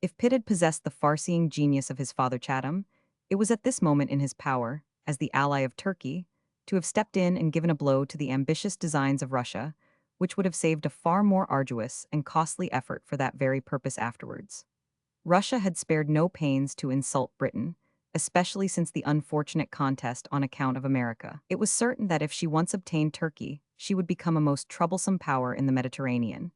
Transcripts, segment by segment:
If Pitt had possessed the far-seeing genius of his father Chatham, it was at this moment in his power, as the ally of Turkey, to have stepped in and given a blow to the ambitious designs of Russia, which would have saved a far more arduous and costly effort for that very purpose afterwards. Russia had spared no pains to insult Britain, especially since the unfortunate contest on account of America. It was certain that if she once obtained Turkey, she would become a most troublesome power in the Mediterranean,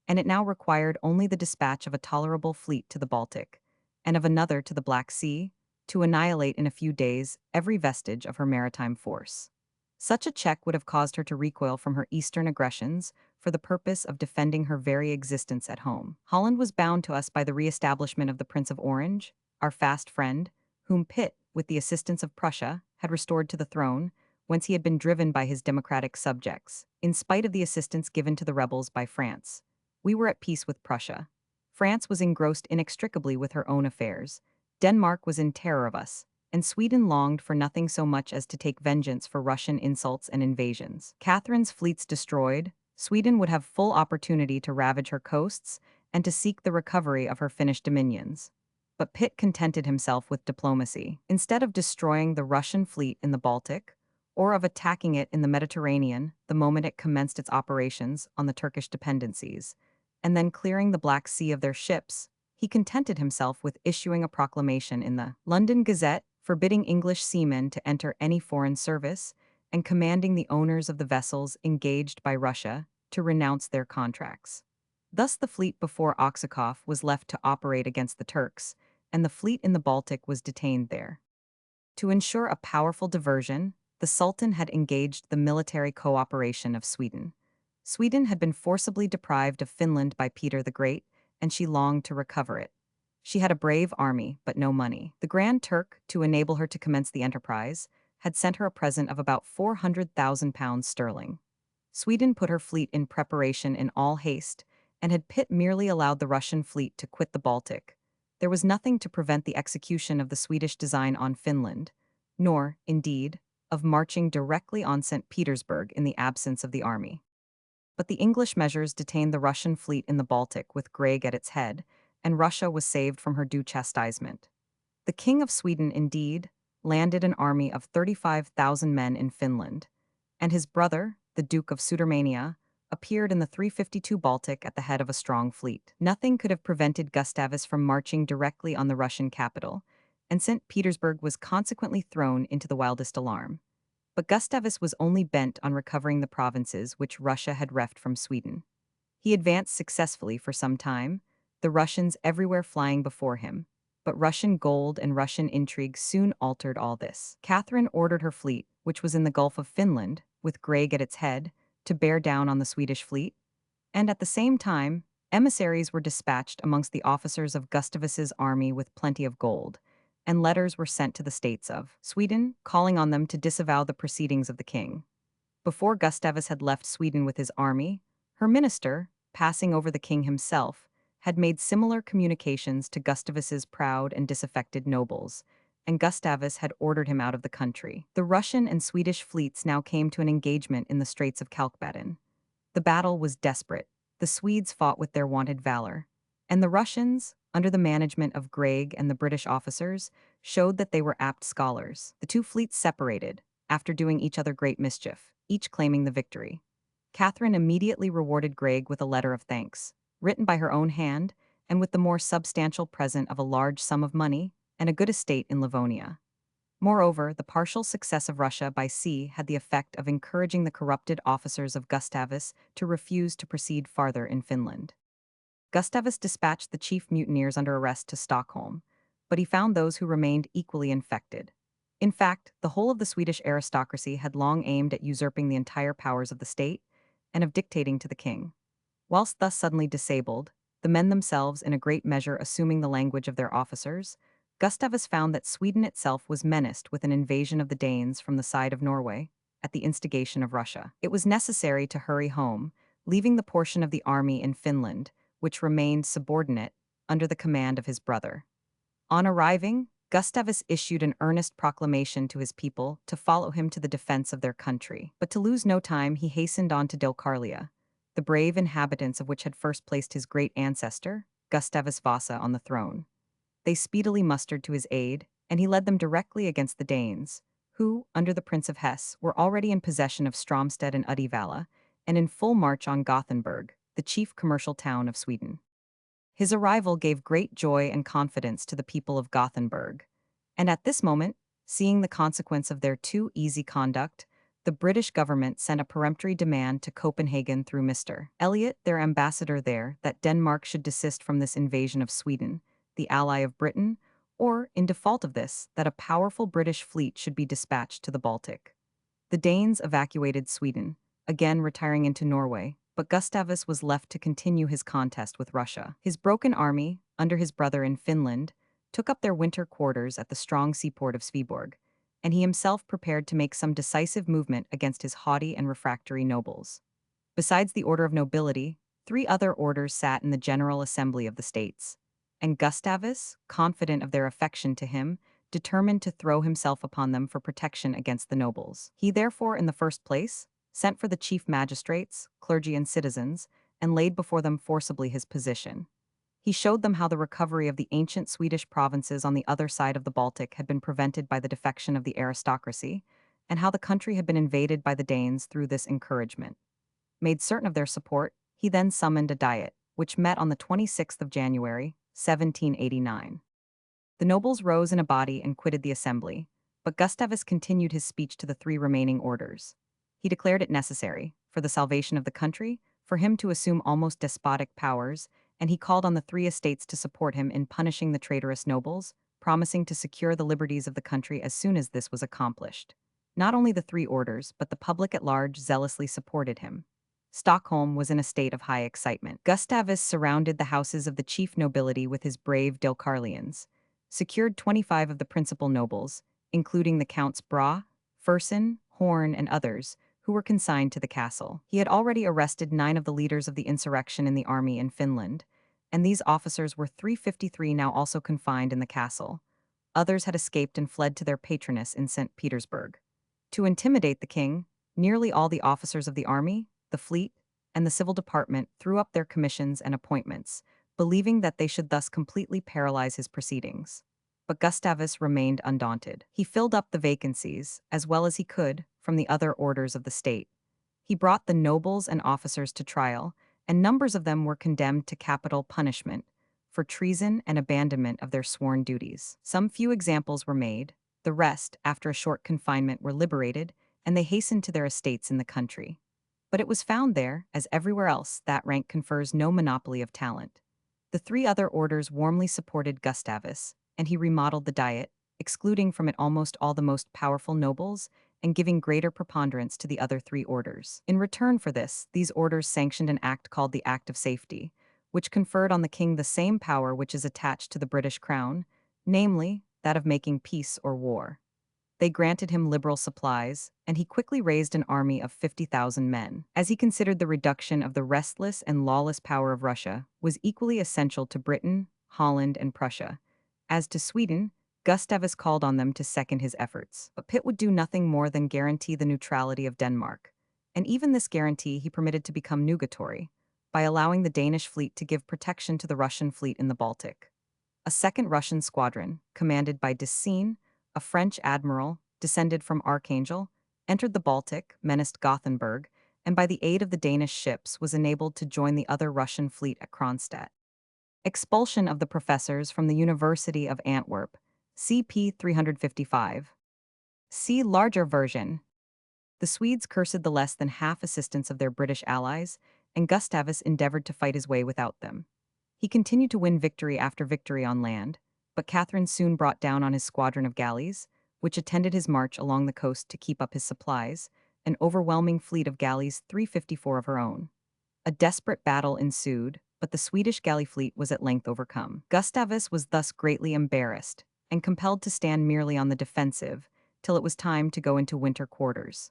and it now required only the dispatch of a tolerable fleet to the Baltic, and of another to the Black Sea, to annihilate in a few days every vestige of her maritime force. Such a check would have caused her to recoil from her eastern aggressions for the purpose of defending her very existence at home. Holland was bound to us by the re-establishment of the Prince of Orange, our fast friend, whom Pitt, with the assistance of Prussia, had restored to the throne, whence he had been driven by his democratic subjects, in spite of the assistance given to the rebels by France. We were at peace with Prussia. France was engrossed inextricably with her own affairs. Denmark was in terror of us, and Sweden longed for nothing so much as to take vengeance for Russian insults and invasions. Catherine's fleets destroyed, Sweden would have full opportunity to ravage her coasts and to seek the recovery of her Finnish dominions. But Pitt contented himself with diplomacy. Instead of destroying the Russian fleet in the Baltic, or of attacking it in the Mediterranean the moment it commenced its operations on the Turkish dependencies, and then clearing the Black Sea of their ships, he contented himself with issuing a proclamation in the London Gazette forbidding English seamen to enter any foreign service and commanding the owners of the vessels engaged by Russia to renounce their contracts. Thus the fleet before Oxakoff was left to operate against the Turks, and the fleet in the Baltic was detained there. To ensure a powerful diversion, the Sultan had engaged the military cooperation of Sweden. Sweden had been forcibly deprived of Finland by Peter the Great, and she longed to recover it. She had a brave army, but no money. The Grand Turk, to enable her to commence the enterprise, had sent her a present of about 400,000 pounds sterling. Sweden put her fleet in preparation in all haste, and had Pitt merely allowed the Russian fleet to quit the Baltic, there was nothing to prevent the execution of the Swedish design on Finland, nor, indeed, of marching directly on St. Petersburg in the absence of the army. But the English measures detained the Russian fleet in the Baltic with Gregg at its head, and Russia was saved from her due chastisement. The King of Sweden, indeed, landed an army of 35,000 men in Finland, and his brother, the Duke of Sudermania, appeared in the 352 Baltic at the head of a strong fleet. Nothing could have prevented Gustavus from marching directly on the Russian capital, and St. Petersburg was consequently thrown into the wildest alarm. But Gustavus was only bent on recovering the provinces which Russia had reft from Sweden. He advanced successfully for some time, the Russians everywhere flying before him, but Russian gold and Russian intrigue soon altered all this. Catherine ordered her fleet, which was in the Gulf of Finland, with Gregg at its head, to bear down on the Swedish fleet, and at the same time, emissaries were dispatched amongst the officers of Gustavus's army with plenty of gold, and letters were sent to the states of Sweden, calling on them to disavow the proceedings of the king. Before Gustavus had left Sweden with his army, her minister, passing over the king himself, had made similar communications to Gustavus's proud and disaffected nobles, and Gustavus had ordered him out of the country. The Russian and Swedish fleets now came to an engagement in the Straits of Kalkbaden. The battle was desperate. The Swedes fought with their wonted valor, and the Russians, under the management of Gregg and the British officers, showed that they were apt scholars. The two fleets separated, after doing each other great mischief, each claiming the victory. Catherine immediately rewarded Gregg with a letter of thanks, written by her own hand, and with the more substantial present of a large sum of money and a good estate in Livonia. Moreover, the partial success of Russia by sea had the effect of encouraging the corrupted officers of Gustavus to refuse to proceed farther in Finland. Gustavus dispatched the chief mutineers under arrest to Stockholm, but he found those who remained equally infected. In fact, the whole of the Swedish aristocracy had long aimed at usurping the entire powers of the state and of dictating to the king. Whilst thus suddenly disabled, the men themselves in a great measure assuming the language of their officers, Gustavus found that Sweden itself was menaced with an invasion of the Danes from the side of Norway, at the instigation of Russia. It was necessary to hurry home, leaving the portion of the army in Finland, which remained subordinate, under the command of his brother. On arriving, Gustavus issued an earnest proclamation to his people to follow him to the defense of their country. But to lose no time, he hastened on to Dalecarlia, the brave inhabitants of which had first placed his great ancestor, Gustavus Vasa on the throne. They speedily mustered to his aid, and he led them directly against the Danes, who, under the Prince of Hesse, were already in possession of Stromstad and Uddevalla, and in full march on Gothenburg, the chief commercial town of Sweden. His arrival gave great joy and confidence to the people of Gothenburg, and at this moment, seeing the consequence of their too easy conduct, the British government sent a peremptory demand to Copenhagen through Mr. Elliot, their ambassador there, that Denmark should desist from this invasion of Sweden, the ally of Britain, or, in default of this, that a powerful British fleet should be dispatched to the Baltic. The Danes evacuated Sweden, again retiring into Norway, but Gustavus was left to continue his contest with Russia. His broken army, under his brother in Finland, took up their winter quarters at the strong seaport of Sveaborg, and he himself prepared to make some decisive movement against his haughty and refractory nobles. Besides the order of nobility, 3 other orders sat in the General Assembly of the States, and Gustavus, confident of their affection to him, determined to throw himself upon them for protection against the nobles. He therefore, in the first place, sent for the chief magistrates, clergy and citizens, and laid before them forcibly his position. He showed them how the recovery of the ancient Swedish provinces on the other side of the Baltic had been prevented by the defection of the aristocracy, and how the country had been invaded by the Danes through this encouragement. Made certain of their support, he then summoned a diet, which met on the 26th of January, 1789. The nobles rose in a body and quitted the assembly, but Gustavus continued his speech to the 3 remaining orders. He declared it necessary, for the salvation of the country, for him to assume almost despotic powers, and he called on the 3 estates to support him in punishing the traitorous nobles, promising to secure the liberties of the country as soon as this was accomplished. Not only the 3 orders, but the public at large zealously supported him. Stockholm was in a state of high excitement. Gustavus surrounded the houses of the chief nobility with his brave Dalecarlians, secured 25 of the principal nobles, including the Counts Brahe, Fersen, Horn, and others, who were consigned to the castle. He had already arrested 9 of the leaders of the insurrection in the army in Finland, and these officers were 353 now also confined in the castle. Others had escaped and fled to their patroness in St. Petersburg. To intimidate the king, nearly all the officers of the army, the fleet, and the civil department threw up their commissions and appointments, believing that they should thus completely paralyze his proceedings. But Gustavus remained undaunted. He filled up the vacancies, as well as he could, from the other orders of the state. He brought the nobles and officers to trial, and numbers of them were condemned to capital punishment for treason and abandonment of their sworn duties. Some few examples were made, the rest, after a short confinement, were liberated, and they hastened to their estates in the country. But it was found there, as everywhere else, that rank confers no monopoly of talent. The 3 other orders warmly supported Gustavus, and he remodeled the Diet, excluding from it almost all the most powerful nobles, and giving greater preponderance to the other 3 orders. In return for this, these orders sanctioned an act called the Act of Safety, which conferred on the king the same power which is attached to the British crown, namely, that of making peace or war. They granted him liberal supplies, and he quickly raised an army of 50,000 men. As he considered the reduction of the restless and lawless power of Russia was equally essential to Britain, Holland, and Prussia. As to Sweden, Gustavus called on them to second his efforts. But Pitt would do nothing more than guarantee the neutrality of Denmark, and even this guarantee he permitted to become nugatory, by allowing the Danish fleet to give protection to the Russian fleet in the Baltic. A second Russian squadron, commanded by Decines, a French admiral, descended from Archangel, entered the Baltic, menaced Gothenburg, and by the aid of the Danish ships was enabled to join the other Russian fleet at Kronstadt. Expulsion of the professors from the University of Antwerp, CP 355. See larger version. The Swedes cursed the less than half assistance of their British allies, and Gustavus endeavored to fight his way without them. He continued to win victory after victory on land, but Catherine soon brought down on his squadron of galleys, which attended his march along the coast to keep up his supplies, an overwhelming fleet of galleys, 354 of her own. A desperate battle ensued, but the Swedish galley fleet was at length overcome. Gustavus was thus greatly embarrassed, and compelled to stand merely on the defensive, till it was time to go into winter quarters.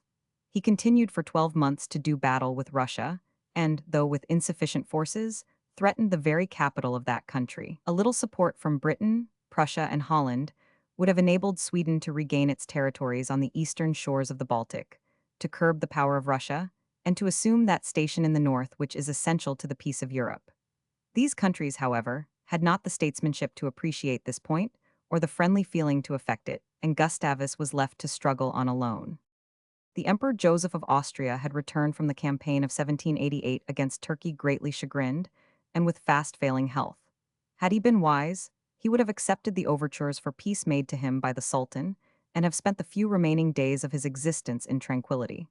He continued for 12 months to do battle with Russia, and, though with insufficient forces, threatened the very capital of that country. A little support from Britain, Prussia, and Holland would have enabled Sweden to regain its territories on the eastern shores of the Baltic, to curb the power of Russia, and to assume that station in the north which is essential to the peace of Europe. These countries, however, had not the statesmanship to appreciate this point, or the friendly feeling to effect it, and Gustavus was left to struggle on alone. The Emperor Joseph of Austria had returned from the campaign of 1788 against Turkey greatly chagrined, and with fast failing health. Had he been wise, he would have accepted the overtures for peace made to him by the Sultan, and have spent the few remaining days of his existence in tranquility.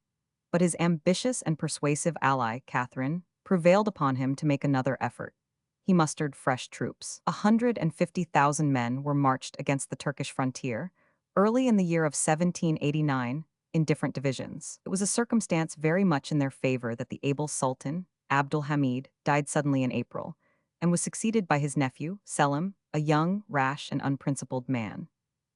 But his ambitious and persuasive ally, Catherine, prevailed upon him to make another effort. He mustered fresh troops. 150,000 men were marched against the Turkish frontier, early in the year of 1789, in different divisions. It was a circumstance very much in their favor that the able Sultan, Abdul Hamid, died suddenly in April, and was succeeded by his nephew, Selim, a young, rash, and unprincipled man.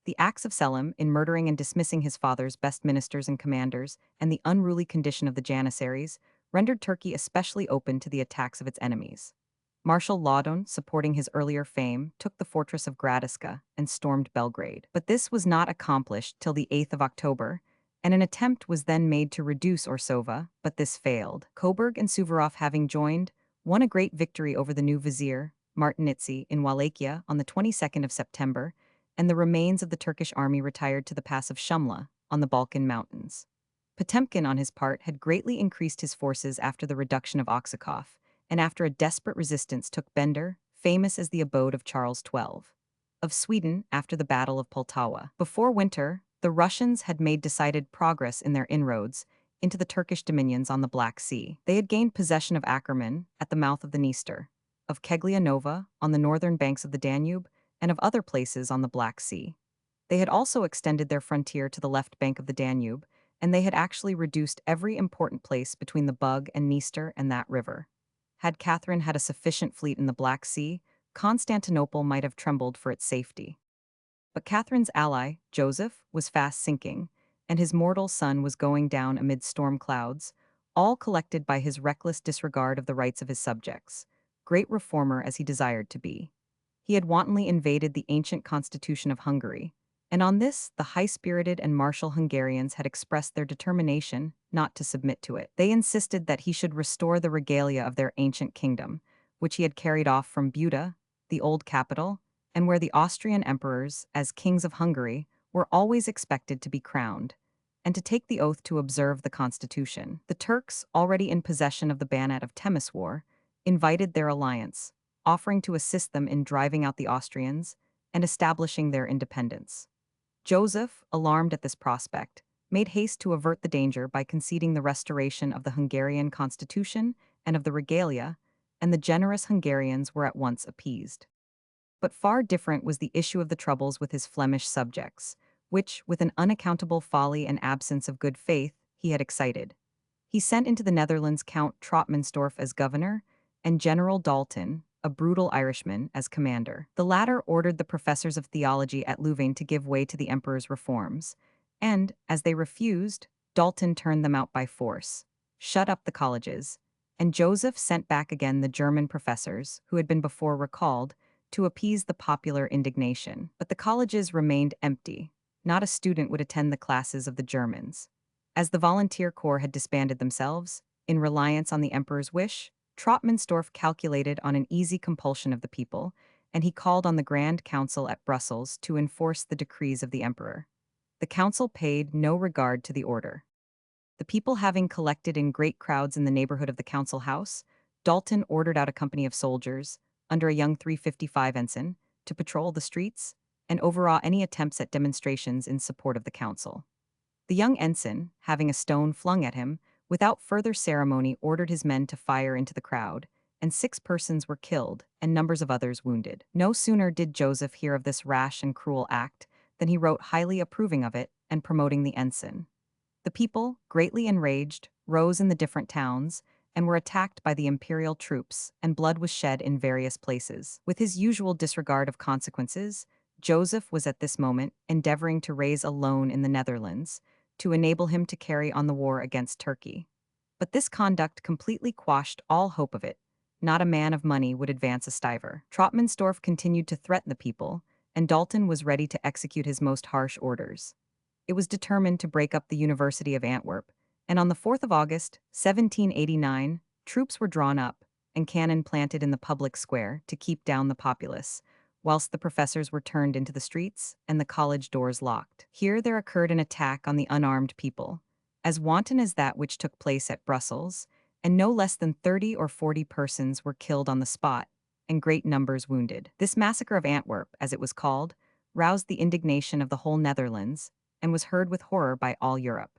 The acts of Selim in murdering and dismissing his father's best ministers and commanders, and the unruly condition of the Janissaries, rendered Turkey especially open to the attacks of its enemies. Marshal Laudon, supporting his earlier fame, took the fortress of Gradiška and stormed Belgrade. But this was not accomplished till the 8th of October, and an attempt was then made to reduce Orsova, but this failed. Coburg and Suvorov, having joined, won a great victory over the new vizier, Martinitzi, in Wallachia on the 22nd of September, and the remains of the Turkish army retired to the pass of Shumla on the Balkan Mountains. Potemkin, on his part, had greatly increased his forces after the reduction of Oksakov, and after a desperate resistance took Bender, famous as the abode of Charles XII. Of Sweden, after the Battle of Poltawa. Before winter, the Russians had made decided progress in their inroads into the Turkish dominions on the Black Sea. They had gained possession of Ackerman, at the mouth of the Dniester, of Keglianova, on the northern banks of the Danube, and of other places on the Black Sea. They had also extended their frontier to the left bank of the Danube, and they had actually reduced every important place between the Bug and Dniester and that river. Had Catherine had a sufficient fleet in the Black Sea, Constantinople might have trembled for its safety. But Catherine's ally, Joseph, was fast sinking, and his mortal sun was going down amid storm clouds, all collected by his reckless disregard of the rights of his subjects, great reformer as he desired to be. He had wantonly invaded the ancient constitution of Hungary, and on this the high-spirited and martial Hungarians had expressed their determination not to submit to it. They insisted that he should restore the regalia of their ancient kingdom, which he had carried off from Buda, the old capital, and where the Austrian emperors, as kings of Hungary, were always expected to be crowned, and to take the oath to observe the constitution. The Turks, already in possession of the Banat of Temeswar, invited their alliance, offering to assist them in driving out the Austrians and establishing their independence. Joseph, alarmed at this prospect, made haste to avert the danger by conceding the restoration of the Hungarian constitution and of the regalia, and the generous Hungarians were at once appeased. But far different was the issue of the troubles with his Flemish subjects, which, with an unaccountable folly and absence of good faith, he had excited. He sent into the Netherlands Count Trotmansdorff as governor, and General Dalton, a brutal Irishman, as commander. The latter ordered the professors of theology at Louvain to give way to the emperor's reforms, and, as they refused, Dalton turned them out by force, shut up the colleges, and Joseph sent back again the German professors, who had been before recalled, to appease the popular indignation. But the colleges remained empty. Not a student would attend the classes of the Germans. As the volunteer corps had disbanded themselves, in reliance on the emperor's wish, Trotmansdorff calculated on an easy compulsion of the people, and he called on the Grand Council at Brussels to enforce the decrees of the emperor. The council paid no regard to the order. The people having collected in great crowds in the neighborhood of the council house, Dalton ordered out a company of soldiers, under a young 355 ensign, to patrol the streets and overawe any attempts at demonstrations in support of the council. The young ensign, having a stone flung at him, without further ceremony ordered his men to fire into the crowd, and 6 persons were killed and numbers of others wounded. No sooner did Joseph hear of this rash and cruel act than he wrote highly approving of it and promoting the ensign. The people, greatly enraged, rose in the different towns, and were attacked by the imperial troops, and blood was shed in various places. With his usual disregard of consequences, Joseph was at this moment endeavoring to raise a loan in the Netherlands, to enable him to carry on the war against Turkey. But this conduct completely quashed all hope of it. Not a man of money would advance a stiver. Trotmansdorff continued to threaten the people, and Dalton was ready to execute his most harsh orders. It was determined to break up the University of Antwerp, and on the 4th of August, 1789, troops were drawn up, and cannon planted in the public square to keep down the populace, whilst the professors were turned into the streets and the college doors locked. Here there occurred an attack on the unarmed people, as wanton as that which took place at Brussels, and no less than 30 or 40 persons were killed on the spot, and great numbers wounded. This massacre of Antwerp, as it was called, roused the indignation of the whole Netherlands, and was heard with horror by all Europe.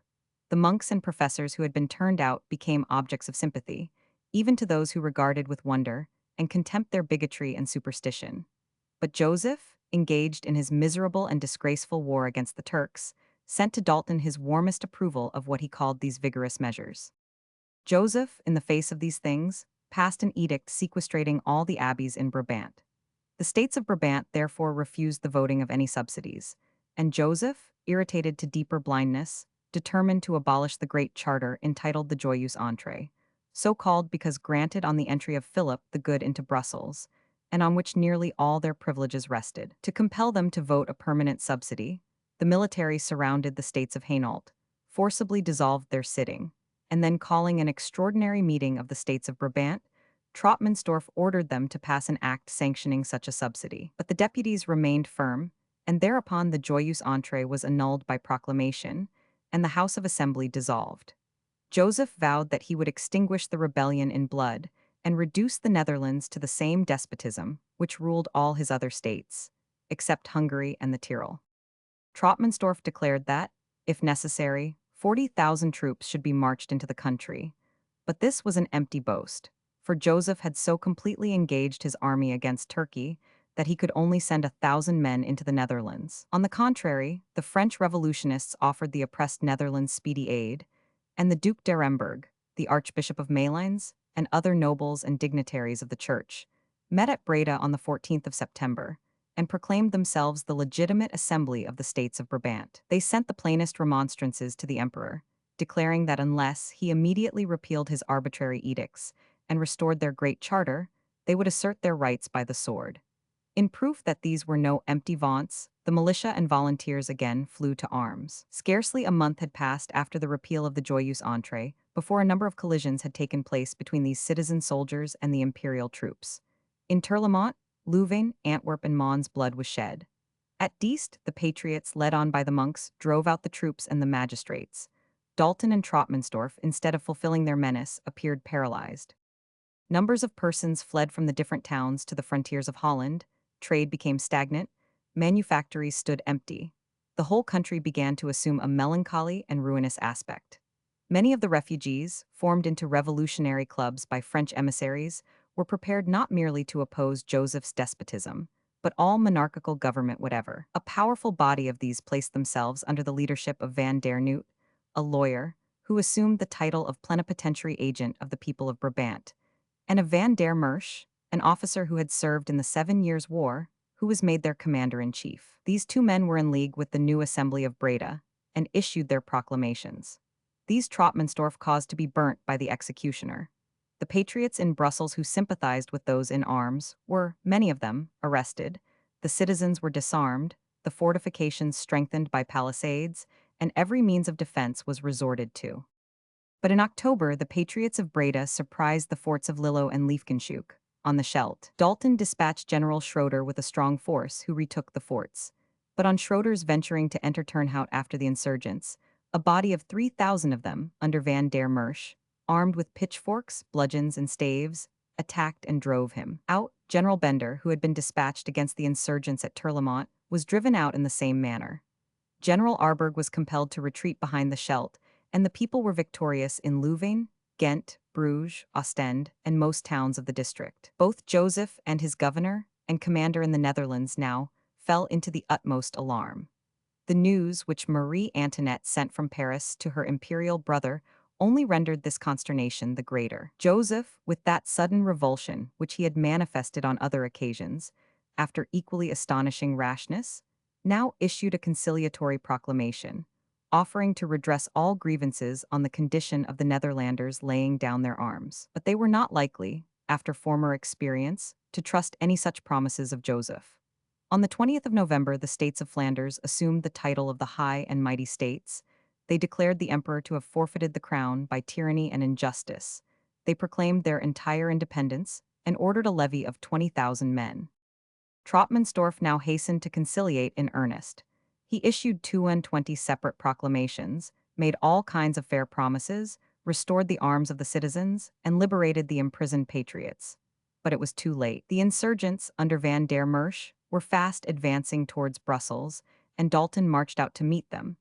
The monks and professors who had been turned out became objects of sympathy, even to those who regarded with wonder and contempt their bigotry and superstition. But Joseph, engaged in his miserable and disgraceful war against the Turks, sent to Dalton his warmest approval of what he called these vigorous measures. Joseph, in the face of these things, passed an edict sequestrating all the abbeys in Brabant. The states of Brabant therefore refused the voting of any subsidies, and Joseph, irritated to deeper blindness, determined to abolish the great charter entitled the Joyeuse Entrée, so called because granted on the entry of Philip the Good into Brussels, and on which nearly all their privileges rested. To compel them to vote a permanent subsidy, the military surrounded the states of Hainault, forcibly dissolved their sitting, and then calling an extraordinary meeting of the states of Brabant, Troppmannsdorff ordered them to pass an act sanctioning such a subsidy. But the deputies remained firm, and thereupon the Joyeuse Entrée was annulled by proclamation, and the House of Assembly dissolved. Joseph vowed that he would extinguish the rebellion in blood and reduce the Netherlands to the same despotism which ruled all his other states, except Hungary and the Tyrol. Troppmannsdorff declared that, if necessary, 40,000 troops should be marched into the country. But this was an empty boast, for Joseph had so completely engaged his army against Turkey that he could only send 1,000 men into the Netherlands. On the contrary, the French revolutionists offered the oppressed Netherlands speedy aid, and the Duc d'Aremberg, the Archbishop of Malines, and other nobles and dignitaries of the Church, met at Breda on the 14th of September, and proclaimed themselves the legitimate assembly of the states of Brabant. They sent the plainest remonstrances to the emperor, declaring that unless he immediately repealed his arbitrary edicts and restored their great charter, they would assert their rights by the sword. In proof that these were no empty vaunts, the militia and volunteers again flew to arms. Scarcely a month had passed after the repeal of the Joyeuse Entrée before a number of collisions had taken place between these citizen soldiers and the imperial troops. In Terlemont, Louvain, Antwerp, and Mons blood was shed. At Diest, the patriots, led on by the monks, drove out the troops and the magistrates. Dalton and Troppmannsdorff, instead of fulfilling their menace, appeared paralyzed. Numbers of persons fled from the different towns to the frontiers of Holland, trade became stagnant, manufactories stood empty. The whole country began to assume a melancholy and ruinous aspect. Many of the refugees, formed into revolutionary clubs by French emissaries, were prepared not merely to oppose Joseph's despotism, but all monarchical government whatever. A powerful body of these placed themselves under the leadership of Van der Noot, a lawyer, who assumed the title of plenipotentiary agent of the people of Brabant, and of Van der Merch, an officer who had served in the 7 Years' War, who was made their commander-in-chief. These two men were in league with the new Assembly of Breda, and issued their proclamations. These Troppmannsdorff caused to be burnt by the executioner. The patriots in Brussels who sympathized with those in arms were, many of them, arrested, the citizens were disarmed, the fortifications strengthened by palisades, and every means of defense was resorted to. But in October, the patriots of Breda surprised the forts of Lillo and Liefkenshoek, on the Scheldt. Dalton dispatched General Schroeder with a strong force, who retook the forts. But on Schroeder's venturing to enter Turnhout after the insurgents, a body of 3,000 of them, under Van der Merch, armed with pitchforks, bludgeons, and staves, attacked and drove him out. General Bender, who had been dispatched against the insurgents at Terlemont, was driven out in the same manner. General Arberg was compelled to retreat behind the Scheldt, and the people were victorious in Louvain, Ghent, Bruges, Ostend, and most towns of the district. Both Joseph and his governor and commander in the Netherlands now fell into the utmost alarm. The news which Marie Antoinette sent from Paris to her imperial brother only rendered this consternation the greater. Joseph, with that sudden revulsion which he had manifested on other occasions, after equally astonishing rashness, now issued a conciliatory proclamation, offering to redress all grievances on the condition of the Netherlanders laying down their arms. But they were not likely, after former experience, to trust any such promises of Joseph. On the 20th of November, the states of Flanders assumed the title of the High and Mighty States. They declared the emperor to have forfeited the crown by tyranny and injustice. They proclaimed their entire independence and ordered a levy of 20,000 men. Troppmannsdorf now hastened to conciliate in earnest. He issued 22 separate proclamations, made all kinds of fair promises, restored the arms of the citizens, and liberated the imprisoned patriots. But it was too late. The insurgents, under Van der Merch, were fast advancing towards Brussels, and Dalton marched out to meet them.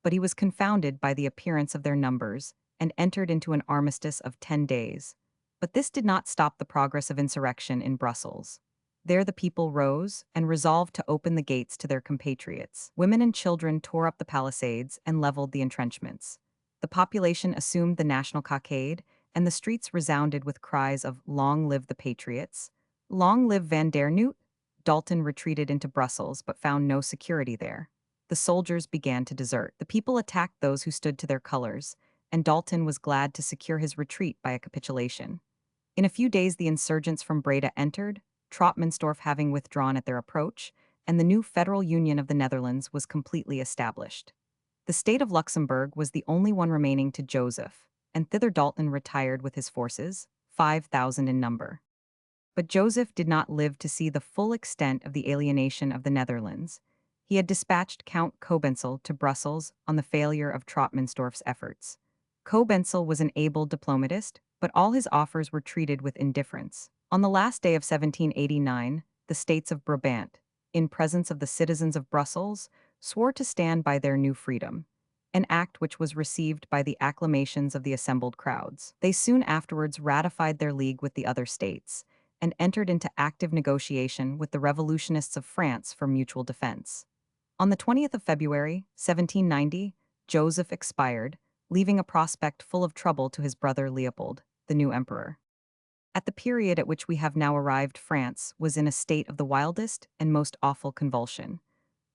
But he was confounded by the appearance of their numbers and entered into an armistice of 10 days. But this did not stop the progress of insurrection in Brussels. There the people rose and resolved to open the gates to their compatriots. Women and children tore up the palisades and leveled the entrenchments. The population assumed the national cockade, and the streets resounded with cries of "Long live the patriots!" "Long live Van der Noot!" Dalton retreated into Brussels but found no security there. The soldiers began to desert. The people attacked those who stood to their colors, and Dalton was glad to secure his retreat by a capitulation. In a few days the insurgents from Breda entered, Troppmannsdorf having withdrawn at their approach, and the new federal union of the Netherlands was completely established. The state of Luxembourg was the only one remaining to Joseph, and thither Dalton retired with his forces, 5,000 in number. But Joseph did not live to see the full extent of the alienation of the Netherlands. He had dispatched Count Cobenzl to Brussels on the failure of Troppmannsdorf's efforts. Cobenzl was an able diplomatist, but all his offers were treated with indifference. On the last day of 1789, the States of Brabant, in presence of the citizens of Brussels, swore to stand by their new freedom, an act which was received by the acclamations of the assembled crowds. They soon afterwards ratified their league with the other states, and entered into active negotiation with the revolutionists of France for mutual defense. On the 20th of February, 1790, Joseph expired, leaving a prospect full of trouble to his brother Leopold, the new emperor. At the period at which we have now arrived, France was in a state of the wildest and most awful convulsion.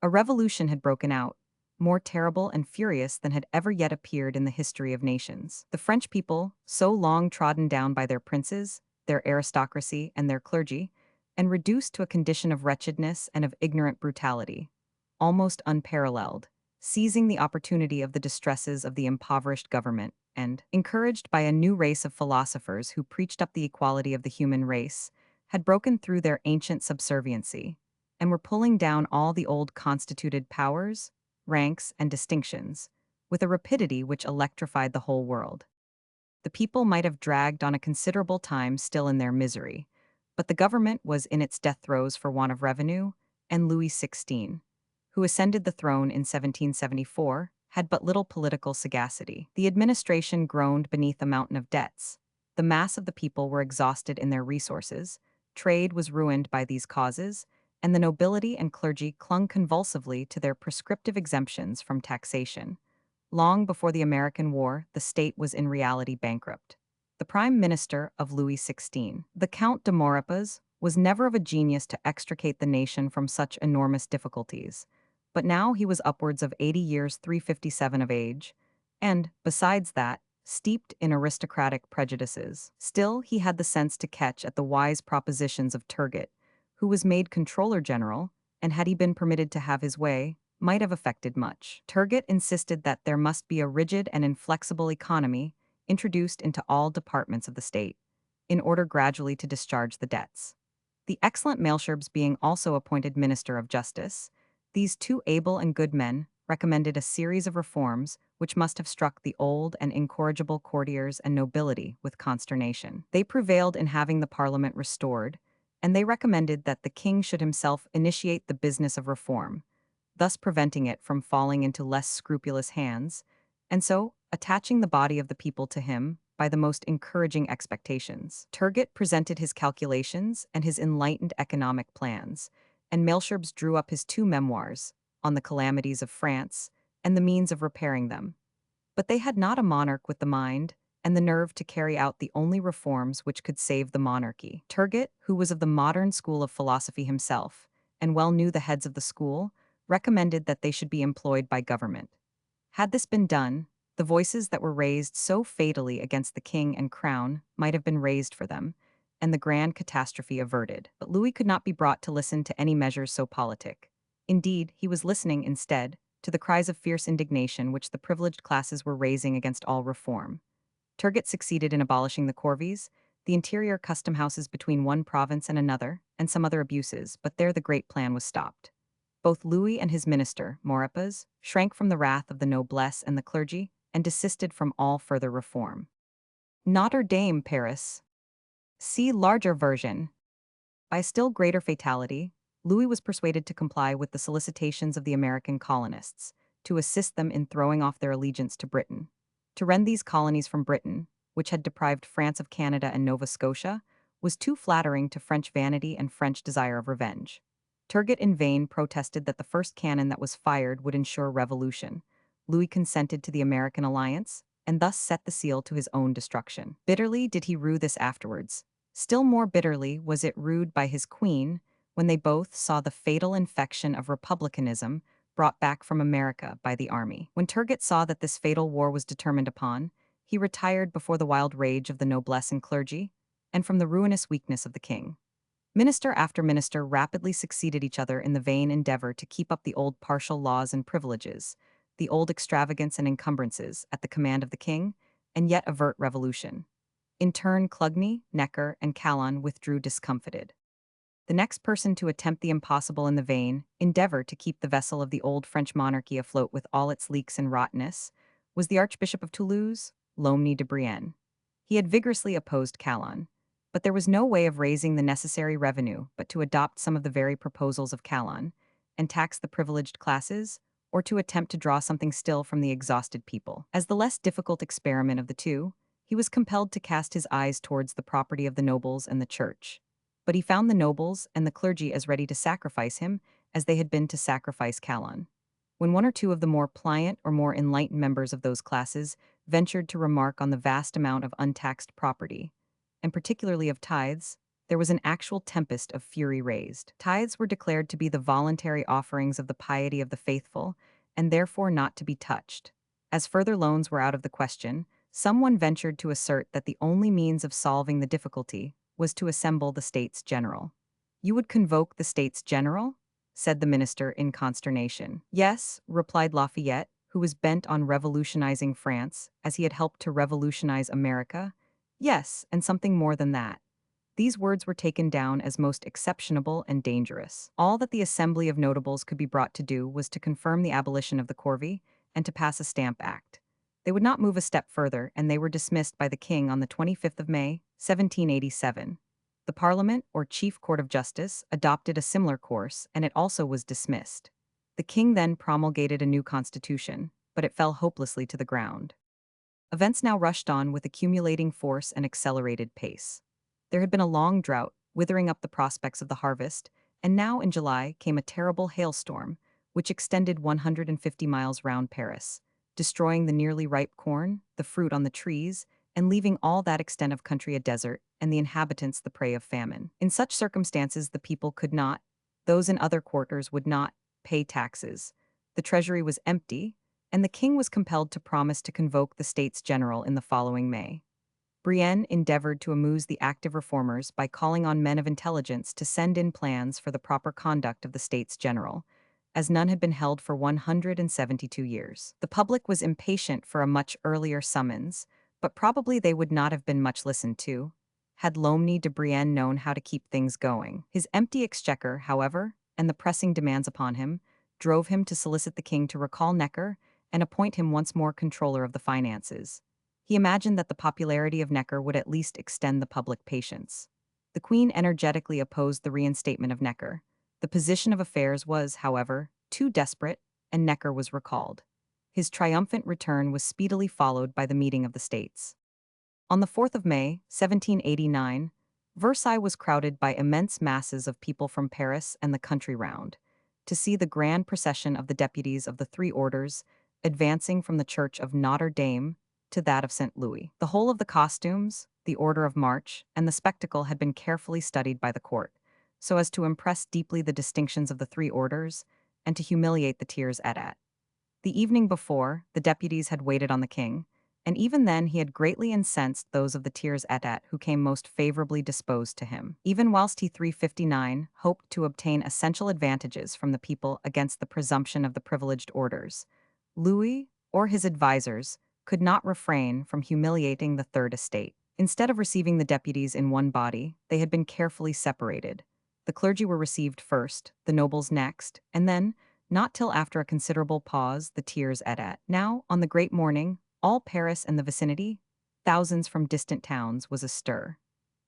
A revolution had broken out, more terrible and furious than had ever yet appeared in the history of nations. The French people, so long trodden down by their princes, their aristocracy, and their clergy, and reduced to a condition of wretchedness and of ignorant brutality, almost unparalleled, seizing the opportunity of the distresses of the impoverished government, and, encouraged by a new race of philosophers who preached up the equality of the human race, had broken through their ancient subserviency, and were pulling down all the old constituted powers, ranks, and distinctions, with a rapidity which electrified the whole world. The people might have dragged on a considerable time still in their misery, but the government was in its death throes for want of revenue, and Louis XVI, who ascended the throne in 1774, had but little political sagacity. The administration groaned beneath a mountain of debts. The mass of the people were exhausted in their resources, trade was ruined by these causes, and the nobility and clergy clung convulsively to their prescriptive exemptions from taxation. Long before the American War, the state was in reality bankrupt. The prime minister of Louis XVI, the Count de Maurepas, was never of a genius to extricate the nation from such enormous difficulties. But now he was upwards of 80 years 357 of age, and, besides that, steeped in aristocratic prejudices. Still, he had the sense to catch at the wise propositions of Turgot, who was made Controller General, and had he been permitted to have his way, might have effected much. Turgot insisted that there must be a rigid and inflexible economy introduced into all departments of the state, in order gradually to discharge the debts. The excellent Malesherbes being also appointed Minister of Justice, these two able and good men recommended a series of reforms which must have struck the old and incorrigible courtiers and nobility with consternation. They prevailed in having the Parliament restored, and they recommended that the king should himself initiate the business of reform, thus preventing it from falling into less scrupulous hands, and so attaching the body of the people to him by the most encouraging expectations. Turgot presented his calculations and his enlightened economic plans, and Malesherbes drew up his two memoirs on the calamities of France and the means of repairing them. But they had not a monarch with the mind and the nerve to carry out the only reforms which could save the monarchy. Turgot, who was of the modern school of philosophy himself, and well knew the heads of the school, recommended that they should be employed by government. Had this been done, the voices that were raised so fatally against the king and crown might have been raised for them, and the grand catastrophe averted. But Louis could not be brought to listen to any measures so politic. Indeed, he was listening, instead, to the cries of fierce indignation which the privileged classes were raising against all reform. Turgot succeeded in abolishing the corvées, the interior custom houses between one province and another, and some other abuses, but there the great plan was stopped. Both Louis and his minister, Maurepas, shrank from the wrath of the noblesse and the clergy, and desisted from all further reform. Notre Dame, Paris. See larger version. By a still greater fatality, Louis was persuaded to comply with the solicitations of the American colonists, to assist them in throwing off their allegiance to Britain. To rend these colonies from Britain, which had deprived France of Canada and Nova Scotia, was too flattering to French vanity and French desire of revenge. Turgot in vain protested that the first cannon that was fired would ensure revolution. Louis consented to the American alliance, and thus set the seal to his own destruction. Bitterly did he rue this afterwards. Still more bitterly was it rued by his queen when they both saw the fatal infection of republicanism brought back from America by the army. When Turgot saw that this fatal war was determined upon, he retired before the wild rage of the noblesse and clergy, and from the ruinous weakness of the king. Minister after minister rapidly succeeded each other in the vain endeavor to keep up the old partial laws and privileges, the old extravagance and encumbrances at the command of the king, and yet avert revolution. In turn, Clugny, Necker, and Calonne withdrew discomfited. The next person to attempt the impossible in the vain endeavor to keep the vessel of the old French monarchy afloat with all its leaks and rottenness was the Archbishop of Toulouse, Lomny de Brienne. He had vigorously opposed Calonne, but there was no way of raising the necessary revenue but to adopt some of the very proposals of Calonne and tax the privileged classes, or to attempt to draw something still from the exhausted people. As the less difficult experiment of the two, he was compelled to cast his eyes towards the property of the nobles and the church. But he found the nobles and the clergy as ready to sacrifice him as they had been to sacrifice Calonne. When one or two of the more pliant or more enlightened members of those classes ventured to remark on the vast amount of untaxed property, and particularly of tithes, there was an actual tempest of fury raised. Tithes were declared to be the voluntary offerings of the piety of the faithful, and therefore not to be touched. As further loans were out of the question, someone ventured to assert that the only means of solving the difficulty was to assemble the States General. "You would convoke the States General?" said the minister in consternation. "Yes," replied Lafayette, who was bent on revolutionizing France, as he had helped to revolutionize America. "Yes, and something more than that." These words were taken down as most exceptionable and dangerous. All that the Assembly of Notables could be brought to do was to confirm the abolition of the corvée and to pass a Stamp Act. They would not move a step further, and they were dismissed by the king on the 25th of May, 1787. The Parliament, or Chief Court of Justice, adopted a similar course, and it also was dismissed. The king then promulgated a new constitution, but it fell hopelessly to the ground. Events now rushed on with accumulating force and accelerated pace. There had been a long drought, withering up the prospects of the harvest, and now in July came a terrible hailstorm, which extended 150 miles round Paris, destroying the nearly ripe corn, the fruit on the trees, and leaving all that extent of country a desert, and the inhabitants the prey of famine. In such circumstances the people could not, those in other quarters would not, pay taxes. The treasury was empty, and the king was compelled to promise to convoke the States General in the following May. Brienne endeavored to amuse the active reformers by calling on men of intelligence to send in plans for the proper conduct of the States General, as none had been held for 172 years. The public was impatient for a much earlier summons, but probably they would not have been much listened to, had Lomny de Brienne known how to keep things going. His empty exchequer, however, and the pressing demands upon him, drove him to solicit the king to recall Necker and appoint him once more controller of the finances. He imagined that the popularity of Necker would at least extend the public patience. The queen energetically opposed the reinstatement of Necker. The position of affairs was, however, too desperate, and Necker was recalled. His triumphant return was speedily followed by the meeting of the states. On the 4th of May, 1789, Versailles was crowded by immense masses of people from Paris and the country round, to see the grand procession of the deputies of the three orders advancing from the church of Notre Dame to that of St. Louis. The whole of the costumes, the order of march, and the spectacle had been carefully studied by the court, so as to impress deeply the distinctions of the three orders and to humiliate the tiers-état. The evening before, the deputies had waited on the king, and even then he had greatly incensed those of the tiers-état who came most favorably disposed to him. Even whilst he 359 hoped to obtain essential advantages from the people against the presumption of the privileged orders, Louis, or his advisers, could not refrain from humiliating the third estate. Instead of receiving the deputies in one body, they had been carefully separated. The clergy were received first, the nobles next, and then, not till after a considerable pause, the tiers et. Now, on the great morning, all Paris and the vicinity, thousands from distant towns, was astir.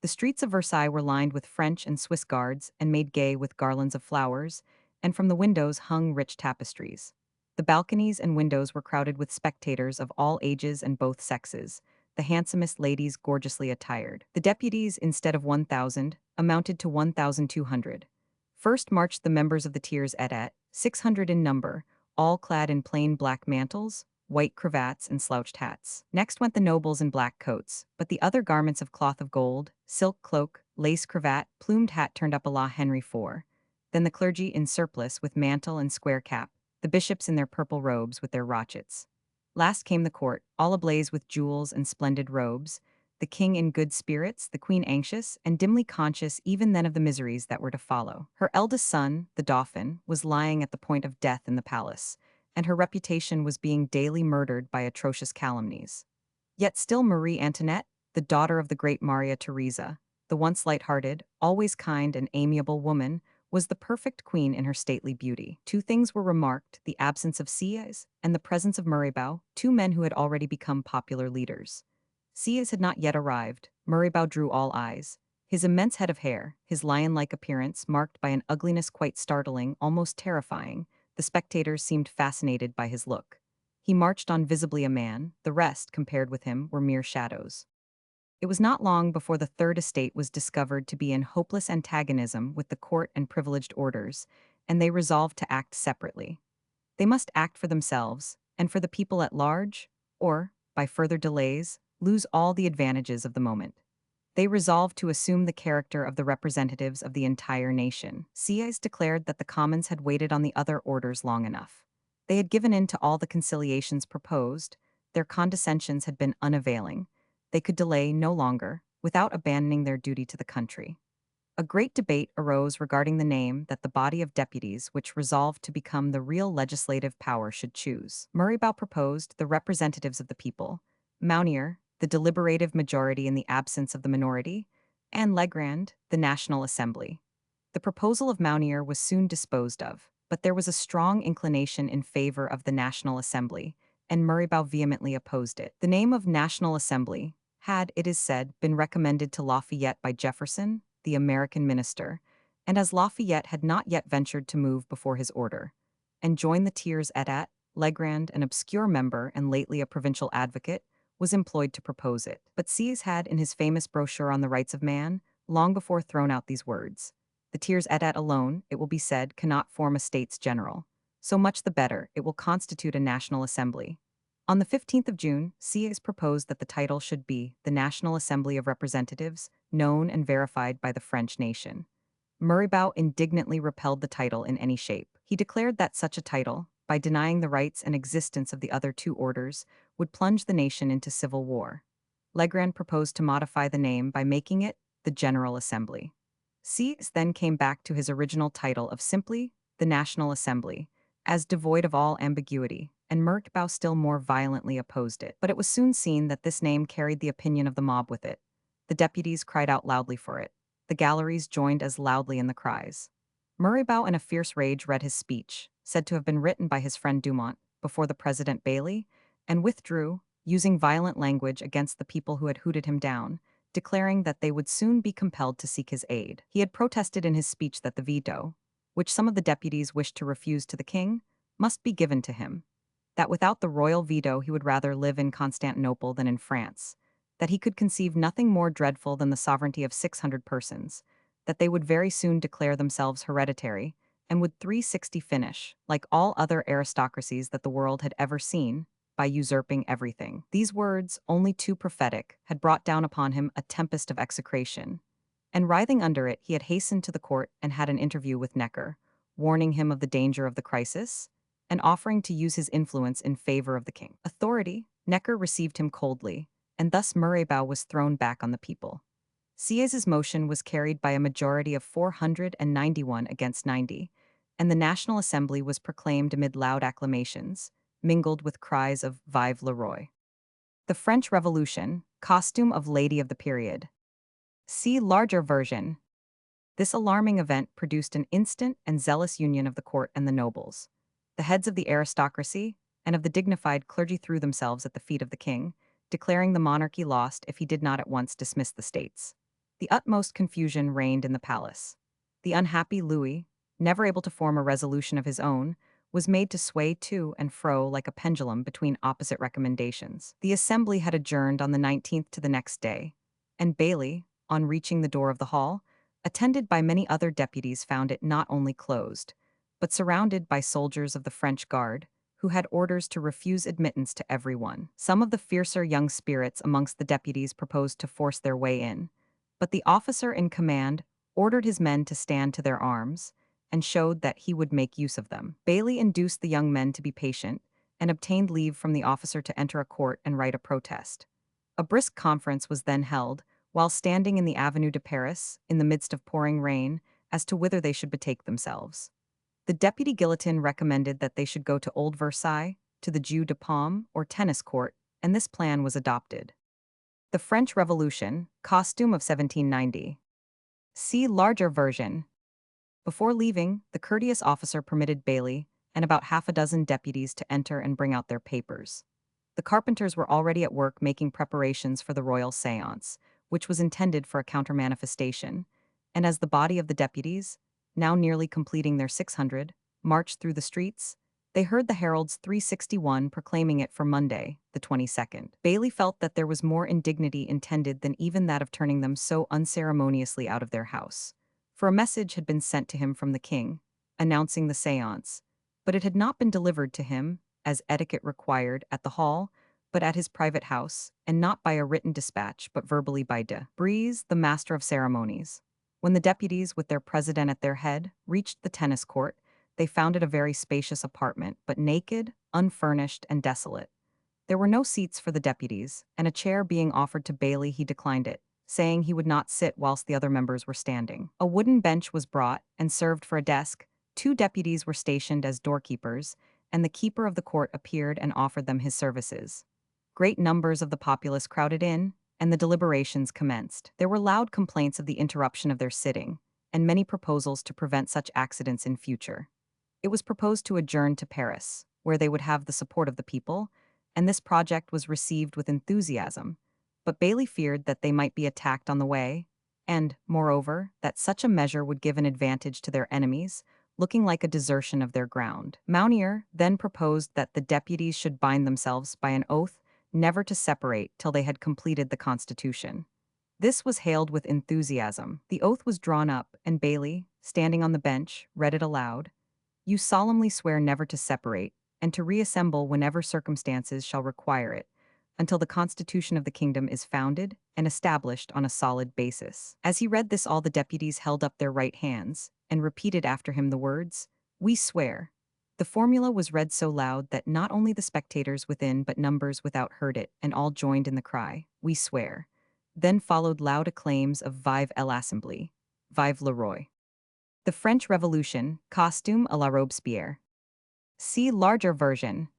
The streets of Versailles were lined with French and Swiss guards and made gay with garlands of flowers, and from the windows hung rich tapestries. The balconies and windows were crowded with spectators of all ages and both sexes, the handsomest ladies gorgeously attired. The deputies, instead of 1,000, amounted to 1,200. First marched the members of the tiers et, 600 in number, all clad in plain black mantles, white cravats, and slouched hats. Next went the nobles in black coats, but the other garments of cloth of gold, silk cloak, lace cravat, plumed hat turned up a la Henry IV. Then the clergy in surplice with mantle and square cap, the bishops in their purple robes with their rochets. Last came the court, all ablaze with jewels and splendid robes, the king in good spirits, the queen anxious, and dimly conscious even then of the miseries that were to follow. Her eldest son, the Dauphin, was lying at the point of death in the palace, and her reputation was being daily murdered by atrocious calumnies. Yet still Marie Antoinette, the daughter of the great Maria Theresa, the once light-hearted, always kind and amiable woman, was the perfect queen in her stately beauty. Two things were remarked: the absence of Sieyes and the presence of Murraybow, two men who had already become popular leaders. Sieyes had not yet arrived. Murraybow drew all eyes. His immense head of hair, his lion-like appearance marked by an ugliness quite startling, almost terrifying, the spectators seemed fascinated by his look. He marched on visibly a man, the rest, compared with him, were mere shadows. It was not long before the Third Estate was discovered to be in hopeless antagonism with the court and privileged orders, and they resolved to act separately. They must act for themselves, and for the people at large, or, by further delays, lose all the advantages of the moment. They resolved to assume the character of the representatives of the entire nation. Sieyes declared that the Commons had waited on the other orders long enough. They had given in to all the conciliations proposed, their condescensions had been unavailing. They could delay no longer, without abandoning their duty to the country. A great debate arose regarding the name that the body of deputies which resolved to become the real legislative power should choose. Murraybow proposed the representatives of the people, Mounier, the deliberative majority in the absence of the minority, and Legrand, the National Assembly. The proposal of Mounier was soon disposed of, but there was a strong inclination in favor of the National Assembly, and Murraybow vehemently opposed it. The name of National Assembly had, it is said, been recommended to Lafayette by Jefferson, the American minister, and as Lafayette had not yet ventured to move before his order, and join the tiers et, Legrand, an obscure member and lately a provincial advocate, was employed to propose it. But Sieyes had, in his famous brochure on the rights of man, long before thrown out these words: the tiers et alone, it will be said, cannot form a States General. So much the better, it will constitute a National Assembly. On the 15th of June, Sieyes proposed that the title should be the National Assembly of Representatives, known and verified by the French nation. Murraybow indignantly repelled the title in any shape. He declared that such a title, by denying the rights and existence of the other two orders, would plunge the nation into civil war. Legrand proposed to modify the name by making it the General Assembly. Sieyes then came back to his original title of simply the National Assembly, as devoid of all ambiguity, and Murraybow still more violently opposed it. But it was soon seen that this name carried the opinion of the mob with it. The deputies cried out loudly for it. The galleries joined as loudly in the cries. Murraybow in a fierce rage read his speech, said to have been written by his friend Dumont, before the President Bailly, and withdrew, using violent language against the people who had hooted him down, declaring that they would soon be compelled to seek his aid. He had protested in his speech that the veto, which some of the deputies wished to refuse to the king, must be given to him, that without the royal veto he would rather live in Constantinople than in France, that he could conceive nothing more dreadful than the sovereignty of 600 persons, that they would very soon declare themselves hereditary, and would 360 finish, like all other aristocracies that the world had ever seen, by usurping everything. These words, only too prophetic, had brought down upon him a tempest of execration, and writhing under it, he had hastened to the court and had an interview with Necker, warning him of the danger of the crisis, and offering to use his influence in favor of the king. Authority, Necker received him coldly, and thus Murraybow was thrown back on the people. Sieyes's motion was carried by a majority of 491 against 90, and the National Assembly was proclaimed amid loud acclamations, mingled with cries of "Vive le Roi." The French Revolution, costume of lady of the period. See larger version. This alarming event produced an instant and zealous union of the court and the nobles. The heads of the aristocracy and of the dignified clergy threw themselves at the feet of the king, declaring the monarchy lost if he did not at once dismiss the states. The utmost confusion reigned in the palace. The unhappy Louis, never able to form a resolution of his own, was made to sway to and fro like a pendulum between opposite recommendations. The assembly had adjourned on the 19th to the next day, and Bailey, on reaching the door of the hall, attended by many other deputies, found it not only closed, but surrounded by soldiers of the French Guard, who had orders to refuse admittance to everyone. Some of the fiercer young spirits amongst the deputies proposed to force their way in, but the officer in command ordered his men to stand to their arms and showed that he would make use of them. Bailey induced the young men to be patient and obtained leave from the officer to enter a court and write a protest. A brisk conference was then held, while standing in the Avenue de Paris, in the midst of pouring rain, as to whither they should betake themselves. The deputy Guillotin recommended that they should go to Old Versailles, to the Jeu de Paume, or tennis court, and this plan was adopted. The French Revolution, costume of 1790. See larger version. Before leaving, the courteous officer permitted Bailey and about half a dozen deputies to enter and bring out their papers. The carpenters were already at work making preparations for the royal séance, which was intended for a counter-manifestation, and as the body of the deputies, now nearly completing their 600, marched through the streets, they heard the heralds 361 proclaiming it for Monday, the 22nd. Bailey felt that there was more indignity intended than even that of turning them so unceremoniously out of their house. For a message had been sent to him from the king, announcing the séance, but it had not been delivered to him, as etiquette required, at the hall, but at his private house, and not by a written dispatch, but verbally by de Brézé, the master of ceremonies. When the deputies, with their president at their head, reached the tennis court, they found it a very spacious apartment, but naked, unfurnished, and desolate. There were no seats for the deputies, and a chair being offered to Bailey, he declined it, saying he would not sit whilst the other members were standing. A wooden bench was brought and served for a desk. 2 deputies were stationed as doorkeepers, and the keeper of the court appeared and offered them his services. Great numbers of the populace crowded in, and the deliberations commenced. There were loud complaints of the interruption of their sitting, and many proposals to prevent such accidents in future. It was proposed to adjourn to Paris, where they would have the support of the people, and this project was received with enthusiasm, but Bailey feared that they might be attacked on the way, and, moreover, that such a measure would give an advantage to their enemies, looking like a desertion of their ground. Mounier then proposed that the deputies should bind themselves by an oath never to separate till they had completed the Constitution. This was hailed with enthusiasm. The oath was drawn up, and Bailey, standing on the bench, read it aloud. You solemnly swear never to separate, and to reassemble whenever circumstances shall require it, until the Constitution of the kingdom is founded and established on a solid basis. As he read this, all the deputies held up their right hands and repeated after him the words, "We swear." The formula was read so loud that not only the spectators within but numbers without heard it, and all joined in the cry, "We swear." Then followed loud acclaims of "Vive l'Assemblée," "Vive le Roi." The French Revolution, costume à la Robespierre. See larger version.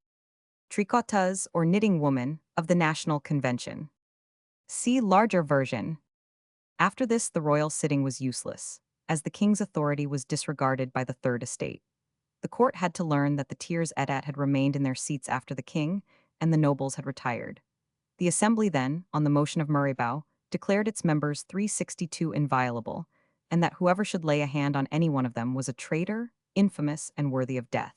Tricoteuse or knitting woman of the National Convention. See larger version. After this, the royal sitting was useless, as the king's authority was disregarded by the Third Estate. The court had to learn that the tiers état had remained in their seats after the king, and the nobles had retired. The assembly then, on the motion of Murraybow, declared its members 362 inviolable, and that whoever should lay a hand on any one of them was a traitor, infamous, and worthy of death.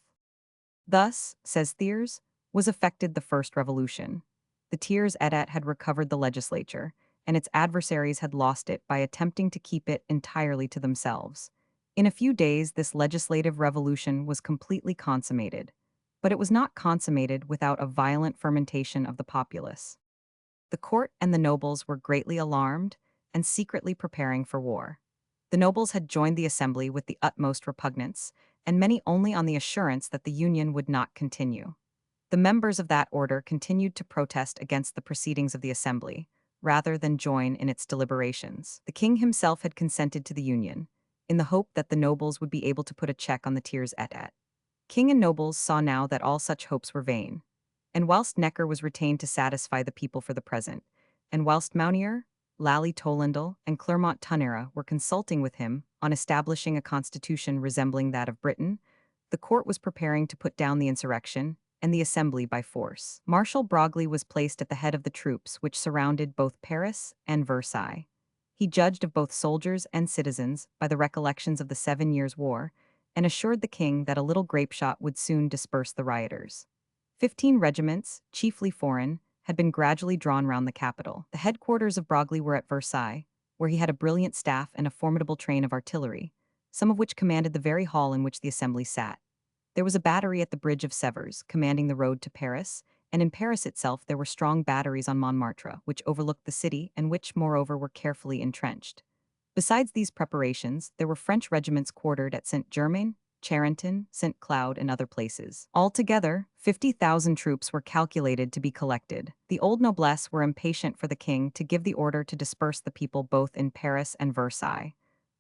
Thus, says Thiers, was effected the first revolution. The tiers état had recovered the legislature, and its adversaries had lost it by attempting to keep it entirely to themselves. In a few days, this legislative revolution was completely consummated, but it was not consummated without a violent fermentation of the populace. The court and the nobles were greatly alarmed and secretly preparing for war. The nobles had joined the assembly with the utmost repugnance, and many only on the assurance that the union would not continue. The members of that order continued to protest against the proceedings of the assembly, rather than join in its deliberations. The king himself had consented to the union, in the hope that the nobles would be able to put a check on the tiers état. King and nobles saw now that all such hopes were vain, and whilst Necker was retained to satisfy the people for the present, and whilst Mounier, Lally Tollendal, and Clermont Tonnerre were consulting with him on establishing a constitution resembling that of Britain, the court was preparing to put down the insurrection and the assembly by force. Marshal Broglie was placed at the head of the troops which surrounded both Paris and Versailles. He judged of both soldiers and citizens by the recollections of the 7 Years' War and assured the king that a little grapeshot would soon disperse the rioters. 15 regiments, chiefly foreign, had been gradually drawn round the capital. The headquarters of Broglie were at Versailles, where he had a brilliant staff and a formidable train of artillery, some of which commanded the very hall in which the assembly sat. There was a battery at the bridge of Sèvres, commanding the road to Paris, and in Paris itself there were strong batteries on Montmartre, which overlooked the city and which, moreover, were carefully entrenched. Besides these preparations, there were French regiments quartered at Saint-Germain, Charenton, St. Cloud, and other places. Altogether, 50,000 troops were calculated to be collected. The old noblesse were impatient for the king to give the order to disperse the people both in Paris and Versailles,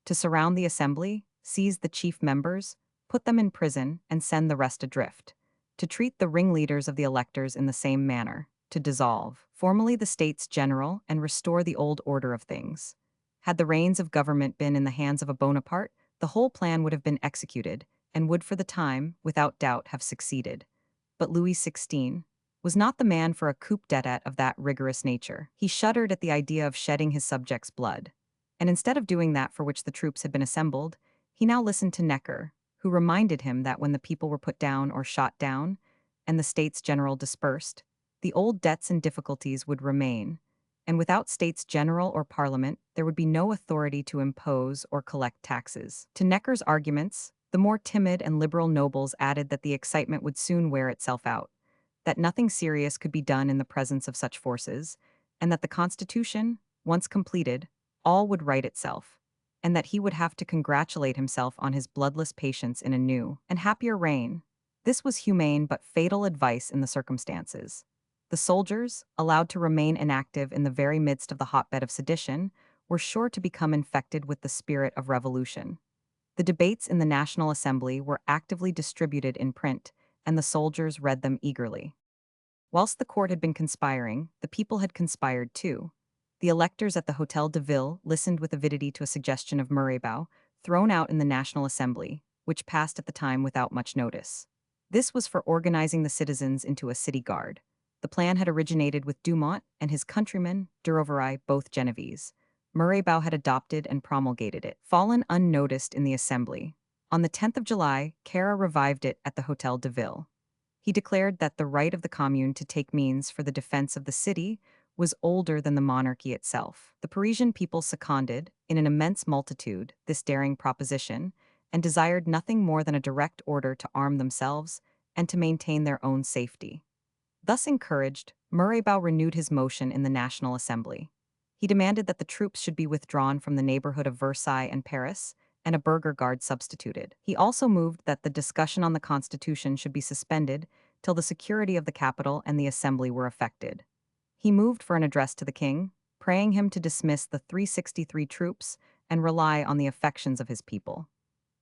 to surround the assembly, seize the chief members, put them in prison, and send the rest adrift, to treat the ringleaders of the electors in the same manner, to dissolve formally the States General and restore the old order of things. Had the reins of government been in the hands of a Bonaparte, the whole plan would have been executed, and would for the time, without doubt, have succeeded. But Louis XVI was not the man for a coup d'état of that rigorous nature. He shuddered at the idea of shedding his subjects' blood. And instead of doing that for which the troops had been assembled, he now listened to Necker, who reminded him that when the people were put down or shot down, and the States General dispersed, the old debts and difficulties would remain, and without States General or Parliament, there would be no authority to impose or collect taxes. To Necker's arguments, the more timid and liberal nobles added that the excitement would soon wear itself out, that nothing serious could be done in the presence of such forces, and that the Constitution, once completed, all would right itself, and that he would have to congratulate himself on his bloodless patience in a new and happier reign. This was humane but fatal advice in the circumstances. The soldiers, allowed to remain inactive in the very midst of the hotbed of sedition, were sure to become infected with the spirit of revolution. The debates in the National Assembly were actively distributed in print, and the soldiers read them eagerly. Whilst the court had been conspiring, the people had conspired too. The electors at the Hôtel de Ville listened with avidity to a suggestion of Murraybow, thrown out in the National Assembly, which passed at the time without much notice. This was for organizing the citizens into a city guard. The plan had originated with Dumont and his countryman, de Roveraille, both Genevese. Murraybow had adopted and promulgated it, fallen unnoticed in the Assembly. On the 10th of July, Cara revived it at the Hôtel de Ville. He declared that the right of the Commune to take means for the defense of the city was older than the monarchy itself. The Parisian people seconded, in an immense multitude, this daring proposition, and desired nothing more than a direct order to arm themselves and to maintain their own safety. Thus encouraged, Murraybow renewed his motion in the National Assembly. He demanded that the troops should be withdrawn from the neighborhood of Versailles and Paris, and a burgher guard substituted. He also moved that the discussion on the Constitution should be suspended till the security of the capital and the Assembly were effected. He moved for an address to the king, praying him to dismiss the 363 troops and rely on the affections of his people.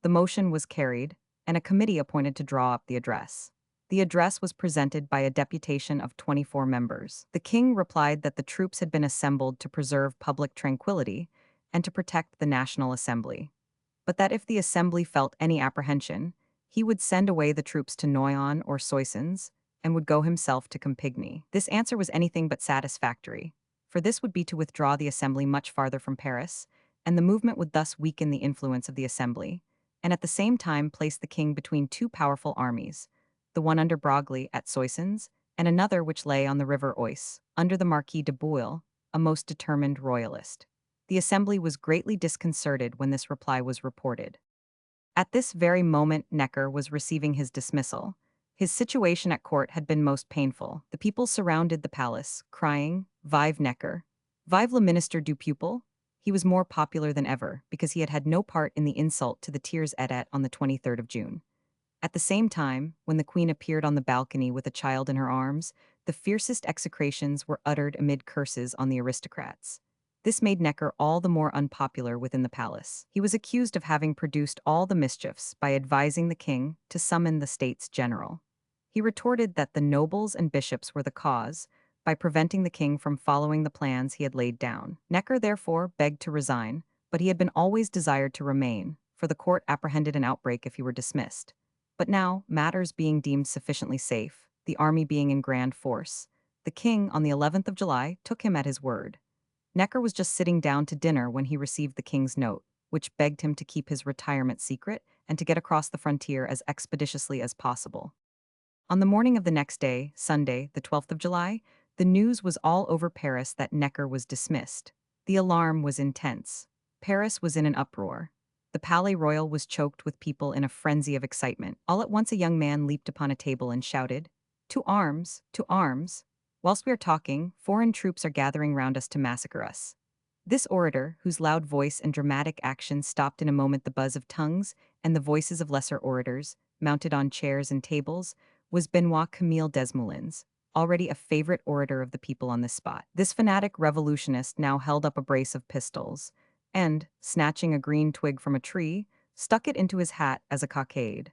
The motion was carried, and a committee appointed to draw up the address. The address was presented by a deputation of 24 members. The king replied that the troops had been assembled to preserve public tranquility and to protect the National Assembly, but that if the Assembly felt any apprehension, he would send away the troops to Noyon or Soissons and would go himself to Compiègne. This answer was anything but satisfactory, for this would be to withdraw the Assembly much farther from Paris, and the movement would thus weaken the influence of the Assembly, and at the same time place the king between two powerful armies, the one under Broglie at Soissons, and another which lay on the river Oise, under the Marquis de Bouille, a most determined royalist. The Assembly was greatly disconcerted when this reply was reported. At this very moment Necker was receiving his dismissal. His situation at court had been most painful. The people surrounded the palace, crying, "Vive Necker! Vive le ministre du peuple!" He was more popular than ever, because he had had no part in the insult to the tiers état on the 23rd of June. At the same time, when the queen appeared on the balcony with a child in her arms, the fiercest execrations were uttered amid curses on the aristocrats. This made Necker all the more unpopular within the palace. He was accused of having produced all the mischiefs by advising the king to summon the States General. He retorted that the nobles and bishops were the cause, by preventing the king from following the plans he had laid down. Necker therefore begged to resign, but he had been always desired to remain, for the court apprehended an outbreak if he were dismissed. But now, matters being deemed sufficiently safe, the army being in grand force, the king, on the 11th of July, took him at his word. Necker was just sitting down to dinner when he received the king's note, which begged him to keep his retirement secret and to get across the frontier as expeditiously as possible. On the morning of the next day, Sunday, the 12th of July, the news was all over Paris that Necker was dismissed. The alarm was intense. Paris was in an uproar. The Palais Royal was choked with people in a frenzy of excitement. All at once a young man leaped upon a table and shouted, "To arms! To arms! Whilst we are talking, foreign troops are gathering round us to massacre us." This orator, whose loud voice and dramatic action stopped in a moment the buzz of tongues and the voices of lesser orators, mounted on chairs and tables, was Benoit Camille Desmoulins, already a favorite orator of the people on this spot. This fanatic revolutionist now held up a brace of pistols, and, snatching a green twig from a tree, stuck it into his hat as a cockade.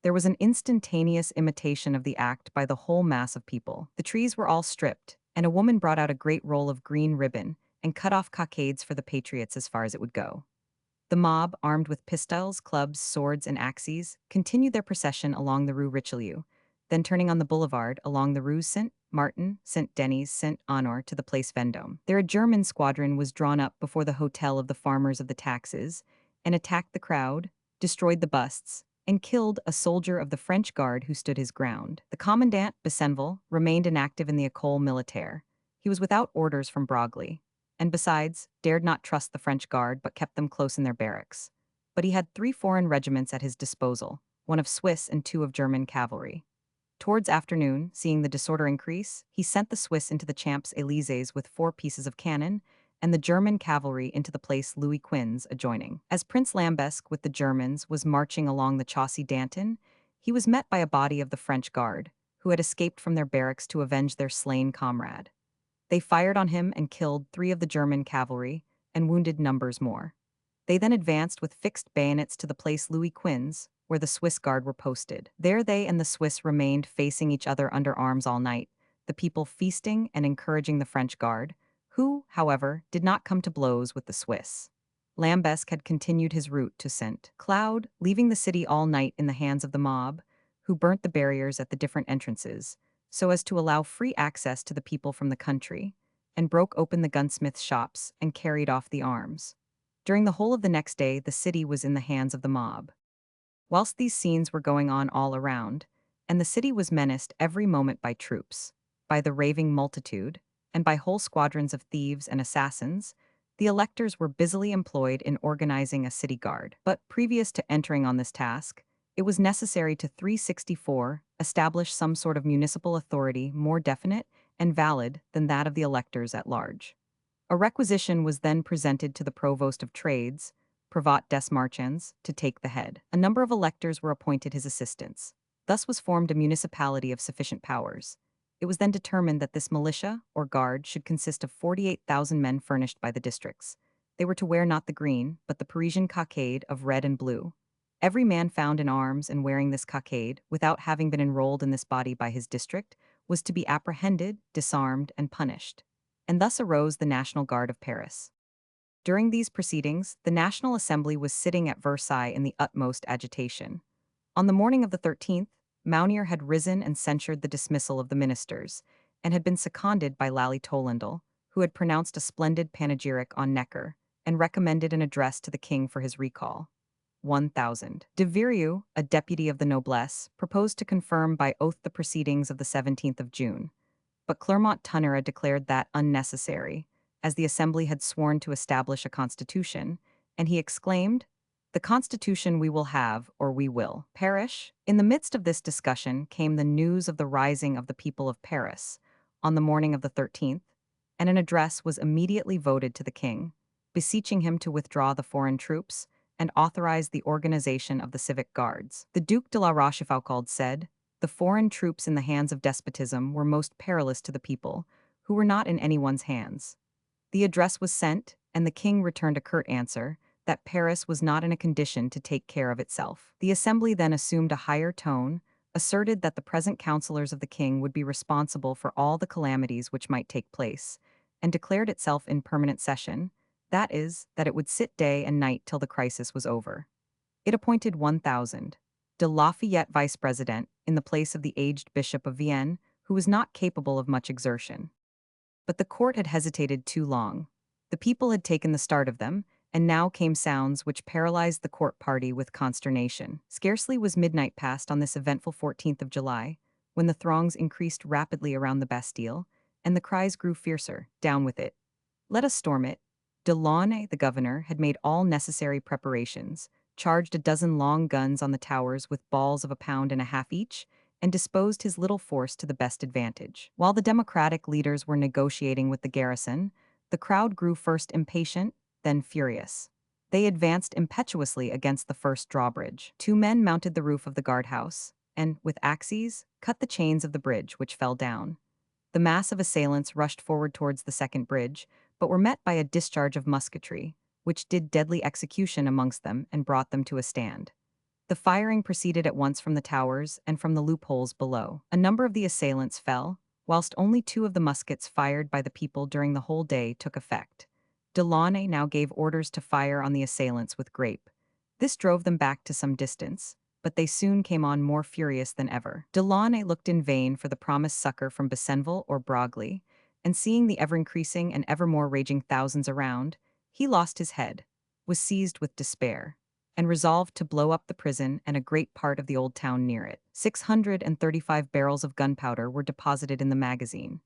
There was an instantaneous imitation of the act by the whole mass of people. The trees were all stripped, and a woman brought out a great roll of green ribbon and cut off cockades for the patriots as far as it would go. The mob, armed with pistols, clubs, swords, and axes, continued their procession along the Rue Richelieu, then turning on the boulevard along the Rue Saint-Martin, Saint-Denis, Saint-Honor to the Place Vendôme. Their German squadron was drawn up before the Hotel of the Farmers of the Taxes and attacked the crowd, destroyed the busts, and killed a soldier of the French Guard who stood his ground. The commandant, Besenval, remained inactive in the École Militaire. He was without orders from Broglie, and besides, dared not trust the French Guard but kept them close in their barracks. But he had 3 foreign regiments at his disposal, 1 of Swiss and 2 of German cavalry. Towards afternoon, seeing the disorder increase, he sent the Swiss into the Champs-Élysées with 4 pieces of cannon, and the German cavalry into the place Louis Quinze adjoining. As Prince Lambesc with the Germans was marching along the Chaussee d'Antin, he was met by a body of the French Guard, who had escaped from their barracks to avenge their slain comrade. They fired on him and killed 3 of the German cavalry and wounded numbers more. They then advanced with fixed bayonets to the place Louis Quinze, where the Swiss Guard were posted. There they and the Swiss remained facing each other under arms all night, the people feasting and encouraging the French Guard, who, however, did not come to blows with the Swiss. Lambesc had continued his route to Saint-Cloud, leaving the city all night in the hands of the mob, who burnt the barriers at the different entrances, so as to allow free access to the people from the country, and broke open the gunsmiths' shops and carried off the arms. During the whole of the next day, the city was in the hands of the mob. Whilst these scenes were going on all around, and the city was menaced every moment by troops, by the raving multitude, and by whole squadrons of thieves and assassins, the electors were busily employed in organizing a city guard. But previous to entering on this task, it was necessary to 364 establish some sort of municipal authority more definite and valid than that of the electors at large. A requisition was then presented to the Provost of Trades, Pravat des Marchands, to take the head. A number of electors were appointed his assistants. Thus was formed a municipality of sufficient powers. It was then determined that this militia, or guard, should consist of 48,000 men furnished by the districts. They were to wear not the green, but the Parisian cockade of red and blue. Every man found in arms and wearing this cockade, without having been enrolled in this body by his district, was to be apprehended, disarmed, and punished. And thus arose the National Guard of Paris. During these proceedings, the National Assembly was sitting at Versailles in the utmost agitation. On the morning of the 13th, Mounier had risen and censured the dismissal of the ministers, and had been seconded by Lally Tollendal, who had pronounced a splendid panegyric on Necker, and recommended an address to the king for his recall. 1000. De Virieu, a deputy of the noblesse, proposed to confirm by oath the proceedings of the 17th of June. But Clermont-Tonnerre declared that unnecessary, as the Assembly had sworn to establish a constitution, and he exclaimed, "The constitution we will have, or we will perish." In the midst of this discussion came the news of the rising of the people of Paris, on the morning of the 13th, and an address was immediately voted to the king, beseeching him to withdraw the foreign troops and authorize the organization of the civic guards. The Duc de la Rochefoucauld said, "The foreign troops in the hands of despotism were most perilous to the people, who were not in anyone's hands." The address was sent, and the king returned a curt answer that Paris was not in a condition to take care of itself. The Assembly then assumed a higher tone, asserted that the present counselors of the king would be responsible for all the calamities which might take place, and declared itself in permanent session, that is, that it would sit day and night till the crisis was over. It appointed 1,000 de Lafayette vice president in the place of the aged Bishop of Vienne, who was not capable of much exertion. But the court had hesitated too long. The people had taken the start of them, and now came sounds which paralyzed the court party with consternation. Scarcely was midnight passed on this eventful 14th of July, when the throngs increased rapidly around the Bastille, and the cries grew fiercer, "Down with it! Let us storm it!" Delaunay, the governor, had made all necessary preparations, charged a dozen long guns on the towers with balls of a pound and a half each, and disposed his little force to the best advantage. While the Democratic leaders were negotiating with the garrison, the crowd grew first impatient, then furious. They advanced impetuously against the first drawbridge. Two men mounted the roof of the guardhouse, and, with axes, cut the chains of the bridge, which fell down. The mass of assailants rushed forward towards the second bridge, but were met by a discharge of musketry, which did deadly execution amongst them and brought them to a stand. The firing proceeded at once from the towers and from the loopholes below. A number of the assailants fell, whilst only 2 of the muskets fired by the people during the whole day took effect. Delaunay now gave orders to fire on the assailants with grape. This drove them back to some distance, but they soon came on more furious than ever. Delaunay looked in vain for the promised succor from Besenval or Broglie, and seeing the ever-increasing and ever more raging thousands around, he lost his head, was seized with despair, and resolved to blow up the prison and a great part of the old town near it. 635 barrels of gunpowder were deposited in the magazine.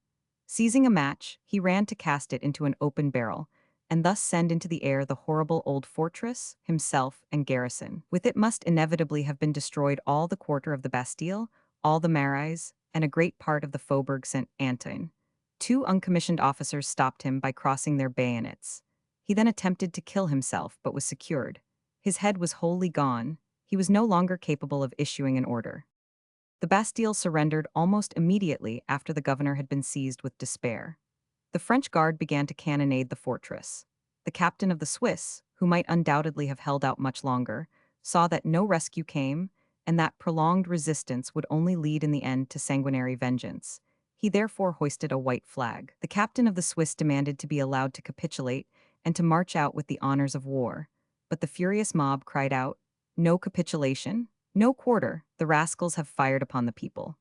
Seizing a match, he ran to cast it into an open barrel, and thus send into the air the horrible old fortress, himself, and garrison. With it must inevitably have been destroyed all the quarter of the Bastille, all the Marais, and a great part of the Faubourg Saint-Antoine. 2 uncommissioned officers stopped him by crossing their bayonets. He then attempted to kill himself, but was secured. His head was wholly gone. He was no longer capable of issuing an order. The Bastille surrendered almost immediately after the governor had been seized with despair. The French guard began to cannonade the fortress. The captain of the Swiss, who might undoubtedly have held out much longer, saw that no rescue came, and that prolonged resistance would only lead in the end to sanguinary vengeance. He therefore hoisted a white flag. The captain of the Swiss demanded to be allowed to capitulate and to march out with the honors of war, but the furious mob cried out, "No capitulation, no quarter, the rascals have fired upon the people."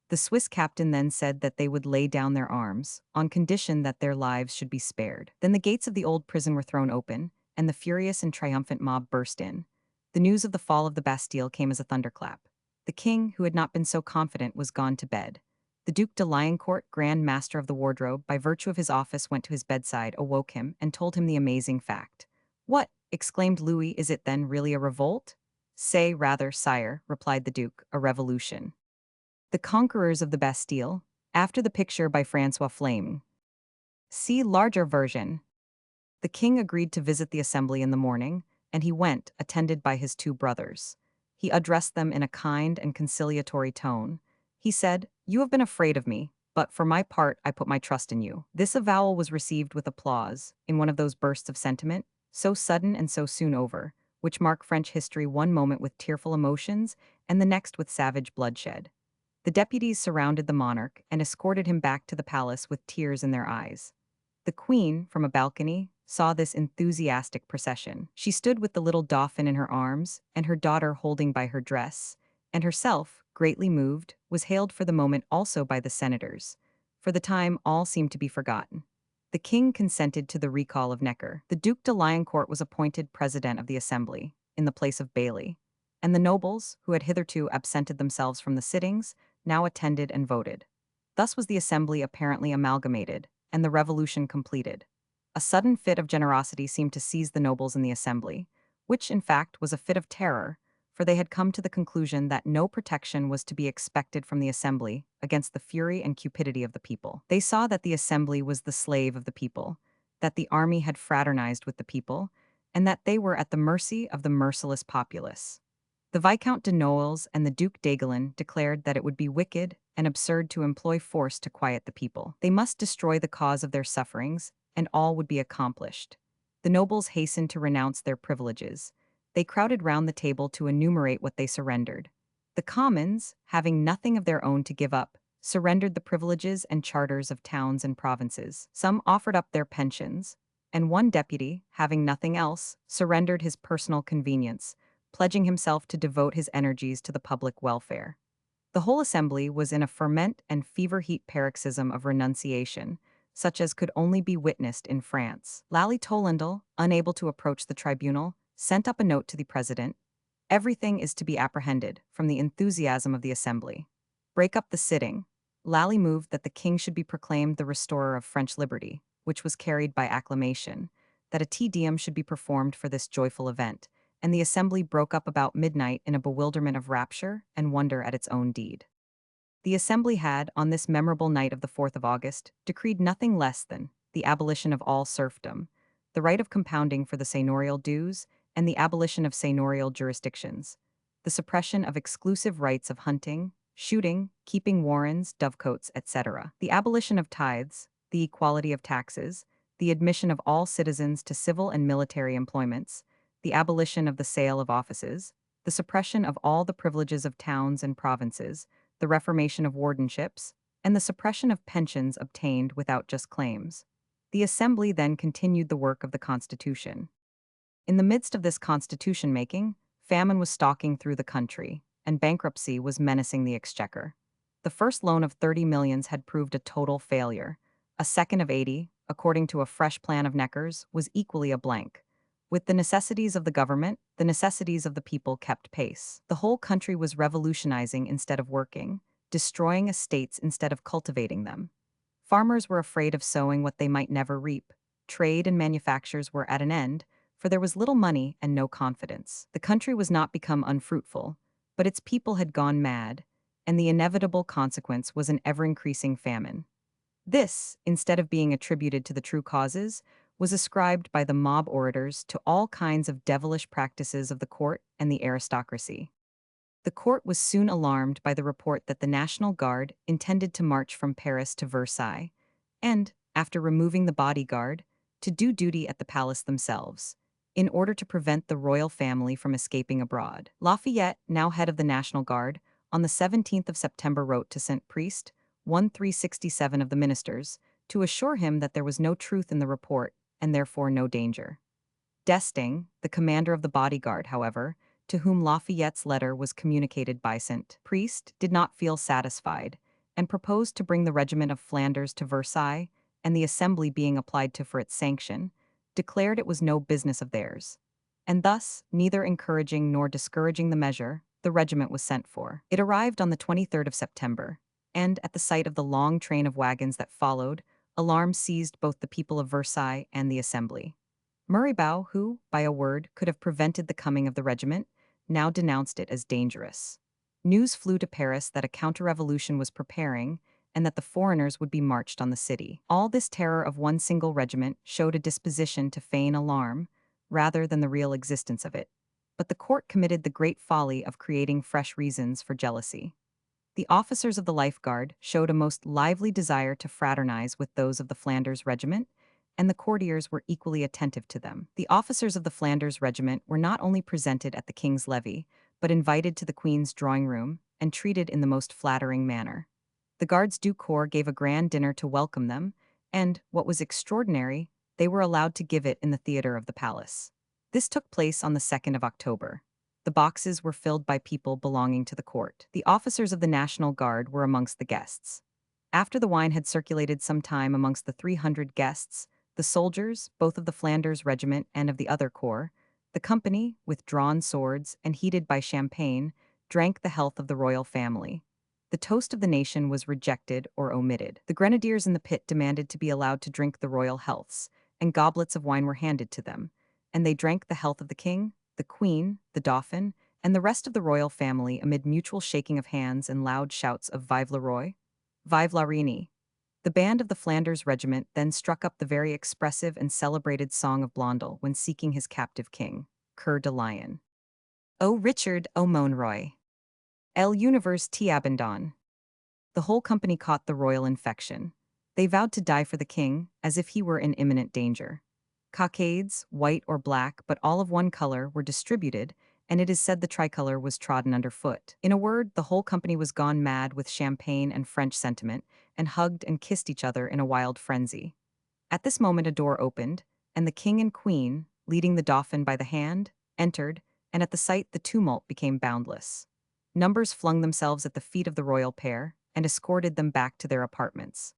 The Swiss captain then said that they would lay down their arms, on condition that their lives should be spared. Then the gates of the old prison were thrown open, and the furious and triumphant mob burst in. The news of the fall of the Bastille came as a thunderclap. The king, who had not been so confident, was gone to bed. The Duc de Liancourt, Grand Master of the Wardrobe, by virtue of his office went to his bedside, awoke him, and told him the amazing fact. "What?" exclaimed Louis, "is it then really a revolt?" "Say rather, sire," replied the Duke, "a revolution." The Conquerors of the Bastille, after the picture by Francois Flame. See larger version. The king agreed to visit the assembly in the morning, and he went, attended by his 2 brothers. He addressed them in a kind and conciliatory tone. He said, "You have been afraid of me, but for my part I put my trust in you." This avowal was received with applause, in one of those bursts of sentiment, so sudden and so soon over, which mark French history one moment with tearful emotions and the next with savage bloodshed. The deputies surrounded the monarch and escorted him back to the palace with tears in their eyes. The queen, from a balcony, saw this enthusiastic procession. She stood with the little dauphin in her arms and her daughter holding by her dress, and herself, greatly moved, was hailed for the moment also by the senators. For the time, all seemed to be forgotten. The king consented to the recall of Necker. The Duc de Liancourt was appointed president of the assembly, in the place of Bailly, and the nobles, who had hitherto absented themselves from the sittings, now attended and voted. Thus was the assembly apparently amalgamated, and the revolution completed. A sudden fit of generosity seemed to seize the nobles in the assembly, which, in fact, was a fit of terror, for they had come to the conclusion that no protection was to be expected from the assembly against the fury and cupidity of the people. They saw that the assembly was the slave of the people, that the army had fraternized with the people, and that they were at the mercy of the merciless populace. The Viscount de Noailles and the Duc d'Aiguillon declared that it would be wicked and absurd to employ force to quiet the people. They must destroy the cause of their sufferings, and all would be accomplished. The nobles hastened to renounce their privileges. They crowded round the table to enumerate what they surrendered. The commons, having nothing of their own to give up, surrendered the privileges and charters of towns and provinces. Some offered up their pensions, and one deputy, having nothing else, surrendered his personal convenience, pledging himself to devote his energies to the public welfare. The whole assembly was in a ferment and fever-heat paroxysm of renunciation, such as could only be witnessed in France. Lally Tollendal, unable to approach the tribunal, sent up a note to the president. Everything is to be apprehended from the enthusiasm of the assembly. Break up the sitting. Lally moved that the king should be proclaimed the restorer of French liberty, which was carried by acclamation, that a Te Deum should be performed for this joyful event, and the assembly broke up about midnight in a bewilderment of rapture and wonder at its own deed. The assembly had, on this memorable night of the 4th of August, decreed nothing less than the abolition of all serfdom, the right of compounding for the seigneurial dues, and the abolition of seigneurial jurisdictions, the suppression of exclusive rights of hunting, shooting, keeping warrens, dovecotes, etc., the abolition of tithes, the equality of taxes, the admission of all citizens to civil and military employments, the abolition of the sale of offices, the suppression of all the privileges of towns and provinces, the reformation of wardenship,s and the suppression of pensions obtained without just claims. The Assembly then continued the work of the Constitution. In the midst of this constitution-making, famine was stalking through the country, and bankruptcy was menacing the exchequer. The first loan of 30 millions had proved a total failure. A second of 80, according to a fresh plan of Necker's, was equally a blank. With the necessities of the government, the necessities of the people kept pace. The whole country was revolutionizing instead of working, destroying estates instead of cultivating them. Farmers were afraid of sowing what they might never reap. Trade and manufactures were at an end, for there was little money and no confidence. The country was not become unfruitful, but its people had gone mad, and the inevitable consequence was an ever-increasing famine. This, instead of being attributed to the true causes, was ascribed by the mob orators to all kinds of devilish practices of the court and the aristocracy. The court was soon alarmed by the report that the National Guard intended to march from Paris to Versailles, and, after removing the bodyguard, to do duty at the palace themselves, in order to prevent the royal family from escaping abroad. Lafayette, now head of the National Guard, on the 17th of September wrote to St. Priest, 1367 of the ministers, to assure him that there was no truth in the report, and therefore no danger. D'Estaing, the commander of the bodyguard, however, to whom Lafayette's letter was communicated by St. Priest, did not feel satisfied, and proposed to bring the regiment of Flanders to Versailles, and the assembly being applied to for its sanction, declared it was no business of theirs. And thus, neither encouraging nor discouraging the measure, the regiment was sent for. It arrived on the 23rd of September, and, at the sight of the long train of wagons that followed, alarm seized both the people of Versailles and the assembly. Murraybow, who, by a word, could have prevented the coming of the regiment, now denounced it as dangerous. News flew to Paris that a counter-revolution was preparing, and that the foreigners would be marched on the city. All this terror of one single regiment showed a disposition to feign alarm, rather than the real existence of it. But the court committed the great folly of creating fresh reasons for jealousy. The officers of the Life Guard showed a most lively desire to fraternize with those of the Flanders Regiment, and the courtiers were equally attentive to them. The officers of the Flanders Regiment were not only presented at the king's levee, but invited to the queen's drawing-room and treated in the most flattering manner. The Guards du Corps gave a grand dinner to welcome them, and, what was extraordinary, they were allowed to give it in the theatre of the palace. This took place on the 2nd of October. The boxes were filled by people belonging to the court. The officers of the National Guard were amongst the guests. After the wine had circulated some time amongst the 300 guests, the soldiers, both of the Flanders Regiment and of the other corps, the company, with drawn swords and heated by champagne, drank the health of the royal family. The toast of the nation was rejected or omitted. The grenadiers in the pit demanded to be allowed to drink the royal healths, and goblets of wine were handed to them, and they drank the health of the king, the queen, the dauphin, and the rest of the royal family amid mutual shaking of hands and loud shouts of Vive le Roi, Vive la Reine. The band of the Flanders Regiment then struck up the very expressive and celebrated song of Blondel when seeking his captive king, Coeur de Lion. O Richard, O Monroy. El Univers t'abandonne. The whole company caught the royal infection. They vowed to die for the king, as if he were in imminent danger. Cockades, white or black but all of one color, were distributed, and it is said the tricolor was trodden underfoot. In a word, the whole company was gone mad with champagne and French sentiment, and hugged and kissed each other in a wild frenzy. At this moment a door opened, and the king and queen, leading the dauphin by the hand, entered, and at the sight the tumult became boundless. Numbers flung themselves at the feet of the royal pair, and escorted them back to their apartments.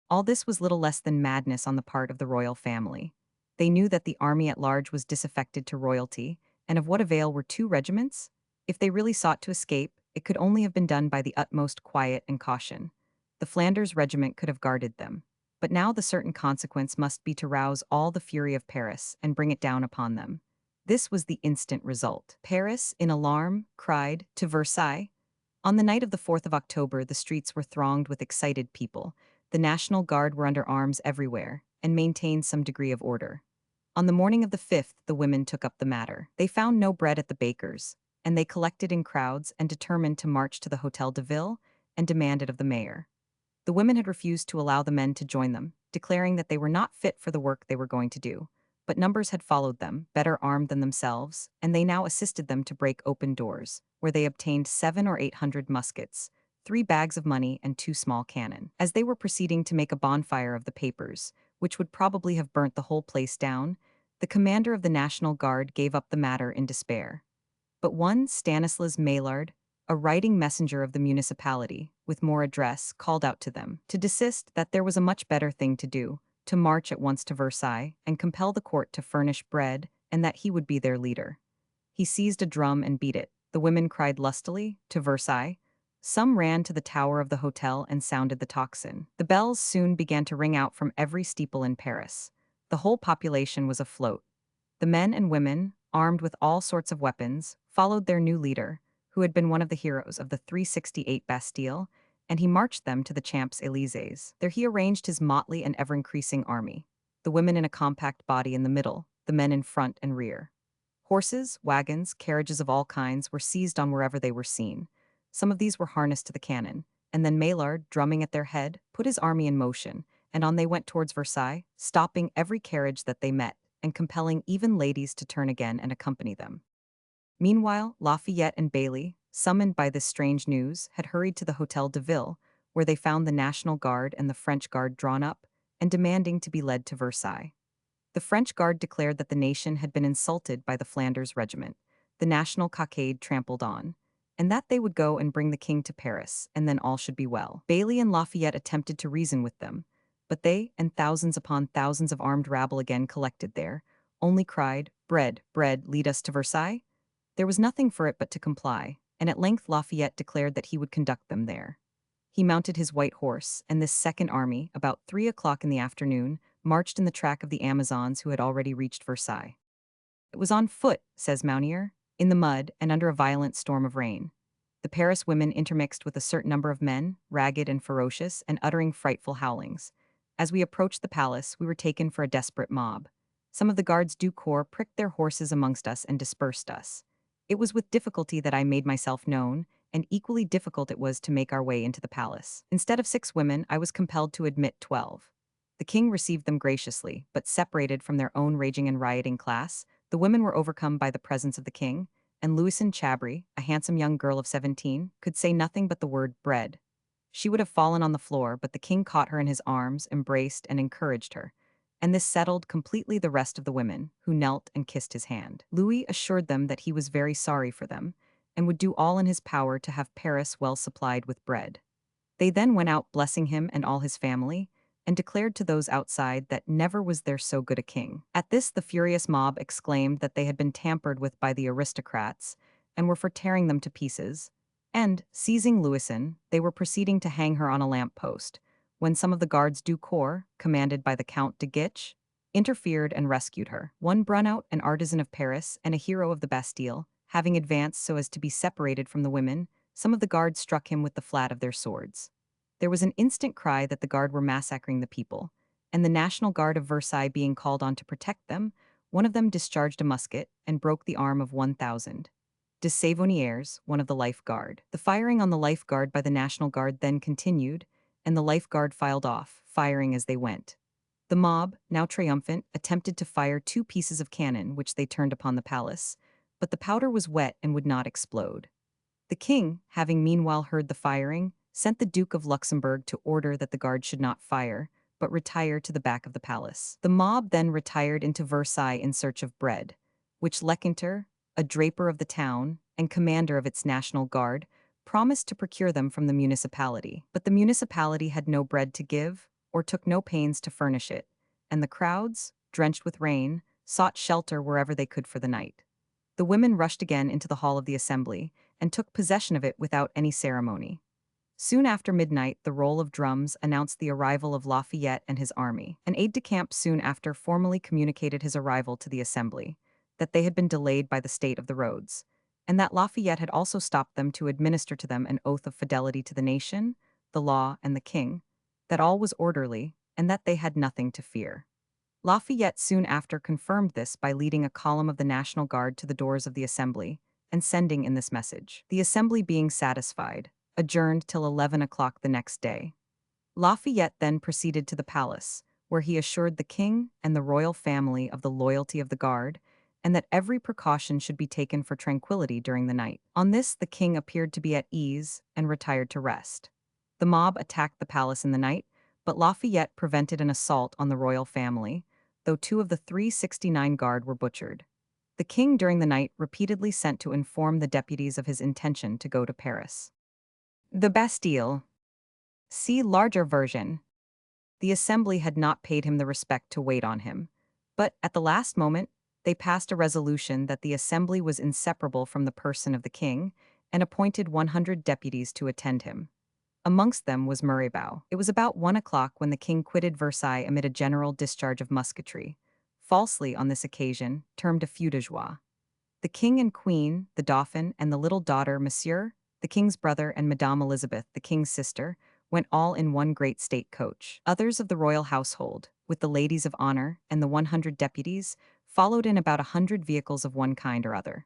All this was little less than madness on the part of the royal family. They knew that the army at large was disaffected to royalty, and of what avail were 2 regiments? If they really sought to escape, it could only have been done by the utmost quiet and caution. The Flanders regiment could have guarded them. But now the certain consequence must be to rouse all the fury of Paris and bring it down upon them. This was the instant result. Paris, in alarm, cried, "To Versailles!" On the night of the 4th of October, the streets were thronged with excited people. The National Guard were under arms everywhere, and maintained some degree of order. On the morning of the 5th, the women took up the matter. They found no bread at the baker's, and they collected in crowds and determined to march to the Hotel de Ville and demand it of the mayor. The women had refused to allow the men to join them, declaring that they were not fit for the work they were going to do. But numbers had followed them, better armed than themselves, and they now assisted them to break open doors, where they obtained 700 or 800 muskets, 3 bags of money, and 2 small cannon. As they were proceeding to make a bonfire of the papers, which would probably have burnt the whole place down, the commander of the National Guard gave up the matter in despair. But one Stanislas Maillard, a writing messenger of the municipality, with more address, called out to them to desist, that there was a much better thing to do, to march at once to Versailles and compel the court to furnish bread, and that he would be their leader. He seized a drum and beat it. The women cried lustily, "To Versailles!" Some ran to the tower of the hotel and sounded the tocsin. The bells soon began to ring out from every steeple in Paris. The whole population was afloat. The men and women, armed with all sorts of weapons, followed their new leader, who had been one of the heroes of the 368 Bastille, and he marched them to the Champs-Élysées. There he arranged his motley and ever-increasing army, the women in a compact body in the middle, the men in front and rear. Horses, wagons, carriages of all kinds were seized on wherever they were seen. Some of these were harnessed to the cannon, and then Maillard, drumming at their head, put his army in motion, and on they went towards Versailles, stopping every carriage that they met, and compelling even ladies to turn again and accompany them. Meanwhile, Lafayette and Bailey, summoned by this strange news, had hurried to the Hotel de Ville, where they found the National Guard and the French Guard drawn up, and demanding to be led to Versailles. The French Guard declared that the nation had been insulted by the Flanders regiment, the national cockade trampled on, and that they would go and bring the king to Paris, and then all should be well. Bailey and Lafayette attempted to reason with them, but they, and thousands upon thousands of armed rabble again collected there, only cried, "Bread, bread, lead us to Versailles?" There was nothing for it but to comply, and at length Lafayette declared that he would conduct them there. He mounted his white horse, and this second army, about 3 o'clock in the afternoon, marched in the track of the Amazons who had already reached Versailles. It was on foot, says Mounier, in the mud and under a violent storm of rain. The Paris women intermixed with a certain number of men, ragged and ferocious, and uttering frightful howlings. As we approached the palace, we were taken for a desperate mob. Some of the gardes du corps pricked their horses amongst us and dispersed us. It was with difficulty that I made myself known, and equally difficult it was to make our way into the palace. Instead of 6 women, I was compelled to admit 12. The king received them graciously, but separated from their own raging and rioting class, the women were overcome by the presence of the king, and Louison Chabry, a handsome young girl of 17, could say nothing but the word bread. She would have fallen on the floor, but the king caught her in his arms, embraced and encouraged her, and this settled completely the rest of the women, who knelt and kissed his hand. Louis assured them that he was very sorry for them, and would do all in his power to have Paris well supplied with bread. They then went out blessing him and all his family, and declared to those outside that never was there so good a king. At this the furious mob exclaimed that they had been tampered with by the aristocrats, and were for tearing them to pieces, and, seizing Louison, they were proceeding to hang her on a lamp-post, when some of the gardes du corps, commanded by the Count de Guiche, interfered and rescued her. One Brunout, an artisan of Paris and a hero of the Bastille, having advanced so as to be separated from the women, some of the guards struck him with the flat of their swords. There was an instant cry that the guard were massacring the people, and the National Guard of Versailles being called on to protect them, one of them discharged a musket and broke the arm of 1,000. De Savonnières, one of the Life Guard. The firing on the Life Guard by the National Guard then continued, and the Life Guard filed off, firing as they went. The mob, now triumphant, attempted to fire 2 pieces of cannon which they turned upon the palace, but the powder was wet and would not explode. The king, having meanwhile heard the firing, sent the Duke of Luxembourg to order that the guard should not fire, but retire to the back of the palace. The mob then retired into Versailles in search of bread, which Lecointre, a draper of the town and commander of its National Guard, promised to procure them from the municipality. But the municipality had no bread to give, or took no pains to furnish it, and the crowds, drenched with rain, sought shelter wherever they could for the night. The women rushed again into the hall of the assembly and took possession of it without any ceremony. Soon after midnight, the roll of drums announced the arrival of Lafayette and his army. An aide-de-camp soon after formally communicated his arrival to the assembly, that they had been delayed by the state of the roads, and that Lafayette had also stopped them to administer to them an oath of fidelity to the nation, the law, and the king, that all was orderly, and that they had nothing to fear. Lafayette soon after confirmed this by leading a column of the National Guard to the doors of the assembly and sending in this message. The assembly being satisfied, adjourned till 11 o'clock the next day. Lafayette then proceeded to the palace, where he assured the king and the royal family of the loyalty of the guard, and that every precaution should be taken for tranquility during the night. On this, the king appeared to be at ease and retired to rest. The mob attacked the palace in the night, but Lafayette prevented an assault on the royal family, though 2 of the 369 guard were butchered. The king during the night repeatedly sent to inform the deputies of his intention to go to Paris. The Bastille. See larger version. The assembly had not paid him the respect to wait on him, but at the last moment, they passed a resolution that the assembly was inseparable from the person of the king and appointed 100 deputies to attend him. Amongst them was Murraybow. It was about 1 o'clock when the king quitted Versailles amid a general discharge of musketry, falsely on this occasion termed a feu de joie. The king and queen, the dauphin, and the little daughter, Monsieur, the king's brother, and Madame Elizabeth, the king's sister, went all in one great state coach. Others of the royal household, with the ladies of honor and the 100 deputies, followed in about 100 vehicles of one kind or other.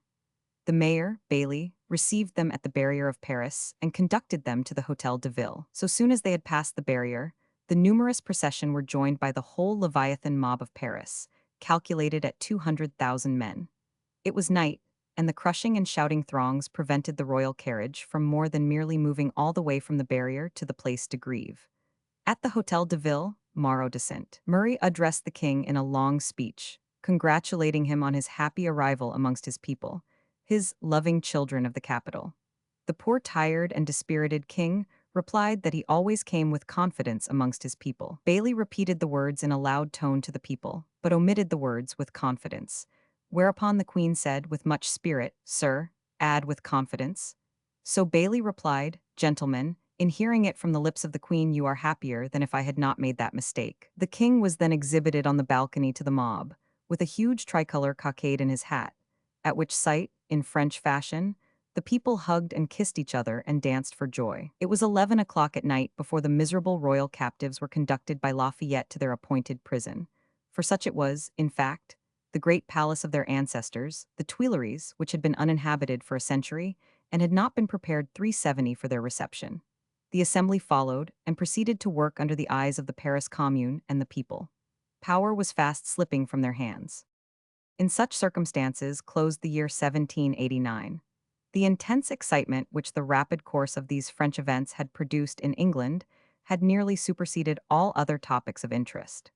The mayor, Bailly, received them at the barrier of Paris and conducted them to the Hôtel de Ville. So soon as they had passed the barrier, the numerous procession were joined by the whole Leviathan mob of Paris, calculated at 200,000 men. It was night, and the crushing and shouting throngs prevented the royal carriage from more than merely moving all the way from the barrier to the Place de Grève. At the Hôtel de Ville, Morrow descent. Murray addressed the king in a long speech, congratulating him on his happy arrival amongst his people, his loving children of the capital. The poor tired and dispirited king replied that he always came with confidence amongst his people. Bailly repeated the words in a loud tone to the people, but omitted the words with confidence, whereupon the queen said with much spirit, "Sir, add with confidence." So Bailly replied, "Gentlemen, in hearing it from the lips of the queen you are happier than if I had not made that mistake." The king was then exhibited on the balcony to the mob, with a huge tricolor cockade in his hat, at which sight, in French fashion, the people hugged and kissed each other and danced for joy. It was 11 o'clock at night before the miserable royal captives were conducted by Lafayette to their appointed prison, for such it was, in fact, the great palace of their ancestors, the Tuileries, which had been uninhabited for a century and had not been prepared 370 for their reception. The assembly followed and proceeded to work under the eyes of the Paris Commune and the people. Power was fast slipping from their hands. In such circumstances closed the year 1789. The intense excitement which the rapid course of these French events had produced in England had nearly superseded all other topics of interest.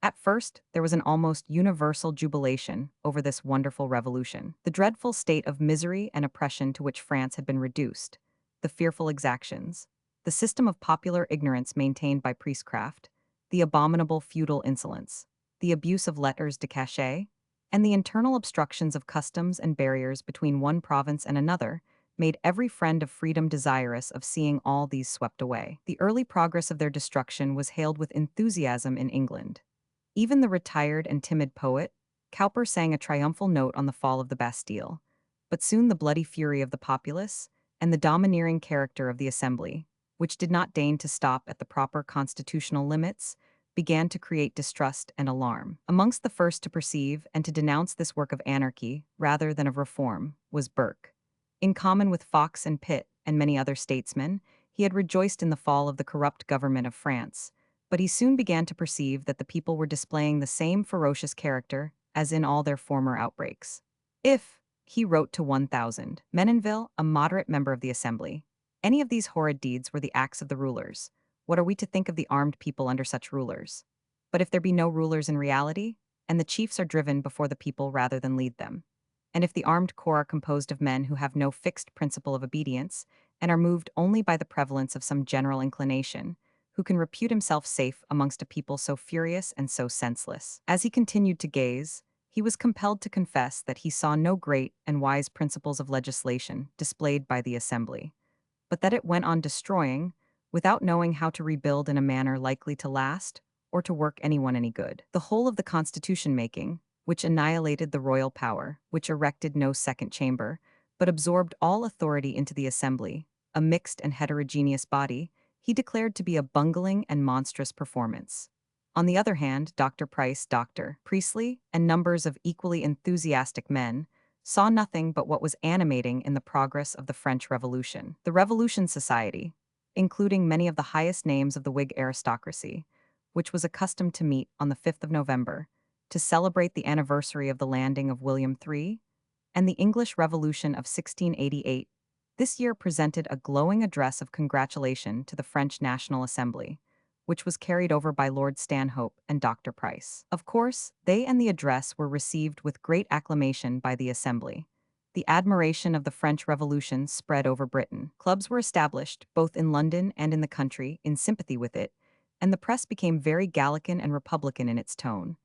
At first, there was an almost universal jubilation over this wonderful revolution. The dreadful state of misery and oppression to which France had been reduced, the fearful exactions, the system of popular ignorance maintained by priestcraft, the abominable feudal insolence, the abuse of letters de cachet, and the internal obstructions of customs and barriers between one province and another, made every friend of freedom desirous of seeing all these swept away. The early progress of their destruction was hailed with enthusiasm in England. Even the retired and timid poet, Cowper, sang a triumphal note on the fall of the Bastille, but soon the bloody fury of the populace and the domineering character of the Assembly, which did not deign to stop at the proper constitutional limits, began to create distrust and alarm. Amongst the first to perceive and to denounce this work of anarchy rather than of reform was Burke. In common with Fox and Pitt and many other statesmen, he had rejoiced in the fall of the corrupt government of France, but he soon began to perceive that the people were displaying the same ferocious character as in all their former outbreaks. If, He wrote to 1,000. Menonville, a moderate member of the assembly. Any of these horrid deeds were the acts of the rulers. What are we to think of the armed people under such rulers? But if there be no rulers in reality, and the chiefs are driven before the people rather than lead them, and if the armed corps are composed of men who have no fixed principle of obedience, and are moved only by the prevalence of some general inclination, who can repute himself safe amongst a people so furious and so senseless? As he continued to gaze, he was compelled to confess that he saw no great and wise principles of legislation displayed by the assembly, but that it went on destroying, without knowing how to rebuild in a manner likely to last or to work anyone any good. The whole of the constitution making, which annihilated the royal power, which erected no second chamber, but absorbed all authority into the assembly, a mixed and heterogeneous body, he declared to be a bungling and monstrous performance. On the other hand, Dr. Price, Dr. Priestley, and numbers of equally enthusiastic men saw nothing but what was animating in the progress of the French Revolution. The Revolution Society, including many of the highest names of the Whig aristocracy, which was accustomed to meet on the 5th of November to celebrate the anniversary of the landing of William III, and the English Revolution of 1688, this year presented a glowing address of congratulation to the French National Assembly, which was carried over by Lord Stanhope and Dr. Price. Of course, they and the address were received with great acclamation by the Assembly. The admiration of the French Revolution spread over Britain. Clubs were established, both in London and in the country, in sympathy with it, and the press became very Gallican and republican in its tone.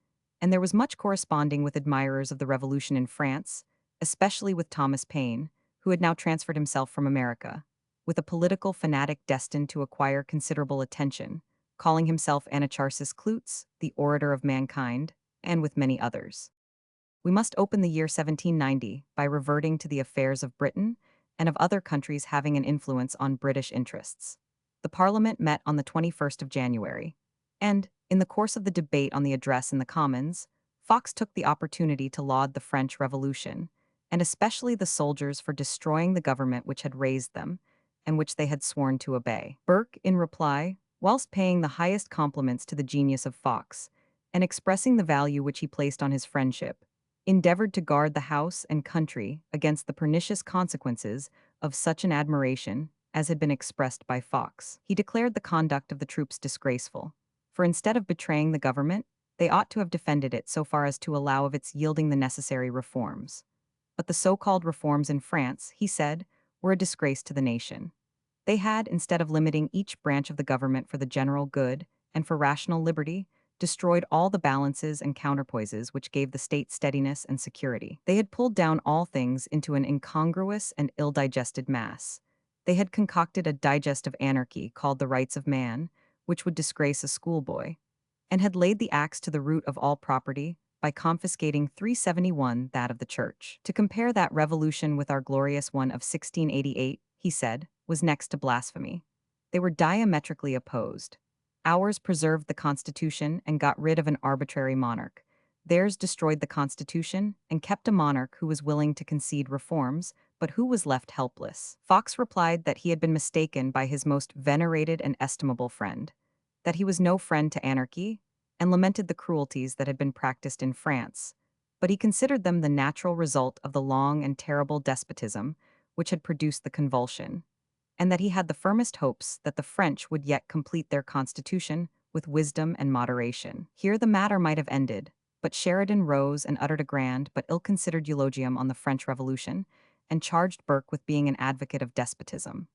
And there was much corresponding with admirers of the Revolution in France, especially with Thomas Paine, who had now transferred himself from America, with a political fanatic destined to acquire considerable attention, calling himself Anacharsis Cloots, the orator of mankind, and with many others. We must open the year 1790 by reverting to the affairs of Britain and of other countries having an influence on British interests. The Parliament met on the 21st of January, and, in the course of the debate on the address in the Commons, Fox took the opportunity to laud the French Revolution, and especially the soldiers for destroying the government which had raised them, and which they had sworn to obey. Burke, in reply, whilst paying the highest compliments to the genius of Fox, and expressing the value which he placed on his friendship, endeavored to guard the house and country against the pernicious consequences of such an admiration as had been expressed by Fox. He declared the conduct of the troops disgraceful, for instead of betraying the government, they ought to have defended it so far as to allow of its yielding the necessary reforms. But the so-called reforms in France, he said, were a disgrace to the nation. They had, instead of limiting each branch of the government for the general good and for rational liberty, destroyed all the balances and counterpoises which gave the state steadiness and security. They had pulled down all things into an incongruous and ill-digested mass. They had concocted a digest of anarchy called the Rights of Man, which would disgrace a schoolboy, and had laid the axe to the root of all property by confiscating 371 that of the church. To compare that revolution with our glorious one of 1688, he said, was next to blasphemy. They were diametrically opposed. Ours preserved the Constitution and got rid of an arbitrary monarch. Theirs destroyed the Constitution and kept a monarch who was willing to concede reforms, but who was left helpless. Fox replied that he had been mistaken by his most venerated and estimable friend, that he was no friend to anarchy, and lamented the cruelties that had been practiced in France, but he considered them the natural result of the long and terrible despotism which had produced the convulsion, and that he had the firmest hopes that the French would yet complete their constitution with wisdom and moderation. Here the matter might have ended, but Sheridan rose and uttered a grand but ill-considered eulogium on the French Revolution, and charged Burke with being an advocate of despotism.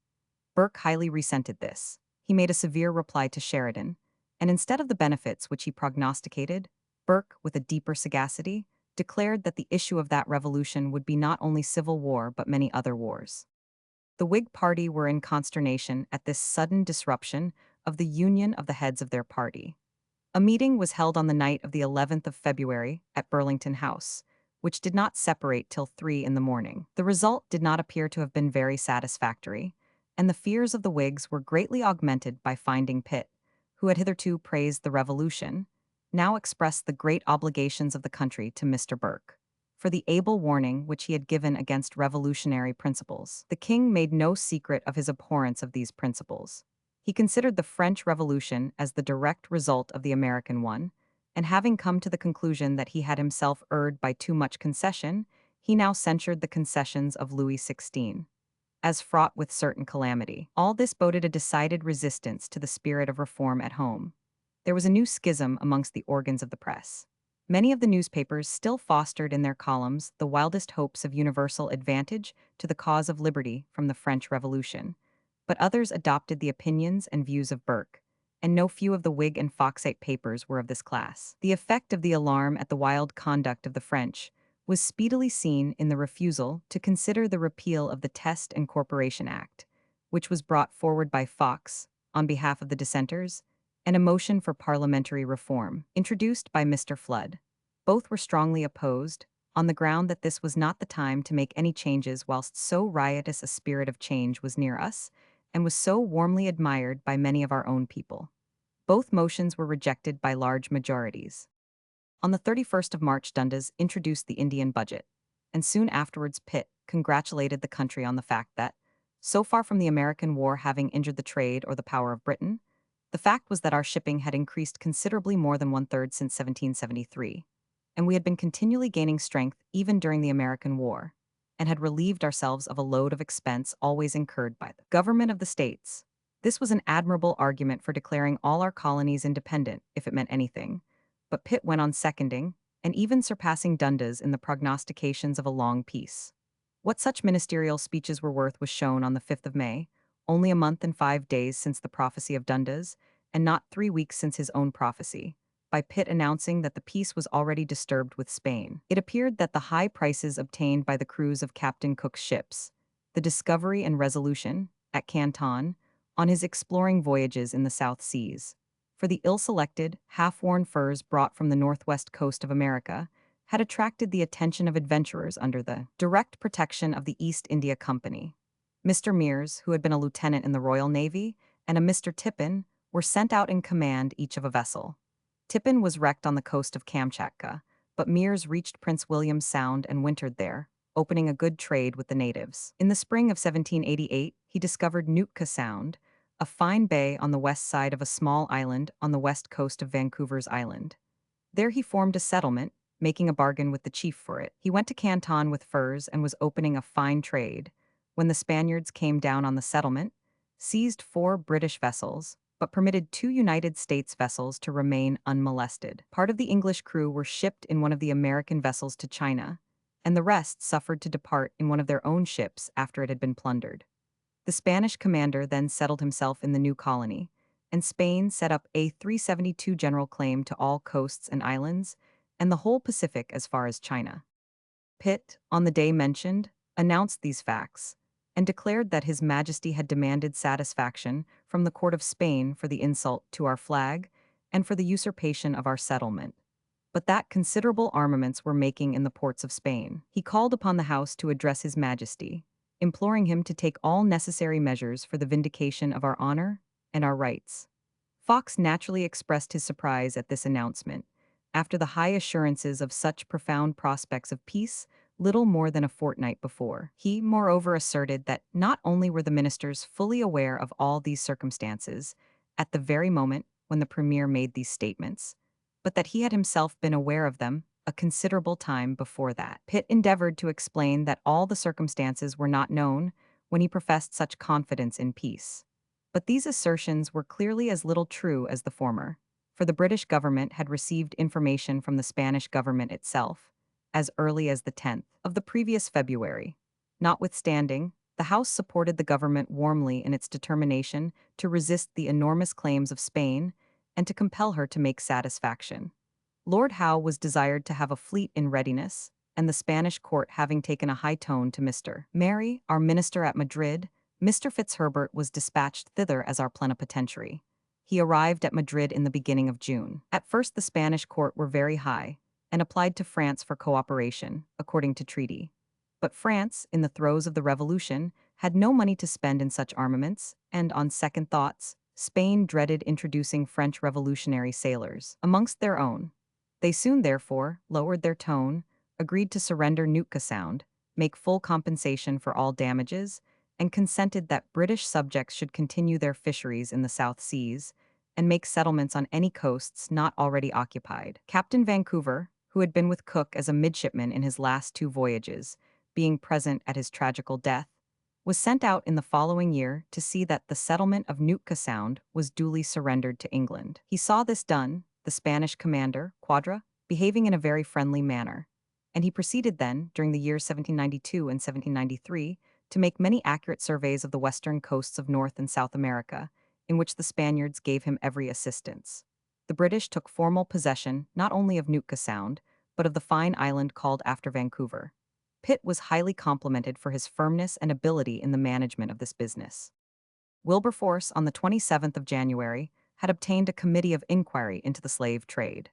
Burke highly resented this. He made a severe reply to Sheridan, and instead of the benefits which he prognosticated, Burke, with a deeper sagacity, declared that the issue of that revolution would be not only civil war but many other wars. The Whig party were in consternation at this sudden disruption of the union of the heads of their party. A meeting was held on the night of the 11th of February at Burlington House, which did not separate till 3 in the morning. The result did not appear to have been very satisfactory, and the fears of the Whigs were greatly augmented by finding Pitt, who had hitherto praised the Revolution, now expressed the great obligations of the country to Mr. Burke for the able warning which he had given against revolutionary principles. The king made no secret of his abhorrence of these principles. He considered the French Revolution as the direct result of the American one, and having come to the conclusion that he had himself erred by too much concession, he now censured the concessions of Louis XVI as fraught with certain calamity. All this boded a decided resistance to the spirit of reform at home. There was a new schism amongst the organs of the press. Many of the newspapers still fostered in their columns the wildest hopes of universal advantage to the cause of liberty from the French Revolution, but others adopted the opinions and views of Burke, and no few of the Whig and Foxite papers were of this class. The effect of the alarm at the wild conduct of the French was speedily seen in the refusal to consider the repeal of the Test and Corporation Act, which was brought forward by Fox on behalf of the dissenters, and a motion for parliamentary reform, introduced by Mr. Flood. Both were strongly opposed, on the ground that this was not the time to make any changes whilst so riotous a spirit of change was near us, and was so warmly admired by many of our own people. Both motions were rejected by large majorities. On the 31st of March, Dundas introduced the Indian budget, and soon afterwards Pitt congratulated the country on the fact that, so far from the American war having injured the trade or the power of Britain, the fact was that our shipping had increased considerably more than one-third since 1773, and we had been continually gaining strength even during the American war, and had relieved ourselves of a load of expense always incurred by the government of the states. This was an admirable argument for declaring all our colonies independent, if it meant anything, but Pitt went on seconding, and even surpassing Dundas in the prognostications of a long peace. What such ministerial speeches were worth was shown on the 5th of May, only a month and 5 days since the prophecy of Dundas, and not 3 weeks since his own prophecy, by Pitt announcing that the peace was already disturbed with Spain. It appeared that the high prices obtained by the crews of Captain Cook's ships, the Discovery and Resolution, at Canton, on his exploring voyages in the South Seas, for the ill-selected, half-worn furs brought from the northwest coast of America, had attracted the attention of adventurers under the direct protection of the East India Company. Mr. Mears, who had been a lieutenant in the Royal Navy, and a Mr. Tippin were sent out in command each of a vessel. Tippin was wrecked on the coast of Kamchatka, but Mears reached Prince William Sound and wintered there, opening a good trade with the natives. In the spring of 1788, he discovered Nootka Sound, a fine bay on the west side of a small island on the west coast of Vancouver's Island. There he formed a settlement, making a bargain with the chief for it. He went to Canton with furs and was opening a fine trade, when the Spaniards came down on the settlement, seized 4 British vessels, but permitted 2 United States vessels to remain unmolested. Part of the English crew were shipped in one of the American vessels to China, and the rest suffered to depart in one of their own ships after it had been plundered. The Spanish commander then settled himself in the new colony, and Spain set up a 372 general claim to all coasts and islands, and the whole Pacific as far as China. Pitt, on the day mentioned, announced these facts, and declared that His Majesty had demanded satisfaction from the court of Spain for the insult to our flag and for the usurpation of our settlement, but that considerable armaments were making in the ports of Spain. He called upon the House to address His Majesty, imploring him to take all necessary measures for the vindication of our honor and our rights. Fox naturally expressed his surprise at this announcement, after the high assurances of such profound prospects of peace little more than a fortnight before. He, moreover, asserted that not only were the ministers fully aware of all these circumstances at the very moment when the Premier made these statements, but that he had himself been aware of them a considerable time before that. Pitt endeavored to explain that all the circumstances were not known when he professed such confidence in peace. But these assertions were clearly as little true as the former, for the British government had received information from the Spanish government itself, as early as the 10th of the previous February. Notwithstanding, the House supported the government warmly in its determination to resist the enormous claims of Spain and to compel her to make satisfaction. Lord Howe was desired to have a fleet in readiness, and the Spanish court having taken a high tone to Mr. Mary, our minister at Madrid, Mr. Fitzherbert was dispatched thither as our plenipotentiary. He arrived at Madrid in the beginning of June. At first the Spanish court were very high, and applied to France for cooperation, according to treaty. But France, in the throes of the Revolution, had no money to spend in such armaments, and, on second thoughts, Spain dreaded introducing French revolutionary sailors amongst their own. They soon, therefore, lowered their tone, agreed to surrender Nootka Sound, make full compensation for all damages, and consented that British subjects should continue their fisheries in the South Seas and make settlements on any coasts not already occupied. Captain Vancouver, who had been with Cook as a midshipman in his last two voyages, being present at his tragical death, was sent out in the following year to see that the settlement of Nootka Sound was duly surrendered to England. He saw this done, the Spanish commander, Quadra, behaving in a very friendly manner, and he proceeded then, during the years 1792 and 1793, to make many accurate surveys of the western coasts of North and South America, in which the Spaniards gave him every assistance. The British took formal possession not only of Nootka Sound, but of the fine island called after Vancouver. Pitt was highly complimented for his firmness and ability in the management of this business. Wilberforce, on the 27th of January, had obtained a committee of inquiry into the slave trade.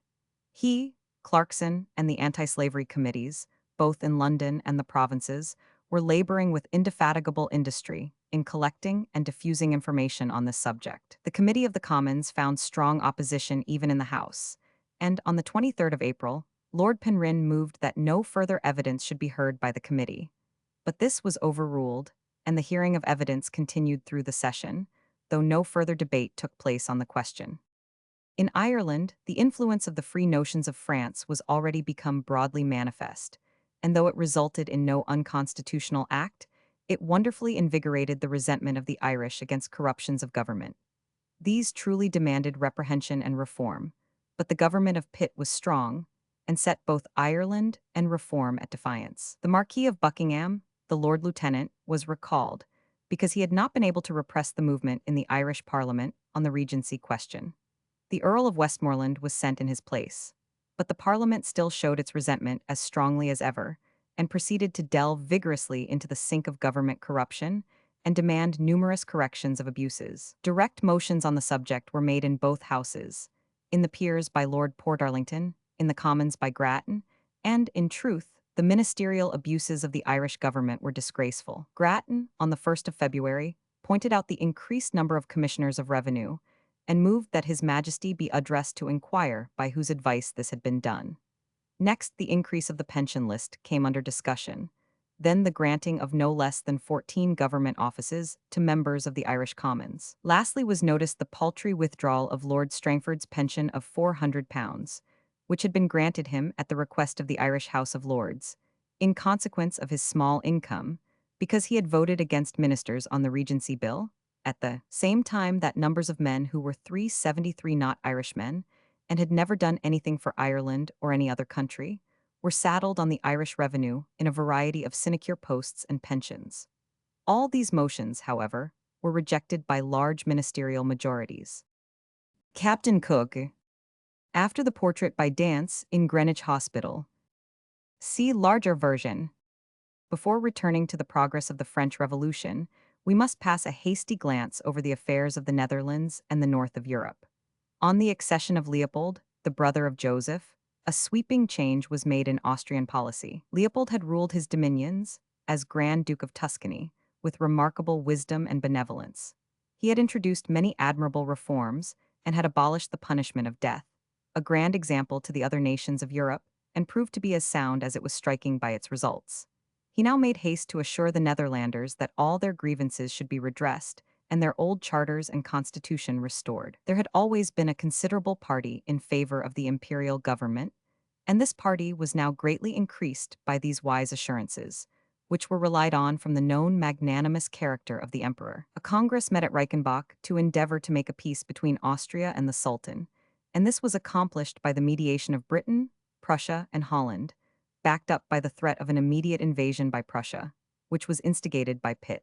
He, Clarkson, and the anti-slavery committees, both in London and the provinces, were laboring with indefatigable industry in collecting and diffusing information on this subject. The Committee of the Commons found strong opposition even in the House, and on the 23rd of April, Lord Penrhyn moved that no further evidence should be heard by the committee. But this was overruled, and the hearing of evidence continued through the session, though no further debate took place on the question. In Ireland, the influence of the free notions of France was already become broadly manifest, and though it resulted in no unconstitutional act, it wonderfully invigorated the resentment of the Irish against corruptions of government. These truly demanded reprehension and reform, but the government of Pitt was strong and set both Ireland and reform at defiance. The Marquis of Buckingham, the Lord Lieutenant, was recalled because he had not been able to repress the movement in the Irish Parliament on the Regency question. The Earl of Westmoreland was sent in his place, but the Parliament still showed its resentment as strongly as ever and proceeded to delve vigorously into the sink of government corruption and demand numerous corrections of abuses. Direct motions on the subject were made in both houses, in the Peers by Lord Portarlington, in the Commons by Grattan, and, in truth, the ministerial abuses of the Irish government were disgraceful. Grattan, on the 1st of February, pointed out the increased number of commissioners of revenue and moved that His Majesty be addressed to inquire by whose advice this had been done. Next, the increase of the pension list came under discussion, then the granting of no less than 14 government offices to members of the Irish Commons. Lastly was noticed the paltry withdrawal of Lord Strangford's pension of £400, which had been granted him at the request of the Irish House of Lords, in consequence of his small income, because he had voted against ministers on the Regency Bill, at the same time that numbers of men who were 373 not Irishmen, and had never done anything for Ireland or any other country, were saddled on the Irish revenue in a variety of sinecure posts and pensions. All these motions, however, were rejected by large ministerial majorities. Captain Cook, after the portrait by Dance in Greenwich Hospital. See larger version. Before returning to the progress of the French Revolution, we must pass a hasty glance over the affairs of the Netherlands and the north of Europe. On the accession of Leopold, the brother of Joseph, a sweeping change was made in Austrian policy. Leopold had ruled his dominions, as Grand Duke of Tuscany, with remarkable wisdom and benevolence. He had introduced many admirable reforms and had abolished the punishment of death, a grand example to the other nations of Europe, and proved to be as sound as it was striking by its results. He now made haste to assure the Netherlanders that all their grievances should be redressed and their old charters and constitution restored. There had always been a considerable party in favor of the imperial government, and this party was now greatly increased by these wise assurances, which were relied on from the known magnanimous character of the emperor. A congress met at Reichenbach to endeavor to make a peace between Austria and the Sultan, and this was accomplished by the mediation of Britain, Prussia, and Holland, backed up by the threat of an immediate invasion by Prussia, which was instigated by Pitt.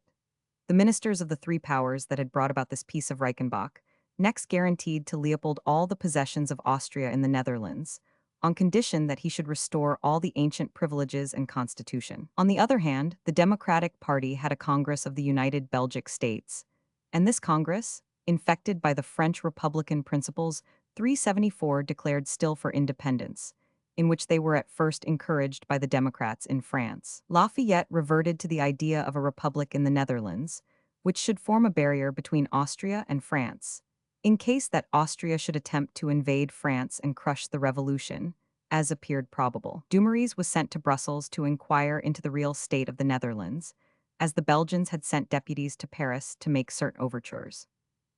The ministers of the three powers that had brought about this peace of Reichenbach next guaranteed to Leopold all the possessions of Austria in the Netherlands, on condition that he should restore all the ancient privileges and constitution. On the other hand, the Democratic Party had a Congress of the United Belgic States, and this Congress, infected by the French Republican principles, 374 declared still for independence, in which they were at first encouraged by the Democrats in France. Lafayette reverted to the idea of a republic in the Netherlands, which should form a barrier between Austria and France, in case that Austria should attempt to invade France and crush the revolution, as appeared probable. Dumouriez was sent to Brussels to inquire into the real state of the Netherlands, as the Belgians had sent deputies to Paris to make certain overtures.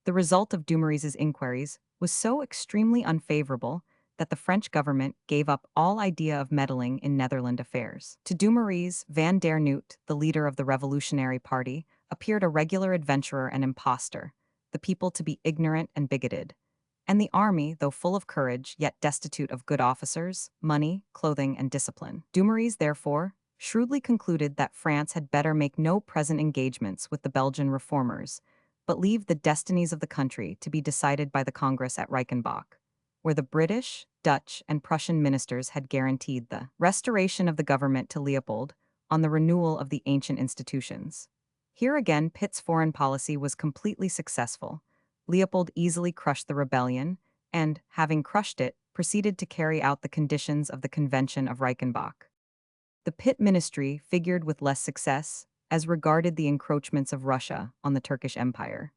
The result of Dumouriez's inquiries was so extremely unfavorable that the French government gave up all idea of meddling in Netherland affairs. To Dumouriez, Van der Noot, the leader of the Revolutionary Party, appeared a regular adventurer and impostor, the people to be ignorant and bigoted, and the army, though full of courage, yet destitute of good officers, money, clothing, and discipline. Dumouriez, therefore, shrewdly concluded that France had better make no present engagements with the Belgian reformers, but leave the destinies of the country to be decided by the Congress at Reichenbach, where the British, Dutch, and Prussian ministers had guaranteed the restoration of the government to Leopold on the renewal of the ancient institutions. Here again, Pitt's foreign policy was completely successful. Leopold easily crushed the rebellion and, having crushed it, proceeded to carry out the conditions of the Convention of Reichenbach. The Pitt ministry figured with less success as regarded the encroachments of Russia on the Turkish Empire.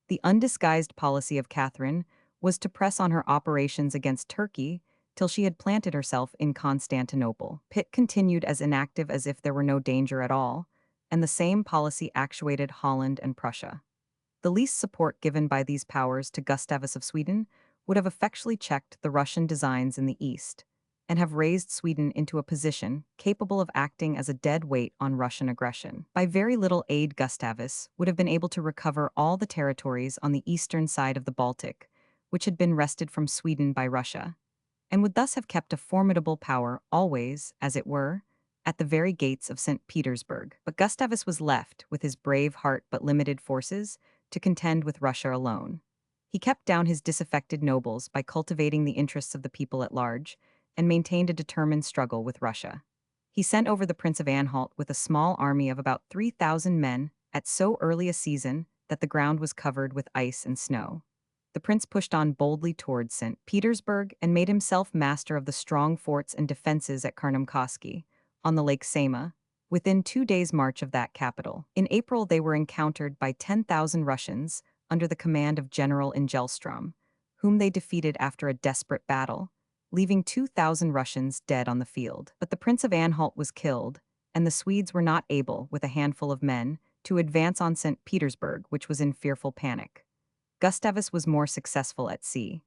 The undisguised policy of Catherine was to press on her operations against Turkey till she had planted herself in Constantinople. Pitt continued as inactive as if there were no danger at all, and the same policy actuated Holland and Prussia. The least support given by these powers to Gustavus of Sweden would have effectually checked the Russian designs in the east, and have raised Sweden into a position capable of acting as a dead weight on Russian aggression. By very little aid, Gustavus would have been able to recover all the territories on the eastern side of the Baltic, which had been wrested from Sweden by Russia, and would thus have kept a formidable power always, as it were, at the very gates of St. Petersburg. But Gustavus was left, with his brave heart but limited forces, to contend with Russia alone. He kept down his disaffected nobles by cultivating the interests of the people at large, and maintained a determined struggle with Russia. He sent over the Prince of Anhalt with a small army of about 3,000 men at so early a season that the ground was covered with ice and snow. The prince pushed on boldly towards St. Petersburg and made himself master of the strong forts and defenses at Karnamkoski, on the Lake Sema, within 2 days' march of that capital. In April, they were encountered by 10,000 Russians under the command of General Ingelstrom, whom they defeated after a desperate battle, leaving 2,000 Russians dead on the field. But the Prince of Anhalt was killed, and the Swedes were not able, with a handful of men, to advance on St. Petersburg, which was in fearful panic. Gustavus was more successful at sea.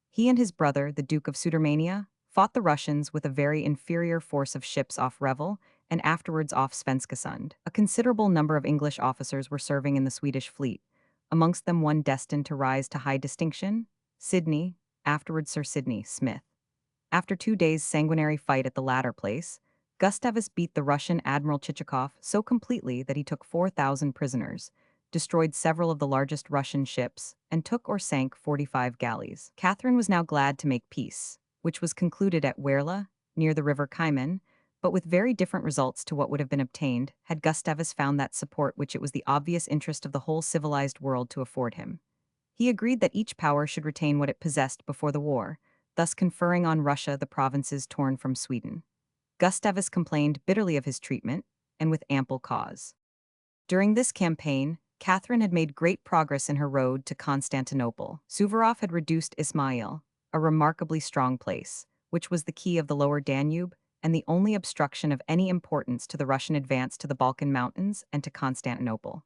He and his brother, the Duke of Sudermania, fought the Russians with a very inferior force of ships off Revel and afterwards off Svenskasund. A considerable number of English officers were serving in the Swedish fleet, amongst them one destined to rise to high distinction, Sidney, afterwards Sir Sidney Smith. After 2 days' sanguinary fight at the latter place, Gustavus beat the Russian Admiral Chichikov so completely that he took 4,000 prisoners, destroyed several of the largest Russian ships, and took or sank 45 galleys. Catherine was now glad to make peace, which was concluded at Werle, near the river Kaiman, but with very different results to what would have been obtained had Gustavus found that support which it was the obvious interest of the whole civilized world to afford him. He agreed that each power should retain what it possessed before the war, thus conferring on Russia the provinces torn from Sweden. Gustavus complained bitterly of his treatment, and with ample cause. During this campaign, Catherine had made great progress in her road to Constantinople. Suvorov had reduced Ismail, a remarkably strong place, which was the key of the lower Danube and the only obstruction of any importance to the Russian advance to the Balkan Mountains and to Constantinople.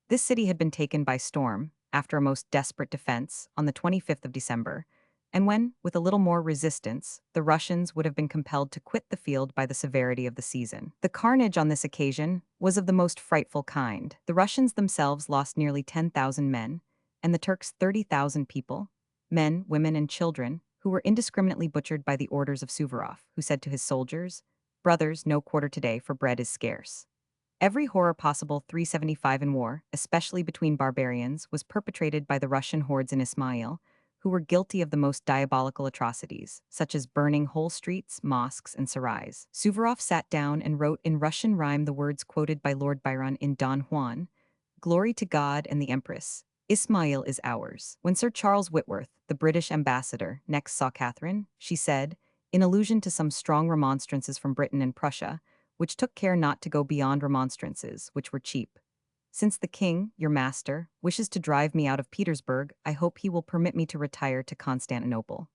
This city had been taken by storm, after a most desperate defense, on the 25th of December, and when, with a little more resistance, the Russians would have been compelled to quit the field by the severity of the season. The carnage on this occasion was of the most frightful kind. The Russians themselves lost nearly 10,000 men, and the Turks 30,000 people, men, women, and children, who were indiscriminately butchered by the orders of Suvorov, who said to his soldiers, "Brothers, no quarter today, for bread is scarce." Every horror possible 375 in war, especially between barbarians, was perpetrated by the Russian hordes in Ismail, who were guilty of the most diabolical atrocities, such as burning whole streets, mosques, and sarais. Suvorov sat down and wrote in Russian rhyme the words quoted by Lord Byron in Don Juan: "Glory to God and the Empress, Ismail is ours." When Sir Charles Whitworth, the British ambassador, next saw Catherine, she said, in allusion to some strong remonstrances from Britain and Prussia, which took care not to go beyond remonstrances, which were cheap: "Since the king, your master, wishes to drive me out of Petersburg, I hope he will permit me to retire to Constantinople."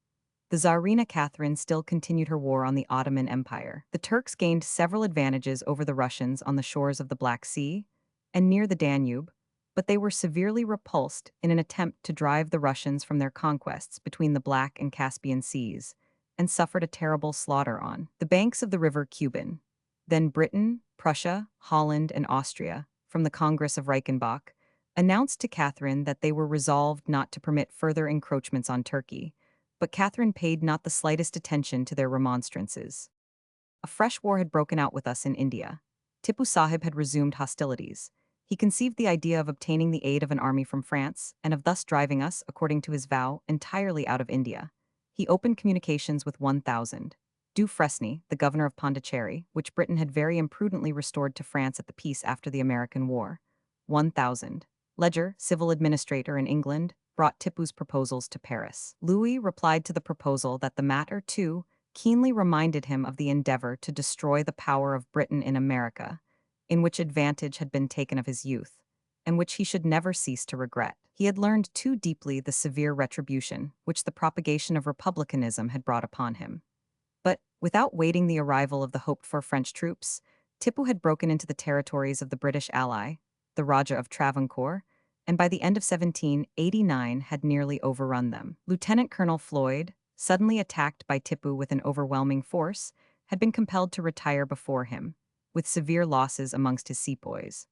The Tsarina Catherine still continued her war on the Ottoman Empire. The Turks gained several advantages over the Russians on the shores of the Black Sea and near the Danube, but they were severely repulsed in an attempt to drive the Russians from their conquests between the Black and Caspian Seas, and suffered a terrible slaughter on the banks of the river Cuban. Then Britain, Prussia, Holland, and Austria, from the Congress of Reichenbach, announced to Catherine that they were resolved not to permit further encroachments on Turkey, but Catherine paid not the slightest attention to their remonstrances. A fresh war had broken out with us in India. Tipu Sahib had resumed hostilities. He conceived the idea of obtaining the aid of an army from France, and of thus driving us, according to his vow, entirely out of India. He opened communications with 1,000. Du Fresnay, the governor of Pondicherry, which Britain had very imprudently restored to France at the peace after the American War. 1,000. Ledger, civil administrator in England, brought Tipu's proposals to Paris. Louis replied to the proposal that the matter, too, keenly reminded him of the endeavor to destroy the power of Britain in America, in which advantage had been taken of his youth, and which he should never cease to regret. He had learned too deeply the severe retribution which the propagation of republicanism had brought upon him. But, without waiting the arrival of the hoped-for French troops, Tipu had broken into the territories of the British ally, the Raja of Travancore, and by the end of 1789 had nearly overrun them. Lieutenant Colonel Floyd, suddenly attacked by Tipu with an overwhelming force, had been compelled to retire before him, with severe losses amongst his sepoys.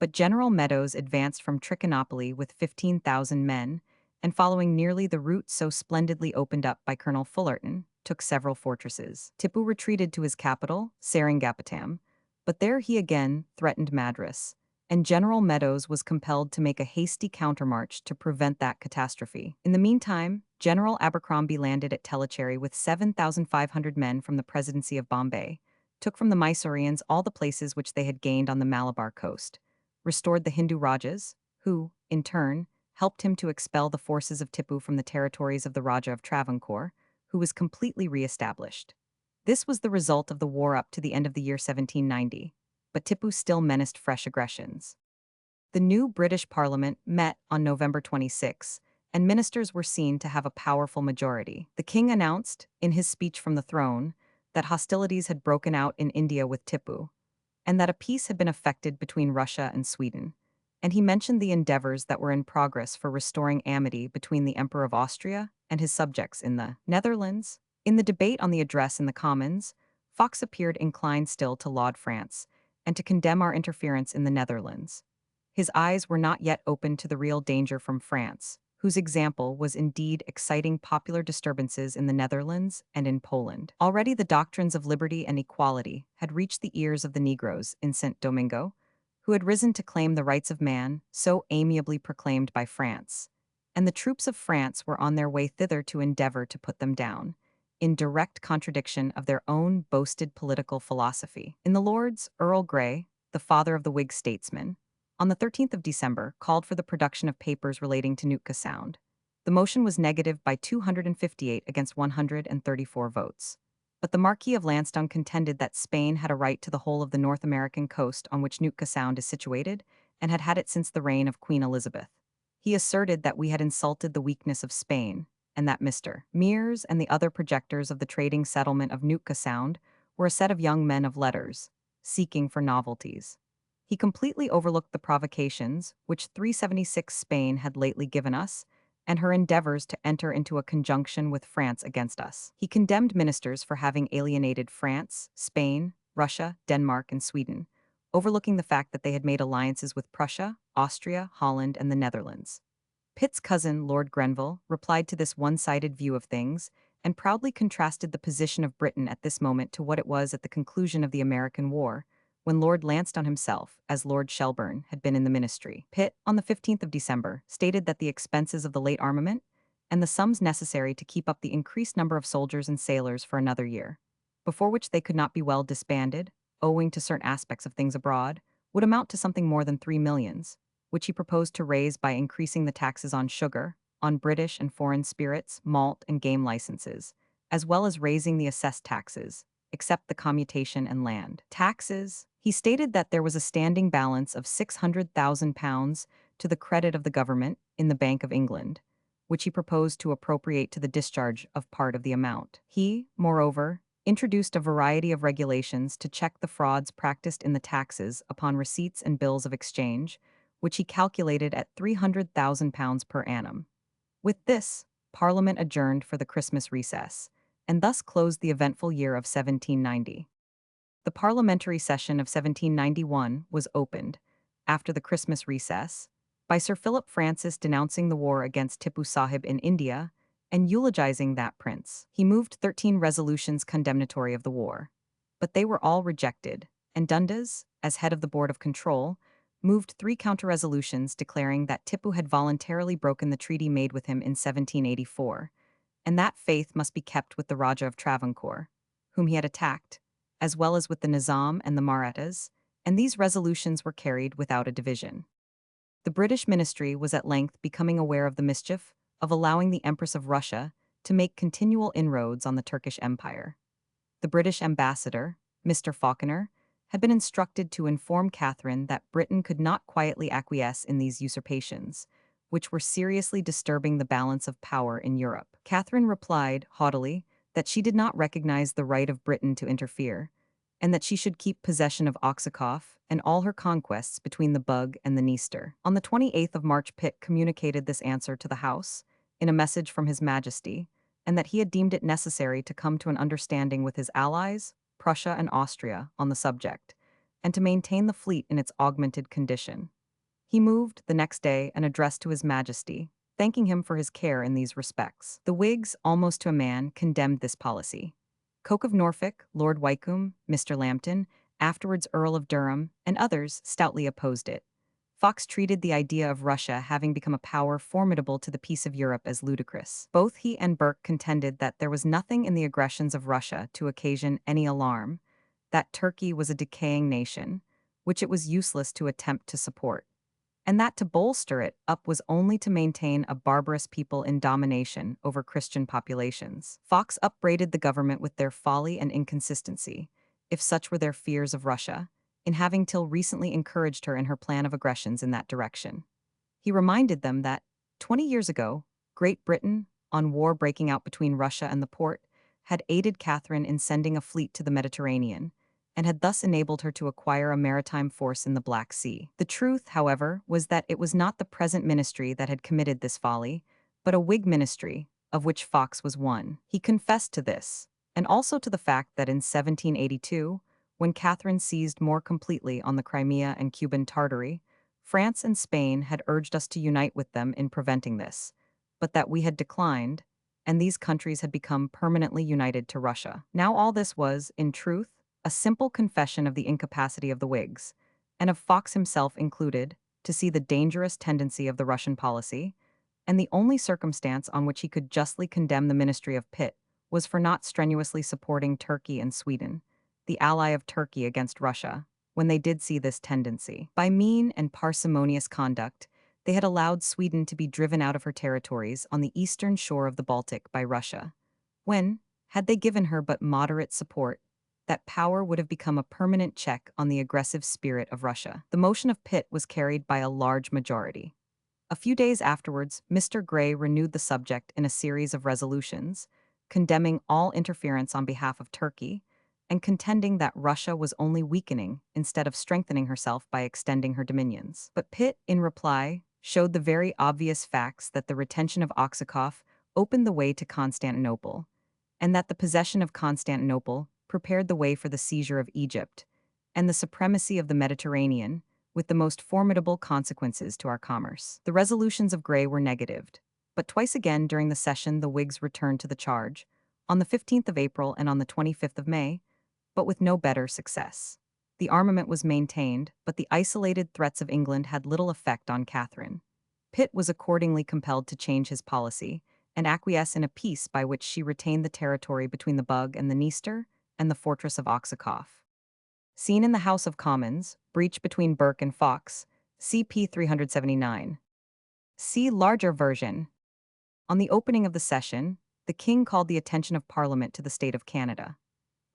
But General Meadows advanced from Trichinopoly with 15,000 men, and following nearly the route so splendidly opened up by Colonel Fullerton, took several fortresses. Tipu retreated to his capital, Seringapatam, but there he again threatened Madras, and General Meadows was compelled to make a hasty countermarch to prevent that catastrophe. In the meantime, General Abercrombie landed at Tellicherry with 7,500 men from the Presidency of Bombay, took from the Mysoreans all the places which they had gained on the Malabar coast, restored the Hindu Rajas, who, in turn, helped him to expel the forces of Tipu from the territories of the Raja of Travancore, who was completely re-established. This was the result of the war up to the end of the year 1790, but Tipu still menaced fresh aggressions. The new British Parliament met on November 26, and ministers were seen to have a powerful majority. The king announced, in his speech from the throne, that hostilities had broken out in India with Tipu, and that a peace had been effected between Russia and Sweden, and he mentioned the endeavors that were in progress for restoring amity between the Emperor of Austria and his subjects in the Netherlands. In the debate on the address in the Commons, Fox appeared inclined still to laud France, and to condemn our interference in the Netherlands. His eyes were not yet open to the real danger from France, whose example was indeed exciting popular disturbances in the Netherlands and in Poland. Already the doctrines of liberty and equality had reached the ears of the Negroes in St. Domingo, who had risen to claim the rights of man, so amiably proclaimed by France, and the troops of France were on their way thither to endeavor to put them down, in direct contradiction of their own boasted political philosophy. In the Lords, Earl Grey, the father of the Whig statesman, on the 13th of December, called for the production of papers relating to Nootka Sound. The motion was negative by 258 against 134 votes. But the Marquis of Lansdowne contended that Spain had a right to the whole of the North American coast on which Nootka Sound is situated, and had had it since the reign of Queen Elizabeth. He asserted that we had insulted the weakness of Spain, and that Mr. Mears and the other projectors of the trading settlement of Nootka Sound were a set of young men of letters, seeking for novelties. He completely overlooked the provocations which 376 Spain had lately given us, and her endeavors to enter into a conjunction with France against us. He condemned ministers for having alienated France, Spain, Russia, Denmark, and Sweden, overlooking the fact that they had made alliances with Prussia, Austria, Holland, and the Netherlands. Pitt's cousin, Lord Grenville, replied to this one-sided view of things, and proudly contrasted the position of Britain at this moment to what it was at the conclusion of the American War, when Lord Lansdowne himself, as Lord Shelburne, had been in the ministry. Pitt, on the 15th of December, stated that the expenses of the late armament, and the sums necessary to keep up the increased number of soldiers and sailors for another year, before which they could not be well disbanded, owing to certain aspects of things abroad, would amount to something more than 3 millions, which he proposed to raise by increasing the taxes on sugar, on British and foreign spirits, malt, and game licenses, as well as raising the assessed taxes, except the commutation and land taxes. He stated that there was a standing balance of £600,000 to the credit of the government in the Bank of England, which he proposed to appropriate to the discharge of part of the amount. He, moreover, introduced a variety of regulations to check the frauds practiced in the taxes upon receipts and bills of exchange, which he calculated at £300,000 per annum. With this, Parliament adjourned for the Christmas recess, and thus closed the eventful year of 1790. The parliamentary session of 1791 was opened, after the Christmas recess, by Sir Philip Francis denouncing the war against Tipu Sahib in India and eulogizing that prince. He moved 13 resolutions condemnatory of the war, but they were all rejected, and Dundas, as head of the Board of Control, moved 3 counter-resolutions declaring that Tipu had voluntarily broken the treaty made with him in 1784, and that faith must be kept with the Raja of Travancore, whom he had attacked, as well as with the Nizam and the Marathas, and these resolutions were carried without a division. The British ministry was at length becoming aware of the mischief of allowing the Empress of Russia to make continual inroads on the Turkish Empire. The British ambassador, Mr. Falconer, had been instructed to inform Catherine that Britain could not quietly acquiesce in these usurpations, which were seriously disturbing the balance of power in Europe. Catherine replied, haughtily, that she did not recognize the right of Britain to interfere, and that she should keep possession of Oxakoff and all her conquests between the Bug and the Dniester. On the 28th of March, Pitt communicated this answer to the House, in a message from His Majesty, and that he had deemed it necessary to come to an understanding with his allies, Prussia and Austria, on the subject, and to maintain the fleet in its augmented condition. He moved, the next day, an address to His Majesty, thanking him for his care in these respects. The Whigs, almost to a man, condemned this policy. Coke of Norfolk, Lord Wycombe, Mr. Lambton, afterwards Earl of Durham, and others stoutly opposed it. Fox treated the idea of Russia having become a power formidable to the peace of Europe as ludicrous. Both he and Burke contended that there was nothing in the aggressions of Russia to occasion any alarm, that Turkey was a decaying nation, which it was useless to attempt to support, and that to bolster it up was only to maintain a barbarous people in domination over Christian populations. Fox upbraided the government with their folly and inconsistency, if such were their fears of Russia, in having till recently encouraged her in her plan of aggressions in that direction. He reminded them that, 20 years ago, Great Britain, on war breaking out between Russia and the Porte, had aided Catherine in sending a fleet to the Mediterranean, and had thus enabled her to acquire a maritime force in the Black Sea. The truth, however, was that it was not the present ministry that had committed this folly, but a Whig ministry, of which Fox was one. He confessed to this, and also to the fact that in 1782, when Catherine seized more completely on the Crimea and Cuban Tartary, France and Spain had urged us to unite with them in preventing this, but that we had declined, and these countries had become permanently united to Russia. Now all this was, in truth, a simple confession of the incapacity of the Whigs, and of Fox himself included, to see the dangerous tendency of the Russian policy, and the only circumstance on which he could justly condemn the ministry of Pitt was for not strenuously supporting Turkey and Sweden, the ally of Turkey against Russia, when they did see this tendency. By mean and parsimonious conduct, they had allowed Sweden to be driven out of her territories on the eastern shore of the Baltic by Russia, when, had they given her but moderate support, that power would have become a permanent check on the aggressive spirit of Russia. The motion of Pitt was carried by a large majority. A few days afterwards, Mr. Grey renewed the subject in a series of resolutions, condemning all interference on behalf of Turkey, and contending that Russia was only weakening instead of strengthening herself by extending her dominions. But Pitt, in reply, showed the very obvious facts that the retention of Oxakoff opened the way to Constantinople, and that the possession of Constantinople prepared the way for the seizure of Egypt, and the supremacy of the Mediterranean, with the most formidable consequences to our commerce. The resolutions of Grey were negatived, but twice again during the session the Whigs returned to the charge, on the 15th of April and on the 25th of May, but with no better success. The armament was maintained, but the isolated threats of England had little effect on Catherine. Pitt was accordingly compelled to change his policy, and acquiesce in a peace by which she retained the territory between the Bug and the Dniester, and the fortress of Oxakoff. Seen in the House of Commons, breach between Burke and Fox, CP 379. See larger version. On the opening of the session, the King called the attention of Parliament to the state of Canada.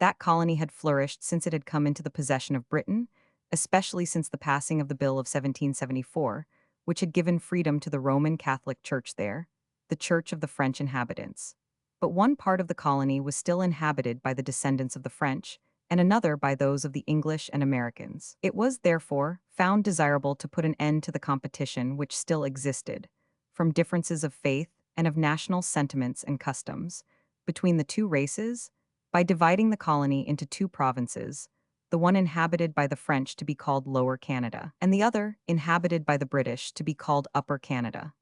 That colony had flourished since it had come into the possession of Britain, especially since the passing of the Bill of 1774, which had given freedom to the Roman Catholic Church there, the Church of the French inhabitants. But one part of the colony was still inhabited by the descendants of the French, and another by those of the English and Americans. It was, therefore, found desirable to put an end to the competition which still existed, from differences of faith and of national sentiments and customs, between the two races by dividing the colony into two provinces, the one inhabited by the French to be called Lower Canada, and the other, inhabited by the British, to be called Upper Canada.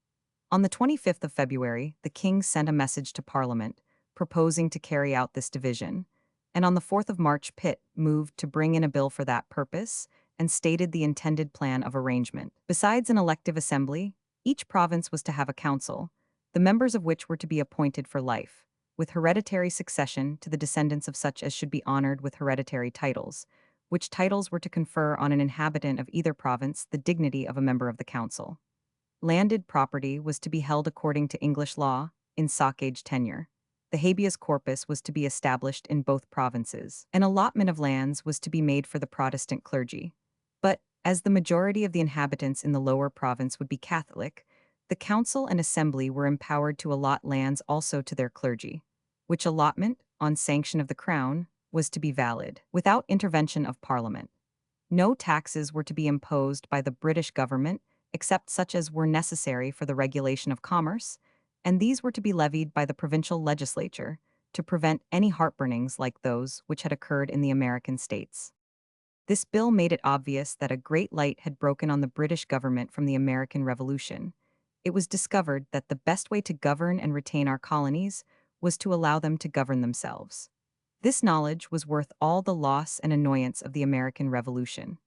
On the 25th of February, the king sent a message to Parliament proposing to carry out this division, and on the 4th of March, Pitt moved to bring in a bill for that purpose and stated the intended plan of arrangement. Besides an elective assembly, each province was to have a council, the members of which were to be appointed for life, with hereditary succession to the descendants of such as should be honored with hereditary titles, which titles were to confer on an inhabitant of either province the dignity of a member of the council. Landed property was to be held according to English law, in socage tenure. The habeas corpus was to be established in both provinces. An allotment of lands was to be made for the Protestant clergy. But, as the majority of the inhabitants in the lower province would be Catholic, the council and assembly were empowered to allot lands also to their clergy, which allotment, on sanction of the crown, was to be valid, without intervention of Parliament. No taxes were to be imposed by the British government except such as were necessary for the regulation of commerce, and these were to be levied by the provincial legislature to prevent any heartburnings like those which had occurred in the American states. This bill made it obvious that a great light had broken on the British government from the American Revolution. It was discovered that the best way to govern and retain our colonies was to allow them to govern themselves. This knowledge was worth all the loss and annoyance of the American Revolution.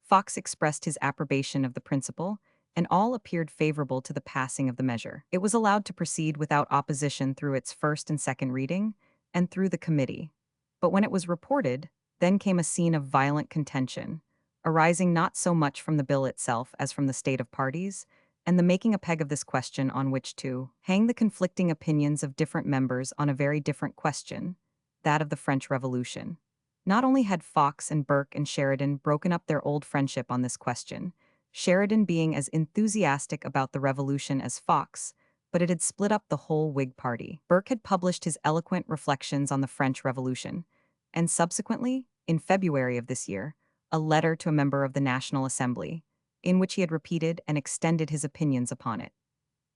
Fox expressed his approbation of the principle, and all appeared favorable to the passing of the measure. It was allowed to proceed without opposition through its first and second reading, and through the committee. But when it was reported, then came a scene of violent contention, arising not so much from the bill itself as from the state of parties, and the making a peg of this question on which to hang the conflicting opinions of different members on a very different question, that of the French Revolution. Not only had Fox and Burke and Sheridan broken up their old friendship on this question, Sheridan being as enthusiastic about the Revolution as Fox, but it had split up the whole Whig party. Burke had published his eloquent reflections on the French Revolution, and subsequently, in February of this year, a letter to a member of the National Assembly, in which he had repeated and extended his opinions upon it.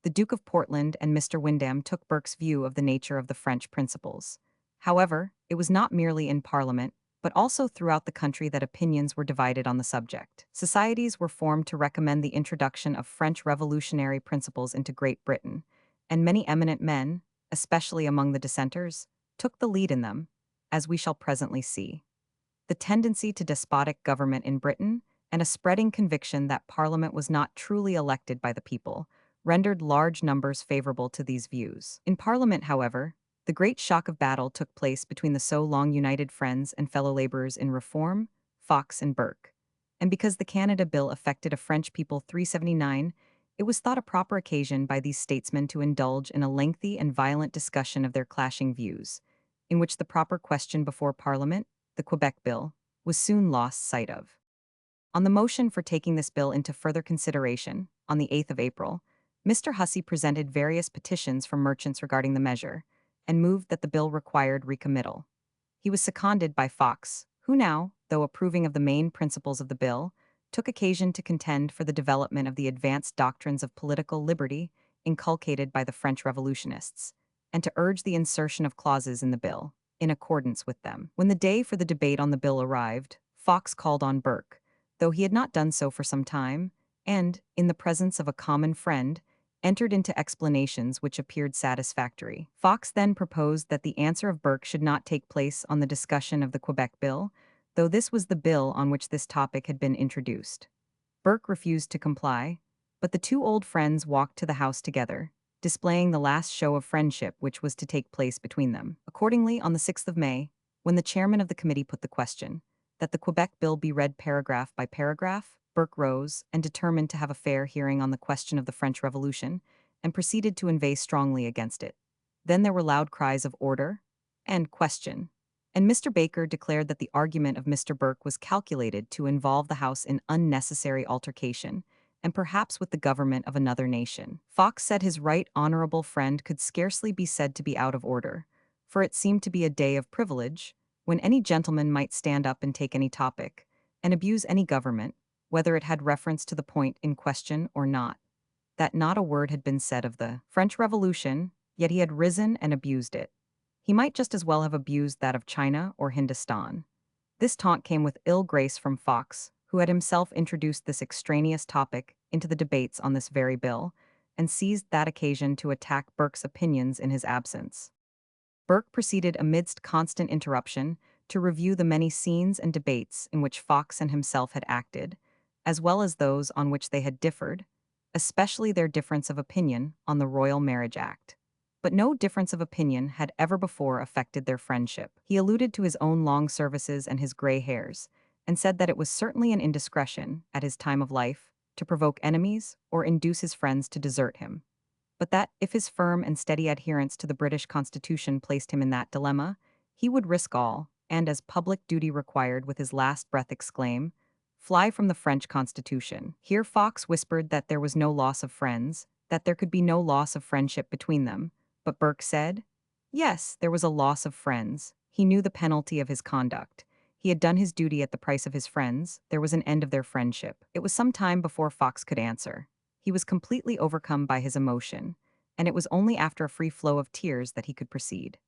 The Duke of Portland and Mr. Windham took Burke's view of the nature of the French principles. However, it was not merely in Parliament, but also throughout the country that opinions were divided on the subject. Societies were formed to recommend the introduction of French revolutionary principles into Great Britain, and many eminent men, especially among the dissenters, took the lead in them, as we shall presently see. The tendency to despotic government in Britain, and a spreading conviction that Parliament was not truly elected by the people, rendered large numbers favorable to these views. In Parliament, however, the great shock of battle took place between the so long united friends and fellow laborers in Reform, Fox and Burke. And because the Canada Bill affected a French people 379, it was thought a proper occasion by these statesmen to indulge in a lengthy and violent discussion of their clashing views, in which the proper question before Parliament, the Quebec Bill, was soon lost sight of. On the motion for taking this bill into further consideration, on the 8th of April, Mr. Hussey presented various petitions from merchants regarding the measure, and moved that the bill required recommittal. He was seconded by Fox, who now, though approving of the main principles of the bill, took occasion to contend for the development of the advanced doctrines of political liberty inculcated by the French revolutionists, and to urge the insertion of clauses in the bill, in accordance with them. When the day for the debate on the bill arrived, Fox called on Burke, though he had not done so for some time, and, in the presence of a common friend, entered into explanations which appeared satisfactory. Fox then proposed that the answer of Burke should not take place on the discussion of the Quebec Bill, though this was the bill on which this topic had been introduced. Burke refused to comply, but the two old friends walked to the House together, displaying the last show of friendship which was to take place between them. Accordingly, on the 6th of May, when the chairman of the committee put the question, that the Quebec Bill be read paragraph by paragraph, Burke rose and determined to have a fair hearing on the question of the French Revolution, and proceeded to inveigh strongly against it. Then there were loud cries of order and question, and Mr. Baker declared that the argument of Mr. Burke was calculated to involve the House in unnecessary altercation, and perhaps with the government of another nation. Fox said his right honorable friend could scarcely be said to be out of order, for it seemed to be a day of privilege, when any gentleman might stand up and take any topic, and abuse any government, whether it had reference to the point in question or not. That not a word had been said of the French Revolution, yet he had risen and abused it. He might just as well have abused that of China or Hindustan. This taunt came with ill grace from Fox, who had himself introduced this extraneous topic into the debates on this very bill, and seized that occasion to attack Burke's opinions in his absence. Burke proceeded amidst constant interruption to review the many scenes and debates in which Fox and himself had acted, as well as those on which they had differed, especially their difference of opinion on the Royal Marriage Act. But no difference of opinion had ever before affected their friendship. He alluded to his own long services and his gray hairs, and said that it was certainly an indiscretion, at his time of life, to provoke enemies or induce his friends to desert him, but that, if his firm and steady adherence to the British Constitution placed him in that dilemma, he would risk all, and as public duty required with his last breath exclaim, "Fly from the French Constitution." Here Fox whispered that there was no loss of friends, that there could be no loss of friendship between them, but Burke said, yes, there was a loss of friends. He knew the penalty of his conduct. He had done his duty at the price of his friends. There was an end of their friendship. It was some time before Fox could answer. He was completely overcome by his emotion, and it was only after a free flow of tears that he could proceed.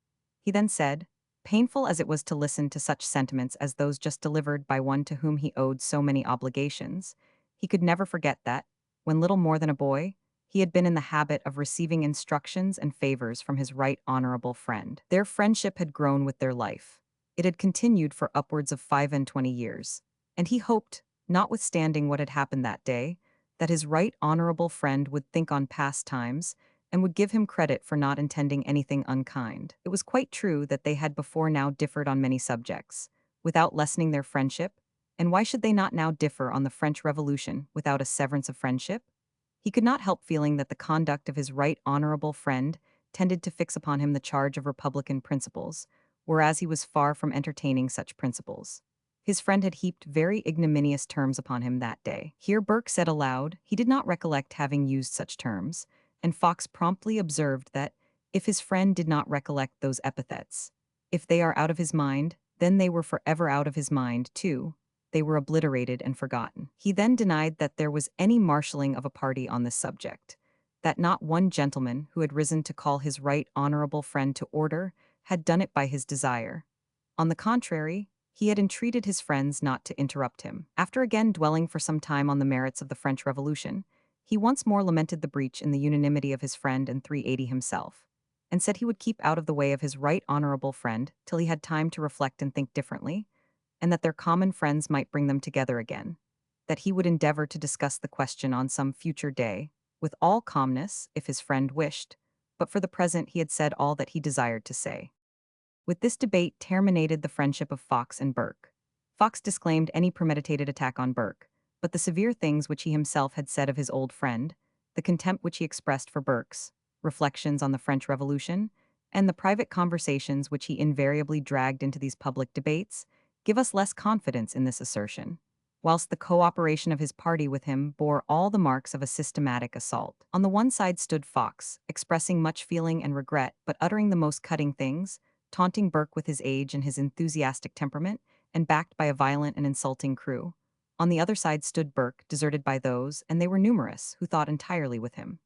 He then said, painful as it was to listen to such sentiments as those just delivered by one to whom he owed so many obligations, he could never forget that, when little more than a boy, he had been in the habit of receiving instructions and favors from his right honorable friend. Their friendship had grown with their life. It had continued for upwards of 25 years, and he hoped, notwithstanding what had happened that day, that his right honorable friend would think on past times and would give him credit for not intending anything unkind. It was quite true that they had before now differed on many subjects, without lessening their friendship, and why should they not now differ on the French Revolution without a severance of friendship? He could not help feeling that the conduct of his right honorable friend tended to fix upon him the charge of republican principles, whereas he was far from entertaining such principles. His friend had heaped very ignominious terms upon him that day. Here Burke said aloud, he did not recollect having used such terms, and Fox promptly observed that, if his friend did not recollect those epithets, if they are out of his mind, then they were forever out of his mind, too. They were obliterated and forgotten. He then denied that there was any marshalling of a party on this subject, that not one gentleman who had risen to call his right honorable friend to order had done it by his desire. On the contrary, he had entreated his friends not to interrupt him. After again dwelling for some time on the merits of the French Revolution, he once more lamented the breach in the unanimity of his friend and 380 himself, and said he would keep out of the way of his right honorable friend till he had time to reflect and think differently, and that their common friends might bring them together again, that he would endeavor to discuss the question on some future day, with all calmness, if his friend wished, but for the present he had said all that he desired to say. With this debate terminated the friendship of Fox and Burke. Fox disclaimed any premeditated attack on Burke, but the severe things which he himself had said of his old friend, the contempt which he expressed for Burke's reflections on the French Revolution, and the private conversations which he invariably dragged into these public debates, give us less confidence in this assertion, whilst the cooperation of his party with him bore all the marks of a systematic assault. On the one side stood Fox, expressing much feeling and regret, but uttering the most cutting things, taunting Burke with his age and his enthusiastic temperament, and backed by a violent and insulting crew. On the other side stood Burke, deserted by those, and they were numerous, who thought entirely with him.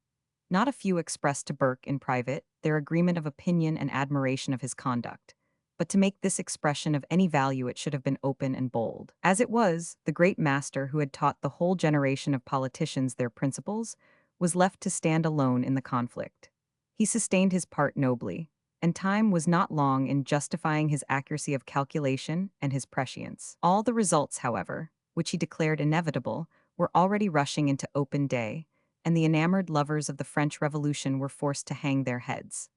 Not a few expressed to Burke in private their agreement of opinion and admiration of his conduct, but to make this expression of any value it should have been open and bold. As it was, the great master who had taught the whole generation of politicians their principles was left to stand alone in the conflict. He sustained his part nobly, and time was not long in justifying his accuracy of calculation and his prescience. All the results, however, which he declared inevitable, were already rushing into open day, and the enamored lovers of the French Revolution were forced to hang their heads.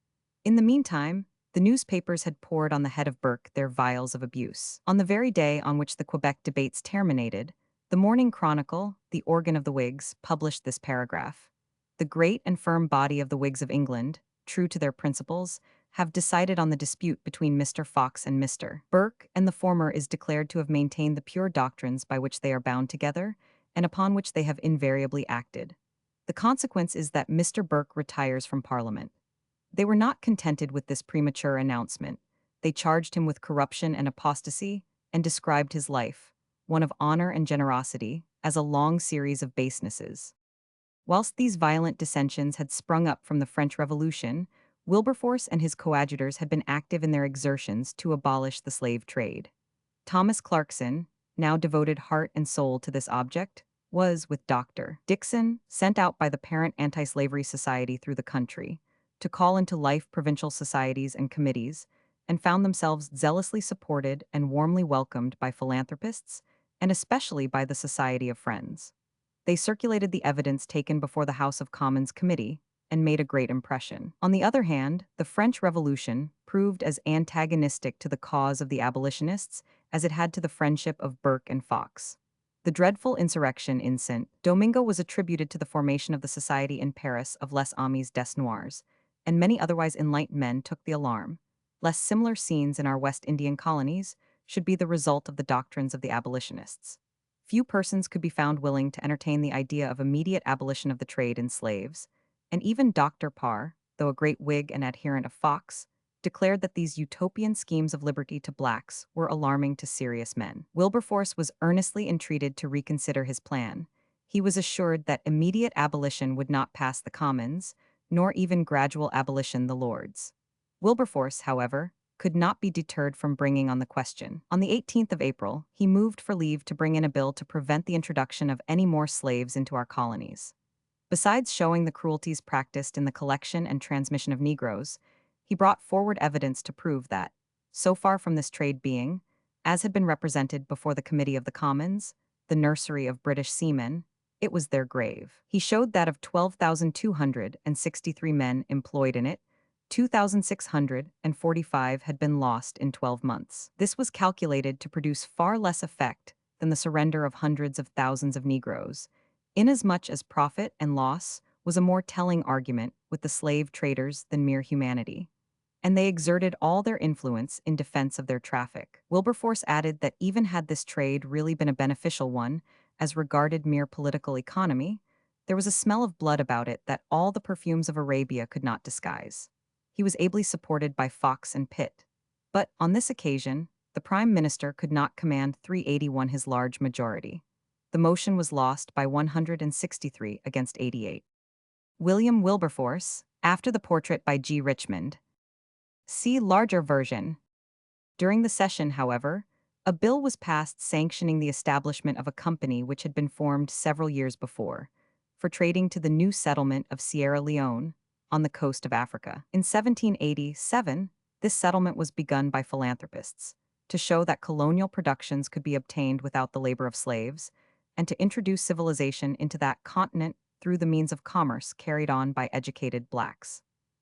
In the meantime, the newspapers had poured on the head of Burke their vials of abuse. On the very day on which the Quebec debates terminated, the Morning Chronicle, the organ of the Whigs, published this paragraph. The great and firm body of the Whigs of England, true to their principles, have decided on the dispute between Mr. Fox and Mr. Burke, and the former is declared to have maintained the pure doctrines by which they are bound together, and upon which they have invariably acted. The consequence is that Mr. Burke retires from Parliament. They were not contented with this premature announcement. They charged him with corruption and apostasy, and described his life, one of honor and generosity, as a long series of basenesses. Whilst these violent dissensions had sprung up from the French Revolution, Wilberforce and his coadjutors had been active in their exertions to abolish the slave trade. Thomas Clarkson, now devoted heart and soul to this object, was, with Dr. Dixon, sent out by the parent anti-slavery society through the country to call into life provincial societies and committees, and found themselves zealously supported and warmly welcomed by philanthropists, and especially by the Society of Friends. They circulated the evidence taken before the House of Commons Committee and made a great impression. On the other hand, the French Revolution proved as antagonistic to the cause of the abolitionists as it had to the friendship of Burke and Fox. The dreadful insurrection in Saint Domingo was attributed to the formation of the Society in Paris of Les Amis des Noirs, and many otherwise enlightened men took the alarm, lest similar scenes in our West Indian colonies should be the result of the doctrines of the abolitionists. Few persons could be found willing to entertain the idea of immediate abolition of the trade in slaves, and even Dr. Parr, though a great Whig and adherent of Fox, declared that these utopian schemes of liberty to blacks were alarming to serious men. Wilberforce was earnestly entreated to reconsider his plan. He was assured that immediate abolition would not pass the Commons, nor even gradual abolition the Lords. Wilberforce, however, could not be deterred from bringing on the question. On the 18th of April, he moved for leave to bring in a bill to prevent the introduction of any more slaves into our colonies. Besides showing the cruelties practiced in the collection and transmission of Negroes, he brought forward evidence to prove that, so far from this trade being, as had been represented before the Committee of the Commons, the nursery of British seamen, it was their grave. He showed that of 12,263 men employed in it, 2,645 had been lost in 12 months. This was calculated to produce far less effect than the surrender of hundreds of thousands of Negroes, inasmuch as profit and loss was a more telling argument with the slave traders than mere humanity, and they exerted all their influence in defense of their traffic. Wilberforce added that even had this trade really been a beneficial one, as regarded mere political economy, there was a smell of blood about it that all the perfumes of Arabia could not disguise. He was ably supported by Fox and Pitt, but on this occasion, the Prime Minister could not command 381 his large majority. The motion was lost by 163 against 88. William Wilberforce, after the portrait by G. Richmond. See larger version. During the session, however, a bill was passed sanctioning the establishment of a company which had been formed several years before, for trading to the new settlement of Sierra Leone, on the coast of Africa. In 1787, this settlement was begun by philanthropists, to show that colonial productions could be obtained without the labor of slaves, and to introduce civilization into that continent through the means of commerce carried on by educated blacks.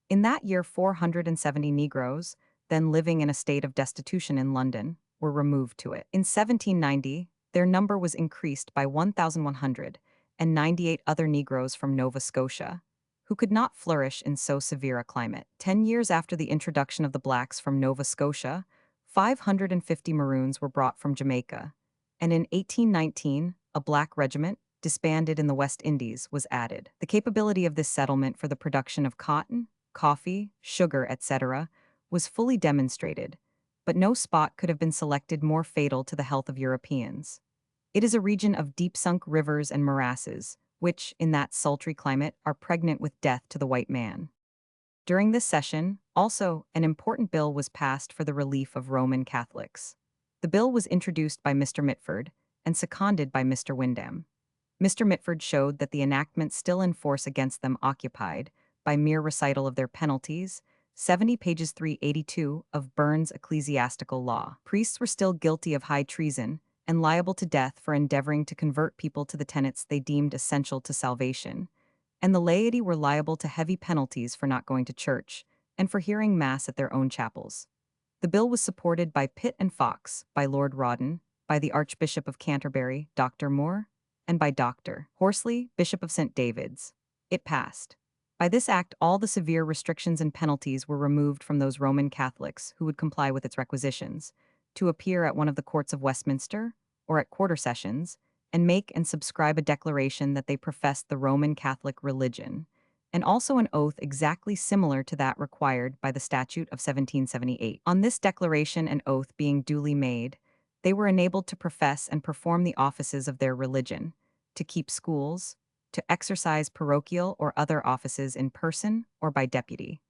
In that year, 470 Negroes, then living in a state of destitution in London, were removed to it. In 1790, their number was increased by 1,100, and 98 other Negroes from Nova Scotia, who could not flourish in so severe a climate. 10 years after the introduction of the blacks from Nova Scotia, 550 Maroons were brought from Jamaica, and in 1819, a black regiment, disbanded in the West Indies, was added. The capability of this settlement for the production of cotton, coffee, sugar, etc., was fully demonstrated, but no spot could have been selected more fatal to the health of Europeans. It is a region of deep-sunk rivers and morasses, which, in that sultry climate, are pregnant with death to the white man. During this session, also, an important bill was passed for the relief of Roman Catholics. The bill was introduced by Mr. Mitford and seconded by Mr. Windham. Mr. Mitford showed that the enactment still in force against them occupied, by mere recital of their penalties, 70 pages 382 of Burns' Ecclesiastical Law. Priests were still guilty of high treason and liable to death for endeavoring to convert people to the tenets they deemed essential to salvation, and the laity were liable to heavy penalties for not going to church and for hearing Mass at their own chapels. The bill was supported by Pitt and Fox, by Lord Rawdon, by the Archbishop of Canterbury, Dr. Moore, and by Dr. Horsley, Bishop of St. David's. It passed. By this act, all the severe restrictions and penalties were removed from those Roman Catholics who would comply with its requisitions, to appear at one of the courts of Westminster, or at quarter sessions, and make and subscribe a declaration that they professed the Roman Catholic religion, and also an oath exactly similar to that required by the Statute of 1778. On this declaration and oath being duly made, they were enabled to profess and perform the offices of their religion, to keep schools, to exercise parochial or other offices in person or by deputy.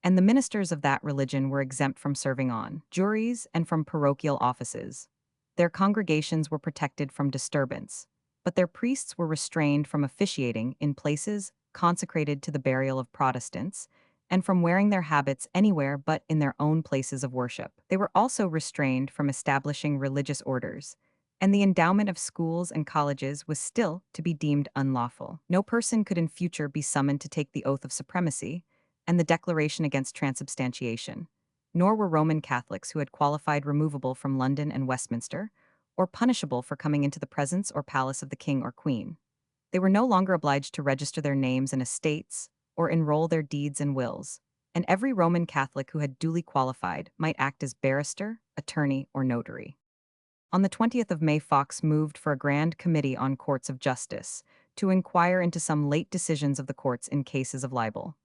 and the ministers of that religion were exempt from serving on juries and from parochial offices. Their congregations were protected from disturbance, but their priests were restrained from officiating in places consecrated to the burial of Protestants, and from wearing their habits anywhere but in their own places of worship. They were also restrained from establishing religious orders, and the endowment of schools and colleges was still to be deemed unlawful. No person could in future be summoned to take the oath of supremacy and the declaration against transubstantiation, nor were Roman Catholics who had qualified removable from London and Westminster, or punishable for coming into the presence or palace of the king or queen. They were no longer obliged to register their names and estates, or enroll their deeds and wills, and every Roman Catholic who had duly qualified might act as barrister, attorney, or notary. On the 20th of May, Fox moved for a grand committee on courts of justice to inquire into some late decisions of the courts in cases of libel.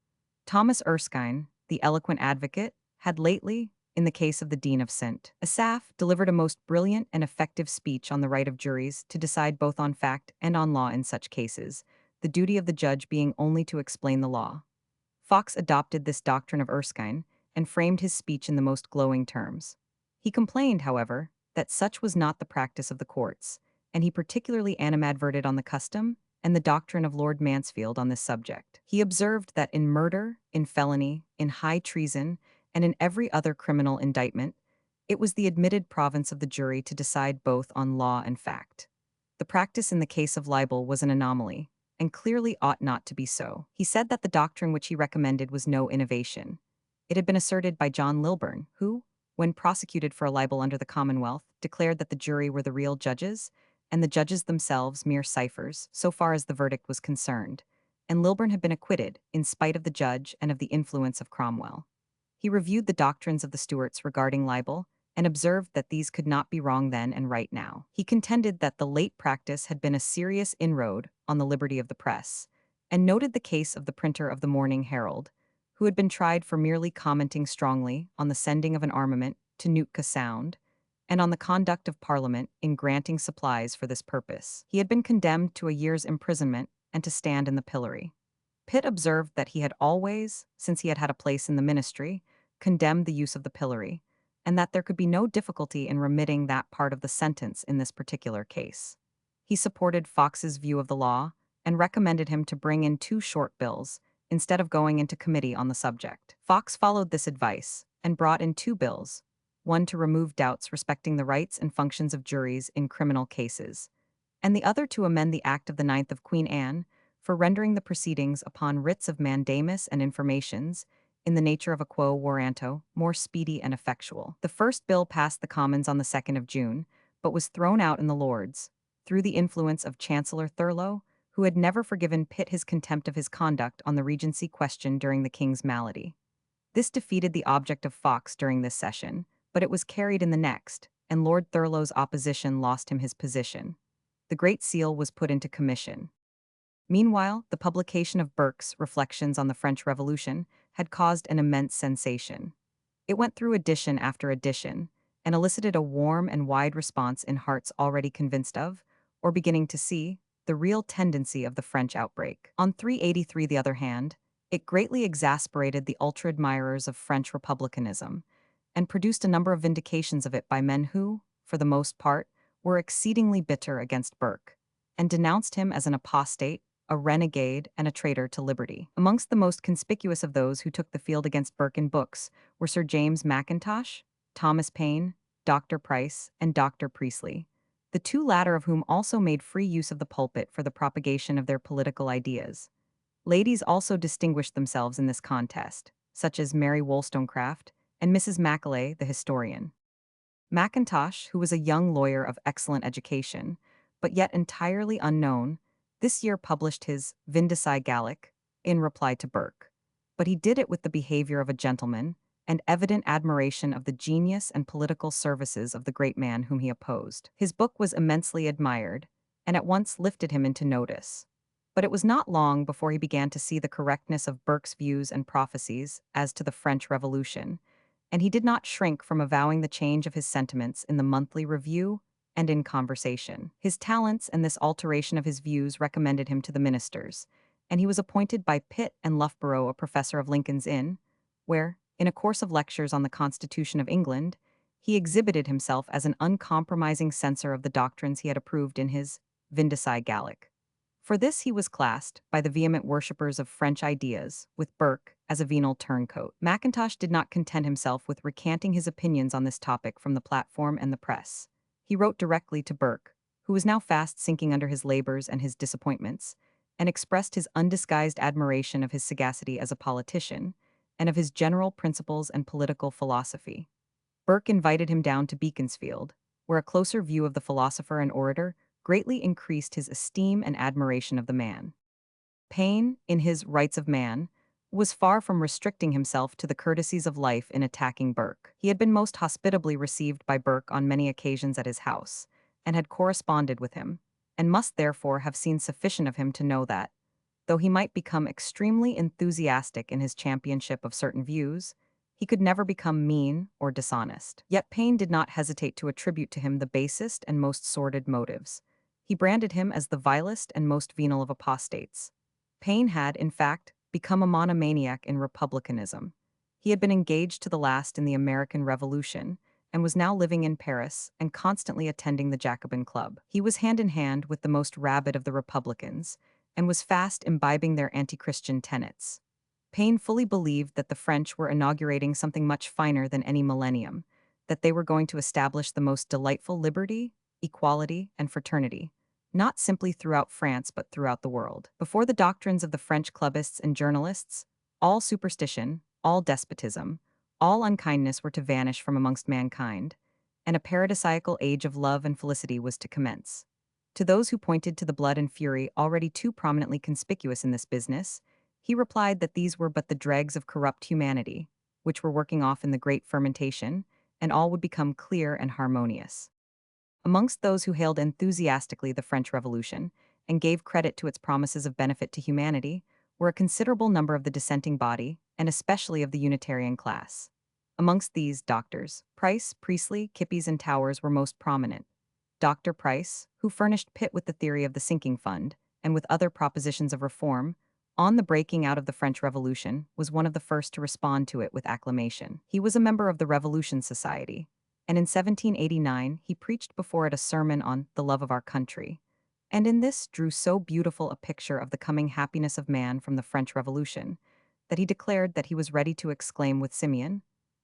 Thomas Erskine, the eloquent advocate, had lately, in the case of the Dean of St. Asaph, delivered a most brilliant and effective speech on the right of juries to decide both on fact and on law in such cases, the duty of the judge being only to explain the law. Fox adopted this doctrine of Erskine and framed his speech in the most glowing terms. He complained, however, that such was not the practice of the courts, and he particularly animadverted on the custom and the doctrine of Lord Mansfield on this subject. He observed that in murder, in felony, in high treason, and in every other criminal indictment, it was the admitted province of the jury to decide both on law and fact. The practice in the case of libel was an anomaly, and clearly ought not to be so. He said that the doctrine which he recommended was no innovation. It had been asserted by John Lilburne, who, when prosecuted for a libel under the Commonwealth, declared that the jury were the real judges, and the judges themselves mere ciphers, so far as the verdict was concerned, and Lilburne had been acquitted, in spite of the judge and of the influence of Cromwell. He reviewed the doctrines of the Stuarts regarding libel, and observed that these could not be wrong then and right now. He contended that the late practice had been a serious inroad on the liberty of the press, and noted the case of the printer of the Morning Herald, who had been tried for merely commenting strongly on the sending of an armament to Nootka Sound, and on the conduct of Parliament in granting supplies for this purpose. He had been condemned to a year's imprisonment and to stand in the pillory. Pitt observed that he had always, since he had had a place in the ministry, condemned the use of the pillory, and that there could be no difficulty in remitting that part of the sentence in this particular case. He supported Fox's view of the law and recommended him to bring in 2 short bills instead of going into committee on the subject. Fox followed this advice and brought in 2 bills, one to remove doubts respecting the rights and functions of juries in criminal cases, and the other to amend the Act of the 9th of Queen Anne for rendering the proceedings upon writs of mandamus and informations in the nature of a quo warranto, more speedy and effectual. The first bill passed the Commons on the 2nd of June, but was thrown out in the Lords, through the influence of Chancellor Thurlow, who had never forgiven Pitt his contempt of his conduct on the Regency question during the King's malady. This defeated the object of Fox during this session, but it was carried in the next, and Lord Thurlow's opposition lost him his position. The Great Seal was put into commission. Meanwhile, the publication of Burke's Reflections on the French Revolution had caused an immense sensation. It went through edition after edition, and elicited a warm and wide response in hearts already convinced of, or beginning to see, the real tendency of the French outbreak. On 383, the other hand, it greatly exasperated the ultra-admirers of French republicanism, and produced a number of vindications of it by men who, for the most part, were exceedingly bitter against Burke, and denounced him as an apostate, a renegade, and a traitor to liberty. Amongst the most conspicuous of those who took the field against Burke in books were Sir James Mackintosh, Thomas Paine, Dr. Price, and Dr. Priestley, the 2 latter of whom also made free use of the pulpit for the propagation of their political ideas. Ladies also distinguished themselves in this contest, such as Mary Wollstonecraft and Mrs. Macaulay, the historian. Mackintosh, who was a young lawyer of excellent education, but yet entirely unknown, this year published his Vindici Gallic in reply to Burke, but he did it with the behavior of a gentleman and evident admiration of the genius and political services of the great man whom he opposed. His book was immensely admired, and at once lifted him into notice. But it was not long before he began to see the correctness of Burke's views and prophecies as to the French Revolution, and he did not shrink from avowing the change of his sentiments in the Monthly Review and in conversation. His talents and this alteration of his views recommended him to the ministers, and he was appointed by Pitt and Loughborough a professor of Lincoln's Inn, where, in a course of lectures on the Constitution of England, he exhibited himself as an uncompromising censor of the doctrines he had approved in his Vindici Gallic. For this he was classed, by the vehement worshippers of French ideas, with Burke as a venal turncoat. Mackintosh did not content himself with recanting his opinions on this topic from the platform and the press. He wrote directly to Burke, who was now fast sinking under his labors and his disappointments, and expressed his undisguised admiration of his sagacity as a politician, and of his general principles and political philosophy. Burke invited him down to Beaconsfield, where a closer view of the philosopher and orator greatly increased his esteem and admiration of the man. Paine, in his Rights of Man, was far from restricting himself to the courtesies of life in attacking Burke. He had been most hospitably received by Burke on many occasions at his house, and had corresponded with him, and must therefore have seen sufficient of him to know that, though he might become extremely enthusiastic in his championship of certain views, he could never become mean or dishonest. Yet Paine did not hesitate to attribute to him the basest and most sordid motives. He branded him as the vilest and most venal of apostates. Paine had, in fact, become a monomaniac in republicanism. He had been engaged to the last in the American Revolution, and was now living in Paris and constantly attending the Jacobin Club. He was hand in hand with the most rabid of the Republicans, and was fast imbibing their anti-Christian tenets. Paine fully believed that the French were inaugurating something much finer than any millennium, that they were going to establish the most delightful liberty, equality, and fraternity, not simply throughout France but throughout the world. Before the doctrines of the French clubbists and journalists, all superstition, all despotism, all unkindness were to vanish from amongst mankind, and a paradisiacal age of love and felicity was to commence. To those who pointed to the blood and fury already too prominently conspicuous in this business, he replied that these were but the dregs of corrupt humanity, which were working off in the great fermentation, and all would become clear and harmonious. Amongst those who hailed enthusiastically the French Revolution, and gave credit to its promises of benefit to humanity, were a considerable number of the dissenting body, and especially of the Unitarian class. Amongst these, doctors Price, Priestley, Kippis, and Towers were most prominent. Dr. Price, who furnished Pitt with the theory of the sinking fund, and with other propositions of reform, on the breaking out of the French Revolution, was one of the first to respond to it with acclamation. He was a member of the Revolution Society, and in 1789 he preached before it a sermon on the love of our country, and in this drew so beautiful a picture of the coming happiness of man from the French Revolution, that he declared that he was ready to exclaim with Simeon,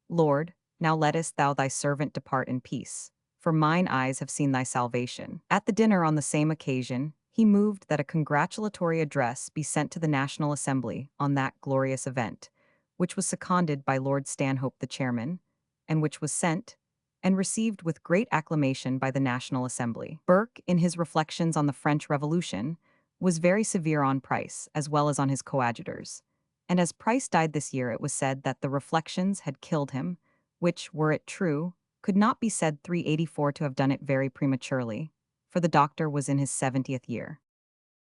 Lord, now lettest thou thy servant depart in peace, for mine eyes have seen thy salvation. At the dinner on the same occasion, he moved that a congratulatory address be sent to the National Assembly on that glorious event, which was seconded by Lord Stanhope the chairman, and which was sent and received with great acclamation by the National Assembly. Burke, in his reflections on the French Revolution, was very severe on Price as well as on his coadjutors, and as Price died this year it was said that the reflections had killed him, which, were it true, could not be said 384 to have done it very prematurely, for the doctor was in his 70th year.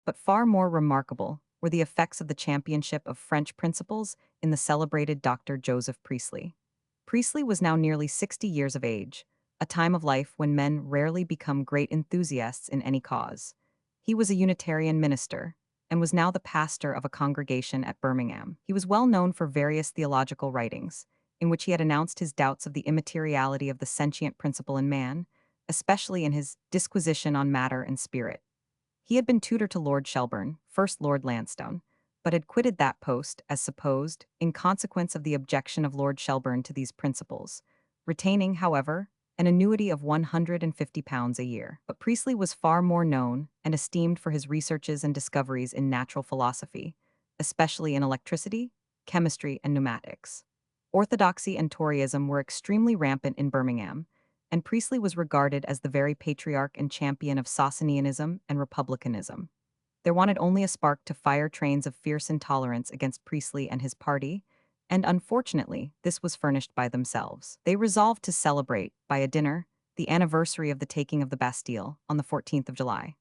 But far more remarkable were the effects of the championship of French principles in the celebrated Dr. Joseph Priestley. Priestley was now nearly 60 years of age, a time of life when men rarely become great enthusiasts in any cause. He was a Unitarian minister, and was now the pastor of a congregation at Birmingham. He was well known for various theological writings, in which he had announced his doubts of the immateriality of the sentient principle in man, especially in his Disquisition on Matter and Spirit. He had been tutor to Lord Shelburne, first Lord Lansdowne, but had quitted that post, as supposed, in consequence of the objection of Lord Shelburne to these principles, retaining, however, an annuity of £150 a year. But Priestley was far more known and esteemed for his researches and discoveries in natural philosophy, especially in electricity, chemistry, and pneumatics. Orthodoxy and Toryism were extremely rampant in Birmingham, and Priestley was regarded as the very patriarch and champion of Socinianism and republicanism. There wanted only a spark to fire trains of fierce intolerance against Priestley and his party, and unfortunately, this was furnished by themselves. They resolved to celebrate, by a dinner, the anniversary of the taking of the Bastille on the 14th of July.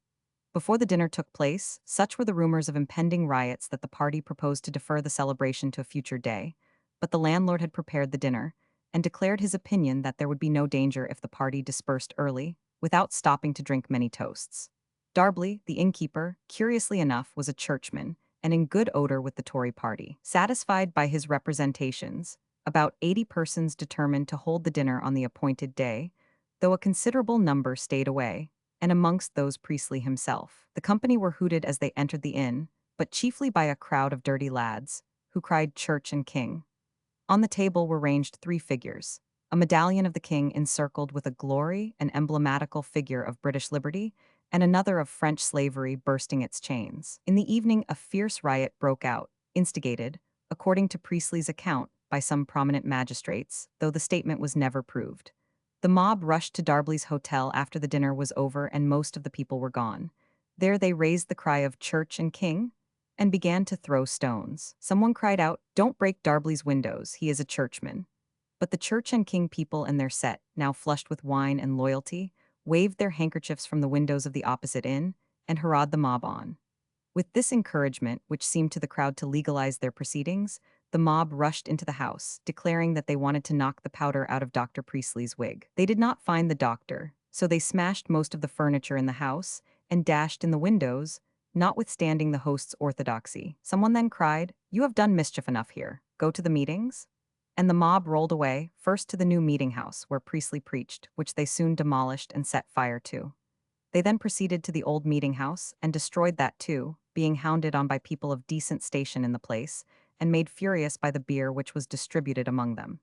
Before the dinner took place, such were the rumors of impending riots that the party proposed to defer the celebration to a future day, but the landlord had prepared the dinner, and declared his opinion that there would be no danger if the party dispersed early, without stopping to drink many toasts. Darbley, the innkeeper, curiously enough, was a churchman, and in good odor with the Tory party. Satisfied by his representations, about 80 persons determined to hold the dinner on the appointed day, though a considerable number stayed away, and amongst those Priestley himself. The company were hooted as they entered the inn, but chiefly by a crowd of dirty lads, who cried church and king. On the table were ranged three figures: a medallion of the king encircled with a glory and emblematical figure of British liberty, and another of French slavery bursting its chains. In the evening, a fierce riot broke out, instigated, according to Priestley's account, by some prominent magistrates, though the statement was never proved. The mob rushed to Darbley's hotel after the dinner was over and most of the people were gone. There they raised the cry of church and king, and began to throw stones. Someone cried out, "Don't break Darbley's windows, he is a churchman." But the church and king people and their set, now flushed with wine and loyalty, waved their handkerchiefs from the windows of the opposite inn, and hurrahed the mob on. With this encouragement, which seemed to the crowd to legalize their proceedings, the mob rushed into the house, declaring that they wanted to knock the powder out of Dr. Priestley's wig. They did not find the doctor, so they smashed most of the furniture in the house and dashed in the windows, notwithstanding the host's orthodoxy. Someone then cried, "You have done mischief enough here. Go to the meetings?" And the mob rolled away, first to the new meeting house where Priestley preached, which they soon demolished and set fire to. They then proceeded to the old meeting house and destroyed that too, being hounded on by people of decent station in the place, and made furious by the beer which was distributed among them.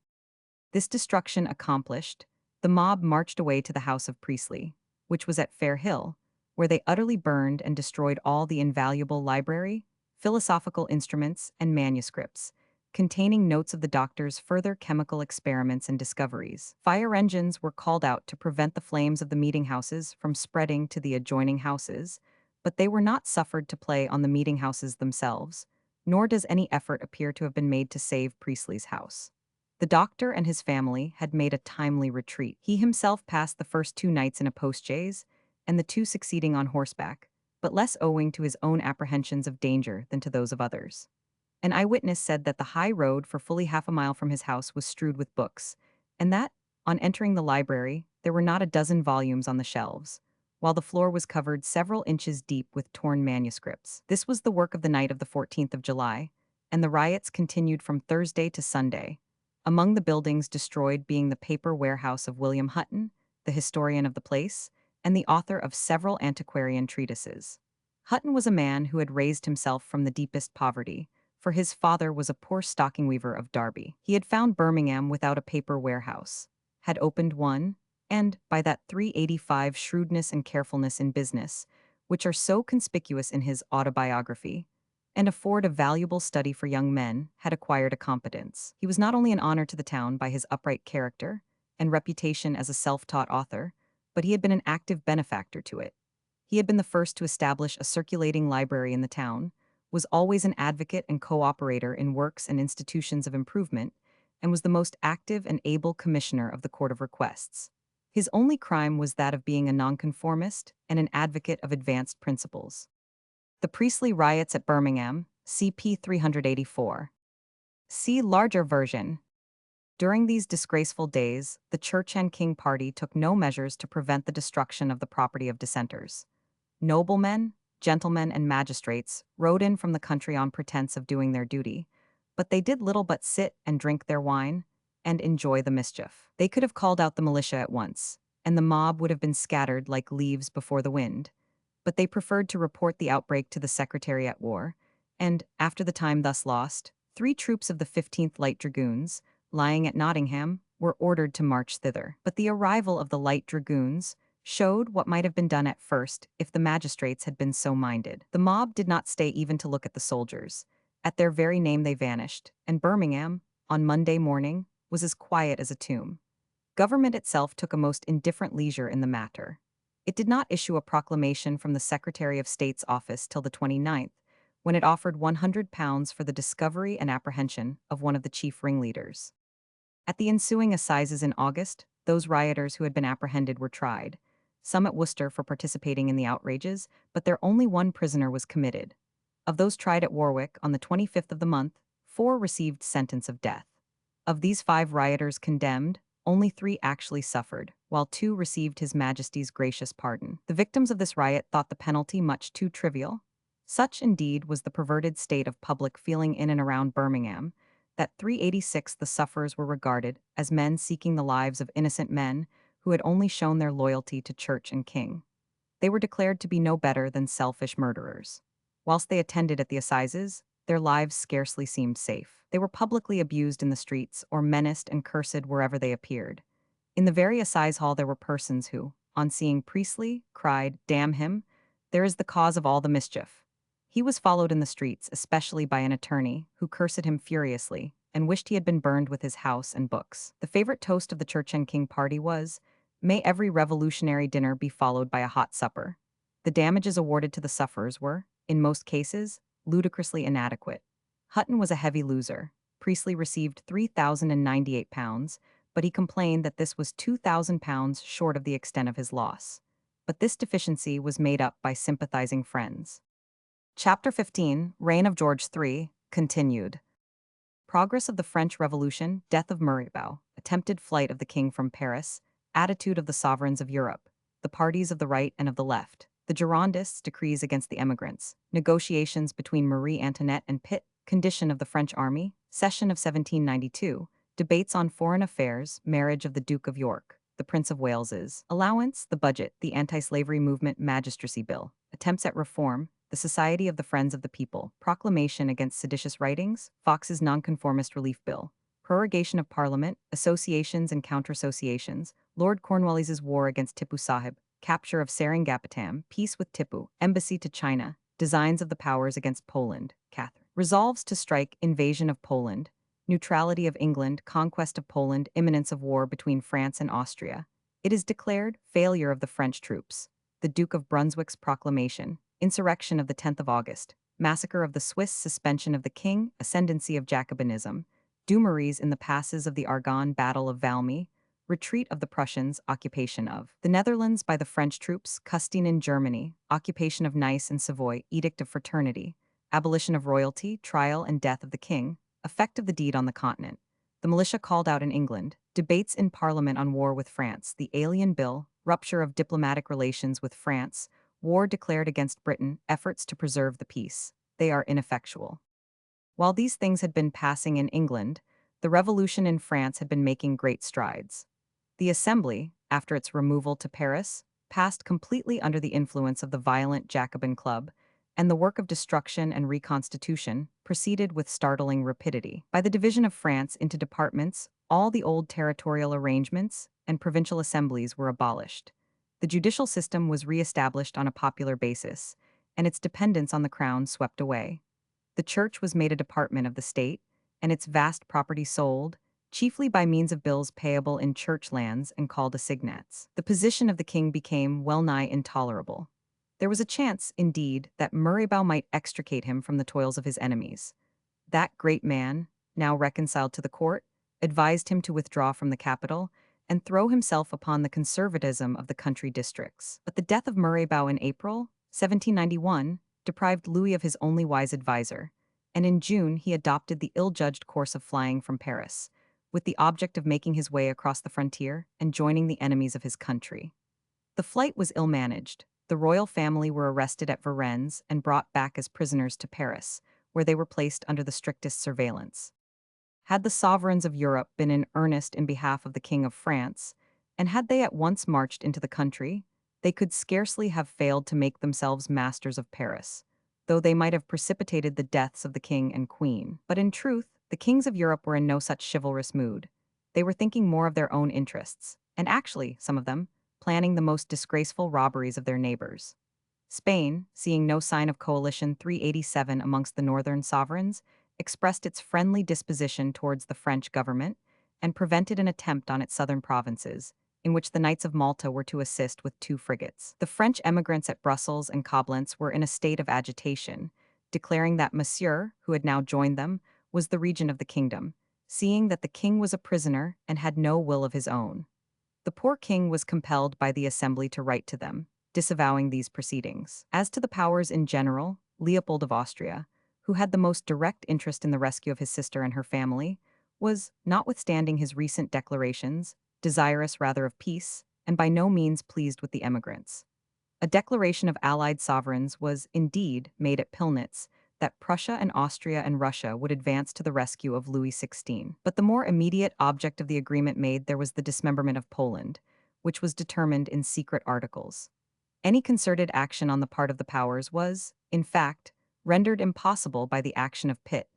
This destruction accomplished, the mob marched away to the house of Priestley, which was at Fair Hill, where they utterly burned and destroyed all the invaluable library, philosophical instruments, and manuscripts, containing notes of the doctor's further chemical experiments and discoveries. Fire engines were called out to prevent the flames of the meeting houses from spreading to the adjoining houses, but they were not suffered to play on the meeting houses themselves, nor does any effort appear to have been made to save Priestley's house. The doctor and his family had made a timely retreat. He himself passed the first 2 nights in a post-chaise, and the 2 succeeding on horseback, but less owing to his own apprehensions of danger than to those of others. An eyewitness said that the high road for fully half a mile from his house was strewed with books, and that, on entering the library, there were not a dozen volumes on the shelves, while the floor was covered several inches deep with torn manuscripts. This was the work of the night of the 14th of July, and the riots continued from Thursday to Sunday, among the buildings destroyed being the paper warehouse of William Hutton, the historian of the place, and the author of several antiquarian treatises. Hutton was a man who had raised himself from the deepest poverty, for his father was a poor stocking weaver of Derby. He had found Birmingham without a paper warehouse, had opened one, and, by that 385 shrewdness and carefulness in business, which are so conspicuous in his autobiography, and afford a valuable study for young men, had acquired a competence. He was not only an honor to the town by his upright character and reputation as a self-taught author, but he had been an active benefactor to it. He had been the first to establish a circulating library in the town, was always an advocate and co-operator in works and institutions of improvement, and was the most active and able commissioner of the Court of Requests. His only crime was that of being a nonconformist and an advocate of advanced principles. The Priestley riots at Birmingham, CP 384. See larger version. During these disgraceful days, the Church and King party took no measures to prevent the destruction of the property of dissenters. Noblemen, gentlemen, and magistrates rode in from the country on pretense of doing their duty, but they did little but sit and drink their wine and enjoy the mischief. They could have called out the militia at once, and the mob would have been scattered like leaves before the wind, but they preferred to report the outbreak to the Secretary at War, and, after the time thus lost, 3 troops of the 15th Light Dragoons, lying at Nottingham, were ordered to march thither. But the arrival of the Light Dragoons showed what might have been done at first if the magistrates had been so minded. The mob did not stay even to look at the soldiers. At their very name they vanished, and Birmingham, on Monday morning, was as quiet as a tomb. Government itself took a most indifferent leisure in the matter. It did not issue a proclamation from the Secretary of State's office till the 29th, when it offered £100 for the discovery and apprehension of one of the chief ringleaders. At the ensuing assizes in August, those rioters who had been apprehended were tried, some at Worcester for participating in the outrages, but there only one prisoner was committed. Of those tried at Warwick on the 25th of the month, 4 received sentence of death. Of these 5 rioters condemned, only 3 actually suffered, while 2 received His Majesty's gracious pardon. The victims of this riot thought the penalty much too trivial. Such indeed was the perverted state of public feeling in and around Birmingham, that 386 the sufferers were regarded as men seeking the lives of innocent men who had only shown their loyalty to church and king. They were declared to be no better than selfish murderers. Whilst they attended at the assizes, their lives scarcely seemed safe. They were publicly abused in the streets or menaced and cursed wherever they appeared. In the very assize hall there were persons who, on seeing Priestley, cried, "Damn him! There is the cause of all the mischief." He was followed in the streets, especially by an attorney, who cursed him furiously, and wished he had been burned with his house and books. The favorite toast of the Church and King party was, "May every revolutionary dinner be followed by a hot supper." The damages awarded to the sufferers were, in most cases, ludicrously inadequate. Hutton was a heavy loser. Priestley received £3,098, but he complained that this was £2,000 short of the extent of his loss. But this deficiency was made up by sympathizing friends. Chapter 15, Reign of George III, continued. Progress of the French Revolution, death of Mirabeau, attempted flight of the king from Paris, attitude of the sovereigns of Europe, the parties of the right and of the left, the Girondists' decrees against the emigrants, negotiations between Marie Antoinette and Pitt, condition of the French army, session of 1792, debates on foreign affairs, marriage of the Duke of York, the Prince of Wales's, allowance, the budget, the anti-slavery movement magistracy bill, attempts at reform, the Society of the Friends of the People, proclamation against seditious writings, Fox's nonconformist relief bill, prorogation of Parliament, associations and counter-associations, Lord Cornwallis's war against Tipu Sahib, capture of Seringapatam, peace with Tipu, embassy to China, designs of the powers against Poland, Catherine. Resolves to strike, invasion of Poland, neutrality of England, conquest of Poland, imminence of war between France and Austria. It is declared, failure of the French troops, the Duke of Brunswick's proclamation, insurrection of the 10th of August, massacre of the Swiss, suspension of the king, ascendancy of Jacobinism, Dumouriez in the passes of the Argonne, battle of Valmy, retreat of the Prussians, occupation of the Netherlands by the French troops, Custine in Germany, occupation of Nice and Savoy, edict of fraternity, abolition of royalty, trial and death of the king, effect of the deed on the continent, the militia called out in England, debates in Parliament on war with France, the Alien Bill, rupture of diplomatic relations with France, war declared against Britain, efforts to preserve the peace. They are ineffectual. While these things had been passing in England, the revolution in France had been making great strides. The Assembly, after its removal to Paris, passed completely under the influence of the violent Jacobin Club, and the work of destruction and reconstitution proceeded with startling rapidity. By the division of France into departments, all the old territorial arrangements and provincial assemblies were abolished. The judicial system was re-established on a popular basis, and its dependence on the crown swept away. The church was made a department of the state, and its vast property sold, chiefly by means of bills payable in church lands and called assignats. The position of the king became well-nigh intolerable. There was a chance, indeed, that Mirabeau might extricate him from the toils of his enemies. That great man, now reconciled to the court, advised him to withdraw from the capital and throw himself upon the conservatism of the country districts. But the death of Mirabeau in April 1791 deprived Louis of his only wise advisor, and in June he adopted the ill-judged course of flying from Paris, with the object of making his way across the frontier and joining the enemies of his country. The flight was ill-managed. The royal family were arrested at Varennes and brought back as prisoners to Paris, where they were placed under the strictest surveillance. Had the sovereigns of Europe been in earnest in behalf of the King of France, and had they at once marched into the country, they could scarcely have failed to make themselves masters of Paris, though they might have precipitated the deaths of the king and queen. But in truth, the kings of Europe were in no such chivalrous mood. They were thinking more of their own interests, and actually, some of them, planning the most disgraceful robberies of their neighbors. Spain, seeing no sign of coalition 387 amongst the northern sovereigns, expressed its friendly disposition towards the French government and prevented an attempt on its southern provinces, in which the Knights of Malta were to assist with 2 frigates. The French emigrants at Brussels and Coblentz were in a state of agitation, declaring that Monsieur, who had now joined them, was the regent of the kingdom, seeing that the king was a prisoner and had no will of his own. The poor king was compelled by the Assembly to write to them, disavowing these proceedings. As to the powers in general, Leopold of Austria, who had the most direct interest in the rescue of his sister and her family, was, notwithstanding his recent declarations, desirous rather of peace, and by no means pleased with the emigrants. A declaration of allied sovereigns was, indeed, made at Pillnitz, that Prussia and Austria and Russia would advance to the rescue of Louis XVI. But the more immediate object of the agreement made there was the dismemberment of Poland, which was determined in secret articles. Any concerted action on the part of the powers was, in fact, rendered impossible by the action of Pitt,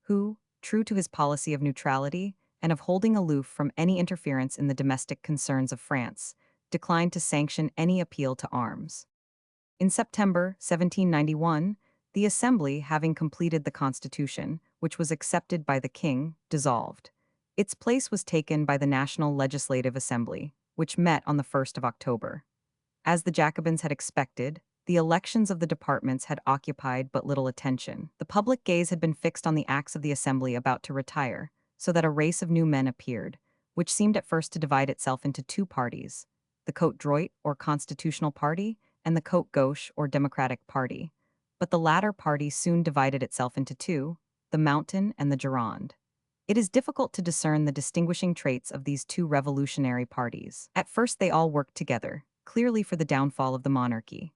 who, true to his policy of neutrality and of holding aloof from any interference in the domestic concerns of France, declined to sanction any appeal to arms. In September 1791, the Assembly, having completed the Constitution, which was accepted by the King, dissolved. Its place was taken by the National Legislative Assembly, which met on the 1st of October. As the Jacobins had expected, the elections of the departments had occupied but little attention. The public gaze had been fixed on the acts of the Assembly about to retire, so that a race of new men appeared, which seemed at first to divide itself into two parties, the Côte Droit, or Constitutional Party, and the Côte Gauche, or Democratic Party. But the latter party soon divided itself into two, the Mountain and the Gironde. It is difficult to discern the distinguishing traits of these two revolutionary parties. At first they all worked together, clearly for the downfall of the monarchy.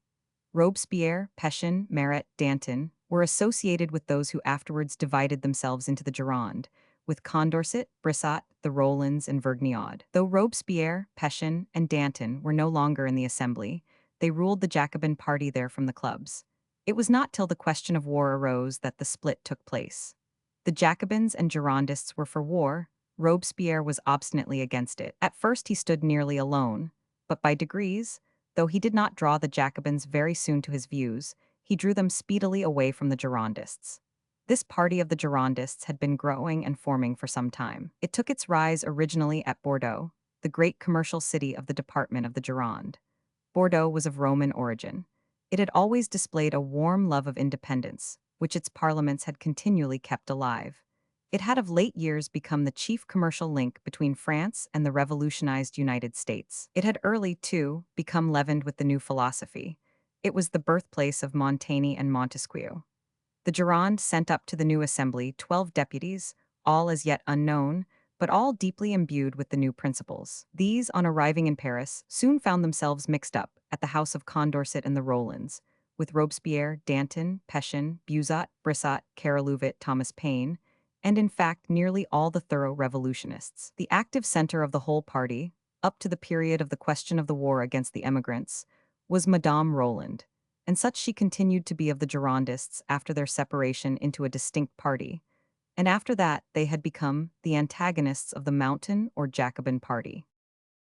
Robespierre, Pétion, Marat, Danton were associated with those who afterwards divided themselves into the Gironde, with Condorcet, Brissot, the Rolands, and Vergniaud. Though Robespierre, Pétion, and Danton were no longer in the Assembly, they ruled the Jacobin party there from the clubs. It was not till the question of war arose that the split took place. The Jacobins and Girondists were for war. Robespierre was obstinately against it. At first he stood nearly alone, but by degrees, though he did not draw the Jacobins very soon to his views, he drew them speedily away from the Girondists. This party of the Girondists had been growing and forming for some time. It took its rise originally at Bordeaux, the great commercial city of the department of the Gironde. Bordeaux was of Roman origin. It had always displayed a warm love of independence, which its parliaments had continually kept alive. It had of late years become the chief commercial link between France and the revolutionized United States. It had early, too, become leavened with the new philosophy. It was the birthplace of Montaigne and Montesquieu. The Gironde sent up to the new assembly 12 deputies, all as yet unknown, but all deeply imbued with the new principles. These, on arriving in Paris, soon found themselves mixed up at the house of Condorcet and the Rolands, with Robespierre, Danton, Pétion, Buzot, Brissot, Carolouvet, Thomas Paine, and in fact nearly all the thorough revolutionists. The active center of the whole party, up to the period of the question of the war against the emigrants, was Madame Roland, and such she continued to be of the Girondists after their separation into a distinct party, and after that they had become the antagonists of the Mountain or Jacobin party.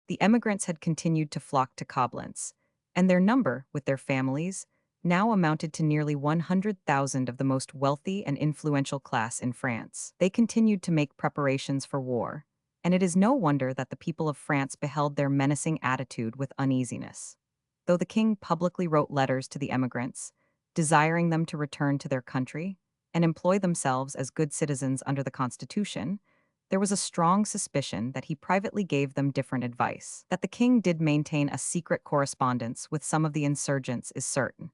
The emigrants had continued to flock to Coblentz, and their number, with their families, now amounted to nearly 100,000 of the most wealthy and influential class in France. They continued to make preparations for war, and it is no wonder that the people of France beheld their menacing attitude with uneasiness. Though the king publicly wrote letters to the emigrants, desiring them to return to their country and employ themselves as good citizens under the Constitution, there was a strong suspicion that he privately gave them different advice. That the king did maintain a secret correspondence with some of the insurgents is certain,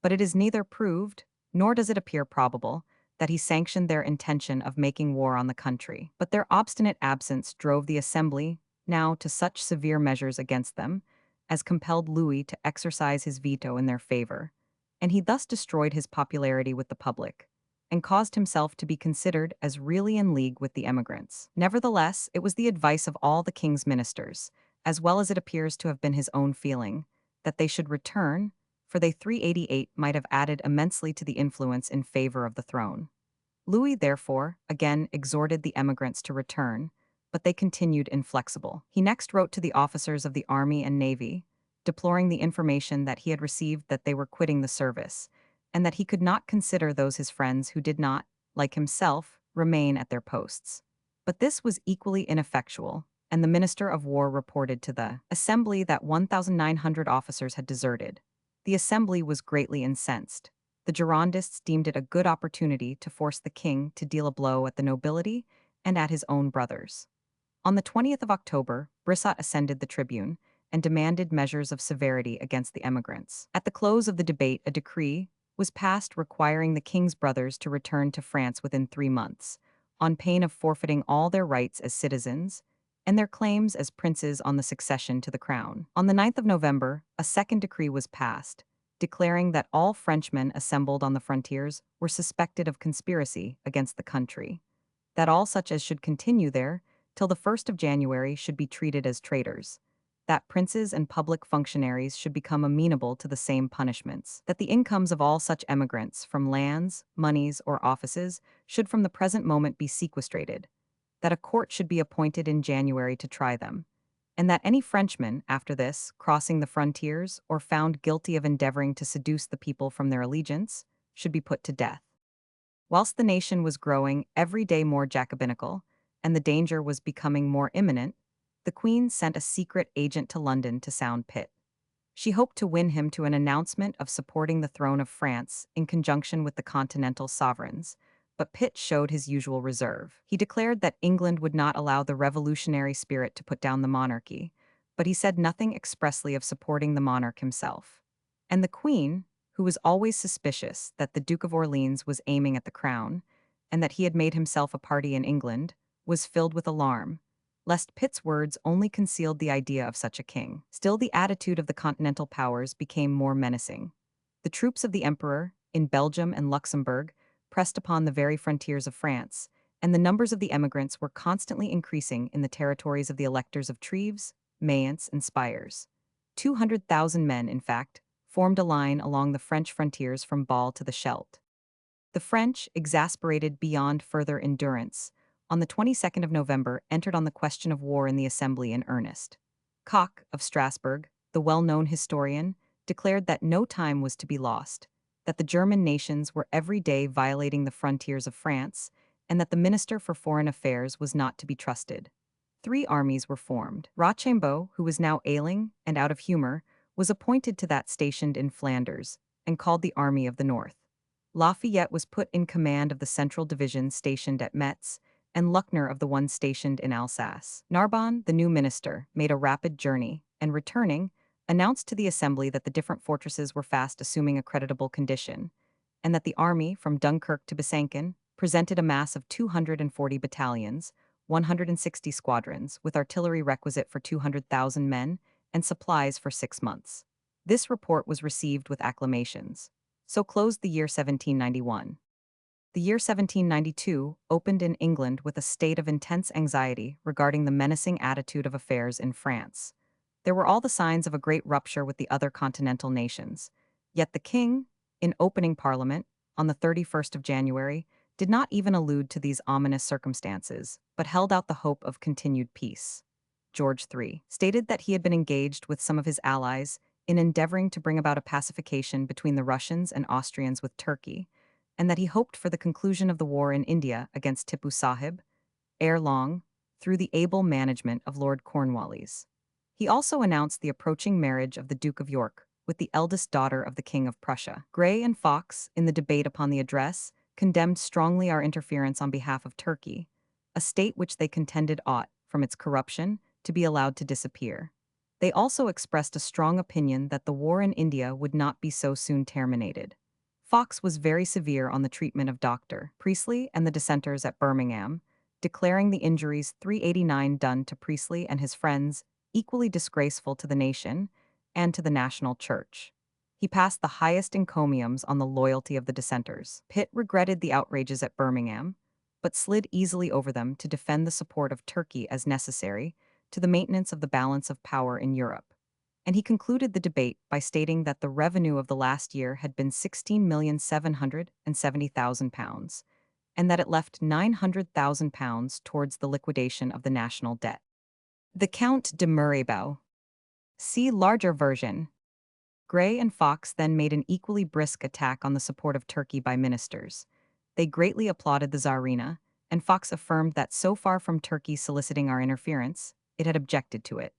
but it is neither proved, nor does it appear probable, that he sanctioned their intention of making war on the country. But their obstinate absence drove the Assembly now to such severe measures against them as compelled Louis to exercise his veto in their favor, and he thus destroyed his popularity with the public, and caused himself to be considered as really in league with the emigrants. Nevertheless, it was the advice of all the king's ministers, as well as it appears to have been his own feeling, that they should return, for they 388 might have added immensely to the influence in favor of the throne. Louis, therefore, again exhorted the emigrants to return, but they continued inflexible. He next wrote to the officers of the army and navy, deploring the information that he had received that they were quitting the service, and that he could not consider those his friends who did not, like himself, remain at their posts. But this was equally ineffectual, and the Minister of War reported to the Assembly that 1,900 officers had deserted. The Assembly was greatly incensed. The Girondists deemed it a good opportunity to force the king to deal a blow at the nobility and at his own brothers. On the 20th of October, Brissot ascended the tribune and demanded measures of severity against the emigrants. At the close of the debate, a decree was passed requiring the king's brothers to return to France within 3 months, on pain of forfeiting all their rights as citizens and their claims as princes on the succession to the crown. On the 9th of November, a second decree was passed, declaring that all Frenchmen assembled on the frontiers were suspected of conspiracy against the country, that all such as should continue there till the 1st of January should be treated as traitors, that princes and public functionaries should become amenable to the same punishments, that the incomes of all such emigrants from lands, moneys, or offices should from the present moment be sequestrated, that a court should be appointed in January to try them, and that any Frenchman, after this, crossing the frontiers or found guilty of endeavoring to seduce the people from their allegiance, should be put to death. Whilst the nation was growing every day more Jacobinical, and the danger was becoming more imminent, the Queen sent a secret agent to London to sound Pitt. She hoped to win him to an announcement of supporting the throne of France in conjunction with the continental sovereigns, but Pitt showed his usual reserve. He declared that England would not allow the revolutionary spirit to put down the monarchy, but he said nothing expressly of supporting the monarch himself. And the Queen, who was always suspicious that the Duke of Orleans was aiming at the crown, and that he had made himself a party in England, was filled with alarm, lest Pitt's words only concealed the idea of such a king. Still, the attitude of the continental powers became more menacing. The troops of the emperor, in Belgium and Luxembourg, pressed upon the very frontiers of France, and the numbers of the emigrants were constantly increasing in the territories of the electors of Treves, Mayence, and Spires. 200,000 men, in fact, formed a line along the French frontiers from Bâle to the Scheldt. The French, exasperated beyond further endurance, on the 22nd of November entered on the question of war in the Assembly in earnest. Koch of Strasbourg, the well-known historian, declared that no time was to be lost, that the German nations were every day violating the frontiers of France, and that the Minister for Foreign Affairs was not to be trusted. 3 armies were formed. Rochambeau, who was now ailing and out of humor, was appointed to that stationed in Flanders, and called the Army of the North. Lafayette was put in command of the central division stationed at Metz, and Luckner of the one stationed in Alsace. Narbonne, the new minister, made a rapid journey, and returning, announced to the Assembly that the different fortresses were fast assuming a creditable condition, and that the army, from Dunkirk to Besançon, presented a mass of 240 battalions, 160 squadrons, with artillery requisite for 200,000 men, and supplies for 6 months. This report was received with acclamations. So closed the year 1791. The year 1792 opened in England with a state of intense anxiety regarding the menacing attitude of affairs in France. There were all the signs of a great rupture with the other continental nations. Yet the king, in opening Parliament, on the 31st of January, did not even allude to these ominous circumstances, but held out the hope of continued peace. George III stated that he had been engaged with some of his allies in endeavoring to bring about a pacification between the Russians and Austrians with Turkey, and that he hoped for the conclusion of the war in India against Tipu Sahib, ere long, through the able management of Lord Cornwallis. He also announced the approaching marriage of the Duke of York with the eldest daughter of the King of Prussia. Grey and Fox, in the debate upon the address, condemned strongly our interference on behalf of Turkey, a state which they contended ought, from its corruption, to be allowed to disappear. They also expressed a strong opinion that the war in India would not be so soon terminated. Fox was very severe on the treatment of Dr. Priestley and the dissenters at Birmingham, declaring the injuries 389 done to Priestley and his friends equally disgraceful to the nation and to the national church. He passed the highest encomiums on the loyalty of the dissenters. Pitt regretted the outrages at Birmingham, but slid easily over them to defend the support of Turkey as necessary to the maintenance of the balance of power in Europe. And he concluded the debate by stating that the revenue of the last year had been £16,770,000, and that it left £900,000 towards the liquidation of the national debt. The Count de Murraybaugh. See larger version. Grey and Fox then made an equally brisk attack on the support of Turkey by ministers. They greatly applauded the Tsarina, and Fox affirmed that so far from Turkey soliciting our interference, it had objected to it.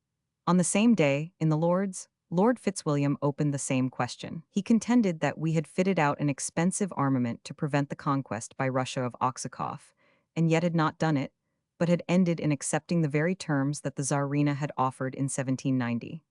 On the same day, in the Lords, Lord Fitzwilliam opened the same question. He contended that we had fitted out an expensive armament to prevent the conquest by Russia of Oxakoff, and yet had not done it, but had ended in accepting the very terms that the Tsarina had offered in 1790.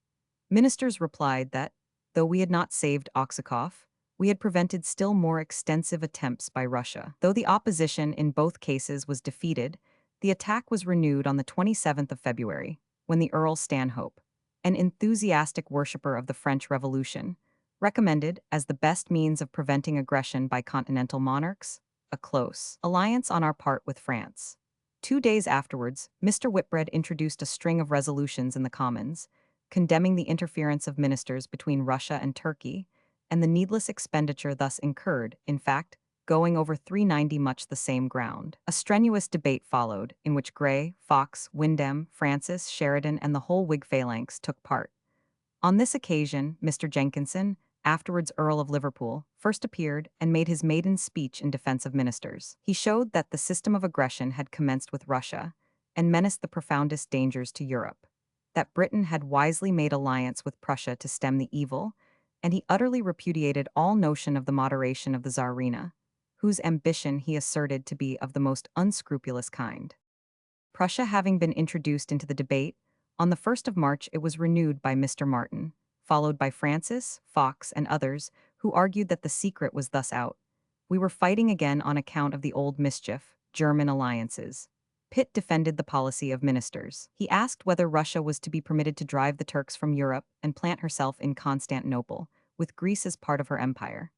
Ministers replied that, though we had not saved Oxakoff, we had prevented still more extensive attempts by Russia. Though the opposition in both cases was defeated, The attack was renewed on the 27th of February, when the Earl Stanhope, an enthusiastic worshipper of the French Revolution, recommended as the best means of preventing aggression by continental monarchs, a close alliance on our part with France. 2 days afterwards, Mr. Whitbread introduced a string of resolutions in the Commons, condemning the interference of ministers between Russia and Turkey, and the needless expenditure thus incurred, in fact, going over 390 much the same ground. A strenuous debate followed, in which Grey, Fox, Windham, Francis, Sheridan, and the whole Whig phalanx took part. On this occasion, Mr. Jenkinson, afterwards Earl of Liverpool, first appeared and made his maiden speech in defense of ministers. He showed that the system of aggression had commenced with Russia and menaced the profoundest dangers to Europe, that Britain had wisely made alliance with Prussia to stem the evil, and he utterly repudiated all notion of the moderation of the Tsarina, whose ambition he asserted to be of the most unscrupulous kind. Prussia having been introduced into the debate, on the 1st of March it was renewed by Mr. Martin, followed by Francis, Fox, and others, who argued that the secret was thus out. We were fighting again on account of the old mischief, German alliances. Pitt defended the policy of ministers. He asked whether Russia was to be permitted to drive the Turks from Europe and plant herself in Constantinople, with Greece as part of her empire.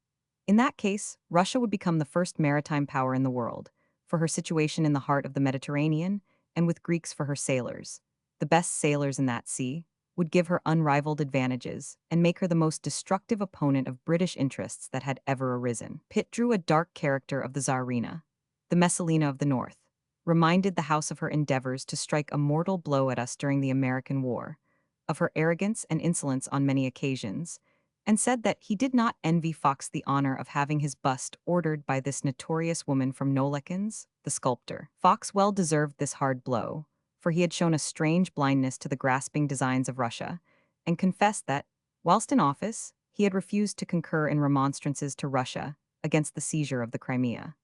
In that case, Russia would become the first maritime power in the world, for her situation in the heart of the Mediterranean, and with Greeks for her sailors, the best sailors in that sea, would give her unrivaled advantages and make her the most destructive opponent of British interests that had ever arisen. Pitt drew a dark character of the Tsarina, the Messalina of the North, reminded the House of her endeavors to strike a mortal blow at us during the American War, of her arrogance and insolence on many occasions, and said that he did not envy Fox the honor of having his bust ordered by this notorious woman from Nollekens, the sculptor. Fox well deserved this hard blow, for he had shown a strange blindness to the grasping designs of Russia, and confessed that, whilst in office, he had refused to concur in remonstrances to Russia against the seizure of the Crimea.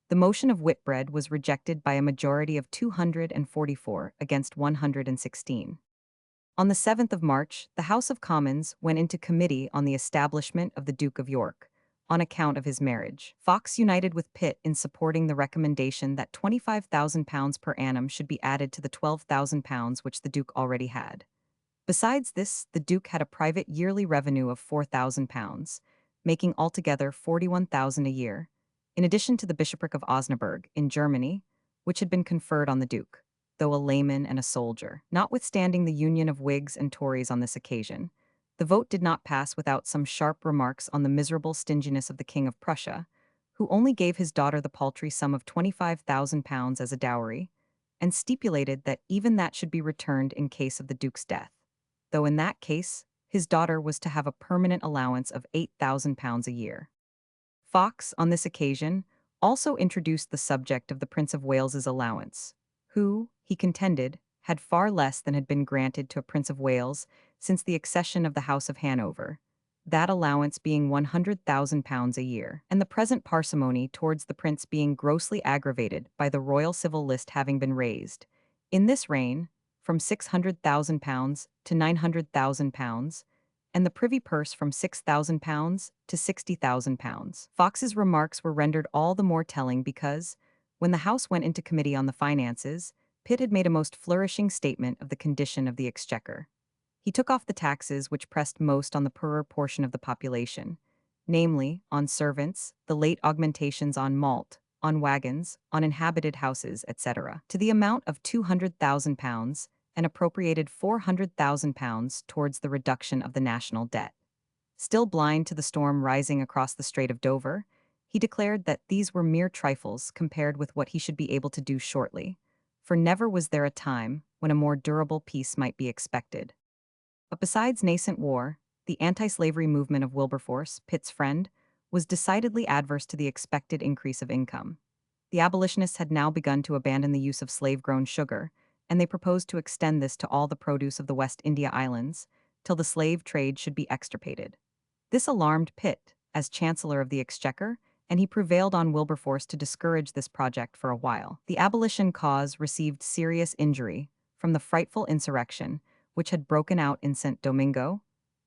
The motion of Whitbread was rejected by a majority of 244 against 116. On the 7th of March, the House of Commons went into committee on the establishment of the Duke of York, on account of his marriage. Fox united with Pitt in supporting the recommendation that £25,000 per annum should be added to the £12,000 which the Duke already had. Besides this, the Duke had a private yearly revenue of £4,000, making altogether £41,000 a year, in addition to the bishopric of Osnaburg, in Germany, which had been conferred on the Duke, though a layman and a soldier. Notwithstanding the union of Whigs and Tories on this occasion, the vote did not pass without some sharp remarks on the miserable stinginess of the King of Prussia, who only gave his daughter the paltry sum of £25,000 as a dowry, and stipulated that even that should be returned in case of the Duke's death, though in that case, his daughter was to have a permanent allowance of £8,000 a year. Fox, on this occasion, also introduced the subject of the Prince of Wales's allowance, who, he contended, had far less than had been granted to a Prince of Wales since the accession of the House of Hanover, that allowance being £100,000 a year, and the present parsimony towards the prince being grossly aggravated by the royal civil list having been raised, in this reign, from £600,000 to £900,000, and the privy purse from £6,000 to £60,000. Fox's remarks were rendered all the more telling because, when the House went into committee on the finances, Pitt had made a most flourishing statement of the condition of the exchequer. He took off the taxes which pressed most on the poorer portion of the population, namely, on servants, the late augmentations on malt, on wagons, on inhabited houses, etc., to the amount of £200,000, and appropriated £400,000 towards the reduction of the national debt. Still blind to the storm rising across the Strait of Dover, he declared that these were mere trifles compared with what he should be able to do shortly, for never was there a time when a more durable peace might be expected. But besides nascent war, the anti-slavery movement of Wilberforce, Pitt's friend, was decidedly adverse to the expected increase of income. The abolitionists had now begun to abandon the use of slave-grown sugar, and they proposed to extend this to all the produce of the West India Islands, till the slave trade should be extirpated. This alarmed Pitt, as Chancellor of the Exchequer, and he prevailed on Wilberforce to discourage this project for a while. The abolition cause received serious injury from the frightful insurrection which had broken out in St. Domingo,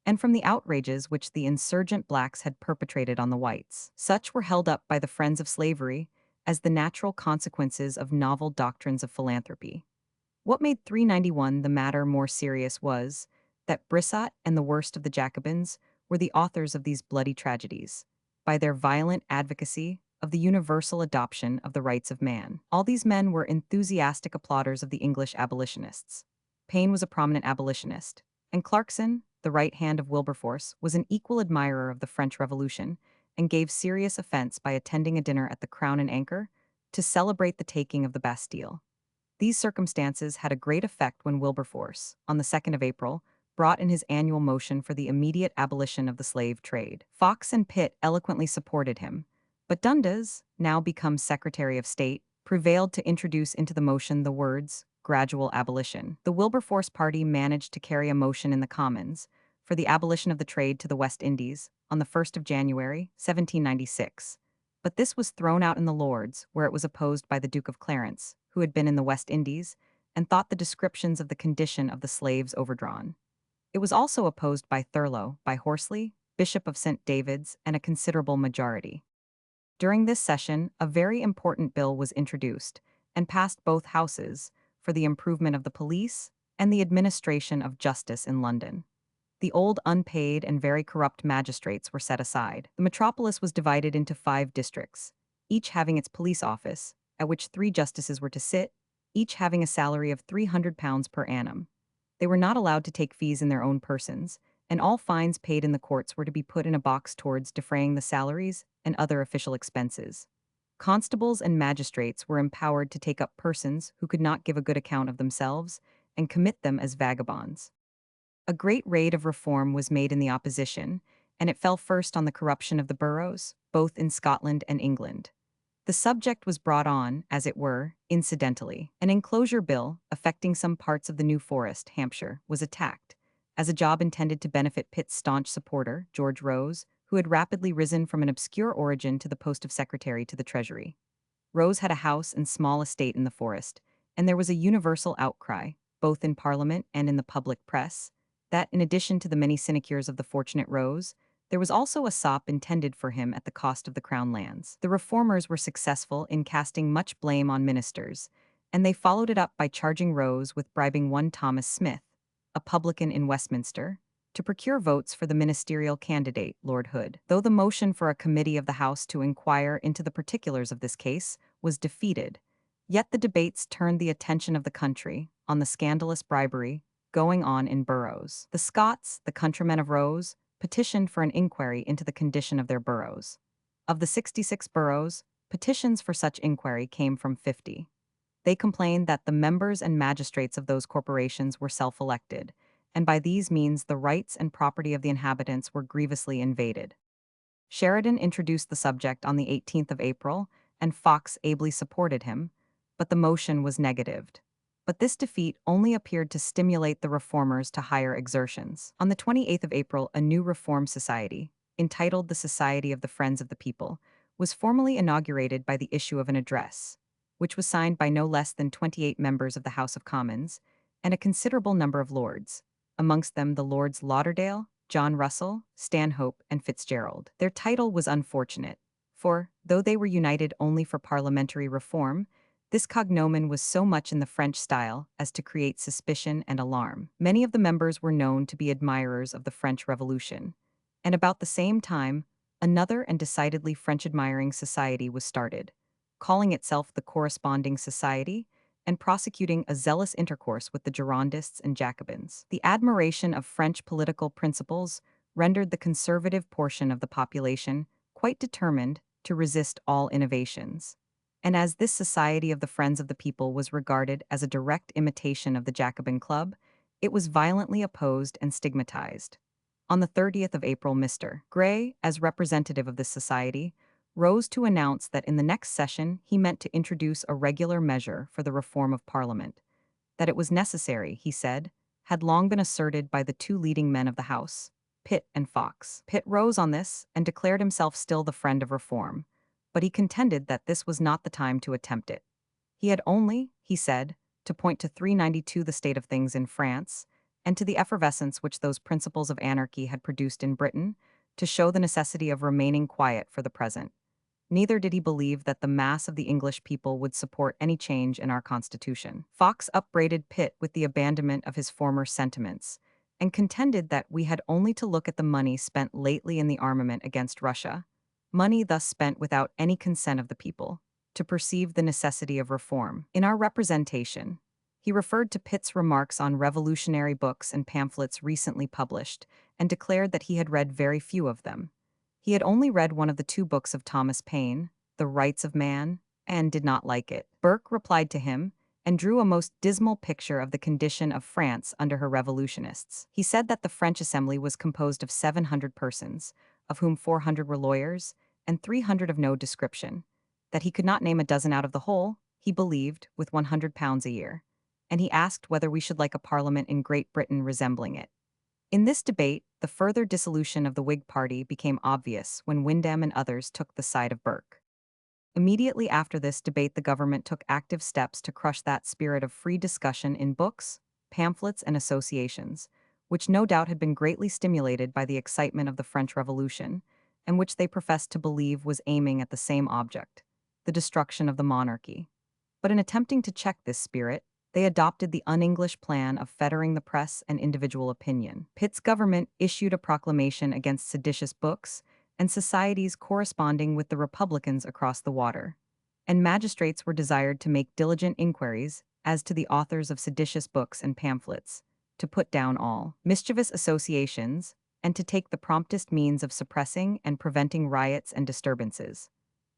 and from the outrages which the insurgent blacks had perpetrated on the whites. Such were held up by the friends of slavery as the natural consequences of novel doctrines of philanthropy. What made 391 the matter more serious was that Brissot and the worst of the Jacobins were the authors of these bloody tragedies, by their violent advocacy of the universal adoption of the rights of man. All these men were enthusiastic applauders of the English abolitionists. Paine was a prominent abolitionist, and Clarkson, the right hand of Wilberforce, was an equal admirer of the French Revolution and gave serious offense by attending a dinner at the Crown and Anchor to celebrate the taking of the Bastille. These circumstances had a great effect when Wilberforce, on the 2nd of April, brought in his annual motion for the immediate abolition of the slave trade. Fox and Pitt eloquently supported him, but Dundas, now become Secretary of State, prevailed to introduce into the motion the words, gradual abolition. The Wilberforce party managed to carry a motion in the Commons for the abolition of the trade to the West Indies on the 1st of January, 1796. But this was thrown out in the Lords, where it was opposed by the Duke of Clarence, who had been in the West Indies, and thought the descriptions of the condition of the slaves overdrawn. It was also opposed by Thurlow, by Horsley, Bishop of St. David's, and a considerable majority. During this session, a very important bill was introduced, and passed both houses, for the improvement of the police and the administration of justice in London. The old unpaid and very corrupt magistrates were set aside. The metropolis was divided into 5 districts, each having its police office, at which 3 justices were to sit, each having a salary of £300 per annum. They were not allowed to take fees in their own persons, and all fines paid in the courts were to be put in a box towards defraying the salaries and other official expenses. Constables and magistrates were empowered to take up persons who could not give a good account of themselves and commit them as vagabonds. A great raid of reform was made in the opposition, and it fell first on the corruption of the boroughs, both in Scotland and England. The subject was brought on, as it were, incidentally. An enclosure bill, affecting some parts of the New Forest, Hampshire, was attacked, as a job intended to benefit Pitt's staunch supporter, George Rose, who had rapidly risen from an obscure origin to the post of Secretary to the Treasury. Rose had a house and small estate in the forest, and there was a universal outcry, both in Parliament and in the public press, that, in addition to the many sinecures of the fortunate Rose, there was also a sop intended for him at the cost of the crown lands. The reformers were successful in casting much blame on ministers, and they followed it up by charging Rose with bribing one Thomas Smith, a publican in Westminster, to procure votes for the ministerial candidate, Lord Hood. Though the motion for a committee of the House to inquire into the particulars of this case was defeated, yet the debates turned the attention of the country on the scandalous bribery going on in boroughs. The Scots, the countrymen of Rose, petitioned for an inquiry into the condition of their boroughs. Of the 66 boroughs, petitions for such inquiry came from 50. They complained that the members and magistrates of those corporations were self-elected, and by these means the rights and property of the inhabitants were grievously invaded. Sheridan introduced the subject on the 18th of April, and Fox ably supported him, but the motion was negatived. But this defeat only appeared to stimulate the reformers to higher exertions. On the 28th of April, a new reform society, entitled the Society of the Friends of the People, was formally inaugurated by the issue of an address, which was signed by no less than 28 members of the House of Commons and a considerable number of lords, amongst them the Lords Lauderdale, John Russell, Stanhope, and Fitzgerald. Their title was unfortunate, for, though they were united only for parliamentary reform, this cognomen was so much in the French style as to create suspicion and alarm. Many of the members were known to be admirers of the French Revolution, and about the same time, another and decidedly French-admiring society was started, calling itself the Corresponding Society, and prosecuting a zealous intercourse with the Girondists and Jacobins. The admiration of French political principles rendered the conservative portion of the population quite determined to resist all innovations. And as this Society of the Friends of the People was regarded as a direct imitation of the Jacobin Club, it was violently opposed and stigmatized. On the 30th of April, Mr. Grey, as representative of this society, rose to announce that in the next session he meant to introduce a regular measure for the reform of Parliament. That it was necessary, he said, had long been asserted by the 2 leading men of the House, Pitt and Fox. Pitt rose on this and declared himself still the friend of reform, but he contended that this was not the time to attempt it. He had only, he said, to point to 392 the state of things in France, and to the effervescence which those principles of anarchy had produced in Britain, to show the necessity of remaining quiet for the present. Neither did he believe that the mass of the English people would support any change in our constitution. Fox upbraided Pitt with the abandonment of his former sentiments, and contended that we had only to look at the money spent lately in the armament against Russia, money thus spent without any consent of the people, to perceive the necessity of reform. In our representation, he referred to Pitt's remarks on revolutionary books and pamphlets recently published, and declared that he had read very few of them. He had only read one of the two books of Thomas Paine, The Rights of Man, and did not like it. Burke replied to him, and drew a most dismal picture of the condition of France under her revolutionists. He said that the French Assembly was composed of 700 persons, of whom 400 were lawyers, and 300 of no description, that he could not name a dozen out of the whole, he believed, with £100 a year, and he asked whether we should like a parliament in Great Britain resembling it. In this debate, the further dissolution of the Whig party became obvious when Windham and others took the side of Burke. Immediately after this debate, the government took active steps to crush that spirit of free discussion in books, pamphlets, and associations, which no doubt had been greatly stimulated by the excitement of the French Revolution, and which they professed to believe was aiming at the same object, the destruction of the monarchy. But in attempting to check this spirit, they adopted the un-English plan of fettering the press and individual opinion. Pitt's government issued a proclamation against seditious books and societies corresponding with the Republicans across the water, and magistrates were desired to make diligent inquiries as to the authors of seditious books and pamphlets, to put down all mischievous associations, and to take the promptest means of suppressing and preventing riots and disturbances.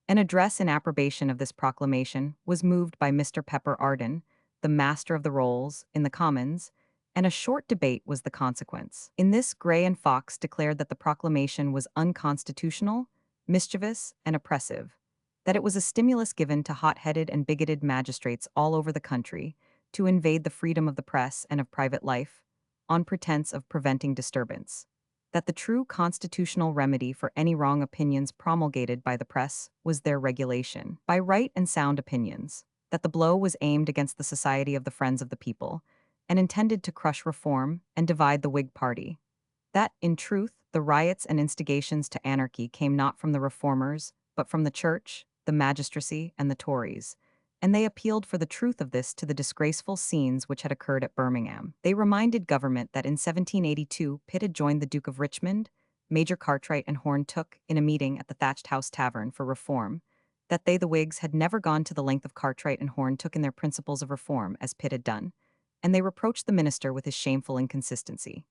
An address in approbation of this proclamation was moved by Mr. Pepper Arden, the Master of the Rolls, in the Commons, and a short debate was the consequence. In this, Grey and Fox declared that the proclamation was unconstitutional, mischievous, and oppressive, that it was a stimulus given to hot-headed and bigoted magistrates all over the country to invade the freedom of the press and of private life, on pretense of preventing disturbance, that the true constitutional remedy for any wrong opinions promulgated by the press was their regulation by right and sound opinions, that the blow was aimed against the Society of the Friends of the People, and intended to crush reform and divide the Whig party. That, in truth, the riots and instigations to anarchy came not from the reformers, but from the Church, the magistracy, and the Tories, and they appealed for the truth of this to the disgraceful scenes which had occurred at Birmingham. They reminded government that in 1782 Pitt had joined the Duke of Richmond, Major Cartwright and Horne-Tooke in a meeting at the Thatched House Tavern for reform, that they, the Whigs, had never gone to the length of Cartwright and Horne-Tooke in their principles of reform as Pitt had done, and they reproached the minister with his shameful inconsistency.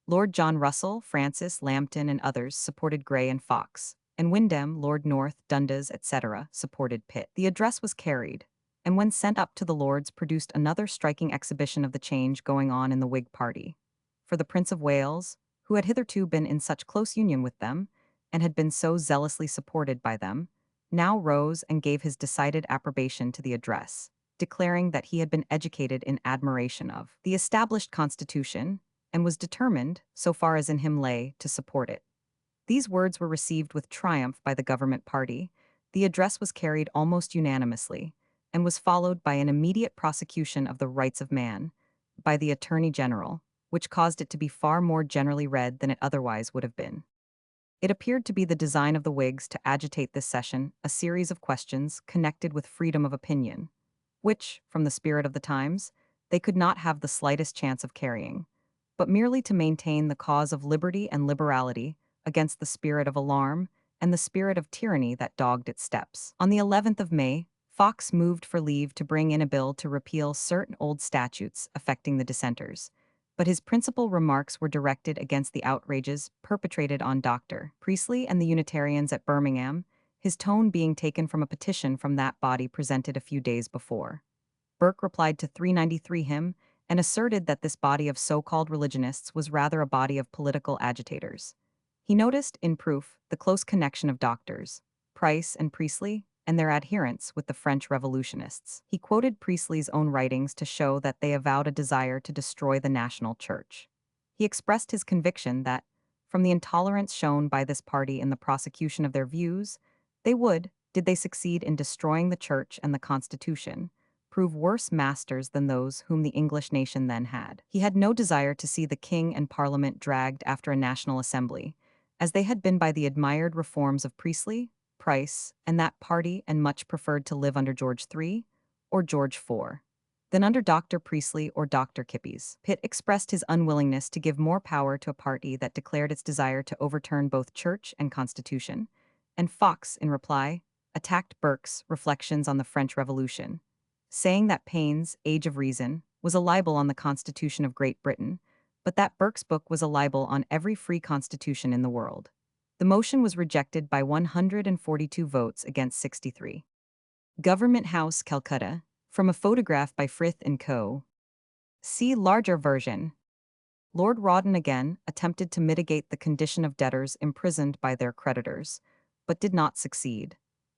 Lord John Russell, Francis, Lambton, and others supported Grey and Fox, and Windham, Lord North, Dundas, etc., supported Pitt. The address was carried, and when sent up to the Lords produced another striking exhibition of the change going on in the Whig party. For the Prince of Wales, who had hitherto been in such close union with them, and had been so zealously supported by them, now rose and gave his decided approbation to the address, declaring that he had been educated in admiration of the established constitution, and was determined, so far as in him lay, to support it. These words were received with triumph by the government party. The address was carried almost unanimously, and was followed by an immediate prosecution of the rights of man by the Attorney General, which caused it to be far more generally read than it otherwise would have been. It appeared to be the design of the Whigs to agitate this session a series of questions connected with freedom of opinion, which, from the spirit of the times, they could not have the slightest chance of carrying, but merely to maintain the cause of liberty and liberality against the spirit of alarm and the spirit of tyranny that dogged its steps. On the 11th of May, Fox moved for leave to bring in a bill to repeal certain old statutes affecting the dissenters, but his principal remarks were directed against the outrages perpetrated on Dr. Priestley and the Unitarians at Birmingham, his tone being taken from a petition from that body presented a few days before. Burke replied to 393 him and asserted that this body of so-called religionists was rather a body of political agitators. He noticed, in proof, the close connection of doctors, Price and Priestley, and their adherents with the French revolutionists. He quoted Priestley's own writings to show that they avowed a desire to destroy the national church. He expressed his conviction that, from the intolerance shown by this party in the prosecution of their views, they would, did they succeed in destroying the church and the Constitution, prove worse masters than those whom the English nation then had. He had no desire to see the king and parliament dragged after a national assembly, as they had been by the admired reforms of Priestley, price, and that party and much preferred to live under George III or George IV than under Dr. Priestley or Dr. Kippies. Pitt expressed his unwillingness to give more power to a party that declared its desire to overturn both church and constitution, and Fox, in reply, attacked Burke's Reflections on the French Revolution, saying that Paine's Age of Reason was a libel on the Constitution of Great Britain, but that Burke's book was a libel on every free constitution in the world. The motion was rejected by 142 votes against 63. Government House, Calcutta, from a photograph by Frith and Co. See larger version. Lord Rawdon again attempted to mitigate the condition of debtors imprisoned by their creditors, but did not succeed.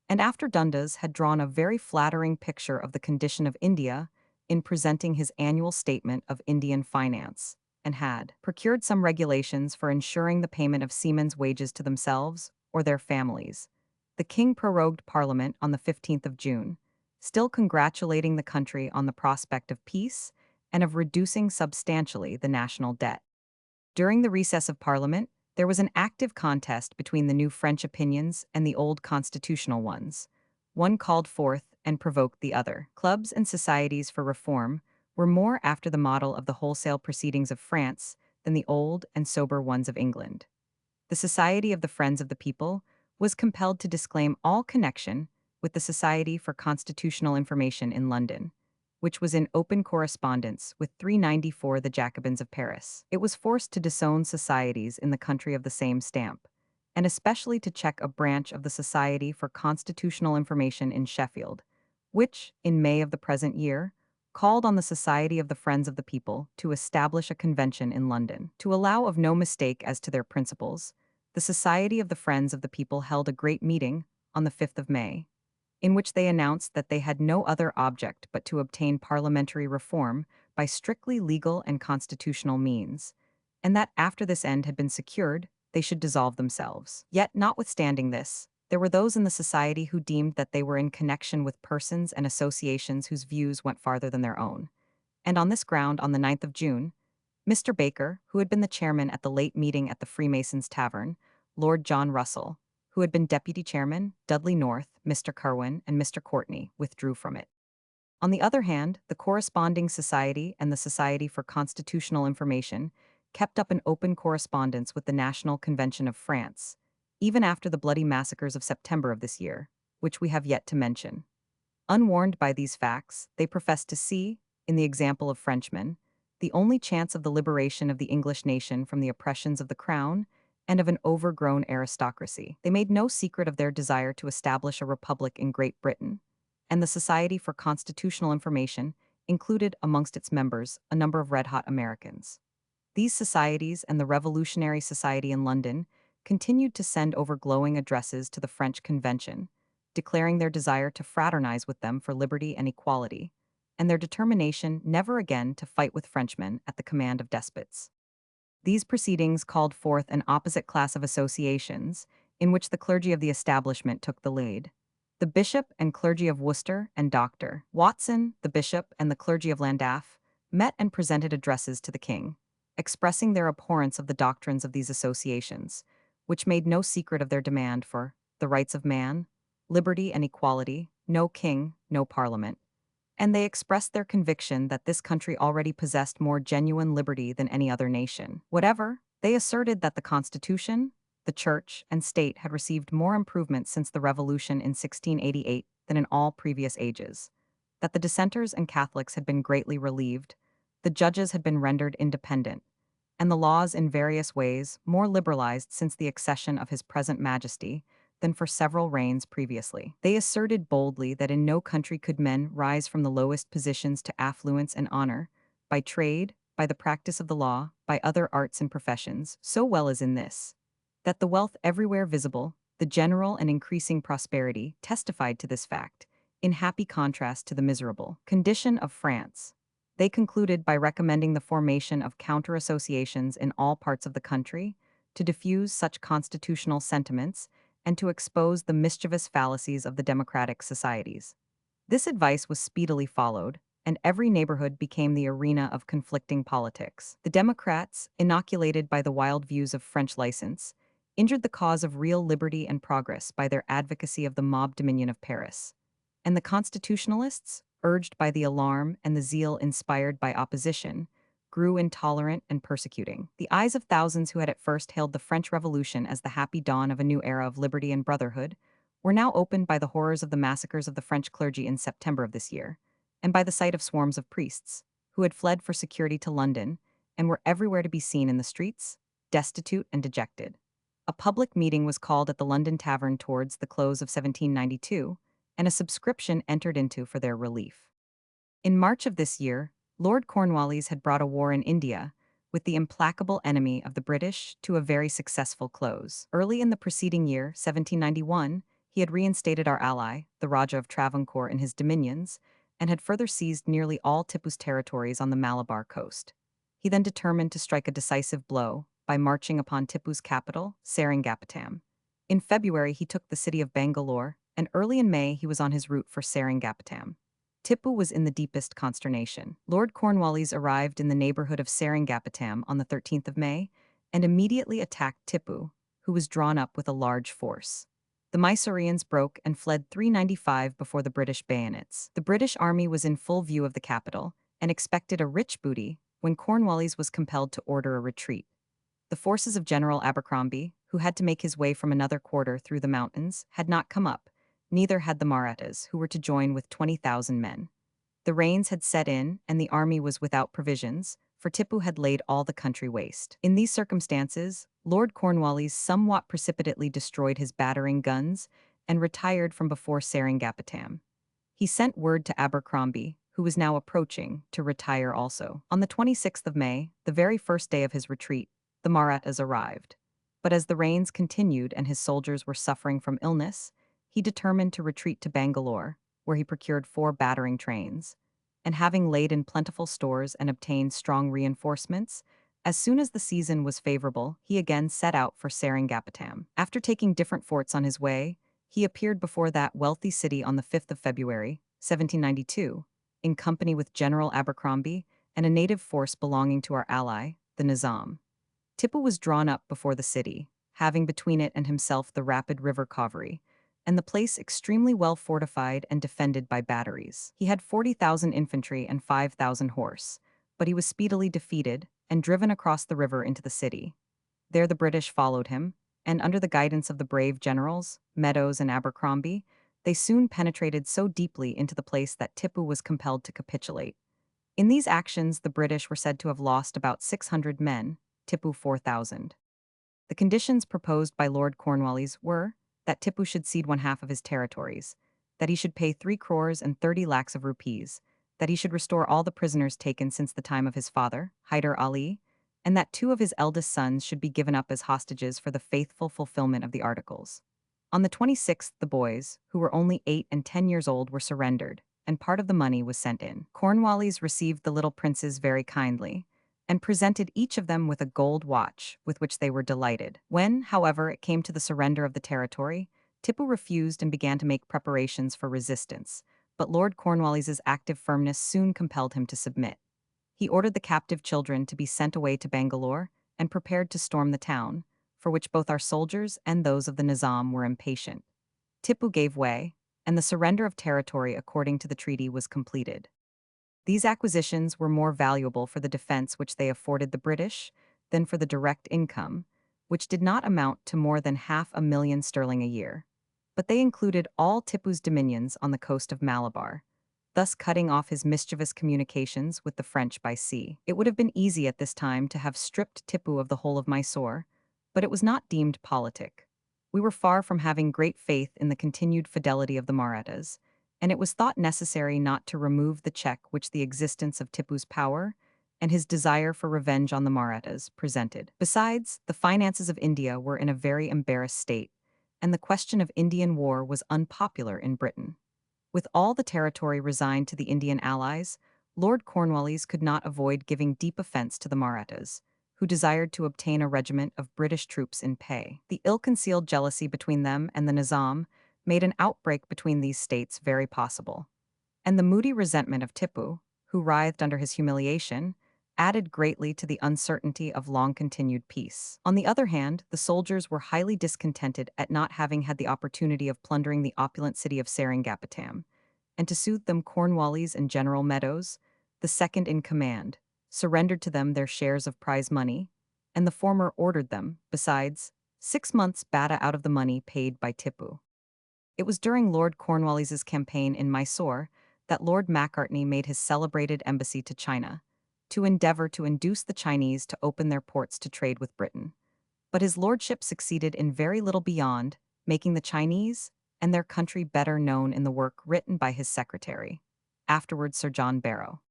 And after Dundas had drawn a very flattering picture of the condition of India in presenting his annual statement of Indian finance, and had procured some regulations for ensuring the payment of seamen's wages to themselves or their families, the king prorogued Parliament on the 15th of June, still congratulating the country on the prospect of peace and of reducing substantially the national debt. During the recess of Parliament, there was an active contest between the new French opinions and the old constitutional ones. One called forth and provoked the other. Clubs and societies for reform were more after the model of the wholesale proceedings of France than the old and sober ones of England. The Society of the Friends of the People was compelled to disclaim all connection with the Society for Constitutional Information in London, which was in open correspondence with 394 the Jacobins of Paris. It was forced to disown societies in the country of the same stamp, and especially to check a branch of the Society for Constitutional Information in Sheffield, which, in May of the present year, called on the Society of the Friends of the People to establish a convention in London. To allow of no mistake as to their principles, the Society of the Friends of the People held a great meeting on the 5th of May, in which they announced that they had no other object but to obtain parliamentary reform by strictly legal and constitutional means, and that after this end had been secured, they should dissolve themselves. Yet, notwithstanding this, there were those in the society who deemed that they were in connection with persons and associations whose views went farther than their own. And on this ground, on the 9th of June, Mr. Baker, who had been the chairman at the late meeting at the Freemasons' Tavern, Lord John Russell, who had been deputy chairman, Dudley North, Mr. Kerwin, and Mr. Courtney, withdrew from it. On the other hand, the corresponding society and the Society for Constitutional Information kept up an open correspondence with the National Convention of France, even after the bloody massacres of September of this year, which we have yet to mention. Unwarned by these facts, they professed to see, in the example of Frenchmen, the only chance of the liberation of the English nation from the oppressions of the crown and of an overgrown aristocracy. They made no secret of their desire to establish a republic in Great Britain, and the Society for Constitutional Information included amongst its members a number of red-hot Americans. These societies and the Revolutionary Society in London continued to send over glowing addresses to the French Convention, declaring their desire to fraternize with them for liberty and equality, and their determination never again to fight with Frenchmen at the command of despots. These proceedings called forth an opposite class of associations, in which the clergy of the establishment took the lead. The bishop and clergy of Worcester and Dr. Watson, the bishop, and the clergy of Llandaff met and presented addresses to the king, expressing their abhorrence of the doctrines of these associations, which made no secret of their demand for the rights of man, liberty and equality, no king, no parliament, and they expressed their conviction that this country already possessed more genuine liberty than any other nation. Whatever, they asserted that the Constitution, the Church, and State had received more improvement since the Revolution in 1688 than in all previous ages, that the dissenters and Catholics had been greatly relieved, the judges had been rendered independent, and the laws in various ways more liberalized since the accession of His present Majesty than for several reigns previously. They asserted boldly that in no country could men rise from the lowest positions to affluence and honor, by trade, by the practice of the law, by other arts and professions, so well as in this, that the wealth everywhere visible, the general and increasing prosperity, testified to this fact, in happy contrast to the miserable condition of France. They concluded by recommending the formation of counter-associations in all parts of the country, to diffuse such constitutional sentiments, and to expose the mischievous fallacies of the democratic societies. This advice was speedily followed, and every neighborhood became the arena of conflicting politics. The Democrats, inoculated by the wild views of French license, injured the cause of real liberty and progress by their advocacy of the mob dominion of Paris. And the constitutionalists, urged by the alarm and the zeal inspired by opposition, grew intolerant and persecuting. The eyes of thousands who had at first hailed the French Revolution as the happy dawn of a new era of liberty and brotherhood were now opened by the horrors of the massacres of the French clergy in September of this year, and by the sight of swarms of priests, who had fled for security to London and were everywhere to be seen in the streets, destitute and dejected. A public meeting was called at the London Tavern towards the close of 1792, and a subscription entered into for their relief. In March of this year, Lord Cornwallis had brought a war in India, with the implacable enemy of the British, to a very successful close. Early in the preceding year, 1791, he had reinstated our ally, the Rajah of Travancore, in his dominions, and had further seized nearly all Tipu's territories on the Malabar coast. He then determined to strike a decisive blow by marching upon Tipu's capital, Seringapatam. In February, he took the city of Bangalore, and early in May, he was on his route for Seringapatam. Tipu was in the deepest consternation. Lord Cornwallis arrived in the neighborhood of Seringapatam on the 13th of May and immediately attacked Tipu, who was drawn up with a large force. The Mysoreans broke and fled 395 before the British bayonets. The British army was in full view of the capital and expected a rich booty when Cornwallis was compelled to order a retreat. The forces of General Abercrombie, who had to make his way from another quarter through the mountains, had not come up. Neither had the Marathas, who were to join with 20,000 men. The rains had set in, and the army was without provisions, for Tipu had laid all the country waste. In these circumstances, Lord Cornwallis somewhat precipitately destroyed his battering guns and retired from before Seringapatam. He sent word to Abercrombie, who was now approaching, to retire also. On the 26th of May, the very first day of his retreat, the Marathas arrived. But as the rains continued and his soldiers were suffering from illness, he determined to retreat to Bangalore, where he procured 4 battering trains, and having laid in plentiful stores and obtained strong reinforcements, as soon as the season was favorable, he again set out for Seringapatam. After taking different forts on his way, he appeared before that wealthy city on the 5th of February, 1792, in company with General Abercrombie and a native force belonging to our ally, the Nizam. Tipu was drawn up before the city, having between it and himself the rapid river Kaveri, and the place extremely well fortified and defended by batteries. He had 40,000 infantry and 5,000 horse, but he was speedily defeated and driven across the river into the city. There the British followed him, and under the guidance of the brave generals, Meadows and Abercrombie, they soon penetrated so deeply into the place that Tipu was compelled to capitulate. In these actions, the British were said to have lost about 600 men, Tipu 4,000. The conditions proposed by Lord Cornwallis were that Tipu should cede 1/2 of his territories, that he should pay 3 crores and 30 lakhs of rupees, that he should restore all the prisoners taken since the time of his father, Hyder Ali, and that 2 of his eldest sons should be given up as hostages for the faithful fulfillment of the articles. On the 26th, the boys, who were only 8 and 10 years old, were surrendered, and part of the money was sent in. Cornwallis received the little princes very kindly, and presented each of them with a gold watch, with which they were delighted. When, however, it came to the surrender of the territory, Tipu refused and began to make preparations for resistance, but Lord Cornwallis's active firmness soon compelled him to submit. He ordered the captive children to be sent away to Bangalore and prepared to storm the town, for which both our soldiers and those of the Nizam were impatient. Tipu gave way, and the surrender of territory according to the treaty was completed. These acquisitions were more valuable for the defense which they afforded the British than for the direct income, which did not amount to more than 500,000 sterling a year. But they included all Tipu's dominions on the coast of Malabar, thus cutting off his mischievous communications with the French by sea. It would have been easy at this time to have stripped Tipu of the whole of Mysore, but it was not deemed politic. We were far from having great faith in the continued fidelity of the Marathas, and it was thought necessary not to remove the check which the existence of Tipu's power and his desire for revenge on the Marathas presented. Besides, the finances of India were in a very embarrassed state, and the question of Indian war was unpopular in Britain. With all the territory resigned to the Indian allies, Lord Cornwallis could not avoid giving deep offense to the Marathas, who desired to obtain a regiment of British troops in pay. The ill-concealed jealousy between them and the Nizam made an outbreak between these states very possible, and the moody resentment of Tipu, who writhed under his humiliation, added greatly to the uncertainty of long-continued peace. On the other hand, the soldiers were highly discontented at not having had the opportunity of plundering the opulent city of Seringapatam, and to soothe them Cornwallis and General Meadows, the second in command, surrendered to them their shares of prize money, and the former ordered them, besides, 6 months' bata out of the money paid by Tipu. It was during Lord Cornwallis's campaign in Mysore that Lord Macartney made his celebrated embassy to China, to endeavor to induce the Chinese to open their ports to trade with Britain. But his lordship succeeded in very little beyond making the Chinese and their country better known in the work written by his secretary, afterwards Sir John Barrow.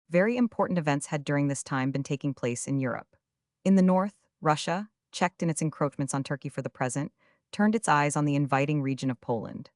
Very important events had during this time been taking place in Europe. In the north, Russia, checked in its encroachments on Turkey for the present, turned its eyes on the inviting region of Poland.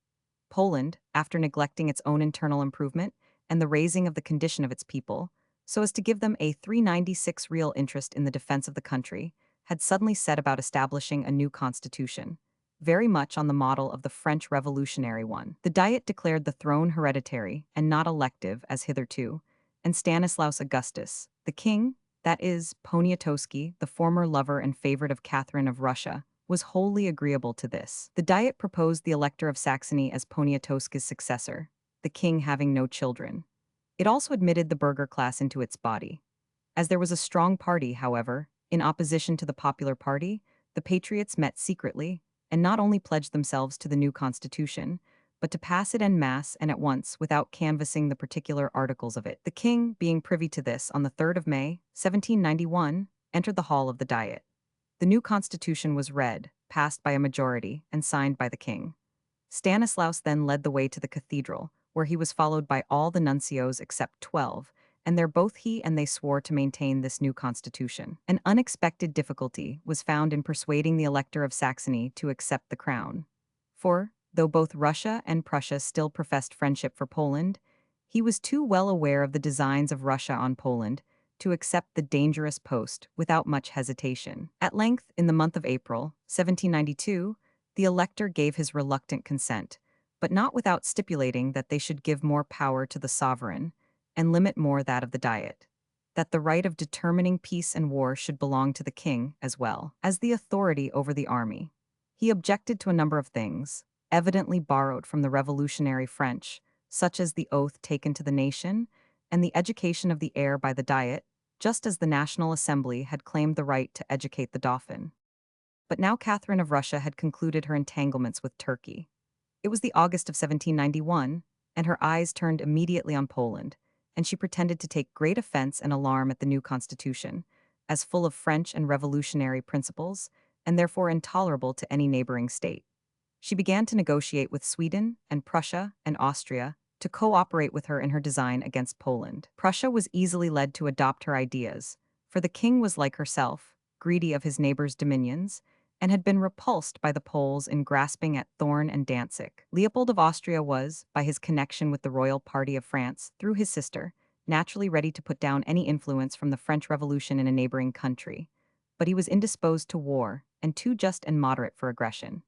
Poland, after neglecting its own internal improvement and the raising of the condition of its people, so as to give them a 396 real interest in the defense of the country, had suddenly set about establishing a new constitution, very much on the model of the French Revolutionary one. The Diet declared the throne hereditary and not elective as hitherto, and Stanislaus Augustus, the king, that is, Poniatowski, the former lover and favorite of Catherine of Russia, was wholly agreeable to this. The Diet proposed the Elector of Saxony as Poniatowski's successor, the king having no children. It also admitted the burgher class into its body. As there was a strong party, however, in opposition to the popular party, the patriots met secretly, and not only pledged themselves to the new constitution, but to pass it en masse and at once without canvassing the particular articles of it. The king, being privy to this on the 3rd of May, 1791, entered the hall of the Diet. The new constitution was read, passed by a majority, and signed by the king. Stanislaus then led the way to the cathedral, where he was followed by all the nuncios except 12, and there both he and they swore to maintain this new constitution. An unexpected difficulty was found in persuading the Elector of Saxony to accept the crown. For, though both Russia and Prussia still professed friendship for Poland, he was too well aware of the designs of Russia on Poland to accept the dangerous post without much hesitation. At length, in the month of April, 1792, the Elector gave his reluctant consent, but not without stipulating that they should give more power to the sovereign, and limit more that of the Diet, that the right of determining peace and war should belong to the king as well as the authority over the army. He objected to a number of things, evidently borrowed from the revolutionary French, such as the oath taken to the nation and the education of the heir by the Diet, just as the National Assembly had claimed the right to educate the Dauphin. But now Catherine of Russia had concluded her entanglements with Turkey. It was the August of 1791, and her eyes turned immediately on Poland, and she pretended to take great offense and alarm at the new constitution, as full of French and revolutionary principles, and therefore intolerable to any neighboring state. She began to negotiate with Sweden and Prussia and Austria to cooperate with her in her design against Poland. Prussia was easily led to adopt her ideas, for the king was like herself, greedy of his neighbor's dominions, and had been repulsed by the Poles in grasping at Thorn and Danzig. Leopold of Austria was, by his connection with the royal party of France through his sister, naturally ready to put down any influence from the French Revolution in a neighboring country, but he was indisposed to war and too just and moderate for aggression.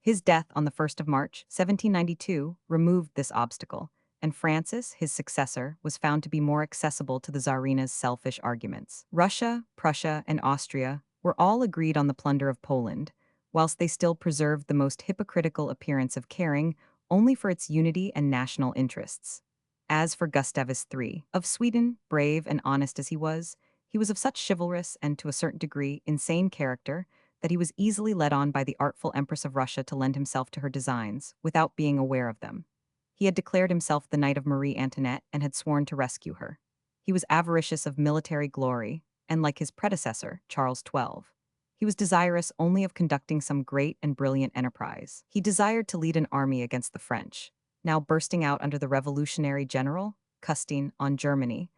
His death on the 1st of March, 1792, removed this obstacle, and Francis, his successor, was found to be more accessible to the Tsarina's selfish arguments. Russia, Prussia, and Austria were all agreed on the plunder of Poland, whilst they still preserved the most hypocritical appearance of caring only for its unity and national interests. As for Gustavus III, of Sweden, brave and honest as he was of such chivalrous and, to a certain degree, insane character that he was easily led on by the artful Empress of Russia to lend himself to her designs, without being aware of them. He had declared himself the knight of Marie Antoinette and had sworn to rescue her. He was avaricious of military glory, and like his predecessor, Charles XII, he was desirous only of conducting some great and brilliant enterprise. He desired to lead an army against the French, now bursting out under the revolutionary general, Custine, on Germany,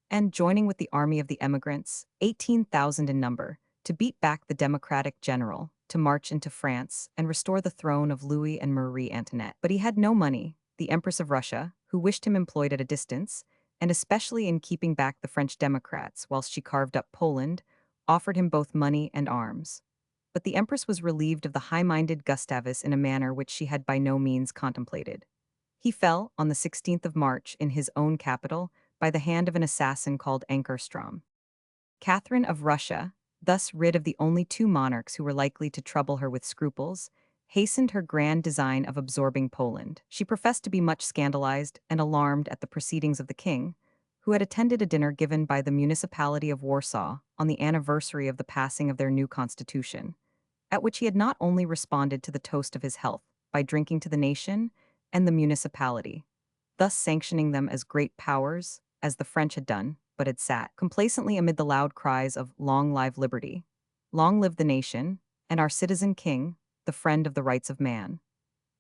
and joining with the army of the emigrants, 18,000 in number, to beat back the democratic general, to march into France and restore the throne of Louis and Marie Antoinette. But he had no money. The Empress of Russia, who wished him employed at a distance, and especially in keeping back the French Democrats whilst she carved up Poland, offered him both money and arms. But the Empress was relieved of the high-minded Gustavus in a manner which she had by no means contemplated. He fell, on the 16th of March, in his own capital, by the hand of an assassin called Ankerstrom. Catherine of Russia, thus rid of the only two monarchs who were likely to trouble her with scruples, hastened her grand design of absorbing Poland. She professed to be much scandalized and alarmed at the proceedings of the king, who had attended a dinner given by the municipality of Warsaw on the anniversary of the passing of their new constitution, at which he had not only responded to the toast of his health by drinking to the nation and the municipality, thus sanctioning them as great powers, as the French had done, but had sat complacently amid the loud cries of "Long live liberty," "Long live the nation," and "Our citizen king, the friend of the rights of man."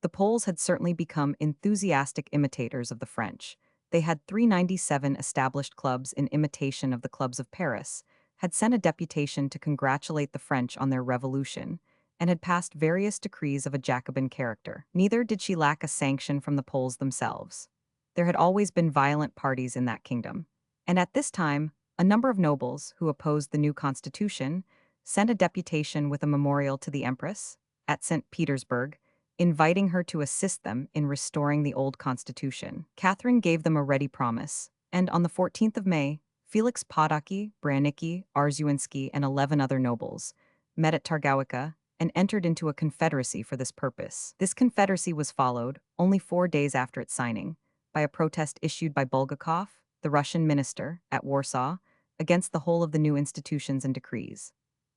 The Poles had certainly become enthusiastic imitators of the French. They had 397 established clubs in imitation of the clubs of Paris, had sent a deputation to congratulate the French on their revolution, and had passed various decrees of a Jacobin character. Neither did she lack a sanction from the Poles themselves. There had always been violent parties in that kingdom, and at this time, a number of nobles who opposed the new constitution sent a deputation with a memorial to the Empress at St. Petersburg, inviting her to assist them in restoring the old constitution. Catherine gave them a ready promise, and on the 14th of May, Felix Podocki, Branicki, Arzuinski, and 11 other nobles met at Targowica and entered into a confederacy for this purpose. This confederacy was followed, only 4 days after its signing, by a protest issued by Bulgakov, the Russian minister, at Warsaw, against the whole of the new institutions and decrees.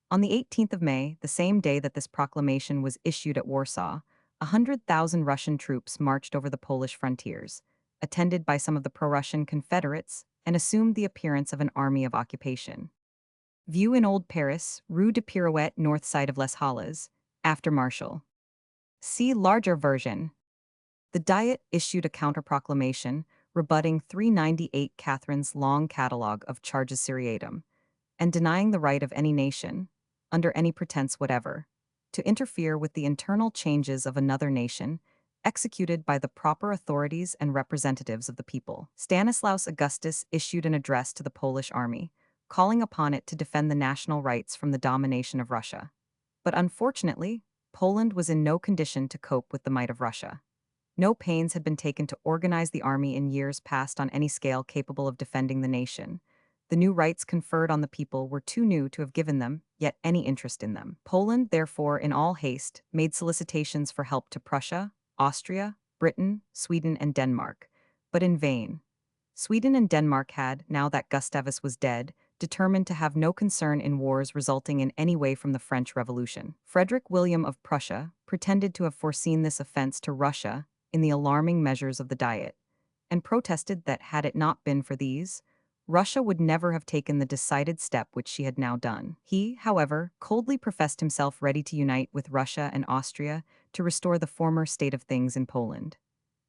On the 18th of May, the same day that this proclamation was issued at Warsaw, 100,000 Russian troops marched over the Polish frontiers, attended by some of the pro-Russian Confederates, and assumed the appearance of an army of occupation. View in Old Paris, Rue de Pirouette, north side of Les Halles, after Marshal. See larger version. The Diet issued a counter-proclamation rebutting 398 Catherine's long catalogue of charges seriatim, and denying the right of any nation, under any pretense whatever, to interfere with the internal changes of another nation, executed by the proper authorities and representatives of the people. Stanislaus Augustus issued an address to the Polish army, calling upon it to defend the national rights from the domination of Russia. But unfortunately, Poland was in no condition to cope with the might of Russia. No pains had been taken to organize the army in years past on any scale capable of defending the nation. The new rights conferred on the people were too new to have given them yet any interest in them. Poland, therefore, in all haste, made solicitations for help to Prussia, Austria, Britain, Sweden, and Denmark, but in vain. Sweden and Denmark had, now that Gustavus was dead, determined to have no concern in wars resulting in any way from the French Revolution. Frederick William of Prussia pretended to have foreseen this offense to Russia in the alarming measures of the Diet, and protested that had it not been for these, Russia would never have taken the decided step which she had now done. He, however, coldly professed himself ready to unite with Russia and Austria to restore the former state of things in Poland.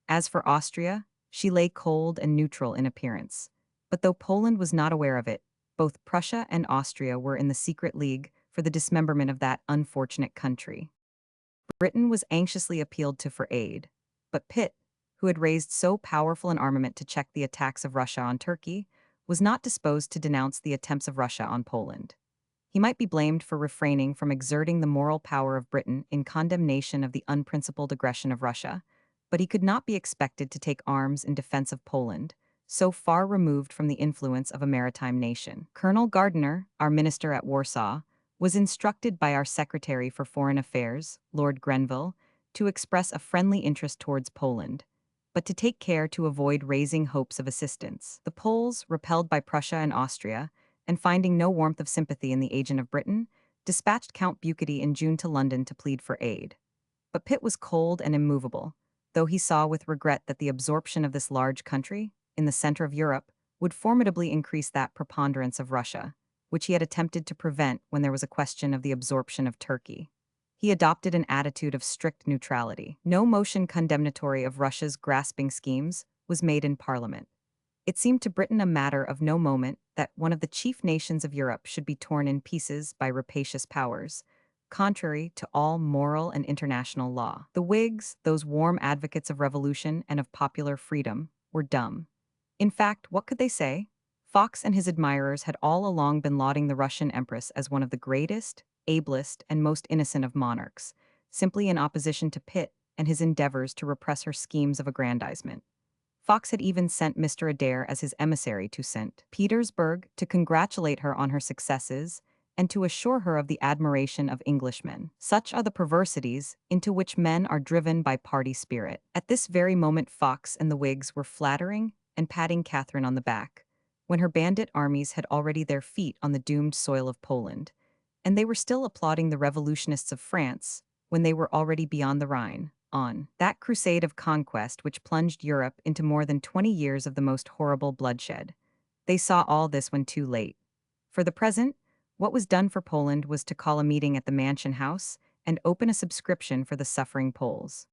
As for Austria, she lay cold and neutral in appearance. But though Poland was not aware of it, both Prussia and Austria were in the secret league for the dismemberment of that unfortunate country. Britain was anxiously appealed to for aid, but Pitt, who had raised so powerful an armament to check the attacks of Russia on Turkey, was not disposed to denounce the attempts of Russia on Poland. He might be blamed for refraining from exerting the moral power of Britain in condemnation of the unprincipled aggression of Russia, but he could not be expected to take arms in defense of Poland, so far removed from the influence of a maritime nation. Colonel Gardiner, our minister at Warsaw, was instructed by our Secretary for Foreign Affairs, Lord Grenville, to express a friendly interest towards Poland, but to take care to avoid raising hopes of assistance. The Poles, repelled by Prussia and Austria, and finding no warmth of sympathy in the agent of Britain, dispatched Count Bucquety in June to London to plead for aid. But Pitt was cold and immovable, though he saw with regret that the absorption of this large country, in the center of Europe, would formidably increase that preponderance of Russia, which he had attempted to prevent when there was a question of the absorption of Turkey. He adopted an attitude of strict neutrality. No motion condemnatory of Russia's grasping schemes was made in Parliament. It seemed to Britain a matter of no moment that one of the chief nations of Europe should be torn in pieces by rapacious powers, contrary to all moral and international law. The Whigs, those warm advocates of revolution and of popular freedom, were dumb. In fact, what could they say? Fox and his admirers had all along been lauding the Russian Empress as one of the greatest, ablest, and most innocent of monarchs, simply in opposition to Pitt and his endeavors to repress her schemes of aggrandizement. Fox had even sent Mr. Adair as his emissary to St. Petersburg to congratulate her on her successes and to assure her of the admiration of Englishmen. Such are the perversities into which men are driven by party spirit. At this very moment Fox and the Whigs were flattering and patting Catherine on the back, when her bandit armies had already their feet on the doomed soil of Poland, and they were still applauding the revolutionists of France when they were already beyond the Rhine, on that crusade of conquest which plunged Europe into more than 20 years of the most horrible bloodshed. They saw all this when too late. For the present, what was done for Poland was to call a meeting at the Mansion House and open a subscription for the suffering Poles.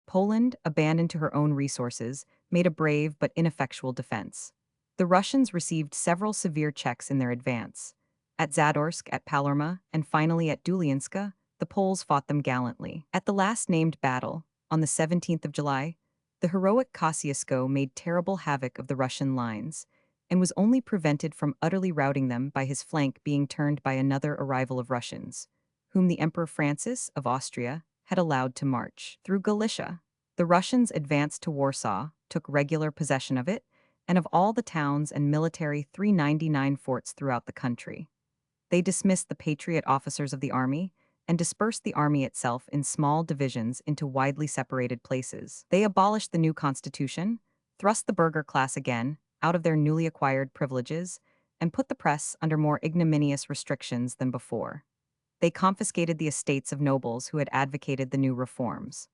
Poland, abandoned to her own resources, made a brave but ineffectual defense. The Russians received several severe checks in their advance. At Zadorsk, at Palermo, and finally at Dulianska, the Poles fought them gallantly. At the last named battle, on the 17th of July, the heroic Kosciuszko made terrible havoc of the Russian lines, and was only prevented from utterly routing them by his flank being turned by another arrival of Russians, whom the Emperor Francis of Austria had allowed to march through Galicia. The Russians advanced to Warsaw, took regular possession of it, and of all the towns and military 399 forts throughout the country. They dismissed the patriot officers of the army and dispersed the army itself in small divisions into widely separated places. They abolished the new constitution, thrust the burgher class again out of their newly acquired privileges, and put the press under more ignominious restrictions than before. They confiscated the estates of nobles who had advocated the new reforms.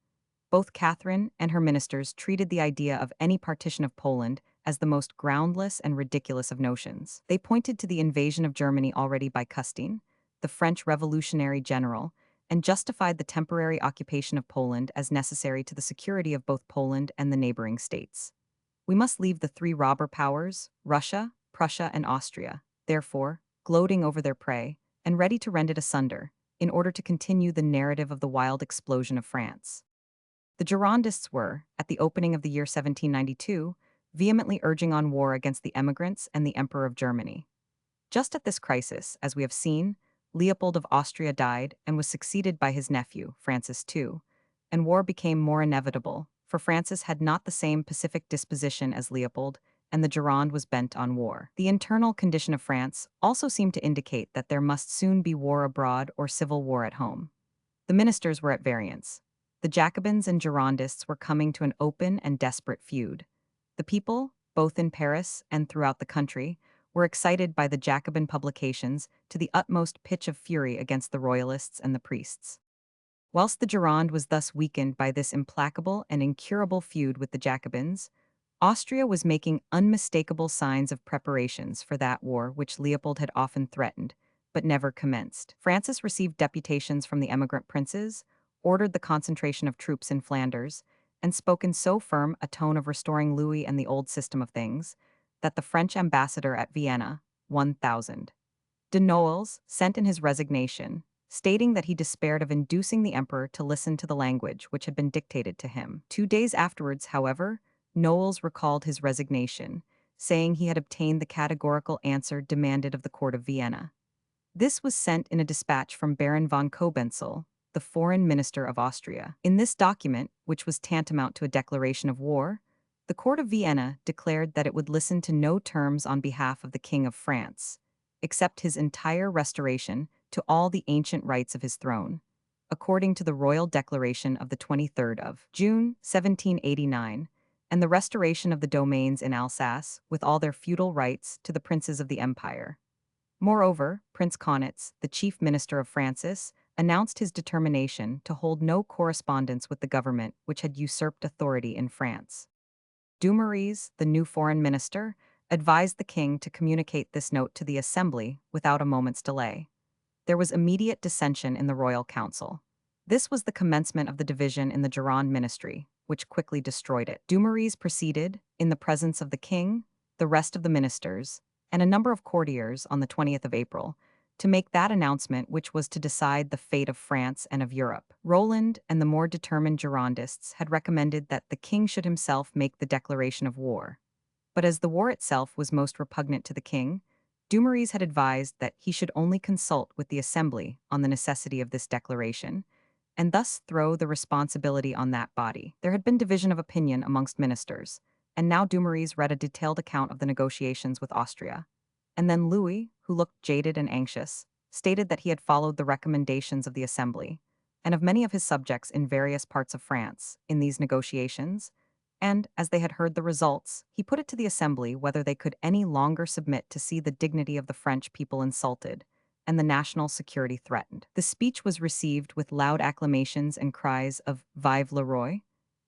Both Catherine and her ministers treated the idea of any partition of Poland as the most groundless and ridiculous of notions. They pointed to the invasion of Germany already by Custine, the French revolutionary general, and justified the temporary occupation of Poland as necessary to the security of both Poland and the neighboring states. We must leave the three robber powers, Russia, Prussia, and Austria, therefore, gloating over their prey, and ready to rend it asunder, in order to continue the narrative of the wild explosion of France. The Girondists were, at the opening of the year 1792, vehemently urging on war against the emigrants and the Emperor of Germany. Just at this crisis, as we have seen, Leopold of Austria died and was succeeded by his nephew, Francis II, and war became more inevitable, for Francis had not the same pacific disposition as Leopold, and the Gironde was bent on war. The internal condition of France also seemed to indicate that there must soon be war abroad or civil war at home. The ministers were at variance. The Jacobins and Girondists were coming to an open and desperate feud. The people, both in Paris and throughout the country, were excited by the Jacobin publications to the utmost pitch of fury against the royalists and the priests. Whilst the Gironde was thus weakened by this implacable and incurable feud with the Jacobins, Austria was making unmistakable signs of preparations for that war which Leopold had often threatened, but never commenced. Francis received deputations from the emigrant princes, ordered the concentration of troops in Flanders, and spoke in so firm a tone of restoring Louis and the old system of things, that the French ambassador at Vienna, 1000, de Noailles, sent in his resignation, stating that he despaired of inducing the emperor to listen to the language which had been dictated to him. 2 days afterwards, however, Noailles recalled his resignation, saying he had obtained the categorical answer demanded of the court of Vienna. This was sent in a dispatch from Baron von Cobenzl, the foreign minister of Austria. In this document, which was tantamount to a declaration of war, the court of Vienna declared that it would listen to no terms on behalf of the King of France, except his entire restoration to all the ancient rights of his throne, according to the royal declaration of the 23rd of June, 1789, and the restoration of the domains in Alsace, with all their feudal rights, to the princes of the empire. Moreover, Prince Kaunitz, the chief minister of Francis, announced his determination to hold no correspondence with the government which had usurped authority in France. Dumouriez, the new foreign minister, advised the king to communicate this note to the Assembly without a moment's delay. There was immediate dissension in the royal council. This was the commencement of the division in the Gironde ministry, which quickly destroyed it. Dumouriez proceeded, in the presence of the king, the rest of the ministers, and a number of courtiers on the 20th of April, to make that announcement which was to decide the fate of France and of Europe. Roland and the more determined Girondists had recommended that the king should himself make the declaration of war. But as the war itself was most repugnant to the king, Dumouriez had advised that he should only consult with the Assembly on the necessity of this declaration, and thus throw the responsibility on that body. There had been division of opinion amongst ministers, and now Dumouriez read a detailed account of the negotiations with Austria. And then Louis, who looked jaded and anxious, stated that he had followed the recommendations of the Assembly and of many of his subjects in various parts of France in these negotiations, and, as they had heard the results, he put it to the Assembly whether they could any longer submit to see the dignity of the French people insulted and the national security threatened. The speech was received with loud acclamations and cries of "Vive le Roi."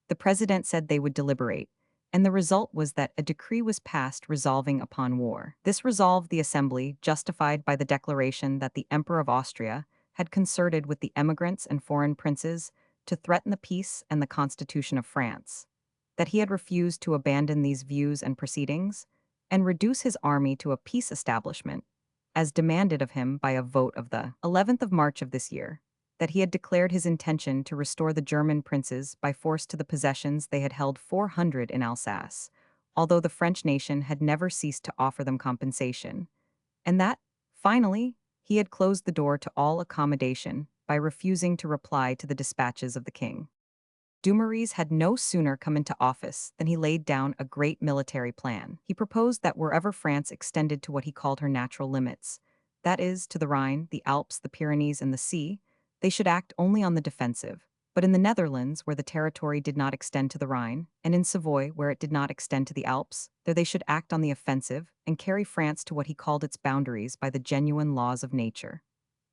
The president said they would deliberate, and the result was that a decree was passed resolving upon war. This resolve the Assembly justified by the declaration that the Emperor of Austria had concerted with the emigrants and foreign princes to threaten the peace and the constitution of France, that he had refused to abandon these views and proceedings, and reduce his army to a peace establishment, as demanded of him by a vote of the 11th of March of this year, that he had declared his intention to restore the German princes by force to the possessions they had held 400 in Alsace, although the French nation had never ceased to offer them compensation, and that, finally, he had closed the door to all accommodation by refusing to reply to the dispatches of the king. Dumouriez had no sooner come into office than he laid down a great military plan. He proposed that wherever France extended to what he called her natural limits, that is, to the Rhine, the Alps, the Pyrenees, and the sea, they should act only on the defensive. But in the Netherlands, where the territory did not extend to the Rhine, and in Savoy, where it did not extend to the Alps, there they should act on the offensive and carry France to what he called its boundaries by the genuine laws of nature.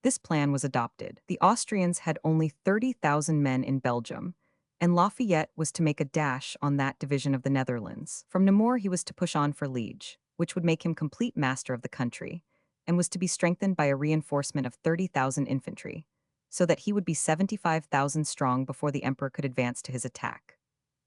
This plan was adopted. The Austrians had only 30,000 men in Belgium, and Lafayette was to make a dash on that division of the Netherlands. From Namur he was to push on for Liege, which would make him complete master of the country, and was to be strengthened by a reinforcement of 30,000 infantry, so that he would be 75,000 strong before the emperor could advance to his attack.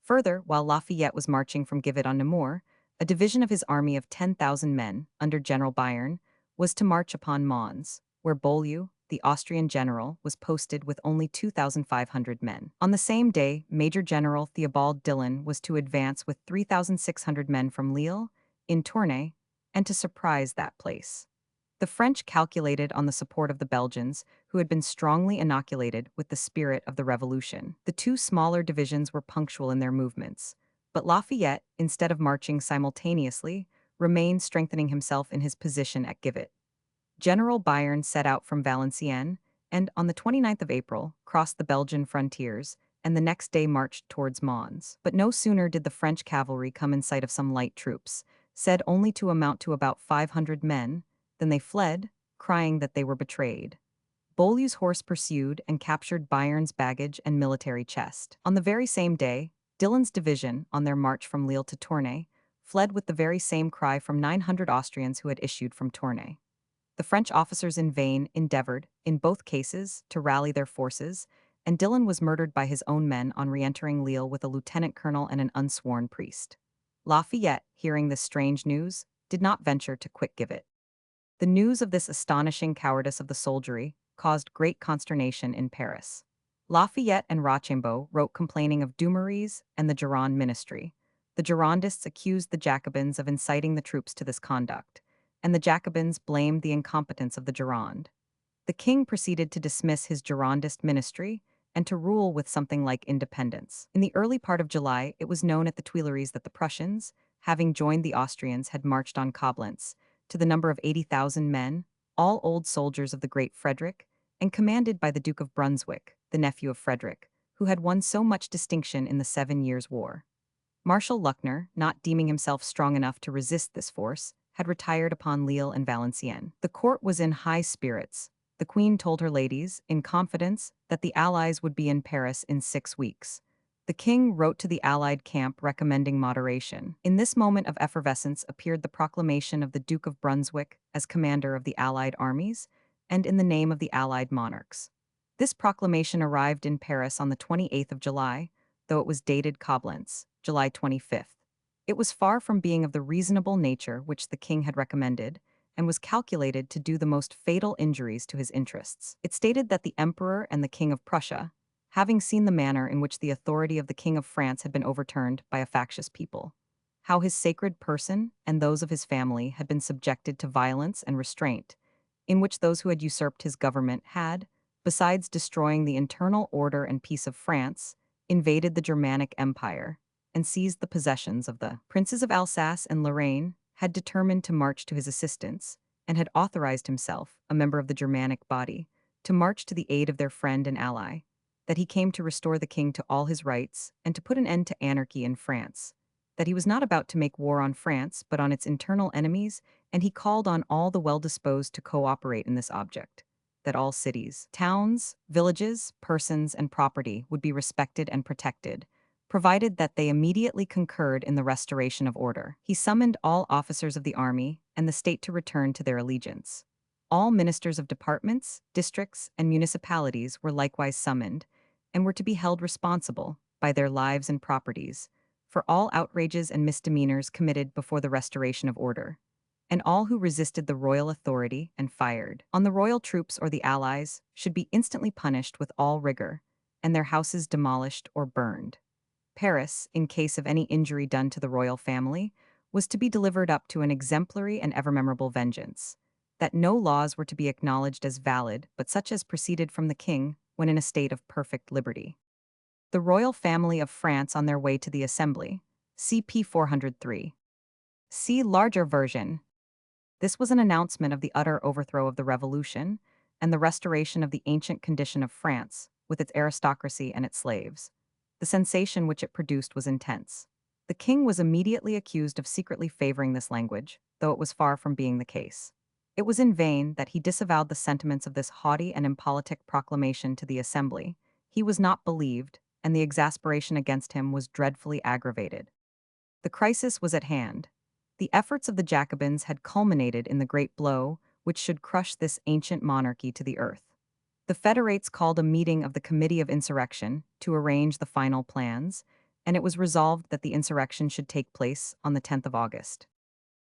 Further, while Lafayette was marching from Givet on Namur, a division of his army of 10,000 men, under General Bayern, was to march upon Mons, where Beaulieu, the Austrian general, was posted with only 2,500 men. On the same day, Major General Theobald Dillon was to advance with 3,600 men from Lille, in Tournai, and to surprise that place. The French calculated on the support of the Belgians, who had been strongly inoculated with the spirit of the revolution. The two smaller divisions were punctual in their movements, but Lafayette, instead of marching simultaneously, remained strengthening himself in his position at Givet. General Bayern set out from Valenciennes and, on the 29th of April, crossed the Belgian frontiers, and the next day marched towards Mons. But no sooner did the French cavalry come in sight of some light troops, said only to amount to about 500 men, than they fled, crying that they were betrayed. Beaulieu's horse pursued and captured Bayern's baggage and military chest. On the very same day, Dillon's division, on their march from Lille to Tournai, fled with the very same cry from 900 Austrians who had issued from Tournai. The French officers in vain endeavored, in both cases, to rally their forces, and Dillon was murdered by his own men on re-entering Lille with a lieutenant colonel and an unsworn priest. Lafayette, hearing this strange news, did not venture to quit Givet. The news of this astonishing cowardice of the soldiery caused great consternation in Paris. Lafayette and Rochambeau wrote complaining of Dumouriez and the Gironde ministry. The Girondists accused the Jacobins of inciting the troops to this conduct, and the Jacobins blamed the incompetence of the Gironde. The king proceeded to dismiss his Girondist ministry and to rule with something like independence. In the early part of July, it was known at the Tuileries that the Prussians, having joined the Austrians, had marched on Coblentz, to the number of 80,000 men, all old soldiers of the great Frederick, and commanded by the Duke of Brunswick, the nephew of Frederick, who had won so much distinction in the 7 Years' War. Marshal Luckner, not deeming himself strong enough to resist this force, had retired upon Lille and Valenciennes. The court was in high spirits. The queen told her ladies, in confidence, that the allies would be in Paris in 6 weeks. The king wrote to the allied camp recommending moderation. In this moment of effervescence appeared the proclamation of the Duke of Brunswick as commander of the allied armies, and in the name of the allied monarchs. This proclamation arrived in Paris on the 28th of July, though it was dated Coblentz, July 25th. It was far from being of the reasonable nature which the king had recommended, and was calculated to do the most fatal injuries to his interests. It stated that the emperor and the king of Prussia, having seen the manner in which the authority of the king of France had been overturned by a factious people, how his sacred person and those of his family had been subjected to violence and restraint, in which those who had usurped his government had, besides destroying the internal order and peace of France, invaded the Germanic Empire, and seized the possessions of the princes of Alsace and Lorraine, had determined to march to his assistance, and had authorized himself, a member of the Germanic body, to march to the aid of their friend and ally, that he came to restore the king to all his rights and to put an end to anarchy in France, that he was not about to make war on France but on its internal enemies, and he called on all the well-disposed to cooperate in this object, that all cities, towns, villages, persons, and property would be respected and protected, provided that they immediately concurred in the restoration of order. He summoned all officers of the army and the state to return to their allegiance. All ministers of departments, districts, and municipalities were likewise summoned, and were to be held responsible, by their lives and properties, for all outrages and misdemeanors committed before the restoration of order, and all who resisted the royal authority and fired on the royal troops or the allies should be instantly punished with all rigor, and their houses demolished or burned. Paris, in case of any injury done to the royal family, was to be delivered up to an exemplary and ever-memorable vengeance, that no laws were to be acknowledged as valid but such as proceeded from the king when in a state of perfect liberty. The royal family of France on their way to the Assembly, CP 403. See larger version. This was an announcement of the utter overthrow of the revolution and the restoration of the ancient condition of France, with its aristocracy and its slaves. The sensation which it produced was intense. The king was immediately accused of secretly favoring this language, though it was far from being the case. It was in vain that he disavowed the sentiments of this haughty and impolitic proclamation to the Assembly. He was not believed, and the exasperation against him was dreadfully aggravated. The crisis was at hand. The efforts of the Jacobins had culminated in the great blow which should crush this ancient monarchy to the earth. The Federates called a meeting of the Committee of Insurrection to arrange the final plans, and it was resolved that the insurrection should take place on the 10th of August.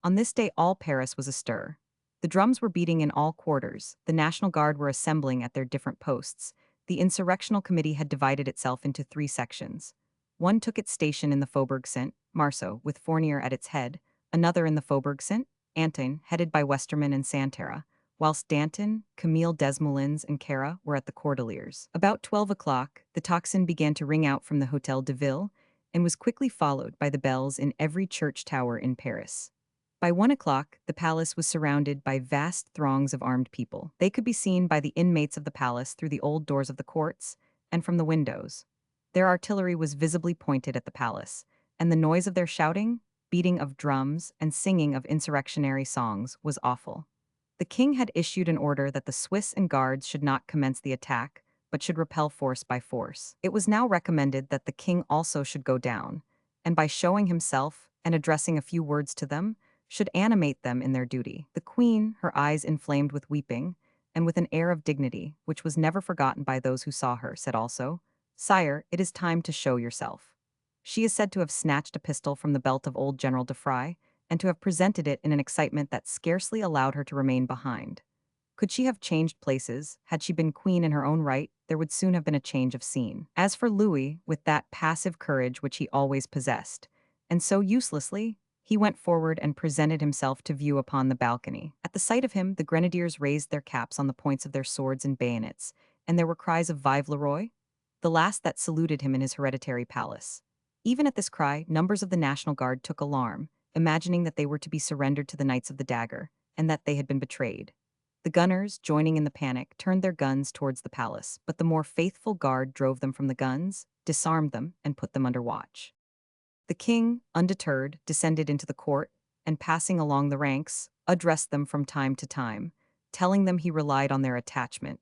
On this day all Paris was astir. The drums were beating in all quarters, the National Guard were assembling at their different posts. The insurrectional committee had divided itself into three sections. One took its station in the Faubourg Saint-Marceau, with Fournier at its head, another in the Faubourg Saint-Antoine, headed by Westermann and Santerre, whilst Danton, Camille Desmoulins, and Cara were at the Cordeliers. About 12 o'clock, the tocsin began to ring out from the Hôtel de Ville, and was quickly followed by the bells in every church tower in Paris. By 1 o'clock, the palace was surrounded by vast throngs of armed people. They could be seen by the inmates of the palace through the old doors of the courts, and from the windows. Their artillery was visibly pointed at the palace, and the noise of their shouting, beating of drums, and singing of insurrectionary songs was awful. The king had issued an order that the Swiss and guards should not commence the attack, but should repel force by force. It was now recommended that the king also should go down, and by showing himself and addressing a few words to them, should animate them in their duty. The queen, her eyes inflamed with weeping, and with an air of dignity, which was never forgotten by those who saw her, said also, "Sire, it is time to show yourself." She is said to have snatched a pistol from the belt of old General de Frey, and to have presented it in an excitement that scarcely allowed her to remain behind. Could she have changed places, had she been queen in her own right, there would soon have been a change of scene. As for Louis, with that passive courage which he always possessed, and so uselessly, he went forward and presented himself to view upon the balcony. At the sight of him, the grenadiers raised their caps on the points of their swords and bayonets, and there were cries of "Vive le Roi!" the last that saluted him in his hereditary palace. Even at this cry, numbers of the National Guard took alarm, imagining that they were to be surrendered to the Knights of the Dagger, and that they had been betrayed. The gunners, joining in the panic, turned their guns towards the palace, but the more faithful guard drove them from the guns, disarmed them, and put them under watch. The king, undeterred, descended into the court, and passing along the ranks, addressed them from time to time, telling them he relied on their attachment,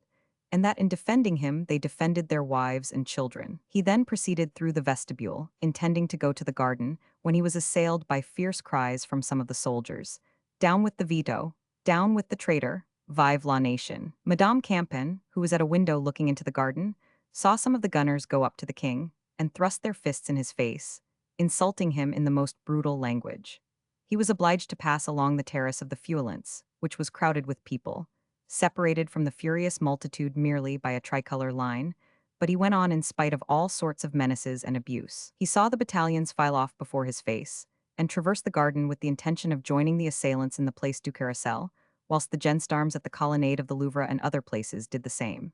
and that in defending him they defended their wives and children. He then proceeded through the vestibule, intending to go to the garden, when he was assailed by fierce cries from some of the soldiers. "Down with the veto! Down with the traitor! Vive la nation!" Madame Campan, who was at a window looking into the garden, saw some of the gunners go up to the king, and thrust their fists in his face, insulting him in the most brutal language. He was obliged to pass along the terrace of the Feuillants, which was crowded with people, separated from the furious multitude merely by a tricolor line, but he went on in spite of all sorts of menaces and abuse. He saw the battalions file off before his face, and traversed the garden with the intention of joining the assailants in the Place du Carrousel, whilst the gensdarms at the colonnade of the Louvre and other places did the same.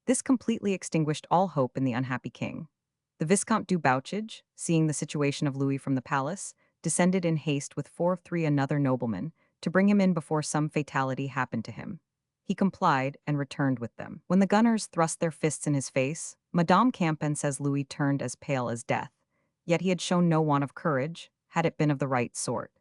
This completely extinguished all hope in the unhappy king. The Viscount du Bouchage, seeing the situation of Louis from the palace, descended in haste with 4 of 3 another nobleman to bring him in before some fatality happened to him. He complied and returned with them. When the gunners thrust their fists in his face, Madame Campan says Louis turned as pale as death. Yet he had shown no want of courage, had it been of the right sort.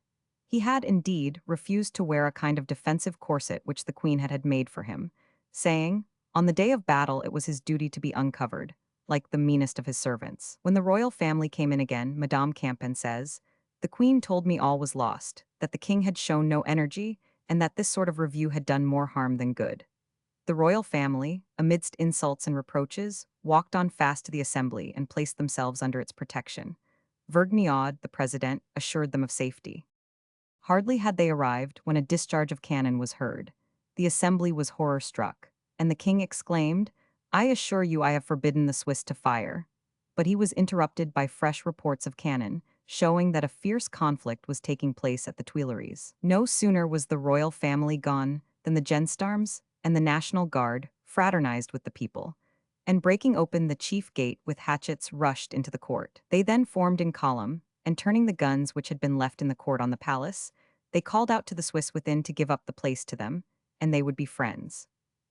He had, indeed, refused to wear a kind of defensive corset which the queen had made for him, saying, on the day of battle it was his duty to be uncovered, like the meanest of his servants. When the royal family came in again, Madame Campan says, the queen told me all was lost, that the king had shown no energy, and that this sort of review had done more harm than good. The royal family, amidst insults and reproaches, walked on fast to the assembly and placed themselves under its protection. Vergniaud, the president, assured them of safety. Hardly had they arrived when a discharge of cannon was heard. The assembly was horror-struck, and the king exclaimed, I assure you I have forbidden the Swiss to fire. But he was interrupted by fresh reports of cannon, showing that a fierce conflict was taking place at the Tuileries. No sooner was the royal family gone than the Gensdarmes and the National Guard fraternized with the people, and breaking open the chief gate with hatchets rushed into the court. They then formed in column, and turning the guns which had been left in the court on the palace, they called out to the Swiss within to give up the place to them, and they would be friends.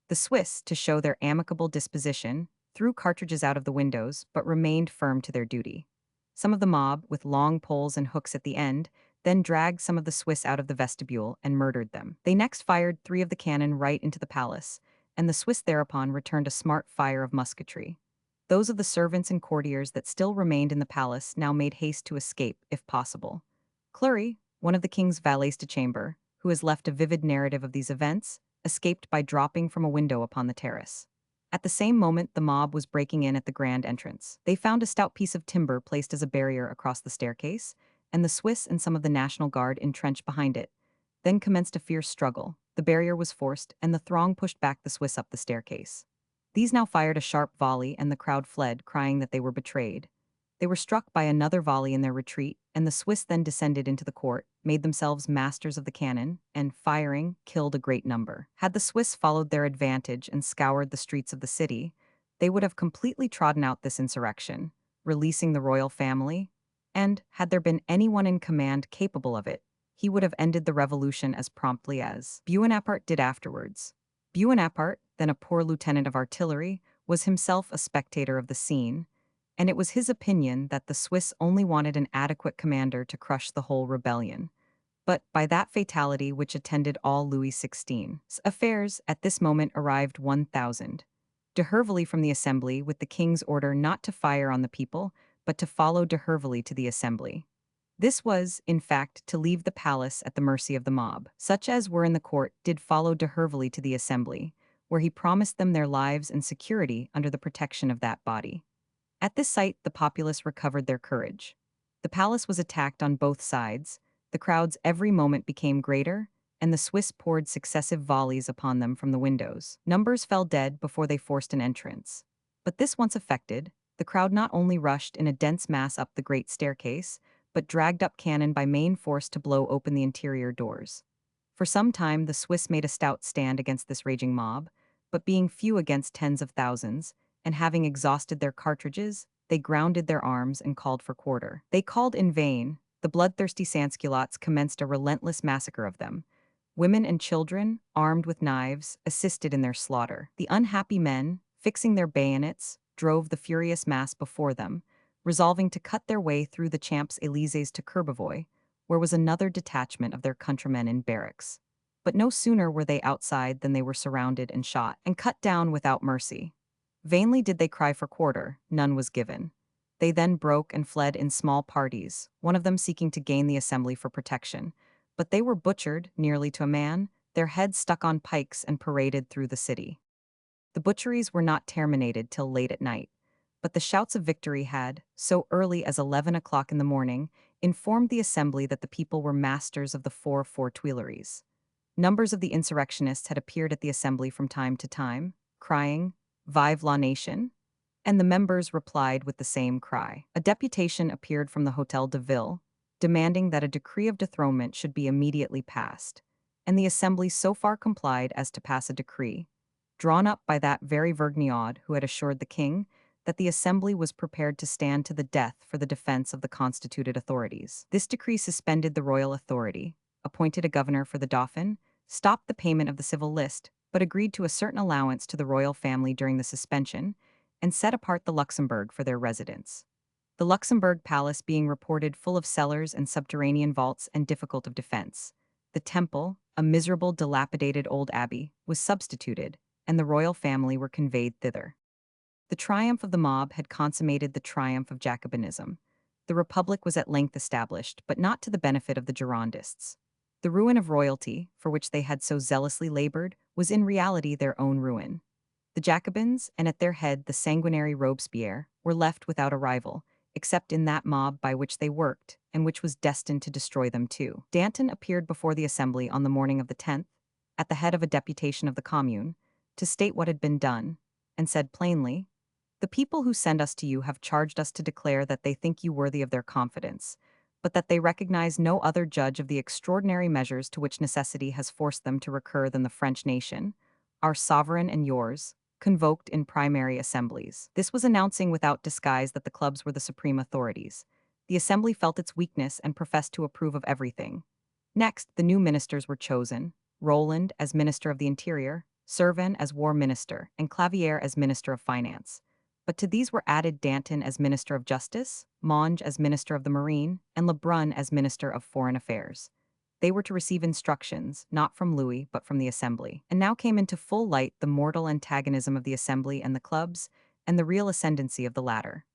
The Swiss, to show their amicable disposition, threw cartridges out of the windows, but remained firm to their duty. Some of the mob, with long poles and hooks at the end, then dragged some of the Swiss out of the vestibule and murdered them. They next fired 3 of the cannon right into the palace, and the Swiss thereupon returned a smart fire of musketry. Those of the servants and courtiers that still remained in the palace now made haste to escape, if possible. Clery, one of the king's valets de chamber, who has left a vivid narrative of these events, escaped by dropping from a window upon the terrace. At the same moment the mob was breaking in at the grand entrance. They found a stout piece of timber placed as a barrier across the staircase, and the Swiss and some of the National Guard entrenched behind it. Then commenced a fierce struggle. The barrier was forced, and the throng pushed back the Swiss up the staircase. These now fired a sharp volley, and the crowd fled, crying that they were betrayed. They were struck by another volley in their retreat, and the Swiss then descended into the court, made themselves masters of the cannon, and, firing, killed a great number. Had the Swiss followed their advantage and scoured the streets of the city, they would have completely trodden out this insurrection, releasing the royal family, and, had there been anyone in command capable of it, he would have ended the revolution as promptly as Buonaparte did afterwards. Buonaparte, then a poor lieutenant of artillery, was himself a spectator of the scene, and it was his opinion that the Swiss only wanted an adequate commander to crush the whole rebellion. But by that fatality which attended all Louis XVI's affairs, at this moment arrived 1,000. De Hervely from the assembly with the king's order not to fire on the people, but to follow de Hervely to the assembly. This was, in fact, to leave the palace at the mercy of the mob. Such as were in the court did follow de Hervely to the assembly, where he promised them their lives and security under the protection of that body. At this sight the populace recovered their courage. The palace was attacked on both sides, the crowds every moment became greater, and the Swiss poured successive volleys upon them from the windows. Numbers fell dead before they forced an entrance. But this once effected, the crowd not only rushed in a dense mass up the great staircase, but dragged up cannon by main force to blow open the interior doors. For some time the Swiss made a stout stand against this raging mob, but being few against tens of thousands, and having exhausted their cartridges, they grounded their arms and called for quarter. They called in vain. The bloodthirsty sansculottes commenced a relentless massacre of them. Women and children, armed with knives, assisted in their slaughter. The unhappy men, fixing their bayonets, drove the furious mass before them, resolving to cut their way through the Champs-Élysées to Courbevoie, where was another detachment of their countrymen in barracks. But no sooner were they outside than they were surrounded and shot, and cut down without mercy. Vainly did they cry for quarter, none was given. They then broke and fled in small parties, one of them seeking to gain the assembly for protection. But they were butchered, nearly to a man, their heads stuck on pikes and paraded through the city. The butcheries were not terminated till late at night, but the shouts of victory had, so early as 11 o'clock in the morning, informed the assembly that the people were masters of the four Tuileries. Numbers of the insurrectionists had appeared at the assembly from time to time, crying, Vive la nation? And the members replied with the same cry. A deputation appeared from the Hôtel de Ville, demanding that a decree of dethronement should be immediately passed, and the assembly so far complied as to pass a decree, drawn up by that very Vergniaud who had assured the king that the assembly was prepared to stand to the death for the defense of the constituted authorities. This decree suspended the royal authority, appointed a governor for the Dauphin, stopped the payment of the civil list, but agreed to a certain allowance to the royal family during the suspension, and set apart the Luxembourg for their residence. The Luxembourg Palace being reported full of cellars and subterranean vaults and difficult of defense. The Temple, a miserable, dilapidated old abbey, was substituted, and the royal family were conveyed thither. The triumph of the mob had consummated the triumph of Jacobinism. The Republic was at length established, but not to the benefit of the Girondists. The ruin of royalty, for which they had so zealously labored, was in reality their own ruin. The Jacobins, and at their head the sanguinary Robespierre, were left without a rival, except in that mob by which they worked, and which was destined to destroy them too. Danton appeared before the Assembly on the morning of the 10th, at the head of a deputation of the Commune, to state what had been done, and said plainly, "The people who send us to you have charged us to declare that they think you worthy of their confidence, but that they recognize no other judge of the extraordinary measures to which necessity has forced them to recur than the French nation, our sovereign and yours, convoked in primary assemblies." This was announcing without disguise that the clubs were the supreme authorities. The assembly felt its weakness and professed to approve of everything. Next, the new ministers were chosen, Roland as Minister of the Interior, Servan as War Minister, and Clavière as Minister of Finance. But to these were added Danton as Minister of Justice, Monge as Minister of the Marine, and Lebrun as Minister of Foreign Affairs. They were to receive instructions, not from Louis, but from the Assembly. And now came into full light the mortal antagonism of the Assembly and the clubs, and the real ascendancy of the latter.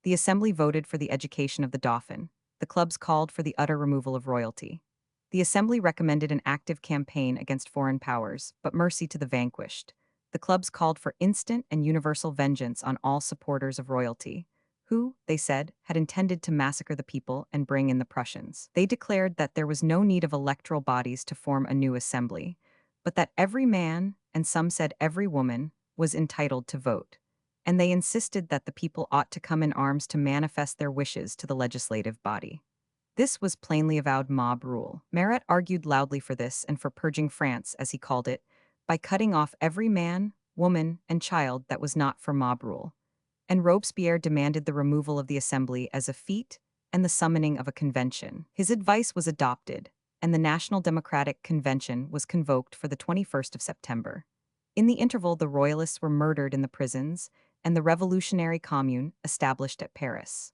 The Assembly voted for the education of the Dauphin. The clubs called for the utter removal of royalty. The Assembly recommended an active campaign against foreign powers, but mercy to the vanquished. The clubs called for instant and universal vengeance on all supporters of royalty, who, they said, had intended to massacre the people and bring in the Prussians. They declared that there was no need of electoral bodies to form a new assembly, but that every man, and some said every woman, was entitled to vote. And they insisted that the people ought to come in arms to manifest their wishes to the legislative body. This was plainly avowed mob rule. Marat argued loudly for this and for purging France, as he called it, by cutting off every man, woman, and child that was not for mob rule. And Robespierre demanded the removal of the Assembly as a feat and the summoning of a convention. His advice was adopted, and the National Democratic Convention was convoked for the 21st of September. In the interval, the Royalists were murdered in the prisons, and the Revolutionary Commune established at Paris.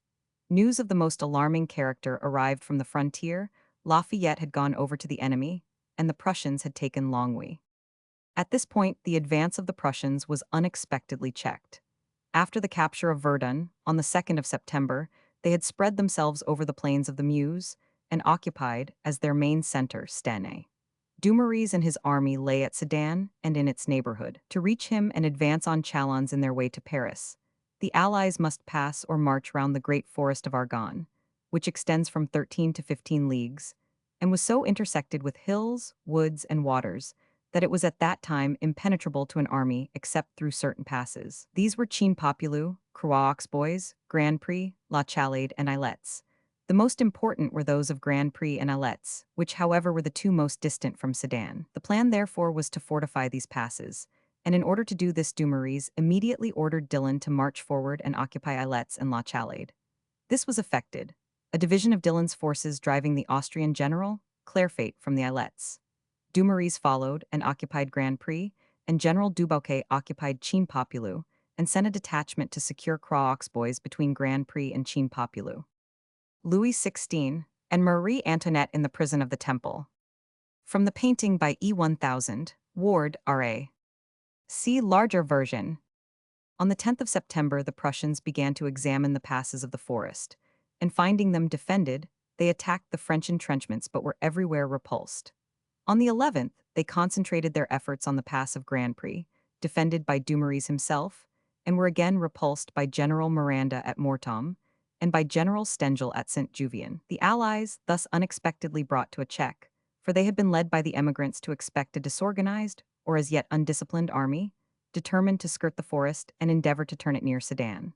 News of the most alarming character arrived from the frontier. Lafayette had gone over to the enemy, and the Prussians had taken Longwy. At this point, the advance of the Prussians was unexpectedly checked. After the capture of Verdun, on the 2nd of September, they had spread themselves over the plains of the Meuse and occupied, as their main center, Stenay. Dumouriez and his army lay at Sedan and in its neighborhood. To reach him and advance on Chalons in their way to Paris, the Allies must pass or march round the great forest of Argonne, which extends from 13 to 15 leagues, and was so intersected with hills, woods, and waters that it was at that time impenetrable to an army except through certain passes. These were Chine Populou, Croix-aux-Bois, Grand Prix, La Chalade, and Ilettes. The most important were those of Grand Prix and Ilettes, which however were the two most distant from Sedan. The plan therefore was to fortify these passes, and in order to do this Dumouriez immediately ordered Dillon to march forward and occupy Ilettes and La Chalade. This was effected, a division of Dillon's forces driving the Austrian general, Clairfait, from the Ilettes. Dumouriez followed and occupied Grand Prix, and General Duboquet occupied Chine Populou and sent a detachment to secure Croix-aux-Bois between Grand Prix and Chine Populou. Louis XVI and Marie Antoinette in the prison of the Temple. From the painting by E1000, Ward, R.A. See larger version. On the 10th of September, the Prussians began to examine the passes of the forest, and finding them defended, they attacked the French entrenchments but were everywhere repulsed. On the 11th, they concentrated their efforts on the pass of Grand Prix, defended by Dumouriez himself, and were again repulsed by General Miranda at Mortam and by General Stengel at Saint-Juvian. The Allies, thus unexpectedly brought to a check, for they had been led by the emigrants to expect a disorganized, or as yet undisciplined army, determined to skirt the forest and endeavor to turn it near Sedan.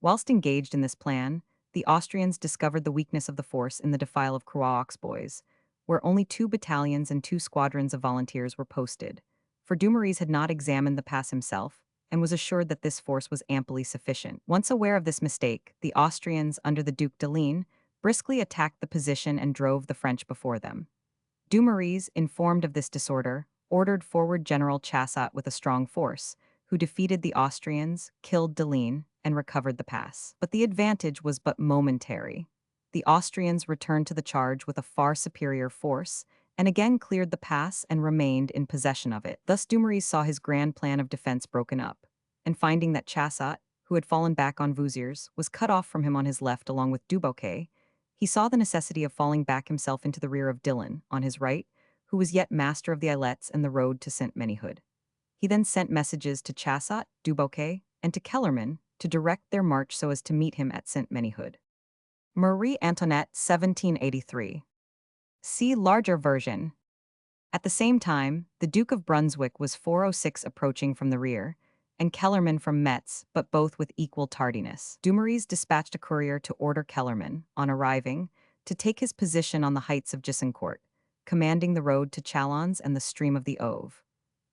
Whilst engaged in this plan, the Austrians discovered the weakness of the force in the defile of Croix-aux-Bois, where only 2 battalions and 2 squadrons of volunteers were posted, for Dumouriez had not examined the pass himself, and was assured that this force was amply sufficient. Once aware of this mistake, the Austrians, under the Duc d'Aline, briskly attacked the position and drove the French before them. Dumouriez, informed of this disorder, ordered forward General Chassat with a strong force, who defeated the Austrians, killed d'Aline, and recovered the pass. But the advantage was but momentary. The Austrians returned to the charge with a far superior force, and again cleared the pass and remained in possession of it. Thus Dumouriez saw his grand plan of defense broken up, and finding that Chassat, who had fallen back on Vouziers, was cut off from him on his left along with Duboquet, he saw the necessity of falling back himself into the rear of Dillon, on his right, who was yet master of the islets and the road to Saint-Ménehould. He then sent messages to Chassat, Duboquet, and to Kellerman to direct their march so as to meet him at Saint-Ménehould. Marie Antoinette, 1783. See larger version. At the same time, the Duke of Brunswick was 406 approaching from the rear, and Kellerman from Metz, but both with equal tardiness. Dumouriez dispatched a courier to order Kellerman, on arriving, to take his position on the heights of Gisoncourt, commanding the road to Chalons and the stream of the Auve.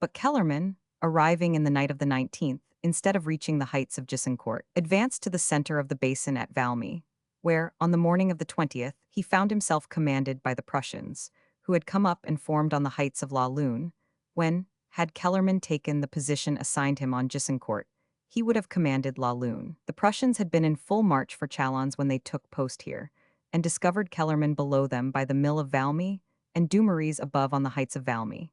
But Kellerman, arriving in the night of the 19th, instead of reaching the heights of Gisoncourt, advanced to the center of the basin at Valmy, where, on the morning of the 20th, he found himself commanded by the Prussians, who had come up and formed on the heights of La Lune, when, had Kellerman taken the position assigned him on Gisoncourt, he would have commanded La Lune. The Prussians had been in full march for Chalons when they took post here, and discovered Kellerman below them by the mill of Valmy, and Dumouriez above on the heights of Valmy.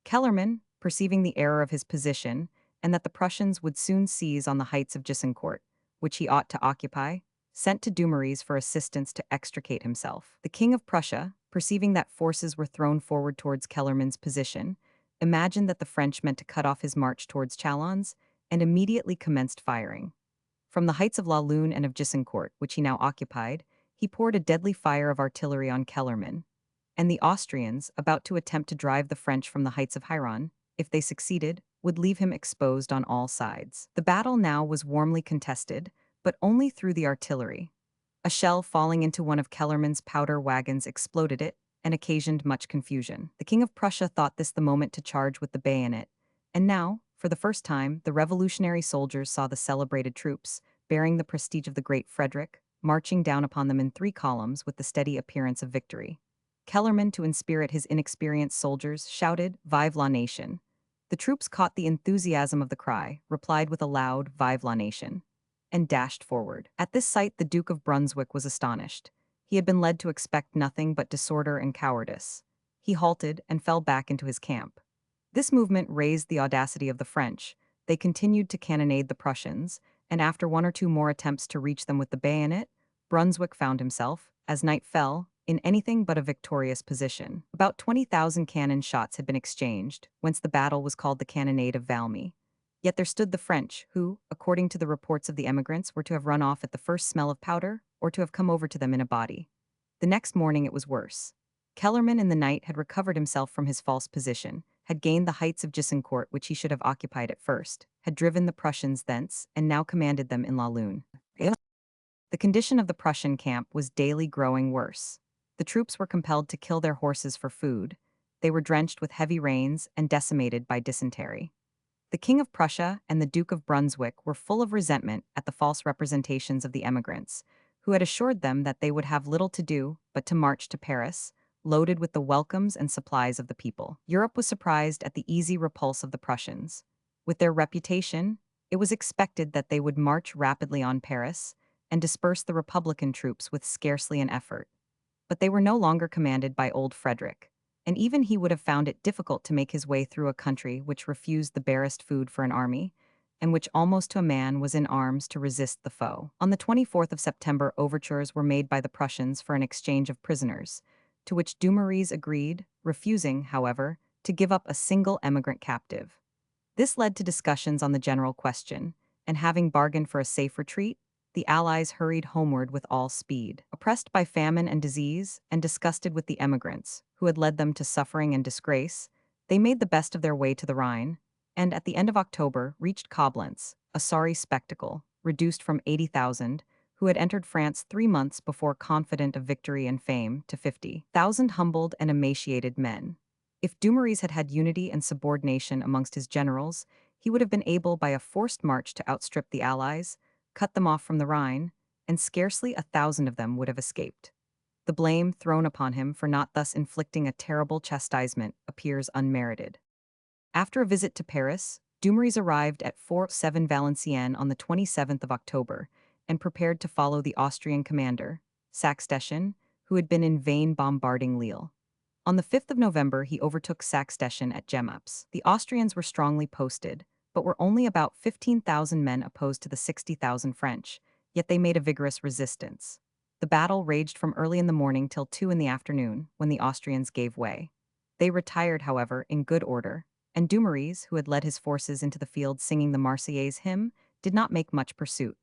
Kellerman, perceiving the error of his position, and that the Prussians would soon seize on the heights of Gisoncourt, which he ought to occupy, sent to Dumouriez for assistance to extricate himself. The King of Prussia, perceiving that forces were thrown forward towards Kellerman's position, imagined that the French meant to cut off his march towards Chalons, and immediately commenced firing. From the heights of La Lune and of Gisoncourt, which he now occupied, he poured a deadly fire of artillery on Kellerman, and the Austrians, about to attempt to drive the French from the heights of Hiron, if they succeeded, would leave him exposed on all sides. The battle now was warmly contested, but only through the artillery. A shell falling into one of Kellerman's powder wagons exploded it, and occasioned much confusion. The King of Prussia thought this the moment to charge with the bayonet, and now, for the first time, the revolutionary soldiers saw the celebrated troops, bearing the prestige of the great Frederick, marching down upon them in 3 columns with the steady appearance of victory. Kellerman, to inspirit his inexperienced soldiers, shouted, "Vive la nation!" The troops caught the enthusiasm of the cry, replied with a loud, "Vive la nation!" and dashed forward. At this sight the Duke of Brunswick was astonished. He had been led to expect nothing but disorder and cowardice. He halted and fell back into his camp. This movement raised the audacity of the French. They continued to cannonade the Prussians, and after 1 or 2 more attempts to reach them with the bayonet, Brunswick found himself, as night fell, in anything but a victorious position. About 20,000 cannon shots had been exchanged, whence the battle was called the Cannonade of Valmy. Yet there stood the French, who, according to the reports of the emigrants, were to have run off at the first smell of powder, or to have come over to them in a body. The next morning it was worse. Kellerman in the night had recovered himself from his false position, had gained the heights of Gisoncourt which he should have occupied at first, had driven the Prussians thence, and now commanded them in La Lune. The condition of the Prussian camp was daily growing worse. The troops were compelled to kill their horses for food. They were drenched with heavy rains and decimated by dysentery. The King of Prussia and the Duke of Brunswick were full of resentment at the false representations of the emigrants, who had assured them that they would have little to do but to march to Paris, loaded with the welcomes and supplies of the people. Europe was surprised at the easy repulse of the Prussians. With their reputation, it was expected that they would march rapidly on Paris and disperse the Republican troops with scarcely an effort. But they were no longer commanded by old Frederick, and even he would have found it difficult to make his way through a country which refused the barest food for an army, and which almost to a man was in arms to resist the foe. On the 24th of September, overtures were made by the Prussians for an exchange of prisoners, to which Dumouriez agreed, refusing, however, to give up a single emigrant captive. This led to discussions on the general question, and having bargained for a safe retreat, the Allies hurried homeward with all speed. Oppressed by famine and disease, and disgusted with the emigrants, who had led them to suffering and disgrace, they made the best of their way to the Rhine, and at the end of October reached Koblenz, a sorry spectacle, reduced from 80,000, who had entered France 3 months before confident of victory and fame, to 50,000 humbled and emaciated men. If Dumouriez had had unity and subordination amongst his generals, he would have been able by a forced march to outstrip the Allies, cut them off from the Rhine, and scarcely 1,000 of them would have escaped. The blame thrown upon him for not thus inflicting a terrible chastisement appears unmerited. After a visit to Paris, Dumouriez arrived at Fort 7 Valenciennes on the 27th of October and prepared to follow the Austrian commander, Saxe-Stettin, who had been in vain bombarding Lille. On the 5th of November, he overtook Saxe-Stettin at Jemappes. The Austrians were strongly posted, but were only about 15,000 men opposed to the 60,000 French, yet they made a vigorous resistance. The battle raged from early in the morning till 2 in the afternoon, when the Austrians gave way. They retired, however, in good order, and Dumouriez, who had led his forces into the field singing the Marseillaise hymn, did not make much pursuit.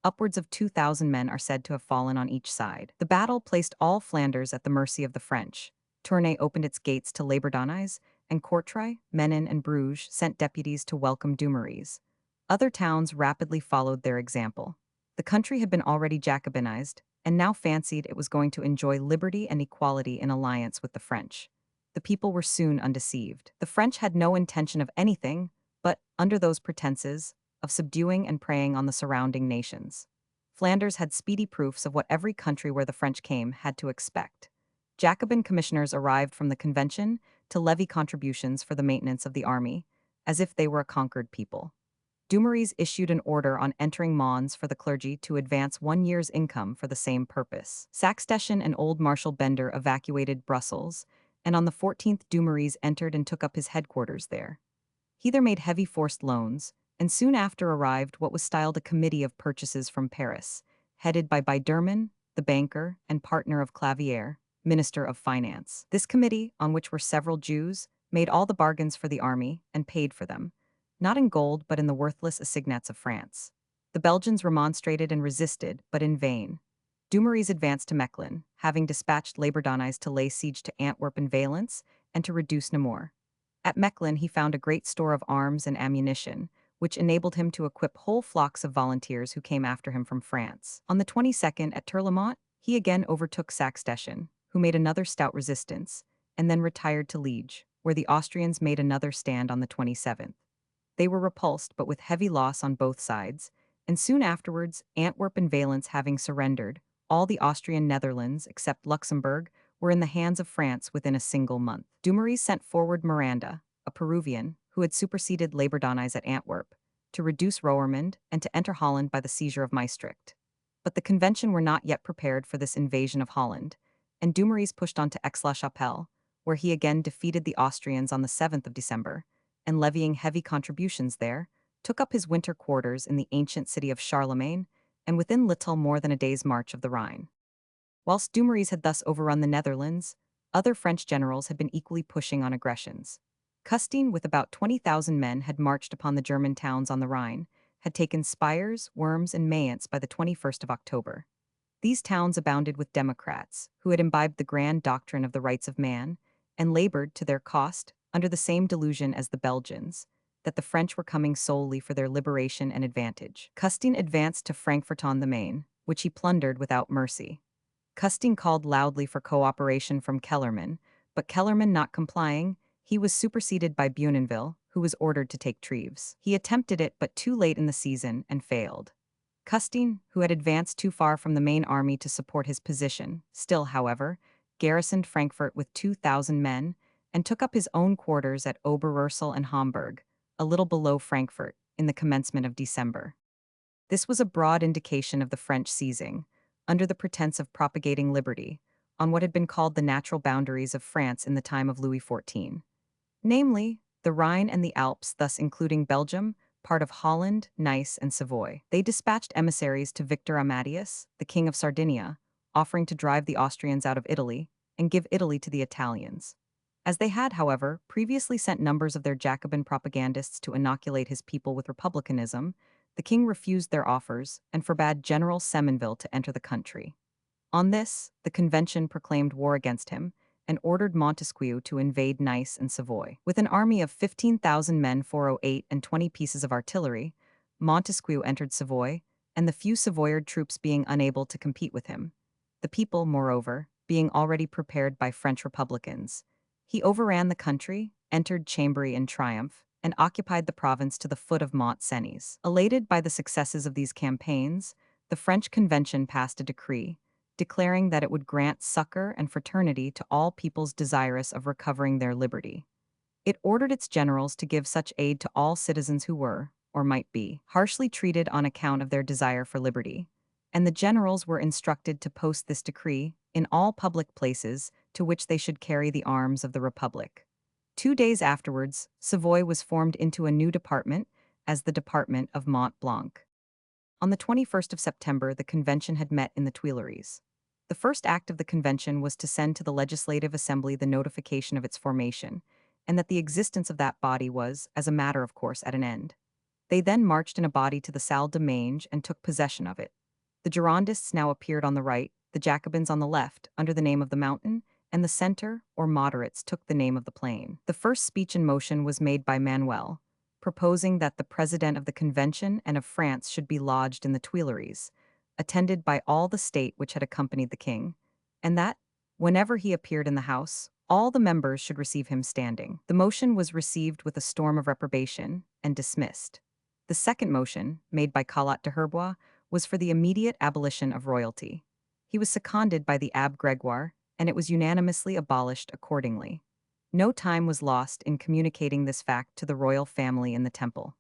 Upwards of 2,000 men are said to have fallen on each side. The battle placed all Flanders at the mercy of the French. Tournai opened its gates to Labordonnais, and Courtrai, Menin, and Bruges sent deputies to welcome Dumouriez. Other towns rapidly followed their example. The country had been already Jacobinized, and now fancied it was going to enjoy liberty and equality in alliance with the French. The people were soon undeceived. The French had no intention of anything, but, under those pretenses, of subduing and preying on the surrounding nations. Flanders had speedy proofs of what every country where the French came had to expect. Jacobin commissioners arrived from the Convention to levy contributions for the maintenance of the army, as if they were a conquered people. Dumouriez issued an order on entering Mons for the clergy to advance 1 year's income for the same purpose. Saxe-Stettin and old Marshal Bender evacuated Brussels, and on the 14th Dumouriez entered and took up his headquarters there. He there made heavy forced loans, and soon after arrived what was styled a committee of purchases from Paris, headed by Biedermann, the banker and partner of Clavière, Minister of Finance. This committee, on which were several Jews, made all the bargains for the army and paid for them, not in gold but in the worthless assignats of France. The Belgians remonstrated and resisted, but in vain. Dumouriez advanced to Mechlin, having dispatched Labordonnais to lay siege to Antwerp and Valence and to reduce Namur. At Mechlin he found a great store of arms and ammunition, which enabled him to equip whole flocks of volunteers who came after him from France. On the 22nd, at Terlemont, he again overtook Saxe-Stettin, who made another stout resistance, and then retired to Liege, where the Austrians made another stand on the 27th. They were repulsed, but with heavy loss on both sides, and soon afterwards, Antwerp and Valence having surrendered, all the Austrian Netherlands, except Luxembourg, were in the hands of France within a single month. Dumouriez sent forward Miranda, a Peruvian, who had superseded Labordonnais at Antwerp, to reduce Roermond and to enter Holland by the seizure of Maastricht. But the Convention were not yet prepared for this invasion of Holland, and Dumouriez pushed on to Aix-la-Chapelle, where he again defeated the Austrians on the 7th of December, and levying heavy contributions there, took up his winter quarters in the ancient city of Charlemagne, and within little more than a day's march of the Rhine. Whilst Dumouriez had thus overrun the Netherlands, other French generals had been equally pushing on aggressions. Custine, with about 20,000 men, had marched upon the German towns on the Rhine, had taken Spires, Worms, and Mayence by the 21st of October. These towns abounded with Democrats, who had imbibed the grand doctrine of the rights of man, and labored, to their cost, under the same delusion as the Belgians, that the French were coming solely for their liberation and advantage. Custine advanced to Frankfurt-on-the-Main, which he plundered without mercy. Custine called loudly for cooperation from Kellerman, but Kellerman not complying, he was superseded by Bournonville, who was ordered to take Treves. He attempted it, but too late in the season, and failed. Custine, who had advanced too far from the main army to support his position, still, however, garrisoned Frankfurt with 2,000 men, and took up his own quarters at Oberursel and Hamburg, a little below Frankfurt, in the commencement of December. This was a broad indication of the French seizing, under the pretense of propagating liberty, on what had been called the natural boundaries of France in the time of Louis XIV. Namely, the Rhine and the Alps, thus including Belgium, part of Holland, Nice, and Savoy. They dispatched emissaries to Victor Amadius, the king of Sardinia, offering to drive the Austrians out of Italy and give Italy to the Italians. As they had, however, previously sent numbers of their Jacobin propagandists to inoculate his people with republicanism, the king refused their offers and forbade General Semonville to enter the country. On this, the Convention proclaimed war against him and ordered Montesquieu to invade Nice and Savoy. With an army of 15,000 men, 408, and 20 pieces of artillery, Montesquieu entered Savoy, and the few Savoyard troops being unable to compete with him. The people, moreover, being already prepared by French republicans. He overran the country, entered Chambéry in triumph, and occupied the province to the foot of Mont Cenis. Elated by the successes of these campaigns, the French Convention passed a decree, declaring that it would grant succor and fraternity to all peoples desirous of recovering their liberty. It ordered its generals to give such aid to all citizens who were, or might be, harshly treated on account of their desire for liberty, and the generals were instructed to post this decree in all public places to which they should carry the arms of the Republic. 2 days afterwards, Savoy was formed into a new department as the Department of Mont Blanc. On the 21st of September, the convention had met in the Tuileries. The first act of the convention was to send to the Legislative Assembly the notification of its formation, and that the existence of that body was, as a matter of course, at an end. They then marched in a body to the Salle de Mange and took possession of it. The Girondists now appeared on the right, the Jacobins on the left, under the name of the Mountain, and the center, or moderates, took the name of the Plain. The first speech in motion was made by Manuel, proposing that the President of the Convention and of France should be lodged in the Tuileries, attended by all the state which had accompanied the king, and that, whenever he appeared in the House, all the members should receive him standing. The motion was received with a storm of reprobation and dismissed. The second motion, made by Collot de Herbois, was for the immediate abolition of royalty. He was seconded by the Abbé Gregoire, and it was unanimously abolished accordingly. No time was lost in communicating this fact to the royal family in the Temple.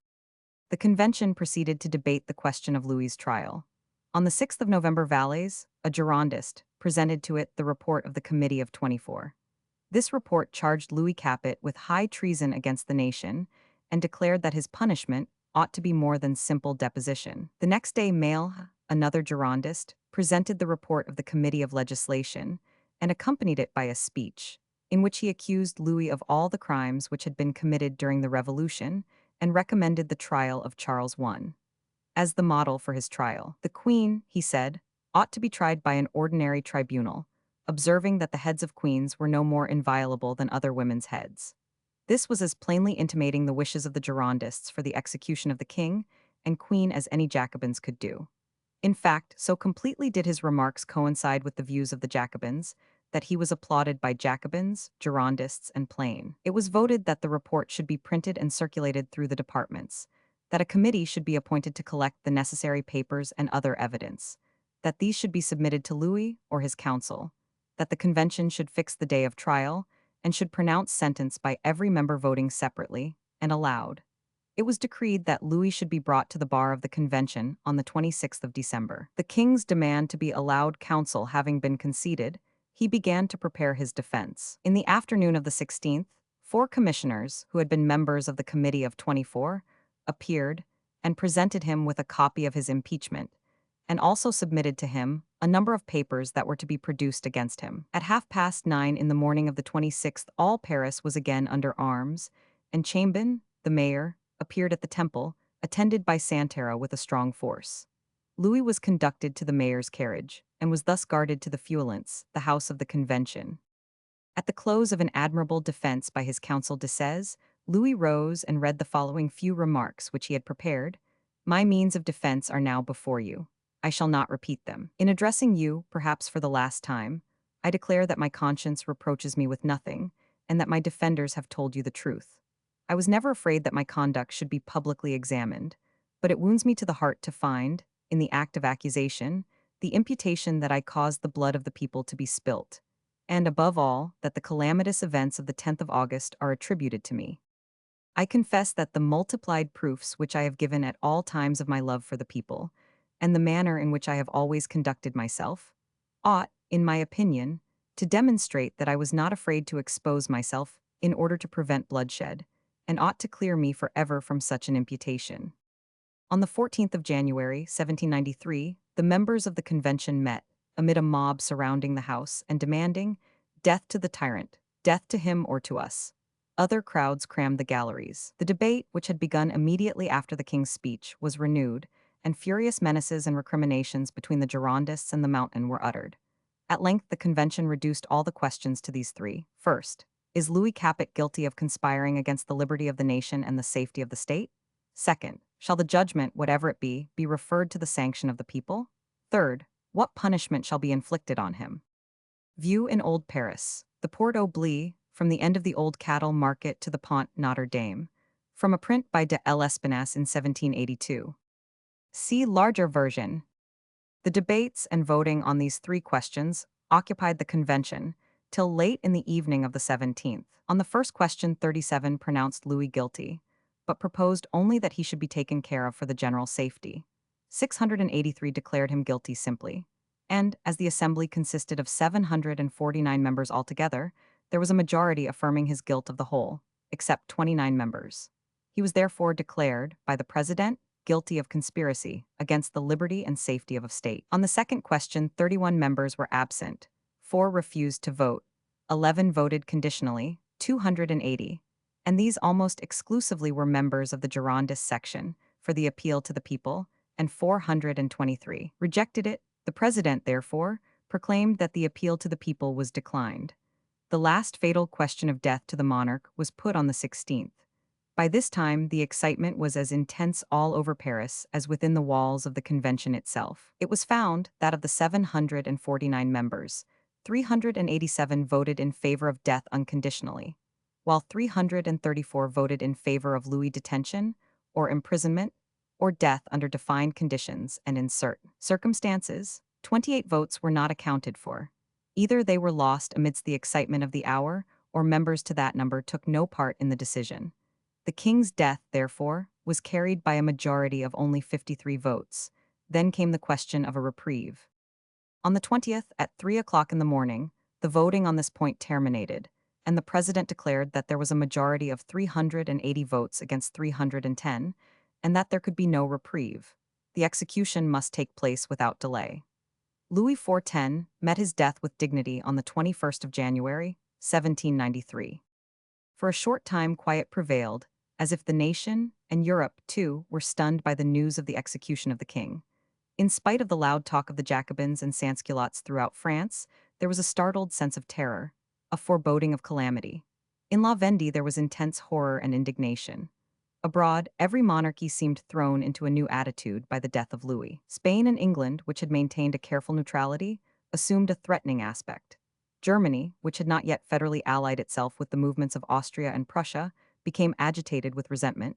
The convention proceeded to debate the question of Louis's trial. On the 6th of November, Valets, a Girondist, presented to it the report of the Committee of 24. This report charged Louis Capet with high treason against the nation and declared that his punishment ought to be more than simple deposition. The next day, Mail, another Girondist, presented the report of the Committee of Legislation and accompanied it by a speech, in which he accused Louis of all the crimes which had been committed during the Revolution and recommended the trial of Charles I as the model for his trial. The Queen, he said, ought to be tried by an ordinary tribunal, observing that the heads of queens were no more inviolable than other women's heads. This was as plainly intimating the wishes of the Girondists for the execution of the king and queen as any Jacobins could do. In fact, so completely did his remarks coincide with the views of the Jacobins that he was applauded by Jacobins, Girondists, and Plain. It was voted that the report should be printed and circulated through the departments, that a committee should be appointed to collect the necessary papers and other evidence, that these should be submitted to Louis or his council, that the convention should fix the day of trial, and should pronounce sentence by every member voting separately and aloud. It was decreed that Louis should be brought to the bar of the convention on the 26th of December. The king's demand to be allowed counsel having been conceded, he began to prepare his defense. In the afternoon of the 16th, 4 commissioners, who had been members of the Committee of 24, appeared and presented him with a copy of his impeachment, and also submitted to him a number of papers that were to be produced against him. At 9:30 in the morning of the 26th, all Paris was again under arms, and Chambon, the mayor, appeared at the Temple, attended by Santero with a strong force. Louis was conducted to the mayor's carriage, and was thus guarded to the Feuillants, the house of the Convention. At the close of an admirable defense by his counsel de Sèze, Louis rose and read the following few remarks which he had prepared. "My means of defense are now before you. I shall not repeat them. In addressing you, perhaps for the last time, I declare that my conscience reproaches me with nothing, and that my defenders have told you the truth. I was never afraid that my conduct should be publicly examined, but it wounds me to the heart to find, in the act of accusation, the imputation that I caused the blood of the people to be spilt, and, above all, that the calamitous events of the 10th of August are attributed to me. I confess that the multiplied proofs which I have given at all times of my love for the people, and the manner in which I have always conducted myself, ought, in my opinion, to demonstrate that I was not afraid to expose myself in order to prevent bloodshed, and ought to clear me forever from such an imputation." On the 14th of January, 1793, the members of the convention met, amid a mob surrounding the house and demanding, "Death to the tyrant, death to him or to us." Other crowds crammed the galleries. The debate, which had begun immediately after the king's speech, was renewed, and furious menaces and recriminations between the Girondists and the Mountain were uttered. At length the convention reduced all the questions to these 3. First, is Louis Capet guilty of conspiring against the liberty of the nation and the safety of the state? Second, shall the judgment, whatever it be referred to the sanction of the people? Third, what punishment shall be inflicted on him? View in Old Paris. The Porte Oblique, from the end of the old cattle market to the Pont Notre Dame, from a print by de L'Espinasse in 1782. See larger version. The debates and voting on these three questions occupied the convention till late in the evening of the 17th. On the first question, 37 pronounced Louis guilty, but proposed only that he should be taken care of for the general safety. 683 declared him guilty simply. And, as the assembly consisted of 749 members altogether, there was a majority affirming his guilt of the whole, except 29 members. He was therefore declared, by the president, guilty of conspiracy against the liberty and safety of a state. On the second question, 31 members were absent, 4 refused to vote, 11 voted conditionally, 280, and these almost exclusively were members of the Girondist section for the appeal to the people, and 423 rejected it. The president, therefore, proclaimed that the appeal to the people was declined. The last fatal question of death to the monarch was put on the 16th. By this time, the excitement was as intense all over Paris as within the walls of the convention itself. It was found that of the 749 members, 387 voted in favor of death unconditionally, while 334 voted in favor of Louis detention, or imprisonment, or death under defined conditions and in certain circumstances. 28 votes were not accounted for. Either they were lost amidst the excitement of the hour, or members to that number took no part in the decision. The king's death, therefore, was carried by a majority of only 53 votes. Then came the question of a reprieve. On the 20th, at 3 o'clock in the morning, the voting on this point terminated, and the president declared that there was a majority of 380 votes against 310, and that there could be no reprieve. The execution must take place without delay. Louis XIV met his death with dignity on the 21st of January, 1793. For a short time quiet prevailed, as if the nation, and Europe, too, were stunned by the news of the execution of the king. In spite of the loud talk of the Jacobins and sansculottes throughout France, there was a startled sense of terror, a foreboding of calamity. In La Vendée there was intense horror and indignation. Abroad, every monarchy seemed thrown into a new attitude by the death of Louis. Spain and England, which had maintained a careful neutrality, assumed a threatening aspect. Germany, which had not yet federally allied itself with the movements of Austria and Prussia, became agitated with resentment,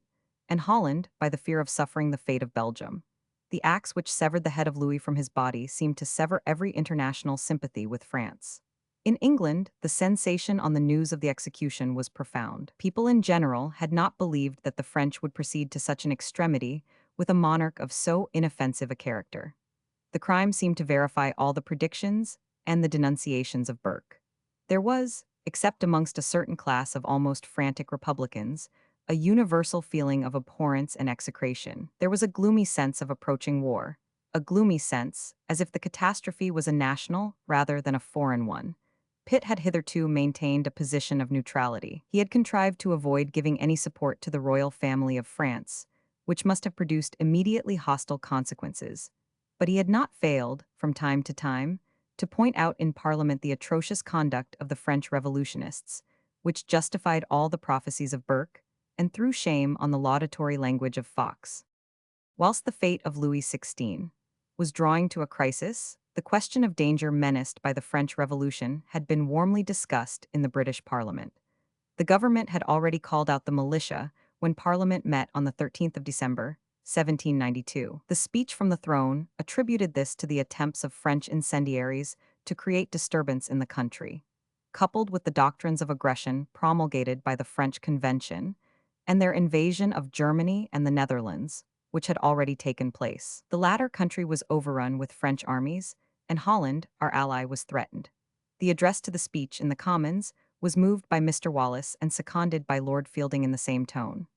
and Holland, by the fear of suffering the fate of Belgium. The axe which severed the head of Louis from his body seemed to sever every international sympathy with France. In England, the sensation on the news of the execution was profound. People in general had not believed that the French would proceed to such an extremity with a monarch of so inoffensive a character. The crime seemed to verify all the predictions and the denunciations of Burke. There was, except amongst a certain class of almost frantic Republicans, a universal feeling of abhorrence and execration. There was a gloomy sense of approaching war, a gloomy sense, as if the catastrophe was a national rather than a foreign one. Pitt had hitherto maintained a position of neutrality. He had contrived to avoid giving any support to the royal family of France, which must have produced immediately hostile consequences. But he had not failed, from time to time, to point out in Parliament the atrocious conduct of the French revolutionists, which justified all the prophecies of Burke, and threw shame on the laudatory language of Fox. Whilst the fate of Louis XVI was drawing to a crisis, the question of danger menaced by the French Revolution had been warmly discussed in the British Parliament. The government had already called out the militia when Parliament met on the 13th of December, 1792. The speech from the throne attributed this to the attempts of French incendiaries to create disturbance in the country, coupled with the doctrines of aggression promulgated by the French Convention, and their invasion of Germany and the Netherlands, which had already taken place. The latter country was overrun with French armies, and Holland, our ally, was threatened. The address to the speech in the Commons was moved by Mr. Wallace and seconded by Lord Fielding in the same tone.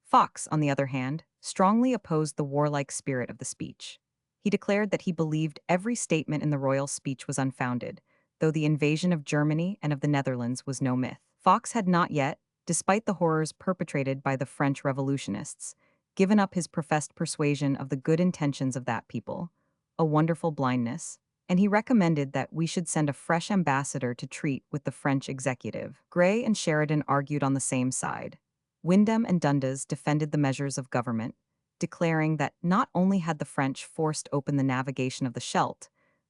Fox, on the other hand, strongly opposed the warlike spirit of the speech. He declared that he believed every statement in the royal speech was unfounded, though the invasion of Germany and of the Netherlands was no myth. Fox had not yet, despite the horrors perpetrated by the French revolutionists, given up his professed persuasion of the good intentions of that people, a wonderful blindness, and he recommended that we should send a fresh ambassador to treat with the French executive. Grey and Sheridan argued on the same side. Windham and Dundas defended the measures of government, declaring that not only had the French forced open the navigation of the Scheldt,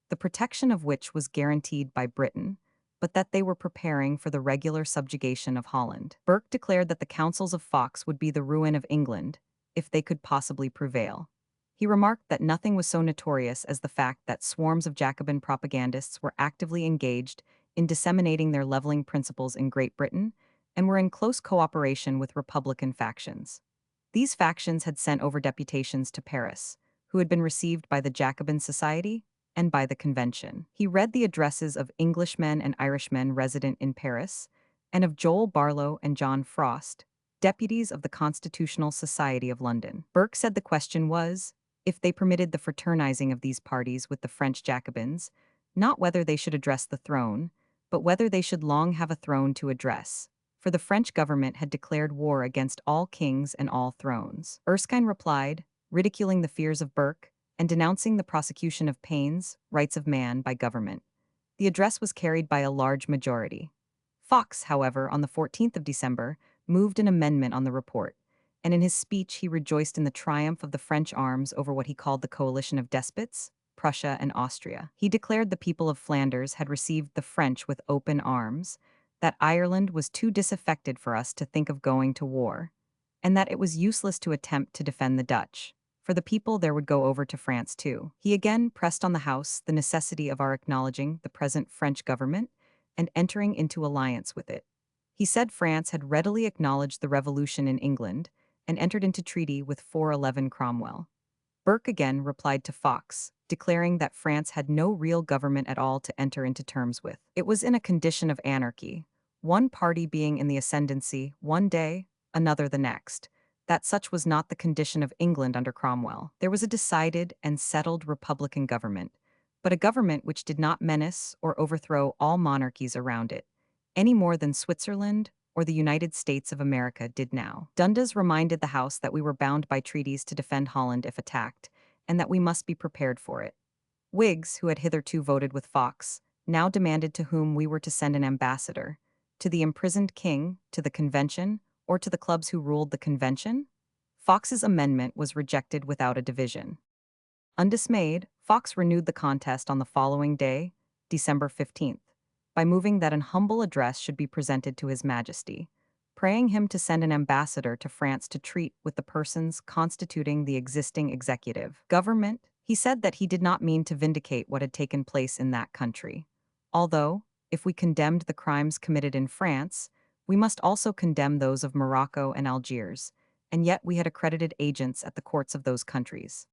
the protection of which was guaranteed by Britain, but that they were preparing for the regular subjugation of Holland. Burke declared that the councils of Fox would be the ruin of England, if they could possibly prevail. He remarked that nothing was so notorious as the fact that swarms of Jacobin propagandists were actively engaged in disseminating their leveling principles in Great Britain and were in close cooperation with Republican factions. These factions had sent over deputations to Paris, who had been received by the Jacobin Society and by the Convention. He read the addresses of Englishmen and Irishmen resident in Paris, and of Joel Barlow and John Frost, deputies of the Constitutional Society of London. Burke said the question was, if they permitted the fraternizing of these parties with the French Jacobins, not whether they should address the throne, but whether they should long have a throne to address, for the French government had declared war against all kings and all thrones. Erskine replied, ridiculing the fears of Burke and denouncing the prosecution of Paine's Rights of Man by government. The address was carried by a large majority. Fox, however, on the 14th of December, moved an amendment on the report, and in his speech he rejoiced in the triumph of the French arms over what he called the coalition of despots, Prussia and Austria. He declared the people of Flanders had received the French with open arms, that Ireland was too disaffected for us to think of going to war, and that it was useless to attempt to defend the Dutch, for the people there would go over to France too. He again pressed on the House the necessity of our acknowledging the present French government and entering into alliance with it. He said France had readily acknowledged the revolution in England and entered into treaty with 411 Cromwell. Burke again replied to Fox, declaring that France had no real government at all to enter into terms with. It was in a condition of anarchy, one party being in the ascendancy one day, another the next, that such was not the condition of England under Cromwell. There was a decided and settled republican government, but a government which did not menace or overthrow all monarchies around it, any more than Switzerland or the United States of America did now. Dundas reminded the House that we were bound by treaties to defend Holland if attacked, and that we must be prepared for it. Whigs, who had hitherto voted with Fox, now demanded to whom we were to send an ambassador, to the imprisoned king, to the Convention, or to the clubs who ruled the Convention? Fox's amendment was rejected without a division. Undismayed, Fox renewed the contest on the following day, December 15th, by moving that an humble address should be presented to His Majesty, praying him to send an ambassador to France to treat with the persons constituting the existing executive government. He said that he did not mean to vindicate what had taken place in that country, although, if we condemned the crimes committed in France, we must also condemn those of Morocco and Algiers, and yet we had accredited agents at the courts of those countries.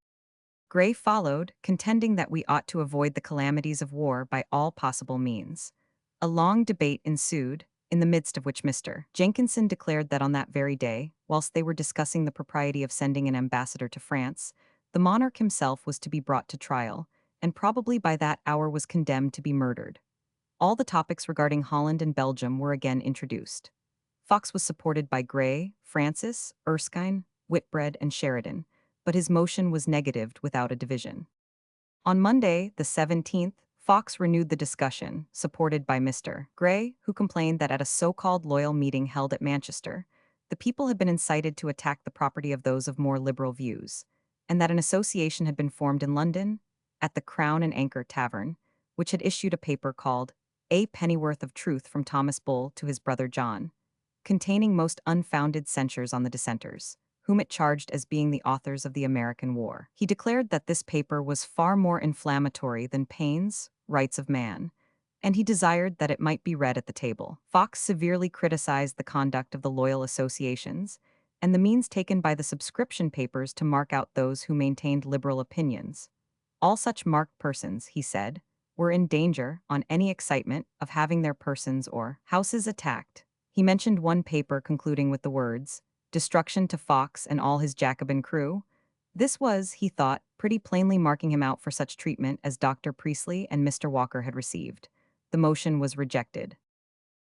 Grey followed, contending that we ought to avoid the calamities of war by all possible means. A long debate ensued, in the midst of which Mr. Jenkinson declared that on that very day, whilst they were discussing the propriety of sending an ambassador to France, the monarch himself was to be brought to trial, and probably by that hour was condemned to be murdered. All the topics regarding Holland and Belgium were again introduced. Fox was supported by Grey, Francis, Erskine, Whitbread, and Sheridan, but his motion was negatived without a division. On Monday, the 17th, Fox renewed the discussion, supported by Mr. Grey, who complained that at a so-called loyal meeting held at Manchester, the people had been incited to attack the property of those of more liberal views, and that an association had been formed in London, at the Crown and Anchor Tavern, which had issued a paper called A Pennyworth of Truth from Thomas Bull to his brother John, containing most unfounded censures on the dissenters, whom it charged as being the authors of the American War. He declared that this paper was far more inflammatory than Paine's Rights of Man, and he desired that it might be read at the table. Fox severely criticized the conduct of the loyal associations and the means taken by the subscription papers to mark out those who maintained liberal opinions. All such marked persons, he said, were in danger, on any excitement, of having their persons or houses attacked. He mentioned one paper concluding with the words, "Destruction to Fox and all his Jacobin crew." This was, he thought, pretty plainly marking him out for such treatment as Dr. Priestley and Mr. Walker had received. The motion was rejected.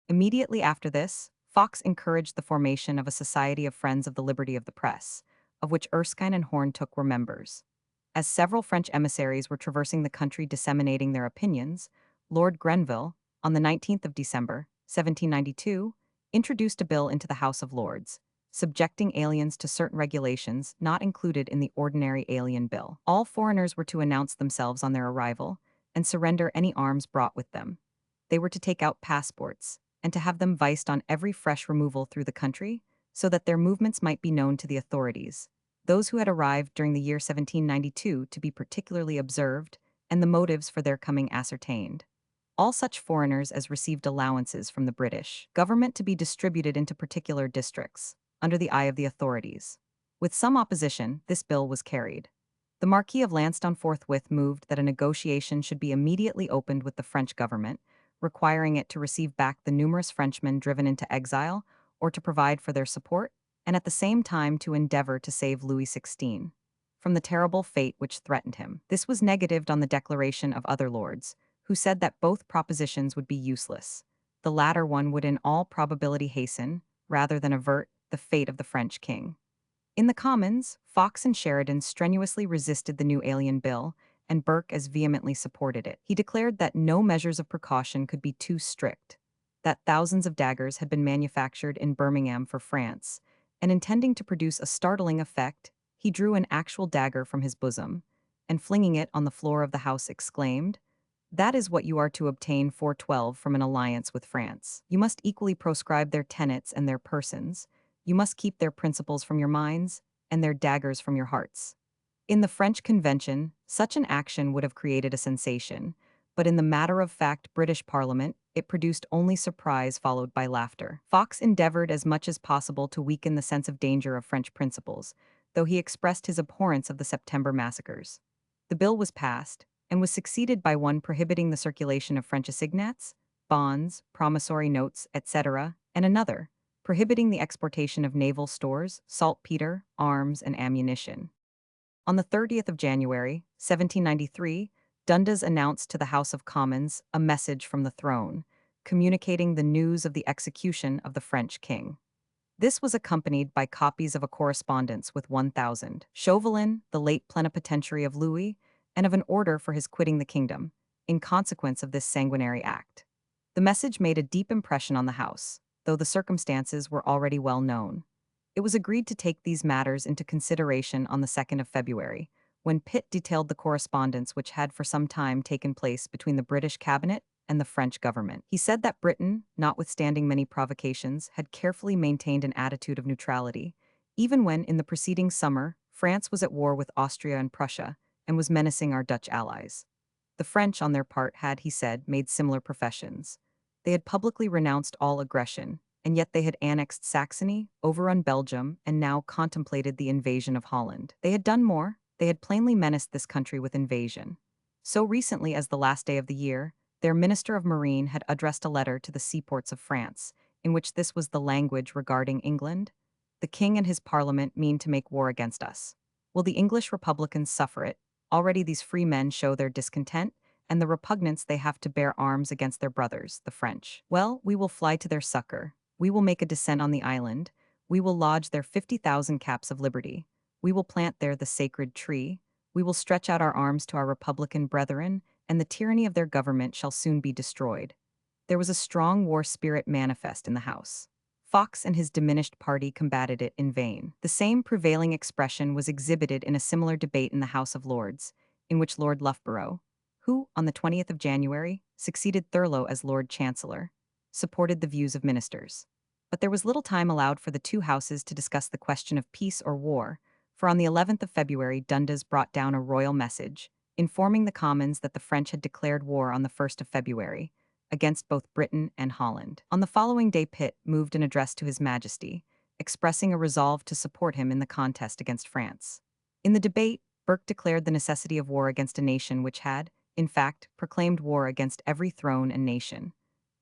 Immediately after this, Fox encouraged the formation of a Society of Friends of the Liberty of the Press, of which Erskine and Hornetook were members. As several French emissaries were traversing the country disseminating their opinions, Lord Grenville, on the 19th of December, 1792, introduced a bill into the House of Lords, subjecting aliens to certain regulations not included in the ordinary alien bill. All foreigners were to announce themselves on their arrival and surrender any arms brought with them. They were to take out passports and to have them viced on every fresh removal through the country so that their movements might be known to the authorities, those who had arrived during the year 1792 to be particularly observed, and the motives for their coming ascertained. All such foreigners as received allowances from the British government to be distributed into particular districts, under the eye of the authorities. With some opposition, this bill was carried. The Marquis of Lansdowne forthwith moved that a negotiation should be immediately opened with the French government, requiring it to receive back the numerous Frenchmen driven into exile or to provide for their support, and at the same time to endeavor to save Louis XVI from the terrible fate which threatened him. This was negatived on the declaration of other lords, who said that both propositions would be useless. The latter one would in all probability hasten, rather than avert, the fate of the French king. In the Commons, Fox and Sheridan strenuously resisted the new Alien Bill, and Burke as vehemently supported it. He declared that no measures of precaution could be too strict, that thousands of daggers had been manufactured in Birmingham for France, and intending to produce a startling effect, he drew an actual dagger from his bosom, and flinging it on the floor of the House exclaimed, "That is what you are to obtain 412 from an alliance with France. You must equally proscribe their tenets and their persons. You must keep their principles from your minds, and their daggers from your hearts." In the French Convention, such an action would have created a sensation, but in the matter-of-fact British Parliament, it produced only surprise followed by laughter. Fox endeavored as much as possible to weaken the sense of danger of French principles, though he expressed his abhorrence of the September massacres. The bill was passed, and was succeeded by one prohibiting the circulation of French assignats, bonds, promissory notes, etc., and another, prohibiting the exportation of naval stores, saltpeter, arms, and ammunition. On the 30th of January, 1793, Dundas announced to the House of Commons a message from the throne, communicating the news of the execution of the French king. This was accompanied by copies of a correspondence with 1,000 Chauvelin, the late plenipotentiary of Louis, and of an order for his quitting the kingdom, in consequence of this sanguinary act. The message made a deep impression on the House, though the circumstances were already well known. It was agreed to take these matters into consideration on the 2nd of February, when Pitt detailed the correspondence which had for some time taken place between the British cabinet and the French government. He said that Britain, notwithstanding many provocations, had carefully maintained an attitude of neutrality, even when, in the preceding summer, France was at war with Austria and Prussia, and was menacing our Dutch allies. The French, on their part, had, he said, made similar professions. They had publicly renounced all aggression, and yet they had annexed Saxony, overrun Belgium, and now contemplated the invasion of Holland. They had done more. They had plainly menaced this country with invasion. So recently as the last day of the year, their Minister of Marine had addressed a letter to the seaports of France, in which this was the language regarding England. "The King and his Parliament mean to make war against us. Will the English Republicans suffer it? Already these free men show their discontent, and the repugnance they have to bear arms against their brothers, the French. Well, we will fly to their succor. We will make a descent on the island. We will lodge there 50,000 caps of liberty. We will plant there the sacred tree. We will stretch out our arms to our Republican brethren, and the tyranny of their government shall soon be destroyed." There was a strong war spirit manifest in the House. Fox and his diminished party combated it in vain. The same prevailing expression was exhibited in a similar debate in the House of Lords, in which Lord Loughborough, who, on the 20th of January, succeeded Thurlow as Lord Chancellor, supported the views of ministers. But there was little time allowed for the two houses to discuss the question of peace or war, for on the 11th of February Dundas brought down a royal message, informing the Commons that the French had declared war on the 1st of February, against both Britain and Holland. On the following day Pitt moved an address to His Majesty, expressing a resolve to support him in the contest against France. In the debate, Burke declared the necessity of war against a nation which had, in fact, proclaimed war against every throne and nation.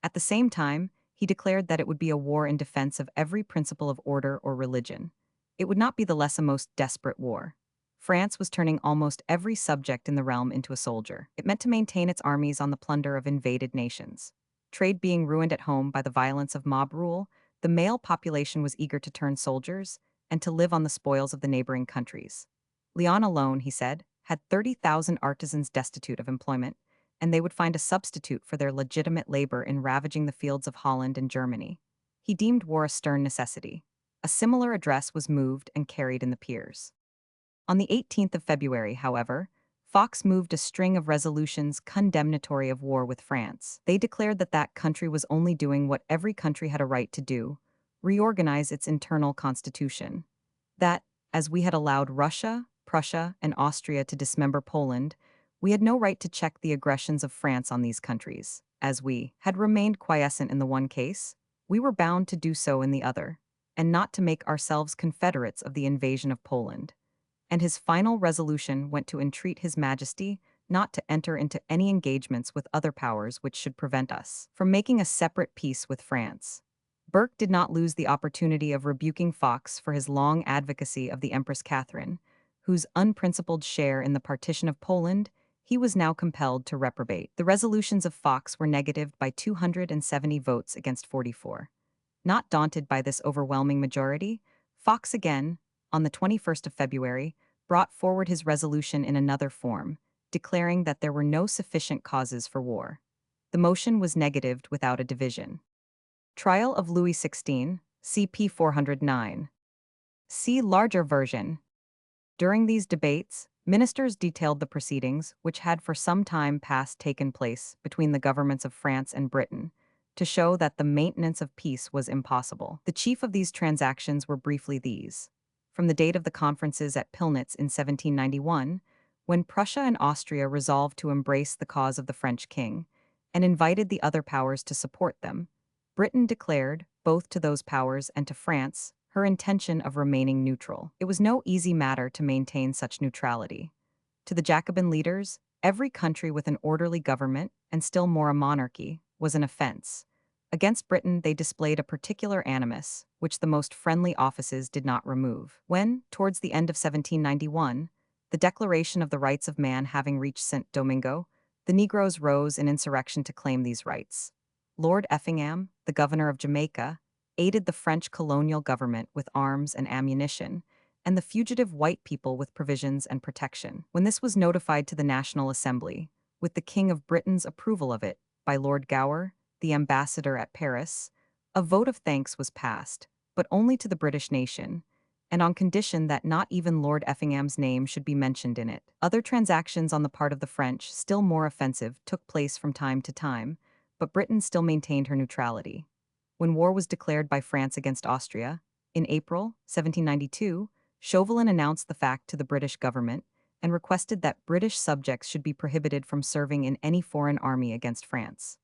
At the same time, he declared that it would be a war in defense of every principle of order or religion. It would not be the less a most desperate war. France was turning almost every subject in the realm into a soldier. It meant to maintain its armies on the plunder of invaded nations. Trade being ruined at home by the violence of mob rule, the male population was eager to turn soldiers and to live on the spoils of the neighboring countries. Lyon alone, he said, had 30,000 artisans destitute of employment, and they would find a substitute for their legitimate labor in ravaging the fields of Holland and Germany. He deemed war a stern necessity. A similar address was moved and carried in the Peers. On the 18th of February, however, Fox moved a string of resolutions condemnatory of war with France. They declared that that country was only doing what every country had a right to do, reorganize its internal constitution. That, as we had allowed Russia, Prussia, and Austria to dismember Poland, we had no right to check the aggressions of France on these countries. As we had remained quiescent in the one case, we were bound to do so in the other, and not to make ourselves confederates of the invasion of Poland. And his final resolution went to entreat His Majesty not to enter into any engagements with other powers which should prevent us from making a separate peace with France. Burke did not lose the opportunity of rebuking Fox for his long advocacy of the Empress Catherine, whose unprincipled share in the partition of Poland he was now compelled to reprobate. The resolutions of Fox were negatived by 270 votes against 44. Not daunted by this overwhelming majority, Fox again, on the 21st of February, brought forward his resolution in another form, declaring that there were no sufficient causes for war. The motion was negatived without a division. Trial of Louis XVI, CP 409. See larger version. During these debates, ministers detailed the proceedings which had for some time past taken place between the governments of France and Britain, to show that the maintenance of peace was impossible. The chief of these transactions were briefly these. From the date of the conferences at Pillnitz in 1791, when Prussia and Austria resolved to embrace the cause of the French king, and invited the other powers to support them, Britain declared, both to those powers and to France, her intention of remaining neutral. It was no easy matter to maintain such neutrality. To the Jacobin leaders, every country with an orderly government, and still more a monarchy, was an offense. Against Britain they displayed a particular animus, which the most friendly offices did not remove. When, towards the end of 1791, the Declaration of the Rights of Man having reached St. Domingo, the Negroes rose in insurrection to claim these rights. Lord Effingham, the governor of Jamaica, aided the French colonial government with arms and ammunition, and the fugitive white people with provisions and protection. When this was notified to the National Assembly, with the King of Britain's approval of it, by Lord Gower, the ambassador at Paris, a vote of thanks was passed, but only to the British nation, and on condition that not even Lord Effingham's name should be mentioned in it. Other transactions on the part of the French, still more offensive, took place from time to time, but Britain still maintained her neutrality. When war was declared by France against Austria, in April 1792, Chauvelin announced the fact to the British government and requested that British subjects should be prohibited from serving in any foreign army against France.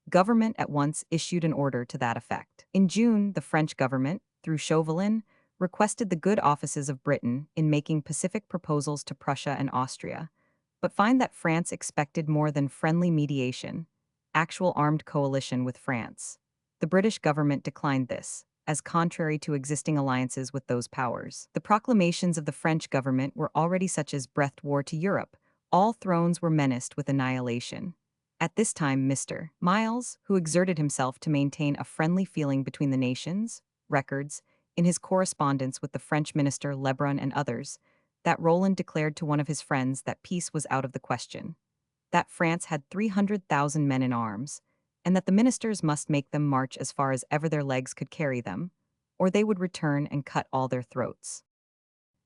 Government at once issued an order to that effect. In June, the French government, through Chauvelin, requested the good offices of Britain in making pacific proposals to Prussia and Austria, but find that France expected more than friendly mediation, actual armed coalition with France. The British government declined this, as contrary to existing alliances with those powers. The proclamations of the French government were already such as breathed war to Europe. All thrones were menaced with annihilation. At this time Mr. Miles, who exerted himself to maintain a friendly feeling between the nations, records, in his correspondence with the French minister Lebrun and others, that Roland declared to one of his friends that peace was out of the question, that France had 300,000 men in arms, and that the ministers must make them march as far as ever their legs could carry them, or they would return and cut all their throats.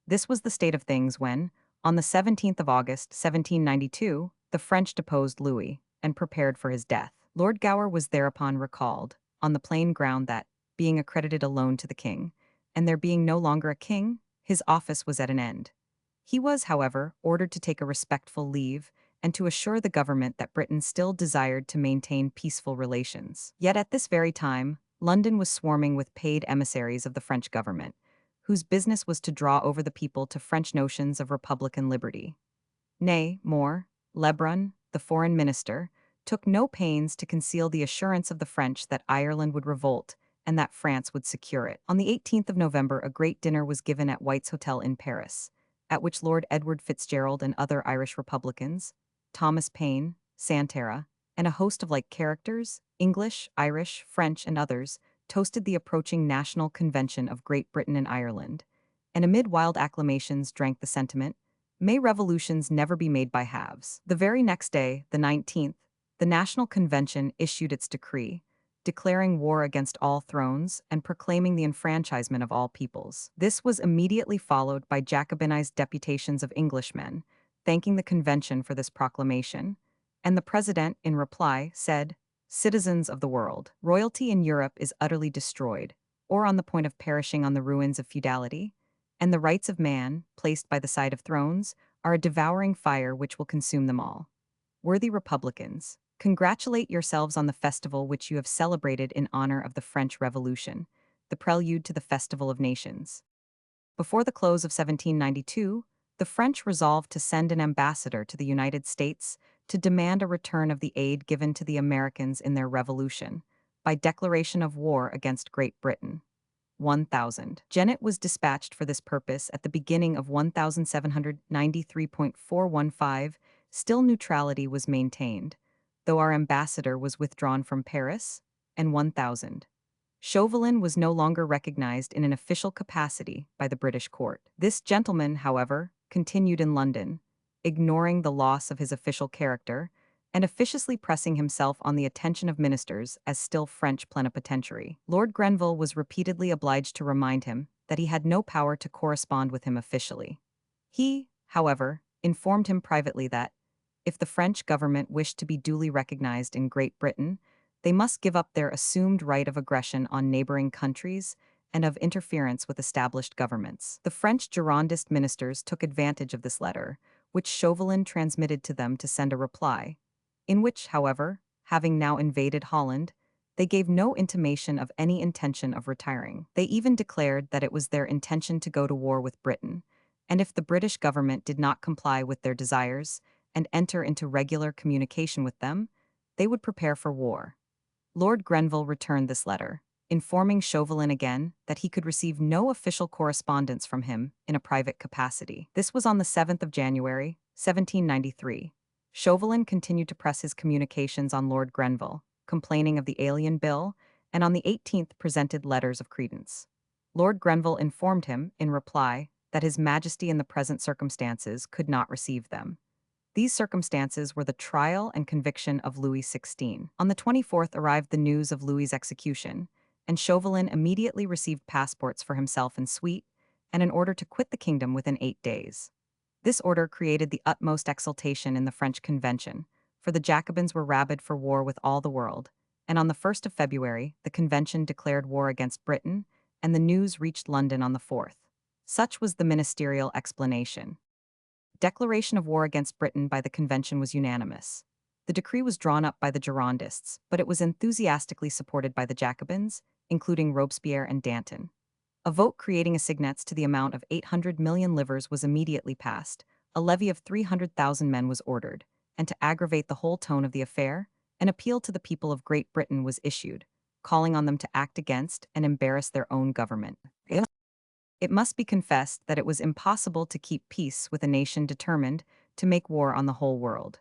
This was the state of things when, on the 17th of August, 1792, the French deposed Louis, and prepared for his death. Lord Gower was thereupon recalled, on the plain ground that, being accredited alone to the king, and there being no longer a king, his office was at an end. He was, however, ordered to take a respectful leave, and to assure the government that Britain still desired to maintain peaceful relations. Yet at this very time, London was swarming with paid emissaries of the French government, whose business was to draw over the people to French notions of republican liberty. Nay, more, Lebrun, the foreign minister, took no pains to conceal the assurance of the French that Ireland would revolt and that France would secure it. On the 18th of November, a great dinner was given at White's Hotel in Paris, at which Lord Edward Fitzgerald and other Irish Republicans, Thomas Paine, Santerre, and a host of like characters, English, Irish, French, and others, toasted the approaching national convention of Great Britain and Ireland, and amid wild acclamations drank the sentiment, "May revolutions never be made by halves." The very next day, the 19th, the National Convention issued its decree, declaring war against all thrones and proclaiming the enfranchisement of all peoples. This was immediately followed by Jacobinized deputations of Englishmen, thanking the convention for this proclamation, and the president, in reply, said, "Citizens of the world, royalty in Europe is utterly destroyed, or on the point of perishing on the ruins of feudality, and the rights of man, placed by the side of thrones, are a devouring fire which will consume them all. Worthy Republicans, congratulate yourselves on the festival which you have celebrated in honor of the French Revolution, the prelude to the Festival of Nations." Before the close of 1792, the French resolved to send an ambassador to the United States to demand a return of the aid given to the Americans in their revolution, by declaration of war against Great Britain. 1000. Janet was dispatched for this purpose at the beginning of 1793.415. Still neutrality was maintained, though our ambassador was withdrawn from Paris, and 1000. Chauvelin was no longer recognized in an official capacity by the British court. This gentleman, however, continued in London, ignoring the loss of his official character and officiously pressing himself on the attention of ministers as still French plenipotentiary. Lord Grenville was repeatedly obliged to remind him that he had no power to correspond with him officially. He, however, informed him privately that, if the French government wished to be duly recognized in Great Britain, they must give up their assumed right of aggression on neighboring countries and of interference with established governments. The French Girondist ministers took advantage of this letter, which Chauvelin transmitted to them to send a reply, in which, however, having now invaded Holland, they gave no intimation of any intention of retiring. They even declared that it was their intention to go to war with Britain, and if the British government did not comply with their desires and enter into regular communication with them, they would prepare for war. Lord Grenville returned this letter, informing Chauvelin again that he could receive no official correspondence from him in a private capacity. This was on the 7th of January, 1793. Chauvelin continued to press his communications on Lord Grenville, complaining of the Alien Bill, and on the 18th presented letters of credence. Lord Grenville informed him, in reply, that His Majesty in the present circumstances could not receive them. These circumstances were the trial and conviction of Louis XVI. On the 24th arrived the news of Louis's execution, and Chauvelin immediately received passports for himself and suite, and an order to quit the kingdom within 8 days. This order created the utmost exultation in the French Convention, for the Jacobins were rabid for war with all the world, and on the 1st of February, the Convention declared war against Britain, and the news reached London on the 4th. Such was the ministerial explanation. Declaration of war against Britain by the Convention was unanimous. The decree was drawn up by the Girondists, but it was enthusiastically supported by the Jacobins, including Robespierre and Danton. A vote creating assignats to the amount of 800 million livres was immediately passed, a levy of 300,000 men was ordered, and to aggravate the whole tone of the affair, an appeal to the people of Great Britain was issued, calling on them to act against and embarrass their own government. It must be confessed that it was impossible to keep peace with a nation determined to make war on the whole world.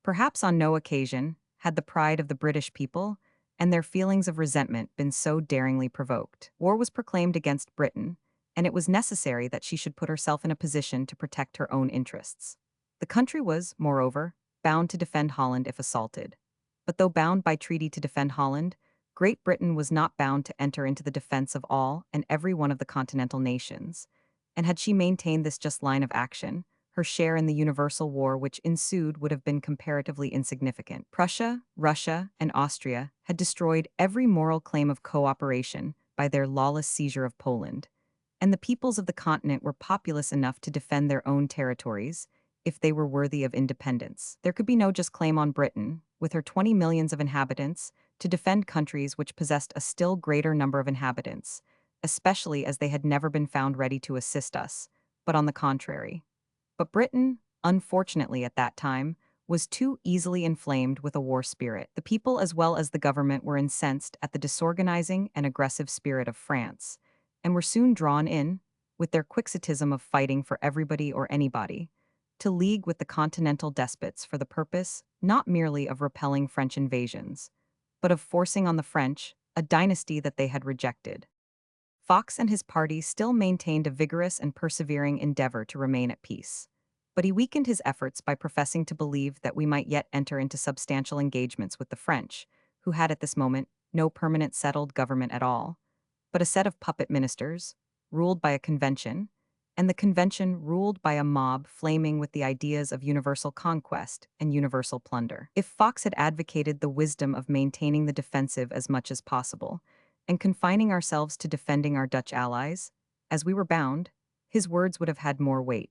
Perhaps on no occasion had the pride of the British people and their feelings of resentment been so daringly provoked. War was proclaimed against Britain, and it was necessary that she should put herself in a position to protect her own interests. The country was, moreover, bound to defend Holland if assaulted. But though bound by treaty to defend Holland, Great Britain was not bound to enter into the defense of all and every one of the continental nations, and had she maintained this just line of action, her share in the universal war which ensued would have been comparatively insignificant. Prussia, Russia, and Austria had destroyed every moral claim of cooperation by their lawless seizure of Poland, and the peoples of the continent were populous enough to defend their own territories if they were worthy of independence. There could be no just claim on Britain, with her 20 millions of inhabitants, to defend countries which possessed a still greater number of inhabitants, especially as they had never been found ready to assist us, but on the contrary. But Britain, unfortunately at that time, was too easily inflamed with a war spirit. The people as well as the government were incensed at the disorganizing and aggressive spirit of France, and were soon drawn in, with their quixotism of fighting for everybody or anybody, to league with the continental despots for the purpose not merely of repelling French invasions, but of forcing on the French a dynasty that they had rejected. Fox and his party still maintained a vigorous and persevering endeavor to remain at peace, but he weakened his efforts by professing to believe that we might yet enter into substantial engagements with the French, who had at this moment no permanent settled government at all, but a set of puppet ministers, ruled by a convention, and the convention ruled by a mob flaming with the ideas of universal conquest and universal plunder. If Fox had advocated the wisdom of maintaining the defensive as much as possible, and confining ourselves to defending our Dutch allies, as we were bound, his words would have had more weight.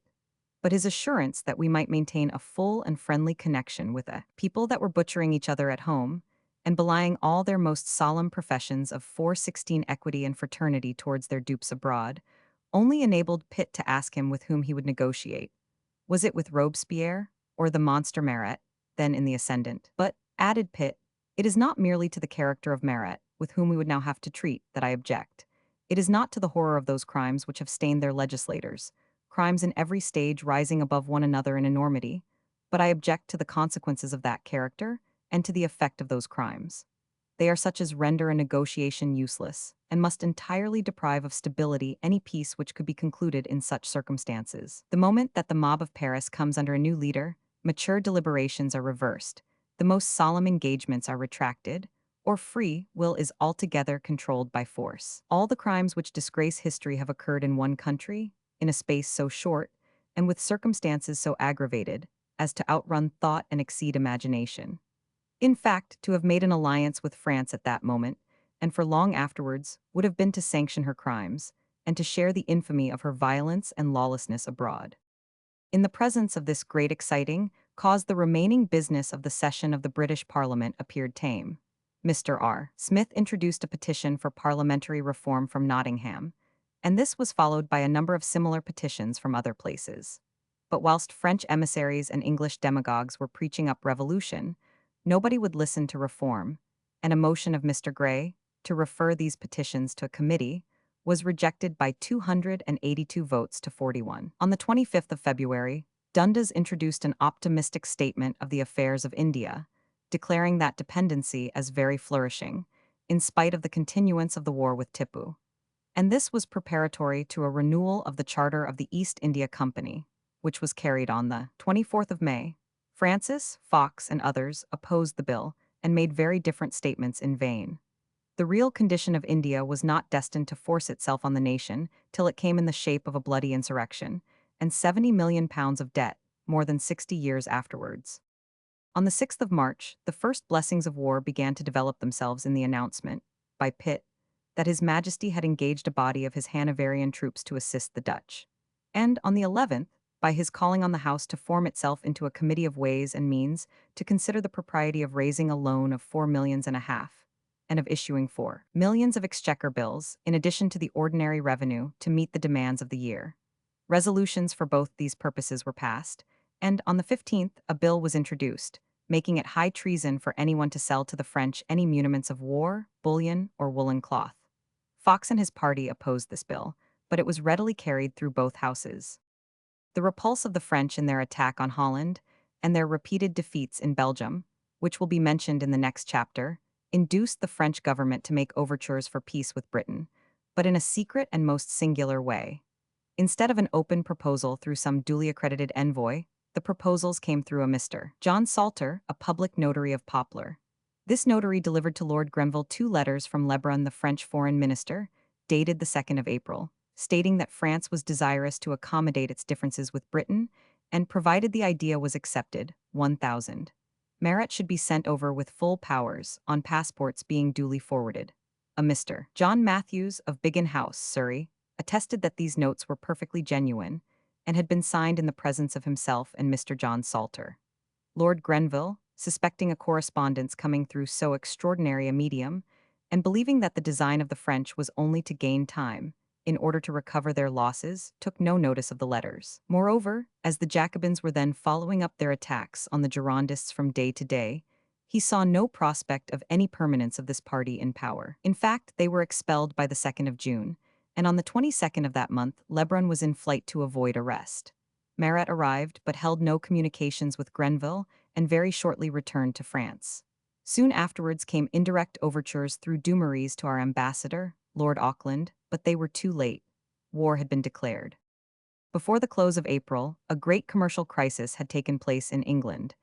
But his assurance that we might maintain a full and friendly connection with a people that were butchering each other at home, and belying all their most solemn professions of 416 equity and fraternity towards their dupes abroad, only enabled Pitt to ask him with whom he would negotiate. Was it with Robespierre, or the monster Marat, then in the ascendant? But, added Pitt, it is not merely to the character of Marat, with whom we would now have to treat, that I object. It is not to the horror of those crimes which have stained their legislators, crimes in every stage rising above one another in enormity, but I object to the consequences of that character and to the effect of those crimes. They are such as render a negotiation useless, and must entirely deprive of stability any peace which could be concluded in such circumstances. The moment that the mob of Paris comes under a new leader, mature deliberations are reversed, the most solemn engagements are retracted, or free will is altogether controlled by force. All the crimes which disgrace history have occurred in one country, in a space so short, and with circumstances so aggravated, as to outrun thought and exceed imagination. In fact, to have made an alliance with France at that moment, and for long afterwards, would have been to sanction her crimes, and to share the infamy of her violence and lawlessness abroad. In the presence of this great exciting cause, the remaining business of the session of the British Parliament appeared tame. Mr. R. Smith introduced a petition for parliamentary reform from Nottingham, and this was followed by a number of similar petitions from other places. But whilst French emissaries and English demagogues were preaching up revolution, nobody would listen to reform, and a motion of Mr. Grey, to refer these petitions to a committee, was rejected by 282 votes to 41. On the 25th of February, Dundas introduced an optimistic statement of the affairs of India, declaring that dependency as very flourishing, in spite of the continuance of the war with Tipu. And this was preparatory to a renewal of the charter of the East India Company, which was carried on the 24th of May. Francis, Fox, and others opposed the bill and made very different statements in vain. The real condition of India was not destined to force itself on the nation till it came in the shape of a bloody insurrection, and 70 million pounds of debt, more than 60 years afterwards. On the 6th of March, the first blessings of war began to develop themselves in the announcement, by Pitt, that His Majesty had engaged a body of his Hanoverian troops to assist the Dutch. And on the 11th, by his calling on the House to form itself into a committee of ways and means to consider the propriety of raising a loan of 4 millions and a half, and of issuing 4 millions of exchequer bills, in addition to the ordinary revenue, to meet the demands of the year. Resolutions for both these purposes were passed, and on the 15th a bill was introduced, making it high treason for anyone to sell to the French any muniments of war, bullion, or woolen cloth. Fox and his party opposed this bill, but it was readily carried through both houses. The repulse of the French in their attack on Holland, and their repeated defeats in Belgium, which will be mentioned in the next chapter, induced the French government to make overtures for peace with Britain, but in a secret and most singular way. Instead of an open proposal through some duly accredited envoy, the proposals came through a Mr. John Salter, a public notary of Poplar. This notary delivered to Lord Grenville 2 letters from Lebrun, the French foreign minister, dated the 2nd of April, stating that France was desirous to accommodate its differences with Britain, and provided the idea was accepted, 1,000. Marat should be sent over with full powers, on passports being duly forwarded. A Mr. John Matthews of Biggin House, Surrey, attested that these notes were perfectly genuine, and had been signed in the presence of himself and Mr. John Salter. Lord Grenville, suspecting a correspondence coming through so extraordinary a medium, and believing that the design of the French was only to gain time, in order to recover their losses, took no notice of the letters. Moreover, as the Jacobins were then following up their attacks on the Girondists from day to day, he saw no prospect of any permanence of this party in power. In fact, they were expelled by the 2nd of June, and on the 22nd of that month, Lebrun was in flight to avoid arrest. Marat arrived, but held no communications with Grenville, and very shortly returned to France. Soon afterwards came indirect overtures through Dumouriez to our ambassador, Lord Auckland, but they were too late. War had been declared. Before the close of April, a great commercial crisis had taken place in England,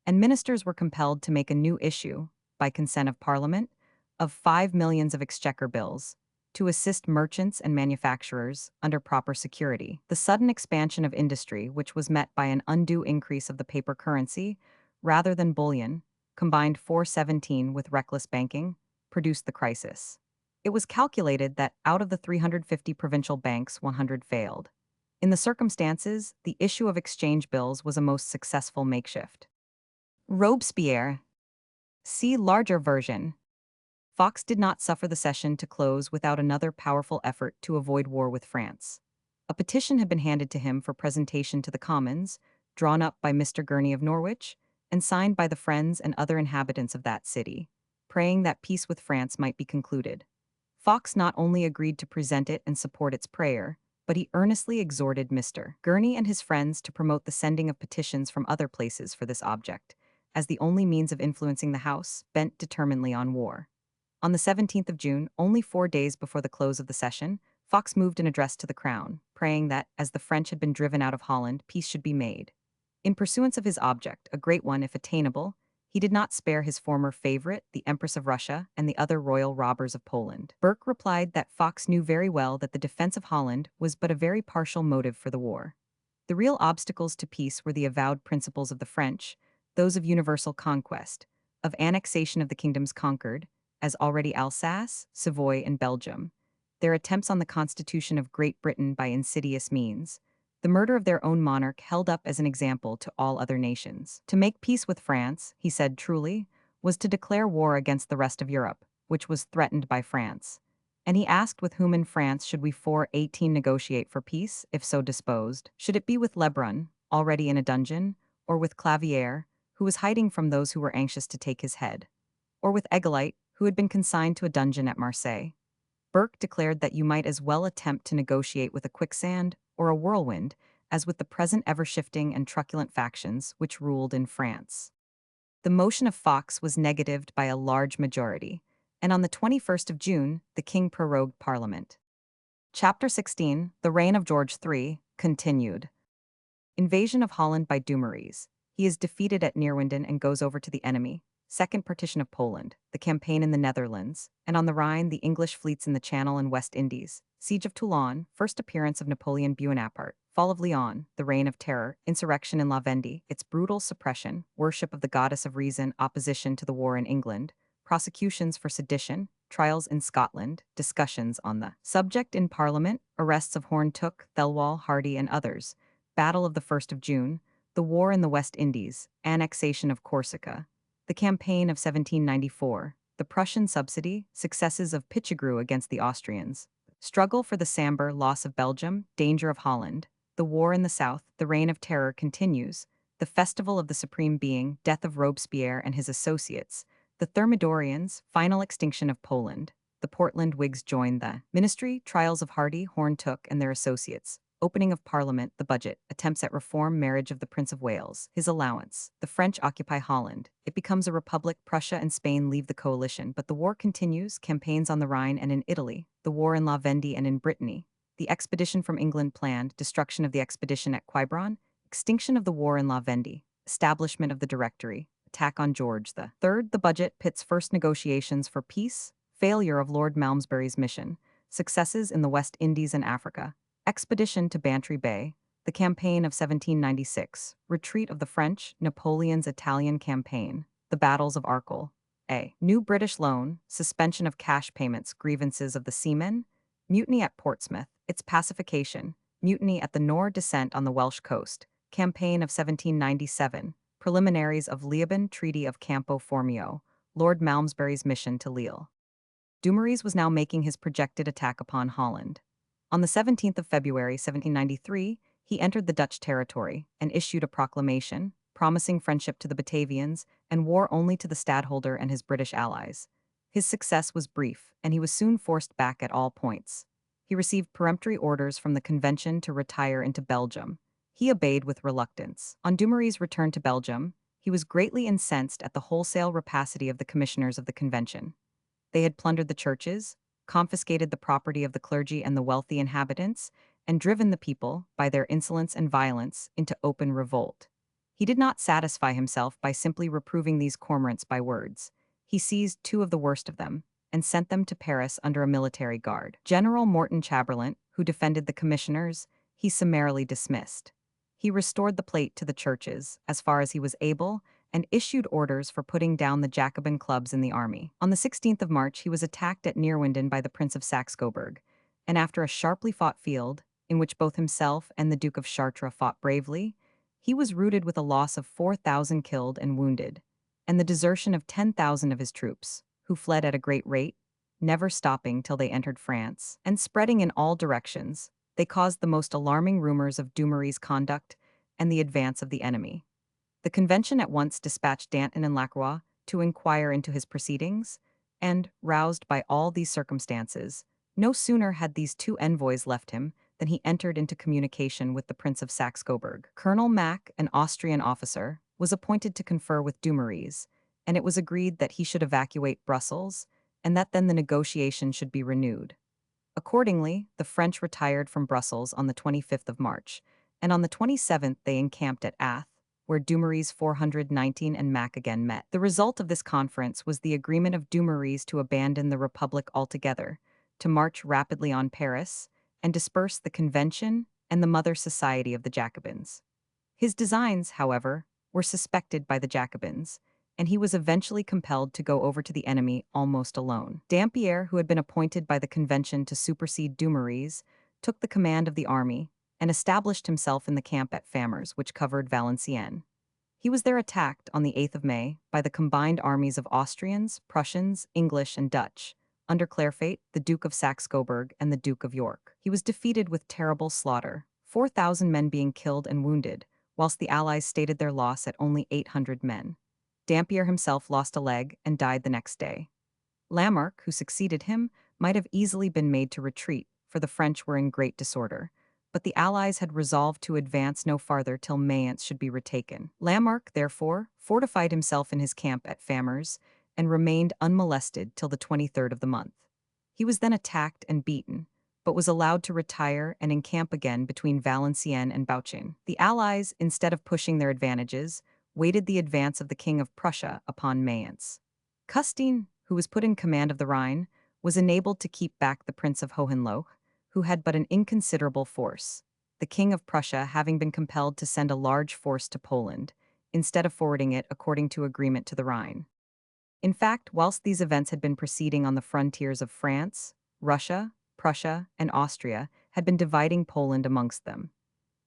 and ministers were compelled to make a new issue, by consent of Parliament, of 5 millions of exchequer bills, to assist merchants and manufacturers under proper security. The sudden expansion of industry, which was met by an undue increase of the paper currency rather than bullion, combined 417 with reckless banking, produced the crisis. It was calculated that out of the 350 provincial banks, 100 failed. In the circumstances, the issue of exchange bills was a most successful makeshift. Robespierre. See larger version. Fox did not suffer the session to close without another powerful effort to avoid war with France. A petition had been handed to him for presentation to the Commons, drawn up by Mr. Gurney of Norwich, and signed by the friends and other inhabitants of that city, praying that peace with France might be concluded. Fox not only agreed to present it and support its prayer, but he earnestly exhorted Mr. Gurney and his friends to promote the sending of petitions from other places for this object, as the only means of influencing the House, bent determinedly on war. On the 17th of June, only 4 days before the close of the session, Fox moved an address to the Crown, praying that, as the French had been driven out of Holland, peace should be made. In pursuance of his object, a great one if attainable, he did not spare his former favorite, the Empress of Russia, and the other royal robbers of Poland. Burke replied that Fox knew very well that the defense of Holland was but a very partial motive for the war. The real obstacles to peace were the avowed principles of the French, those of universal conquest, of annexation of the kingdoms conquered, as already Alsace, Savoy, and Belgium, their attempts on the constitution of Great Britain by insidious means, the murder of their own monarch held up as an example to all other nations. To make peace with France, he said truly, was to declare war against the rest of Europe, which was threatened by France. And he asked with whom in France should we 418 negotiate for peace, if so disposed? Should it be with Lebrun, already in a dungeon, or with Clavière, who was hiding from those who were anxious to take his head? Or with Egolite, who had been consigned to a dungeon at Marseille? Burke declared that you might as well attempt to negotiate with a quicksand or a whirlwind as with the present ever-shifting and truculent factions which ruled in France. The motion of Fox was negatived by a large majority, and on the 21st of June, the king prorogued Parliament. Chapter 16, The Reign of George III, continued. Invasion of Holland by Dumouriez. He is defeated at Neerwinden and goes over to the enemy. Second partition of Poland, the campaign in the Netherlands, and on the Rhine the English fleets in the Channel and West Indies, siege of Toulon, first appearance of Napoleon Bonaparte, fall of Lyon, the reign of terror, insurrection in La Vendée, its brutal suppression, worship of the goddess of reason, opposition to the war in England, prosecutions for sedition, trials in Scotland, discussions on the subject in Parliament, arrests of Horne-Tooke, Thelwall, Hardy, and others, battle of the 1st of June, the war in the West Indies, annexation of Corsica, the campaign of 1794, the Prussian subsidy, successes of Pichegru against the Austrians, struggle for the Sambre, loss of Belgium, danger of Holland, the war in the south, the reign of terror continues, the festival of the supreme being, death of Robespierre and his associates, the Thermidorians, final extinction of Poland, the Portland Whigs join the ministry, trials of Hardy, Horne-Tooke, and their associates, opening of Parliament, the budget, attempts at reform, marriage of the Prince of Wales, his allowance, the French occupy Holland, it becomes a republic, Prussia and Spain leave the coalition, but the war continues, campaigns on the Rhine and in Italy, the war in La Vendée and in Brittany, the expedition from England planned, destruction of the expedition at Quiberon, extinction of the war in La Vendée, establishment of the Directory, attack on George III, the budget, Pitt's first negotiations for peace, failure of Lord Malmesbury's mission, successes in the West Indies and Africa, expedition to Bantry Bay, the campaign of 1796, retreat of the French, Napoleon's Italian campaign, the battles of Arcole, a new British loan, suspension of cash payments, grievances of the seamen, mutiny at Portsmouth, its pacification, mutiny at the Nore descent on the Welsh coast, campaign of 1797, preliminaries of Leoben, Treaty of Campo Formio, Lord Malmesbury's mission to Lille. Dumouriez was now making his projected attack upon Holland. On the 17th of February 1793, he entered the Dutch territory and issued a proclamation, promising friendship to the Batavians and war only to the stadtholder and his British allies. His success was brief, and he was soon forced back at all points. He received peremptory orders from the Convention to retire into Belgium. He obeyed with reluctance. On Dumouriez's return to Belgium, he was greatly incensed at the wholesale rapacity of the commissioners of the Convention. They had plundered the churches, confiscated the property of the clergy and the wealthy inhabitants, and driven the people, by their insolence and violence, into open revolt. He did not satisfy himself by simply reproving these cormorants by words. He seized 2 of the worst of them, and sent them to Paris under a military guard. General Morton Chamberlain, who defended the commissioners, he summarily dismissed. He restored the plate to the churches, as far as he was able, and issued orders for putting down the Jacobin clubs in the army. On the 16th of March, he was attacked at Neerwinden by the Prince of Saxe-Coburg, and after a sharply fought field, in which both himself and the Duke of Chartres fought bravely, he was routed with a loss of 4,000 killed and wounded, and the desertion of 10,000 of his troops, who fled at a great rate, never stopping till they entered France, and spreading in all directions. They caused the most alarming rumors of Dumouriez's conduct and the advance of the enemy. The convention at once dispatched Danton and Lacroix to inquire into his proceedings, and, roused by all these circumstances, no sooner had these two envoys left him than he entered into communication with the Prince of Saxe-Coburg. Colonel Mack, an Austrian officer, was appointed to confer with Dumouriez, and it was agreed that he should evacuate Brussels, and that then the negotiation should be renewed. Accordingly, the French retired from Brussels on the 25th of March, and on the 27th they encamped at Ath, where Dumouriez 419 and Mack again met. The result of this conference was the agreement of Dumouriez to abandon the Republic altogether, to march rapidly on Paris, and disperse the Convention and the Mother Society of the Jacobins. His designs, however, were suspected by the Jacobins, and he was eventually compelled to go over to the enemy almost alone. Dampierre, who had been appointed by the Convention to supersede Dumouriez, took the command of the army and established himself in the camp at Famars, which covered Valenciennes. He was there attacked on the 8th of May by the combined armies of Austrians, Prussians, English, and Dutch, under Clairfait, the Duke of Saxe-Coburg, and the Duke of York. He was defeated with terrible slaughter, 4,000 men being killed and wounded, whilst the Allies stated their loss at only 800 men. Dampierre himself lost a leg and died the next day. Lamarck, who succeeded him, might have easily been made to retreat, for the French were in great disorder, but the Allies had resolved to advance no farther till Mayence should be retaken. Lamarck, therefore, fortified himself in his camp at Famars and remained unmolested till the 23rd of the month. He was then attacked and beaten, but was allowed to retire and encamp again between Valenciennes and Bauchin. The Allies, instead of pushing their advantages, waited the advance of the King of Prussia upon Mayence. Custine, who was put in command of the Rhine, was enabled to keep back the Prince of Hohenlohe, who had but an inconsiderable force, the King of Prussia having been compelled to send a large force to Poland, instead of forwarding it according to agreement to the Rhine. In fact, whilst these events had been proceeding on the frontiers of France, Russia, Prussia, and Austria had been dividing Poland amongst them.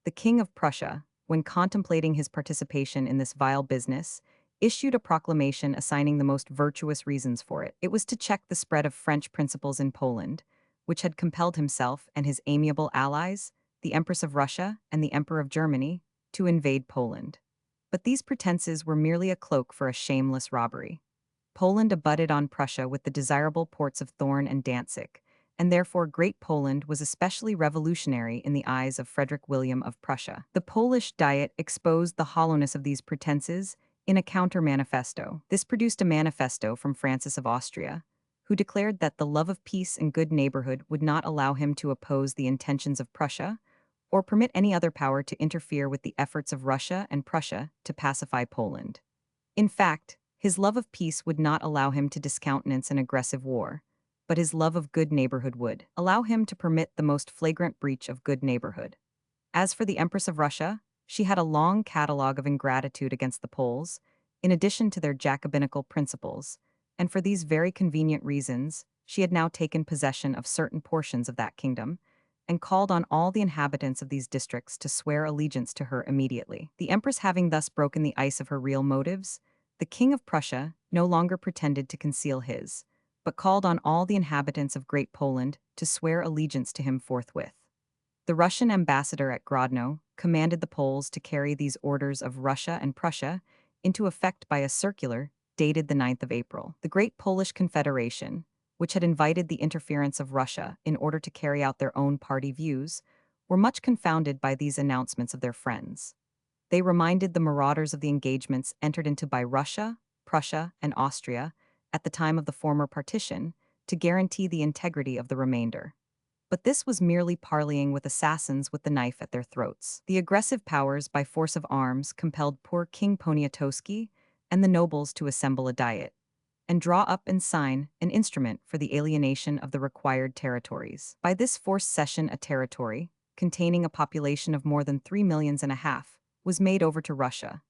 The King of Prussia, when contemplating his participation in this vile business, issued a proclamation assigning the most virtuous reasons for it. It was to check the spread of French principles in Poland, which had compelled himself and his amiable allies, the Empress of Russia and the Emperor of Germany, to invade Poland. But these pretenses were merely a cloak for a shameless robbery. Poland abutted on Prussia with the desirable ports of Thorn and Danzig, and therefore Great Poland was especially revolutionary in the eyes of Frederick William of Prussia. The Polish Diet exposed the hollowness of these pretenses in a counter-manifesto. This produced a manifesto from Francis of Austria, who declared that the love of peace and good neighborhood would not allow him to oppose the intentions of Prussia, or permit any other power to interfere with the efforts of Russia and Prussia to pacify Poland. In fact, his love of peace would not allow him to discountenance an aggressive war, but his love of good neighborhood would allow him to permit the most flagrant breach of good neighborhood. As for the Empress of Russia, she had a long catalogue of ingratitude against the Poles, in addition to their Jacobinical principles, and for these very convenient reasons, she had now taken possession of certain portions of that kingdom, and called on all the inhabitants of these districts to swear allegiance to her immediately. The Empress having thus broken the ice of her real motives, the King of Prussia no longer pretended to conceal his, but called on all the inhabitants of Great Poland to swear allegiance to him forthwith. The Russian ambassador at Grodno commanded the Poles to carry these orders of Russia and Prussia into effect by a circular dated the 9th of April. The Great Polish Confederation, which had invited the interference of Russia in order to carry out their own party views, were much confounded by these announcements of their friends. They reminded the marauders of the engagements entered into by Russia, Prussia, and Austria at the time of the former partition to guarantee the integrity of the remainder. But this was merely parleying with assassins with the knife at their throats. The aggressive powers by force of arms compelled poor King Poniatowski and the nobles to assemble a diet, and draw up and sign an instrument for the alienation of the required territories. By this forced cession, a territory, containing a population of more than 3.5 million, was made over to Russia,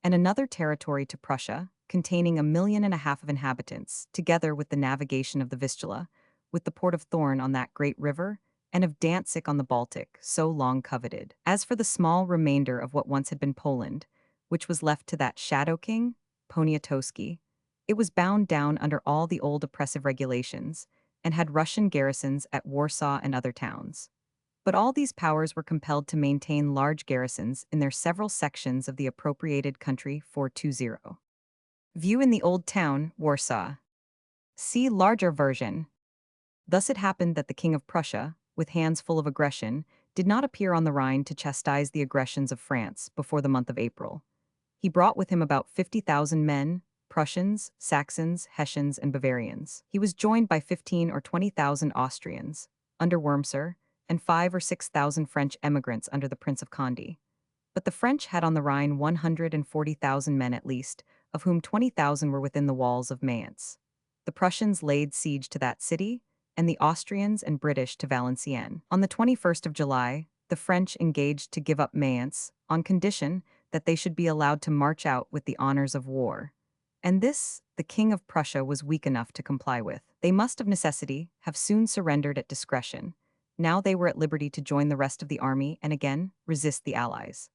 and another territory to Prussia, containing 1.5 million of inhabitants, together with the navigation of the Vistula, with the port of Thorn on that great river, and of Danzig on the Baltic, so long coveted. As for the small remainder of what once had been Poland, which was left to that shadow king, Poniatowski, it was bound down under all the old oppressive regulations, and had Russian garrisons at Warsaw and other towns. But all these powers were compelled to maintain large garrisons in their several sections of the appropriated country 420. View in the Old Town, Warsaw. See larger version. Thus it happened that the King of Prussia, with hands full of aggression, did not appear on the Rhine to chastise the aggressions of France before the month of April. He brought with him about 50,000 men, Prussians, Saxons, Hessians, and Bavarians. He was joined by 15 or 20,000 Austrians, under Wurmser, and 5 or 6,000 French emigrants under the Prince of Conde. But the French had on the Rhine 140,000 men at least, of whom 20,000 were within the walls of Mayence. The Prussians laid siege to that city, and the Austrians and British to Valenciennes. On the 21st of July, the French engaged to give up Mayence, on condition that they should be allowed to march out with the honors of war. And this, the King of Prussia was weak enough to comply with. They must of necessity have soon surrendered at discretion. Now they were at liberty to join the rest of the army and again resist the Allies.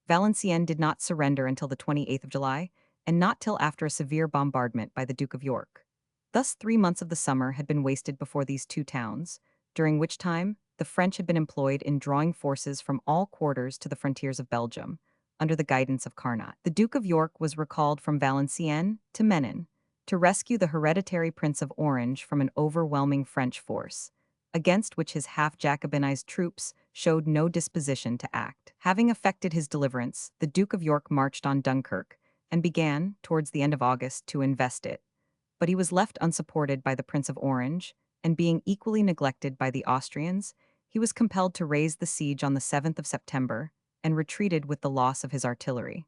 Valenciennes did not surrender until the 28th of July, and not till after a severe bombardment by the Duke of York. Thus 3 months of the summer had been wasted before these two towns, during which time the French had been employed in drawing forces from all quarters to the frontiers of Belgium, under the guidance of Carnot. The Duke of York was recalled from Valenciennes to Menin to rescue the hereditary Prince of Orange from an overwhelming French force, against which his half-Jacobinized troops showed no disposition to act. Having effected his deliverance, the Duke of York marched on Dunkirk and began, towards the end of August, to invest it. But he was left unsupported by the Prince of Orange, and being equally neglected by the Austrians, he was compelled to raise the siege on the 7th of September and retreated with the loss of his artillery.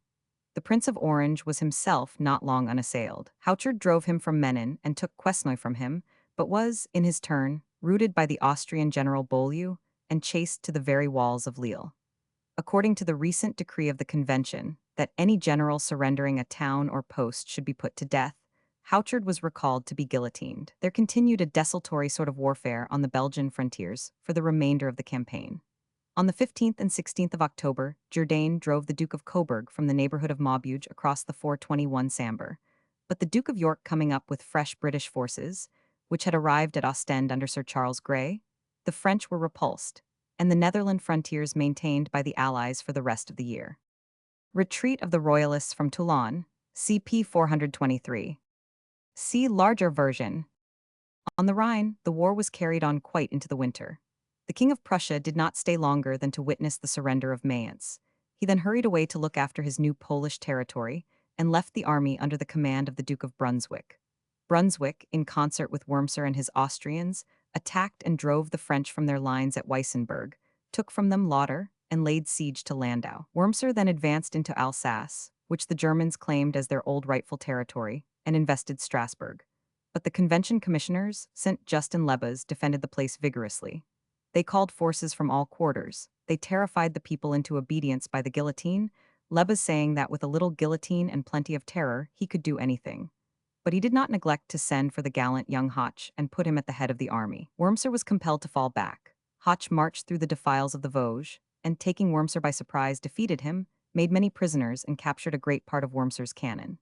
The Prince of Orange was himself not long unassailed. Houchard drove him from Menin and took Quesnoy from him, but was, in his turn, routed by the Austrian general Beaulieu and chased to the very walls of Lille. According to the recent decree of the Convention, that any general surrendering a town or post should be put to death, Houchard was recalled to be guillotined. There continued a desultory sort of warfare on the Belgian frontiers for the remainder of the campaign. On the 15th and 16th of October, Jourdain drove the Duke of Coburg from the neighborhood of Maubeuge across the 421 Sambre. But the Duke of York, coming up with fresh British forces, which had arrived at Ostend under Sir Charles Grey, the French were repulsed, and the Netherland frontiers maintained by the Allies for the rest of the year. Retreat of the Royalists from Toulon, CP 423. See larger version. On the Rhine, the war was carried on quite into the winter. The King of Prussia did not stay longer than to witness the surrender of Mayence. He then hurried away to look after his new Polish territory and left the army under the command of the Duke of Brunswick. Brunswick, in concert with Wurmser and his Austrians, attacked and drove the French from their lines at Weissenberg, took from them Lauder, and laid siege to Landau. Wurmser then advanced into Alsace, which the Germans claimed as their old rightful territory, and invested Strasbourg. But the Convention commissioners, sent Justin Lebas, defended the place vigorously. They called forces from all quarters. They terrified the people into obedience by the guillotine, Lebas saying that with a little guillotine and plenty of terror, he could do anything. But he did not neglect to send for the gallant young Hoche and put him at the head of the army. Wurmser was compelled to fall back. Hoche marched through the defiles of the Vosges, and taking Wurmser by surprise, defeated him, made many prisoners, and captured a great part of Wurmser's cannon.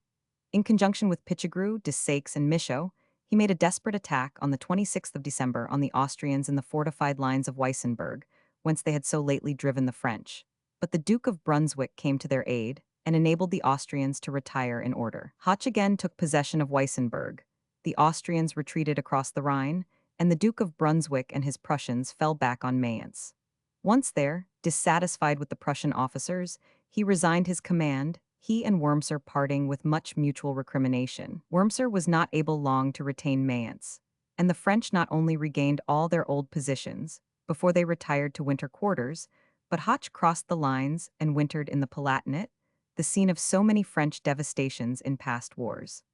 In conjunction with Pichegru, de Saix, and Michaud, he made a desperate attack on the 26th of December on the Austrians in the fortified lines of Weissenberg, whence they had so lately driven the French. But the Duke of Brunswick came to their aid and enabled the Austrians to retire in order. Hoche again took possession of Weissenberg. The Austrians retreated across the Rhine, and the Duke of Brunswick and his Prussians fell back on Mayence. Once there, dissatisfied with the Prussian officers, he resigned his command, he and Wurmser parting with much mutual recrimination. Wurmser was not able long to retain Mayence, and the French not only regained all their old positions before they retired to winter quarters, but Hoche crossed the lines and wintered in the Palatinate, the scene of so many French devastations in past wars.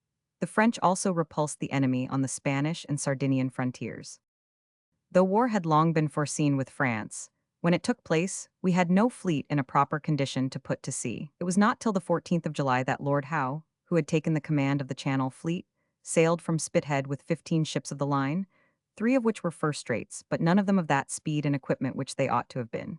The French also repulsed the enemy on the Spanish and Sardinian frontiers. Though war had long been foreseen with France, when it took place, we had no fleet in a proper condition to put to sea. It was not till the 14th of July that Lord Howe, who had taken the command of the Channel Fleet, sailed from Spithead with 15 ships of the line, 3 of which were first-rates, but none of them of that speed and equipment which they ought to have been.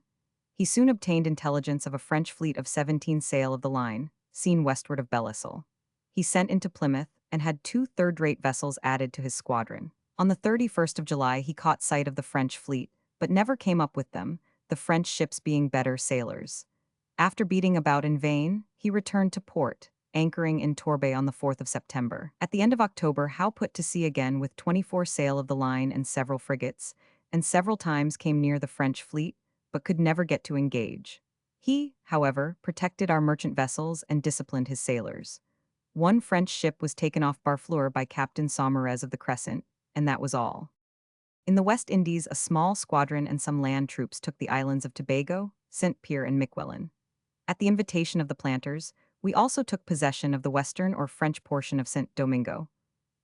He soon obtained intelligence of a French fleet of 17 sail of the line, seen westward of Bellisle. He sent into Plymouth and had 2 third-rate vessels added to his squadron. On the 31st of July he caught sight of the French fleet, but never came up with them, the French ships being better sailors. After beating about in vain, he returned to port, anchoring in Torbay on the 4th of September. At the end of October, Howe put to sea again with 24 sail of the line and several frigates, and several times came near the French fleet, but could never get to engage. He, however, protected our merchant vessels and disciplined his sailors. One French ship was taken off Barfleur by Captain Saumarez of the Crescent, and that was all. In the West Indies, a small squadron and some land troops took the islands of Tobago, St. Pierre and Miquelon. At the invitation of the planters, we also took possession of the western or French portion of St. Domingo.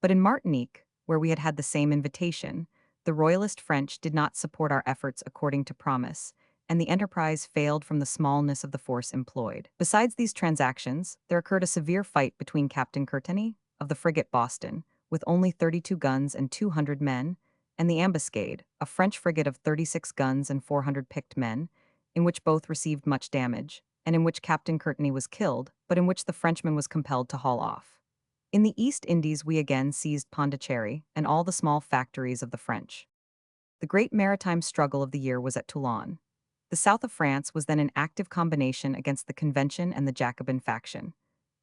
But in Martinique, where we had had the same invitation, the royalist French did not support our efforts according to promise, and the enterprise failed from the smallness of the force employed. Besides these transactions, there occurred a severe fight between Captain Courtenay, of the frigate Boston, with only 32 guns and 200 men, and the Ambuscade, a French frigate of 36 guns and 400 picked men, in which both received much damage, and in which Captain Courtenay was killed, but in which the Frenchman was compelled to haul off. In the East Indies we again seized Pondicherry and all the small factories of the French. The great maritime struggle of the year was at Toulon. The south of France was then in active combination against the Convention and the Jacobin faction.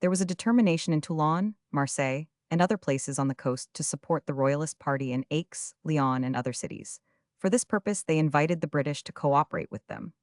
There was a determination in Toulon, Marseille, and other places on the coast to support the Royalist party in Aix, Lyon, and other cities. For this purpose they invited the British to cooperate with them.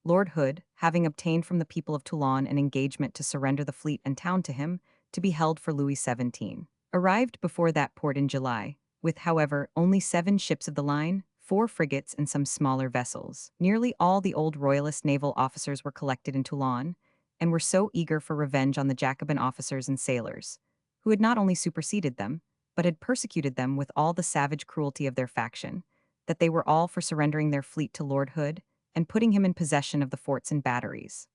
Lord Hood, having obtained from the people of Toulon an engagement to surrender the fleet and town to him, to be held for Louis XVII, arrived before that port in July, with, however, only 7 ships of the line, 4 frigates and some smaller vessels. Nearly all the old royalist naval officers were collected in Toulon, and were so eager for revenge on the Jacobin officers and sailors, who had not only superseded them, but had persecuted them with all the savage cruelty of their faction, that they were all for surrendering their fleet to Lord Hood, and putting him in possession of the forts and batteries.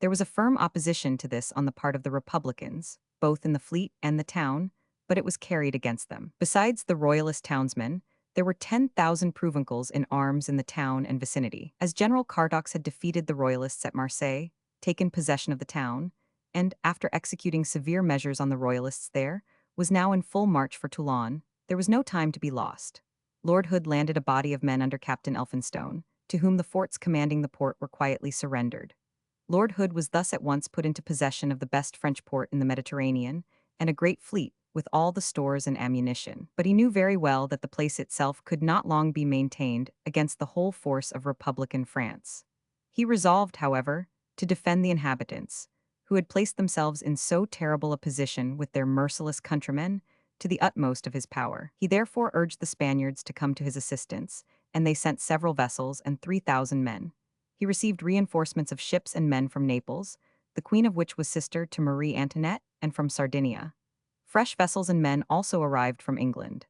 There was a firm opposition to this on the part of the Republicans, both in the fleet and the town, but it was carried against them. Besides the royalist townsmen, there were 10,000 provincials in arms in the town and vicinity. As General Cardox had defeated the royalists at Marseille, taken possession of the town, and, after executing severe measures on the royalists there, was now in full march for Toulon, there was no time to be lost. Lord Hood landed a body of men under Captain Elphinstone, to whom the forts commanding the port were quietly surrendered. Lord Hood was thus at once put into possession of the best French port in the Mediterranean, and a great fleet, with all the stores and ammunition. But he knew very well that the place itself could not long be maintained against the whole force of Republican France. He resolved, however, to defend the inhabitants, who had placed themselves in so terrible a position with their merciless countrymen, to the utmost of his power. He therefore urged the Spaniards to come to his assistance, and they sent several vessels and 3,000 men. He received reinforcements of ships and men from Naples, the queen of which was sister to Marie Antoinette, and from Sardinia. Fresh vessels and men also arrived from England.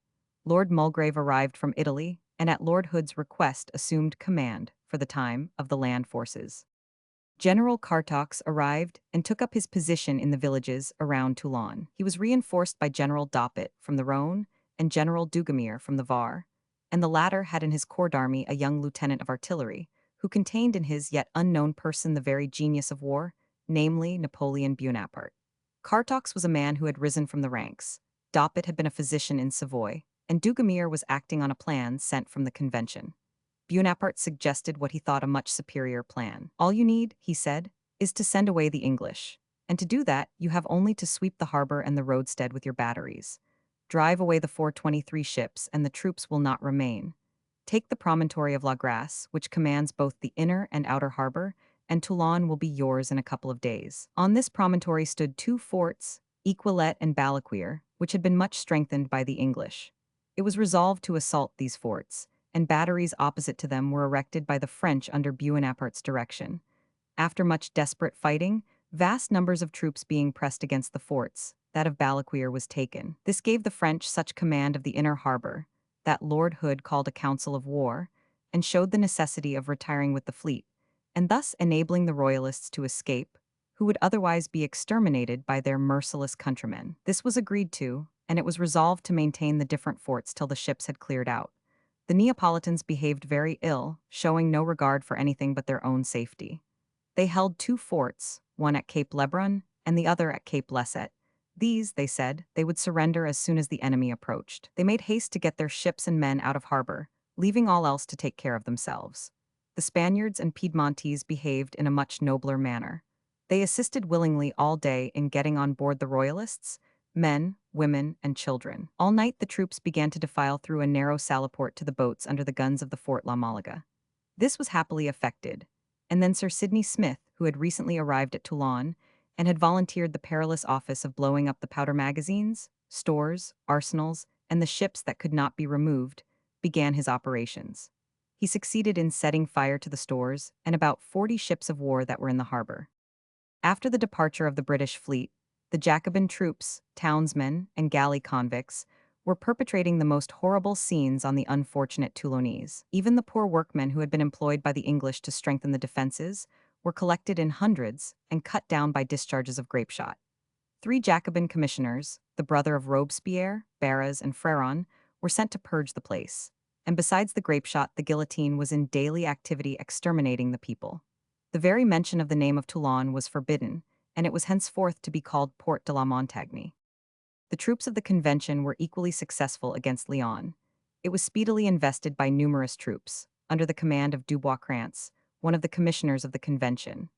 Lord Mulgrave arrived from Italy, and at Lord Hood's request assumed command, for the time, of the land forces. General Cardox arrived and took up his position in the villages around Toulon. He was reinforced by General Doppet from the Rhone and General Dugommier from the Var, and the latter had in his corps d'army a young lieutenant of artillery, who contained in his yet unknown person the very genius of war, namely Napoleon Bonaparte. Cardox was a man who had risen from the ranks. Doppet had been a physician in Savoy, and Dugommier was acting on a plan sent from the Convention. Bonaparte suggested what he thought a much superior plan. All you need, he said, is to send away the English. And to do that, you have only to sweep the harbor and the roadstead with your batteries. Drive away the 423 ships, and the troops will not remain. Take the promontory of La Grasse, which commands both the inner and outer harbor, and Toulon will be yours in a couple of days. On this promontory stood 2 forts, Equilette and Balaquire, which had been much strengthened by the English. It was resolved to assault these forts, and batteries opposite to them were erected by the French under Bonaparte's direction. After much desperate fighting, vast numbers of troops being pressed against the forts, that of Balaquer was taken. This gave the French such command of the inner harbor that Lord Hood called a council of war and showed the necessity of retiring with the fleet, and thus enabling the royalists to escape, who would otherwise be exterminated by their merciless countrymen. This was agreed to, and it was resolved to maintain the different forts till the ships had cleared out. The Neapolitans behaved very ill, showing no regard for anything but their own safety. They held two forts, one at Cape Lebrun and the other at Cape Lesset. These, they said, they would surrender as soon as the enemy approached. They made haste to get their ships and men out of harbor, leaving all else to take care of themselves. The Spaniards and Piedmontese behaved in a much nobler manner. They assisted willingly all day in getting on board the royalists, men, women, and children. All night the troops began to defile through a narrow saliport to the boats under the guns of the Fort La Malaga. This was happily effected, and then Sir Sidney Smith, who had recently arrived at Toulon and had volunteered the perilous office of blowing up the powder magazines, stores, arsenals, and the ships that could not be removed, began his operations. He succeeded in setting fire to the stores and about 40 ships of war that were in the harbor. After the departure of the British fleet, the Jacobin troops, townsmen, and galley convicts were perpetrating the most horrible scenes on the unfortunate Toulonnese. Even the poor workmen who had been employed by the English to strengthen the defenses were collected in hundreds and cut down by discharges of grapeshot. 3 Jacobin commissioners, the brother of Robespierre, Barras, and Freron, were sent to purge the place. And besides the grapeshot, the guillotine was in daily activity exterminating the people. The very mention of the name of Toulon was forbidden, and it was henceforth to be called Port de la Montagne. The troops of the Convention were equally successful against Lyon. It was speedily invested by numerous troops, under the command of Dubois-Krantz, one of the commissioners of the Convention.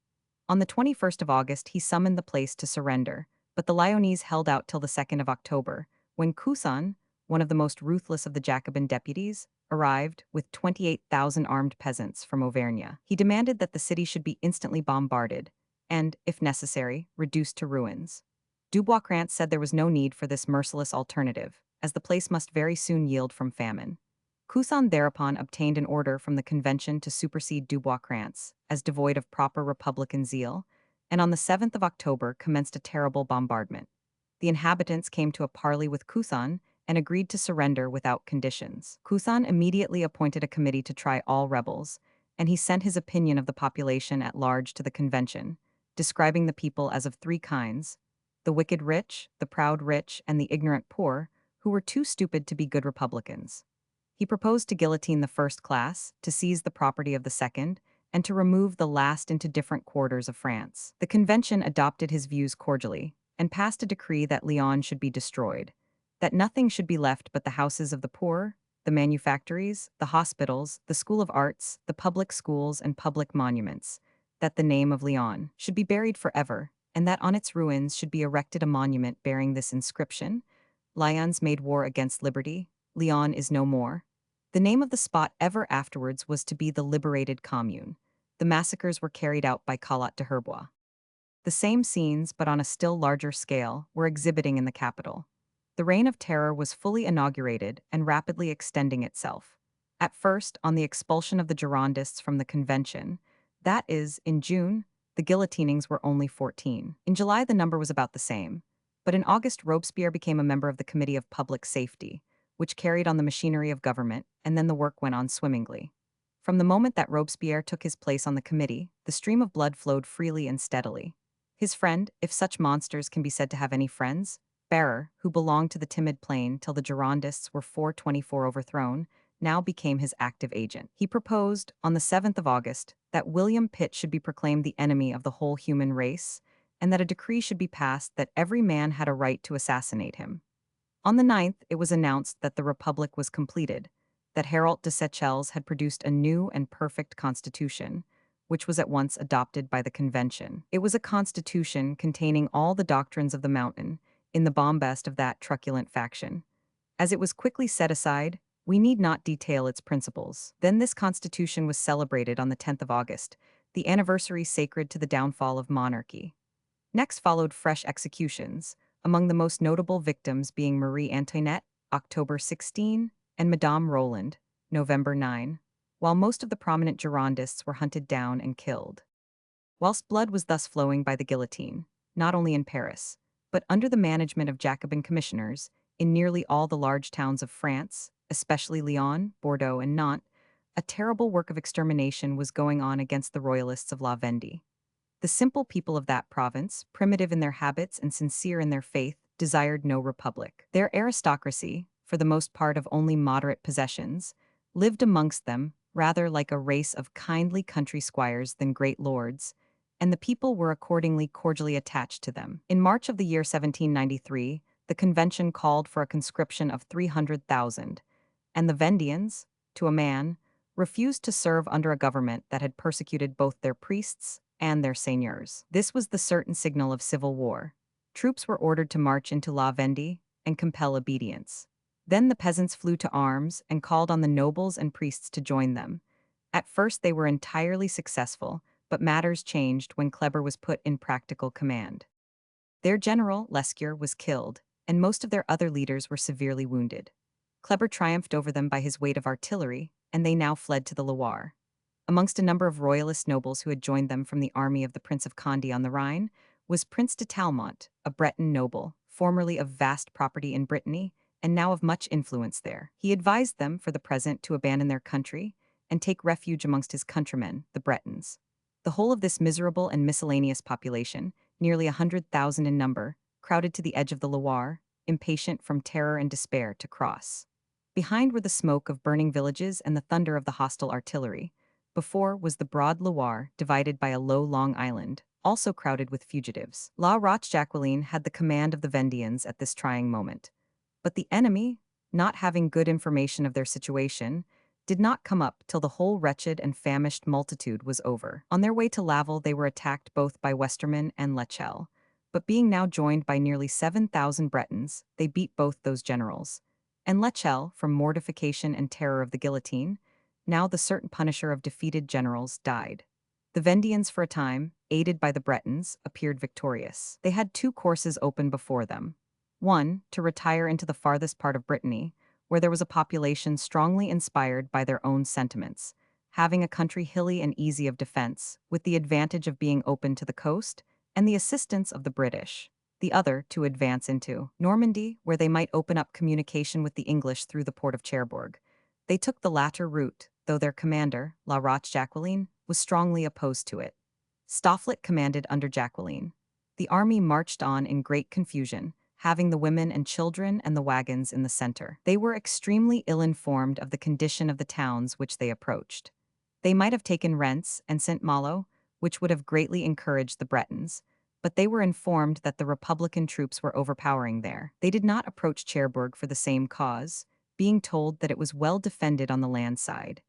On the 21st of August he summoned the place to surrender, but the Lyonnese held out till the 2nd of October, when Cousin, one of the most ruthless of the Jacobin deputies, arrived with 28,000 armed peasants from Auvergne. He demanded that the city should be instantly bombarded and, if necessary, reduced to ruins. Dubois-Krantz said there was no need for this merciless alternative, as the place must very soon yield from famine. Cousin thereupon obtained an order from the Convention to supersede Dubois-Krantz, as devoid of proper republican zeal, and on the 7th of October commenced a terrible bombardment. The inhabitants came to a parley with Cousin and agreed to surrender without conditions. Cousin immediately appointed a committee to try all rebels, and he sent his opinion of the population at large to the Convention, describing the people as of 3 kinds: the wicked rich, the proud rich, and the ignorant poor, who were too stupid to be good republicans. He proposed to guillotine the first class, to seize the property of the second, and to remove the last into different quarters of France. The Convention adopted his views cordially, and passed a decree that Lyon should be destroyed, that nothing should be left but the houses of the poor, the manufactories, the hospitals, the school of arts, the public schools, and public monuments, that the name of Lyon should be buried forever, and that on its ruins should be erected a monument bearing this inscription: Lyons made war against liberty, Lyon is no more. The name of the spot ever afterwards was to be the Liberated Commune. The massacres were carried out by Collot de Herbois. The same scenes, but on a still larger scale, were exhibiting in the capital. The Reign of Terror was fully inaugurated and rapidly extending itself. At first, on the expulsion of the Girondists from the Convention, that is, in June, the guillotinings were only 14. In July the number was about the same, but in August Robespierre became a member of the Committee of Public Safety, which carried on the machinery of government, and then the work went on swimmingly. From the moment that Robespierre took his place on the committee, the stream of blood flowed freely and steadily. His friend, if such monsters can be said to have any friends, Barrere, who belonged to the timid plain till the Girondists were 424 overthrown, now became his active agent. He proposed, on the 7th of August, that William Pitt should be proclaimed the enemy of the whole human race, and that a decree should be passed that every man had a right to assassinate him. On the 9th, it was announced that the Republic was completed, that Hérault de Seychelles had produced a new and perfect constitution, which was at once adopted by the Convention. It was a constitution containing all the doctrines of the Mountain, in the bombast of that truculent faction. As it was quickly set aside, we need not detail its principles. Then this constitution was celebrated on the 10th of August, the anniversary sacred to the downfall of monarchy. Next followed fresh executions, among the most notable victims being Marie Antoinette, October 16, and Madame Roland, November 9, while most of the prominent Girondists were hunted down and killed. Whilst blood was thus flowing by the guillotine, not only in Paris, but under the management of Jacobin commissioners, in nearly all the large towns of France, especially Lyon, Bordeaux, and Nantes, a terrible work of extermination was going on against the royalists of La Vendée. The simple people of that province, primitive in their habits and sincere in their faith, desired no republic. Their aristocracy, for the most part of only moderate possessions, lived amongst them rather like a race of kindly country squires than great lords, and the people were accordingly cordially attached to them. In March of the year 1793, the convention called for a conscription of 300,000, and the Vendians, to a man, refused to serve under a government that had persecuted both their priests and their seigneurs. This was the certain signal of civil war. Troops were ordered to march into La Vendée and compel obedience. Then the peasants flew to arms and called on the nobles and priests to join them. At first they were entirely successful, but matters changed when Kleber was put in practical command. Their general, Lescure, was killed, and most of their other leaders were severely wounded. Kleber triumphed over them by his weight of artillery, and they now fled to the Loire. Amongst a number of royalist nobles who had joined them from the army of the Prince of Condé on the Rhine was Prince de Talmont, a Breton noble, formerly of vast property in Brittany, and now of much influence there. He advised them, for the present, to abandon their country and take refuge amongst his countrymen, the Bretons. The whole of this miserable and miscellaneous population, nearly 100,000 in number, crowded to the edge of the Loire, impatient from terror and despair to cross. Behind were the smoke of burning villages and the thunder of the hostile artillery. Before was the broad Loire, divided by a low long island, also crowded with fugitives. La Roche-Jacqueline had the command of the Vendians at this trying moment. But the enemy, not having good information of their situation, did not come up till the whole wretched and famished multitude was over. On their way to Laval they were attacked both by Westermann and Lechelle, but being now joined by nearly 7,000 Bretons, they beat both those generals. And Lechelle, from mortification and terror of the guillotine, now the certain punisher of defeated generals, died. The Vendians, for a time, aided by the Bretons, appeared victorious. They had two courses open before them. One, to retire into the farthest part of Brittany, where there was a population strongly inspired by their own sentiments, having a country hilly and easy of defense, with the advantage of being open to the coast, and the assistance of the British. The other, to advance into Normandy, where they might open up communication with the English through the port of Cherbourg. They took the latter route, though their commander, La Roche-Jacqueline, was strongly opposed to it. Stofflet commanded under Jacqueline. The army marched on in great confusion, having the women and children and the wagons in the center. They were extremely ill-informed of the condition of the towns which they approached. They might have taken Rennes and Saint-Malo, which would have greatly encouraged the Bretons, but they were informed that the Republican troops were overpowering there. They did not approach Cherbourg for the same cause, being told that it was well defended on the land side.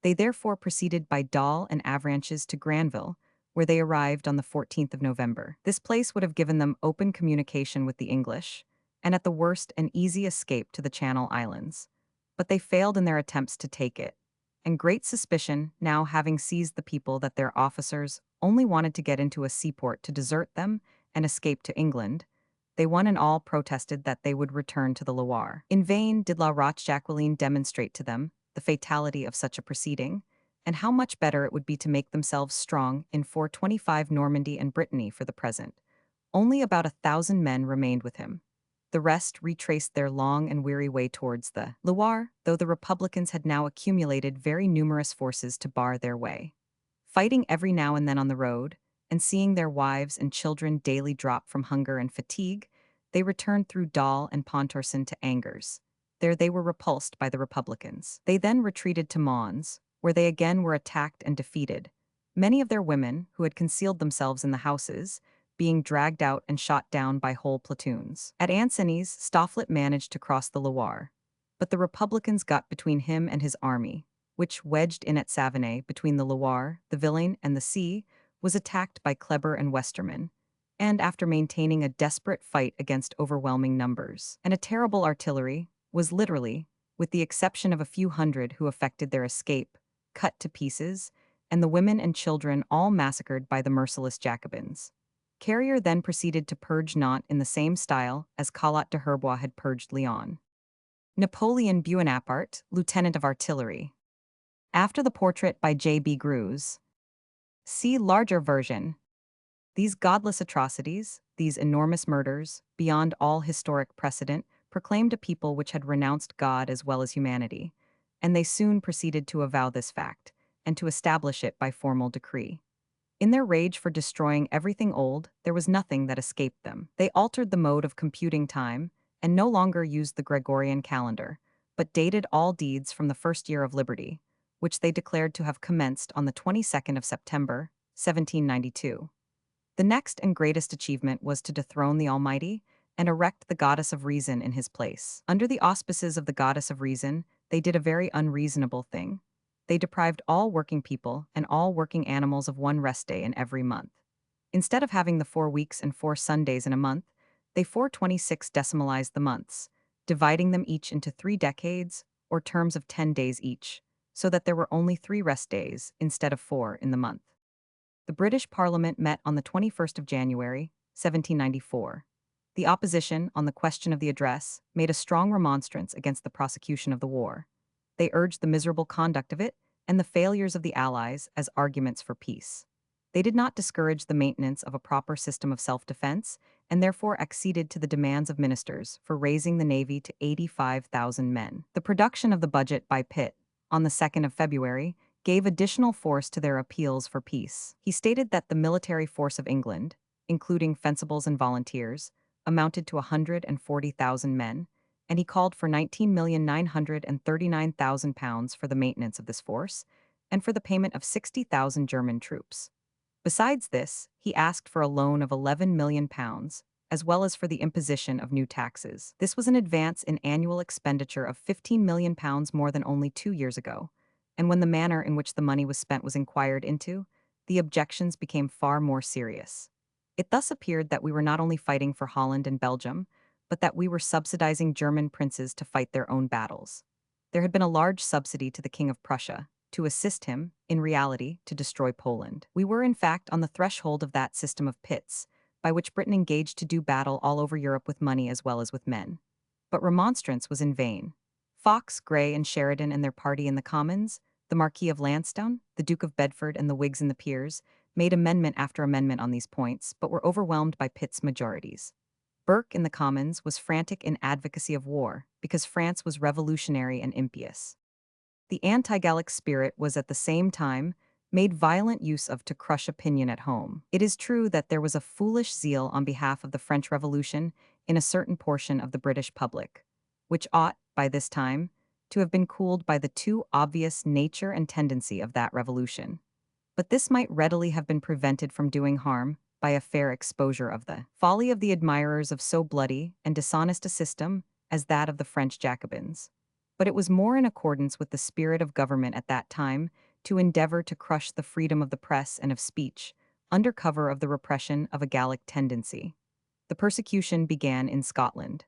They therefore proceeded by Dol and Avranches to Granville, where they arrived on the 14th of November. This place would have given them open communication with the English, and at the worst an easy escape to the Channel Islands. But they failed in their attempts to take it, and great suspicion now having seized the people that their officers only wanted to get into a seaport to desert them and escape to England, they one and all protested that they would return to the Loire. In vain did La Roche-Jacqueline demonstrate to them the fatality of such a proceeding, and how much better it would be to make themselves strong in 425 Normandy and Brittany for the present. Only about 1,000 men remained with him. The rest retraced their long and weary way towards the Loire, though the Republicans had now accumulated very numerous forces to bar their way. Fighting every now and then on the road, and seeing their wives and children daily drop from hunger and fatigue, they returned through Dol and Pontorson to Angers. There they were repulsed by the Republicans. They then retreated to Mons, where they again were attacked and defeated, many of their women, who had concealed themselves in the houses, being dragged out and shot down by whole platoons. At Ancenis, Stofflet managed to cross the Loire, but the Republicans got between him and his army, which, wedged in at Savonay between the Loire, the Vilaine, and the sea, was attacked by Kleber and Westermann, and after maintaining a desperate fight against overwhelming numbers and a terrible artillery, was literally, with the exception of a few hundred who effected their escape, cut to pieces, and the women and children all massacred by the merciless Jacobins. Carrier then proceeded to purge Nantes in the same style as Collot de Herbois had purged Lyon. Napoleon Buonaparte, Lieutenant of Artillery. After the portrait by J. B. Greuze. See larger version. These godless atrocities, these enormous murders, beyond all historic precedent, proclaimed a people which had renounced God as well as humanity, and they soon proceeded to avow this fact, and to establish it by formal decree. In their rage for destroying everything old, there was nothing that escaped them. They altered the mode of computing time, and no longer used the Gregorian calendar, but dated all deeds from the first year of liberty, which they declared to have commenced on the 22nd of September, 1792. The next and greatest achievement was to dethrone the Almighty and erect the goddess of reason in his place. Under the auspices of the goddess of reason, they did a very unreasonable thing. They deprived all working people and all working animals of one rest day in every month. Instead of having the 4 weeks and 4 Sundays in a month, they 426 decimalized the months, dividing them each into 3 decades, or terms of 10 days each, so that there were only 3 rest days instead of 4 in the month. The British Parliament met on the 21st of January, 1794. The opposition, on the question of the address, made a strong remonstrance against the prosecution of the war. They urged the miserable conduct of it and the failures of the Allies as arguments for peace. They did not discourage the maintenance of a proper system of self-defense, and therefore acceded to the demands of ministers for raising the navy to 85,000 men. The production of the budget by Pitt, on the 2nd of February, gave additional force to their appeals for peace. He stated that the military force of England, including fencibles and volunteers, amounted to 140,000 men, and he called for £19,939,000 for the maintenance of this force, and for the payment of 60,000 German troops. Besides this, he asked for a loan of £11 million, as well as for the imposition of new taxes. This was an advance in annual expenditure of £15 million more than only 2 years ago, and when the manner in which the money was spent was inquired into, the objections became far more serious. It thus appeared that we were not only fighting for Holland and Belgium, but that we were subsidizing German princes to fight their own battles. There had been a large subsidy to the King of Prussia, to assist him, in reality, to destroy Poland. We were in fact on the threshold of that system of pits, by which Britain engaged to do battle all over Europe with money as well as with men. But remonstrance was in vain. Fox, Grey, and Sheridan and their party in the Commons, the Marquis of Lansdowne, the Duke of Bedford, and the Whigs in the Peers, made amendment after amendment on these points, but were overwhelmed by Pitt's majorities. Burke in the Commons was frantic in advocacy of war, because France was revolutionary and impious. The anti-Gallic spirit was at the same time made violent use of to crush opinion at home. It is true that there was a foolish zeal on behalf of the French Revolution in a certain portion of the British public, which ought, by this time, to have been cooled by the too obvious nature and tendency of that revolution. But this might readily have been prevented from doing harm by a fair exposure of the folly of the admirers of so bloody and dishonest a system as that of the French Jacobins. But it was more in accordance with the spirit of government at that time to endeavor to crush the freedom of the press and of speech, under cover of the repression of a Gallic tendency. The persecution began in Scotland.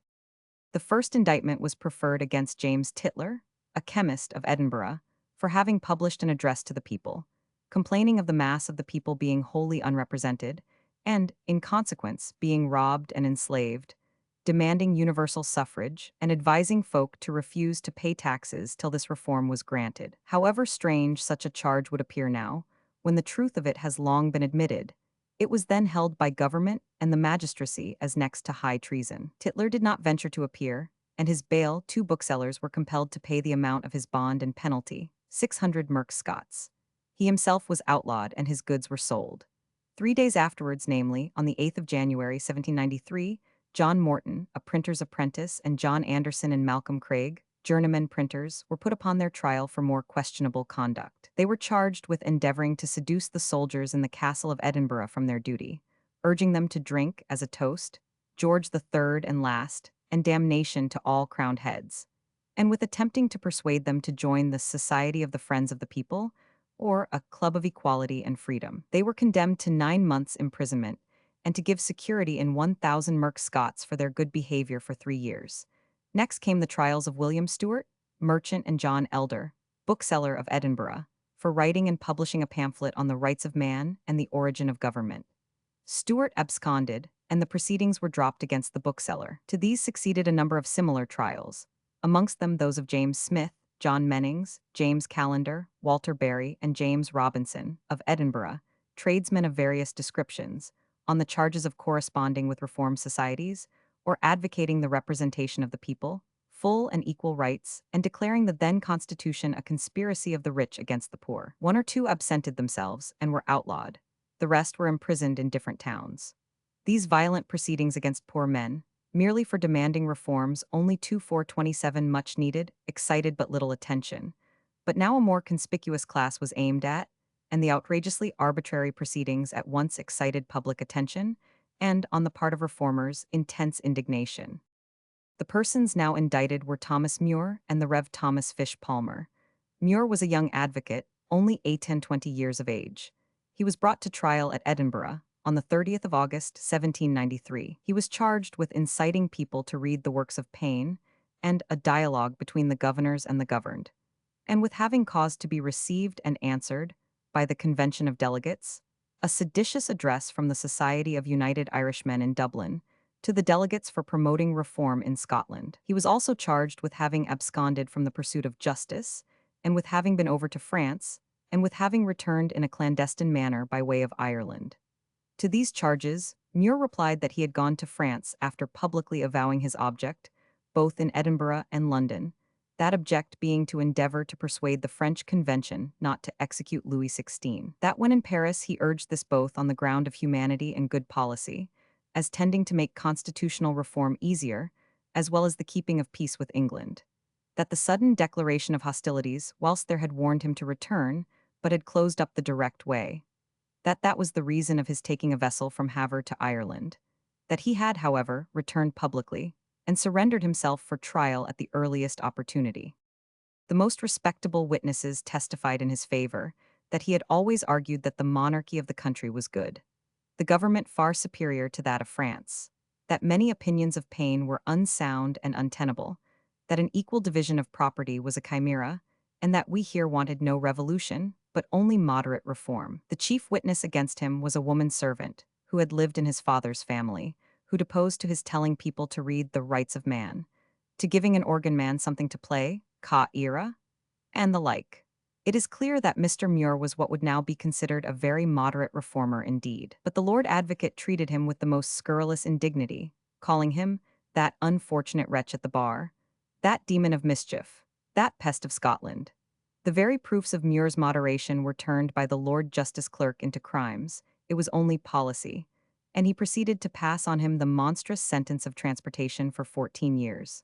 The first indictment was preferred against James Tytler, a chemist of Edinburgh, for having published an address to the people, complaining of the mass of the people being wholly unrepresented, and, in consequence, being robbed and enslaved, demanding universal suffrage, and advising folk to refuse to pay taxes till this reform was granted. However strange such a charge would appear now, when the truth of it has long been admitted, it was then held by government and the magistracy as next to high treason. Tytler did not venture to appear, and his bail, 2 booksellers were compelled to pay the amount of his bond and penalty, 600 merk Scots. He himself was outlawed and his goods were sold. 3 days afterwards, namely, on the 8th of January, 1793, John Morton, a printer's apprentice, and John Anderson and Malcolm Craig, journeymen printers, were put upon their trial for more questionable conduct. They were charged with endeavoring to seduce the soldiers in the Castle of Edinburgh from their duty, urging them to drink as a toast, George the Third and last, and damnation to all crowned heads, and with attempting to persuade them to join the Society of the Friends of the People, or a Club of Equality and Freedom. They were condemned to 9 months' imprisonment, and to give security in 1,000 merk Scots for their good behavior for 3 years. Next came the trials of William Stewart, merchant, and John Elder, bookseller of Edinburgh, for writing and publishing a pamphlet on the rights of man and the origin of government. Stewart absconded, and the proceedings were dropped against the bookseller. To these succeeded a number of similar trials, amongst them those of James Smith, John Mennings, James Callender, Walter Berry, and James Robinson, of Edinburgh, tradesmen of various descriptions, on the charges of corresponding with reform societies or advocating the representation of the people, full and equal rights, and declaring the then Constitution a conspiracy of the rich against the poor. One or two absented themselves and were outlawed. The rest were imprisoned in different towns. These violent proceedings against poor men, merely for demanding reforms only 2427 much needed, excited but little attention. But now a more conspicuous class was aimed at, and the outrageously arbitrary proceedings at once excited public attention and, on the part of reformers, intense indignation. The persons now indicted were Thomas Muir and the Rev. Thomas Fish Palmer. Muir was a young advocate, only 20 years of age. He was brought to trial at Edinburgh on the 30th of August, 1793. He was charged with inciting people to read the works of Paine and a dialogue between the governors and the governed, and with having caused to be received and answered by the Convention of Delegates, a seditious address from the Society of United Irishmen in Dublin to the delegates for promoting reform in Scotland. He was also charged with having absconded from the pursuit of justice, and with having been over to France, and with having returned in a clandestine manner by way of Ireland. To these charges, Muir replied that he had gone to France after publicly avowing his object, both in Edinburgh and London, that object being to endeavor to persuade the French Convention not to execute Louis XVI. That when in Paris he urged this both on the ground of humanity and good policy, as tending to make constitutional reform easier, as well as the keeping of peace with England. That the sudden declaration of hostilities, whilst there had warned him to return, but had closed up the direct way. That was the reason of his taking a vessel from Havre to Ireland. That he had, however, returned publicly, and surrendered himself for trial at the earliest opportunity. The most respectable witnesses testified in his favor that he had always argued that the monarchy of the country was good, the government far superior to that of France, that many opinions of Paine were unsound and untenable, that an equal division of property was a chimera, and that we here wanted no revolution, but only moderate reform. The chief witness against him was a woman servant, who had lived in his father's family, who deposed to his telling people to read The Rights of Man, to giving an organ man something to play, ca ira, and the like. It is clear that Mr. Muir was what would now be considered a very moderate reformer indeed. But the Lord Advocate treated him with the most scurrilous indignity, calling him that unfortunate wretch at the bar, that demon of mischief, that pest of Scotland. The very proofs of Muir's moderation were turned by the Lord Justice Clerk into crimes. It was only policy, and he proceeded to pass on him the monstrous sentence of transportation for 14 years.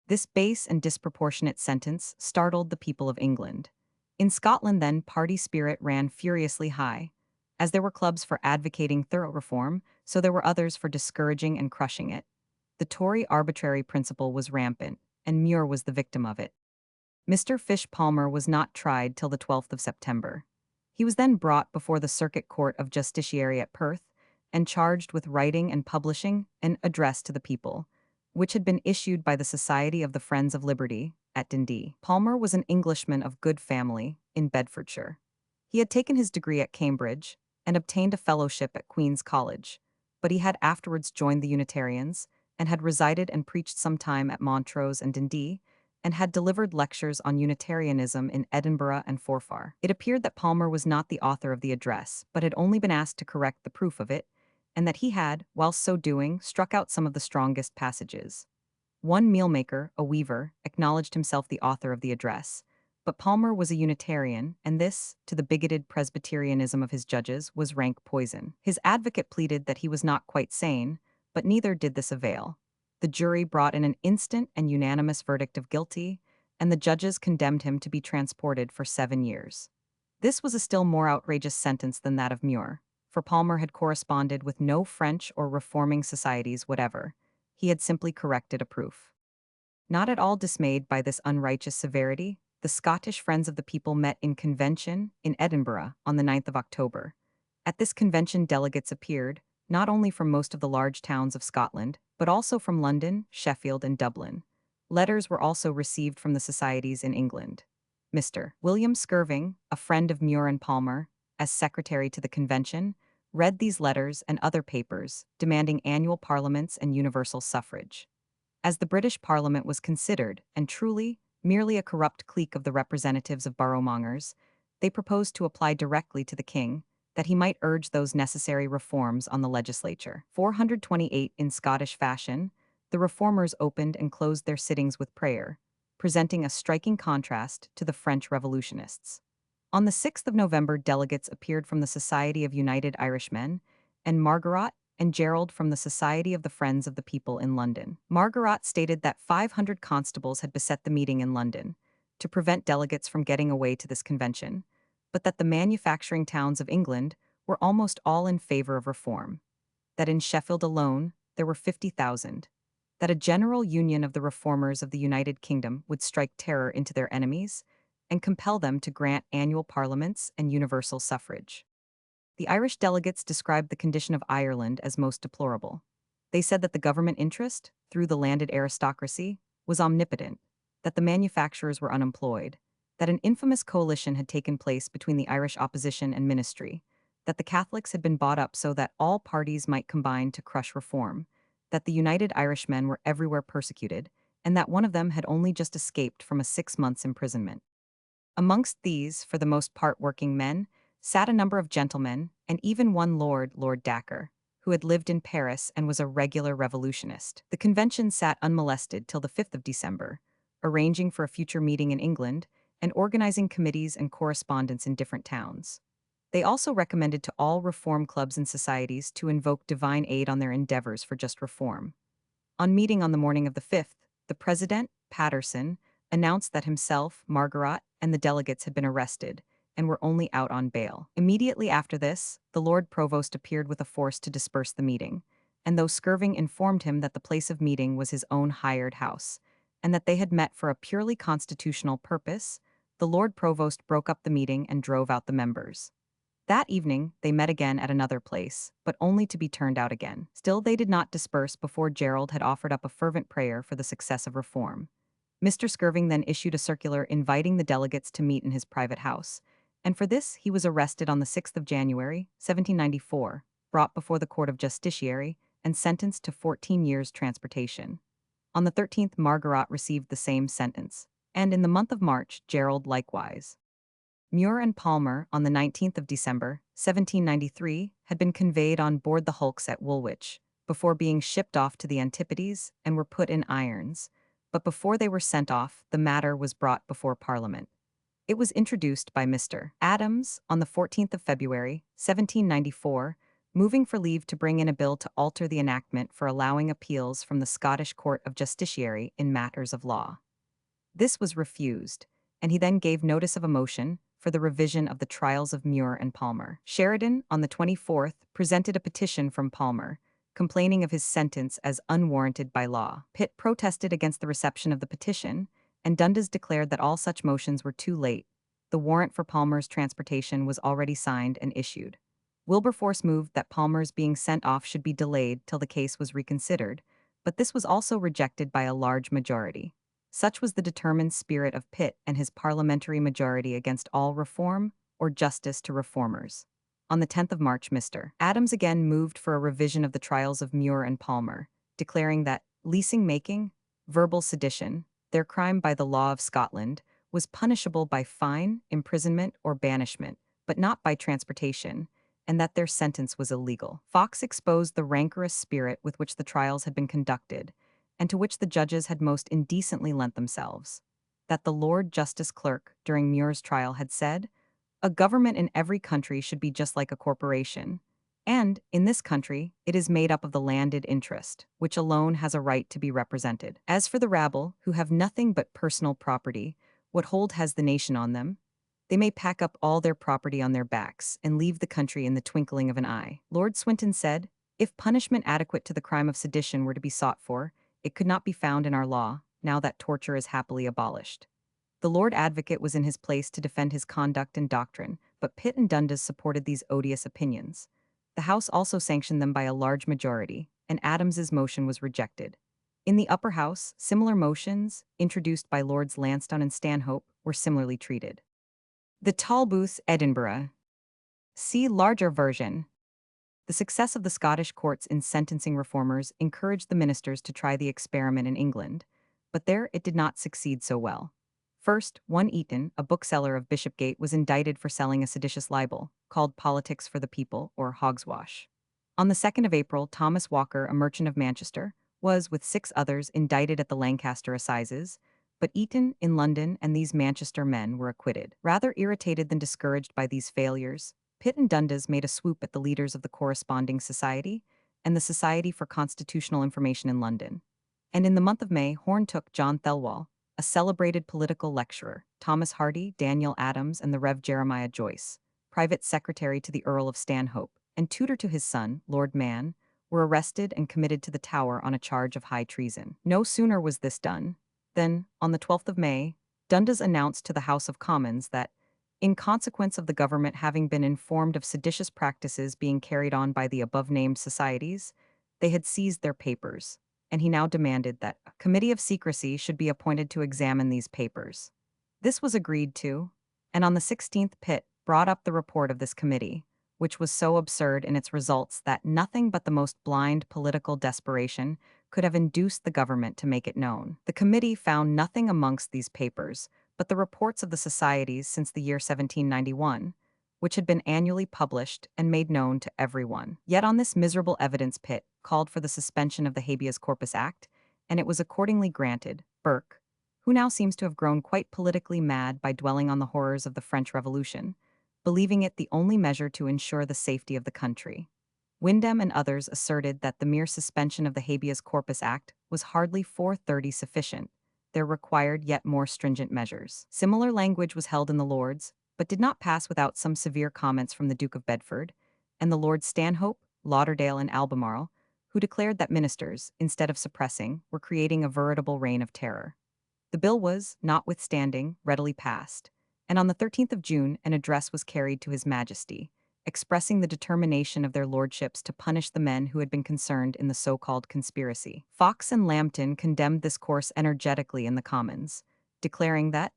This base and disproportionate sentence startled the people of England. In Scotland then, party spirit ran furiously high. As there were clubs for advocating thorough reform, so there were others for discouraging and crushing it. The Tory arbitrary principle was rampant, and Muir was the victim of it. Mr. Fish Palmer was not tried till the 12th of September. He was then brought before the Circuit Court of Justiciary at Perth and charged with writing and publishing an address to the people, which had been issued by the Society of the Friends of Liberty at Dundee. Palmer was an Englishman of good family in Bedfordshire. He had taken his degree at Cambridge and obtained a fellowship at Queen's College, but he had afterwards joined the Unitarians and had resided and preached some time at Montrose and Dundee, and had delivered lectures on Unitarianism in Edinburgh and Forfar. It appeared that Palmer was not the author of the address, but had only been asked to correct the proof of it, and that he had, whilst so doing, struck out some of the strongest passages. One mealmaker, a weaver, acknowledged himself the author of the address, but Palmer was a Unitarian, and this, to the bigoted Presbyterianism of his judges, was rank poison. His advocate pleaded that he was not quite sane, but neither did this avail. The jury brought in an instant and unanimous verdict of guilty, and the judges condemned him to be transported for 7 years. This was a still more outrageous sentence than that of Muir, for Palmer had corresponded with no French or reforming societies whatever. He had simply corrected a proof. Not at all dismayed by this unrighteous severity, the Scottish Friends of the People met in convention in Edinburgh on the 9th of October. At this convention delegates appeared, not only from most of the large towns of Scotland, but also from London, Sheffield, and Dublin. Letters were also received from the societies in England. Mr. William Skirving, a friend of Muir and Palmer, as secretary to the convention, read these letters and other papers demanding annual parliaments and universal suffrage. As the British Parliament was considered, and truly, merely a corrupt clique of the representatives of boroughmongers, they proposed to apply directly to the king, that he might urge those necessary reforms on the legislature. 428 in Scottish fashion, the reformers opened and closed their sittings with prayer, presenting a striking contrast to the French revolutionists. On the 6th of November, delegates appeared from the Society of United Irishmen, and Margaret and Gerald from the Society of the Friends of the People in London. Margaret stated that 500 constables had beset the meeting in London to prevent delegates from getting away to this convention, but that the manufacturing towns of England were almost all in favor of reform, that in Sheffield alone there were 50,000, that a general union of the reformers of the United Kingdom would strike terror into their enemies and compel them to grant annual parliaments and universal suffrage. The Irish delegates described the condition of Ireland as most deplorable. They said that the government interest, through the landed aristocracy, was omnipotent, that the manufacturers were unemployed, that an infamous coalition had taken place between the Irish opposition and ministry, that the Catholics had been bought up so that all parties might combine to crush reform, that the United Irishmen were everywhere persecuted, and that one of them had only just escaped from a 6 months' imprisonment. Amongst these, for the most part working men, sat a number of gentlemen, and even one Lord Dacre, who had lived in Paris and was a regular revolutionist. The convention sat unmolested till the 5th of December, arranging for a future meeting in England and organizing committees and correspondence in different towns. They also recommended to all reform clubs and societies to invoke divine aid on their endeavors for just reform. On meeting on the morning of the 5th, the president, Patterson, announced that himself, Margaret, and the delegates had been arrested and were only out on bail. Immediately after this, the Lord Provost appeared with a force to disperse the meeting, and though Skirving informed him that the place of meeting was his own hired house, and that they had met for a purely constitutional purpose, the Lord Provost broke up the meeting and drove out the members. That evening, they met again at another place, but only to be turned out again. Still, they did not disperse before Gerald had offered up a fervent prayer for the success of reform. Mr. Skirving then issued a circular inviting the delegates to meet in his private house, and for this he was arrested on the 6th of January, 1794, brought before the Court of Justiciary, and sentenced to 14 years' transportation. On the 13th, Margaret received the same sentence, and in the month of March, Gerald likewise. Muir and Palmer, on the 19th of December, 1793, had been conveyed on board the hulks at Woolwich, before being shipped off to the Antipodes, and were put in irons. But before they were sent off, the matter was brought before Parliament. It was introduced by Mr. Adams on the 14th of February, 1794, moving for leave to bring in a bill to alter the enactment for allowing appeals from the Scottish Court of Justiciary in matters of law. This was refused, and he then gave notice of a motion for the revision of the trials of Muir and Palmer. Sheridan, on the 24th, presented a petition from Palmer, complaining of his sentence as unwarranted by law. Pitt protested against the reception of the petition, and Dundas declared that all such motions were too late. The warrant for Palmer's transportation was already signed and issued. Wilberforce moved that Palmer's being sent off should be delayed till the case was reconsidered, but this was also rejected by a large majority. Such was the determined spirit of Pitt and his parliamentary majority against all reform or justice to reformers. On the 10th of March, Mr. Adams again moved for a revision of the trials of Muir and Palmer, declaring that leasing-making, verbal sedition, their crime by the law of Scotland, was punishable by fine, imprisonment, or banishment, but not by transportation, and that their sentence was illegal. Fox exposed the rancorous spirit with which the trials had been conducted, and to which the judges had most indecently lent themselves. That the Lord Justice Clerk, during Muir's trial, had said, "A government in every country should be just like a corporation, and, in this country, it is made up of the landed interest, which alone has a right to be represented. As for the rabble, who have nothing but personal property, what hold has the nation on them? They may pack up all their property on their backs and leave the country in the twinkling of an eye." Lord Swinton said, "If punishment adequate to the crime of sedition were to be sought for, it could not be found in our law, now that torture is happily abolished." The Lord Advocate was in his place to defend his conduct and doctrine, but Pitt and Dundas supported these odious opinions. The House also sanctioned them by a large majority, and Adams's motion was rejected. In the Upper House, similar motions, introduced by Lords Lansdowne and Stanhope, were similarly treated. The Tolbooth, Edinburgh. See larger version. The success of the Scottish courts in sentencing reformers encouraged the ministers to try the experiment in England, but there it did not succeed so well. First, one Eaton, a bookseller of Bishopgate, was indicted for selling a seditious libel, called Politics for the People, or Hogswash. On the 2nd of April, Thomas Walker, a merchant of Manchester, was, with 6 others, indicted at the Lancaster Assizes, but Eaton, in London, and these Manchester men were acquitted. Rather irritated than discouraged by these failures, Pitt and Dundas made a swoop at the leaders of the Corresponding Society and the Society for Constitutional Information in London. And in the month of May, Horne took John Thelwall, a celebrated political lecturer, Thomas Hardy, Daniel Adams, and the Rev. Jeremiah Joyce, private secretary to the Earl of Stanhope, and tutor to his son, Lord Man, were arrested and committed to the Tower on a charge of high treason. No sooner was this done than, on the 12th of May, Dundas announced to the House of Commons that, in consequence of the government having been informed of seditious practices being carried on by the above-named societies, they had seized their papers, and he now demanded that a committee of secrecy should be appointed to examine these papers. This was agreed to, and on the 16th Pitt brought up the report of this committee, which was so absurd in its results that nothing but the most blind political desperation could have induced the government to make it known. The committee found nothing amongst these papers but the reports of the societies since the year 1791, which had been annually published and made known to everyone. Yet on this miserable evidence Pitt called for the suspension of the Habeas Corpus Act, and it was accordingly granted. Burke, who now seems to have grown quite politically mad by dwelling on the horrors of the French Revolution, believing it the only measure to ensure the safety of the country. Windham and others asserted that the mere suspension of the Habeas Corpus Act was hardly 430 sufficient. There required yet more stringent measures. Similar language was held in the Lords, but did not pass without some severe comments from the Duke of Bedford, and the Lords Stanhope, Lauderdale, and Albemarle, who declared that ministers, instead of suppressing, were creating a veritable reign of terror. The bill was, notwithstanding, readily passed, and on the 13th of June an address was carried to His Majesty, expressing the determination of their lordships to punish the men who had been concerned in the so-called conspiracy. Fox and Lambton condemned this course energetically in the Commons, declaring that,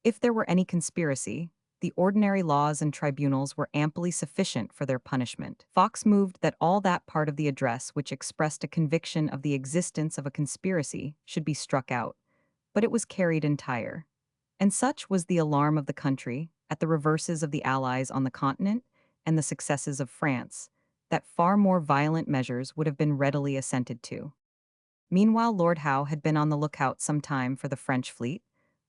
if there were any conspiracy, the ordinary laws and tribunals were amply sufficient for their punishment. Fox moved that all that part of the address which expressed a conviction of the existence of a conspiracy should be struck out, but it was carried entire. And such was the alarm of the country at the reverses of the Allies on the continent and the successes of France, that far more violent measures would have been readily assented to. Meanwhile, Lord Howe had been on the lookout some time for the French fleet,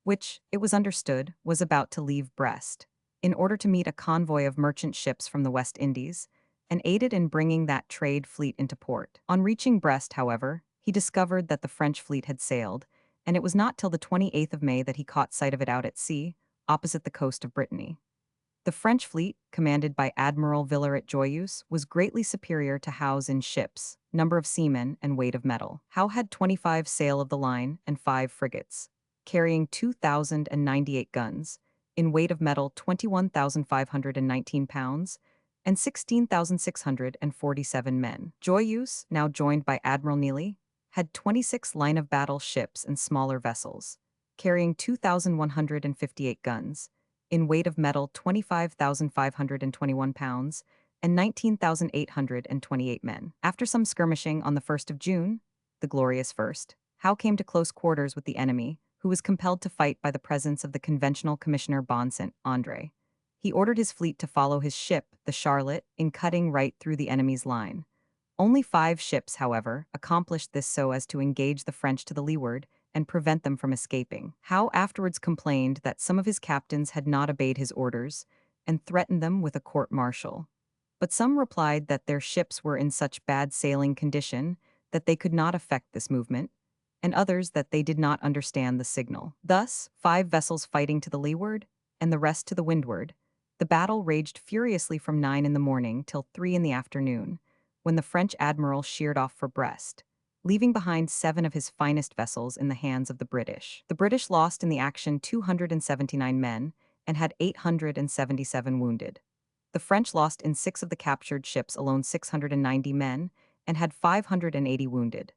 which, it was understood, was about to leave Brest, in order to meet a convoy of merchant ships from the West Indies, and aided in bringing that trade fleet into port. On reaching Brest, however, he discovered that the French fleet had sailed, and it was not till the 28th of May that he caught sight of it out at sea, opposite the coast of Brittany. The French fleet, commanded by Admiral Villaret-Joyeuse, was greatly superior to Howe's in ships, number of seamen, and weight of metal. Howe had 25 sail of the line and 5 frigates, carrying 2,098 guns, in weight of metal 21,519 pounds, and 16,647 men. Joyeuse, now joined by Admiral Neely, had 26 line-of-battle ships and smaller vessels, carrying 2,158 guns, in weight of metal 25,521 pounds, and 19,828 men. After some skirmishing on the 1st of June, the glorious first, Howe came to close quarters with the enemy, who was compelled to fight by the presence of the conventional commissioner Bon Saint Andre. He ordered his fleet to follow his ship, the Charlotte, in cutting right through the enemy's line. Only 5 ships, however, accomplished this so as to engage the French to the leeward and prevent them from escaping. Howe afterwards complained that some of his captains had not obeyed his orders and threatened them with a court-martial. But some replied that their ships were in such bad sailing condition that they could not effect this movement, and others that they did not understand the signal. Thus, 5 vessels fighting to the leeward, and the rest to the windward, the battle raged furiously from 9 in the morning till 3 in the afternoon, when the French admiral sheered off for Brest, leaving behind 7 of his finest vessels in the hands of the British. The British lost in the action 279 men and had 877 wounded. The French lost in 6 of the captured ships alone 690 men and had 580 wounded.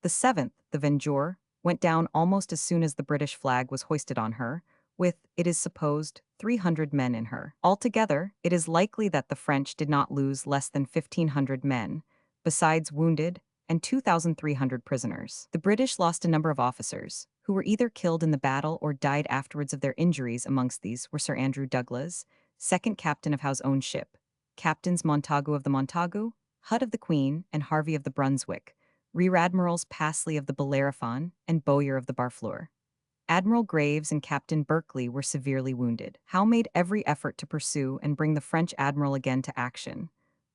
The 7th, the Vengeur, went down almost as soon as the British flag was hoisted on her, with, it is supposed, 300 men in her. Altogether, it is likely that the French did not lose less than 1,500 men, besides wounded, and 2,300 prisoners. The British lost a number of officers, who were either killed in the battle or died afterwards of their injuries. Amongst these were Sir Andrew Douglas, second captain of Howe's own ship, Captains Montagu of the Montagu, Hutt of the Queen, and Harvey of the Brunswick, Rear Admirals Passley of the Bellerophon, and Bowyer of the Barfleur. Admiral Graves and Captain Berkeley were severely wounded. Howe made every effort to pursue and bring the French admiral again to action,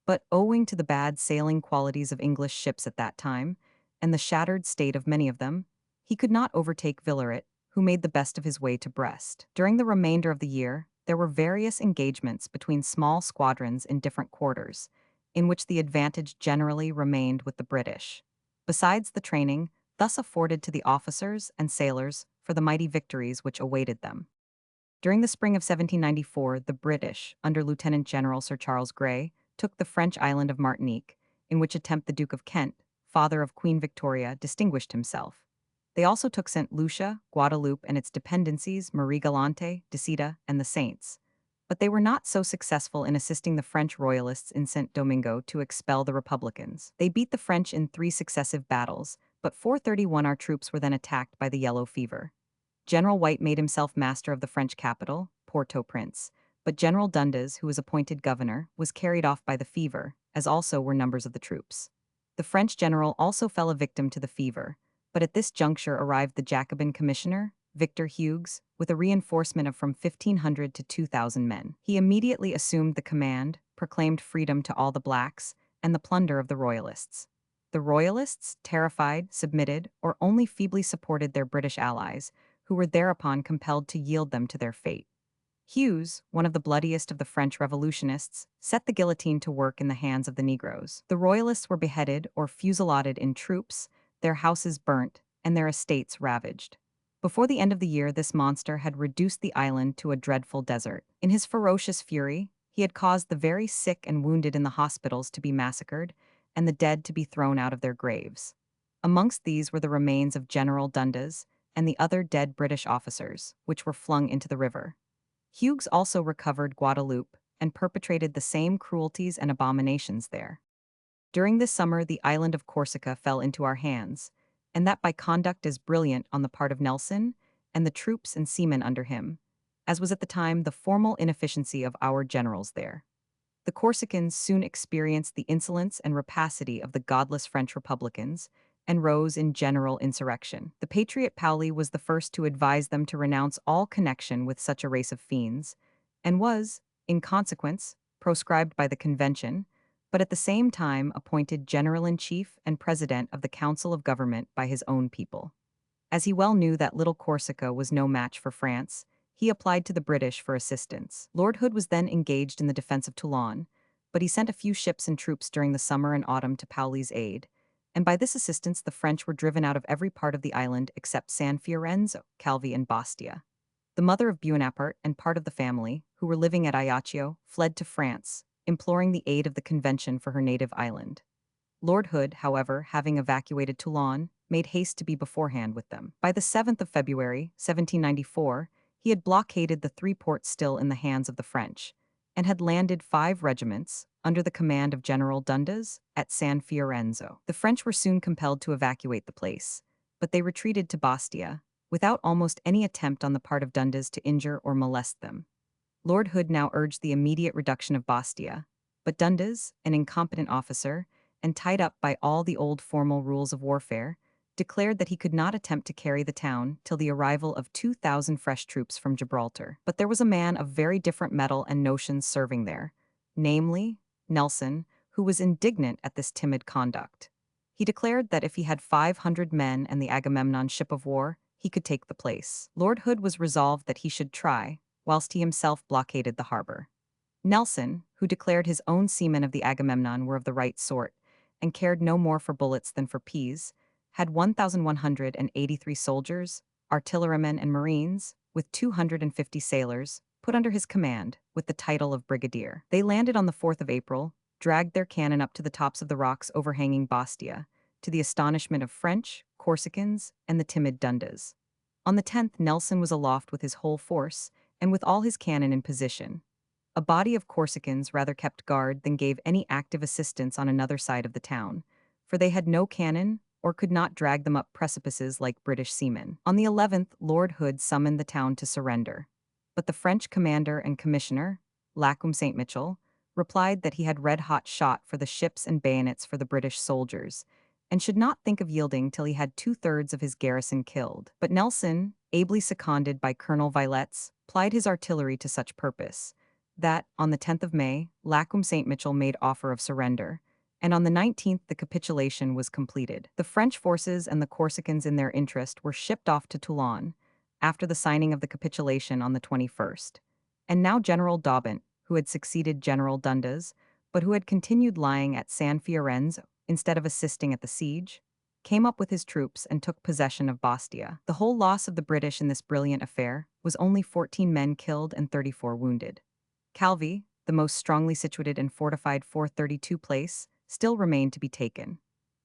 but owing to the bad sailing qualities of English ships at that time, and the shattered state of many of them, he could not overtake Villaret, who made the best of his way to Brest. During the remainder of the year, there were various engagements between small squadrons in different quarters, in which the advantage generally remained with the British. Besides the training thus afforded to the officers and sailors for the mighty victories which awaited them. During the spring of 1794, the British, under Lieutenant General Sir Charles Grey, took the French island of Martinique, in which attempt the Duke of Kent, father of Queen Victoria, distinguished himself. They also took St. Lucia, Guadeloupe, and its dependencies, Marie Galante, Dissida, and the Saints. But they were not so successful in assisting the French royalists in St. Domingo to expel the Republicans. They beat the French in 3 successive battles, but 431 our troops were then attacked by the yellow fever. General White made himself master of the French capital, Port-au-Prince, but General Dundas, who was appointed governor, was carried off by the fever, as also were numbers of the troops. The French general also fell a victim to the fever, but at this juncture arrived the Jacobin commissioner, Victor Hughes, with a reinforcement of from 1,500 to 2,000 men. He immediately assumed the command, proclaimed freedom to all the blacks, and the plunder of the royalists. The royalists, terrified, submitted, or only feebly supported their British allies, who were thereupon compelled to yield them to their fate. Hughes, one of the bloodiest of the French revolutionists, set the guillotine to work in the hands of the Negroes. The royalists were beheaded or fusilladed in troops, their houses burnt, and their estates ravaged. Before the end of the year, this monster had reduced the island to a dreadful desert. In his ferocious fury, he had caused the very sick and wounded in the hospitals to be massacred, and the dead to be thrown out of their graves. Amongst these were the remains of General Dundas and the other dead British officers, which were flung into the river. Hughes also recovered Guadeloupe and perpetrated the same cruelties and abominations there. During this summer, the island of Corsica fell into our hands, and that by conduct as brilliant on the part of Nelson and the troops and seamen under him, as was at the time the formal inefficiency of our generals there. The Corsicans soon experienced the insolence and rapacity of the godless French Republicans and rose in general insurrection. The patriot Paoli was the first to advise them to renounce all connection with such a race of fiends, and was, in consequence, proscribed by the Convention, but at the same time appointed General-in-Chief and President of the Council of Government by his own people. As he well knew that little Corsica was no match for France, he applied to the British for assistance. Lord Hood was then engaged in the defense of Toulon, but he sent a few ships and troops during the summer and autumn to Paoli's aid, and by this assistance the French were driven out of every part of the island except San Fiorenzo, Calvi, and Bastia. The mother of Buonaparte and part of the family, who were living at Ajaccio, fled to France, imploring the aid of the Convention for her native island. Lord Hood, however, having evacuated Toulon, made haste to be beforehand with them. By the 7th of February, 1794, he had blockaded the 3 ports still in the hands of the French, and had landed 5 regiments, under the command of General Dundas, at San Fiorenzo. The French were soon compelled to evacuate the place, but they retreated to Bastia, without almost any attempt on the part of Dundas to injure or molest them. Lord Hood now urged the immediate reduction of Bastia, but Dundas, an incompetent officer, and tied up by all the old formal rules of warfare, declared that he could not attempt to carry the town till the arrival of 2,000 fresh troops from Gibraltar. But there was a man of very different mettle and notions serving there, namely, Nelson, who was indignant at this timid conduct. He declared that if he had 500 men and the Agamemnon ship of war, he could take the place. Lord Hood was resolved that he should try, whilst he himself blockaded the harbor. Nelson, who declared his own seamen of the Agamemnon were of the right sort, and cared no more for bullets than for peas, had 1,183 soldiers, artillerymen, and marines, with 250 sailors, put under his command, with the title of brigadier. They landed on the 4th of April, dragged their cannon up to the tops of the rocks overhanging Bastia, to the astonishment of French, Corsicans, and the timid Dundas. On the 10th, Nelson was aloft with his whole force, and with all his cannon in position. A body of Corsicans rather kept guard than gave any active assistance on another side of the town, for they had no cannon or could not drag them up precipices like British seamen. On the 11th, Lord Hood summoned the town to surrender. But the French commander and commissioner, Lacombe St. Mitchell, replied that he had red-hot shot for the ships and bayonets for the British soldiers, and should not think of yielding till he had two-thirds of his garrison killed. But Nelson, ably seconded by Colonel Villets, plied his artillery to such purpose, that, on the 10th of May, Lacombe St. Mitchell made offer of surrender, and on the 19th the capitulation was completed. The French forces and the Corsicans in their interest were shipped off to Toulon, after the signing of the capitulation on the 21st. And now General Daubant, who had succeeded General Dundas, but who had continued lying at San Fiorenzo instead of assisting at the siege, came up with his troops and took possession of Bastia. The whole loss of the British in this brilliant affair was only 14 men killed and 34 wounded. Calvi, the most strongly situated and fortified 432 place, still remained to be taken.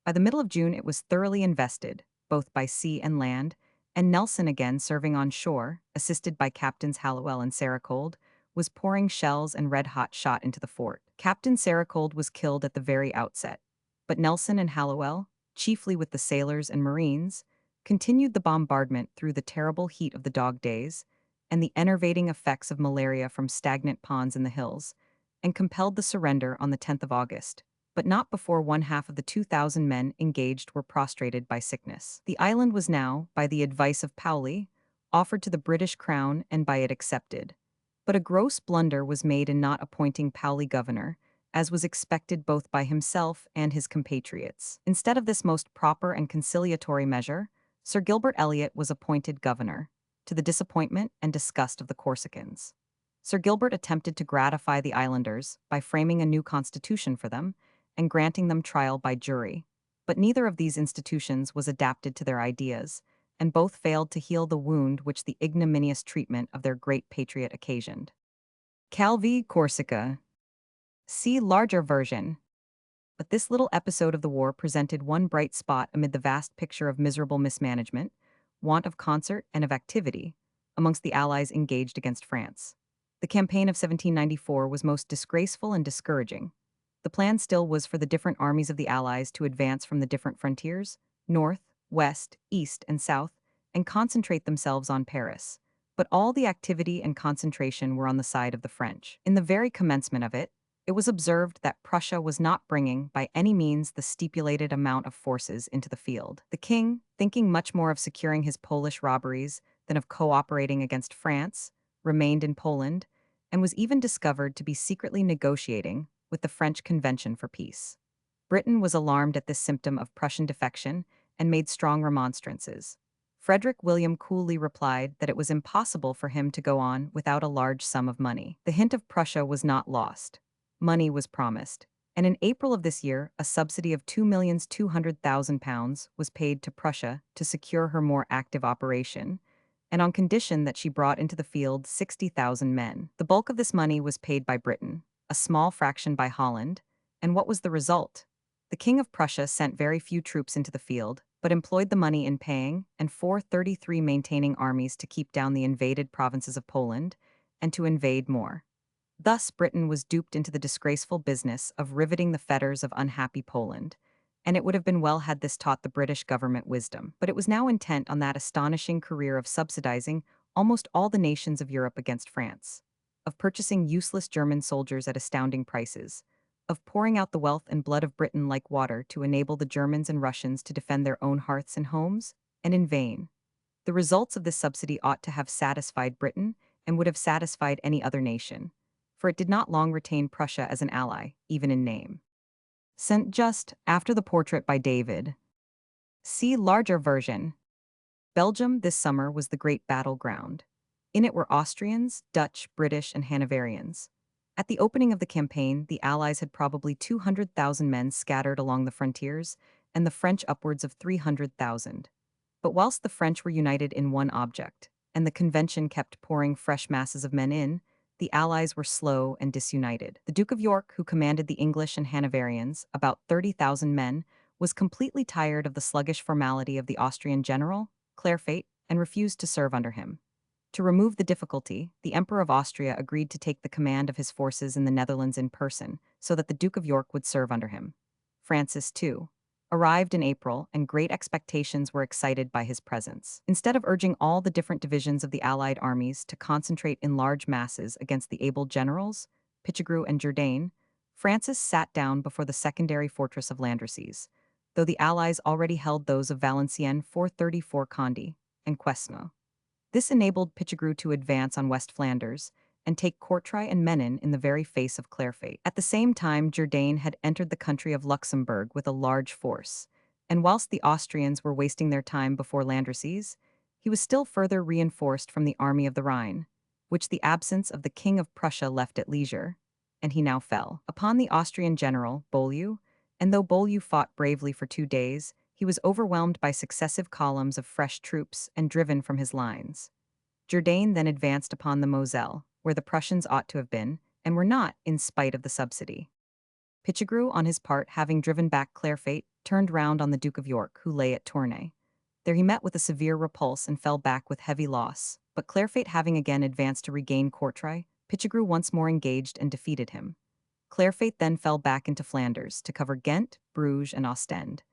By the middle of June it was thoroughly invested, both by sea and land, and Nelson, again serving on shore, assisted by Captains Hallowell and Saracold, was pouring shells and red-hot shot into the fort. Captain Saracold was killed at the very outset, but Nelson and Hallowell, chiefly with the sailors and marines, continued the bombardment through the terrible heat of the dog days and the enervating effects of malaria from stagnant ponds in the hills, and compelled the surrender on the 10th of August, but not before one half of the 2,000 men engaged were prostrated by sickness. The island was now, by the advice of Paoli, offered to the British Crown and by it accepted. But a gross blunder was made in not appointing Paoli governor, as was expected both by himself and his compatriots. Instead of this most proper and conciliatory measure, Sir Gilbert Elliot was appointed governor, to the disappointment and disgust of the Corsicans. Sir Gilbert attempted to gratify the islanders by framing a new constitution for them and granting them trial by jury, but neither of these institutions was adapted to their ideas, and both failed to heal the wound which the ignominious treatment of their great patriot occasioned. Calvi, Corsica. See larger version. But this little episode of the war presented one bright spot amid the vast picture of miserable mismanagement, want of concert and of activity, amongst the Allies engaged against France. The campaign of 1794 was most disgraceful and discouraging. The plan still was for the different armies of the Allies to advance from the different frontiers, north, west, east, and south, and concentrate themselves on Paris. But all the activity and concentration were on the side of the French. In the very commencement of it, it was observed that Prussia was not bringing, by any means, the stipulated amount of forces into the field. The king, thinking much more of securing his Polish robberies than of cooperating against France, remained in Poland, and was even discovered to be secretly negotiating with the French Convention for Peace. Britain was alarmed at this symptom of Prussian defection and made strong remonstrances. Frederick William coolly replied that it was impossible for him to go on without a large sum of money. The hint of Prussia was not lost. Money was promised, and in April of this year, a subsidy of £2,200,000 was paid to Prussia to secure her more active operation, and on condition that she brought into the field 60,000 men. The bulk of this money was paid by Britain, a small fraction by Holland, and what was the result? The King of Prussia sent very few troops into the field, but employed the money in paying and 433 maintaining armies to keep down the invaded provinces of Poland and to invade more. Thus Britain was duped into the disgraceful business of riveting the fetters of unhappy Poland, and it would have been well had this taught the British government wisdom. But it was now intent on that astonishing career of subsidizing almost all the nations of Europe against France, of purchasing useless German soldiers at astounding prices, of pouring out the wealth and blood of Britain like water to enable the Germans and Russians to defend their own hearths and homes, and in vain. The results of this subsidy ought to have satisfied Britain and would have satisfied any other nation, for it did not long retain Prussia as an ally, even in name. Sent just after the portrait by David. See larger version. Belgium this summer was the great battleground. In it were Austrians, Dutch, British, and Hanoverians. At the opening of the campaign, the Allies had probably 200,000 men scattered along the frontiers, and the French upwards of 300,000. But whilst the French were united in one object, and the Convention kept pouring fresh masses of men in, the Allies were slow and disunited. The Duke of York, who commanded the English and Hanoverians, about 30,000 men, was completely tired of the sluggish formality of the Austrian general, Clarefate, and refused to serve under him. To remove the difficulty, the Emperor of Austria agreed to take the command of his forces in the Netherlands in person, so that the Duke of York would serve under him. Francis, too, arrived in April, and great expectations were excited by his presence. Instead of urging all the different divisions of the Allied armies to concentrate in large masses against the able generals, Pichegru and Jourdain, Francis sat down before the secondary fortress of Landrecies, though the Allies already held those of Valenciennes 434 Conde and Quesno. This enabled Pichegru to advance on West Flanders and take Courtrai and Menin in the very face of Clairfait. At the same time, Jourdain had entered the country of Luxembourg with a large force, and whilst the Austrians were wasting their time before Landrecies, he was still further reinforced from the army of the Rhine, which the absence of the King of Prussia left at leisure, and he now fell upon the Austrian general, Beaulieu, and though Beaulieu fought bravely for 2 days, he was overwhelmed by successive columns of fresh troops and driven from his lines. Jourdain then advanced upon the Moselle, where the Prussians ought to have been, and were not, in spite of the subsidy. Pichegru, on his part, having driven back Clairfait, turned round on the Duke of York, who lay at Tournai. There he met with a severe repulse and fell back with heavy loss, but Clairfait having again advanced to regain Courtrai, Pichegru once more engaged and defeated him. Clairfait then fell back into Flanders to cover Ghent, Bruges, and Ostend.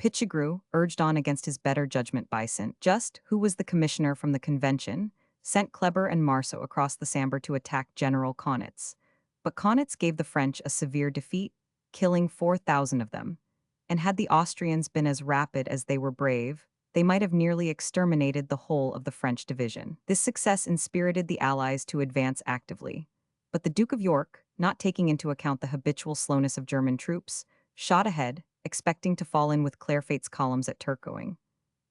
Pichegru, urged on against his better judgment by St. Just, who was the commissioner from the Convention, sent Kleber and Marceau across the Sambre to attack General Kaunitz. But Kaunitz gave the French a severe defeat, killing 4,000 of them. And had the Austrians been as rapid as they were brave, they might have nearly exterminated the whole of the French division. This success inspirited the Allies to advance actively. But the Duke of York, not taking into account the habitual slowness of German troops, shot ahead, expecting to fall in with Clairfait's columns at Turcoing.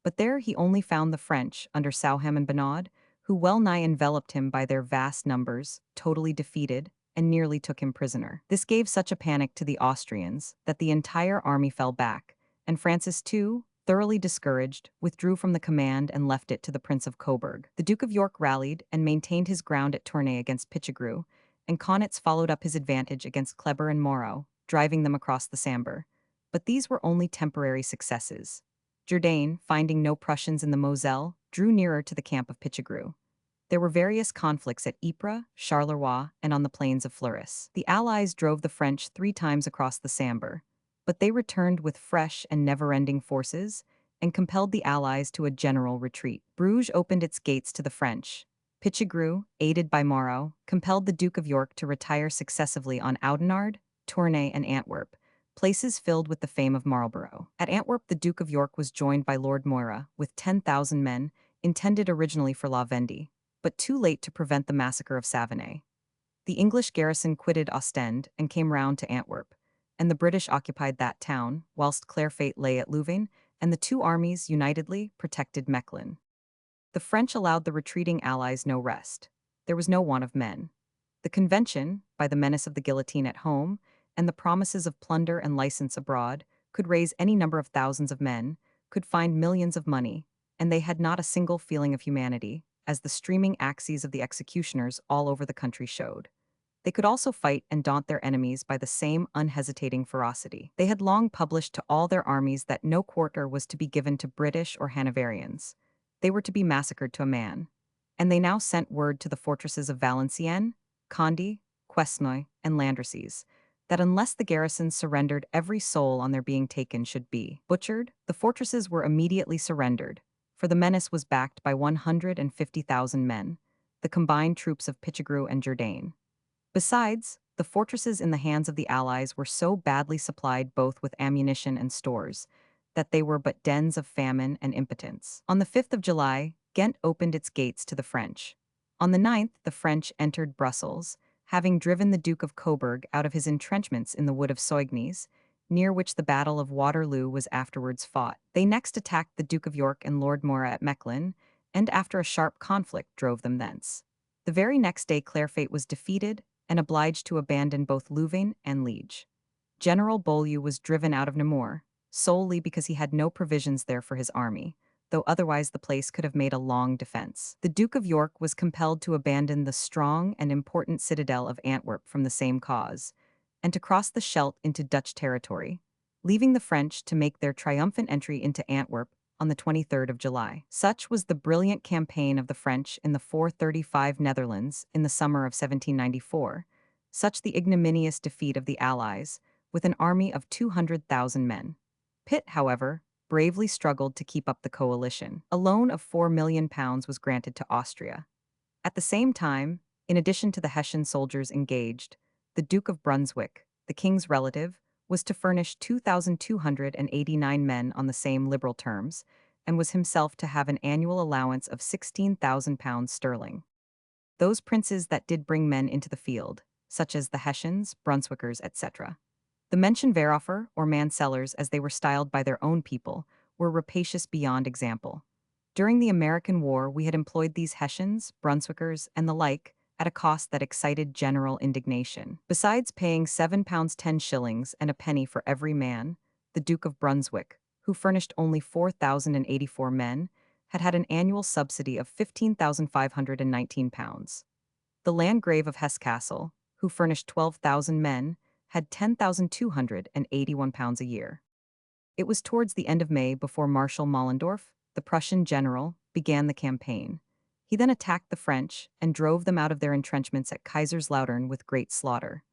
But there he only found the French, under Sauham and Binaud, who well nigh enveloped him by their vast numbers, totally defeated, and nearly took him prisoner. This gave such a panic to the Austrians that the entire army fell back, and Francis too, thoroughly discouraged, withdrew from the command and left it to the Prince of Coburg. The Duke of York rallied and maintained his ground at Tournai against Pichegru, and Kaunitz followed up his advantage against Kleber and Moreau, driving them across the Sambre. But these were only temporary successes. Jourdain, finding no Prussians in the Moselle, drew nearer to the camp of Pichegru. There were various conflicts at Ypres, Charleroi, and on the plains of Fleurus. The Allies drove the French 3 times across the Sambre, but they returned with fresh and never-ending forces and compelled the Allies to a general retreat. Bruges opened its gates to the French. Pichegru, aided by Moreau, compelled the Duke of York to retire successively on Oudenarde, Tournai, and Antwerp, places filled with the fame of Marlborough. At Antwerp, the Duke of York was joined by Lord Moira, with 10,000 men, intended originally for La Vendée, but too late to prevent the massacre of Savonay. The English garrison quitted Ostend and came round to Antwerp, and the British occupied that town, whilst Clairfait lay at Louvain, and the two armies unitedly protected Mechlin. The French allowed the retreating Allies no rest. There was no want of men. The Convention, by the menace of the guillotine at home, and the promises of plunder and license abroad, could raise any number of thousands of men, could find millions of money, and they had not a single feeling of humanity, as the streaming axes of the executioners all over the country showed. They could also fight and daunt their enemies by the same unhesitating ferocity. They had long published to all their armies that no quarter was to be given to British or Hanoverians. They were to be massacred to a man. And they now sent word to the fortresses of Valenciennes, Conde, Quesnoy, and Landrecies, that unless the garrisons surrendered, every soul on their being taken should be butchered. The fortresses were immediately surrendered, for the menace was backed by 150,000 men, the combined troops of Pichegru and Jourdain. Besides, the fortresses in the hands of the Allies were so badly supplied both with ammunition and stores that they were but dens of famine and impotence. On the 5th of July, Ghent opened its gates to the French. On the 9th, the French entered Brussels, having driven the Duke of Coburg out of his entrenchments in the wood of Soignes, near which the Battle of Waterloo was afterwards fought. They next attacked the Duke of York and Lord Moira at Mechlin, and after a sharp conflict drove them thence. The very next day Clairfait was defeated and obliged to abandon both Louvain and Liege. General Beaulieu was driven out of Namur, solely because he had no provisions there for his army, though otherwise the place could have made a long defense. The Duke of York was compelled to abandon the strong and important citadel of Antwerp from the same cause, and to cross the Scheldt into Dutch territory, leaving the French to make their triumphant entry into Antwerp on the 23rd of July. Such was the brilliant campaign of the French in the 435 Netherlands in the summer of 1794, such the ignominious defeat of the Allies, with an army of 200,000 men. Pitt, however, bravely struggled to keep up the coalition. A loan of £4 million was granted to Austria. At the same time, in addition to the Hessian soldiers engaged, the Duke of Brunswick, the king's relative, was to furnish 2,289 men on the same liberal terms, and was himself to have an annual allowance of £16,000 sterling. Those princes that did bring men into the field, such as the Hessians, Brunswickers, etc. The mentioned Wehroffer, or mansellers as they were styled by their own people, were rapacious beyond example. During the American War, we had employed these Hessians, Brunswickers, and the like, at a cost that excited general indignation. Besides paying £7 10 shillings and a penny for every man, the Duke of Brunswick, who furnished only 4,084 men, had had an annual subsidy of £15,519. The Landgrave of Hesse-Cassel, who furnished 12,000 men, had £10,281 a year. It was towards the end of May before Marshal Mollendorf, the Prussian general, began the campaign. He then attacked the French and drove them out of their entrenchments at Kaiserslautern with great slaughter.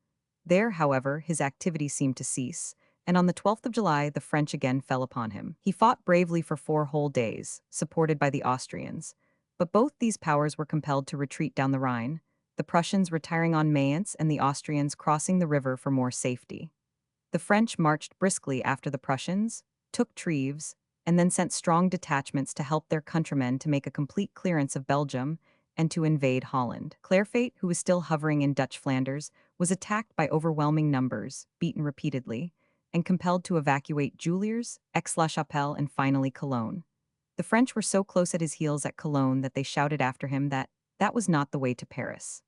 There, however, his activity seemed to cease, and on the 12th of July the French again fell upon him. He fought bravely for 4 whole days, supported by the Austrians, but both these powers were compelled to retreat down the Rhine, the Prussians retiring on Mayence and the Austrians crossing the river for more safety. The French marched briskly after the Prussians, took Treves, and then sent strong detachments to help their countrymen to make a complete clearance of Belgium and to invade Holland. Clarefate, who was still hovering in Dutch Flanders, was attacked by overwhelming numbers, beaten repeatedly, and compelled to evacuate Juliers, Aix-la-Chapelle, and finally Cologne. The French were so close at his heels at Cologne that they shouted after him that that was not the way to Paris.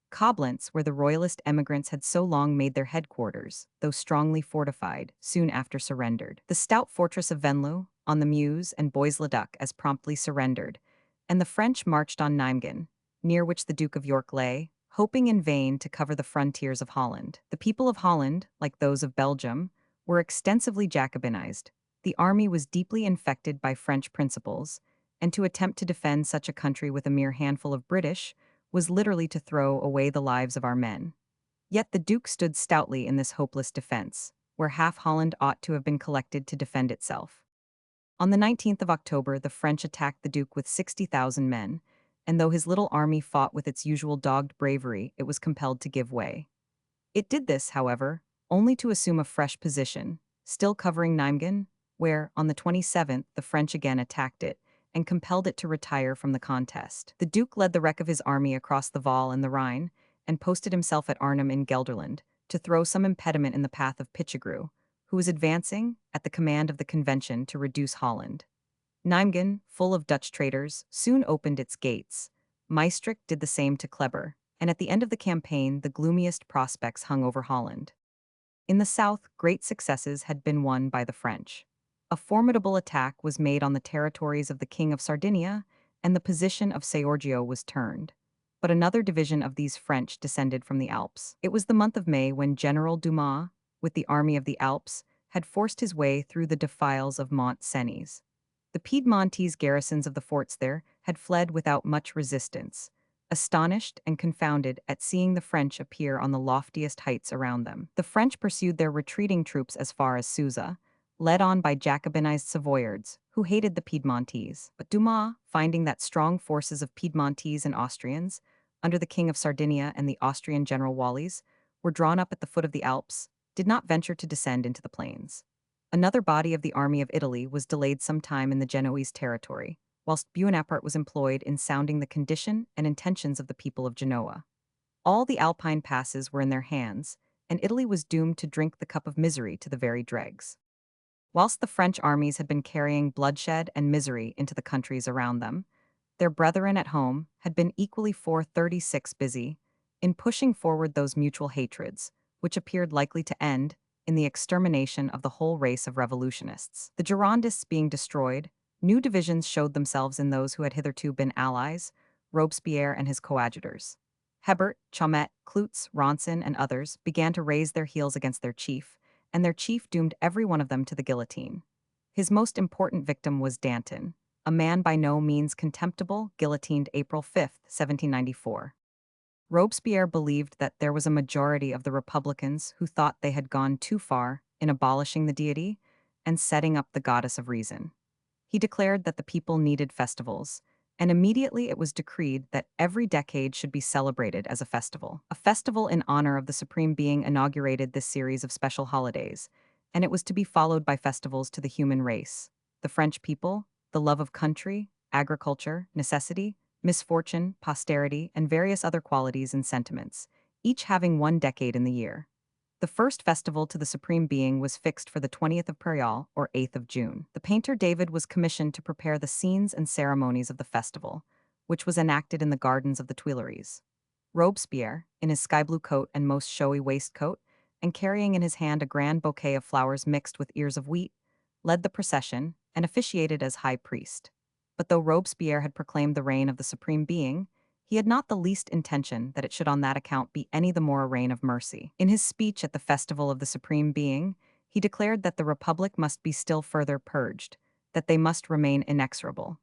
Koblenz, where the royalist emigrants had so long made their headquarters, though strongly fortified, soon after surrendered. The stout fortress of Venlo, on the Meuse, and Bois-le-Duc as promptly surrendered, and the French marched on Nijmegen, near which the Duke of York lay, hoping in vain to cover the frontiers of Holland. The people of Holland, like those of Belgium, were extensively Jacobinized. The army was deeply infected by French principles, and to attempt to defend such a country with a mere handful of British was literally to throw away the lives of our men. Yet the Duke stood stoutly in this hopeless defense, where half Holland ought to have been collected to defend itself. On the 19th of October, the French attacked the Duke with 60,000 men, and though his little army fought with its usual dogged bravery, it was compelled to give way. It did this, however, only to assume a fresh position, still covering Nijmegen, where, on the 27th, the French again attacked it, and compelled it to retire from the contest. The Duke led the wreck of his army across the Waal and the Rhine, and posted himself at Arnhem in Gelderland, to throw some impediment in the path of Pichegru, who was advancing, at the command of the Convention, to reduce Holland. Nijmegen, full of Dutch traders, soon opened its gates. Maestricht did the same to Kleber, and at the end of the campaign the gloomiest prospects hung over Holland. In the south, great successes had been won by the French. A formidable attack was made on the territories of the King of Sardinia, and the position of Seorgio was turned. But another division of these French descended from the Alps. It was the month of May when General Dumas, with the army of the Alps, had forced his way through the defiles of Mont Cenis. The Piedmontese garrisons of the forts there had fled without much resistance, astonished and confounded at seeing the French appear on the loftiest heights around them. The French pursued their retreating troops as far as Suza, led on by Jacobinized Savoyards, who hated the Piedmontese. But Dumas, finding that strong forces of Piedmontese and Austrians, under the King of Sardinia and the Austrian General Wallis, were drawn up at the foot of the Alps, did not venture to descend into the plains. Another body of the army of Italy was delayed some time in the Genoese territory, whilst Buonaparte was employed in sounding the condition and intentions of the people of Genoa. All the Alpine passes were in their hands, and Italy was doomed to drink the cup of misery to the very dregs. Whilst the French armies had been carrying bloodshed and misery into the countries around them, their brethren at home had been equally 436 busy in pushing forward those mutual hatreds, which appeared likely to end in the extermination of the whole race of revolutionists. The Girondists being destroyed, new divisions showed themselves in those who had hitherto been allies, Robespierre and his coadjutors. Hebert, Chaumet, Clootz, Ronson, and others began to raise their heels against their chief, and their chief doomed every one of them to the guillotine. His most important victim was Danton, a man by no means contemptible, guillotined April 5, 1794. Robespierre believed that there was a majority of the Republicans who thought they had gone too far in abolishing the deity, and setting up the goddess of reason. He declared that the people needed festivals, and immediately it was decreed that every decade should be celebrated as a festival. A festival in honor of the Supreme Being inaugurated this series of special holidays, and it was to be followed by festivals to the human race, the French people, the love of country, agriculture, necessity, misfortune, posterity, and various other qualities and sentiments, each having one decade in the year. The first festival to the Supreme Being was fixed for the 20th of Perial, or 8th of June. The painter David was commissioned to prepare the scenes and ceremonies of the festival, which was enacted in the gardens of the Tuileries. Robespierre, in his sky-blue coat and most showy waistcoat, and carrying in his hand a grand bouquet of flowers mixed with ears of wheat, led the procession and officiated as high priest. But though Robespierre had proclaimed the reign of the Supreme Being, he had not the least intention that it should on that account be any the more a reign of mercy. In his speech at the Festival of the Supreme Being, he declared that the Republic must be still further purged, that they must remain inexorable.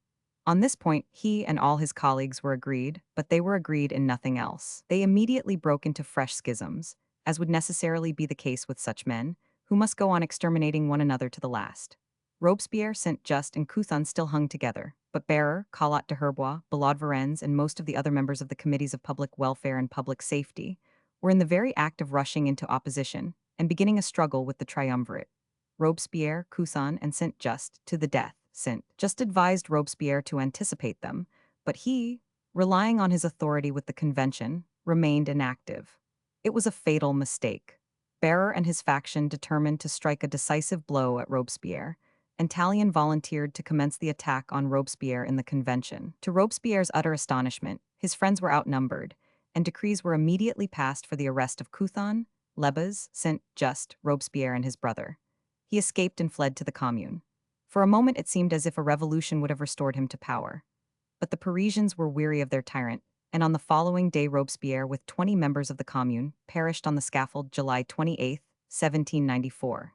On this point, he and all his colleagues were agreed, but they were agreed in nothing else. They immediately broke into fresh schisms, as would necessarily be the case with such men, who must go on exterminating one another to the last. Robespierre, Saint-Just, and Couthon still hung together, but Bearer, Caillot de Herbois, Belaud Varennes, and most of the other members of the Committees of Public Welfare and Public Safety were in the very act of rushing into opposition and beginning a struggle with the triumvirate, Robespierre, Couthon, and Saint-Just, to the death. Saint-Just advised Robespierre to anticipate them, but he, relying on his authority with the Convention, remained inactive. It was a fatal mistake. Bearer and his faction determined to strike a decisive blow at Robespierre, and Tallien volunteered to commence the attack on Robespierre in the Convention. To Robespierre's utter astonishment, his friends were outnumbered, and decrees were immediately passed for the arrest of Couthon, Lebas, Saint-Just, Robespierre, and his brother. He escaped and fled to the Commune. For a moment it seemed as if a revolution would have restored him to power. But the Parisians were weary of their tyrant, and on the following day Robespierre, with 20 members of the Commune, perished on the scaffold July 28, 1794.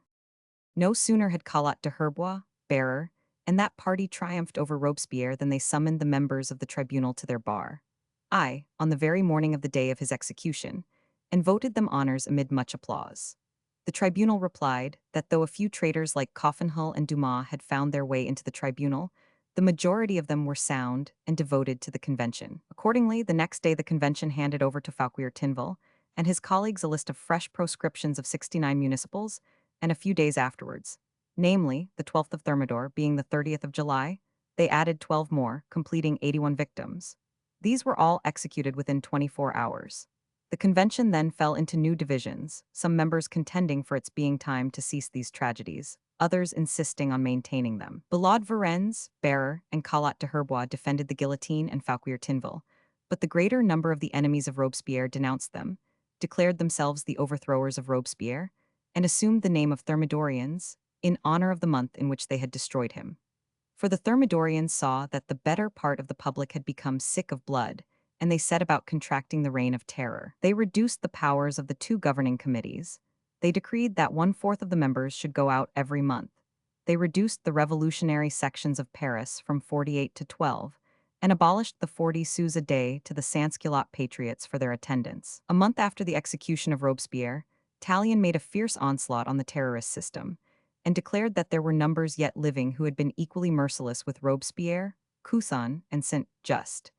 No sooner had Caillot de Herbois, Bearer, and that party triumphed over Robespierre than they summoned the members of the tribunal to their bar. On the very morning of the day of his execution, and voted them honors amid much applause. The tribunal replied that though a few traitors like Coffinhal and Dumas had found their way into the tribunal, the majority of them were sound and devoted to the convention. Accordingly, the next day the convention handed over to Fauquier Tinville and his colleagues a list of fresh proscriptions of 69 municipals, and a few days afterwards, namely, the 12th of Thermidor being the 30th of July, they added 12 more, completing 81 victims. These were all executed within 24 hours. The convention then fell into new divisions, some members contending for its being time to cease these tragedies, others insisting on maintaining them. Belaud Varennes, Bearer, and Caillot de Herbois defended the guillotine and Fauquier Tinville, but the greater number of the enemies of Robespierre denounced them, declared themselves the overthrowers of Robespierre, and assumed the name of Thermidorians in honor of the month in which they had destroyed him. For the Thermidorians saw that the better part of the public had become sick of blood, and they set about contracting the reign of terror. They reduced the powers of the two governing committees. They decreed that 1/4 of the members should go out every month. They reduced the revolutionary sections of Paris from 48 to 12, and abolished the 40 sous a day to the sans-culotte patriots for their attendance. A month after the execution of Robespierre, Tallien made a fierce onslaught on the terrorist system, and declared that there were numbers yet living who had been equally merciless with Robespierre, Couthon, and Saint-Just.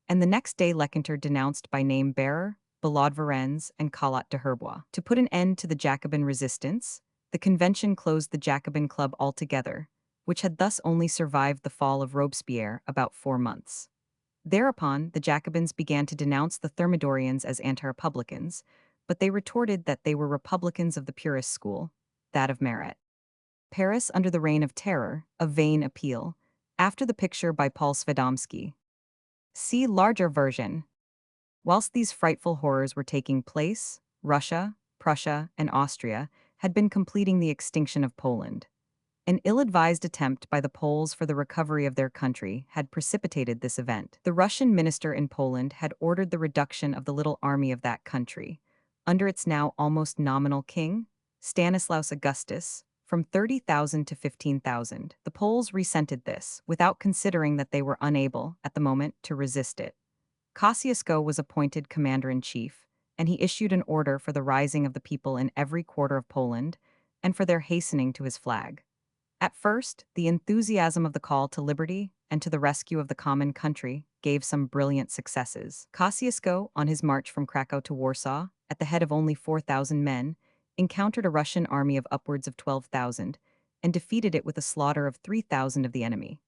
And the next day Lecointre denounced by name Bearer, Belaud Varennes, and Caillot de Herbois. To put an end to the Jacobin resistance, the convention closed the Jacobin Club altogether, which had thus only survived the fall of Robespierre about 4 months. Thereupon, the Jacobins began to denounce the Thermidorians as anti-republicans, but they retorted that they were republicans of the purest school, that of Marat. Paris under the Reign of Terror, a vain appeal, after the picture by Paul Svedomsky. See larger version. Whilst these frightful horrors were taking place, Russia, Prussia, and Austria had been completing the extinction of Poland. An ill-advised attempt by the Poles for the recovery of their country had precipitated this event. The Russian minister in Poland had ordered the reduction of the little army of that country, under its now almost nominal king, Stanislaus Augustus, from 30,000 to 15,000. The Poles resented this, without considering that they were unable, at the moment, to resist it. Kosciuszko was appointed commander-in-chief, and he issued an order for the rising of the people in every quarter of Poland, and for their hastening to his flag. At first, the enthusiasm of the call to liberty and to the rescue of the common country gave some brilliant successes. Kosciuszko, on his march from Krakow to Warsaw, at the head of only 4,000 men, encountered a Russian army of upwards of 12,000 and defeated it with a slaughter of 3,000 of the enemy.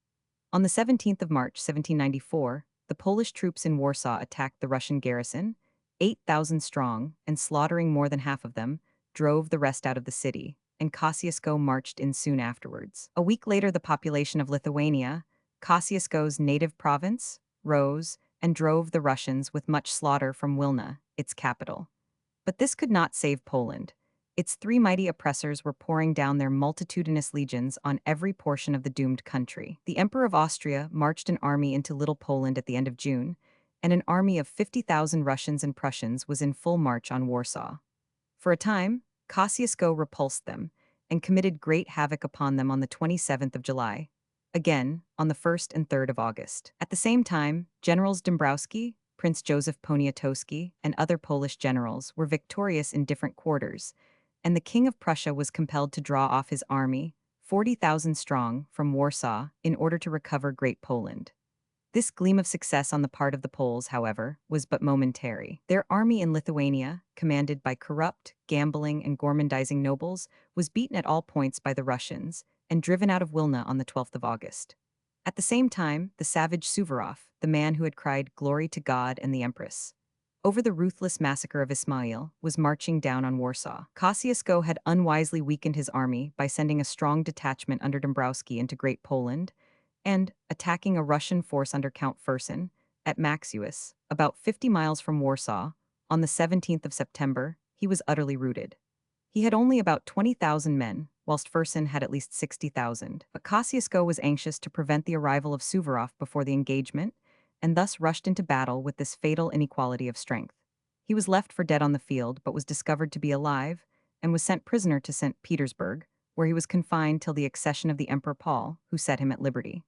On the 17th of March, 1794, the Polish troops in Warsaw attacked the Russian garrison, 8,000 strong, and slaughtering more than half of them, drove the rest out of the city, and Kosciuszko marched in soon afterwards. A week later, the population of Lithuania, Kosciuszko's native province, rose and drove the Russians with much slaughter from Wilna, its capital. But this could not save Poland. Its three mighty oppressors were pouring down their multitudinous legions on every portion of the doomed country. The Emperor of Austria marched an army into Little Poland at the end of June, and an army of 50,000 Russians and Prussians was in full march on Warsaw. For a time, Kosciuszko repulsed them and committed great havoc upon them on the 27th of July, again on the 1st and 3rd of August. At the same time, Generals Dąbrowski, Prince Joseph Poniatowski, and other Polish generals were victorious in different quarters, and the King of Prussia was compelled to draw off his army, 40,000 strong, from Warsaw in order to recover Great Poland. This gleam of success on the part of the Poles, however, was but momentary. Their army in Lithuania, commanded by corrupt, gambling, and gormandizing nobles, was beaten at all points by the Russians and driven out of Wilna on the 12th of August. At the same time, the savage Suvorov, the man who had cried "Glory to God and the Empress" over the ruthless massacre of Ismail, was marching down on Warsaw. Kosciuszko had unwisely weakened his army by sending a strong detachment under Dąbrowski into Great Poland, and, attacking a Russian force under Count Fersen, at Maxius, about 50 miles from Warsaw, on the 17th of September, he was utterly routed. He had only about 20,000 men, whilst Fersen had at least 60,000. But Kosciuszko was anxious to prevent the arrival of Suvorov before the engagement, and thus rushed into battle with this fatal inequality of strength. He was left for dead on the field, but was discovered to be alive, and was sent prisoner to St. Petersburg, where he was confined till the accession of the Emperor Paul, who set him at liberty.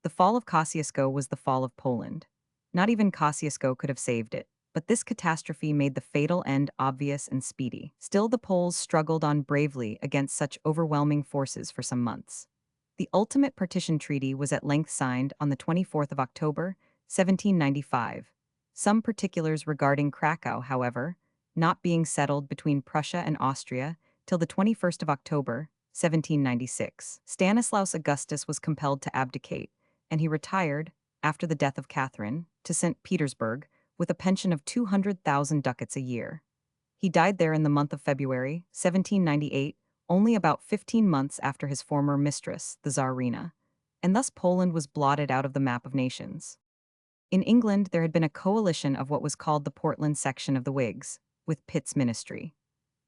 The fall of Kosciuszko was the fall of Poland. Not even Kosciuszko could have saved it, but this catastrophe made the fatal end obvious and speedy. Still, the Poles struggled on bravely against such overwhelming forces for some months. The ultimate partition treaty was at length signed on the 24th of October, 1795. Some particulars regarding Krakow, however, not being settled between Prussia and Austria till the 21st of October, 1796. Stanislaus Augustus was compelled to abdicate, and he retired, after the death of Catherine, to St. Petersburg with a pension of 200,000 ducats a year. He died there in the month of February, 1798, only about 15 months after his former mistress, the Tsarina, and thus Poland was blotted out of the map of nations. In England, there had been a coalition of what was called the Portland section of the Whigs, with Pitt's ministry.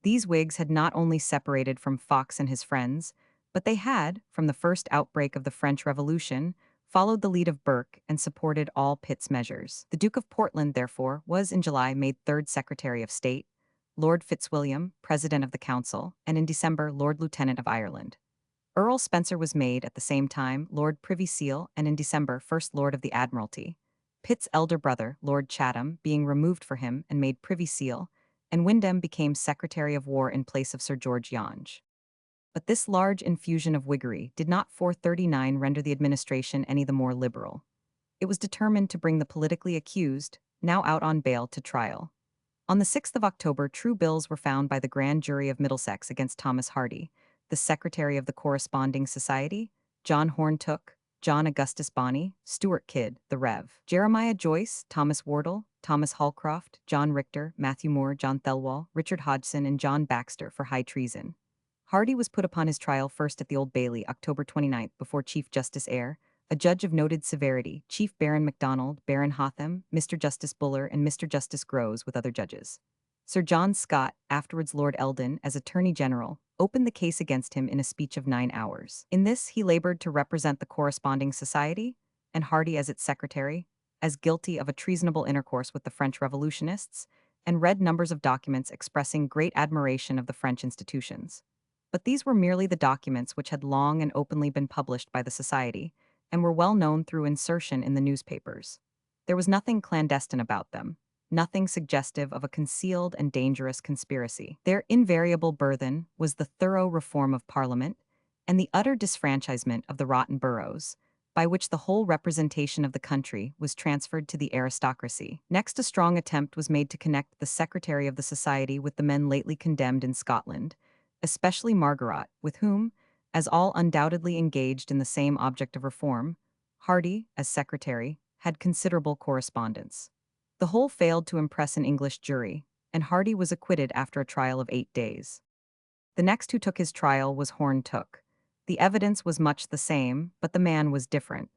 These Whigs had not only separated from Fox and his friends, but they had, from the first outbreak of the French Revolution, followed the lead of Burke and supported all Pitt's measures. The Duke of Portland, therefore, was in July made Third Secretary of State, Lord Fitzwilliam, President of the Council, and in December Lord Lieutenant of Ireland. Earl Spencer was made, at the same time, Lord Privy Seal, and in December First Lord of the Admiralty. Pitt's elder brother, Lord Chatham, being removed for him and made Privy Seal, and Windham became Secretary of War in place of Sir George Yonge. But this large infusion of Whiggery did not 439 render the administration any the more liberal. It was determined to bring the politically accused, now out on bail, to trial. On the 6th of October, true bills were found by the Grand Jury of Middlesex against Thomas Hardy, the Secretary of the Corresponding Society, John Horntooke, John Augustus Bonney, Stuart Kidd, the Rev. Jeremiah Joyce, Thomas Wardle, Thomas Holcroft, John Richter, Matthew Moore, John Thelwall, Richard Hodgson, and John Baxter for high treason. Hardy was put upon his trial first at the Old Bailey, October 29, before Chief Justice Eyre, a judge of noted severity, Chief Baron MacDonald, Baron Hotham, Mr. Justice Buller, and Mr. Justice Grose, with other judges. Sir John Scott, afterwards Lord Eldon, as Attorney General, opened the case against him in a speech of 9 hours. In this, he labored to represent the Corresponding Society, and Hardy as its secretary, as guilty of a treasonable intercourse with the French revolutionists, and read numbers of documents expressing great admiration of the French institutions. But these were merely the documents which had long and openly been published by the Society, and were well known through insertion in the newspapers. There was nothing clandestine about them, nothing suggestive of a concealed and dangerous conspiracy. Their invariable burthen was the thorough reform of Parliament, and the utter disfranchisement of the rotten boroughs, by which the whole representation of the country was transferred to the aristocracy. Next, a strong attempt was made to connect the secretary of the society with the men lately condemned in Scotland, especially Margaret, with whom, as all undoubtedly engaged in the same object of reform, Hardy, as secretary, had considerable correspondence. The whole failed to impress an English jury, and Hardy was acquitted after a trial of 8 days. The next who took his trial was Horne Tooke. The evidence was much the same, but the man was different.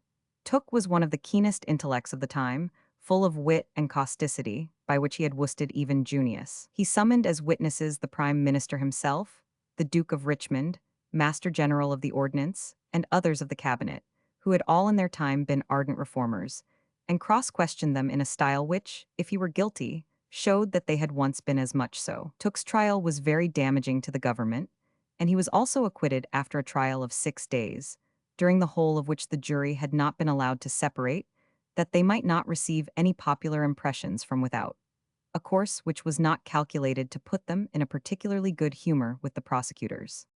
Tooke was one of the keenest intellects of the time, full of wit and causticity, by which he had worsted even Junius. He summoned as witnesses the Prime Minister himself, the Duke of Richmond, Master General of the Ordnance, and others of the Cabinet, who had all in their time been ardent reformers, and cross-questioned them in a style which, if he were guilty, showed that they had once been as much so. Tooke's trial was very damaging to the government, and he was also acquitted after a trial of 6 days, during the whole of which the jury had not been allowed to separate, that they might not receive any popular impressions from without, a course which was not calculated to put them in a particularly good humor with the prosecutors.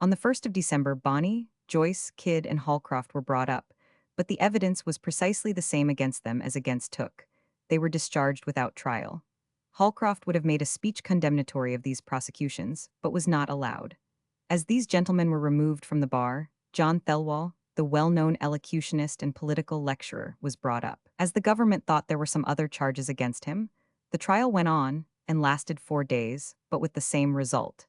On the 1st of December, Bonney, Joyce, Kidd, and Holcroft were brought up, but the evidence was precisely the same against them as against Tooke. They were discharged without trial. Holcroft would have made a speech condemnatory of these prosecutions, but was not allowed. As these gentlemen were removed from the bar, John Thelwall, the well-known elocutionist and political lecturer, was brought up. As the government thought there were some other charges against him, the trial went on and lasted 4 days, but with the same result.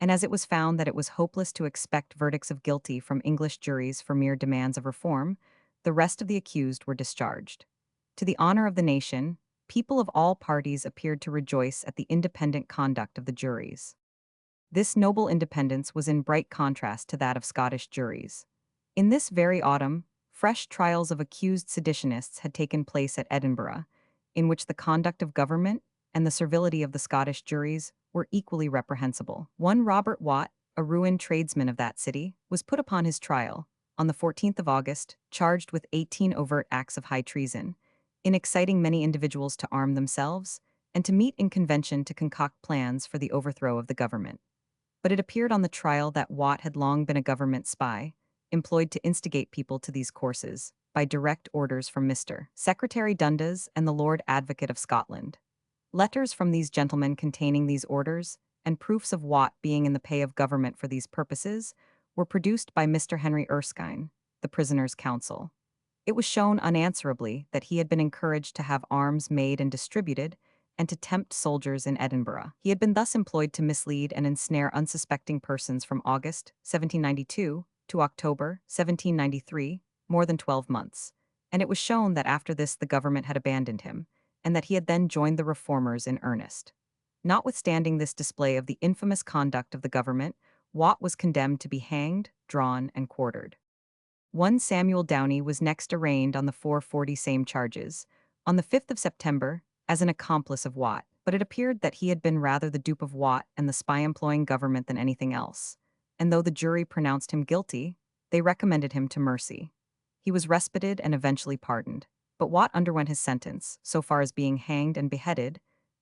And as it was found that it was hopeless to expect verdicts of guilty from English juries for mere demands of reform, the rest of the accused were discharged. To the honor of the nation, people of all parties appeared to rejoice at the independent conduct of the juries. This noble independence was in bright contrast to that of Scottish juries. In this very autumn, fresh trials of accused seditionists had taken place at Edinburgh, in which the conduct of government and the servility of the Scottish juries were equally reprehensible. One Robert Watt, a ruined tradesman of that city, was put upon his trial, on the 14th of August, charged with 18 overt acts of high treason, in exciting many individuals to arm themselves, and to meet in convention to concoct plans for the overthrow of the government. But it appeared on the trial that Watt had long been a government spy, employed to instigate people to these courses, by direct orders from Mr. Secretary Dundas and the Lord Advocate of Scotland. Letters from these gentlemen containing these orders, and proofs of Watt being in the pay of government for these purposes, were produced by Mr. Henry Erskine, the prisoner's counsel. It was shown unanswerably that he had been encouraged to have arms made and distributed, and to tempt soldiers in Edinburgh. He had been thus employed to mislead and ensnare unsuspecting persons from August 1792 to October 1793, more than 12 months, and it was shown that after this the government had abandoned him, and that he had then joined the reformers in earnest. Notwithstanding this display of the infamous conduct of the government, Watt was condemned to be hanged, drawn, and quartered. One Samuel Downey was next arraigned on the 440 same charges, on the 5th of September, as an accomplice of Watt, but it appeared that he had been rather the dupe of Watt and the spy-employing government than anything else, and though the jury pronounced him guilty, they recommended him to mercy. He was respited and eventually pardoned, but Watt underwent his sentence, so far as being hanged and beheaded,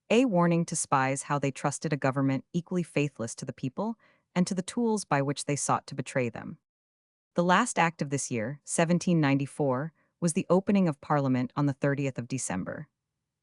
a warning to spies how they trusted a government equally faithless to the people and to the tools by which they sought to betray them. The last act of this year, 1794, was the opening of Parliament on the 30th of December.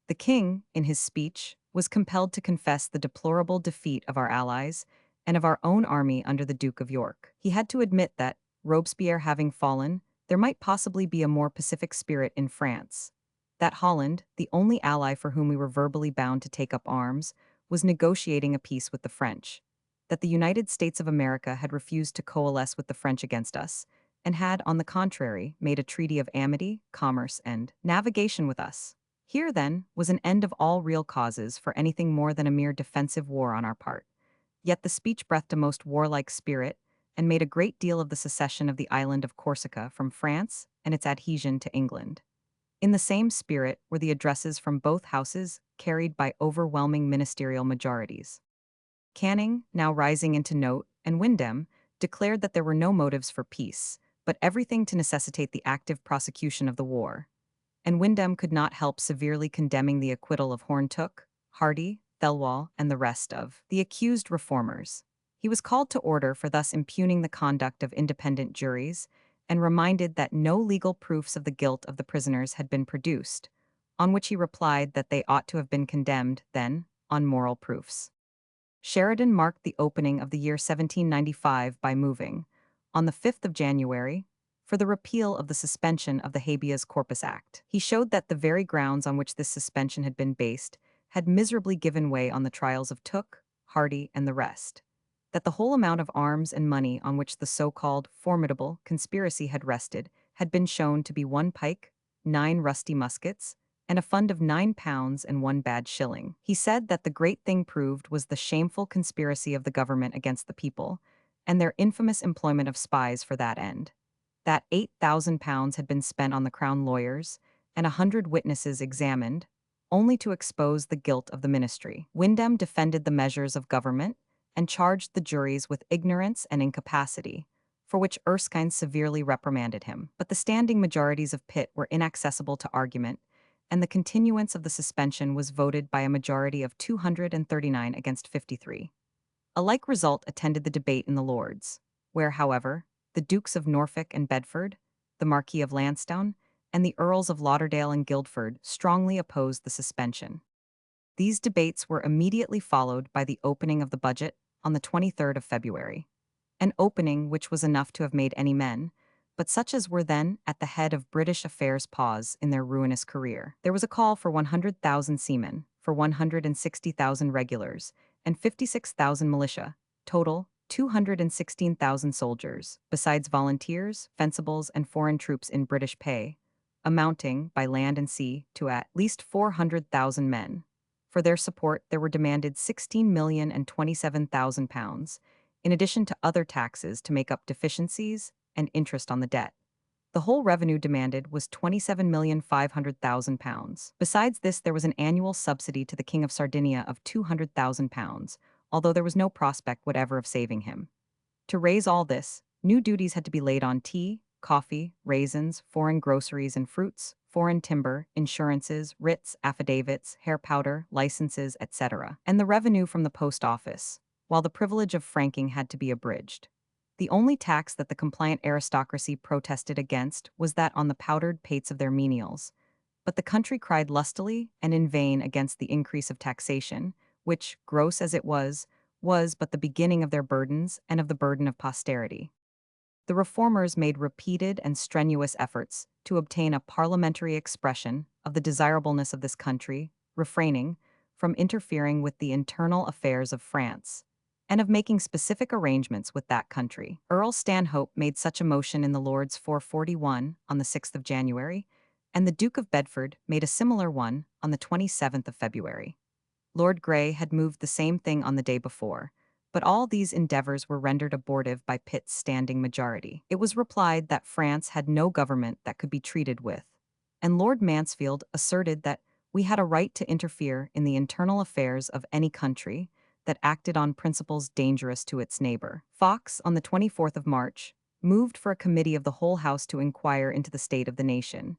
The King, in his speech, was compelled to confess the deplorable defeat of our allies and of our own army under the Duke of York. He had to admit that, Robespierre having fallen, there might possibly be a more pacific spirit in France. That Holland, the only ally for whom we were verbally bound to take up arms, was negotiating a peace with the French. That the United States of America had refused to coalesce with the French against us, and had, on the contrary, made a treaty of amity, commerce, and navigation with us. Here, then, was an end of all real causes for anything more than a mere defensive war on our part. Yet the speech breathed a most warlike spirit, and made a great deal of the secession of the island of Corsica from France and its adhesion to England. In the same spirit were the addresses from both houses, carried by overwhelming ministerial majorities. Canning, now rising into note, and Windham, declared that there were no motives for peace, but everything to necessitate the active prosecution of the war. And Windham could not help severely condemning the acquittal of Horne Tooke, Hardy, Thelwall, and the rest of the accused reformers. He was called to order for thus impugning the conduct of independent juries and reminded that no legal proofs of the guilt of the prisoners had been produced, on which he replied that they ought to have been condemned, then, on moral proofs. Sheridan marked the opening of the year 1795 by moving, on the 5th of January, for the repeal of the suspension of the Habeas Corpus Act. He showed that the very grounds on which this suspension had been based had miserably given way on the trials of Tooke, Hardy, and the rest, that the whole amount of arms and money on which the so-called formidable conspiracy had rested had been shown to be 1 pike, 9 rusty muskets, and a fund of £9 and 1 bad shilling. He said that the great thing proved was the shameful conspiracy of the government against the people, and their infamous employment of spies for that end. That £8,000 had been spent on the Crown lawyers, and 100 witnesses examined, only to expose the guilt of the ministry. Windham defended the measures of government, and charged the juries with ignorance and incapacity, for which Erskine severely reprimanded him. But the standing majorities of Pitt were inaccessible to argument, and the continuance of the suspension was voted by a majority of 239 against 53. A like result attended the debate in the Lords, where, however, the Dukes of Norfolk and Bedford, the Marquis of Lansdowne, and the Earls of Lauderdale and Guildford strongly opposed the suspension. These debates were immediately followed by the opening of the budget on the 23rd of February, an opening which was enough to have made any men, but such as were then at the head of British affairs, pause in their ruinous career. There was a call for 100,000 seamen, for 160,000 regulars, and 56,000 militia, total 216,000 soldiers, besides volunteers, fencibles, and foreign troops in British pay, amounting, by land and sea, to at least 400,000 men. For their support there were demanded £16,027,000, in addition to other taxes to make up deficiencies and interest on the debt. The whole revenue demanded was £27,500,000. Besides this, there was an annual subsidy to the King of Sardinia of £200,000, although there was no prospect whatever of saving him. To raise all this, new duties had to be laid on tea, coffee, raisins, foreign groceries and fruits, foreign timber, insurances, writs, affidavits, hair powder, licenses, etc., and the revenue from the post office, while the privilege of franking had to be abridged. The only tax that the compliant aristocracy protested against was that on the powdered pates of their menials, but the country cried lustily and in vain against the increase of taxation, which, gross as it was but the beginning of their burdens and of the burden of posterity. The reformers made repeated and strenuous efforts to obtain a parliamentary expression of the desirableness of this country, refraining from interfering with the internal affairs of France, and of making specific arrangements with that country. Earl Stanhope made such a motion in the Lords 441 on the 6th of January, and the Duke of Bedford made a similar one on the 27th of February. Lord Grey had moved the same thing on the day before, but all these endeavors were rendered abortive by Pitt's standing majority. It was replied that France had no government that could be treated with, and Lord Mansfield asserted that we had a right to interfere in the internal affairs of any country that acted on principles dangerous to its neighbor. Fox, on the 24th of March, moved for a committee of the whole House to inquire into the state of the nation,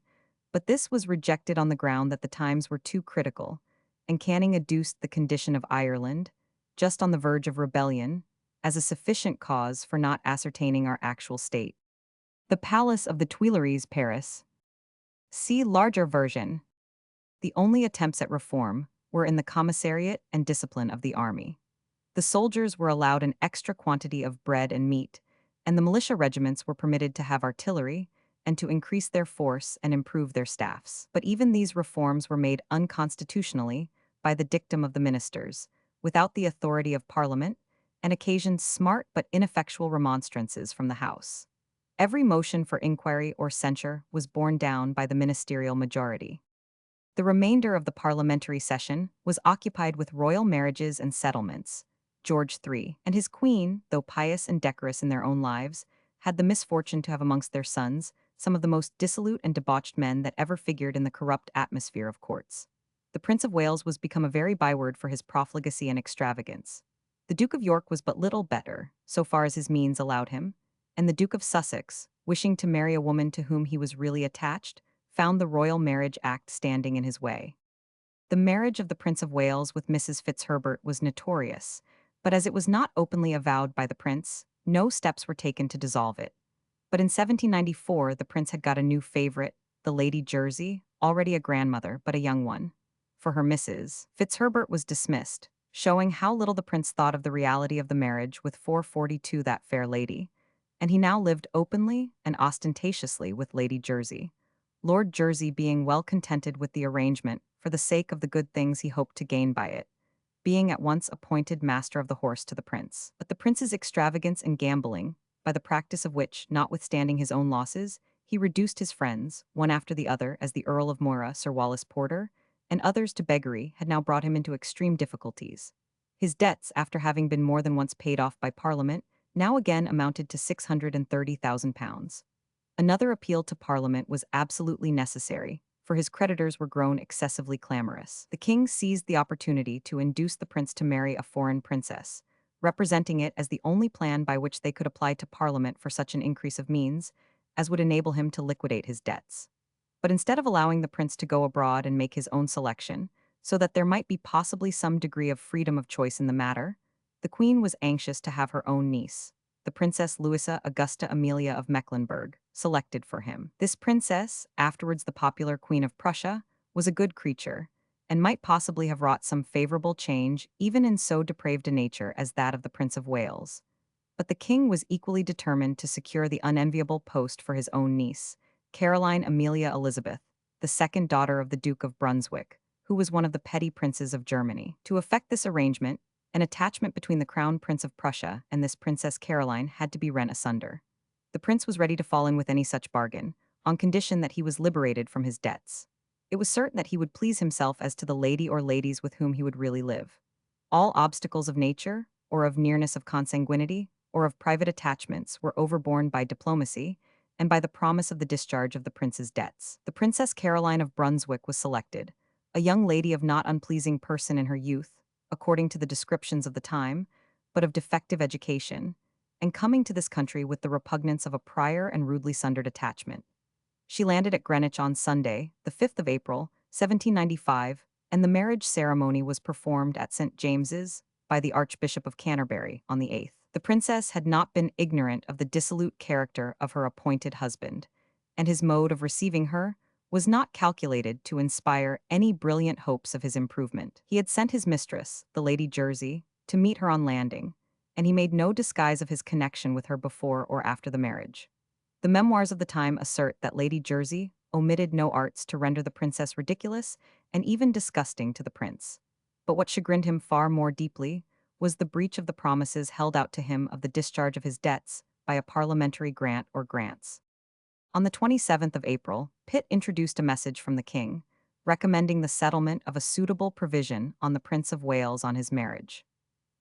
but this was rejected on the ground that the times were too critical, and Canning adduced the condition of Ireland, just on the verge of rebellion, as a sufficient cause for not ascertaining our actual state. The Palace of the Tuileries, Paris. See larger version. The only attempts at reform were in the commissariat and discipline of the army. The soldiers were allowed an extra quantity of bread and meat, and the militia regiments were permitted to have artillery and to increase their force and improve their staffs. But even these reforms were made unconstitutionally by the dictum of the ministers, without the authority of Parliament, and occasioned smart but ineffectual remonstrances from the House. Every motion for inquiry or censure was borne down by the ministerial majority. The remainder of the parliamentary session was occupied with royal marriages and settlements. George III and his queen, though pious and decorous in their own lives, had the misfortune to have amongst their sons some of the most dissolute and debauched men that ever figured in the corrupt atmosphere of courts. The Prince of Wales was become a very byword for his profligacy and extravagance. The Duke of York was but little better, so far as his means allowed him, and the Duke of Sussex, wishing to marry a woman to whom he was really attached, found the Royal Marriage Act standing in his way. The marriage of the Prince of Wales with Mrs. Fitzherbert was notorious, But as it was not openly avowed by the prince, no steps were taken to dissolve it. But in 1794, the prince had got a new favorite, the Lady Jersey, already a grandmother, but a young one. For her Mrs. Fitzherbert was dismissed, showing how little the prince thought of the reality of the marriage with 442 that fair lady, and he now lived openly and ostentatiously with Lady Jersey. Lord Jersey being well contented with the arrangement for the sake of the good things he hoped to gain by it, being at once appointed master of the horse to the prince. But the prince's extravagance and gambling, by the practice of which, notwithstanding his own losses, he reduced his friends, one after the other, as the Earl of Moira, Sir Wallace Porter, and others to beggary, had now brought him into extreme difficulties. His debts, after having been more than once paid off by Parliament, now again amounted to £630,000. Another appeal to Parliament was absolutely necessary, for his creditors were grown excessively clamorous. The king seized the opportunity to induce the prince to marry a foreign princess, representing it as the only plan by which they could apply to Parliament for such an increase of means as would enable him to liquidate his debts. But instead of allowing the prince to go abroad and make his own selection, so that there might be possibly some degree of freedom of choice in the matter, the queen was anxious to have her own niece, the Princess Louisa Augusta Amelia of Mecklenburg, selected for him. This princess, afterwards the popular Queen of Prussia, was a good creature, and might possibly have wrought some favorable change even in so depraved a nature as that of the Prince of Wales. But the king was equally determined to secure the unenviable post for his own niece, Caroline Amelia Elizabeth, the second daughter of the Duke of Brunswick, who was one of the petty princes of Germany. To effect this arrangement, an attachment between the Crown Prince of Prussia and this Princess Caroline had to be rent asunder. The prince was ready to fall in with any such bargain, on condition that he was liberated from his debts. It was certain that he would please himself as to the lady or ladies with whom he would really live. All obstacles of nature, or of nearness of consanguinity, or of private attachments were overborne by diplomacy, and by the promise of the discharge of the prince's debts. The Princess Caroline of Brunswick was selected, a young lady of not unpleasing person in her youth, according to the descriptions of the time, but of defective education, and coming to this country with the repugnance of a prior and rudely sundered attachment. She landed at Greenwich on Sunday, the 5th of April, 1795, and the marriage ceremony was performed at St. James's by the Archbishop of Canterbury on the 8th. The princess had not been ignorant of the dissolute character of her appointed husband, and his mode of receiving her was not calculated to inspire any brilliant hopes of his improvement. He had sent his mistress, the Lady Jersey, to meet her on landing, and he made no disguise of his connection with her before or after the marriage. The memoirs of the time assert that Lady Jersey omitted no arts to render the princess ridiculous and even disgusting to the prince. But what chagrined him far more deeply was the breach of the promises held out to him of the discharge of his debts by a parliamentary grant or grants. On the 27th of April, Pitt introduced a message from the king, recommending the settlement of a suitable provision on the Prince of Wales on his marriage.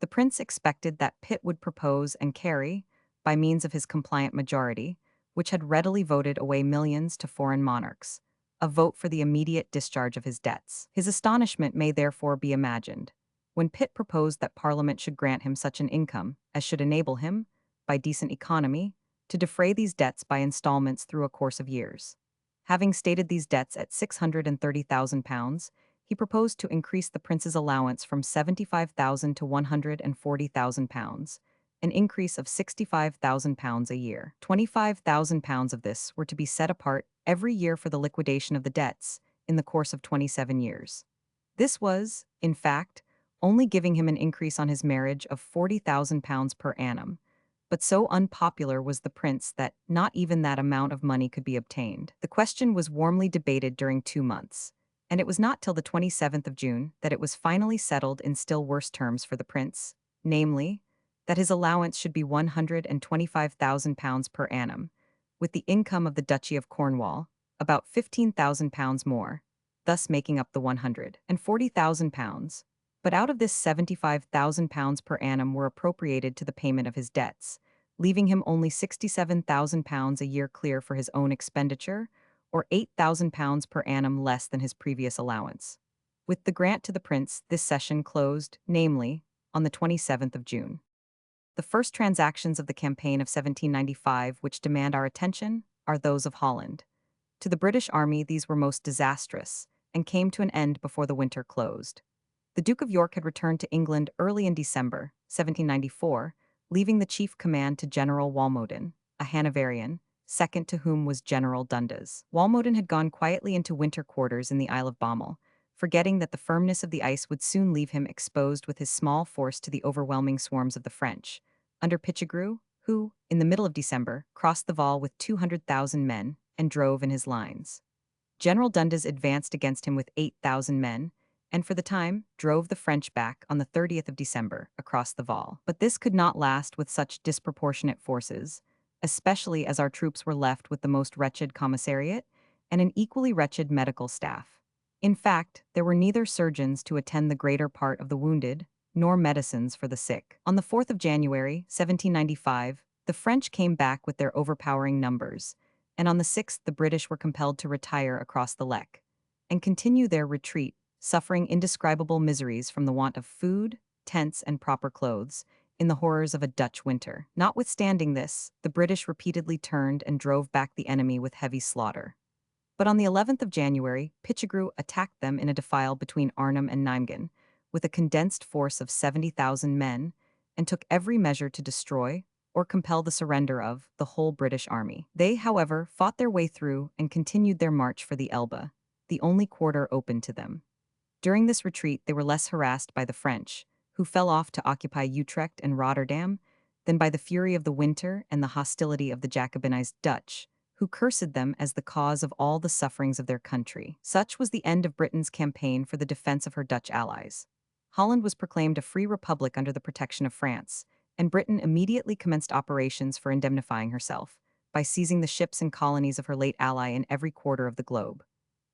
The prince expected that Pitt would propose and carry, by means of his compliant majority, which had readily voted away millions to foreign monarchs, a vote for the immediate discharge of his debts. His astonishment may therefore be imagined when Pitt proposed that Parliament should grant him such an income as should enable him, by decent economy, to defray these debts by installments through a course of years. Having stated these debts at £630,000, he proposed to increase the prince's allowance from £75,000 to £140,000, an increase of £65,000 a year. £25,000 of this were to be set apart every year for the liquidation of the debts in the course of 27 years. This was, in fact, only giving him an increase on his marriage of £40,000 per annum, but so unpopular was the prince that not even that amount of money could be obtained. The question was warmly debated during 2 months, and it was not till the 27th of June that it was finally settled in still worse terms for the prince, namely, that his allowance should be £125,000 per annum, with the income of the Duchy of Cornwall, about £15,000 more, thus making up the £140,000. But out of this £75,000 per annum were appropriated to the payment of his debts, leaving him only £67,000 a year clear for his own expenditure, or £8,000 per annum less than his previous allowance. With the grant to the prince, this session closed, namely, on the 27th of June. The first transactions of the campaign of 1795 which demand our attention are those of Holland. To the British army these were most disastrous, and came to an end before the winter closed. The Duke of York had returned to England early in December 1794, leaving the chief command to General Walmoden, a Hanoverian, second to whom was General Dundas. Walmoden had gone quietly into winter quarters in the Isle of Baumel, forgetting that the firmness of the ice would soon leave him exposed with his small force to the overwhelming swarms of the French, under Pichegru, who, in the middle of December, crossed the Vaal with 200,000 men and drove in his lines. General Dundas advanced against him with 8,000 men, and for the time, drove the French back on the 30th of December across the Vaal. But this could not last with such disproportionate forces, especially as our troops were left with the most wretched commissariat and an equally wretched medical staff. In fact, there were neither surgeons to attend the greater part of the wounded, nor medicines for the sick. On the 4th of January, 1795, the French came back with their overpowering numbers, and on the 6th the British were compelled to retire across the Lech and continue their retreat, suffering indescribable miseries from the want of food, tents, and proper clothes, in the horrors of a Dutch winter. Notwithstanding this, the British repeatedly turned and drove back the enemy with heavy slaughter. But on the 11th of January, Pichegru attacked them in a defile between Arnhem and Nijmegen, with a condensed force of 70,000 men, and took every measure to destroy, or compel the surrender of, the whole British army. They, however, fought their way through and continued their march for the Elbe, the only quarter open to them. During this retreat they were less harassed by the French, who fell off to occupy Utrecht and Rotterdam, than by the fury of the winter and the hostility of the Jacobinized Dutch, who cursed them as the cause of all the sufferings of their country. Such was the end of Britain's campaign for the defense of her Dutch allies. Holland was proclaimed a free republic under the protection of France, and Britain immediately commenced operations for indemnifying herself, by seizing the ships and colonies of her late ally in every quarter of the globe.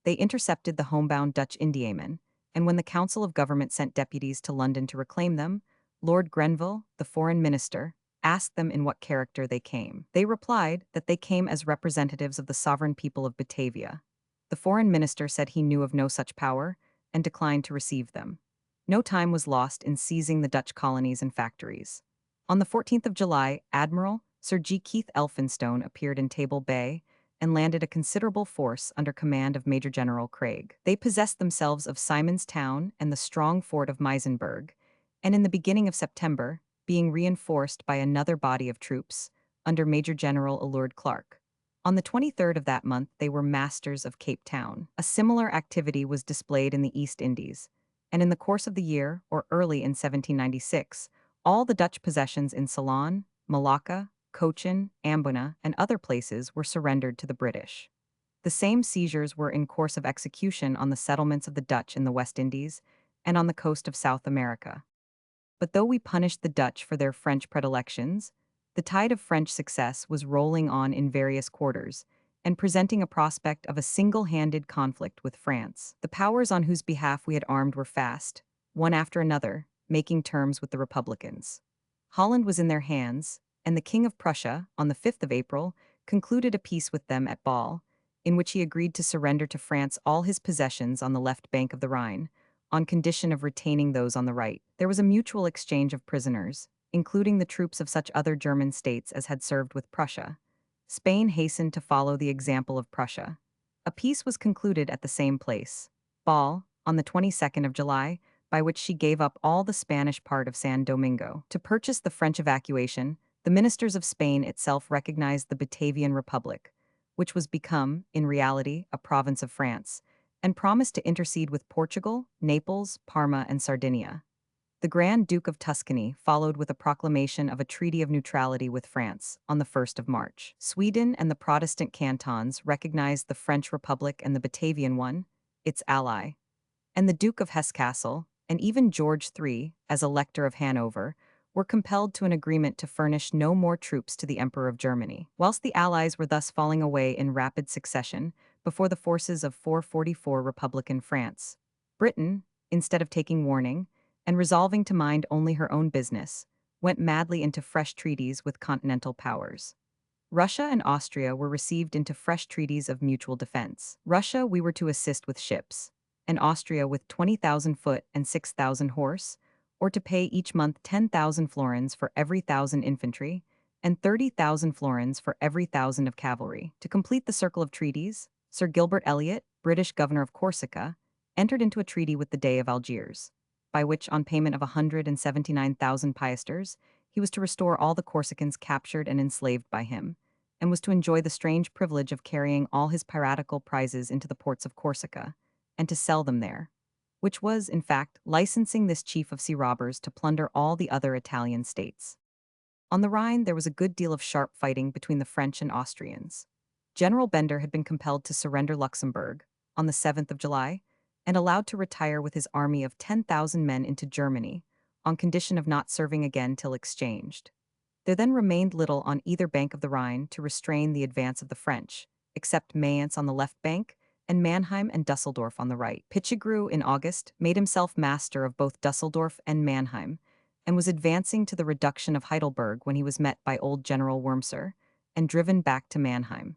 They intercepted the homebound Dutch Indiamen, and when the Council of Government sent deputies to London to reclaim them, Lord Grenville, the foreign minister, asked them in what character they came. They replied that they came as representatives of the sovereign people of Batavia. The foreign minister said he knew of no such power, and declined to receive them. No time was lost in seizing the Dutch colonies and factories. On the 14th of July, Admiral Sir G. Keith Elphinstone appeared in Table Bay, and landed a considerable force under command of Major General Craig. They possessed themselves of Simon's Town and the strong fort of Meisenberg, and in the beginning of September, being reinforced by another body of troops, under Major General Alured Clark. On the 23rd of that month they were masters of Cape Town. A similar activity was displayed in the East Indies, and in the course of the year, or early in 1796, all the Dutch possessions in Ceylon, Malacca, Cochin, Amboina, and other places were surrendered to the British. The same seizures were in course of execution on the settlements of the Dutch in the West Indies and on the coast of South America. But though we punished the Dutch for their French predilections, the tide of French success was rolling on in various quarters and presenting a prospect of a single-handed conflict with France. The powers on whose behalf we had armed were fast, one after another, making terms with the Republicans. Holland was in their hands, and the King of Prussia, on the 5th of April, concluded a peace with them at Bâle, in which he agreed to surrender to France all his possessions on the left bank of the Rhine, on condition of retaining those on the right. There was a mutual exchange of prisoners, including the troops of such other German states as had served with Prussia. Spain hastened to follow the example of Prussia. A peace was concluded at the same place, Bâle, on the 22nd of July, by which she gave up all the Spanish part of San Domingo. To purchase the French evacuation, the ministers of Spain itself recognized the Batavian Republic, which was become, in reality, a province of France, and promised to intercede with Portugal, Naples, Parma, and Sardinia. The Grand Duke of Tuscany followed with a proclamation of a treaty of neutrality with France on the 1st of March. Sweden and the Protestant cantons recognized the French Republic and the Batavian one, its ally, and the Duke of Hesse-Cassel, and even George III, as Elector of Hanover, were compelled to an agreement to furnish no more troops to the Emperor of Germany. Whilst the Allies were thus falling away in rapid succession before the forces of 444 Republican France, Britain, instead of taking warning, and resolving to mind only her own business, went madly into fresh treaties with continental powers. Russia and Austria were received into fresh treaties of mutual defense. Russia we were to assist with ships, and Austria with 20,000 foot and 6,000 horse, or to pay each month 10,000 florins for every 1,000 infantry, and 30,000 florins for every 1,000 of cavalry. To complete the circle of treaties, Sir Gilbert Elliot, British governor of Corsica, entered into a treaty with the Dey of Algiers, by which, on payment of 179,000 piasters, he was to restore all the Corsicans captured and enslaved by him, and was to enjoy the strange privilege of carrying all his piratical prizes into the ports of Corsica, and to sell them there, which was, in fact, licensing this chief of sea robbers to plunder all the other Italian states. On the Rhine, there was a good deal of sharp fighting between the French and Austrians. General Bender had been compelled to surrender Luxembourg on the 7th of July and allowed to retire with his army of 10,000 men into Germany on condition of not serving again till exchanged. There then remained little on either bank of the Rhine to restrain the advance of the French, except Mayence on the left bank and Mannheim and Dusseldorf on the right. Pichegru, in August, made himself master of both Dusseldorf and Mannheim, and was advancing to the reduction of Heidelberg when he was met by old General Wurmser and driven back to Mannheim.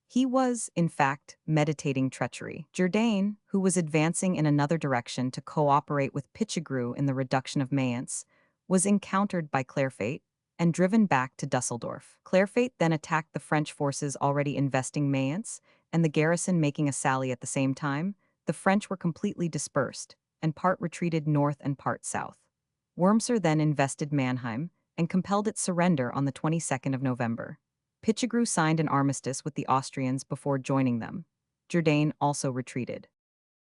He was, in fact, meditating treachery. Jourdain, who was advancing in another direction to cooperate with Pichegru in the reduction of Mayence, was encountered by Clarefate and driven back to Dusseldorf. Clarefate then attacked the French forces already investing Mayence, and the garrison making a sally at the same time. The French were completely dispersed, and part retreated north and part south. Wurmser then invested Mannheim and compelled its surrender on the 22nd of November. Pichegru signed an armistice with the Austrians before joining them. Jourdain also retreated.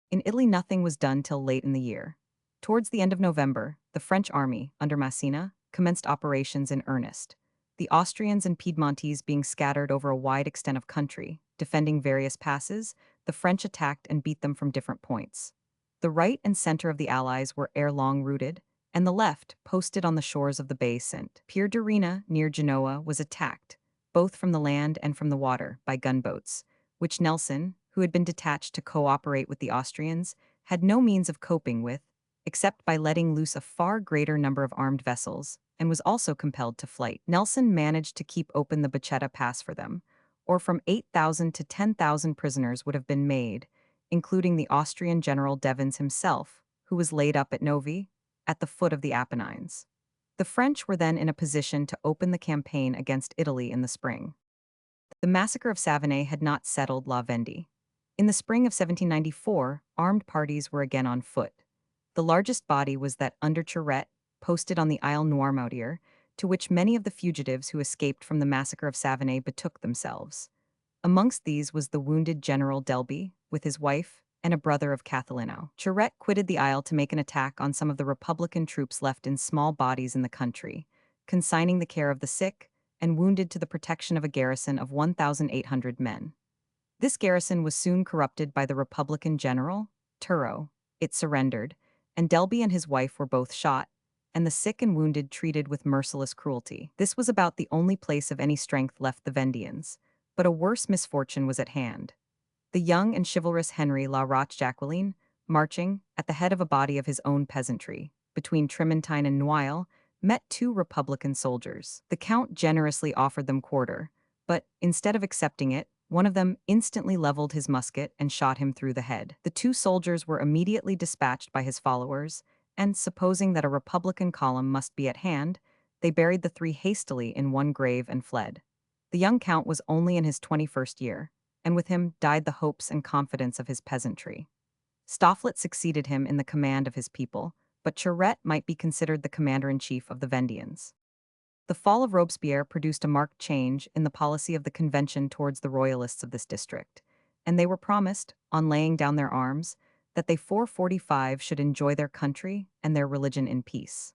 In Italy, nothing was done till late in the year. Towards the end of November, the French army, under Massena, commenced operations in earnest. The Austrians and Piedmontese being scattered over a wide extent of country, defending various passes, the French attacked and beat them from different points. The right and center of the Allies were ere long routed, and the left, posted on the shores of the Bay St. Pier d'Arena near Genoa, was attacked, both from the land and from the water, by gunboats, which Nelson, who had been detached to cooperate with the Austrians, had no means of coping with, except by letting loose a far greater number of armed vessels, and was also compelled to flight. Nelson managed to keep open the Bacchetta Pass for them, or from 8,000 to 10,000 prisoners would have been made, including the Austrian General Devens himself, who was laid up at Novi, at the foot of the Apennines. The French were then in a position to open the campaign against Italy in the spring. The massacre of Savigny had not settled La Vendée. In the spring of 1794, armed parties were again on foot. The largest body was that under Charette, posted on the Isle Noirmoutier, to which many of the fugitives who escaped from the massacre of Savigny betook themselves. Amongst these was the wounded General Delby, with his wife, and a brother of Cathellino. Charette quitted the isle to make an attack on some of the Republican troops left in small bodies in the country, consigning the care of the sick and wounded to the protection of a garrison of 1,800 men. This garrison was soon corrupted by the Republican general, Turreau. It surrendered, and Delby and his wife were both shot, and the sick and wounded treated with merciless cruelty. This was about the only place of any strength left the Vendeans, but a worse misfortune was at hand. The young and chivalrous Henry La Roche Jacqueline, marching, at the head of a body of his own peasantry, between Trementine and Noailles, met two Republican soldiers. The Count generously offered them quarter, but, instead of accepting it, one of them instantly leveled his musket and shot him through the head. The two soldiers were immediately dispatched by his followers, and, supposing that a Republican column must be at hand, they buried the three hastily in one grave and fled. The young Count was only in his 21st year, and with him died the hopes and confidence of his peasantry. Stofflet succeeded him in the command of his people, but Charette might be considered the commander-in-chief of the Vendeans. The fall of Robespierre produced a marked change in the policy of the Convention towards the royalists of this district, and they were promised, on laying down their arms, that they 445 should enjoy their country and their religion in peace.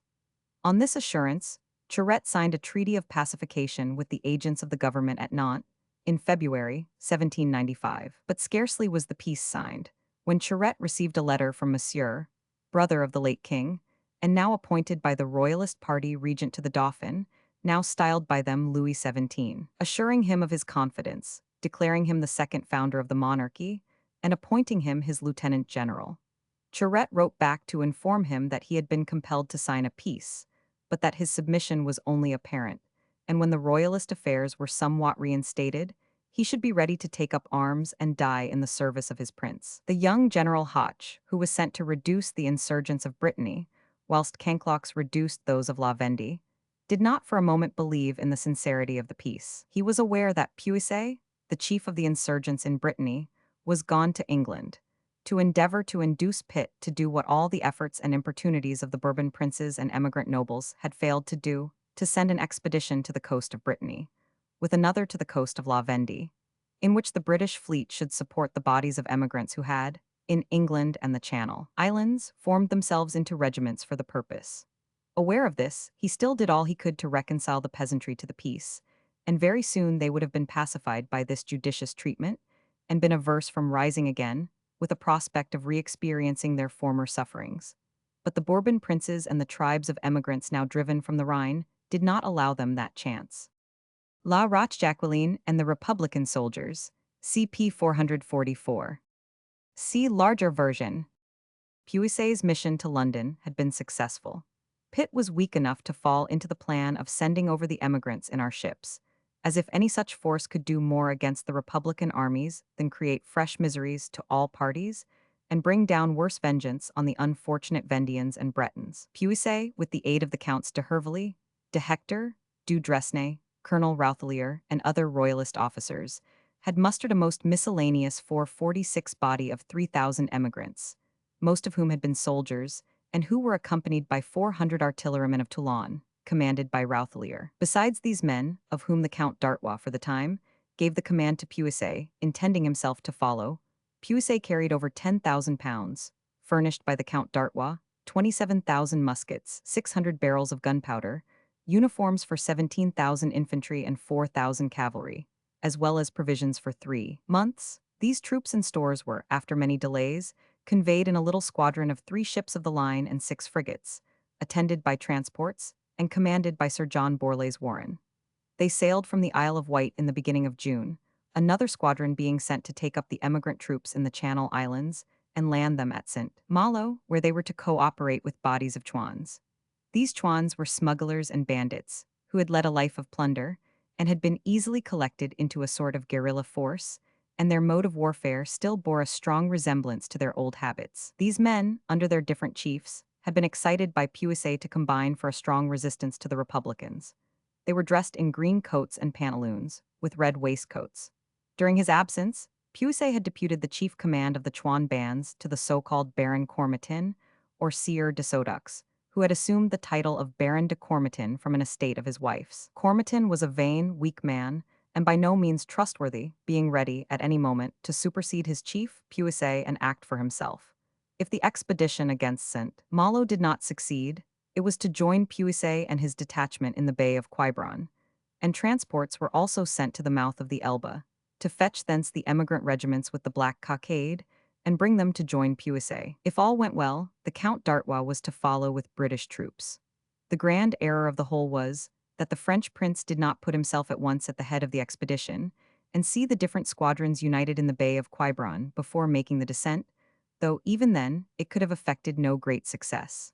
On this assurance, Charette signed a treaty of pacification with the agents of the government at Nantes in February 1795. But scarcely was the peace signed, when Charette received a letter from Monsieur, brother of the late king, and now appointed by the royalist party regent to the Dauphin, now styled by them Louis XVII, assuring him of his confidence, declaring him the second founder of the monarchy, and appointing him his lieutenant general. Charette wrote back to inform him that he had been compelled to sign a peace, but that his submission was only apparent, and when the royalist affairs were somewhat reinstated, he should be ready to take up arms and die in the service of his prince. The young General Hoche, who was sent to reduce the insurgents of Brittany, whilst Canclox reduced those of La Vendée, did not for a moment believe in the sincerity of the peace. He was aware that Puiset, the chief of the insurgents in Brittany, was gone to England, to endeavor to induce Pitt to do what all the efforts and importunities of the Bourbon princes and emigrant nobles had failed to do, to send an expedition to the coast of Brittany, with another to the coast of La Vendée, in which the British fleet should support the bodies of emigrants who had, in England and the Channel Islands, formed themselves into regiments for the purpose. Aware of this, he still did all he could to reconcile the peasantry to the peace, and very soon they would have been pacified by this judicious treatment, and been averse from rising again, with a prospect of re-experiencing their former sufferings. But the Bourbon princes and the tribes of emigrants now driven from the Rhine did not allow them that chance. La Roche-Jacqueline and the Republican soldiers, CP 444. See larger version. Puiset's mission to London had been successful. Pitt was weak enough to fall into the plan of sending over the emigrants in our ships, as if any such force could do more against the Republican armies than create fresh miseries to all parties and bring down worse vengeance on the unfortunate Vendians and Bretons. Puiset, with the aid of the Counts de Hervely, de Hector, du Dresnay, Colonel Routhelier, and other royalist officers, had mustered a most miscellaneous 446 body of 3,000 emigrants, most of whom had been soldiers, and who were accompanied by 400 artillerymen of Toulon, commanded by Routhelier. Besides these men, of whom the Count d'Artois, for the time, gave the command to Puiset, intending himself to follow, Puiset carried over 10,000 pounds, furnished by the Count d'Artois, 27,000 muskets, 600 barrels of gunpowder, uniforms for 17,000 infantry and 4,000 cavalry, as well as provisions for 3 months. These troops and stores were, after many delays, conveyed in a little squadron of 3 ships of the line and 6 frigates, attended by transports, and commanded by Sir John Borlase Warren. They sailed from the Isle of Wight in the beginning of June, another squadron being sent to take up the emigrant troops in the Channel Islands and land them at St. Malo, where they were to co-operate with bodies of Chouans. These Chouans were smugglers and bandits, who had led a life of plunder, and had been easily collected into a sort of guerrilla force, and their mode of warfare still bore a strong resemblance to their old habits. These men, under their different chiefs, had been excited by Puiset to combine for a strong resistance to the Republicans. They were dressed in green coats and pantaloons, with red waistcoats. During his absence, Puiset had deputed the chief command of the Chouan bands to the so-called Baron Cormatin, or Sieur de Saudux, who had assumed the title of Baron de Cormatin from an estate of his wife's. Cormatin was a vain, weak man, and by no means trustworthy, being ready, at any moment, to supersede his chief, Puiset, and act for himself. If the expedition against St. Malo did not succeed, it was to join Puiset and his detachment in the Bay of Quiberon, and transports were also sent to the mouth of the Elbe, to fetch thence the emigrant regiments with the black cockade, and bring them to join Puiset. If all went well, the Count d'Artois was to follow with British troops. The grand error of the whole was that the French prince did not put himself at once at the head of the expedition, and see the different squadrons united in the Bay of Quiberon before making the descent, though even then it could have effected no great success.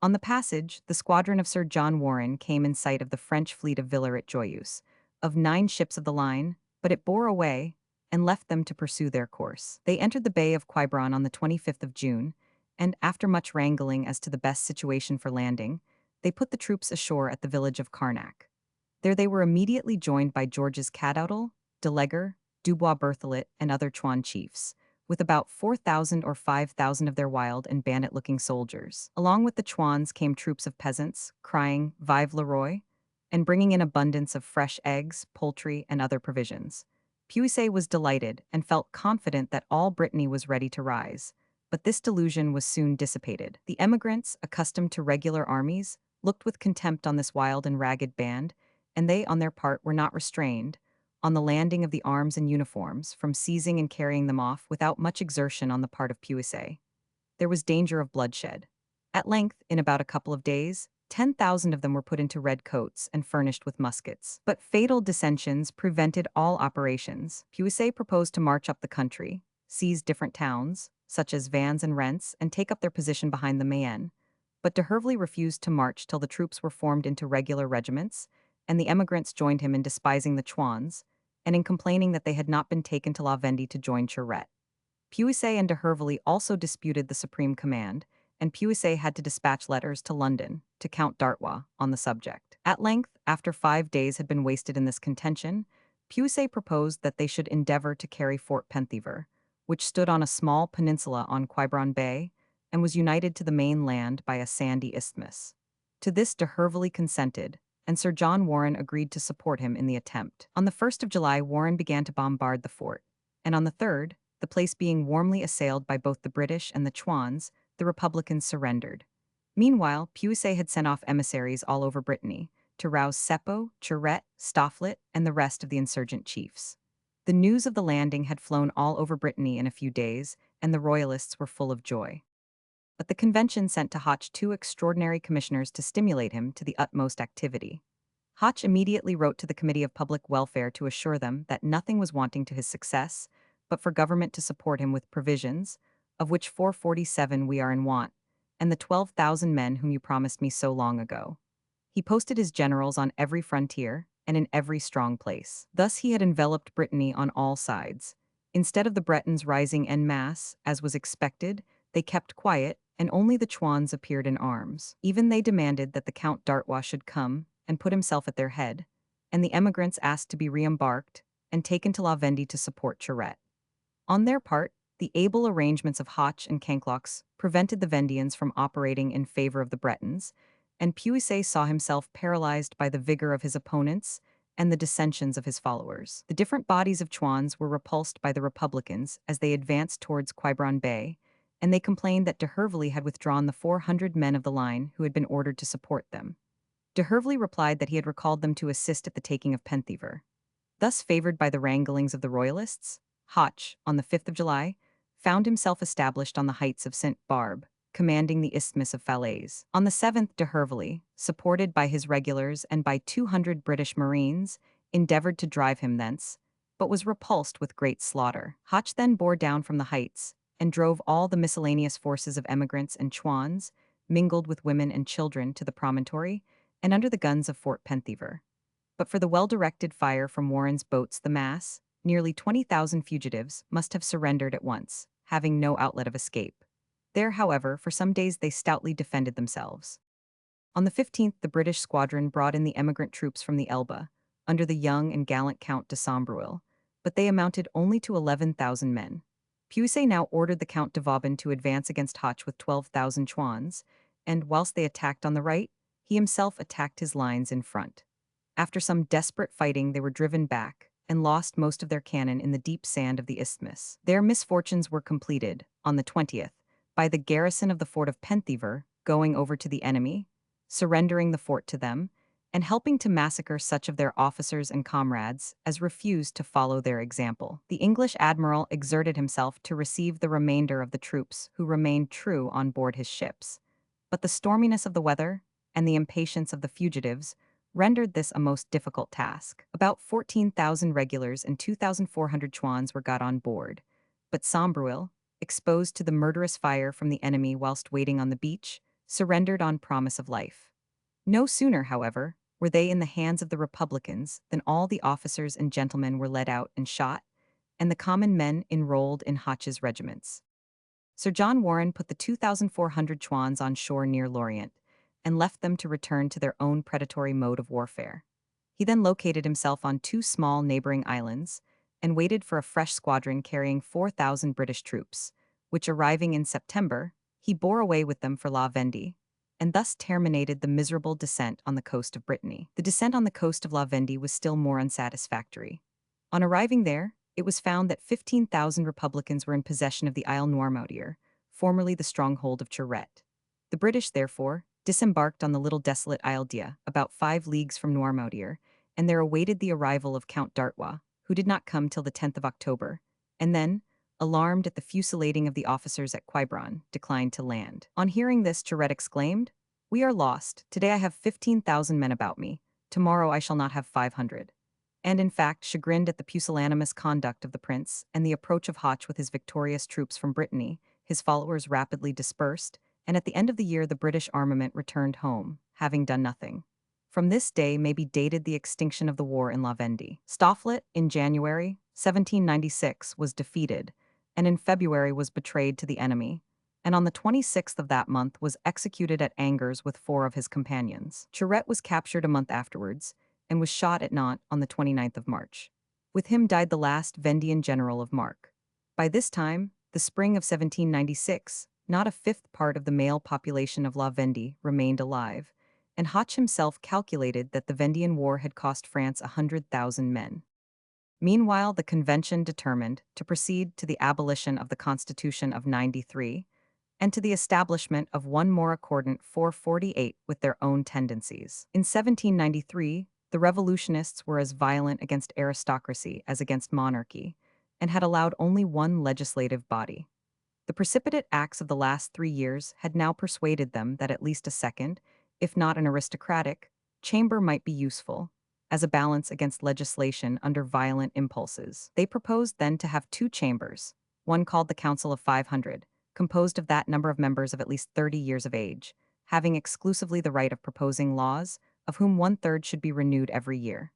On the passage, the squadron of Sir John Warren came in sight of the French fleet of Villars-Joyeuse, of 9 ships of the line, but it bore away and left them to pursue their course. They entered the Bay of Quiberon on the 25th of June, and after much wrangling as to the best situation for landing, they put the troops ashore at the village of Carnac. There they were immediately joined by Georges Cadoutel, Delegar, Dubois Berthelot, and other Chouan chiefs, with about 4,000 or 5,000 of their wild and bandit-looking soldiers. Along with the Chouans came troops of peasants, crying "Vive le Roi!" and bringing in abundance of fresh eggs, poultry, and other provisions. Puiset was delighted and felt confident that all Brittany was ready to rise, but this delusion was soon dissipated. The emigrants, accustomed to regular armies, looked with contempt on this wild and ragged band, and they, on their part, were not restrained, on the landing of the arms and uniforms, from seizing and carrying them off without much exertion on the part of Puiset. There was danger of bloodshed. At length, in about a couple of days, 10,000 of them were put into red coats and furnished with muskets. But fatal dissensions prevented all operations. Puiset proposed to march up the country, seize different towns, such as Vannes and Reims, and take up their position behind the Mayenne. But de Hervely refused to march till the troops were formed into regular regiments, and the emigrants joined him in despising the Chouans, and in complaining that they had not been taken to La Vendée to join Charette. Puiset and de Hervely also disputed the supreme command, and Puiset had to dispatch letters to London, to Count d'Artois, on the subject. At length, after 5 days had been wasted in this contention, Puiset proposed that they should endeavor to carry Fort Penthièvre, which stood on a small peninsula on Quiberon Bay and was united to the main land by a sandy isthmus. To this de Hervely consented, and Sir John Warren agreed to support him in the attempt. On the 1st of July, Warren began to bombard the fort, and on the 3rd, the place being warmly assailed by both the British and the Chouans, the Republicans surrendered. Meanwhile, Puiset had sent off emissaries all over Brittany to rouse Seppo, Charette, Stofflet, and the rest of the insurgent chiefs. The news of the landing had flown all over Brittany in a few days, and the royalists were full of joy. But the convention sent to Hoche two extraordinary commissioners to stimulate him to the utmost activity. Hoche immediately wrote to the Committee of Public Welfare to assure them that nothing was wanting to his success, but for government to support him with provisions, of which 447 we are in want, and the 12,000 men whom you promised me so long ago. He posted his generals on every frontier and in every strong place. Thus he had enveloped Brittany on all sides. Instead of the Bretons rising en masse, as was expected, they kept quiet, and only the Chouans appeared in arms. Even they demanded that the Count d'Artois should come and put himself at their head, and the emigrants asked to be re-embarked and taken to La Vendée to support Charette. On their part, the able arrangements of Hoche and Canclox prevented the Vendians from operating in favor of the Bretons, and Puiset saw himself paralyzed by the vigor of his opponents and the dissensions of his followers. The different bodies of Chouans were repulsed by the Republicans as they advanced towards Quiberon Bay, and they complained that de Hervely had withdrawn the 400 men of the line who had been ordered to support them. De Hervely replied that he had recalled them to assist at the taking of Penthever. Thus favored by the wranglings of the royalists, Hoche, on the 5th of July, found himself established on the heights of St. Barbe, commanding the Isthmus of Falaise. On the 7th, de Hervely, supported by his regulars and by 200 British Marines, endeavored to drive him thence, but was repulsed with great slaughter. Hoche then bore down from the heights and drove all the miscellaneous forces of emigrants and Chouans, mingled with women and children, to the promontory and under the guns of Fort Penthever. But for the well-directed fire from Warren's boats, the mass, nearly 20,000 fugitives, must have surrendered at once, having no outlet of escape. There, however, for some days they stoutly defended themselves. On the 15th, the British squadron brought in the emigrant troops from the Elbe, under the young and gallant Count de Sombreuil, but they amounted only to 11,000 men. Puiset now ordered the Count de Vauban to advance against Hoche with 12,000 Chouans, and whilst they attacked on the right, he himself attacked his lines in front. After some desperate fighting, they were driven back and lost most of their cannon in the deep sand of the isthmus. Their misfortunes were completed, on the 20th, by the garrison of the fort of Penthever going over to the enemy, surrendering the fort to them, and helping to massacre such of their officers and comrades as refused to follow their example. The English admiral exerted himself to receive the remainder of the troops who remained true on board his ships, but the storminess of the weather and the impatience of the fugitives rendered this a most difficult task. About 14,000 regulars and 2,400 Chouans were got on board, but Sombreuil, exposed to the murderous fire from the enemy whilst waiting on the beach, surrendered on promise of life. No sooner, however, were they in the hands of the Republicans than all the officers and gentlemen were led out and shot, and the common men enrolled in Hoche's regiments. Sir John Warren put the 2,400 Chouans on shore near Lorient, and left them to return to their own predatory mode of warfare. He then located himself on two small neighboring islands, and waited for a fresh squadron carrying 4,000 British troops, which, arriving in September, he bore away with them for La Vendée, and thus terminated the miserable descent on the coast of Brittany. The descent on the coast of La Vendée was still more unsatisfactory. On arriving there, it was found that 15,000 Republicans were in possession of the Isle Noirmoutier, formerly the stronghold of Charette. The British, therefore, disembarked on the little desolate Isle d'Ia, about 5 leagues from Noirmoutier, and there awaited the arrival of Count d'Artois, who did not come till the 10th of October, and then, alarmed at the fusillading of the officers at Quiberon, declined to land. On hearing this, Charette exclaimed, "We are lost. Today I have 15,000 men about me. Tomorrow I shall not have 500. And in fact, chagrined at the pusillanimous conduct of the prince and the approach of Hoche with his victorious troops from Brittany, his followers rapidly dispersed, and at the end of the year the British armament returned home, having done nothing. From this day may be dated the extinction of the war in La Vendée. Stofflet, in January 1796, was defeated, and in February was betrayed to the enemy, and on the 26th of that month was executed at Angers with 4 of his companions. Charette was captured a month afterwards, and was shot at Nantes on the 29th of March. With him died the last Vendean general of mark. By this time, the spring of 1796, not a fifth part of the male population of La Vendée remained alive, and Hoche himself calculated that the Vendean War had cost France 100,000 men. Meanwhile, the convention determined to proceed to the abolition of the Constitution of 93 and to the establishment of one more accordant 448 with their own tendencies. In 1793, the revolutionists were as violent against aristocracy as against monarchy, and had allowed only one legislative body. The precipitate acts of the last 3 years had now persuaded them that at least a second, if not an aristocratic, chamber might be useful, as a balance against legislation under violent impulses. They proposed then to have two chambers, one called the Council of 500, composed of that number of members of at least 30 years of age, having exclusively the right of proposing laws, of whom 1/3 should be renewed every year.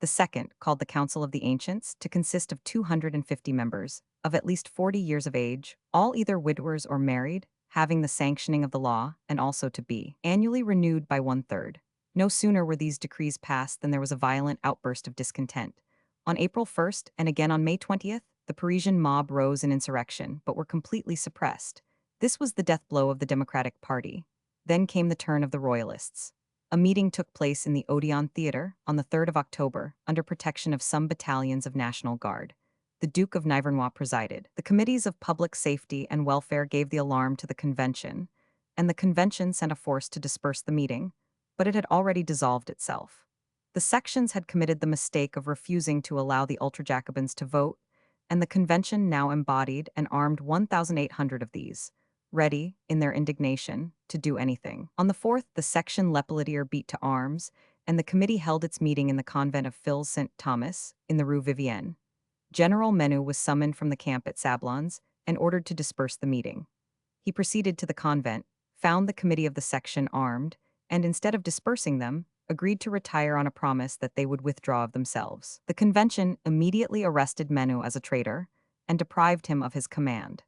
The second, called the Council of the Ancients, to consist of 250 members, of at least 40 years of age, all either widowers or married, having the sanctioning of the law, and also to be annually renewed by 1/3. No sooner were these decrees passed than there was a violent outburst of discontent. On April 1st, and again on May 20th, the Parisian mob rose in insurrection, but were completely suppressed. This was the death blow of the Democratic Party. Then came the turn of the Royalists. A meeting took place in the Odeon Theatre on the 3rd of October, under protection of some battalions of National Guard. The Duke of Nivernois presided. The committees of public safety and welfare gave the alarm to the convention, and the convention sent a force to disperse the meeting, but it had already dissolved itself. The sections had committed the mistake of refusing to allow the ultra-Jacobins to vote, and the convention now embodied and armed 1,800 of these, ready, in their indignation, to do anything. On the 4th, the section Lepelletier beat to arms, and the committee held its meeting in the convent of Fils St. Thomas, in the Rue Vivienne. General Menou was summoned from the camp at Sablons and ordered to disperse the meeting. He proceeded to the convent, found the committee of the section armed, and instead of dispersing them, agreed to retire on a promise that they would withdraw of themselves. The convention immediately arrested Menou as a traitor and deprived him of his command.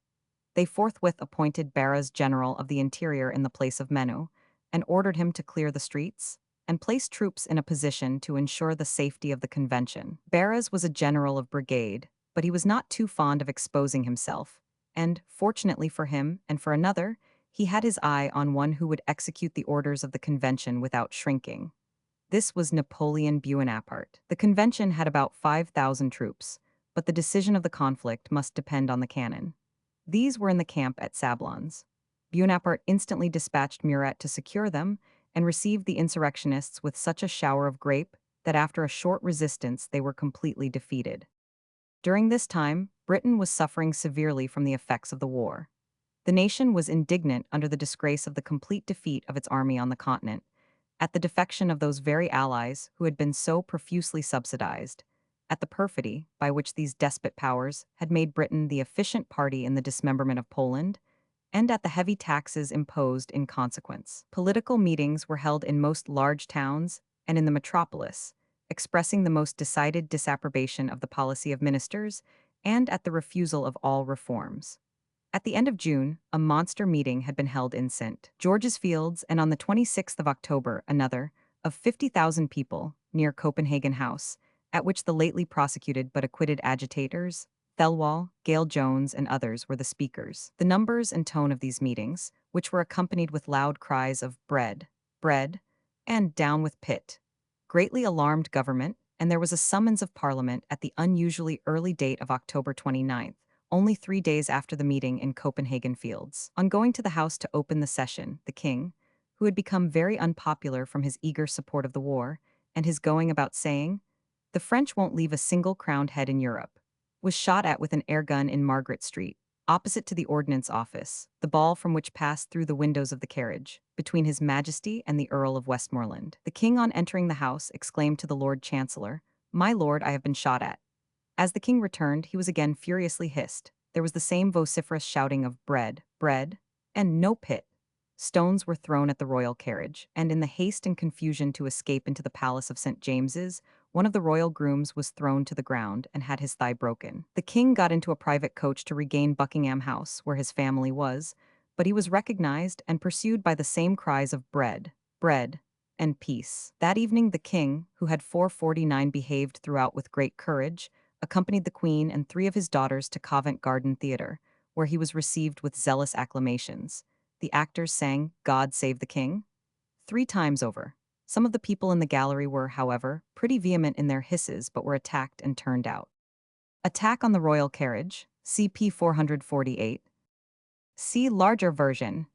They forthwith appointed Barras general of the interior in the place of Menou, and ordered him to clear the streets, and place troops in a position to ensure the safety of the convention. Barras was a general of brigade, but he was not too fond of exposing himself, and, fortunately for him and for another, he had his eye on one who would execute the orders of the convention without shrinking. This was Napoleon Bonaparte. The convention had about 5,000 troops, but the decision of the conflict must depend on the cannon. These were in the camp at Sablons. Bonaparte instantly dispatched Murat to secure them, and received the insurrectionists with such a shower of grape that after a short resistance they were completely defeated. During this time, Britain was suffering severely from the effects of the war. The nation was indignant under the disgrace of the complete defeat of its army on the continent, at the defection of those very allies who had been so profusely subsidized, at the perfidy by which these despot powers had made Britain the efficient party in the dismemberment of Poland, and at the heavy taxes imposed in consequence. Political meetings were held in most large towns and in the metropolis, expressing the most decided disapprobation of the policy of ministers and at the refusal of all reforms. At the end of June, a monster meeting had been held in St. George's Fields, and on the 26th of October, another, of 50,000 people, near Copenhagen House, at which the lately prosecuted but acquitted agitators, Thelwall, Gale Jones, and others were the speakers. The numbers and tone of these meetings, which were accompanied with loud cries of bread, bread, and down with Pitt, greatly alarmed government, and there was a summons of Parliament at the unusually early date of October 29th, only 3 days after the meeting in Copenhagen Fields. On going to the House to open the session, the king, who had become very unpopular from his eager support of the war, and his going about saying, "The French won't leave a single crowned head in Europe," was shot at with an air gun in Margaret Street, opposite to the Ordnance Office, the ball from which passed through the windows of the carriage, between His Majesty and the Earl of Westmoreland. The king, on entering the House, exclaimed to the Lord Chancellor, "My lord, I have been shot at." As the king returned, he was again furiously hissed. There was the same vociferous shouting of bread, bread, and no Pitt. Stones were thrown at the royal carriage, and in the haste and confusion to escape into the palace of St. James's, one of the royal grooms was thrown to the ground and had his thigh broken. The king got into a private coach to regain Buckingham House, where his family was, but he was recognized and pursued by the same cries of bread, bread, and peace. That evening the king, who had 449 behaved throughout with great courage, accompanied the Queen and three of his daughters to Covent Garden Theatre, where he was received with zealous acclamations. The actors sang "God Save the King" 3 times over. Some of the people in the gallery were, however, pretty vehement in their hisses but were attacked and turned out. Attack on the royal carriage, CP 448. See larger version.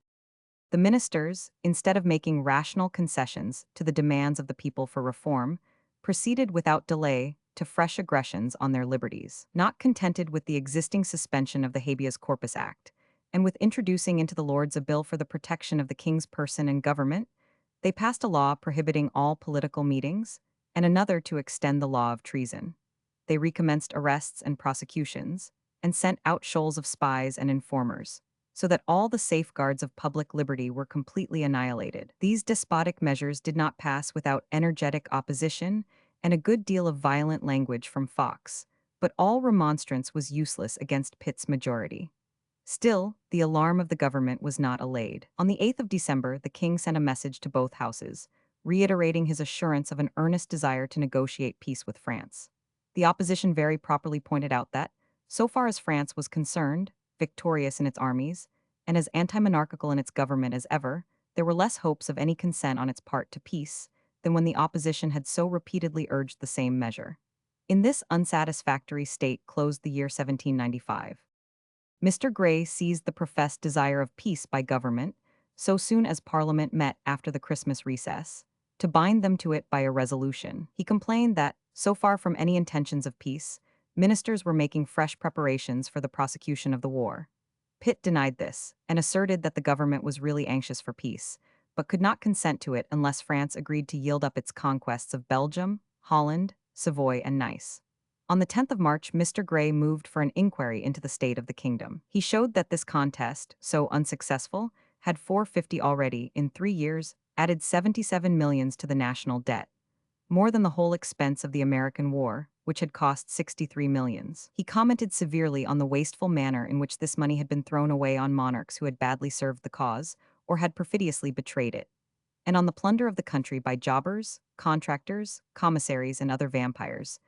The ministers, instead of making rational concessions to the demands of the people for reform, proceeded without delay to fresh aggressions on their liberties. Not contented with the existing suspension of the Habeas Corpus Act, and with introducing into the Lords a bill for the protection of the king's person and government, they passed a law prohibiting all political meetings, and another to extend the law of treason. They recommenced arrests and prosecutions, and sent out shoals of spies and informers, so that all the safeguards of public liberty were completely annihilated. These despotic measures did not pass without energetic opposition and a good deal of violent language from Fox, but all remonstrance was useless against Pitt's majority. Still, the alarm of the government was not allayed. On the 8th of December, the king sent a message to both houses, reiterating his assurance of an earnest desire to negotiate peace with France. The opposition very properly pointed out that, so far as France was concerned, victorious in its armies, and as anti-monarchical in its government as ever, there were less hopes of any consent on its part to peace than when the opposition had so repeatedly urged the same measure. In this unsatisfactory state closed the year 1795. Mr. Grey seized the professed desire of peace by government, so soon as Parliament met after the Christmas recess, to bind them to it by a resolution. He complained that, so far from any intentions of peace, ministers were making fresh preparations for the prosecution of the war. Pitt denied this, and asserted that the government was really anxious for peace, but could not consent to it unless France agreed to yield up its conquests of Belgium, Holland, Savoy, and Nice. On the 10th of March, Mr. Grey moved for an inquiry into the state of the kingdom. He showed that this contest, so unsuccessful, had 450 already, in 3 years, added 77 millions to the national debt, more than the whole expense of the American War, which had cost 63 millions. He commented severely on the wasteful manner in which this money had been thrown away on monarchs who had badly served the cause, or had perfidiously betrayed it, and on the plunder of the country by jobbers, contractors, commissaries, and other vampires,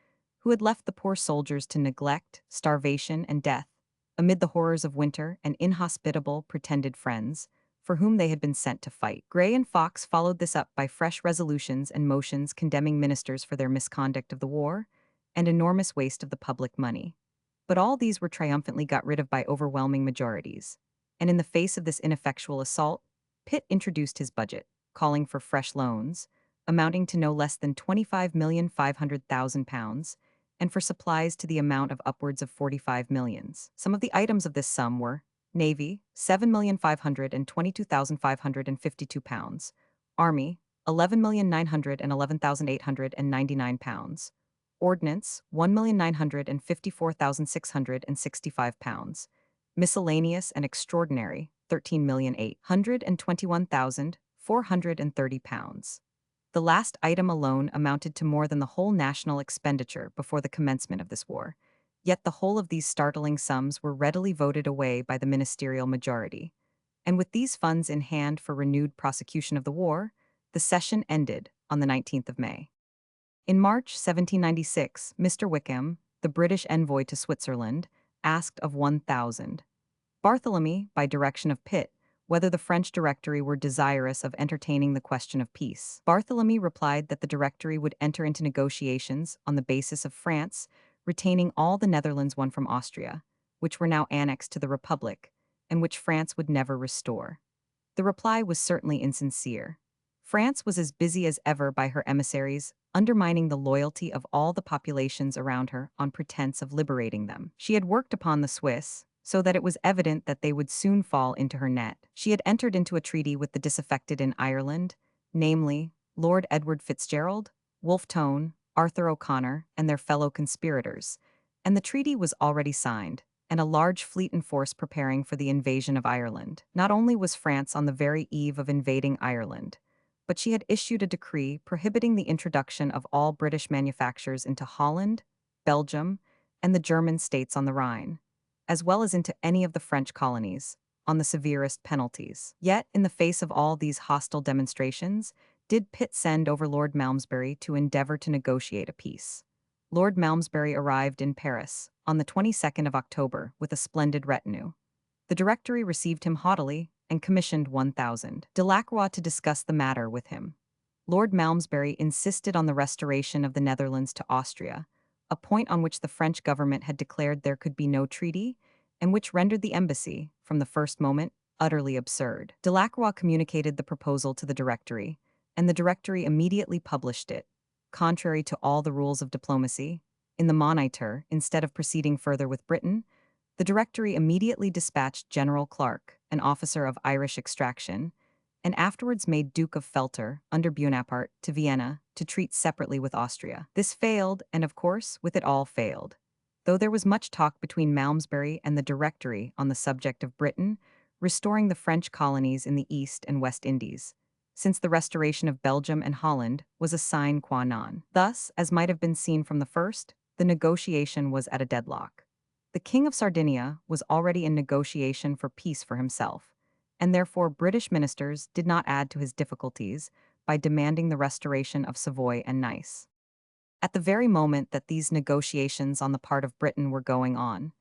who had left the poor soldiers to neglect, starvation, and death, amid the horrors of winter and inhospitable pretended friends, for whom they had been sent to fight. Grey and Fox followed this up by fresh resolutions and motions condemning ministers for their misconduct of the war and enormous waste of the public money. But all these were triumphantly got rid of by overwhelming majorities. And in the face of this ineffectual assault, Pitt introduced his budget, calling for fresh loans, amounting to no less than £25,500,000, and for supplies to the amount of upwards of 45 millions. Some of the items of this sum were Navy, £7,522,552, Army, £11,911,899, Ordnance, £1,954,665, Miscellaneous and Extraordinary, £13,821,430. The last item alone amounted to more than the whole national expenditure before the commencement of this war, yet the whole of these startling sums were readily voted away by the ministerial majority. And with these funds in hand for renewed prosecution of the war, the session ended on the 19th of May. In March 1796, Mr. Wickham, the British envoy to Switzerland, asked of 1,000 Barthélemy, by direction of Pitt, whether the French Directory were desirous of entertaining the question of peace. Barthélemy replied that the Directory would enter into negotiations on the basis of France retaining all the Netherlands won from Austria, which were now annexed to the Republic, and which France would never restore. The reply was certainly insincere. France was as busy as ever by her emissaries, undermining the loyalty of all the populations around her on pretense of liberating them. She had worked upon the Swiss, so that it was evident that they would soon fall into her net. She had entered into a treaty with the disaffected in Ireland, namely, Lord Edward Fitzgerald, Wolfe Tone, Arthur O'Connor, and their fellow conspirators, and the treaty was already signed, and a large fleet and force preparing for the invasion of Ireland. Not only was France on the very eve of invading Ireland, but she had issued a decree prohibiting the introduction of all British manufactures into Holland, Belgium, and the German states on the Rhine, as well as into any of the French colonies, on the severest penalties. Yet, in the face of all these hostile demonstrations, did Pitt send over Lord Malmesbury to endeavour to negotiate a peace. Lord Malmesbury arrived in Paris on the 22nd of October with a splendid retinue. The Directory received him haughtily and commissioned 1,000 Delacroix to discuss the matter with him. Lord Malmesbury insisted on the restoration of the Netherlands to Austria, a point on which the French government had declared there could be no treaty, and which rendered the embassy, from the first moment, utterly absurd. Delacroix communicated the proposal to the Directory, and the Directory immediately published it. Contrary to all the rules of diplomacy, in the Moniteur, instead of proceeding further with Britain, the Directory immediately dispatched General Clarke, an officer of Irish extraction, and afterwards made Duke of Felter, under Bonaparte, to Vienna to treat separately with Austria. This failed, and of course, with it all failed. Though there was much talk between Malmesbury and the Directory on the subject of Britain restoring the French colonies in the East and West Indies, since the restoration of Belgium and Holland was a sine qua non. Thus, as might have been seen from the first, the negotiation was at a deadlock. The King of Sardinia was already in negotiation for peace for himself, and therefore British ministers did not add to his difficulties by demanding the restoration of Savoy and Nice. At the very moment that these negotiations on the part of Britain were going on,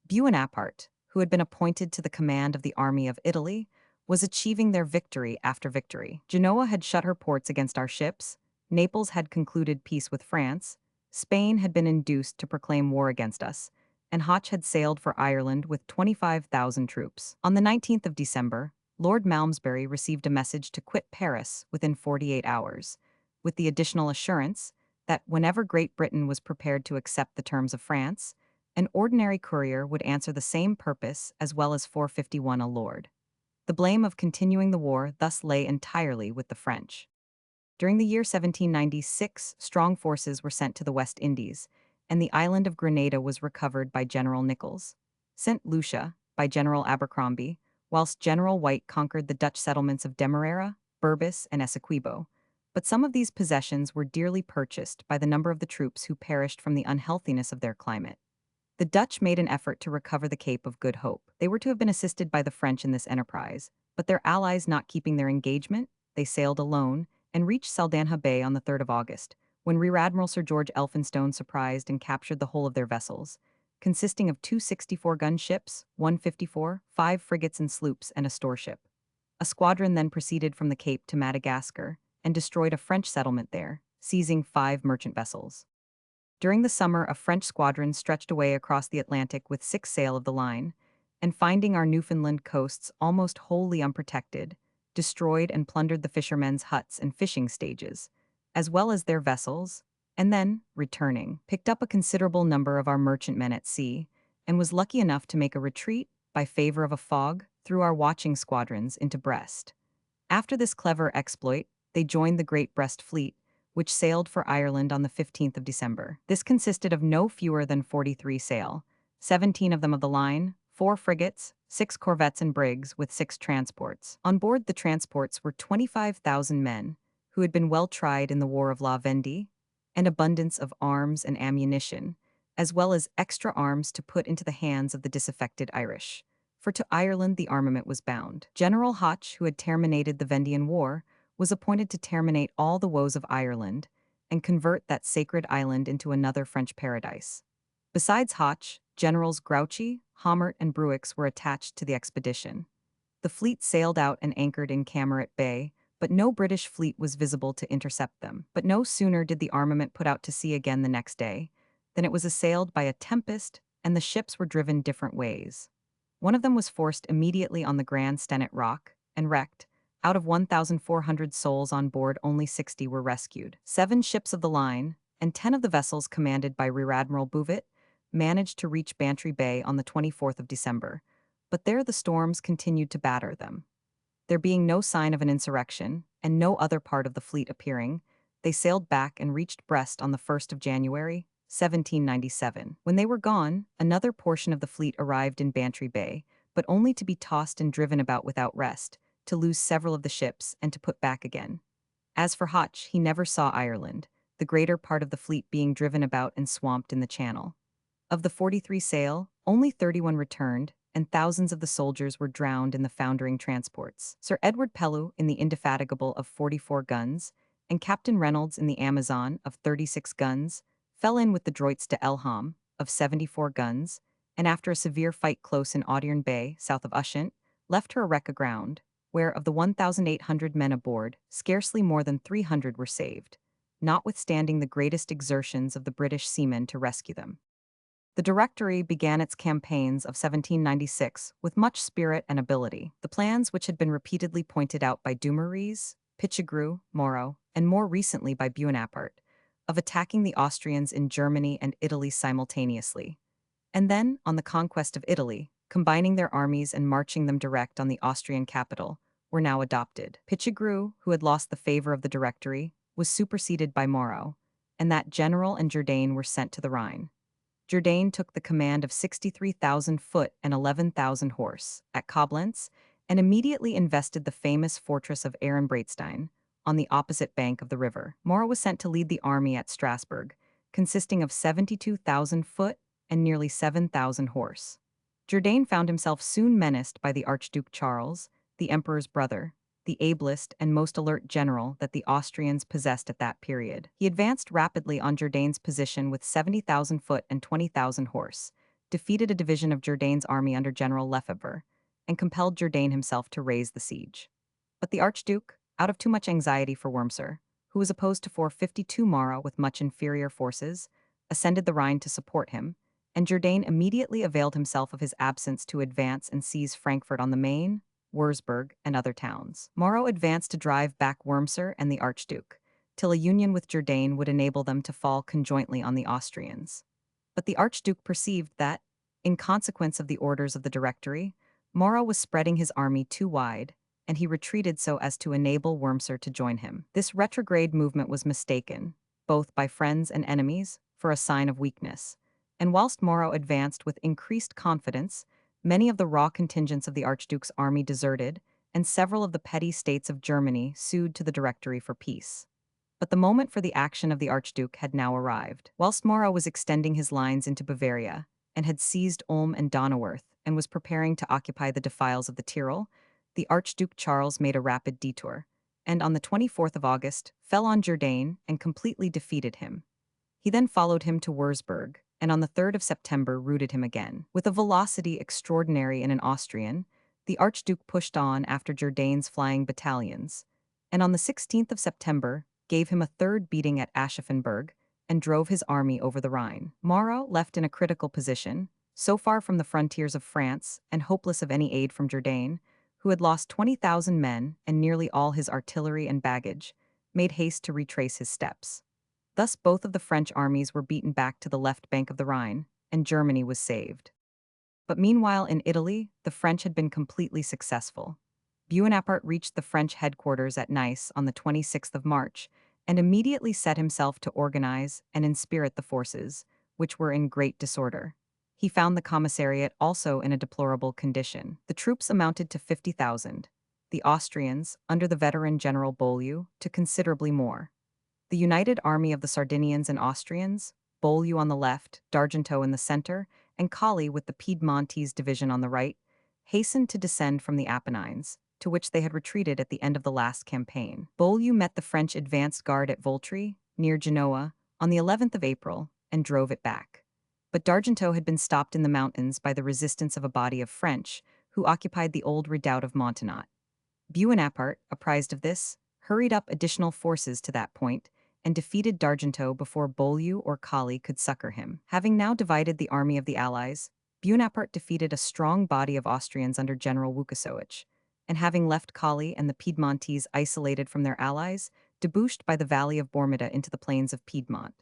Bonaparte, who had been appointed to the command of the army of Italy, was achieving their victory after victory. Genoa had shut her ports against our ships, Naples had concluded peace with France, Spain had been induced to proclaim war against us, and Hoche had sailed for Ireland with 25,000 troops. On the 19th of December, Lord Malmesbury received a message to quit Paris within 48 hours, with the additional assurance that whenever Great Britain was prepared to accept the terms of France, an ordinary courier would answer the same purpose as well as 451 a lord. The blame of continuing the war thus lay entirely with the French. During the year 1796, strong forces were sent to the West Indies, and the island of Grenada was recovered by General Nichols, St. Lucia by General Abercrombie, whilst General White conquered the Dutch settlements of Demerara, Berbice, and Essequibo. But some of these possessions were dearly purchased by the number of the troops who perished from the unhealthiness of their climate. The Dutch made an effort to recover the Cape of Good Hope. They were to have been assisted by the French in this enterprise, but their allies not keeping their engagement, they sailed alone and reached Saldanha Bay on the 3rd of August, when Rear Admiral Sir George Elphinstone surprised and captured the whole of their vessels, consisting of 2 64-gun ships, 154, 5 frigates and sloops, and a storeship. A squadron then proceeded from the Cape to Madagascar and destroyed a French settlement there, seizing 5 merchant vessels. During the summer, a French squadron stretched away across the Atlantic with 6 sail of the line, and finding our Newfoundland coasts almost wholly unprotected, destroyed and plundered the fishermen's huts and fishing stages, as well as their vessels, and then, returning, picked up a considerable number of our merchantmen at sea, and was lucky enough to make a retreat, by favor of a fog, through our watching squadrons into Brest. After this clever exploit, they joined the Great Brest Fleet, which sailed for Ireland on the 15th of December. This consisted of no fewer than 43 sail, 17 of them of the line, 4 frigates, 6 corvettes and brigs, with 6 transports. On board the transports were 25,000 men, who had been well tried in the War of La Vendée, and abundance of arms and ammunition, as well as extra arms to put into the hands of the disaffected Irish. For to Ireland the armament was bound. General Hoche, who had terminated the Vendean War, was appointed to terminate all the woes of Ireland and convert that sacred island into another French paradise. Besides Hoche, Generals Grouchy, Hammert, and Bruix were attached to the expedition. The fleet sailed out and anchored in Camaret Bay, but no British fleet was visible to intercept them. But no sooner did the armament put out to sea again the next day than it was assailed by a tempest, and the ships were driven different ways. One of them was forced immediately on the Grand Stennet Rock and wrecked. Out of 1,400 souls on board, only 60 were rescued. 7 ships of the line, and 10 of the vessels commanded by Rear Admiral Bouvet, managed to reach Bantry Bay on the 24th of December, but there the storms continued to batter them. There being no sign of an insurrection, and no other part of the fleet appearing, they sailed back and reached Brest on the 1st of January, 1797. When they were gone, another portion of the fleet arrived in Bantry Bay, but only to be tossed and driven about without rest, to lose several of the ships, and to put back again. As for Hoche, he never saw Ireland, the greater part of the fleet being driven about and swamped in the Channel. Of the 43 sail, only 31 returned, and thousands of the soldiers were drowned in the foundering transports. Sir Edward Pellew in the Indefatigable of 44 guns, and Captain Reynolds in the Amazon of 36 guns, fell in with the Droits de Elham, of 74 guns, and after a severe fight close in Audierne Bay, south of Ushant, left her a wreck aground, where of the 1,800 men aboard, scarcely more than 300 were saved, notwithstanding the greatest exertions of the British seamen to rescue them. The Directory began its campaigns of 1796 with much spirit and ability. The plans, which had been repeatedly pointed out by Dumouriez, Pichegru, Moreau, and more recently by Buonaparte, of attacking the Austrians in Germany and Italy simultaneously, and then, on the conquest of Italy, combining their armies and marching them direct on the Austrian capital, were now adopted. Pichegru, who had lost the favor of the Directory, was superseded by Moreau, and that general and Jourdain were sent to the Rhine. Jourdain took the command of 63,000 foot and 11,000 horse at Koblenz and immediately invested the famous fortress of Ehrenbreitstein on the opposite bank of the river. Moreau was sent to lead the army at Strasbourg, consisting of 72,000 foot and nearly 7,000 horse. Jourdain found himself soon menaced by the Archduke Charles, the emperor's brother, the ablest and most alert general that the Austrians possessed at that period. He advanced rapidly on Jourdain's position with 70,000 foot and 20,000 horse, defeated a division of Jourdain's army under General Lefebvre, and compelled Jourdain himself to raise the siege. But the Archduke, out of too much anxiety for Wurmser, who was opposed to 452 Moreau with much inferior forces, ascended the Rhine to support him, and Jourdain immediately availed himself of his absence to advance and seize Frankfurt on the Main, Wurzburg, and other towns. Moreau advanced to drive back Wurmser and the Archduke, till a union with Jourdain would enable them to fall conjointly on the Austrians. But the Archduke perceived that, in consequence of the orders of the Directory, Moreau was spreading his army too wide, and he retreated so as to enable Wurmser to join him. This retrograde movement was mistaken, both by friends and enemies, for a sign of weakness, and whilst Moreau advanced with increased confidence, many of the raw contingents of the Archduke's army deserted, and several of the petty states of Germany sued to the Directory for peace. But the moment for the action of the Archduke had now arrived. Whilst Moreau was extending his lines into Bavaria, and had seized Ulm and Donauwörth, and was preparing to occupy the defiles of the Tyrol, the Archduke Charles made a rapid detour, and on the 24th of August fell on Jourdain and completely defeated him. He then followed him to Wurzburg, and on the 3rd of September routed him again. With a velocity extraordinary in an Austrian, the Archduke pushed on after Jourdain's flying battalions, and on the 16th of September gave him a third beating at Aschaffenburg and drove his army over the Rhine. Moreau, left in a critical position, so far from the frontiers of France and hopeless of any aid from Jourdain, who had lost 20,000 men and nearly all his artillery and baggage, made haste to retrace his steps. Thus both of the French armies were beaten back to the left bank of the Rhine, and Germany was saved. But meanwhile in Italy, the French had been completely successful. Buonaparte reached the French headquarters at Nice on the 26th of March, and immediately set himself to organize and inspirit the forces, which were in great disorder. He found the commissariat also in a deplorable condition. The troops amounted to 50,000, the Austrians, under the veteran General Beaulieu, to considerably more. The united army of the Sardinians and Austrians, Beaulieu on the left, D'Argenteau in the center, and Colli with the Piedmontese division on the right, hastened to descend from the Apennines, to which they had retreated at the end of the last campaign. Beaulieu met the French advanced guard at Voltri, near Genoa, on the 11th of April, and drove it back. But D'Argenteau had been stopped in the mountains by the resistance of a body of French, who occupied the old redoubt of Montenot. Buonaparte, apprised of this, hurried up additional forces to that point, and defeated D'Argenteau before Beaulieu or Colli could succor him. Having now divided the army of the Allies, Buonaparte defeated a strong body of Austrians under General Łukaszowicz, and having left Colli and the Piedmontese isolated from their allies, debouched by the valley of Bormida into the plains of Piedmont.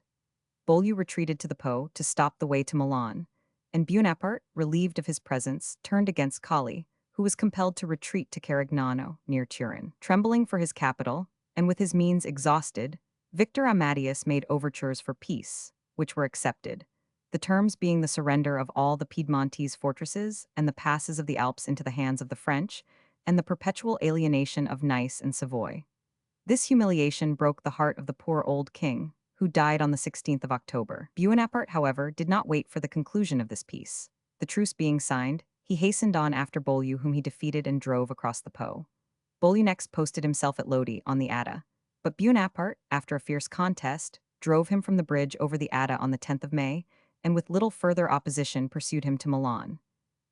Beaulieu retreated to the Po to stop the way to Milan, and Buonaparte, relieved of his presence, turned against Colli, who was compelled to retreat to Carignano, near Turin. Trembling for his capital, and with his means exhausted, Victor Amadius made overtures for peace, which were accepted, the terms being the surrender of all the Piedmontese fortresses and the passes of the Alps into the hands of the French, and the perpetual alienation of Nice and Savoy. This humiliation broke the heart of the poor old king, who died on the 16th of October. Buonaparte, however, did not wait for the conclusion of this peace. The truce being signed, he hastened on after Beaulieu, whom he defeated and drove across the Po. Beaulieu next posted himself at Lodi on the Adda, but Buonaparte, after a fierce contest, drove him from the bridge over the Adda on the 10th of May, and with little further opposition pursued him to Milan.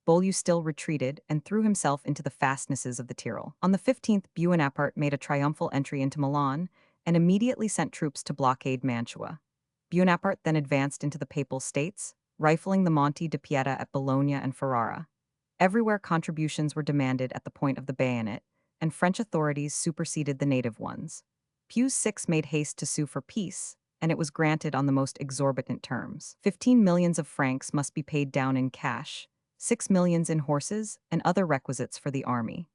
Beaulieu still retreated and threw himself into the fastnesses of the Tyrol. On the 15th, Buonaparte made a triumphal entry into Milan and immediately sent troops to blockade Mantua. Buonaparte then advanced into the Papal States, rifling the Monte di Pieta at Bologna and Ferrara. Everywhere contributions were demanded at the point of the bayonet, and French authorities superseded the native ones. Pius VI made haste to sue for peace, and it was granted on the most exorbitant terms. 15 millions of francs must be paid down in cash, 6 millions in horses, and other requisites for the army.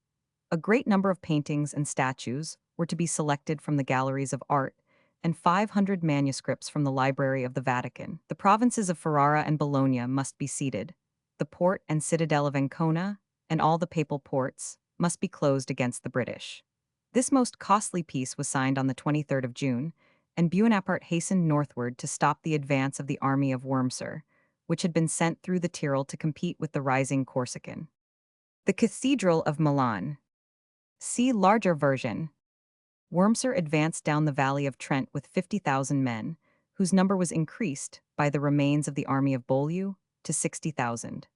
A great number of paintings and statues were to be selected from the galleries of art, and 500 manuscripts from the Library of the Vatican. The provinces of Ferrara and Bologna must be ceded. The port and citadel of Ancona, and all the papal ports, must be closed against the British. This most costly peace was signed on the 23rd of June, and Buonaparte hastened northward to stop the advance of the army of Wurmser, which had been sent through the Tyrol to compete with the rising Corsican. The Cathedral of Milan. See larger version. Wurmser advanced down the valley of Trent with 50,000 men, whose number was increased by the remains of the army of Beaulieu to 60,000.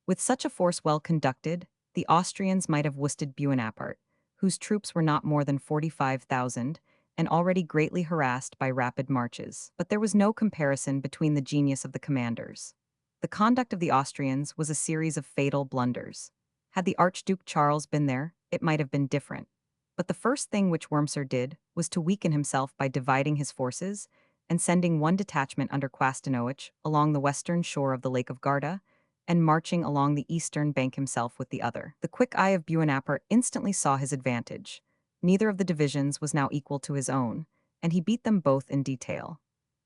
With such a force well conducted, the Austrians might have worsted Buonaparte, whose troops were not more than 45,000 and already greatly harassed by rapid marches. But there was no comparison between the genius of the commanders. The conduct of the Austrians was a series of fatal blunders. Had the Archduke Charles been there, it might have been different. But the first thing which Wurmser did was to weaken himself by dividing his forces and sending one detachment under Quastenoich along the western shore of the Lake of Garda, and marching along the eastern bank himself with the other. The quick eye of Buonaparte instantly saw his advantage. Neither of the divisions was now equal to his own, and he beat them both in detail.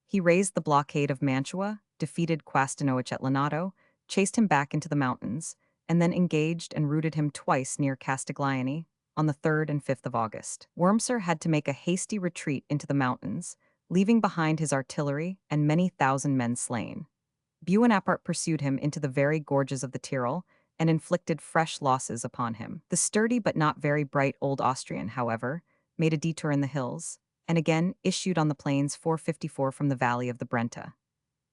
He raised the blockade of Mantua, defeated Quastenoich at Lonato, chased him back into the mountains, and then engaged and routed him twice near Castiglione on the 3rd and 5th of August. Wurmser had to make a hasty retreat into the mountains, leaving behind his artillery and many thousand men slain. Buonaparte pursued him into the very gorges of the Tyrol and inflicted fresh losses upon him. The sturdy but not very bright old Austrian, however, made a detour in the hills, and again issued on the plains 454 from the valley of the Brenta.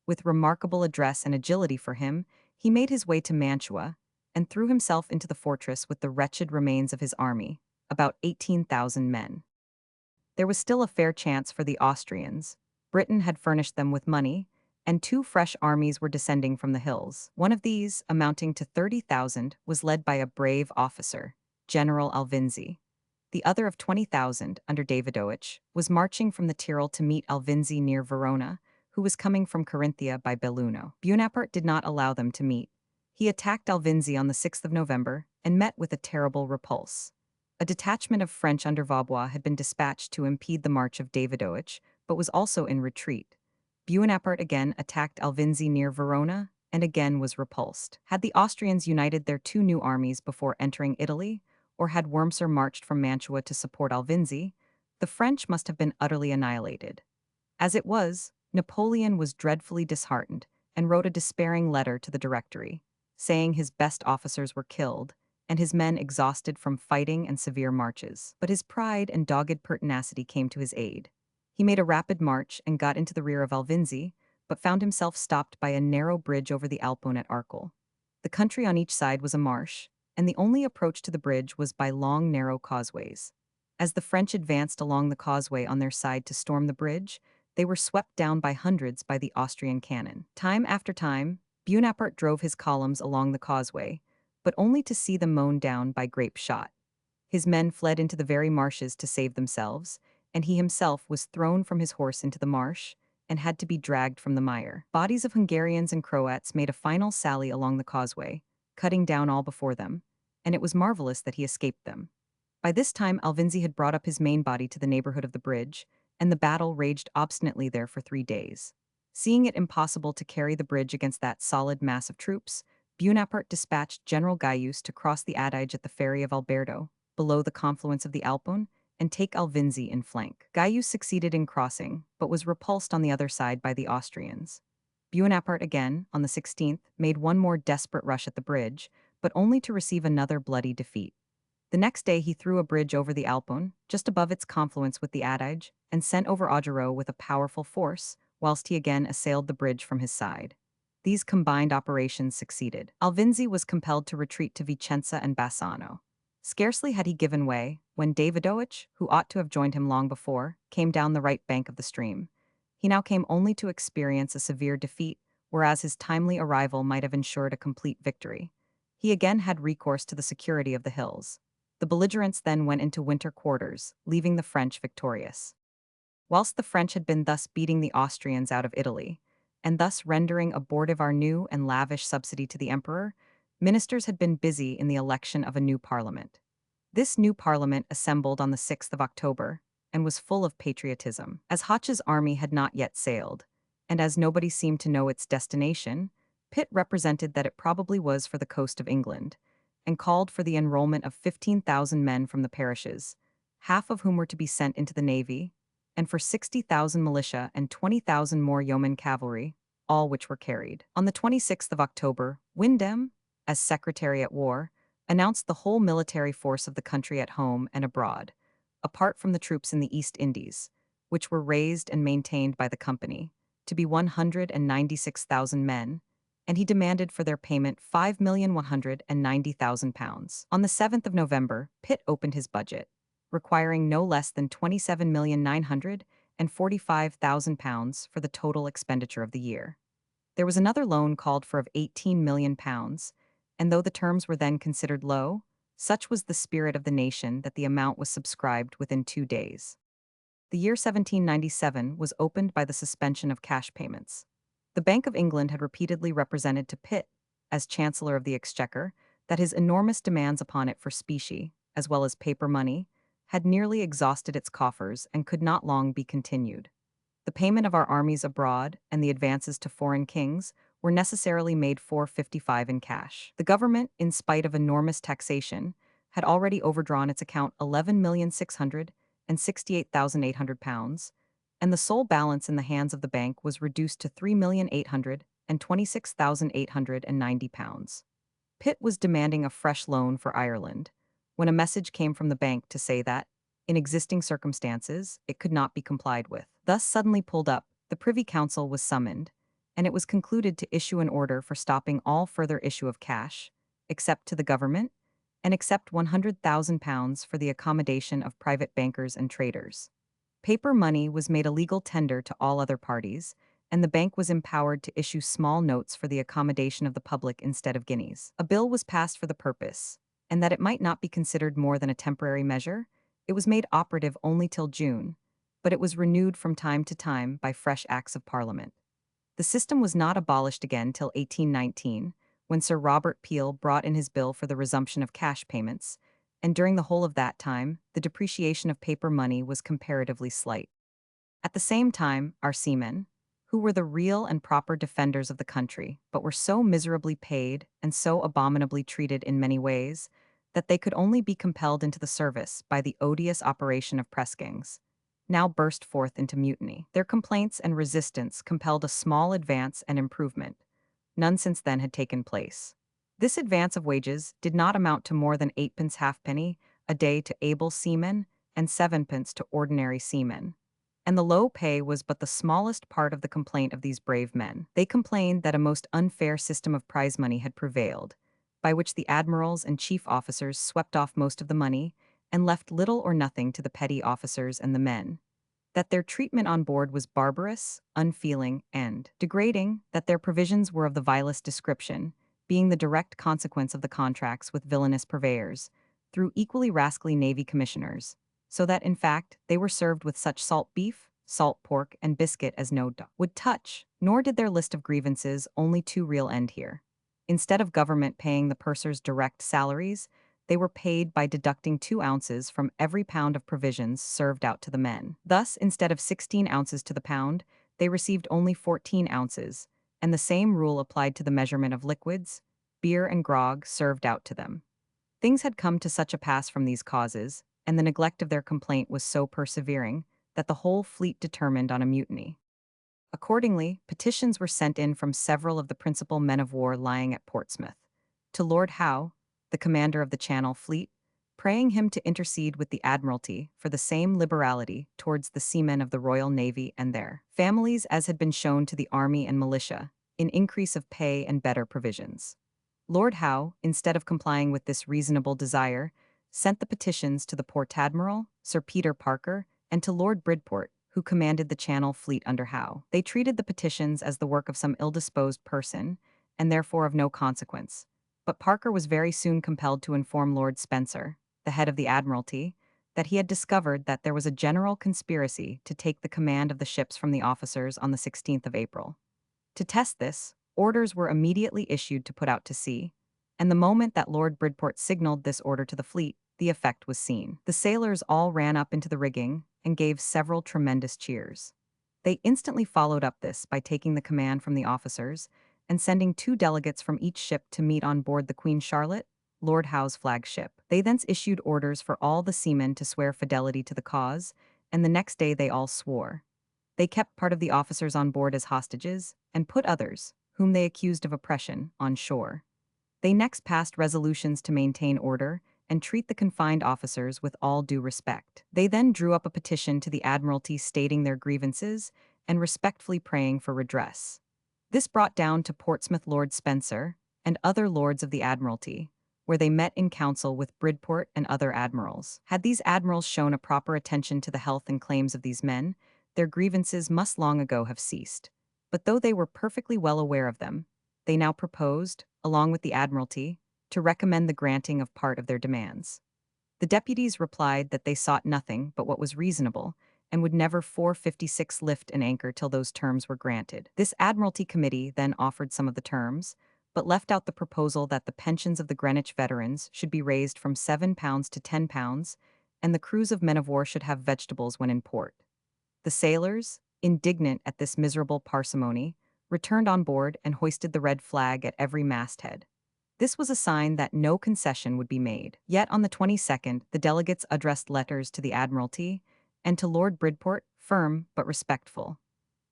With remarkable address and agility for him, he made his way to Mantua and threw himself into the fortress with the wretched remains of his army, about 18,000 men. There was still a fair chance for the Austrians. Britain had furnished them with money, and 2 fresh armies were descending from the hills. One of these, amounting to 30,000, was led by a brave officer, General Alvinzi. The other of 20,000, under Davidowich, was marching from the Tyrol to meet Alvinzi near Verona, who was coming from Carinthia by Belluno. Buonaparte did not allow them to meet. He attacked Alvinzi on the 6th of November and met with a terrible repulse. A detachment of French under Vaubois had been dispatched to impede the march of Davidowich, but was also in retreat. Buonaparte again attacked Alvinzi near Verona and again was repulsed. Had the Austrians united their 2 new armies before entering Italy, or had Wurmser marched from Mantua to support Alvinzi, the French must have been utterly annihilated. As it was, Napoleon was dreadfully disheartened and wrote a despairing letter to the Directory, saying his best officers were killed and his men exhausted from fighting and severe marches. But his pride and dogged pertinacity came to his aid. He made a rapid march and got into the rear of Alvinzi, but found himself stopped by a narrow bridge over the Alpone at Arkel. The country on each side was a marsh, and the only approach to the bridge was by long, narrow causeways. As the French advanced along the causeway on their side to storm the bridge, they were swept down by hundreds by the Austrian cannon. Time after time, Buonaparte drove his columns along the causeway, but only to see them mown down by grape shot. His men fled into the very marshes to save themselves, and he himself was thrown from his horse into the marsh and had to be dragged from the mire. Bodies of Hungarians and Croats made a final sally along the causeway, cutting down all before them, and it was marvelous that he escaped them. By this time Alvinzi had brought up his main body to the neighborhood of the bridge, and the battle raged obstinately there for 3 days. Seeing it impossible to carry the bridge against that solid mass of troops, Buonaparte dispatched General Gaius to cross the Adige at the ferry of Alberto, below the confluence of the Alpone, and take Alvinzi in flank. Gaius succeeded in crossing, but was repulsed on the other side by the Austrians. Buonaparte again, on the 16th, made one more desperate rush at the bridge, but only to receive another bloody defeat. The next day he threw a bridge over the Alpone, just above its confluence with the Adige, and sent over Augereau with a powerful force, whilst he again assailed the bridge from his side. These combined operations succeeded. Alvinzi was compelled to retreat to Vicenza and Bassano. Scarcely had he given way, when Davidovich, who ought to have joined him long before, came down the right bank of the stream. He now came only to experience a severe defeat, whereas his timely arrival might have ensured a complete victory. He again had recourse to the security of the hills. The belligerents then went into winter quarters, leaving the French victorious. Whilst the French had been thus beating the Austrians out of Italy, and thus rendering abortive our new and lavish subsidy to the emperor, ministers had been busy in the election of a new parliament. This new parliament assembled on the 6th of October, and was full of patriotism. As Hoch's army had not yet sailed, and as nobody seemed to know its destination, Pitt represented that it probably was for the coast of England, and called for the enrollment of 15,000 men from the parishes, half of whom were to be sent into the navy, and for 60,000 militia and 20,000 more yeoman cavalry, all which were carried. On the 26th of October, Windham, as Secretary at War, announced the whole military force of the country at home and abroad, apart from the troops in the East Indies, which were raised and maintained by the company, to be 196,000 men, and he demanded for their payment £5,190,000. On the 7th of November, Pitt opened his budget, requiring no less than £27,945,000 for the total expenditure of the year. There was another loan called for of £18 million, and though the terms were then considered low, such was the spirit of the nation that the amount was subscribed within 2 days. The year 1797 was opened by the suspension of cash payments. The Bank of England had repeatedly represented to Pitt, as Chancellor of the Exchequer, that his enormous demands upon it for specie, as well as paper money, had nearly exhausted its coffers and could not long be continued. The payment of our armies abroad and the advances to foreign kings were necessarily made £455 in cash. The government, in spite of enormous taxation, had already overdrawn its account £11,668,800, and the sole balance in the hands of the bank was reduced to £3,826,890. Pitt was demanding a fresh loan for Ireland, when a message came from the bank to say that, in existing circumstances, it could not be complied with. Thus suddenly pulled up, the Privy Council was summoned, and it was concluded to issue an order for stopping all further issue of cash, except to the government, and except £100,000 for the accommodation of private bankers and traders. Paper money was made a legal tender to all other parties, and the bank was empowered to issue small notes for the accommodation of the public instead of guineas. A bill was passed for the purpose, and that it might not be considered more than a temporary measure, it was made operative only till June, but it was renewed from time to time by fresh acts of Parliament. The system was not abolished again till 1819, when Sir Robert Peel brought in his bill for the resumption of cash payments, and during the whole of that time, the depreciation of paper money was comparatively slight. At the same time, our seamen, who were the real and proper defenders of the country, but were so miserably paid and so abominably treated in many ways, that they could only be compelled into the service by the odious operation of press gangs, now burst forth into mutiny. Their complaints and resistance compelled a small advance and improvement. None since then had taken place. This advance of wages did not amount to more than 8 halfpenny a day to able seamen and 7 to ordinary seamen. And the low pay was but the smallest part of the complaint of these brave men. They complained that a most unfair system of prize money had prevailed, by which the admirals and chief officers swept off most of the money and left little or nothing to the petty officers and the men. That their treatment on board was barbarous, unfeeling, and degrading, that their provisions were of the vilest description, being the direct consequence of the contracts with villainous purveyors, through equally rascally navy commissioners, so that, in fact, they were served with such salt beef, salt pork, and biscuit as no dog would touch, nor did their list of grievances only too real end here. Instead of government paying the pursers direct salaries, they were paid by deducting 2 ounces from every pound of provisions served out to the men. Thus, instead of 16 ounces to the pound, they received only 14 ounces, and the same rule applied to the measurement of liquids, beer and grog served out to them. Things had come to such a pass from these causes, and the neglect of their complaint was so persevering, that the whole fleet determined on a mutiny. Accordingly, petitions were sent in from several of the principal men of war lying at Portsmouth, to Lord Howe, the commander of the Channel Fleet, praying him to intercede with the Admiralty for the same liberality towards the seamen of the Royal Navy and their families as had been shown to the army and militia, in increase of pay and better provisions. Lord Howe, instead of complying with this reasonable desire, sent the petitions to the Port Admiral, Sir Peter Parker, and to Lord Bridport, who commanded the Channel Fleet under Howe. They treated the petitions as the work of some ill-disposed person, and therefore of no consequence. But Parker was very soon compelled to inform Lord Spencer, the head of the Admiralty, that he had discovered that there was a general conspiracy to take the command of the ships from the officers on the 16th of April. To test this, orders were immediately issued to put out to sea, and the moment that Lord Bridport signaled this order to the fleet, the effect was seen. The sailors all ran up into the rigging and gave several tremendous cheers. They instantly followed up this by taking the command from the officers and sending 2 delegates from each ship to meet on board the Queen Charlotte, Lord Howe's flagship. They thence issued orders for all the seamen to swear fidelity to the cause, and the next day they all swore. They kept part of the officers on board as hostages, and put others, whom they accused of oppression, on shore. They next passed resolutions to maintain order and treat the confined officers with all due respect. They then drew up a petition to the Admiralty stating their grievances and respectfully praying for redress. This brought down to Portsmouth Lord Spencer and other lords of the Admiralty, where they met in council with Bridport and other admirals. Had these admirals shown a proper attention to the health and claims of these men, their grievances must long ago have ceased. But though they were perfectly well aware of them, they now proposed, along with the Admiralty, to recommend the granting of part of their demands. The deputies replied that they sought nothing but what was reasonable, and would never 456 lift an anchor till those terms were granted. This Admiralty Committee then offered some of the terms, but left out the proposal that the pensions of the Greenwich veterans should be raised from £7 to £10, and the crews of men of war should have vegetables when in port. The sailors, indignant at this miserable parsimony, returned on board and hoisted the red flag at every masthead. This was a sign that no concession would be made. Yet on the 22nd, the delegates addressed letters to the Admiralty and to Lord Bridport, firm but respectful.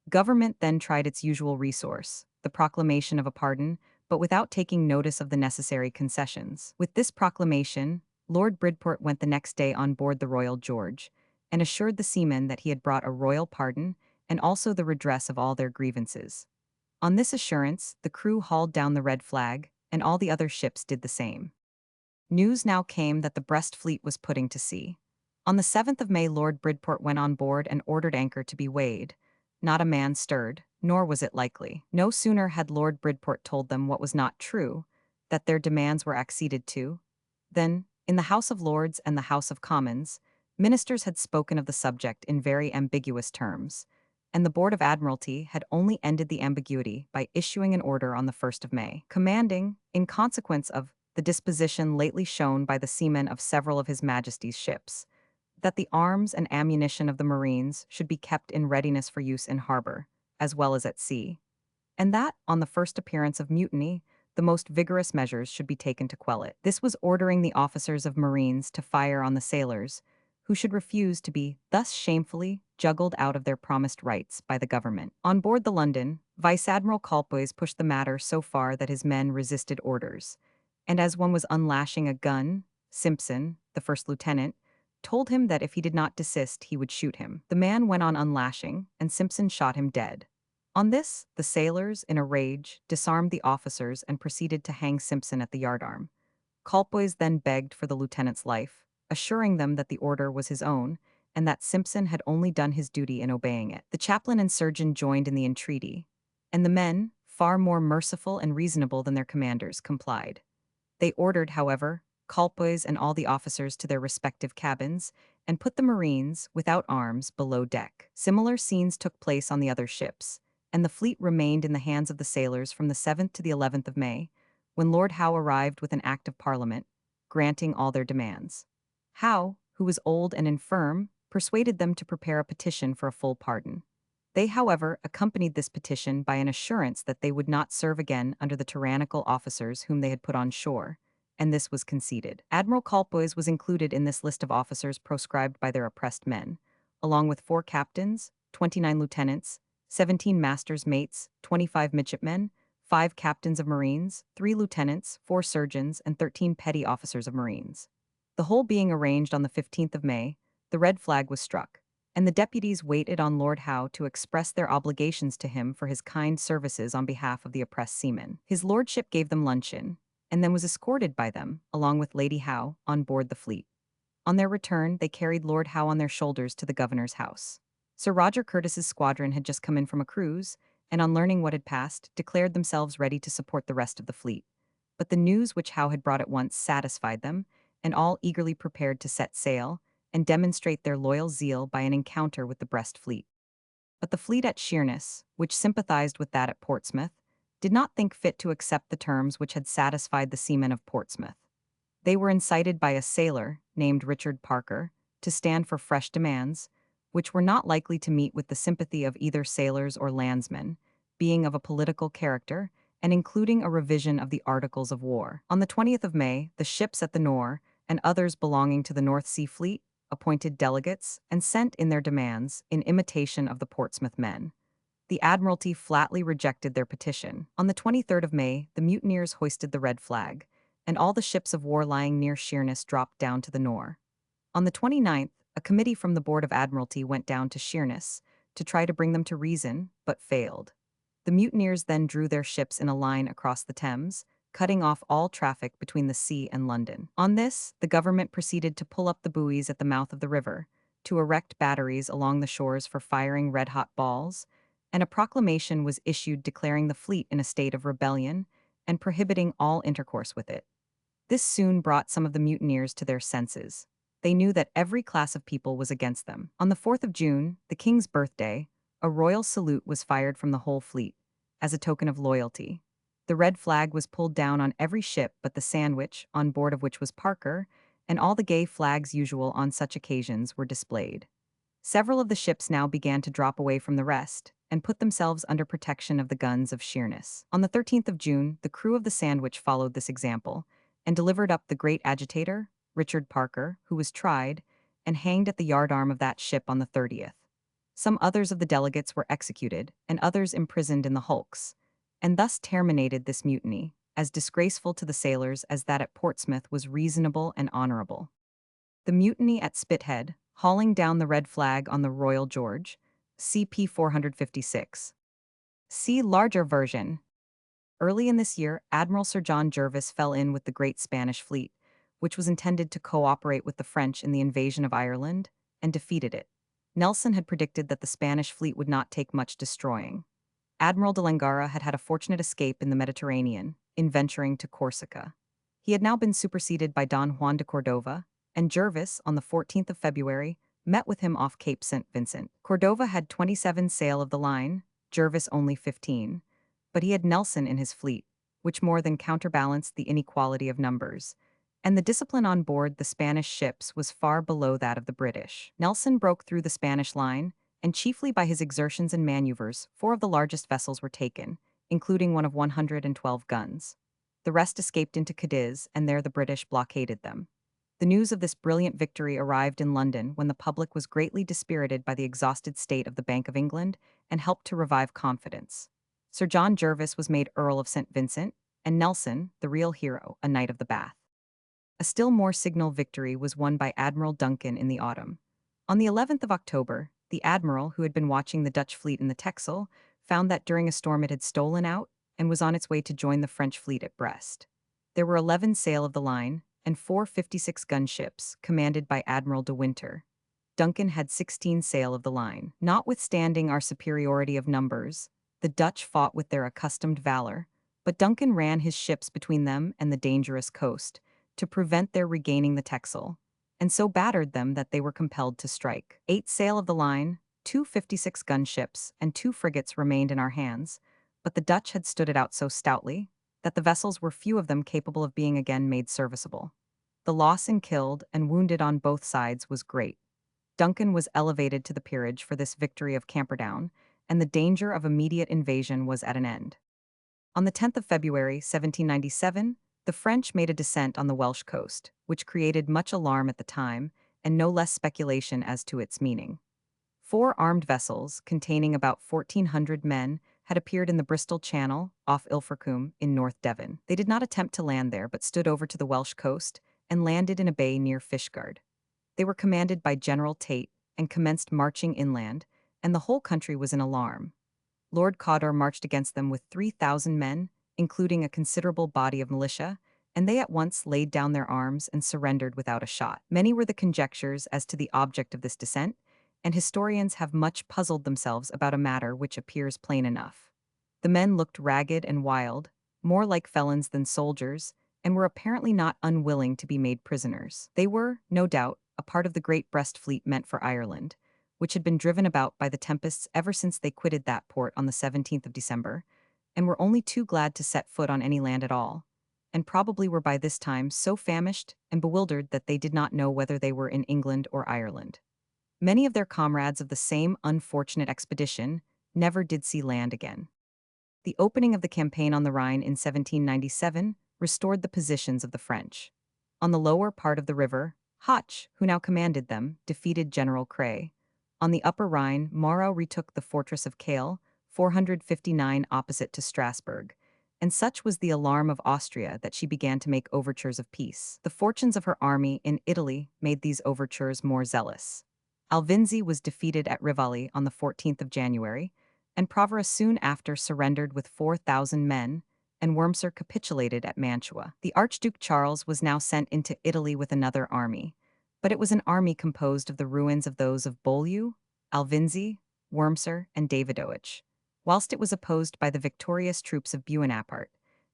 Government then tried its usual resource, the proclamation of a pardon, but without taking notice of the necessary concessions. With this proclamation, Lord Bridport went the next day on board the Royal George, and assured the seamen that he had brought a royal pardon and also the redress of all their grievances. On this assurance, the crew hauled down the red flag, and all the other ships did the same. News now came that the Brest fleet was putting to sea. On the 7th of May, Lord Bridport went on board and ordered anchor to be weighed. Not a man stirred, nor was it likely. No sooner had Lord Bridport told them what was not true, that their demands were acceded to, than, in the House of Lords and the House of Commons, ministers had spoken of the subject in very ambiguous terms, and the Board of Admiralty had only ended the ambiguity by issuing an order on the 1st of May, commanding, in consequence of the disposition lately shown by the seamen of several of His Majesty's ships, that the arms and ammunition of the marines should be kept in readiness for use in harbor, as well as at sea, and that, on the first appearance of mutiny, the most vigorous measures should be taken to quell it. This was ordering the officers of marines to fire on the sailors, who should refuse to be thus shamefully juggled out of their promised rights by the government. On board the London, Vice Admiral Colpoys pushed the matter so far that his men resisted orders, and as one was unlashing a gun, Simpson, the first lieutenant, told him that if he did not desist, he would shoot him. The man went on unlashing, and Simpson shot him dead. On this, the sailors, in a rage, disarmed the officers and proceeded to hang Simpson at the yardarm. Colpoys then begged for the lieutenant's life, assuring them that the order was his own, and that Simpson had only done his duty in obeying it. The chaplain and surgeon joined in the entreaty, and the men, far more merciful and reasonable than their commanders, complied. They ordered, however, Colpoys and all the officers to their respective cabins, and put the marines, without arms, below deck. Similar scenes took place on the other ships, and the fleet remained in the hands of the sailors from the 7th to the 11th of May, when Lord Howe arrived with an Act of Parliament, granting all their demands. Howe, who was old and infirm, persuaded them to prepare a petition for a full pardon. They, however, accompanied this petition by an assurance that they would not serve again under the tyrannical officers whom they had put on shore, and this was conceded. Admiral Colpoys was included in this list of officers proscribed by their oppressed men, along with 4 captains, 29 lieutenants, 17 masters' mates, 25 midshipmen, 5 captains of marines, 3 lieutenants, 4 surgeons, and 13 petty officers of marines. The whole being arranged on the 15th of May, the red flag was struck, and the deputies waited on Lord Howe to express their obligations to him for his kind services on behalf of the oppressed seamen. His lordship gave them luncheon, and then was escorted by them, along with Lady Howe, on board the fleet. On their return, they carried Lord Howe on their shoulders to the governor's house. Sir Roger Curtis's squadron had just come in from a cruise, and on learning what had passed, declared themselves ready to support the rest of the fleet. But the news which Howe had brought at once satisfied them, and all eagerly prepared to set sail and demonstrate their loyal zeal by an encounter with the Brest fleet. But the fleet at Sheerness, which sympathized with that at Portsmouth, did not think fit to accept the terms which had satisfied the seamen of Portsmouth. They were incited by a sailor, named Richard Parker, to stand for fresh demands, which were not likely to meet with the sympathy of either sailors or landsmen, being of a political character, and including a revision of the Articles of War. On the 20th of May, the ships at the Nore, and others belonging to the North Sea Fleet, appointed delegates and sent in their demands in imitation of the Portsmouth men. The Admiralty flatly rejected their petition. On the 23rd of May, the mutineers hoisted the red flag, and all the ships of war lying near Sheerness dropped down to the Nore. On the 29th, a committee from the Board of Admiralty went down to Sheerness to try to bring them to reason, but failed. The mutineers then drew their ships in a line across the Thames, cutting off all traffic between the sea and London. On this, the government proceeded to pull up the buoys at the mouth of the river, to erect batteries along the shores for firing red-hot balls, and a proclamation was issued declaring the fleet in a state of rebellion and prohibiting all intercourse with it. This soon brought some of the mutineers to their senses. They knew that every class of people was against them. On the 4th of June, the king's birthday, a royal salute was fired from the whole fleet, as a token of loyalty. The red flag was pulled down on every ship but the Sandwich, on board of which was Parker, and all the gay flags usual on such occasions were displayed. Several of the ships now began to drop away from the rest, and put themselves under protection of the guns of Sheerness. On the 13th of June, the crew of the Sandwich followed this example, and delivered up the great agitator, Richard Parker, who was tried, and hanged at the yardarm of that ship on the 30th. Some others of the delegates were executed, and others imprisoned in the hulks, and thus terminated this mutiny, as disgraceful to the sailors as that at Portsmouth was reasonable and honorable. The mutiny at Spithead, hauling down the red flag on the Royal George, CP 456. See larger version. Early in this year, Admiral Sir John Jervis fell in with the great Spanish fleet, which was intended to cooperate with the French in the invasion of Ireland, and defeated it. Nelson had predicted that the Spanish fleet would not take much destroying. Admiral de Langara had had a fortunate escape in the Mediterranean, in venturing to Corsica. He had now been superseded by Don Juan de Cordova, and Jervis, on the 14th of February, met with him off Cape St. Vincent. Cordova had 27 sail of the line, Jervis only 15, but he had Nelson in his fleet, which more than counterbalanced the inequality of numbers, and the discipline on board the Spanish ships was far below that of the British. Nelson broke through the Spanish line, and chiefly by his exertions and maneuvers, 4 of the largest vessels were taken, including one of 112 guns. The rest escaped into Cadiz, and there the British blockaded them. The news of this brilliant victory arrived in London when the public was greatly dispirited by the exhausted state of the Bank of England and helped to revive confidence. Sir John Jervis was made Earl of St. Vincent, and Nelson, the real hero, a Knight of the Bath. A still more signal victory was won by Admiral Duncan in the autumn. On the 11th of October, the admiral, who had been watching the Dutch fleet in the Texel, found that during a storm it had stolen out and was on its way to join the French fleet at Brest. There were 11 sail of the line, and 4 56-gun ships, commanded by Admiral de Winter. Duncan had 16 sail of the line. Notwithstanding our superiority of numbers, the Dutch fought with their accustomed valor, but Duncan ran his ships between them and the dangerous coast, to prevent their regaining the Texel, and so battered them that they were compelled to strike. 8 sail of the line, 2 56-gun ships, and 2 frigates remained in our hands, but the Dutch had stood it out so stoutly that the vessels were few of them capable of being again made serviceable. The loss in killed and wounded on both sides was great. Duncan was elevated to the peerage for this victory of Camperdown, and the danger of immediate invasion was at an end. On the 10th of February, 1797, the French made a descent on the Welsh coast, which created much alarm at the time and no less speculation as to its meaning. 4 armed vessels, containing about 1,400 men, had appeared in the Bristol Channel, off Ilfracombe, in North Devon. They did not attempt to land there, but stood over to the Welsh coast and landed in a bay near Fishguard. They were commanded by General Tate and commenced marching inland, and the whole country was in alarm. Lord Cawdor marched against them with 3,000 men, including a considerable body of militia, and they at once laid down their arms and surrendered without a shot. Many were the conjectures as to the object of this descent, and historians have much puzzled themselves about a matter which appears plain enough. The men looked ragged and wild, more like felons than soldiers, and were apparently not unwilling to be made prisoners. They were, no doubt, a part of the great Brest fleet meant for Ireland, which had been driven about by the tempests ever since they quitted that port on the 17th of December, and were only too glad to set foot on any land at all, and probably were by this time so famished and bewildered that they did not know whether they were in England or Ireland. Many of their comrades of the same unfortunate expedition never did see land again. The opening of the campaign on the Rhine in 1797 restored the positions of the French. On the lower part of the river, Hoche, who now commanded them, defeated General Cray. On the upper Rhine, Moreau retook the fortress of Cassell, 459 opposite to Strasbourg, and such was the alarm of Austria that she began to make overtures of peace. The fortunes of her army in Italy made these overtures more zealous. Alvinzi was defeated at Rivoli on the 14th of January, and Provera soon after surrendered with 4,000 men, and Wurmser capitulated at Mantua. The Archduke Charles was now sent into Italy with another army, but it was an army composed of the ruins of those of Beaulieu, Alvinzi, Wurmser, and Davidowich, whilst it was opposed by the victorious troops of Buonaparte,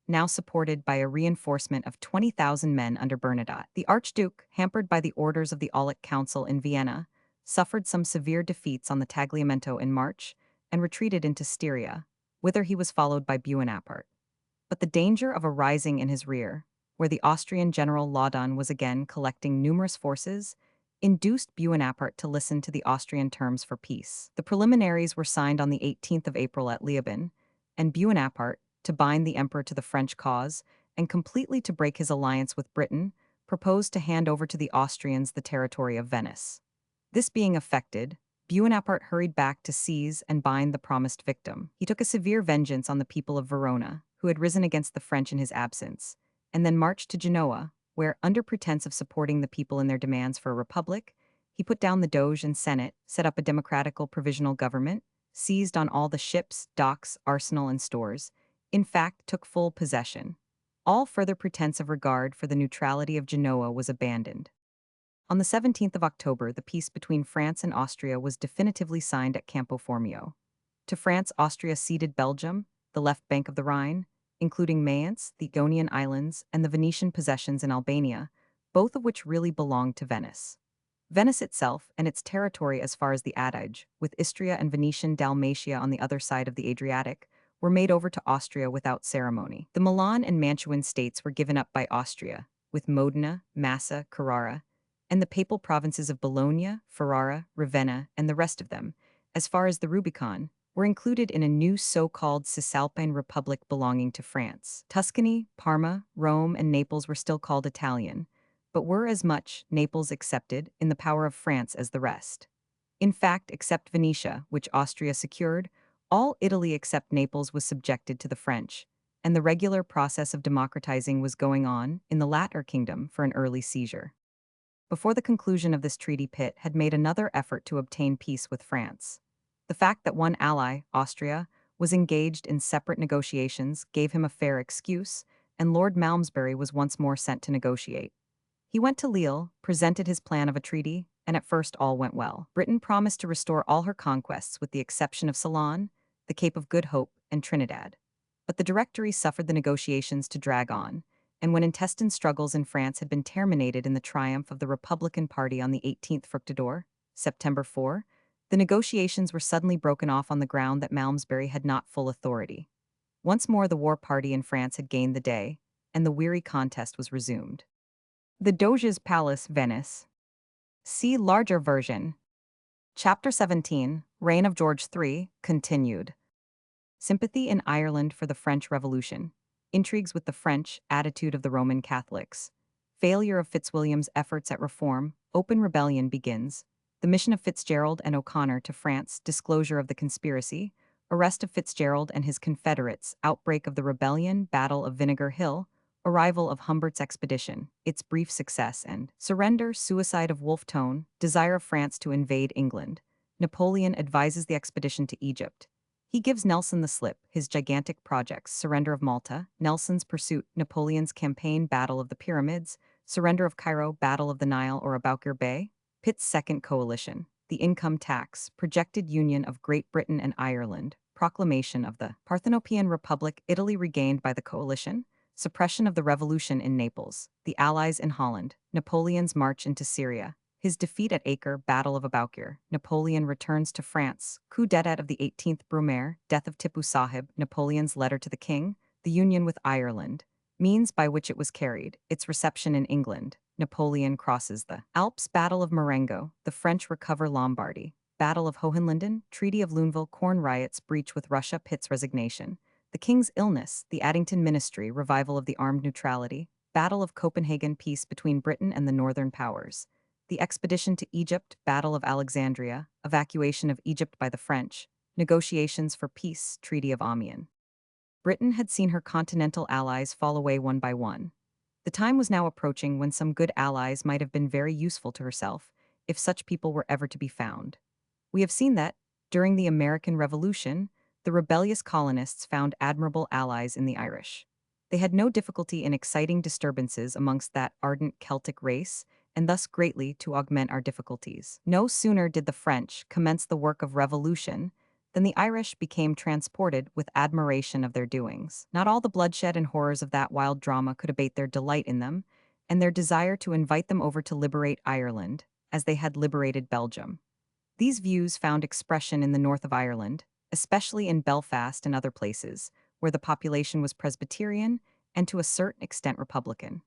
now supported by a reinforcement of 20,000 men under Bernadotte. The Archduke, hampered by the orders of the Aulic Council in Vienna, suffered some severe defeats on the Tagliamento in March, and retreated into Styria, whither he was followed by Buonaparte. But the danger of a rising in his rear, where the Austrian general Laudon was again collecting numerous forces, induced Buonaparte to listen to the Austrian terms for peace. The preliminaries were signed on the 18th of April at Leoben, and Buonaparte, to bind the emperor to the French cause and completely to break his alliance with Britain, proposed to hand over to the Austrians the territory of Venice. This being effected, Buonaparte hurried back to seize and bind the promised victim. He took a severe vengeance on the people of Verona, who had risen against the French in his absence, and then marched to Genoa, where, under pretense of supporting the people in their demands for a republic, he put down the Doge and Senate, set up a democratical provisional government, seized on all the ships, docks, arsenal, and stores, in fact, took full possession. All further pretense of regard for the neutrality of Genoa was abandoned. On the 17th of October, the peace between France and Austria was definitively signed at Campo Formio. To France, Austria ceded Belgium, the left bank of the Rhine, including Mayence, the Ionian Islands, and the Venetian possessions in Albania, both of which really belonged to Venice. Venice itself and its territory as far as the Adige, with Istria and Venetian Dalmatia on the other side of the Adriatic, were made over to Austria without ceremony. The Milan and Mantuan states were given up by Austria, with Modena, Massa, Carrara, and the papal provinces of Bologna, Ferrara, Ravenna, and the rest of them, as far as the Rubicon, were included in a new so-called Cisalpine Republic belonging to France. Tuscany, Parma, Rome, and Naples were still called Italian, but were as much, Naples excepted, in the power of France as the rest. In fact, except Venetia, which Austria secured, all Italy except Naples was subjected to the French, and the regular process of democratizing was going on in the latter kingdom for an early seizure. Before the conclusion of this treaty, Pitt had made another effort to obtain peace with France. The fact that one ally, Austria, was engaged in separate negotiations gave him a fair excuse, and Lord Malmesbury was once more sent to negotiate. He went to Lille, presented his plan of a treaty, and at first all went well. Britain promised to restore all her conquests with the exception of Ceylon, the Cape of Good Hope, and Trinidad. But the Directory suffered the negotiations to drag on, and when intestine struggles in France had been terminated in the triumph of the Republican Party on the 18th Fructidor, September 4, the negotiations were suddenly broken off on the ground that Malmesbury had not full authority. Once more the war party in France had gained the day, and the weary contest was resumed. The Doge's Palace, Venice. See larger version. Chapter 17, Reign of George III, continued. Sympathy in Ireland for the French Revolution. Intrigues with the French, attitude of the Roman Catholics. Failure of Fitzwilliam's efforts at reform, open rebellion begins. The mission of Fitzgerald and O'Connor to France, disclosure of the conspiracy, arrest of Fitzgerald and his confederates, outbreak of the rebellion, battle of Vinegar Hill, arrival of Humbert's expedition, its brief success, and surrender, suicide of Wolfe Tone, desire of France to invade England. Napoleon advises the expedition to Egypt. He gives Nelson the slip, his gigantic projects, surrender of Malta, Nelson's pursuit, Napoleon's campaign, Battle of the Pyramids, surrender of Cairo, Battle of the Nile or Aboukir Bay, Pitt's second coalition, the income tax, projected union of Great Britain and Ireland, proclamation of the Parthenopean Republic, Italy regained by the coalition, suppression of the revolution in Naples, the Allies in Holland, Napoleon's march into Syria, his defeat at Acre, Battle of Aboukir, Napoleon returns to France, coup d'état of the 18th Brumaire, death of Tipu Sahib, Napoleon's letter to the king, the union with Ireland, means by which it was carried, its reception in England, Napoleon crosses the Alps, Battle of Marengo, the French recover Lombardy, Battle of Hohenlinden, Treaty of Luneville, Corn riots, breach with Russia, Pitt's resignation, the king's illness, the Addington Ministry, revival of the armed neutrality, Battle of Copenhagen, peace between Britain and the Northern powers, the expedition to Egypt, Battle of Alexandria, evacuation of Egypt by the French, negotiations for peace, Treaty of Amiens. Britain had seen her continental allies fall away one by one. The time was now approaching when some good allies might have been very useful to herself, if such people were ever to be found. We have seen that, during the American Revolution, the rebellious colonists found admirable allies in the Irish. They had no difficulty in exciting disturbances amongst that ardent Celtic race, and thus greatly to augment our difficulties. No sooner did the French commence the work of revolution than the Irish became transported with admiration of their doings. Not all the bloodshed and horrors of that wild drama could abate their delight in them, and their desire to invite them over to liberate Ireland, as they had liberated Belgium. These views found expression in the north of Ireland, especially in Belfast and other places, where the population was Presbyterian and to a certain extent Republican.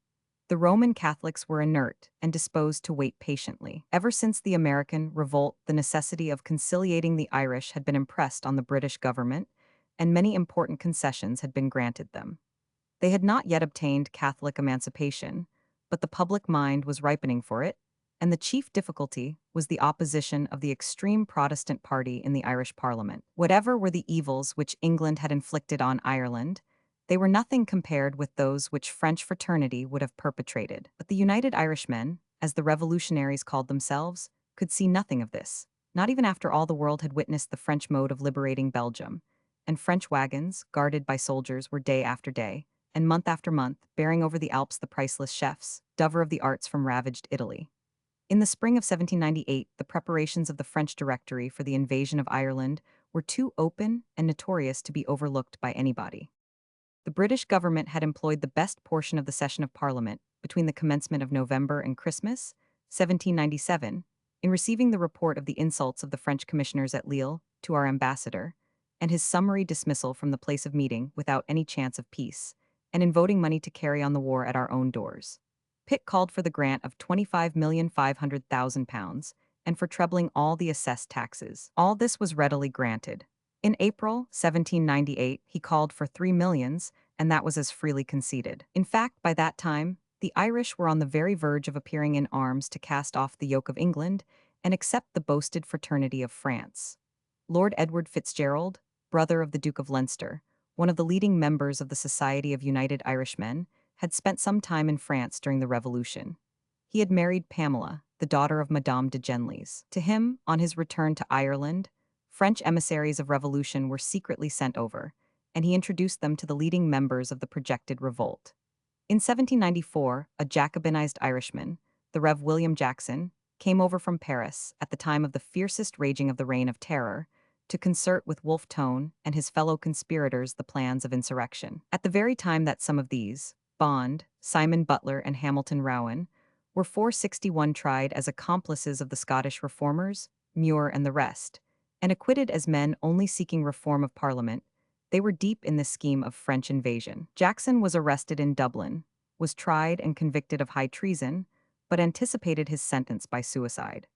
The Roman Catholics were inert and disposed to wait patiently. Ever since the American revolt, the necessity of conciliating the Irish had been impressed on the British government, and many important concessions had been granted them. They had not yet obtained Catholic emancipation, but the public mind was ripening for it, and the chief difficulty was the opposition of the extreme Protestant party in the Irish Parliament. Whatever were the evils which England had inflicted on Ireland, they were nothing compared with those which French fraternity would have perpetrated. But the United Irishmen, as the revolutionaries called themselves, could see nothing of this, not even after all the world had witnessed the French mode of liberating Belgium, and French wagons, guarded by soldiers, were day after day, and month after month, bearing over the Alps the priceless chefs, dover of the arts from ravaged Italy. In the spring of 1798, the preparations of the French Directory for the invasion of Ireland were too open and notorious to be overlooked by anybody. The British government had employed the best portion of the session of Parliament, between the commencement of November and Christmas, 1797, in receiving the report of the insults of the French commissioners at Lille to our ambassador, and his summary dismissal from the place of meeting without any chance of peace, and in voting money to carry on the war at our own doors. Pitt called for the grant of £25,500,000 and for trebling all the assessed taxes. All this was readily granted. In April 1798, he called for 3 millions, and that was as freely conceded. In fact, by that time, the Irish were on the very verge of appearing in arms to cast off the yoke of England and accept the boasted fraternity of France. Lord Edward Fitzgerald, brother of the Duke of Leinster, one of the leading members of the Society of United Irishmen, had spent some time in France during the Revolution. He had married Pamela, the daughter of Madame de Genlis. To him, on his return to Ireland, French emissaries of revolution were secretly sent over, and he introduced them to the leading members of the projected revolt. In 1794, a Jacobinized Irishman, the Rev. William Jackson, came over from Paris at the time of the fiercest raging of the Reign of Terror to concert with Wolfe Tone and his fellow conspirators the plans of insurrection. At the very time that some of these, Bond, Simon Butler, and Hamilton Rowan, were 461 tried as accomplices of the Scottish reformers, Muir and the rest, and acquitted as men only seeking reform of Parliament, they were deep in the scheme of French invasion. Jackson was arrested in Dublin, was tried and convicted of high treason, but anticipated his sentence by suicide.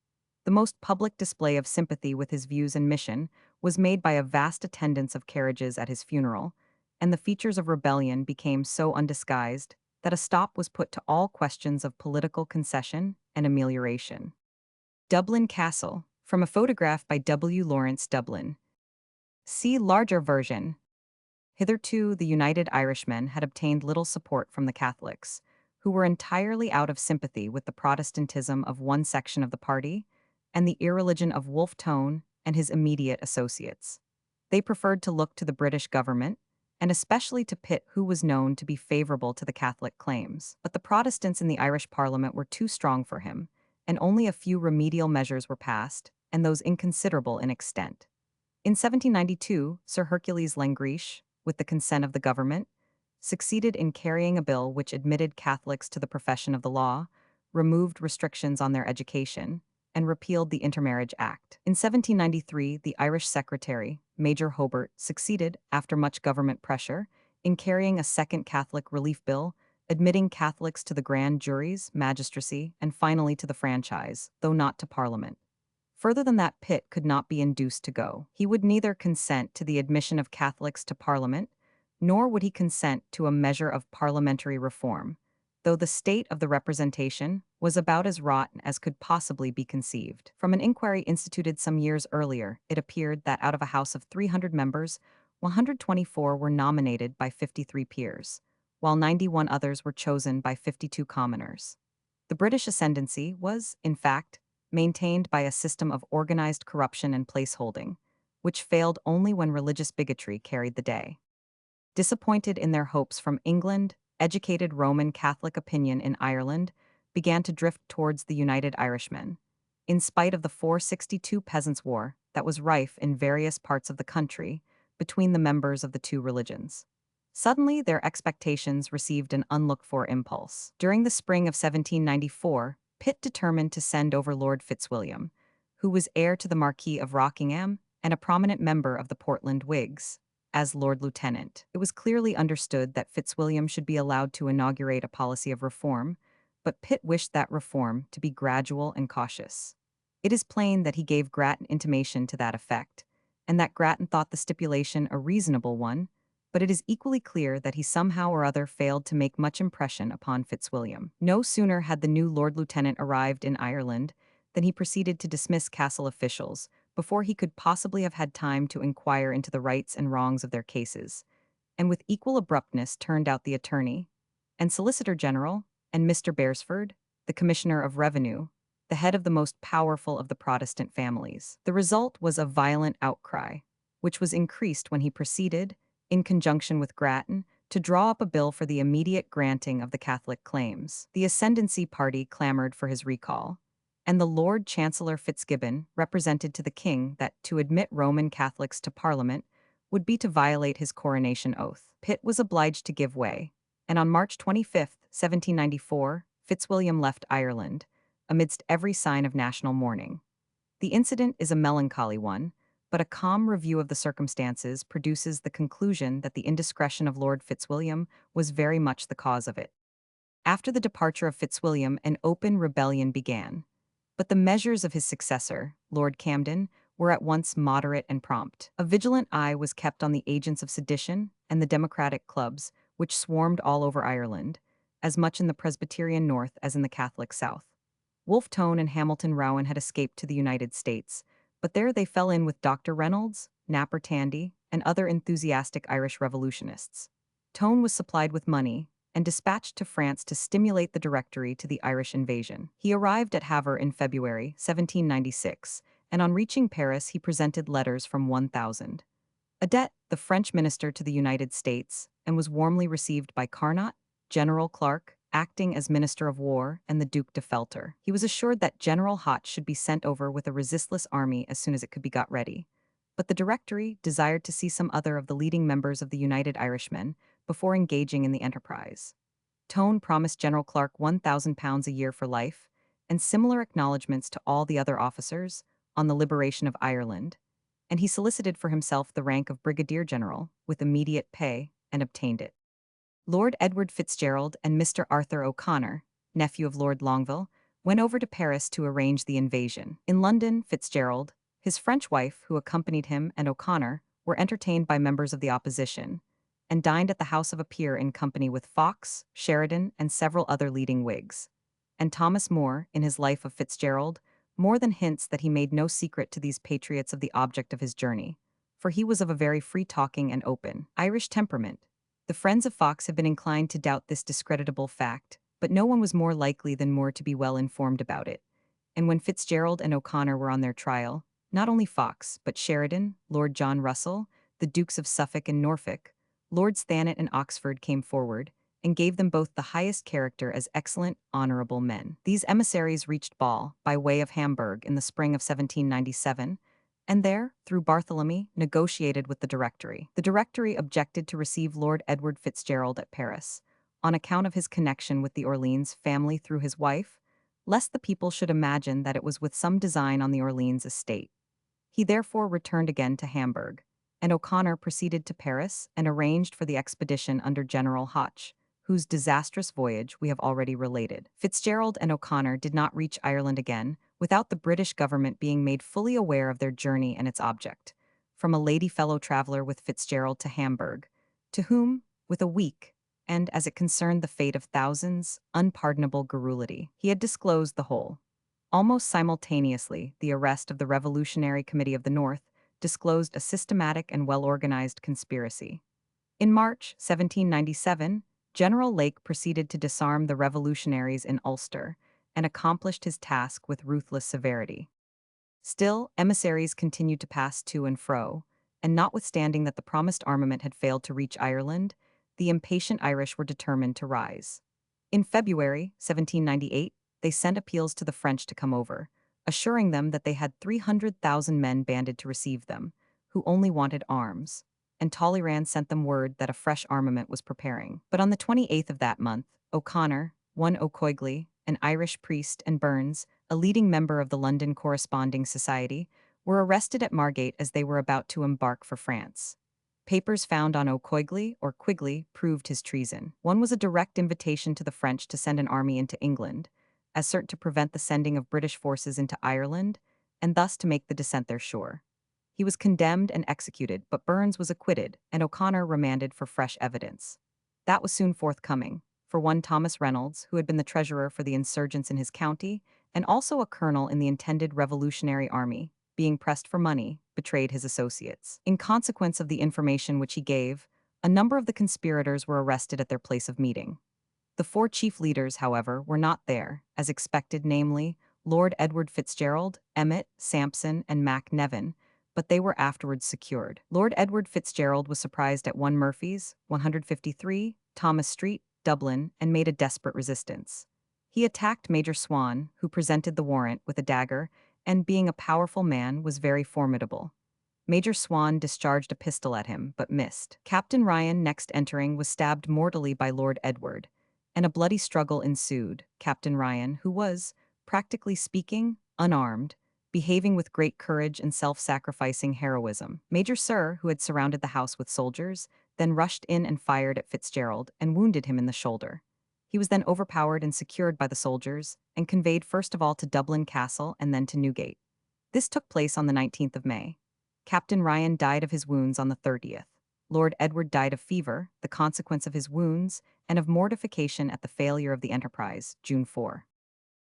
The most public display of sympathy with his views and mission was made by a vast attendance of carriages at his funeral, and the features of rebellion became so undisguised that a stop was put to all questions of political concession and amelioration. Dublin Castle, from a photograph by W. Lawrence Dublin. See larger version. Hitherto, the United Irishmen had obtained little support from the Catholics, who were entirely out of sympathy with the Protestantism of one section of the party and the irreligion of Wolfe Tone and his immediate associates. They preferred to look to the British government, and especially to Pitt, who was known to be favorable to the Catholic claims. But the Protestants in the Irish Parliament were too strong for him, and only a few remedial measures were passed, and those inconsiderable in extent. In 1792, Sir Hercules Langriche, with the consent of the government, succeeded in carrying a bill which admitted Catholics to the profession of the law, removed restrictions on their education, and repealed the Intermarriage Act. In 1793, the Irish Secretary, Major Hobart, succeeded, after much government pressure, in carrying a second Catholic relief bill, admitting Catholics to the grand juries, magistracy, and finally to the franchise, though not to Parliament. Further than that, Pitt could not be induced to go. He would neither consent to the admission of Catholics to Parliament, nor would he consent to a measure of parliamentary reform, though the state of the representation was about as rotten as could possibly be conceived. From an inquiry instituted some years earlier, it appeared that out of a House of 300 members, 124 were nominated by 53 peers, while 91 others were chosen by 52 commoners. The British ascendancy was, in fact, maintained by a system of organized corruption and placeholding, which failed only when religious bigotry carried the day. Disappointed in their hopes from England, educated Roman Catholic opinion in Ireland began to drift towards the United Irishmen, in spite of the 462 Peasants' War that was rife in various parts of the country between the members of the two religions. Suddenly, their expectations received an unlooked-for impulse. During the spring of 1794, Pitt determined to send over Lord Fitzwilliam, who was heir to the Marquis of Rockingham and a prominent member of the Portland Whigs, as Lord Lieutenant. It was clearly understood that Fitzwilliam should be allowed to inaugurate a policy of reform, but Pitt wished that reform to be gradual and cautious. It is plain that he gave Grattan intimation to that effect, and that Grattan thought the stipulation a reasonable one, but it is equally clear that he somehow or other failed to make much impression upon Fitzwilliam. No sooner had the new Lord Lieutenant arrived in Ireland than he proceeded to dismiss Cassell officials before he could possibly have had time to inquire into the rights and wrongs of their cases, and with equal abruptness turned out the attorney and Solicitor General and Mr. Beresford, the Commissioner of Revenue, the head of the most powerful of the Protestant families. The result was a violent outcry, which was increased when he proceeded, in conjunction with Grattan, to draw up a bill for the immediate granting of the Catholic claims. The ascendancy party clamored for his recall, and the Lord Chancellor Fitzgibbon represented to the king that to admit Roman Catholics to Parliament would be to violate his coronation oath. Pitt was obliged to give way, and on March 25, 1794, Fitzwilliam left Ireland, amidst every sign of national mourning. The incident is a melancholy one, but a calm review of the circumstances produces the conclusion that the indiscretion of Lord Fitzwilliam was very much the cause of it. After the departure of Fitzwilliam, an open rebellion began, but the measures of his successor, Lord Camden, were at once moderate and prompt. A vigilant eye was kept on the agents of sedition and the democratic clubs, which swarmed all over Ireland, as much in the Presbyterian North as in the Catholic South. Wolfe Tone and Hamilton Rowan had escaped to the United States, but there they fell in with Dr. Reynolds, Napper Tandy, and other enthusiastic Irish revolutionists. Tone was supplied with money and dispatched to France to stimulate the Directory to the Irish invasion. He arrived at Havre in February 1796, and on reaching Paris he presented letters from 1,000. Adet, the French minister to the United States, and was warmly received by Carnot, General Clark, acting as Minister of War, and the Duc de Feltre. He was assured that General Hott should be sent over with a resistless army as soon as it could be got ready. But the Directory desired to see some other of the leading members of the United Irishmen before engaging in the enterprise. Tone promised General Clark £1,000 a year for life, and similar acknowledgments to all the other officers, on the liberation of Ireland, and he solicited for himself the rank of Brigadier General, with immediate pay, and obtained it. Lord Edward Fitzgerald and Mr. Arthur O'Connor, nephew of Lord Longueville, went over to Paris to arrange the invasion. In London, Fitzgerald, his French wife, who accompanied him, and O'Connor, were entertained by members of the opposition, and dined at the house of a peer in company with Fox, Sheridan, and several other leading Whigs. And Thomas More, in his Life of Fitzgerald, more than hints that he made no secret to these patriots of the object of his journey, for he was of a very free-talking and open Irish temperament. The friends of Fox have been inclined to doubt this discreditable fact, but no one was more likely than Moore to be well informed about it. And when Fitzgerald and O'Connor were on their trial, not only Fox, but Sheridan, Lord John Russell, the Dukes of Suffolk and Norfolk, Lords Thanet and Oxford came forward, and gave them both the highest character as excellent, honorable men. These emissaries reached Ball, by way of Hamburg, in the spring of 1797, and there, through Bartholomew, negotiated with the Directory. The Directory objected to receive Lord Edward Fitzgerald at Paris, on account of his connection with the Orleans family through his wife, lest the people should imagine that it was with some design on the Orleans estate. He therefore returned again to Hamburg, and O'Connor proceeded to Paris and arranged for the expedition under General Hoche, whose disastrous voyage we have already related. Fitzgerald and O'Connor did not reach Ireland again without the British government being made fully aware of their journey and its object, from a lady fellow traveler with Fitzgerald to Hamburg, to whom, with a weak, and, as it concerned the fate of thousands, unpardonable garrulity, he had disclosed the whole. Almost simultaneously, the arrest of the Revolutionary Committee of the North disclosed a systematic and well-organized conspiracy. In March 1797, General Lake proceeded to disarm the revolutionaries in Ulster and accomplished his task with ruthless severity. Still, emissaries continued to pass to and fro, and notwithstanding that the promised armament had failed to reach Ireland, the impatient Irish were determined to rise. In February 1798, they sent appeals to the French to come over, assuring them that they had 300,000 men banded to receive them, who only wanted arms, and Talleyrand sent them word that a fresh armament was preparing. But on the 28th of that month, O'Connor, one O'Coigley, an Irish priest, and Burns, a leading member of the London Corresponding Society, were arrested at Margate as they were about to embark for France. Papers found on O'Coigley or Quigley proved his treason. One was a direct invitation to the French to send an army into England, as certain to prevent the sending of British forces into Ireland, and thus to make the descent there sure. He was condemned and executed, but Burns was acquitted, and O'Connor remanded for fresh evidence. That was soon forthcoming, for one Thomas Reynolds, who had been the treasurer for the insurgents in his county, and also a colonel in the intended Revolutionary Army, being pressed for money, betrayed his associates. In consequence of the information which he gave, a number of the conspirators were arrested at their place of meeting. The four chief leaders, however, were not there, as expected, namely, Lord Edward Fitzgerald, Emmet, Sampson, and Mac Nevin, but they were afterwards secured. Lord Edward Fitzgerald was surprised at 1 Murphy's, 153, Thomas Street, Dublin, and made a desperate resistance. He attacked Major Swan, who presented the warrant with a dagger, and being a powerful man, was very formidable. Major Swan discharged a pistol at him, but missed. Captain Ryan, next entering, was stabbed mortally by Lord Edward, and a bloody struggle ensued. Captain Ryan, who was, practically speaking, unarmed, behaving with great courage and self-sacrificing heroism. Major Sir, who had surrounded the house with soldiers, then rushed in and fired at Fitzgerald and wounded him in the shoulder. He was then overpowered and secured by the soldiers, and conveyed first of all to Dublin Castle and then to Newgate. This took place on the 19th of May. Captain Ryan died of his wounds on the 30th. Lord Edward died of fever, the consequence of his wounds, and of mortification at the failure of the enterprise, June 4.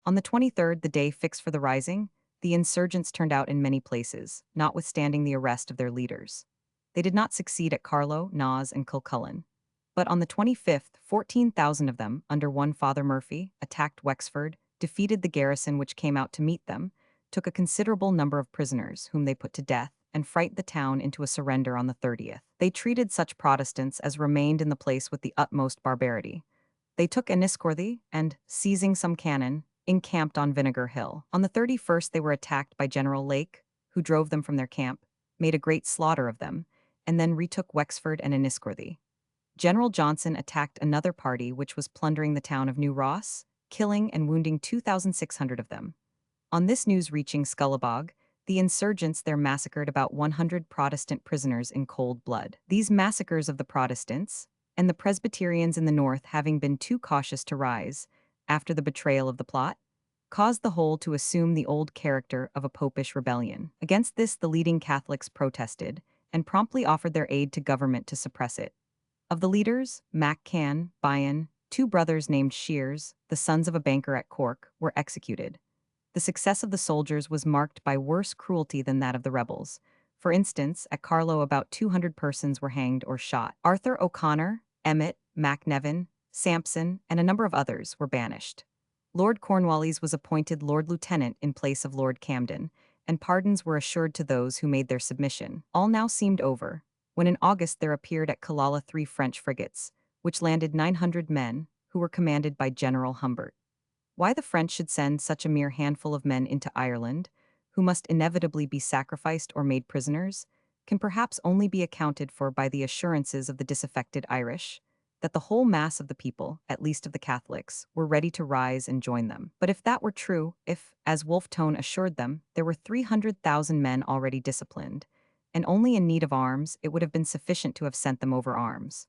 On the 23rd, the day fixed for the rising, the insurgents turned out in many places, notwithstanding the arrest of their leaders. They did not succeed at Carlow, Naas, and Kilcullen. But on the 25th, 14,000 of them, under one Father Murphy, attacked Wexford, defeated the garrison which came out to meet them, took a considerable number of prisoners, whom they put to death, and frightened the town into a surrender on the 30th. They treated such Protestants as remained in the place with the utmost barbarity. They took Enniscorthy, and, seizing some cannon, encamped on Vinegar Hill. On the 31st they were attacked by General Lake, who drove them from their camp, made a great slaughter of them, and then retook Wexford and Enniscorthy. General Johnson attacked another party which was plundering the town of New Ross, killing and wounding 2,600 of them. On this news reaching Scullabog, the insurgents there massacred about 100 Protestant prisoners in cold blood. These massacres of the Protestants, and the Presbyterians in the north having been too cautious to rise, after the betrayal of the plot, caused the whole to assume the old character of a popish rebellion. Against this the leading Catholics protested, and promptly offered their aid to government to suppress it. Of the leaders, Mac Can, Byron, 2 brothers named Shears, the sons of a banker at Cork, were executed. The success of the soldiers was marked by worse cruelty than that of the rebels, For instance, at Carlow about 200 persons were hanged or shot. Arthur O'Connor, Emmet, Macnevin, Sampson, and a number of others were banished. Lord Cornwallis was appointed Lord Lieutenant in place of Lord Camden, and pardons were assured to those who made their submission. All now seemed over, when in August there appeared at Killala 3 French frigates, which landed 900 men, who were commanded by General Humbert. Why the French should send such a mere handful of men into Ireland, who must inevitably be sacrificed or made prisoners, can perhaps only be accounted for by the assurances of the disaffected Irish, that the whole mass of the people, at least of the Catholics, were ready to rise and join them. But if that were true, if, as Wolfe Tone assured them, there were 300,000 men already disciplined, and only in need of arms, it would have been sufficient to have sent them over arms.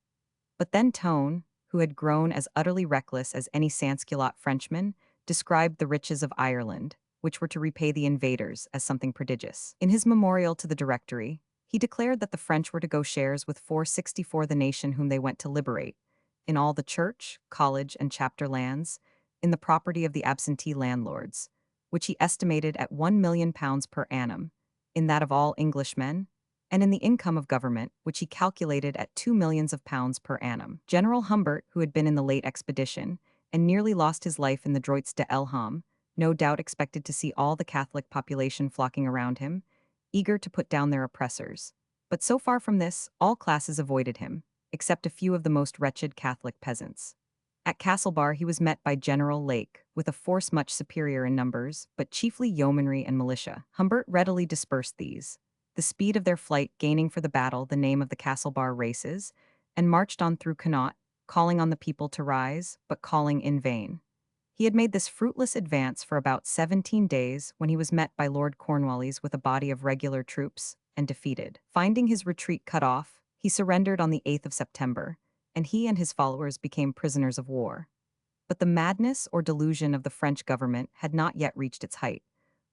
But then Tone, who had grown as utterly reckless as any sansculotte Frenchman, described the riches of Ireland, which were to repay the invaders, as something prodigious. In his memorial to the Directory, he declared that the French were to go shares with 464 the nation whom they went to liberate, in all the church, college, and chapter lands, in the property of the absentee landlords, which he estimated at £1,000,000 per annum, in that of all Englishmen, and in the income of government, which he calculated at £2,000,000 per annum. General Humbert, who had been in the late expedition, and nearly lost his life in the Droits de Elham, no doubt expected to see all the Catholic population flocking around him, eager to put down their oppressors. But so far from this, all classes avoided him, except a few of the most wretched Catholic peasants. At Castlebar he was met by General Lake, with a force much superior in numbers, but chiefly yeomanry and militia. Humbert readily dispersed these, the speed of their flight gaining for the battle the name of the Castlebar races, and marched on through Connaught, calling on the people to rise, but calling in vain. He had made this fruitless advance for about 17 days when he was met by Lord Cornwallis with a body of regular troops, and defeated. Finding his retreat cut off, he surrendered on the 8th of September, and he and his followers became prisoners of war. But the madness or delusion of the French government had not yet reached its height.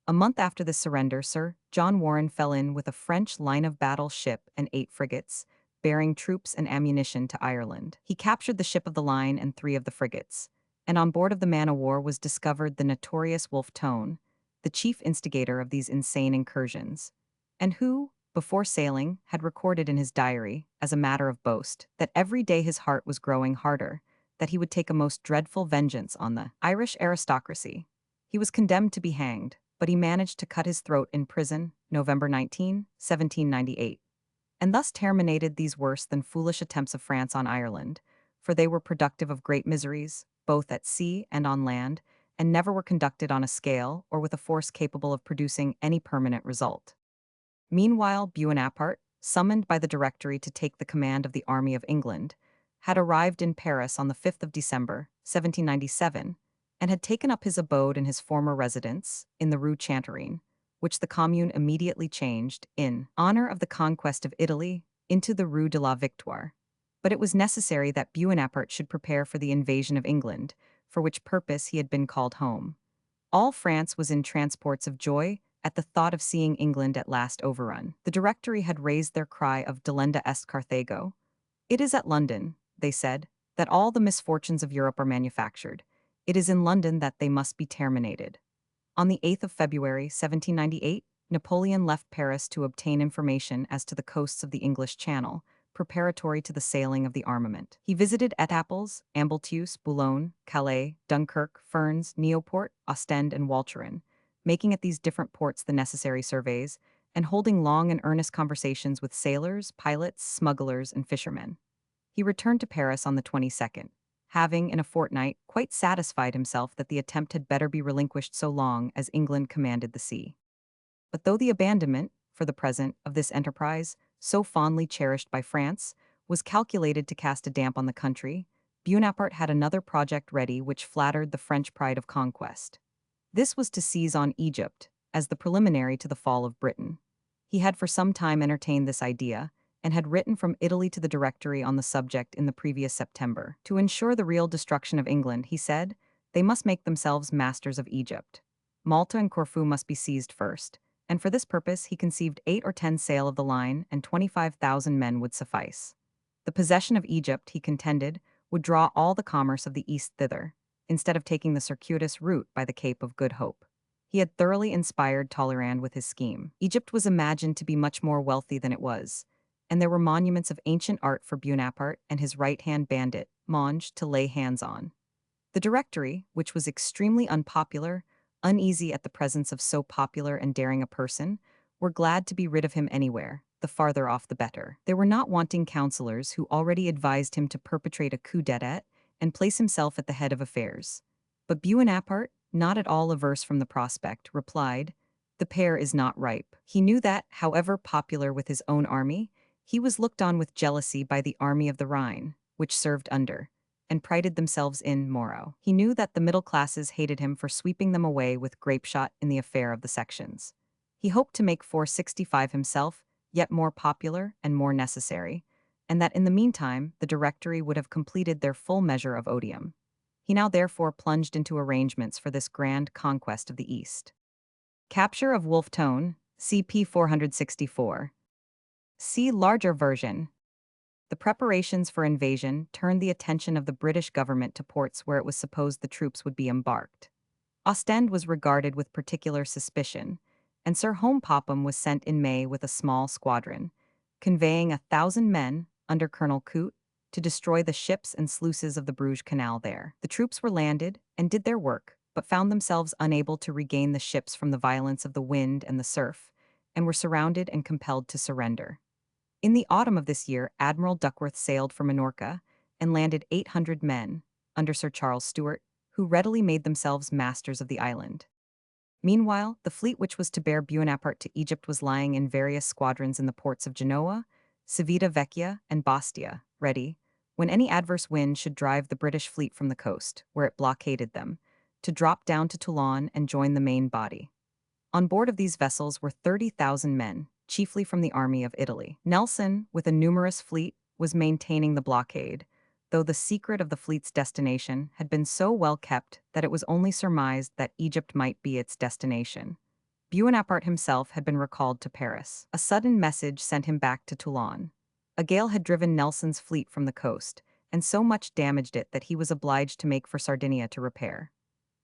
A month after this surrender, Sir John Warren fell in with a French line-of-battle ship and 8 frigates, bearing troops and ammunition to Ireland. He captured the ship of the line and 3 of the frigates, and on board of the man-o'-war was discovered the notorious Wolfe Tone, the chief instigator of these insane incursions, and who, before sailing, had recorded in his diary, as a matter of boast, that every day his heart was growing harder, that he would take a most dreadful vengeance on the Irish aristocracy. He was condemned to be hanged, but he managed to cut his throat in prison, November 19, 1798. And thus terminated these worse than foolish attempts of France on Ireland, for they were productive of great miseries, both at sea and on land, and never were conducted on a scale or with a force capable of producing any permanent result. Meanwhile, Buonaparte, summoned by the Directory to take the command of the Army of England, had arrived in Paris on the 5th of December, 1797, and had taken up his abode in his former residence, in the Rue Chantereine, which the Commune immediately changed, in honor of the conquest of Italy, into the Rue de la Victoire. But it was necessary that Buonaparte should prepare for the invasion of England, for which purpose he had been called home. All France was in transports of joy at the thought of seeing England at last overrun. The Directory had raised their cry of Delenda est Carthago. It is at London, they said, that all the misfortunes of Europe are manufactured. It is in London that they must be terminated. On the 8th of February, 1798, Napoleon left Paris to obtain information as to the coasts of the English Channel, preparatory to the sailing of the armament. He visited Etaples, Ambleteuse, Boulogne, Calais, Dunkirk, Ferns, Nieuport, Ostend, and Walcheren, making at these different ports the necessary surveys, and holding long and earnest conversations with sailors, pilots, smugglers, and fishermen. He returned to Paris on the 22nd, having, in a fortnight, quite satisfied himself that the attempt had better be relinquished so long as England commanded the sea. But though the abandonment, for the present, of this enterprise, so fondly cherished by France, was calculated to cast a damp on the country, Buonaparte had another project ready which flattered the French pride of conquest. This was to seize on Egypt, as the preliminary to the fall of Britain. He had for some time entertained this idea, and had written from Italy to the Directory on the subject in the previous September. To ensure the real destruction of England, he said, they must make themselves masters of Egypt. Malta and Corfu must be seized first, and for this purpose he conceived 8 or 10 sail of the line, and 25,000 men would suffice. The possession of Egypt, he contended, would draw all the commerce of the East thither, instead of taking the circuitous route by the Cape of Good Hope. He had thoroughly inspired Talleyrand with his scheme. Egypt was imagined to be much more wealthy than it was, and there were monuments of ancient art for Bonaparte and his right-hand bandit, Monge, to lay hands on. The Directory, which was extremely unpopular, uneasy at the presence of so popular and daring a person, were glad to be rid of him anywhere, the farther off the better. There were not wanting counselors who already advised him to perpetrate a coup d'etat and place himself at the head of affairs. But Bonaparte, not at all averse from the prospect, replied, "The pear is not ripe." He knew that, however popular with his own army, he was looked on with jealousy by the army of the Rhine, which served under, and prided themselves in, Moro. He knew that the middle classes hated him for sweeping them away with grapeshot in the affair of the sections. He hoped to make 465 himself yet more popular and more necessary, and that in the meantime the Directory would have completed their full measure of odium. He now therefore plunged into arrangements for this grand conquest of the East. Capture of Wolf Tone, CP 464. See larger version. The preparations for invasion turned the attention of the British government to ports where it was supposed the troops would be embarked. Ostend was regarded with particular suspicion, and Sir Home Popham was sent in May with a small squadron, conveying 1,000 men, under Colonel Coote, to destroy the ships and sluices of the Bruges Canal there. The troops were landed and did their work, but found themselves unable to regain the ships from the violence of the wind and the surf, and were surrounded and compelled to surrender. In the autumn of this year, Admiral Duckworth sailed for Minorca and landed 800 men, under Sir Charles Stuart, who readily made themselves masters of the island. Meanwhile, the fleet which was to bear Bonaparte to Egypt was lying in various squadrons in the ports of Genoa, Civita Vecchia, and Bastia, ready, when any adverse wind should drive the British fleet from the coast, where it blockaded them, to drop down to Toulon and join the main body. On board of these vessels were 30,000 men, chiefly from the army of Italy. Nelson, with a numerous fleet, was maintaining the blockade, though the secret of the fleet's destination had been so well kept that it was only surmised that Egypt might be its destination. Bonaparte himself had been recalled to Paris. A sudden message sent him back to Toulon. A gale had driven Nelson's fleet from the coast, and so much damaged it that he was obliged to make for Sardinia to repair.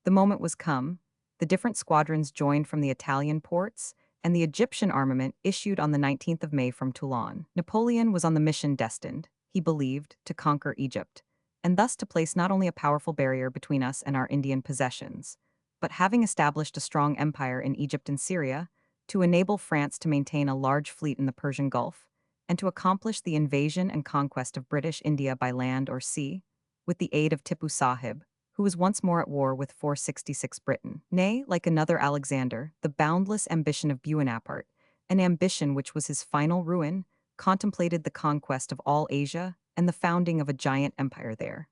The moment was come. The different squadrons joined from the Italian ports, and the Egyptian armament issued on the 19th of May from Toulon. Napoleon was on the mission destined, he believed, to conquer Egypt, and thus to place not only a powerful barrier between us and our Indian possessions, but having established a strong empire in Egypt and Syria, to enable France to maintain a large fleet in the Persian Gulf, and to accomplish the invasion and conquest of British India by land or sea, with the aid of Tipu Sahib, who was once more at war with 466 Britain. Nay, like another Alexander, the boundless ambition of Bonaparte, an ambition which was his final ruin, contemplated the conquest of all Asia and the founding of a giant empire there.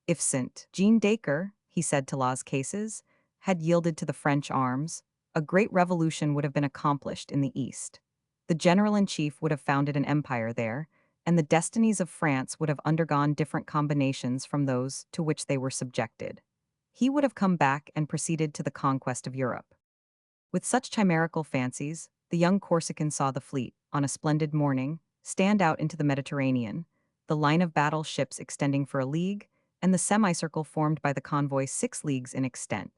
If St. Jean d'Acre, he said to Las Cases, had yielded to the French arms, a great revolution would have been accomplished in the East. The general-in-chief would have founded an empire there, and the destinies of France would have undergone different combinations from those to which they were subjected. He would have come back and proceeded to the conquest of Europe. With such chimerical fancies, the young Corsican saw the fleet, on a splendid morning, stand out into the Mediterranean, the line of battle ships extending for a league, and the semicircle formed by the convoy 6 leagues in extent.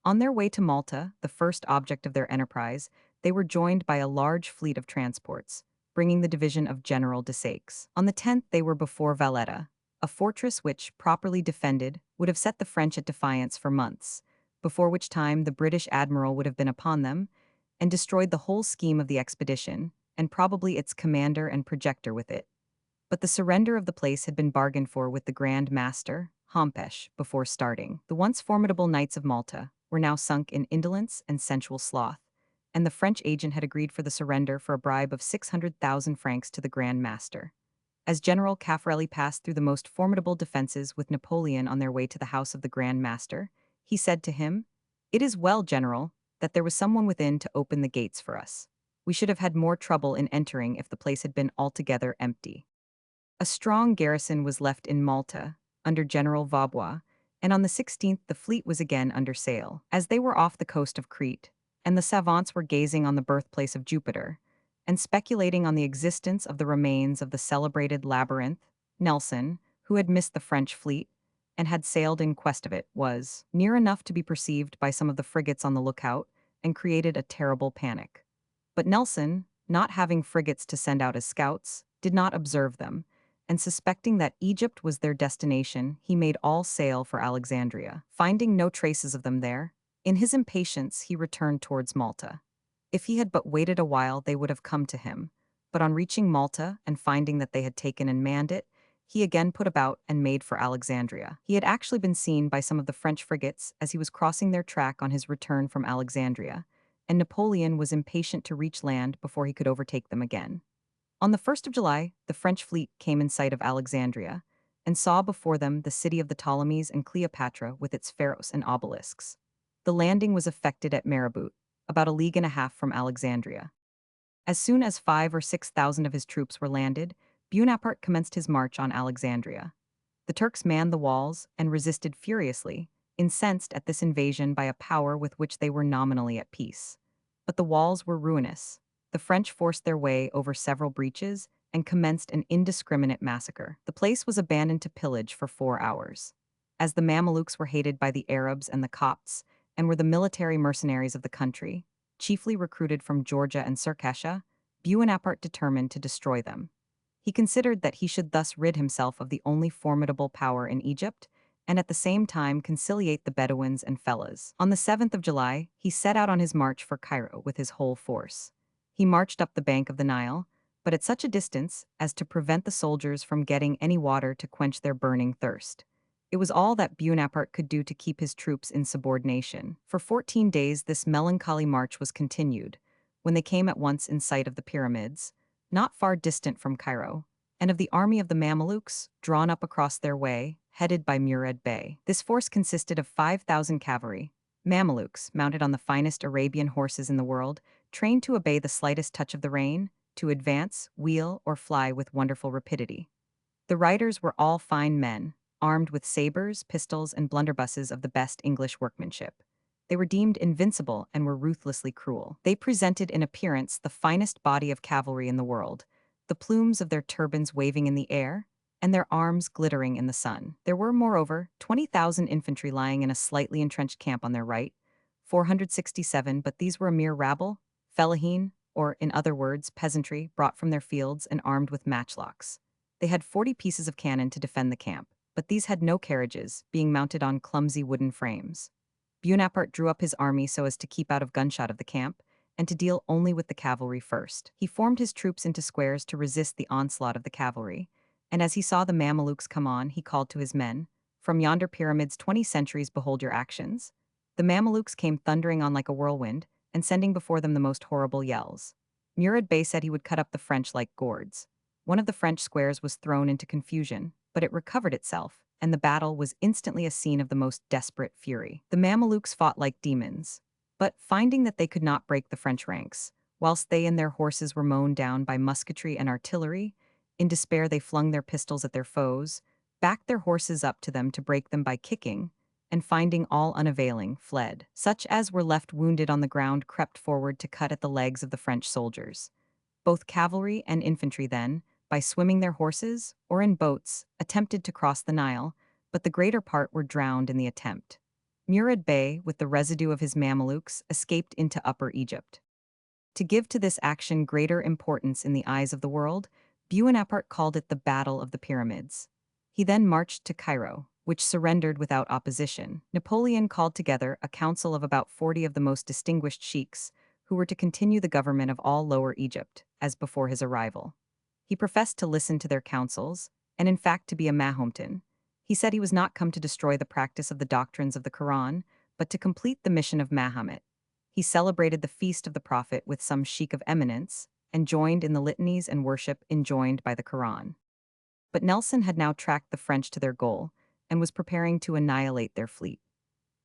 On their way to Malta, the first object of their enterprise, they were joined by a large fleet of transports, bringing the division of General de Saix. On the 10th they were before Valletta, a fortress which, properly defended, would have set the French at defiance for months, before which time the British admiral would have been upon them, and destroyed the whole scheme of the expedition, and probably its commander and projector with it. But the surrender of the place had been bargained for with the Grand Master, Hompesch, before starting. The once formidable Knights of Malta were now sunk in indolence and sensual sloth, and the French agent had agreed for the surrender for a bribe of 600,000 francs to the Grand Master. As General Caffarelli passed through the most formidable defenses with Napoleon on their way to the house of the Grand Master, he said to him, "It is well, General, that there was someone within to open the gates for us. We should have had more trouble in entering if the place had been altogether empty." A strong garrison was left in Malta, under General Vaubois, and on the 16th the fleet was again under sail. As they were off the coast of Crete, and the savants were gazing on the birthplace of Jupiter, and speculating on the existence of the remains of the celebrated labyrinth, Nelson, who had missed the French fleet, and had sailed in quest of it, was near enough to be perceived by some of the frigates on the lookout, and created a terrible panic. But Nelson, not having frigates to send out as scouts, did not observe them, and suspecting that Egypt was their destination, he made all sail for Alexandria. Finding no traces of them there, in his impatience he returned towards Malta. If he had but waited a while, they would have come to him. But on reaching Malta and finding that they had taken and manned it, he again put about and made for Alexandria. He had actually been seen by some of the French frigates as he was crossing their track on his return from Alexandria, and Napoleon was impatient to reach land before he could overtake them again. On the 1st of July, the French fleet came in sight of Alexandria and saw before them the city of the Ptolemies and Cleopatra with its pharaohs and obelisks. The landing was effected at Marabut, about a league and a half from Alexandria. As soon as 5 or 6 thousand of his troops were landed, Bonaparte commenced his march on Alexandria. The Turks manned the walls and resisted furiously, incensed at this invasion by a power with which they were nominally at peace. But the walls were ruinous. The French forced their way over several breaches and commenced an indiscriminate massacre. The place was abandoned to pillage for 4 hours. As the Mamelukes were hated by the Arabs and the Copts, and were the military mercenaries of the country, chiefly recruited from Georgia and Circassia, Bonaparte determined to destroy them. He considered that he should thus rid himself of the only formidable power in Egypt, and at the same time conciliate the Bedouins and Fellahs. On the 7th of July, he set out on his march for Cairo with his whole force. He marched up the bank of the Nile, but at such a distance as to prevent the soldiers from getting any water to quench their burning thirst. It was all that Bonaparte could do to keep his troops in subordination. For 14 days this melancholy march was continued, when they came at once in sight of the pyramids, not far distant from Cairo, and of the army of the Mamelukes, drawn up across their way, headed by Murad Bey. This force consisted of 5,000 cavalry, Mamelukes, mounted on the finest Arabian horses in the world, trained to obey the slightest touch of the rein, to advance, wheel, or fly with wonderful rapidity. The riders were all fine men, armed with sabers, pistols, and blunderbusses of the best English workmanship. They were deemed invincible and were ruthlessly cruel. They presented in appearance the finest body of cavalry in the world, the plumes of their turbans waving in the air, and their arms glittering in the sun. There were, moreover, 20,000 infantry lying in a slightly entrenched camp on their right, 467, but these were a mere rabble, fellahin, or, in other words, peasantry, brought from their fields and armed with matchlocks. They had 40 pieces of cannon to defend the camp, but these had no carriages, being mounted on clumsy wooden frames. Bonaparte drew up his army so as to keep out of gunshot of the camp, and to deal only with the cavalry first. He formed his troops into squares to resist the onslaught of the cavalry, and as he saw the Mamelukes come on, he called to his men, "From yonder pyramids 20 centuries behold your actions." The Mamelukes came thundering on like a whirlwind, and sending before them the most horrible yells. Murad Bey said he would cut up the French like gourds. One of the French squares was thrown into confusion, but it recovered itself, and the battle was instantly a scene of the most desperate fury. The Mamelukes fought like demons, but finding that they could not break the French ranks, whilst they and their horses were mown down by musketry and artillery, in despair they flung their pistols at their foes, backed their horses up to them to break them by kicking, and finding all unavailing, fled. Such as were left wounded on the ground crept forward to cut at the legs of the French soldiers. Both cavalry and infantry then, by swimming their horses, or in boats, attempted to cross the Nile, but the greater part were drowned in the attempt. Murad Bey, with the residue of his Mamelukes, escaped into Upper Egypt. To give to this action greater importance in the eyes of the world, Bonaparte called it the Battle of the Pyramids. He then marched to Cairo, which surrendered without opposition. Napoleon called together a council of about 40 of the most distinguished sheiks, who were to continue the government of all Lower Egypt, as before his arrival. He professed to listen to their counsels, and in fact to be a Mahometan. He said he was not come to destroy the practice of the doctrines of the Quran, but to complete the mission of Mahomet. He celebrated the feast of the Prophet with some sheik of eminence, and joined in the litanies and worship enjoined by the Quran. But Nelson had now tracked the French to their goal, and was preparing to annihilate their fleet.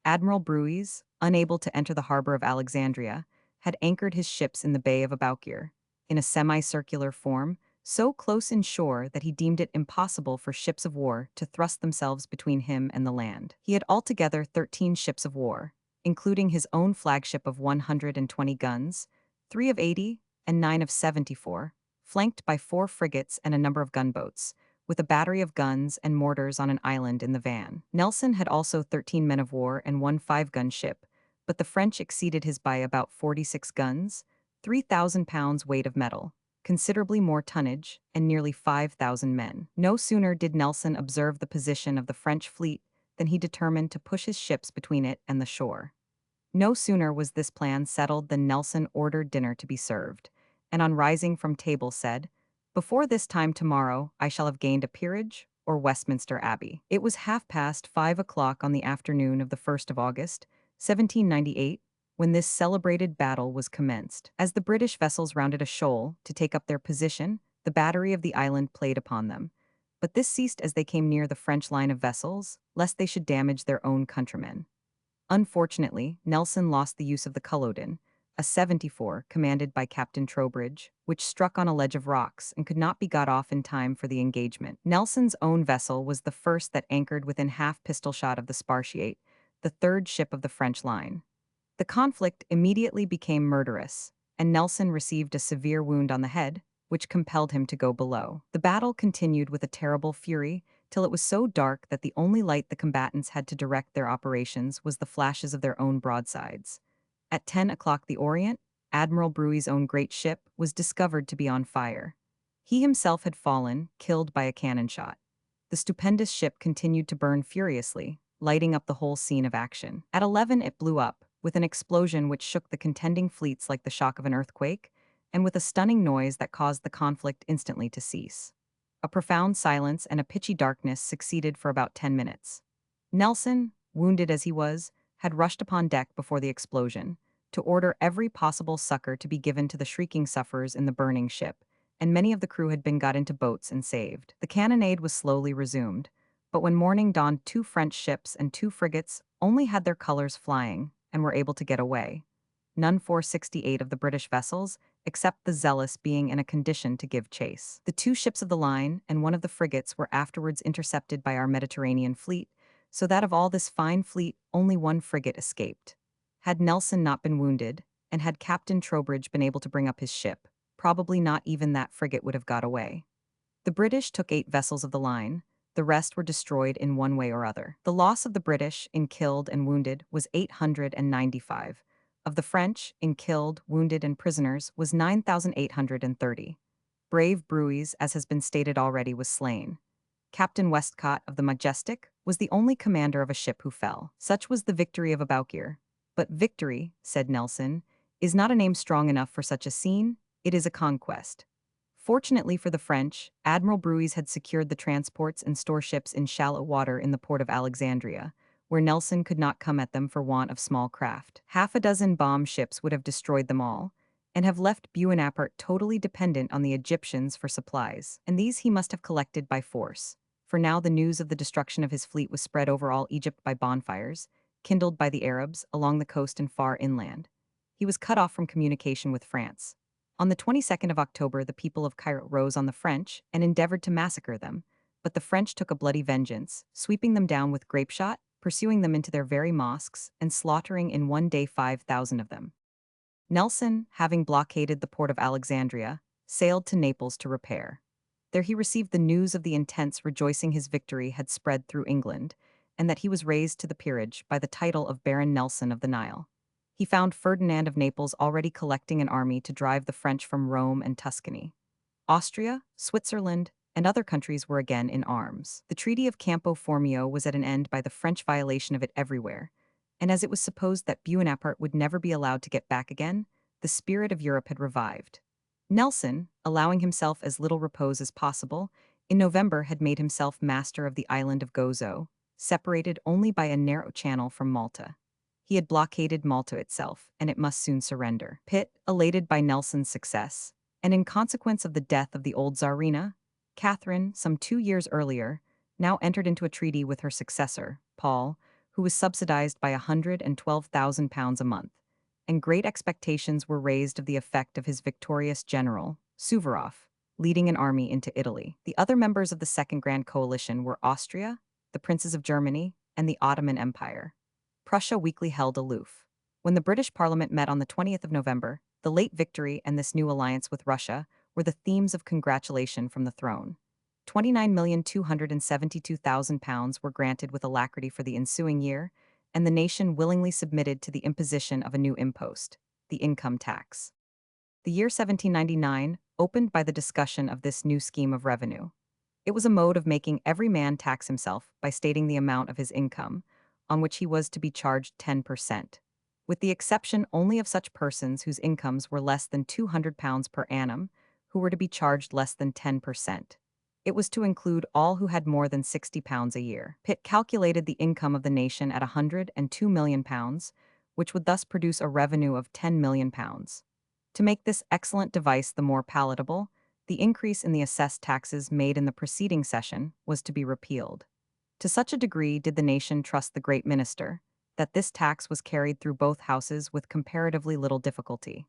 Admiral Brueys, unable to enter the harbor of Alexandria, had anchored his ships in the Bay of Aboukir, in a semicircular form, so close inshore that he deemed it impossible for ships of war to thrust themselves between him and the land. He had altogether 13 ships of war, including his own flagship of 120 guns, 3 of 80 and 9 of 74, flanked by 4 frigates and a number of gunboats, with a battery of guns and mortars on an island in the van. Nelson had also 13 men of war and 1 5-gun ship, but the French exceeded his by about 46 guns, 3,000 pounds weight of metal, considerably more tonnage, and nearly 5,000 men. No sooner did Nelson observe the position of the French fleet than he determined to push his ships between it and the shore. No sooner was this plan settled than Nelson ordered dinner to be served, and on rising from table said, "Before this time tomorrow I shall have gained a peerage or Westminster Abbey." It was 5:30 on the afternoon of the 1st of August, 1798, when this celebrated battle was commenced. As the British vessels rounded a shoal to take up their position, the battery of the island played upon them. But this ceased as they came near the French line of vessels, lest they should damage their own countrymen. Unfortunately, Nelson lost the use of the Culloden, a 74 commanded by Captain Trowbridge, which struck on a ledge of rocks and could not be got off in time for the engagement. Nelson's own vessel was the first that anchored within half-pistol shot of the Spartiate, the third ship of the French line. The conflict immediately became murderous, and Nelson received a severe wound on the head, which compelled him to go below. The battle continued with a terrible fury, till it was so dark that the only light the combatants had to direct their operations was the flashes of their own broadsides. At 10 o'clock the Orient, Admiral Brueys' own great ship, was discovered to be on fire. He himself had fallen, killed by a cannon shot. The stupendous ship continued to burn furiously, lighting up the whole scene of action. At 11 it blew up, with an explosion which shook the contending fleets like the shock of an earthquake, and with a stunning noise that caused the conflict instantly to cease. A profound silence and a pitchy darkness succeeded for about 10 minutes. Nelson, wounded as he was, had rushed upon deck before the explosion, to order every possible succor to be given to the shrieking sufferers in the burning ship, and many of the crew had been got into boats and saved. The cannonade was slowly resumed, but when morning dawned 2 French ships and 2 frigates only had their colors flying, and were able to get away. None 468 of the British vessels, except the Zealous, being in a condition to give chase. The 2 ships of the line and 1 of the frigates were afterwards intercepted by our Mediterranean fleet, so that of all this fine fleet only 1 frigate escaped. Had Nelson not been wounded, and had Captain Trowbridge been able to bring up his ship, probably not even that frigate would have got away. The British took 8 vessels of the line. The rest were destroyed in one way or other. The loss of the British in killed and wounded was 895. Of the French, in killed, wounded, and prisoners, was 9,830. Brave Brueys, as has been stated already, was slain. Captain Westcott of the Majestic was the only commander of a ship who fell. Such was the victory of Aboukir. But victory, said Nelson, is not a name strong enough for such a scene, it is a conquest. Fortunately for the French, Admiral Brueys had secured the transports and storeships in shallow water in the port of Alexandria, where Nelson could not come at them for want of small craft. Half a dozen bomb ships would have destroyed them all, and have left Buonaparte totally dependent on the Egyptians for supplies, and these he must have collected by force, for now the news of the destruction of his fleet was spread over all Egypt by bonfires, kindled by the Arabs along the coast and far inland. He was cut off from communication with France. On the 22nd of October, the people of Cairo rose on the French and endeavored to massacre them, but the French took a bloody vengeance, sweeping them down with grapeshot, pursuing them into their very mosques, and slaughtering in one day 5,000 of them. Nelson, having blockaded the port of Alexandria, sailed to Naples to repair. There he received the news of the intense rejoicing his victory had spread through England, and that he was raised to the peerage by the title of Baron Nelson of the Nile. He found Ferdinand of Naples already collecting an army to drive the French from Rome and Tuscany. Austria, Switzerland, and other countries were again in arms. The Treaty of Campo Formio was at an end by the French violation of it everywhere, and as it was supposed that Buonaparte would never be allowed to get back again, the spirit of Europe had revived. Nelson, allowing himself as little repose as possible, in November had made himself master of the island of Gozo, separated only by a narrow channel from Malta. He had blockaded Malta itself, and it must soon surrender. Pitt, elated by Nelson's success, and in consequence of the death of the old Tsarina, Catherine, some 2 years earlier, now entered into a treaty with her successor, Paul, who was subsidized by £112,000 a month, and great expectations were raised of the effect of his victorious general, Suvorov, leading an army into Italy. The other members of the Second Grand Coalition were Austria, the princes of Germany, and the Ottoman Empire. Prussia weakly held aloof. When the British Parliament met on the 20th of November, the late victory and this new alliance with Russia were the themes of congratulation from the throne. £29,272,000 were granted with alacrity for the ensuing year, and the nation willingly submitted to the imposition of a new impost, the income tax. The year 1799 opened by the discussion of this new scheme of revenue. It was a mode of making every man tax himself by stating the amount of his income, on which he was to be charged 10%, with the exception only of such persons whose incomes were less than £200 per annum, who were to be charged less than 10%. It was to include all who had more than £60 a year. Pitt calculated the income of the nation at £102 million, which would thus produce a revenue of £10 million. To make this excellent device the more palatable, the increase in the assessed taxes made in the preceding session was to be repealed. To such a degree did the nation trust the great minister, that this tax was carried through both houses with comparatively little difficulty.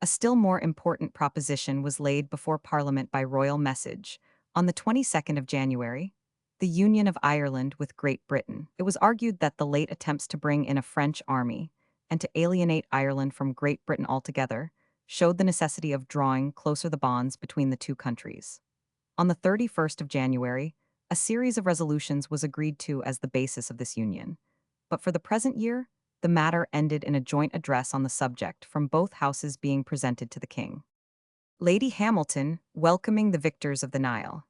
A still more important proposition was laid before Parliament by royal message, on the 22nd of January, the union of Ireland with Great Britain. It was argued that the late attempts to bring in a French army, and to alienate Ireland from Great Britain altogether, showed the necessity of drawing closer the bonds between the two countries. On the 31st of January, a series of resolutions was agreed to as the basis of this union. But for the present year, the matter ended in a joint address on the subject from both houses being presented to the king. Lady Hamilton welcoming the victors of the Nile.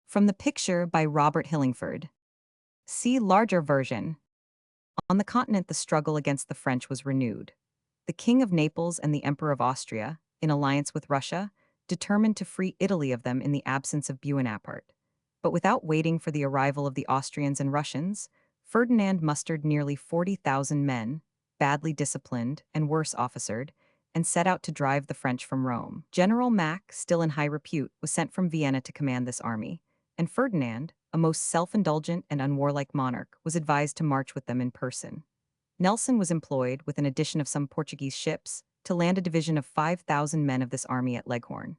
From the picture by Robert Hillingford. See larger version. On the continent, the struggle against the French was renewed. The King of Naples and the Emperor of Austria, in alliance with Russia, determined to free Italy of them in the absence of Buonaparte. But without waiting for the arrival of the Austrians and Russians, Ferdinand mustered nearly 40,000 men, badly disciplined and worse officered, and set out to drive the French from Rome. General Mack, still in high repute, was sent from Vienna to command this army, and Ferdinand, a most self-indulgent and unwarlike monarch, was advised to march with them in person. Nelson was employed, with an addition of some Portuguese ships, to land a division of 5,000 men of this army at Leghorn.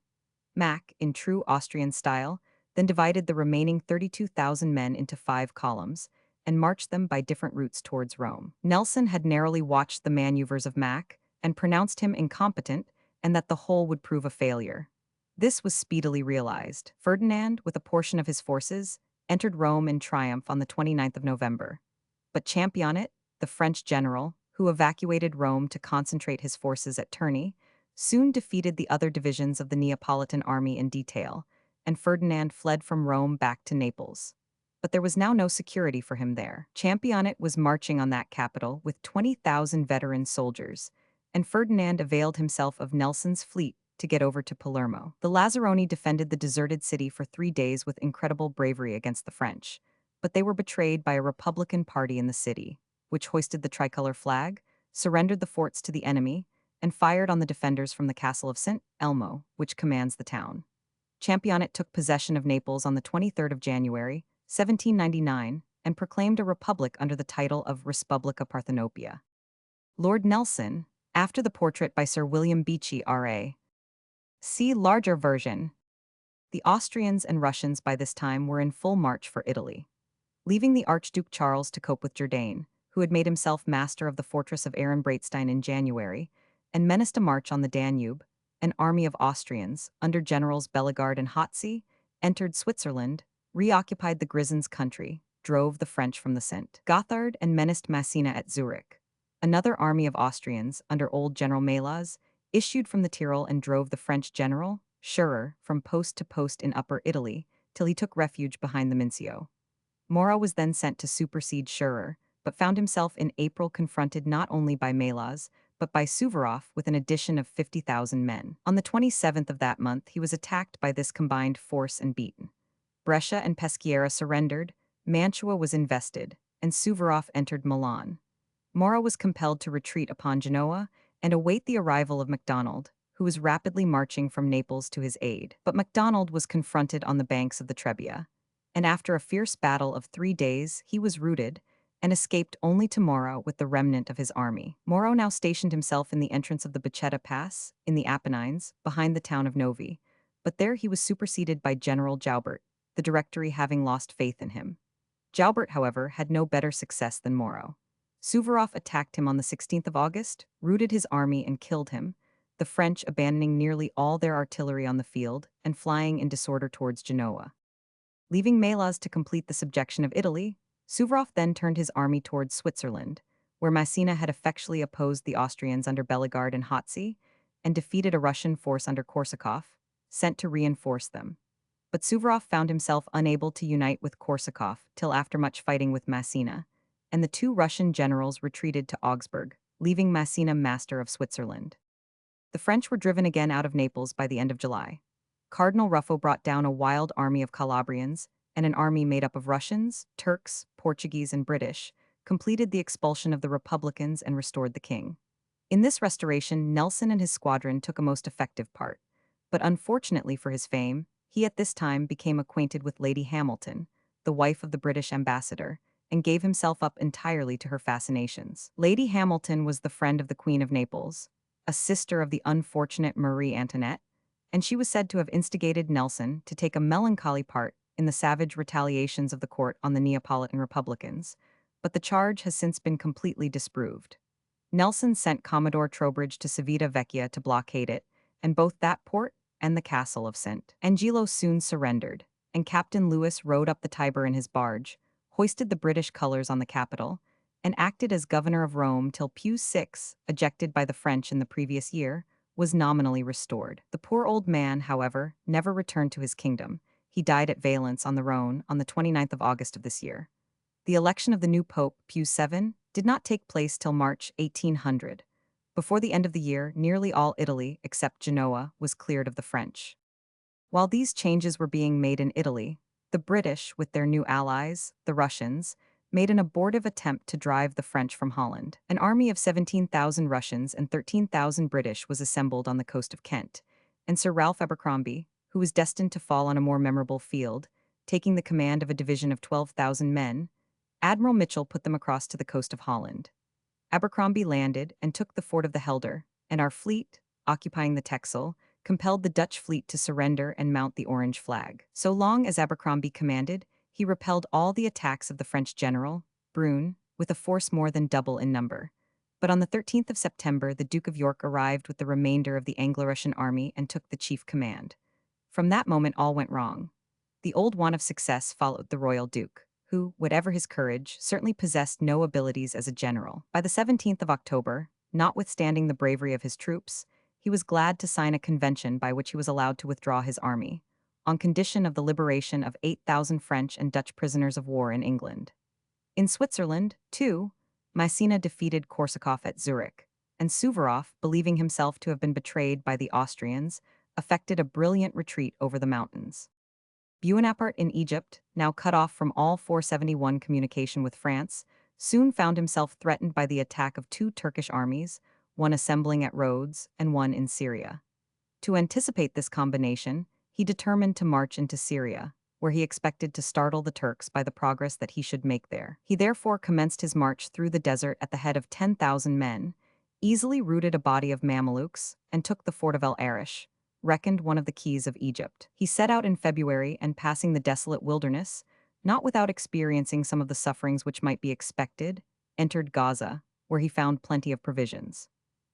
Mack, in true Austrian style, then divided the remaining 32,000 men into 5 columns, and marched them by different routes towards Rome. Nelson had narrowly watched the maneuvers of Mack, and pronounced him incompetent, and that the whole would prove a failure. This was speedily realized. Ferdinand, with a portion of his forces, entered Rome in triumph on the 29th of November. But Championnet, the French general, who evacuated Rome to concentrate his forces at Terni, soon defeated the other divisions of the Neapolitan army in detail, and Ferdinand fled from Rome back to Naples. But there was now no security for him there. Championnet was marching on that capital with 20,000 veteran soldiers, and Ferdinand availed himself of Nelson's fleet to get over to Palermo. The Lazzaroni defended the deserted city for 3 days with incredible bravery against the French, but they were betrayed by a Republican party in the city, which hoisted the tricolor flag, surrendered the forts to the enemy, and fired on the defenders from the castle of St. Elmo, which commands the town. Championnet took possession of Naples on the 23rd of January, 1799, and proclaimed a republic under the title of Respublica Parthenopea. Lord Nelson, after the portrait by Sir William Beechey, R.A. See larger version. The Austrians and Russians by this time were in full march for Italy. Leaving the Archduke Charles to cope with Jourdain, who had made himself master of the fortress of Ehrenbreitstein in January, and menaced a march on the Danube, an army of Austrians, under Generals Bellegarde and Hotze, entered Switzerland, reoccupied the Grisons country, drove the French from the St. Gothard, and menaced Massena at Zurich. Another army of Austrians, under old General Melas, issued from the Tyrol and drove the French general, Scherer, from post to post in Upper Italy, till he took refuge behind the Mincio. Moreau was then sent to supersede Scherer, but found himself in April confronted not only by Melas, but by Suvorov with an addition of 50,000 men. On the 27th of that month he was attacked by this combined force and beaten. Brescia and Peschiera surrendered, Mantua was invested, and Suvorov entered Milan. Moreau was compelled to retreat upon Genoa and await the arrival of MacDonald, who was rapidly marching from Naples to his aid. But MacDonald was confronted on the banks of the Trebia, and after a fierce battle of 3 days he was routed, and escaped only to Moreau with the remnant of his army. Moreau now stationed himself in the entrance of the Bicetta Pass, in the Apennines, behind the town of Novi, but there he was superseded by General Joubert, the Directory having lost faith in him. Joubert, however, had no better success than Moreau. Suvorov attacked him on the 16th of August, routed his army and killed him, the French abandoning nearly all their artillery on the field and flying in disorder towards Genoa. Leaving Melas to complete the subjection of Italy, Suvorov then turned his army towards Switzerland, where Massena had effectually opposed the Austrians under Bellegarde and Hotze, and defeated a Russian force under Korsakov, sent to reinforce them. But Suvorov found himself unable to unite with Korsakov till after much fighting with Massena, and the two Russian generals retreated to Augsburg, leaving Massena master of Switzerland. The French were driven again out of Naples by the end of July. Cardinal Ruffo brought down a wild army of Calabrians, and an army made up of Russians, Turks, Portuguese, and British, completed the expulsion of the Republicans and restored the king. In this restoration, Nelson and his squadron took a most effective part. But unfortunately for his fame, he at this time became acquainted with Lady Hamilton, the wife of the British ambassador, and gave himself up entirely to her fascinations. Lady Hamilton was the friend of the Queen of Naples, a sister of the unfortunate Marie Antoinette, and she was said to have instigated Nelson to take a melancholy part in the savage retaliations of the court on the Neapolitan Republicans, but the charge has since been completely disproved. Nelson sent Commodore Trowbridge to Civita Vecchia to blockade it, and both that port and the castle of St. Angelo soon surrendered, and Captain Lewis rowed up the Tiber in his barge, hoisted the British colors on the capital, and acted as governor of Rome till Pius VI, ejected by the French in the previous year, was nominally restored. The poor old man, however, never returned to his kingdom. He died at Valence on the Rhone on the 29th of August of this year. The election of the new Pope, Pius VII, did not take place till March 1800. Before the end of the year, nearly all Italy, except Genoa, was cleared of the French. While these changes were being made in Italy, the British, with their new allies, the Russians, made an abortive attempt to drive the French from Holland. An army of 17,000 Russians and 13,000 British was assembled on the coast of Kent, and Sir Ralph Abercrombie, who was destined to fall on a more memorable field, taking the command of a division of 12,000 men, Admiral Mitchell put them across to the coast of Holland. Abercrombie landed and took the fort of the Helder, and our fleet, occupying the Texel, compelled the Dutch fleet to surrender and mount the orange flag. So long as Abercrombie commanded, he repelled all the attacks of the French general, Brune, with a force more than double in number. But on the 13th of September, the Duke of York arrived with the remainder of the Anglo-Russian army and took the chief command. From that moment all went wrong. The old want of success followed the royal duke, who, whatever his courage, certainly possessed no abilities as a general. By the 17th of October, notwithstanding the bravery of his troops, he was glad to sign a convention by which he was allowed to withdraw his army, on condition of the liberation of 8,000 French and Dutch prisoners of war in England. In Switzerland, too, Massena defeated Korsakov at Zurich, and Suvorov, believing himself to have been betrayed by the Austrians, effected a brilliant retreat over the mountains. Buonaparte in Egypt, now cut off from all 471 communication with France, soon found himself threatened by the attack of two Turkish armies, one assembling at Rhodes and one in Syria. To anticipate this combination, he determined to march into Syria, where he expected to startle the Turks by the progress that he should make there. He therefore commenced his march through the desert at the head of 10,000 men, easily routed a body of Mamelukes, and took the fort of El Arish, reckoned one of the keys of Egypt. He set out in February and passing the desolate wilderness, not without experiencing some of the sufferings which might be expected, entered Gaza, where he found plenty of provisions.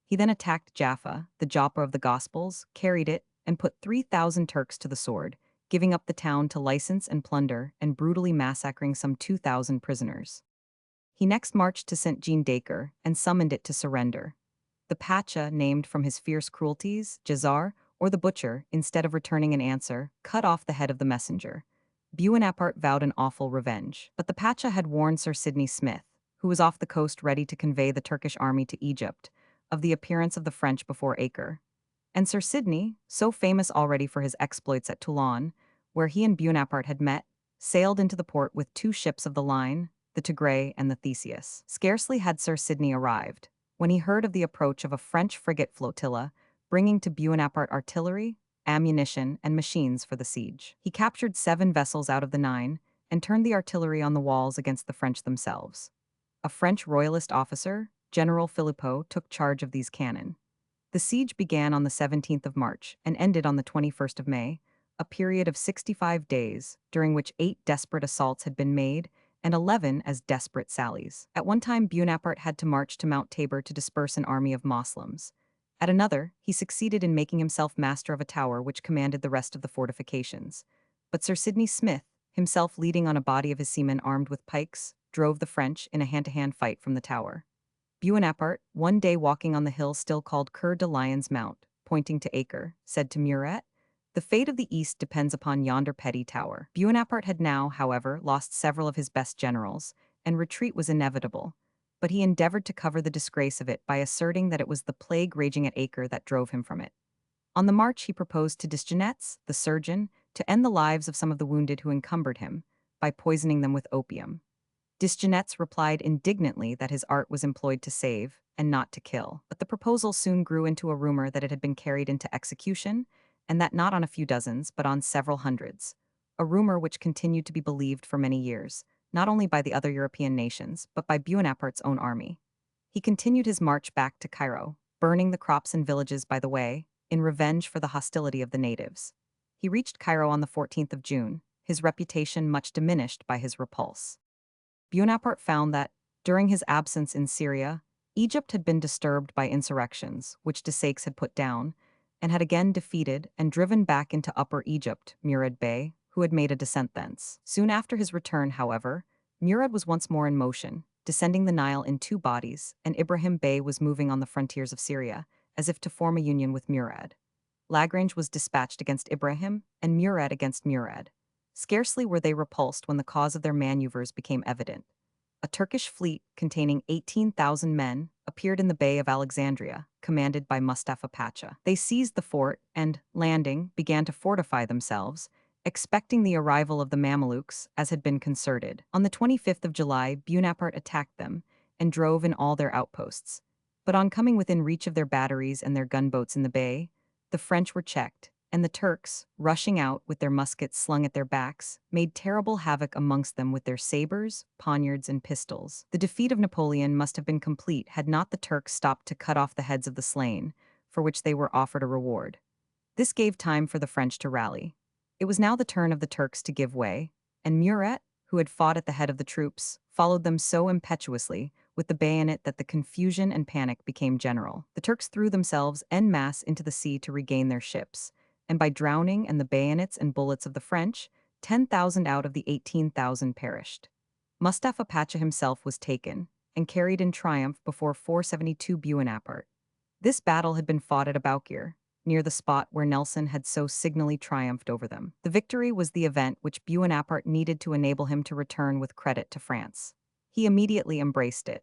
He then attacked Jaffa, the Joppa of the Gospels, carried it, and put 3,000 Turks to the sword, giving up the town to license and plunder and brutally massacring some 2,000 prisoners. He next marched to St. Jean d'Acre and summoned it to surrender. The Pacha, named from his fierce cruelties, Jazar, or the butcher, instead of returning an answer, cut off the head of the messenger. Buonaparte vowed an awful revenge. But the Pacha had warned Sir Sidney Smith, who was off the coast ready to convey the Turkish army to Egypt, of the appearance of the French before Acre. And Sir Sidney, so famous already for his exploits at Toulon, where he and Buonaparte had met, sailed into the port with two ships of the line, the Tigray and the Theseus. Scarcely had Sir Sidney arrived, when he heard of the approach of a French frigate flotilla, bringing to Buonaparte artillery, ammunition, and machines for the siege. He captured 7 vessels out of the 9, and turned the artillery on the walls against the French themselves. A French royalist officer, General Philippot, took charge of these cannon. The siege began on the 17th of March and ended on the 21st of May, a period of 65 days, during which 8 desperate assaults had been made and 11 as desperate sallies. At one time, Buonaparte had to march to Mount Tabor to disperse an army of Moslems. At another, he succeeded in making himself master of a tower which commanded the rest of the fortifications. But Sir Sidney Smith, himself leading on a body of his seamen armed with pikes, drove the French in a hand-to-hand fight from the tower. Buonaparte, one day walking on the hill still called Coeur de Lion's Mount, pointing to Acre, said to Murat, "The fate of the East depends upon yonder petty tower." Buonaparte had now, however, lost several of his best generals, and retreat was inevitable, but he endeavored to cover the disgrace of it by asserting that it was the plague raging at Acre that drove him from it. On the march he proposed to Desgenets, the surgeon, to end the lives of some of the wounded who encumbered him, by poisoning them with opium. Desgenets replied indignantly that his art was employed to save, and not to kill. But the proposal soon grew into a rumor that it had been carried into execution, and that not on a few dozens, but on several hundreds. A rumor which continued to be believed for many years, not only by the other European nations, but by Buonaparte's own army. He continued his march back to Cairo, burning the crops and villages by the way, in revenge for the hostility of the natives. He reached Cairo on the 14th of June, his reputation much diminished by his repulse. Buonaparte found that, during his absence in Syria, Egypt had been disturbed by insurrections, which Desaix had put down, and had again defeated and driven back into Upper Egypt Murad Bey, who had made a descent thence. Soon after his return, however, Murad was once more in motion, descending the Nile in two bodies, and Ibrahim Bey was moving on the frontiers of Syria, as if to form a union with Murad. Lagrange was dispatched against Ibrahim, and Murad against Murad. Scarcely were they repulsed when the cause of their maneuvers became evident. A Turkish fleet containing 18,000 men appeared in the Bay of Alexandria, commanded by Mustafa Pacha. They seized the fort and, landing, began to fortify themselves, expecting the arrival of the Mamelukes, as had been concerted. On the 25th of July, Buonaparte attacked them and drove in all their outposts. But on coming within reach of their batteries and their gunboats in the bay, the French were checked, and the Turks, rushing out with their muskets slung at their backs, made terrible havoc amongst them with their sabers, poniards, and pistols. The defeat of Napoleon must have been complete had not the Turks stopped to cut off the heads of the slain, for which they were offered a reward. This gave time for the French to rally. It was now the turn of the Turks to give way, and Murat, who had fought at the head of the troops, followed them so impetuously with the bayonet that the confusion and panic became general. The Turks threw themselves en masse into the sea to regain their ships, and by drowning and the bayonets and bullets of the French, 10,000 out of the 18,000 perished. Mustafa Pacha himself was taken, and carried in triumph before 472 Buonaparte. This battle had been fought at Aboukir, near the spot where Nelson had so signally triumphed over them. The victory was the event which Buonaparte needed to enable him to return with credit to France. He immediately embraced it.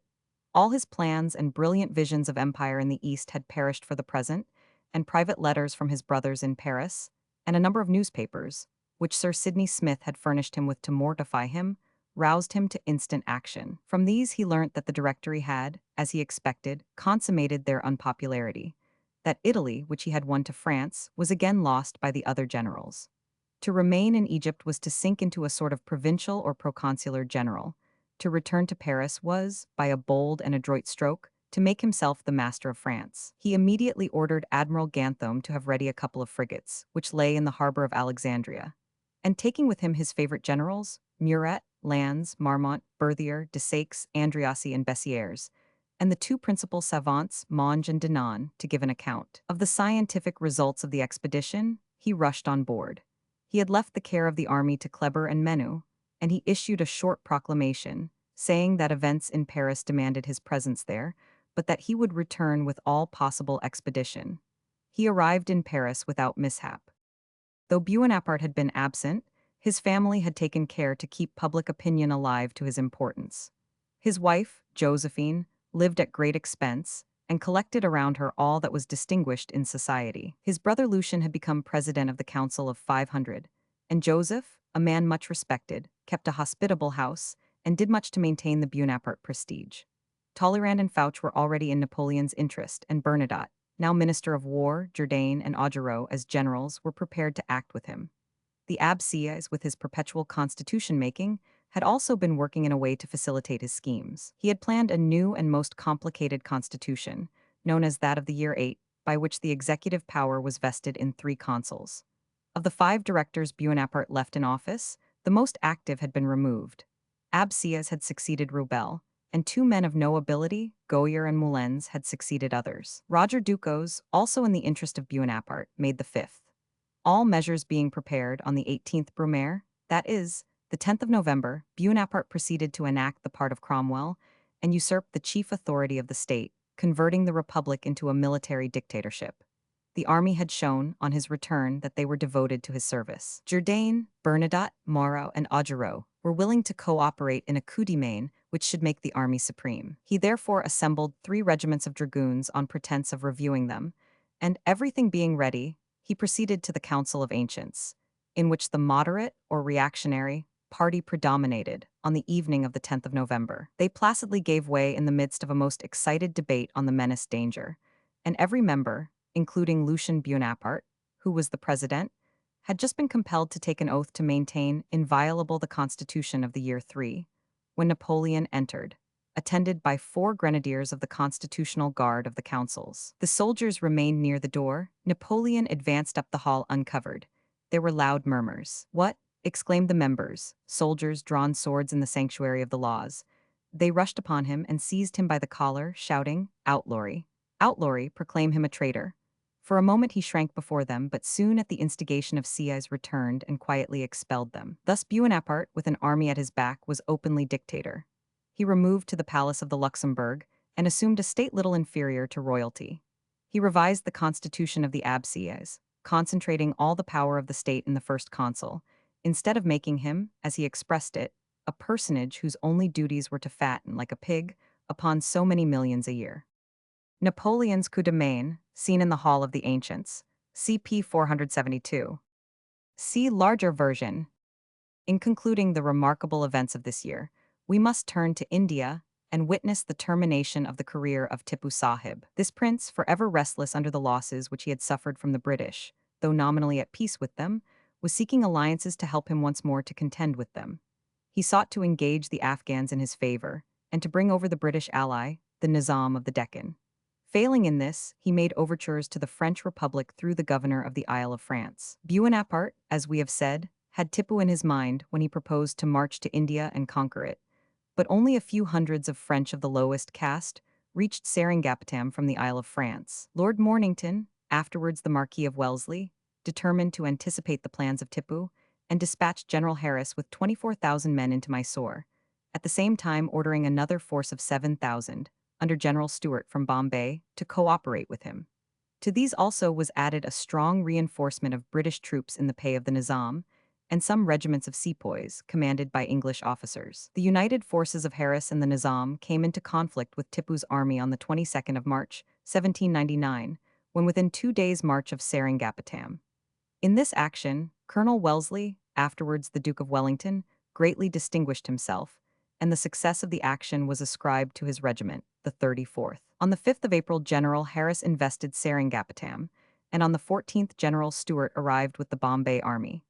All his plans and brilliant visions of empire in the East had perished for the present, and private letters from his brothers in Paris, and a number of newspapers, which Sir Sidney Smith had furnished him with to mortify him, roused him to instant action. From these he learnt that the Directory had, as he expected, consummated their unpopularity, that Italy, which he had won to France, was again lost by the other generals. To remain in Egypt was to sink into a sort of provincial or proconsular general. To return to Paris was, by a bold and adroit stroke, to make himself the master of France. He immediately ordered Admiral Ganthaume to have ready a couple of frigates, which lay in the harbor of Alexandria. And taking with him his favorite generals, Murat, Lannes, Marmont, Berthier, Desaix, Andreassi, and Bessieres, and the two principal savants, Monge and Denon, to give an account. Of the scientific results of the expedition, he rushed on board. He had left the care of the army to Kleber and Menou, and he issued a short proclamation, saying that events in Paris demanded his presence there, but that he would return with all possible expedition. He arrived in Paris without mishap. Though Buonaparte had been absent, his family had taken care to keep public opinion alive to his importance. His wife, Josephine, lived at great expense, and collected around her all that was distinguished in society. His brother Lucien had become president of the Council of 500, and Joseph, a man much respected, kept a hospitable house, and did much to maintain the Buonaparte prestige. Talleyrand and Fouch were already in Napoleon's interest, and Bernadotte, now Minister of War, Jourdain, and Augereau as generals, were prepared to act with him. The Abbé Sieyès, with his perpetual constitution-making, had also been working in a way to facilitate his schemes. He had planned a new and most complicated constitution, known as that of the year 8, by which the executive power was vested in 3 consuls. Of the 5 directors Buonaparte left in office, the most active had been removed. Abbé Sieyès had succeeded Rubel, and 2 men of no ability, Goyer and Moulins, had succeeded others. Roger Ducos, also in the interest of Buonaparte, made the 5th. All measures being prepared on the 18th Brumaire, that is, The 10th of November, Bonaparte proceeded to enact the part of Cromwell and usurped the chief authority of the state, converting the republic into a military dictatorship. The army had shown, on his return, that they were devoted to his service. Jourdain, Bernadotte, Moreau, and Augereau were willing to cooperate in a coup de main which should make the army supreme. He therefore assembled 3 regiments of dragoons on pretense of reviewing them, and everything being ready, he proceeded to the Council of Ancients, in which the moderate, or reactionary, party predominated on the evening of the 10th of November. They placidly gave way in the midst of a most excited debate on the menaced danger, and every member, including Lucien Bonaparte, who was the president, had just been compelled to take an oath to maintain inviolable the Constitution of the year 3, when Napoleon entered, attended by 4 grenadiers of the Constitutional Guard of the Councils. The soldiers remained near the door. Napoleon advanced up the hall uncovered. There were loud murmurs. "What?" exclaimed the members, soldiers drawn swords in the sanctuary of the laws. They rushed upon him and seized him by the collar, shouting, "Outlawry! Outlawry! Proclaim him a traitor!" For a moment he shrank before them, but soon at the instigation of Sieyes returned and quietly expelled them. Thus Bonaparte, with an army at his back, was openly dictator. He removed to the palace of the Luxembourg and assumed a state little inferior to royalty. He revised the constitution of the Sieyes, concentrating all the power of the state in the first consul, instead of making him, as he expressed it, a personage whose only duties were to fatten, like a pig, upon so many millions a year. Napoleon's coup de main, seen in the Hall of the Ancients, CP 472. See larger version. In concluding the remarkable events of this year, we must turn to India and witness the termination of the career of Tipu Sahib. This prince, forever restless under the losses which he had suffered from the British, though nominally at peace with them, was seeking alliances to help him once more to contend with them. He sought to engage the Afghans in his favor and to bring over the British ally, the Nizam of the Deccan. Failing in this, he made overtures to the French Republic through the governor of the Isle of France. Bonaparte, as we have said, had Tipu in his mind when he proposed to march to India and conquer it, but only a few hundreds of French of the lowest caste reached Seringapatam from the Isle of France. Lord Mornington, afterwards the Marquis of Wellesley, determined to anticipate the plans of Tipu and dispatched General Harris with 24,000 men into Mysore, at the same time ordering another force of 7,000, under General Stuart from Bombay, to cooperate with him. To these also was added a strong reinforcement of British troops in the pay of the Nizam, and some regiments of sepoys, commanded by English officers. The united forces of Harris and the Nizam came into conflict with Tipu's army on the 22nd of March, 1799, when within 2 days' march of Seringapatam. In this action, Colonel Wellesley, afterwards the Duke of Wellington, greatly distinguished himself, and the success of the action was ascribed to his regiment, the 34th. On the 5th of April, General Harris invested Seringapatam, and on the 14th General Stuart arrived with the Bombay army.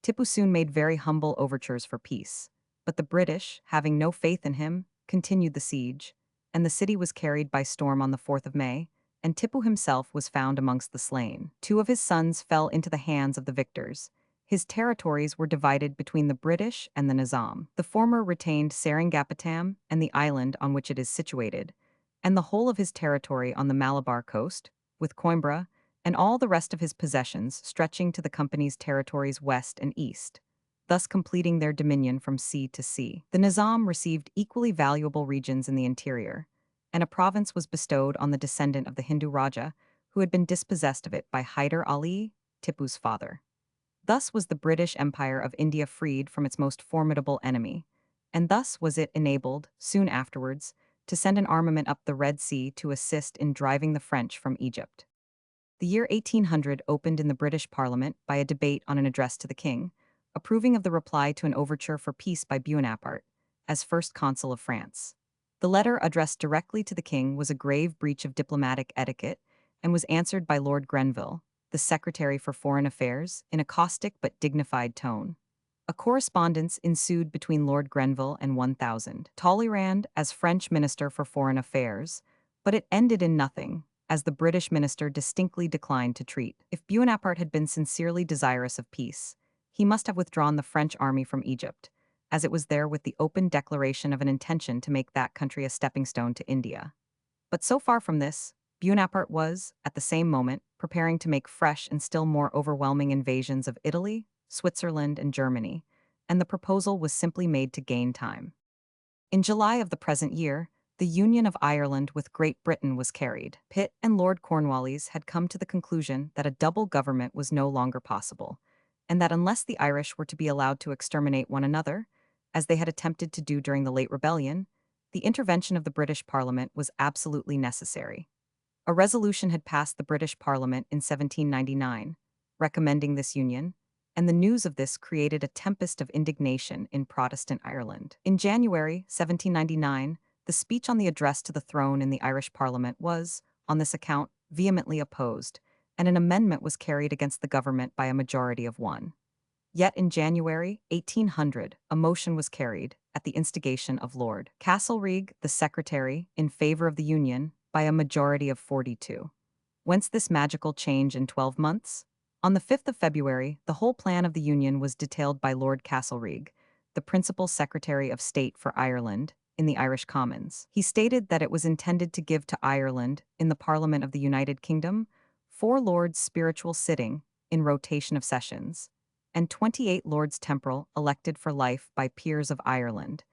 Tipu soon made very humble overtures for peace, but the British, having no faith in him, continued the siege, and the city was carried by storm on the 4th of May, and Tipu himself was found amongst the slain. 2 of his sons fell into the hands of the victors. His territories were divided between the British and the Nizam. The former retained Seringapatam and the island on which it is situated, and the whole of his territory on the Malabar coast, with Coimbra, and all the rest of his possessions stretching to the company's territories west and east, thus completing their dominion from sea to sea. The Nizam received equally valuable regions in the interior, and a province was bestowed on the descendant of the Hindu Raja, who had been dispossessed of it by Hyder Ali, Tipu's father. Thus was the British Empire of India freed from its most formidable enemy, and thus was it enabled, soon afterwards, to send an armament up the Red Sea to assist in driving the French from Egypt. The year 1800 opened in the British Parliament by a debate on an address to the king, approving of the reply to an overture for peace by Bonaparte, as first consul of France. The letter addressed directly to the king was a grave breach of diplomatic etiquette and was answered by Lord Grenville, the Secretary for Foreign Affairs, in a caustic but dignified tone. A correspondence ensued between Lord Grenville and 1000 Talleyrand as French Minister for Foreign Affairs, but it ended in nothing, as the British minister distinctly declined to treat. If Bonaparte had been sincerely desirous of peace, he must have withdrawn the French army from Egypt, as it was there with the open declaration of an intention to make that country a stepping stone to India. But so far from this, Bonaparte was, at the same moment, preparing to make fresh and still more overwhelming invasions of Italy, Switzerland, and Germany, and the proposal was simply made to gain time. In July of the present year, the union of Ireland with Great Britain was carried. Pitt and Lord Cornwallis had come to the conclusion that a double government was no longer possible, and that unless the Irish were to be allowed to exterminate one another, as they had attempted to do during the late rebellion, the intervention of the British Parliament was absolutely necessary. A resolution had passed the British Parliament in 1799, recommending this union, and the news of this created a tempest of indignation in Protestant Ireland. In January 1799, the speech on the address to the throne in the Irish Parliament was, on this account, vehemently opposed, and an amendment was carried against the government by a majority of one. Yet in January 1800, a motion was carried, at the instigation of Lord Castlereagh, the secretary, in favor of the union, by a majority of 42. Whence this magical change in 12 months? On the 5th of February, the whole plan of the union was detailed by Lord Castlereagh, the principal Secretary of State for Ireland, in the Irish Commons. He stated that it was intended to give to Ireland, in the Parliament of the United Kingdom, 4 lords spiritual sitting, in rotation of sessions, and 28 lords temporal elected for life by peers of Ireland,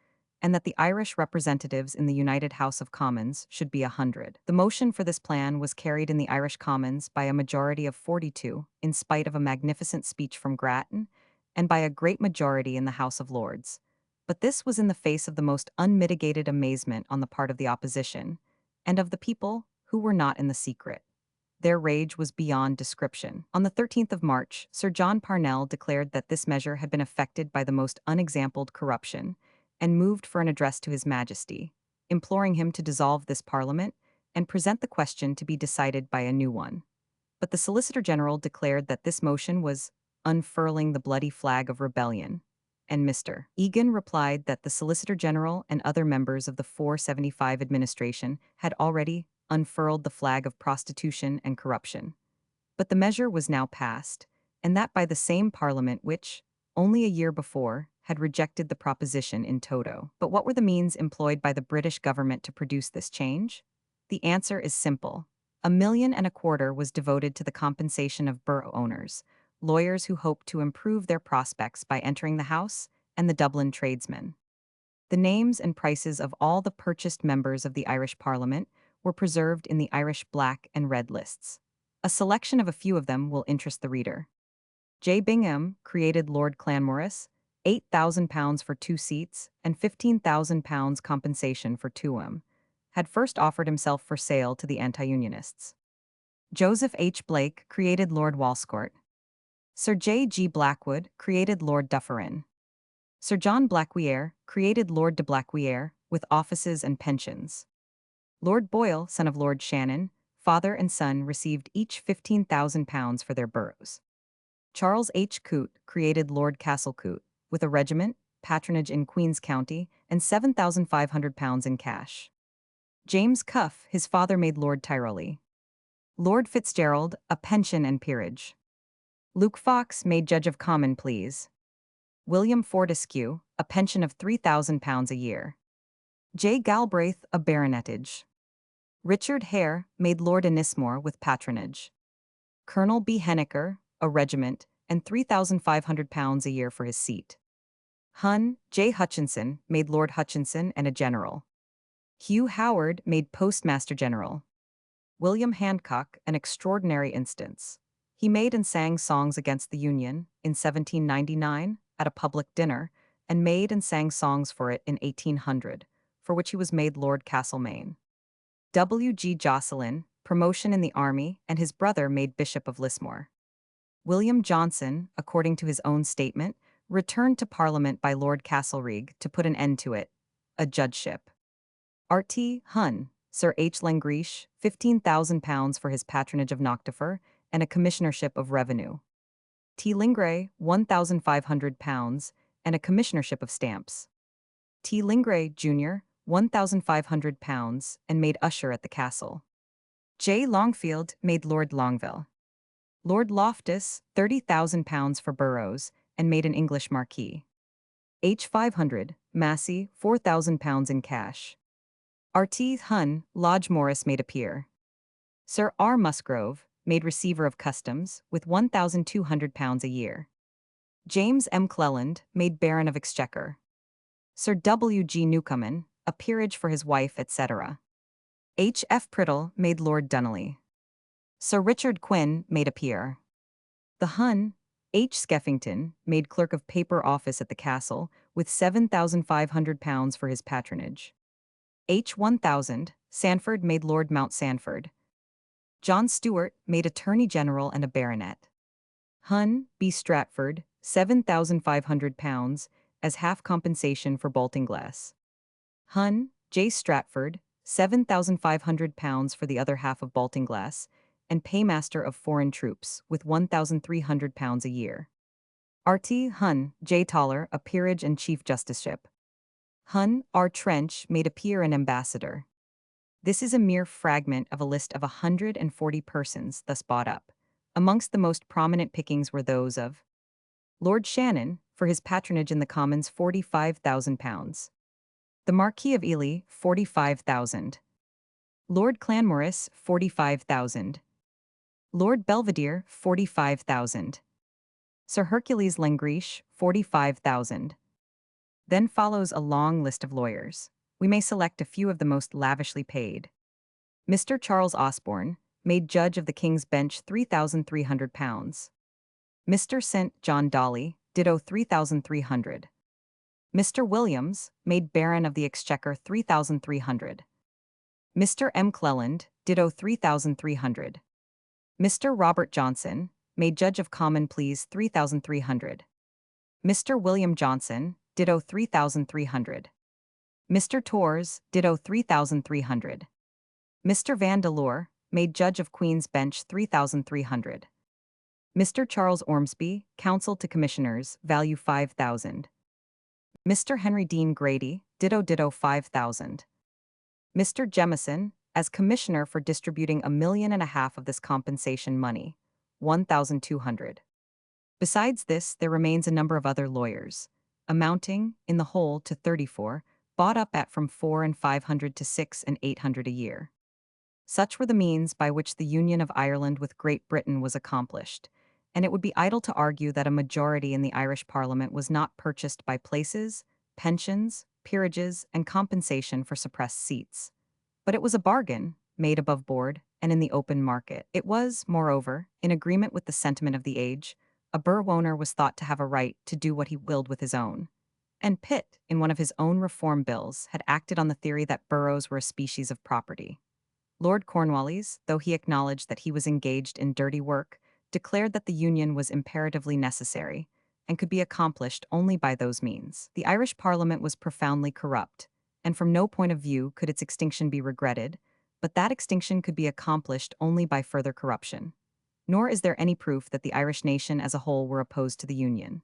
and that the Irish representatives in the United House of Commons should be 100. The motion for this plan was carried in the Irish Commons by a majority of 42, in spite of a magnificent speech from Grattan, and by a great majority in the House of Lords. But this was in the face of the most unmitigated amazement on the part of the opposition, and of the people, who were not in the secret. Their rage was beyond description. On the 13th of March, Sir John Parnell declared that this measure had been effected by the most unexampled corruption, and moved for an address to His Majesty, imploring him to dissolve this Parliament and present the question to be decided by a new one. But the Solicitor General declared that this motion was unfurling the bloody flag of rebellion, and Mr. Egan replied that the Solicitor General and other members of the 475 administration had already unfurled the flag of prostitution and corruption. But the measure was now passed, and that by the same Parliament which, only a year before, had rejected the proposition in toto. But what were the means employed by the British government to produce this change? The answer is simple. 1,250,000 was devoted to the compensation of borough owners, lawyers who hoped to improve their prospects by entering the House, and the Dublin tradesmen. The names and prices of all the purchased members of the Irish Parliament were preserved in the Irish Black and Red lists. A selection of a few of them will interest the reader. J. Bingham created Lord Clanmorris, £8,000 for 2 seats, and £15,000 compensation for 2 had first offered himself for sale to the anti-unionists. Joseph H. Blake created Lord Walscourt. Sir J. G. Blackwood created Lord Dufferin. Sir John Blackweir created Lord de Blackweir, with offices and pensions. Lord Boyle, son of Lord Shannon, father and son received each £15,000 for their boroughs. Charles H. Coote created Lord Castlecoote, with a regiment, patronage in Queen's County, and £7,500 in cash. James Cuff, his father, made Lord Tyroley. Lord Fitzgerald, a pension and peerage. Luke Fox made Judge of Common Pleas. William Fortescue, a pension of £3,000 a year. J. Galbraith, a baronetage. Richard Hare made Lord Ennismore with patronage. Colonel B. Henniker, a regiment, and £3,500 a year for his seat. Hun J. Hutchinson made Lord Hutchinson and a general. Hugh Howard made Postmaster General. William Hancock, an extraordinary instance. He made and sang songs against the Union in 1799 at a public dinner, and made and sang songs for it in 1800, for which he was made Lord Castlemaine. W. G. Jocelyn, promotion in the army, and his brother made Bishop of Lismore. William Johnson, according to his own statement, returned to Parliament by Lord Castlereagh to put an end to it, a judgeship. R.T. Hun, Sir H. Langrish, £15,000 for his patronage of Noctifer, and a commissionership of revenue. T. Lingray, £1,500, and a commissionership of stamps. T. Lingray, Jr., £1,500, and made usher at the castle. J. Longfield made Lord Longville. Lord Loftus, £30,000 for boroughs, and made an English marquis. H. 500, Massey, £4,000 in cash. R.T. Hun, Lodge Morris made a peer. Sir R. Musgrove, made receiver of customs, with £1,200 a year. James M. Cleland, made Baron of Exchequer. Sir W. G. Newcomen, a peerage for his wife, etc. H. F. Priddle, made Lord Dunolly. Sir Richard Quinn, made a peer. The Hun, H. Skeffington, made clerk of paper office at the castle, with £7,500 for his patronage. H. 1000, Sanford, made Lord Mount Sanford. John Stuart, made Attorney General and a baronet. Hun, B. Stratford, £7,500 as half compensation for Baltinglass. Hun, J. Stratford, £7,500 for the other half of Baltinglass, and paymaster of foreign troops, with £1,300 a year. R.T. Hun, J. Toller, a peerage and chief justiceship. Hun, R. Trench, made a peer and ambassador. This is a mere fragment of a list of 140 persons thus bought up. Amongst the most prominent pickings were those of Lord Shannon, for his patronage in the Commons, £45,000. The Marquis of Ely, £45,000. Lord Clanmorris, £45,000. Lord Belvedere, £45,000. Sir Hercules Langriche, £45,000. Then follows a long list of lawyers. We may select a few of the most lavishly paid. Mr. Charles Osborne, made Judge of the King's Bench, £3,300. Mr. St. John Dolly, ditto £3,300. Mr. Williams, made Baron of the Exchequer, £3,300. Mr. M. Cleland, ditto £3,300. Mr. Robert Johnson, made Judge of Common Pleas, £3,300. Mr. William Johnson, ditto £3,300. Mr. Torres, ditto £3,300. Mr. Vandeleur, made Judge of Queen's Bench, £3,300. Mr. Charles Ormsby, Counsel to Commissioners, value £5,000. Mr. Henry Dean Grady, ditto £5,000. Mr. Jemison, as Commissioner for distributing £1,500,000 of this compensation money, £1,200. Besides this, there remains a number of other lawyers, amounting, in the whole, to 34, bought up at from £400 and £500 to £600 and £800 a year. Such were the means by which the union of Ireland with Great Britain was accomplished, and it would be idle to argue that a majority in the Irish Parliament was not purchased by places, pensions, peerages, and compensation for suppressed seats. But it was a bargain, made above board, and in the open market. It was, moreover, in agreement with the sentiment of the age. A borough owner was thought to have a right to do what he willed with his own. And Pitt, in one of his own reform bills, had acted on the theory that boroughs were a species of property. Lord Cornwallis, though he acknowledged that he was engaged in dirty work, declared that the union was imperatively necessary, and could be accomplished only by those means. The Irish Parliament was profoundly corrupt, and from no point of view could its extinction be regretted, but that extinction could be accomplished only by further corruption. Nor is there any proof that the Irish nation as a whole were opposed to the union.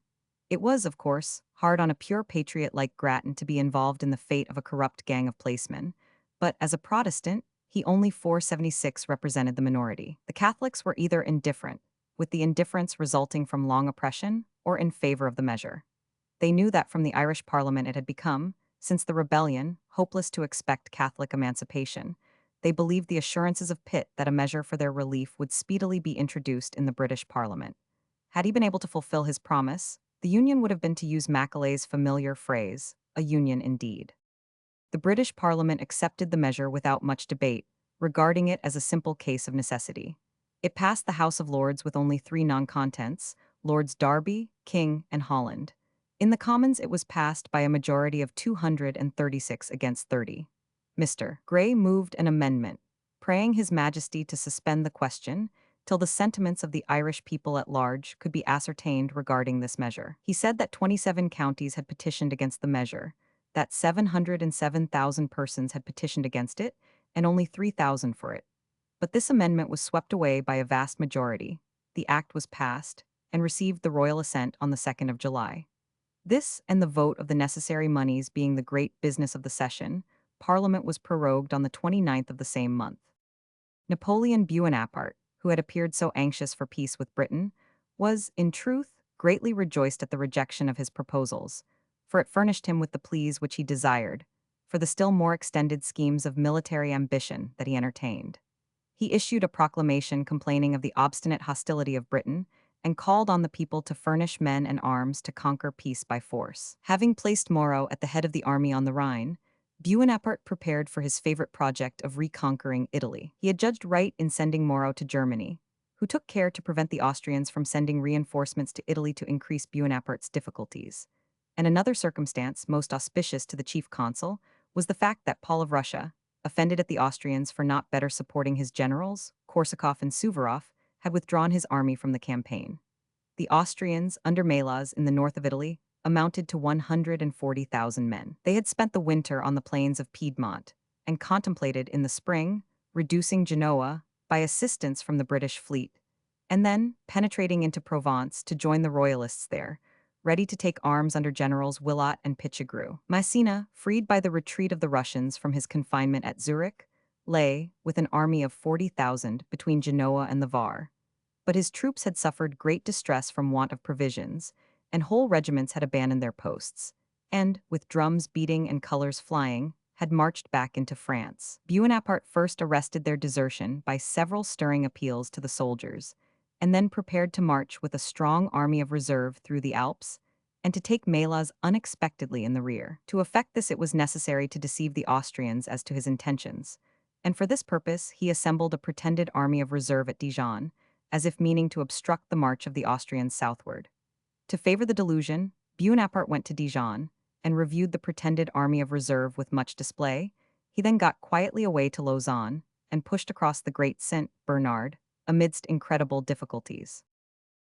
It was, of course, hard on a pure patriot like Grattan to be involved in the fate of a corrupt gang of placemen, but as a Protestant, he only 476 represented the minority. The Catholics were either indifferent, with the indifference resulting from long oppression, or in favor of the measure. They knew that from the Irish Parliament it had become, since the rebellion, hopeless to expect Catholic emancipation. They believed the assurances of Pitt that a measure for their relief would speedily be introduced in the British Parliament. Had he been able to fulfill his promise, the union would have been, to use Macaulay's familiar phrase, a union indeed. The British Parliament accepted the measure without much debate, regarding it as a simple case of necessity. It passed the House of Lords with only 3 non-contents, Lords Derby, King, and Holland. In the Commons it was passed by a majority of 236 against 30. Mr. Grey moved an amendment, praying His Majesty to suspend the question till the sentiments of the Irish people at large could be ascertained regarding this measure. He said that 27 counties had petitioned against the measure, that 707,000 persons had petitioned against it, and only 3,000 for it. But this amendment was swept away by a vast majority. The act was passed, and received the royal assent on the 2nd of July. This, and the vote of the necessary moneys being the great business of the session, Parliament was prorogued on the 29th of the same month. Napoleon Buonaparte, who had appeared so anxious for peace with Britain, was, in truth, greatly rejoiced at the rejection of his proposals, for it furnished him with the pleas which he desired, for the still more extended schemes of military ambition that he entertained. He issued a proclamation complaining of the obstinate hostility of Britain, and called on the people to furnish men and arms to conquer peace by force. Having placed Moro at the head of the army on the Rhine, Buonaparte prepared for his favorite project of reconquering Italy. He had judged right in sending Moro to Germany, who took care to prevent the Austrians from sending reinforcements to Italy to increase Buonaparte's difficulties. And another circumstance most auspicious to the chief consul was the fact that Paul of Russia, offended at the Austrians for not better supporting his generals, Korsakov and Suvorov, had withdrawn his army from the campaign. The Austrians, under Melas in the north of Italy, amounted to 140,000 men. They had spent the winter on the plains of Piedmont and contemplated in the spring reducing Genoa by assistance from the British fleet, and then penetrating into Provence to join the royalists there, ready to take arms under generals Willot and Pichegru. Massena, freed by the retreat of the Russians from his confinement at Zurich, lay, with an army of 40,000, between Genoa and the Var. But his troops had suffered great distress from want of provisions, and whole regiments had abandoned their posts, and, with drums beating and colors flying, had marched back into France. Buonaparte first arrested their desertion by several stirring appeals to the soldiers, and then prepared to march with a strong army of reserve through the Alps, and to take Melas unexpectedly in the rear. To effect this, it was necessary to deceive the Austrians as to his intentions, and for this purpose he assembled a pretended army of reserve at Dijon, as if meaning to obstruct the march of the Austrians southward. To favor the delusion, Buonaparte went to Dijon and reviewed the pretended army of reserve with much display. He then got quietly away to Lausanne and pushed across the Great St. Bernard amidst incredible difficulties.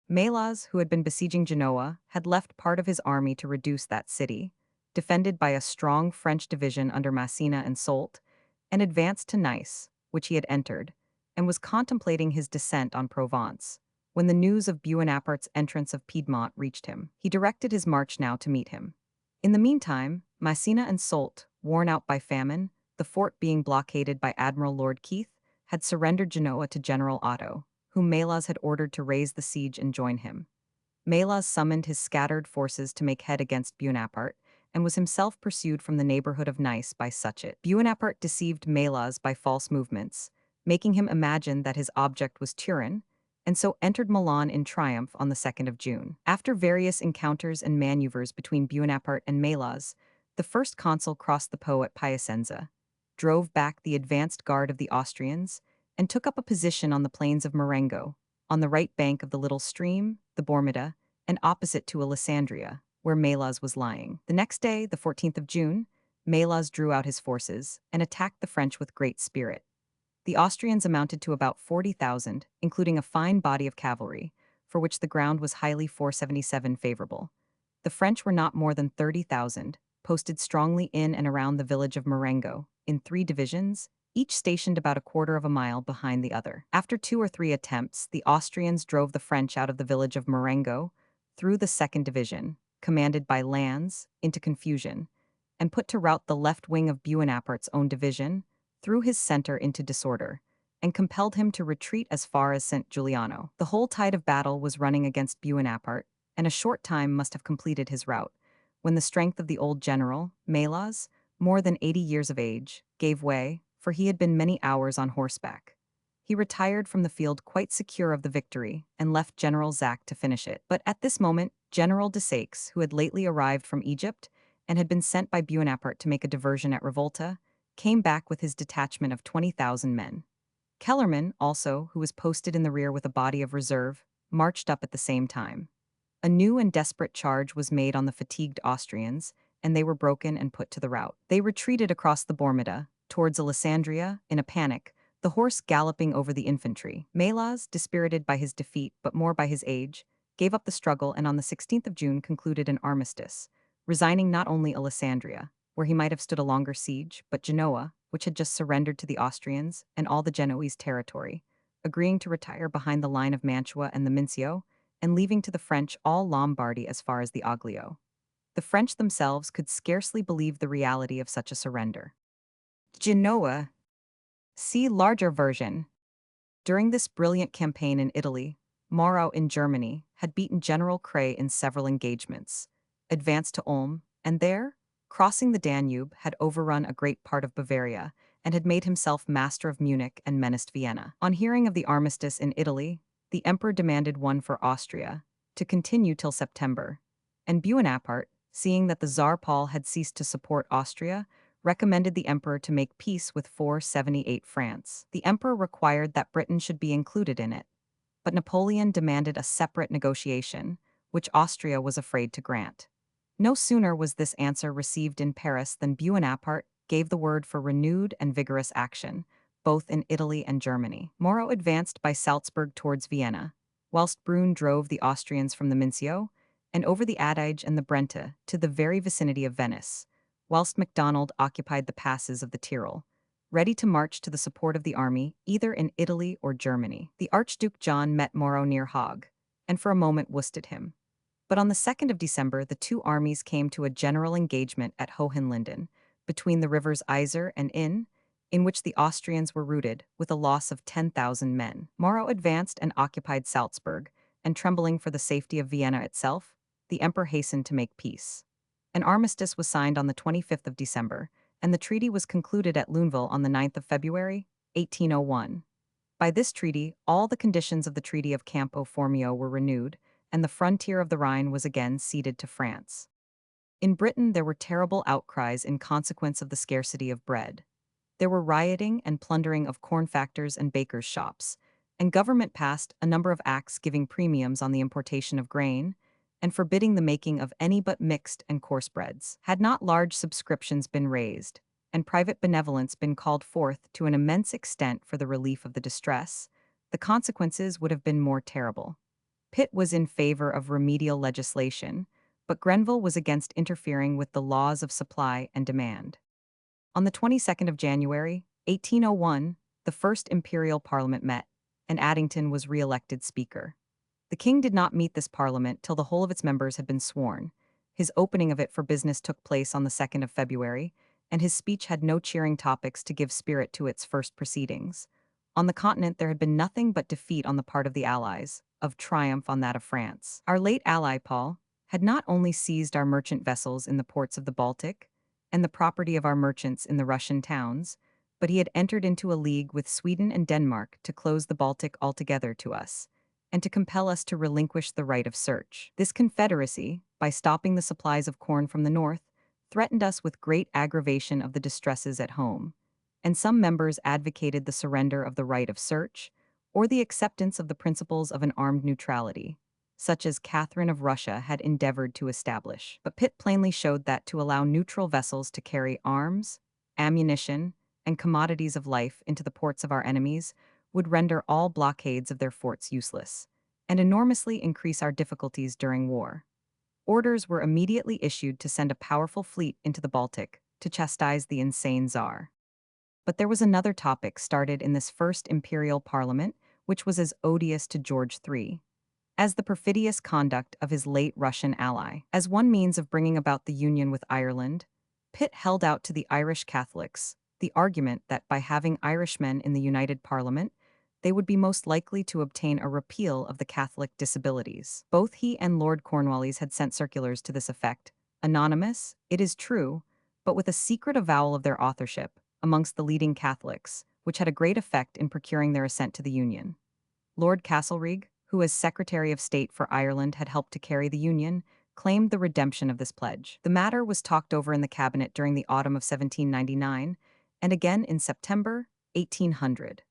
Melas, who had been besieging Genoa, had left part of his army to reduce that city, defended by a strong French division under Massena and Soult, and advanced to Nice, which he had entered, and was contemplating his descent on Provence, when the news of Buonaparte's entrance of Piedmont reached him. He directed his march now to meet him. In the meantime, Massena and Soult, worn out by famine, the fort being blockaded by Admiral Lord Keith, had surrendered Genoa to General Otto, whom Melas had ordered to raise the siege and join him. Melas summoned his scattered forces to make head against Buonaparte, and was himself pursued from the neighborhood of Nice by Suchet. Buonaparte deceived Melas by false movements, making him imagine that his object was Turin, and so entered Milan in triumph on the 2nd of June. After various encounters and maneuvers between Buonaparte and Melas, the first consul crossed the Po at Piacenza, drove back the advanced guard of the Austrians, and took up a position on the plains of Marengo, on the right bank of the little stream, the Bormida, and opposite to Alessandria, where Melas was lying. The next day, the 14th of June, Melas drew out his forces and attacked the French with great spirit. The Austrians amounted to about 40,000, including a fine body of cavalry, for which the ground was highly 477 favorable. The French were not more than 30,000, posted strongly in and around the village of Marengo, in 3 divisions, each stationed about a quarter of a mile behind the other. After 2 or 3 attempts, the Austrians drove the French out of the village of Marengo through the 2nd Division, commanded by Lannes, into confusion, and put to rout the left wing of Buonaparte's own division, threw his center into disorder, and compelled him to retreat as far as St. Giuliano. The whole tide of battle was running against Buonaparte, and a short time must have completed his rout, when the strength of the old general, Melas, more than 80 years of age, gave way, for he had been many hours on horseback. He retired from the field quite secure of the victory, and left General Zach to finish it. But at this moment, General de Saix, who had lately arrived from Egypt, and had been sent by Buonaparte to make a diversion at Revolta, came back with his detachment of 20,000 men. Kellerman, also, who was posted in the rear with a body of reserve, marched up at the same time. A new and desperate charge was made on the fatigued Austrians, and they were broken and put to the rout. They retreated across the Bormida, towards Alessandria, in a panic, the horse galloping over the infantry. Melas, dispirited by his defeat but more by his age, gave up the struggle and on the 16th of June concluded an armistice, resigning not only Alessandria, where he might have stood a longer siege, but Genoa, which had just surrendered to the Austrians, and all the Genoese territory, agreeing to retire behind the line of Mantua and the Mincio, and leaving to the French all Lombardy as far as the Oglio. The French themselves could scarcely believe the reality of such a surrender. Genoa. See larger version. During this brilliant campaign in Italy, Mauro in Germany had beaten General Kray in several engagements, advanced to Ulm, and there, crossing the Danube, had overrun a great part of Bavaria, and had made himself master of Munich and menaced Vienna. On hearing of the armistice in Italy, the emperor demanded one for Austria, to continue till September. And Buonaparte, seeing that the Tsar Paul had ceased to support Austria, recommended the emperor to make peace with 478 France. The emperor required that Britain should be included in it, but Napoleon demanded a separate negotiation, which Austria was afraid to grant. No sooner was this answer received in Paris than Buonaparte gave the word for renewed and vigorous action, both in Italy and Germany. Moreau advanced by Salzburg towards Vienna, whilst Brune drove the Austrians from the Mincio and over the Adige and the Brenta to the very vicinity of Venice, whilst MacDonald occupied the passes of the Tyrol, ready to march to the support of the army either in Italy or Germany. The Archduke John met Moreau near Hague, and for a moment worsted him. But on the 2nd of December, the two armies came to a general engagement at Hohenlinden, between the rivers Iser and Inn, in which the Austrians were routed, with a loss of 10,000 men. Moreau advanced and occupied Salzburg, and trembling for the safety of Vienna itself, the emperor hastened to make peace. An armistice was signed on the 25th of December, and the treaty was concluded at Luneville on the 9th of February, 1801. By this treaty, all the conditions of the Treaty of Campo Formio were renewed, and the frontier of the Rhine was again ceded to France. In Britain, there were terrible outcries in consequence of the scarcity of bread. There were rioting and plundering of corn factors and bakers' shops, and government passed a number of acts giving premiums on the importation of grain and forbidding the making of any but mixed and coarse breads. Had not large subscriptions been raised, and private benevolence been called forth to an immense extent for the relief of the distress, the consequences would have been more terrible. Pitt was in favor of remedial legislation, but Grenville was against interfering with the laws of supply and demand. On the 22nd of January, 1801, the first imperial parliament met, and Addington was re-elected speaker. The king did not meet this parliament till the whole of its members had been sworn. His opening of it for business took place on the 2nd of February, and his speech had no cheering topics to give spirit to its first proceedings. On the continent there had been nothing but defeat on the part of the Allies, of triumph on that of France. Our late ally, Paul, had not only seized our merchant vessels in the ports of the Baltic, and the property of our merchants in the Russian towns, but he had entered into a league with Sweden and Denmark to close the Baltic altogether to us, and to compel us to relinquish the right of search. This confederacy, by stopping the supplies of corn from the north, threatened us with great aggravation of the distresses at home, and some members advocated the surrender of the right of search, or the acceptance of the principles of an armed neutrality, such as Catherine of Russia had endeavored to establish. But Pitt plainly showed that to allow neutral vessels to carry arms, ammunition, and commodities of life into the ports of our enemies would render all blockades of their forts useless, and enormously increase our difficulties during war. Orders were immediately issued to send a powerful fleet into the Baltic to chastise the insane Tsar. But there was another topic started in this first imperial parliament which was as odious to George III as the perfidious conduct of his late Russian ally. As one means of bringing about the union with Ireland, Pitt held out to the Irish Catholics the argument that by having Irishmen in the United Parliament, they would be most likely to obtain a repeal of the Catholic disabilities. Both he and Lord Cornwallis had sent circulars to this effect, anonymous, it is true, but with a secret avowal of their authorship amongst the leading Catholics, which had a great effect in procuring their assent to the union. Lord Castlereagh, who as Secretary of State for Ireland had helped to carry the union, claimed the redemption of this pledge. The matter was talked over in the cabinet during the autumn of 1799, and again in September 1800.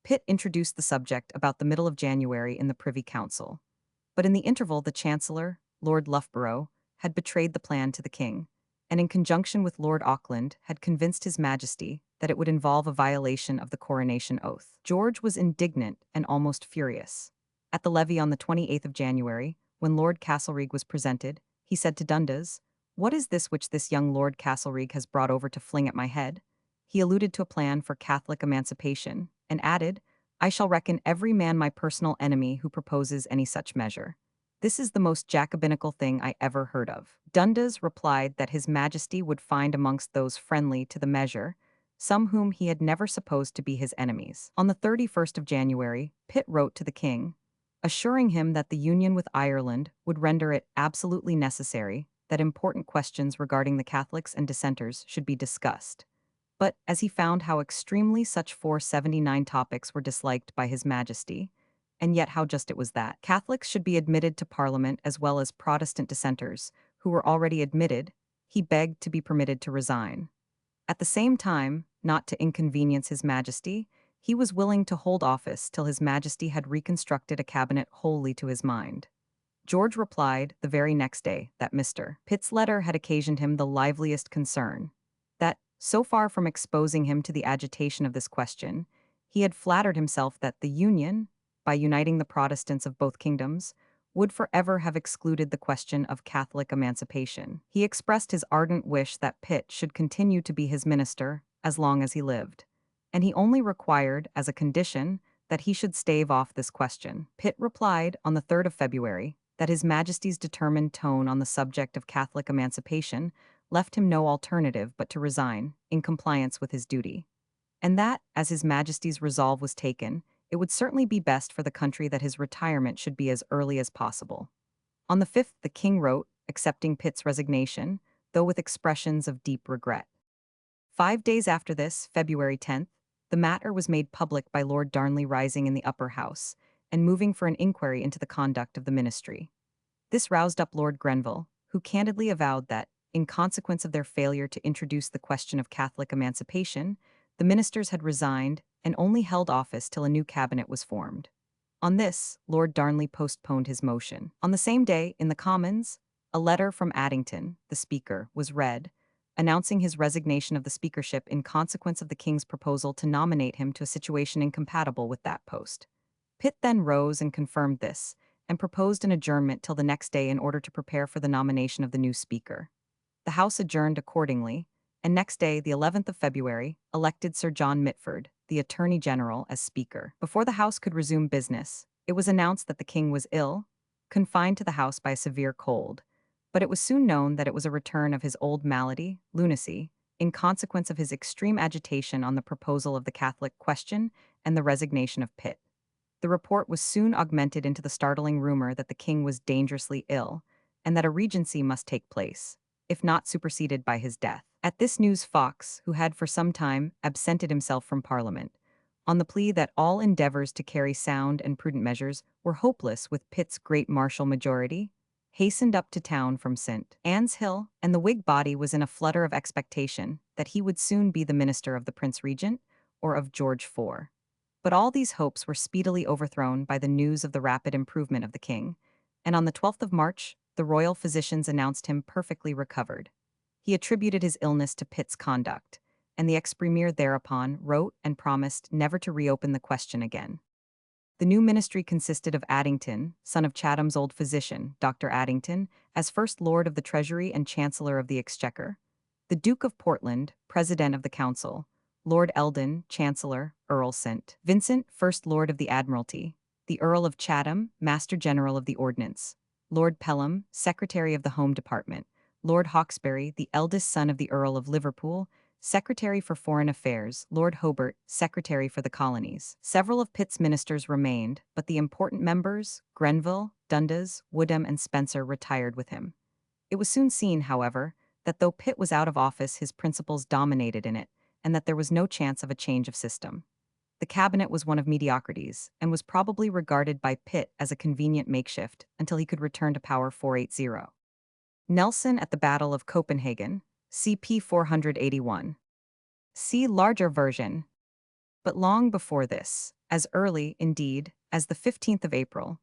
Pitt introduced the subject about the middle of January in the Privy Council. But in the interval the Chancellor, Lord Loughborough, had betrayed the plan to the king, and in conjunction with Lord Auckland had convinced His Majesty that it would involve a violation of the coronation oath. George was indignant and almost furious. At the levee on the 28th of January, when Lord Castlereagh was presented, he said to Dundas, "What is this which this young Lord Castlereagh has brought over to fling at my head?" He alluded to a plan for Catholic emancipation, and added, "I shall reckon every man my personal enemy who proposes any such measure. This is the most Jacobinical thing I ever heard of." Dundas replied that His Majesty would find amongst those friendly to the measure some whom he had never supposed to be his enemies. On the 31st of January, Pitt wrote to the king, assuring him that the union with Ireland would render it absolutely necessary that important questions regarding the Catholics and dissenters should be discussed. But as he found how extremely such 479 topics were disliked by His Majesty, and yet how just it was that. Catholics should be admitted to Parliament as well as Protestant dissenters, who were already admitted. He begged to be permitted to resign. At the same time, not to inconvenience His Majesty, he was willing to hold office till His Majesty had reconstructed a cabinet wholly to his mind. George replied the very next day that Mr. Pitt's letter had occasioned him the liveliest concern, that, so far from exposing him to the agitation of this question, he had flattered himself that the Union, by uniting the Protestants of both kingdoms, would forever have excluded the question of Catholic emancipation. He expressed his ardent wish that Pitt should continue to be his minister as long as he lived, and he only required, as a condition, that he should stave off this question. Pitt replied on the 3rd of February that His Majesty's determined tone on the subject of Catholic emancipation left him no alternative but to resign, in compliance with his duty, and that, as His Majesty's resolve was taken, it would certainly be best for the country that his retirement should be as early as possible. On the 5th, the king wrote, accepting Pitt's resignation, though with expressions of deep regret. 5 days after this, February 10th, the matter was made public by Lord Darnley rising in the Upper House and moving for an inquiry into the conduct of the ministry. This roused up Lord Grenville, who candidly avowed that, in consequence of their failure to introduce the question of Catholic emancipation, the ministers had resigned and only held office till a new cabinet was formed. On this, Lord Darnley postponed his motion. On the same day, in the Commons, a letter from Addington, the Speaker, was read, announcing his resignation of the speakership in consequence of the King's proposal to nominate him to a situation incompatible with that post. Pitt then rose and confirmed this, and proposed an adjournment till the next day in order to prepare for the nomination of the new Speaker. The House adjourned accordingly, and next day, the 11th of February, elected Sir John Mitford, the Attorney General, as Speaker. Before the House could resume business, it was announced that the King was ill, confined to the House by a severe cold, but it was soon known that it was a return of his old malady, lunacy, in consequence of his extreme agitation on the proposal of the Catholic question and the resignation of Pitt. The report was soon augmented into the startling rumor that the king was dangerously ill, and that a regency must take place, if not superseded by his death. At this news Fox, who had for some time absented himself from Parliament, on the plea that all endeavors to carry sound and prudent measures were hopeless with Pitt's great martial majority, hastened up to town from St. Anne's Hill, and the Whig body was in a flutter of expectation that he would soon be the minister of the Prince Regent or of George IV. But all these hopes were speedily overthrown by the news of the rapid improvement of the king, and on the 12th of March, the royal physicians announced him perfectly recovered. He attributed his illness to Pitt's conduct, and the ex-premier thereupon wrote and promised never to reopen the question again. The new ministry consisted of Addington, son of Chatham's old physician, Dr. Addington, as First Lord of the Treasury and Chancellor of the Exchequer, the Duke of Portland, President of the Council, Lord Eldon, Chancellor, Earl St. Vincent, First Lord of the Admiralty, the Earl of Chatham, Master General of the Ordnance, Lord Pelham, Secretary of the Home Department, Lord Hawkesbury, the eldest son of the Earl of Liverpool, Secretary for Foreign Affairs, Lord Hobart, Secretary for the Colonies. Several of Pitt's ministers remained, but the important members, Grenville, Dundas, Woodham, and Spencer, retired with him. It was soon seen, however, that though Pitt was out of office, his principles dominated in it, and that there was no chance of a change of system. The cabinet was one of mediocrities, and was probably regarded by Pitt as a convenient makeshift until he could return to power 480. Nelson at the Battle of Copenhagen, CP 481. See larger version. But long before this, as early, indeed, as the 15th of April,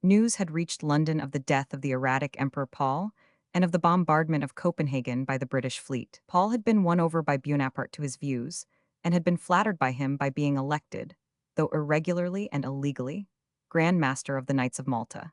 news had reached London of the death of the erratic Emperor Paul, and of the bombardment of Copenhagen by the British fleet. Paul had been won over by Bonaparte to his views, and had been flattered by him by being elected, though irregularly and illegally, Grand Master of the Knights of Malta.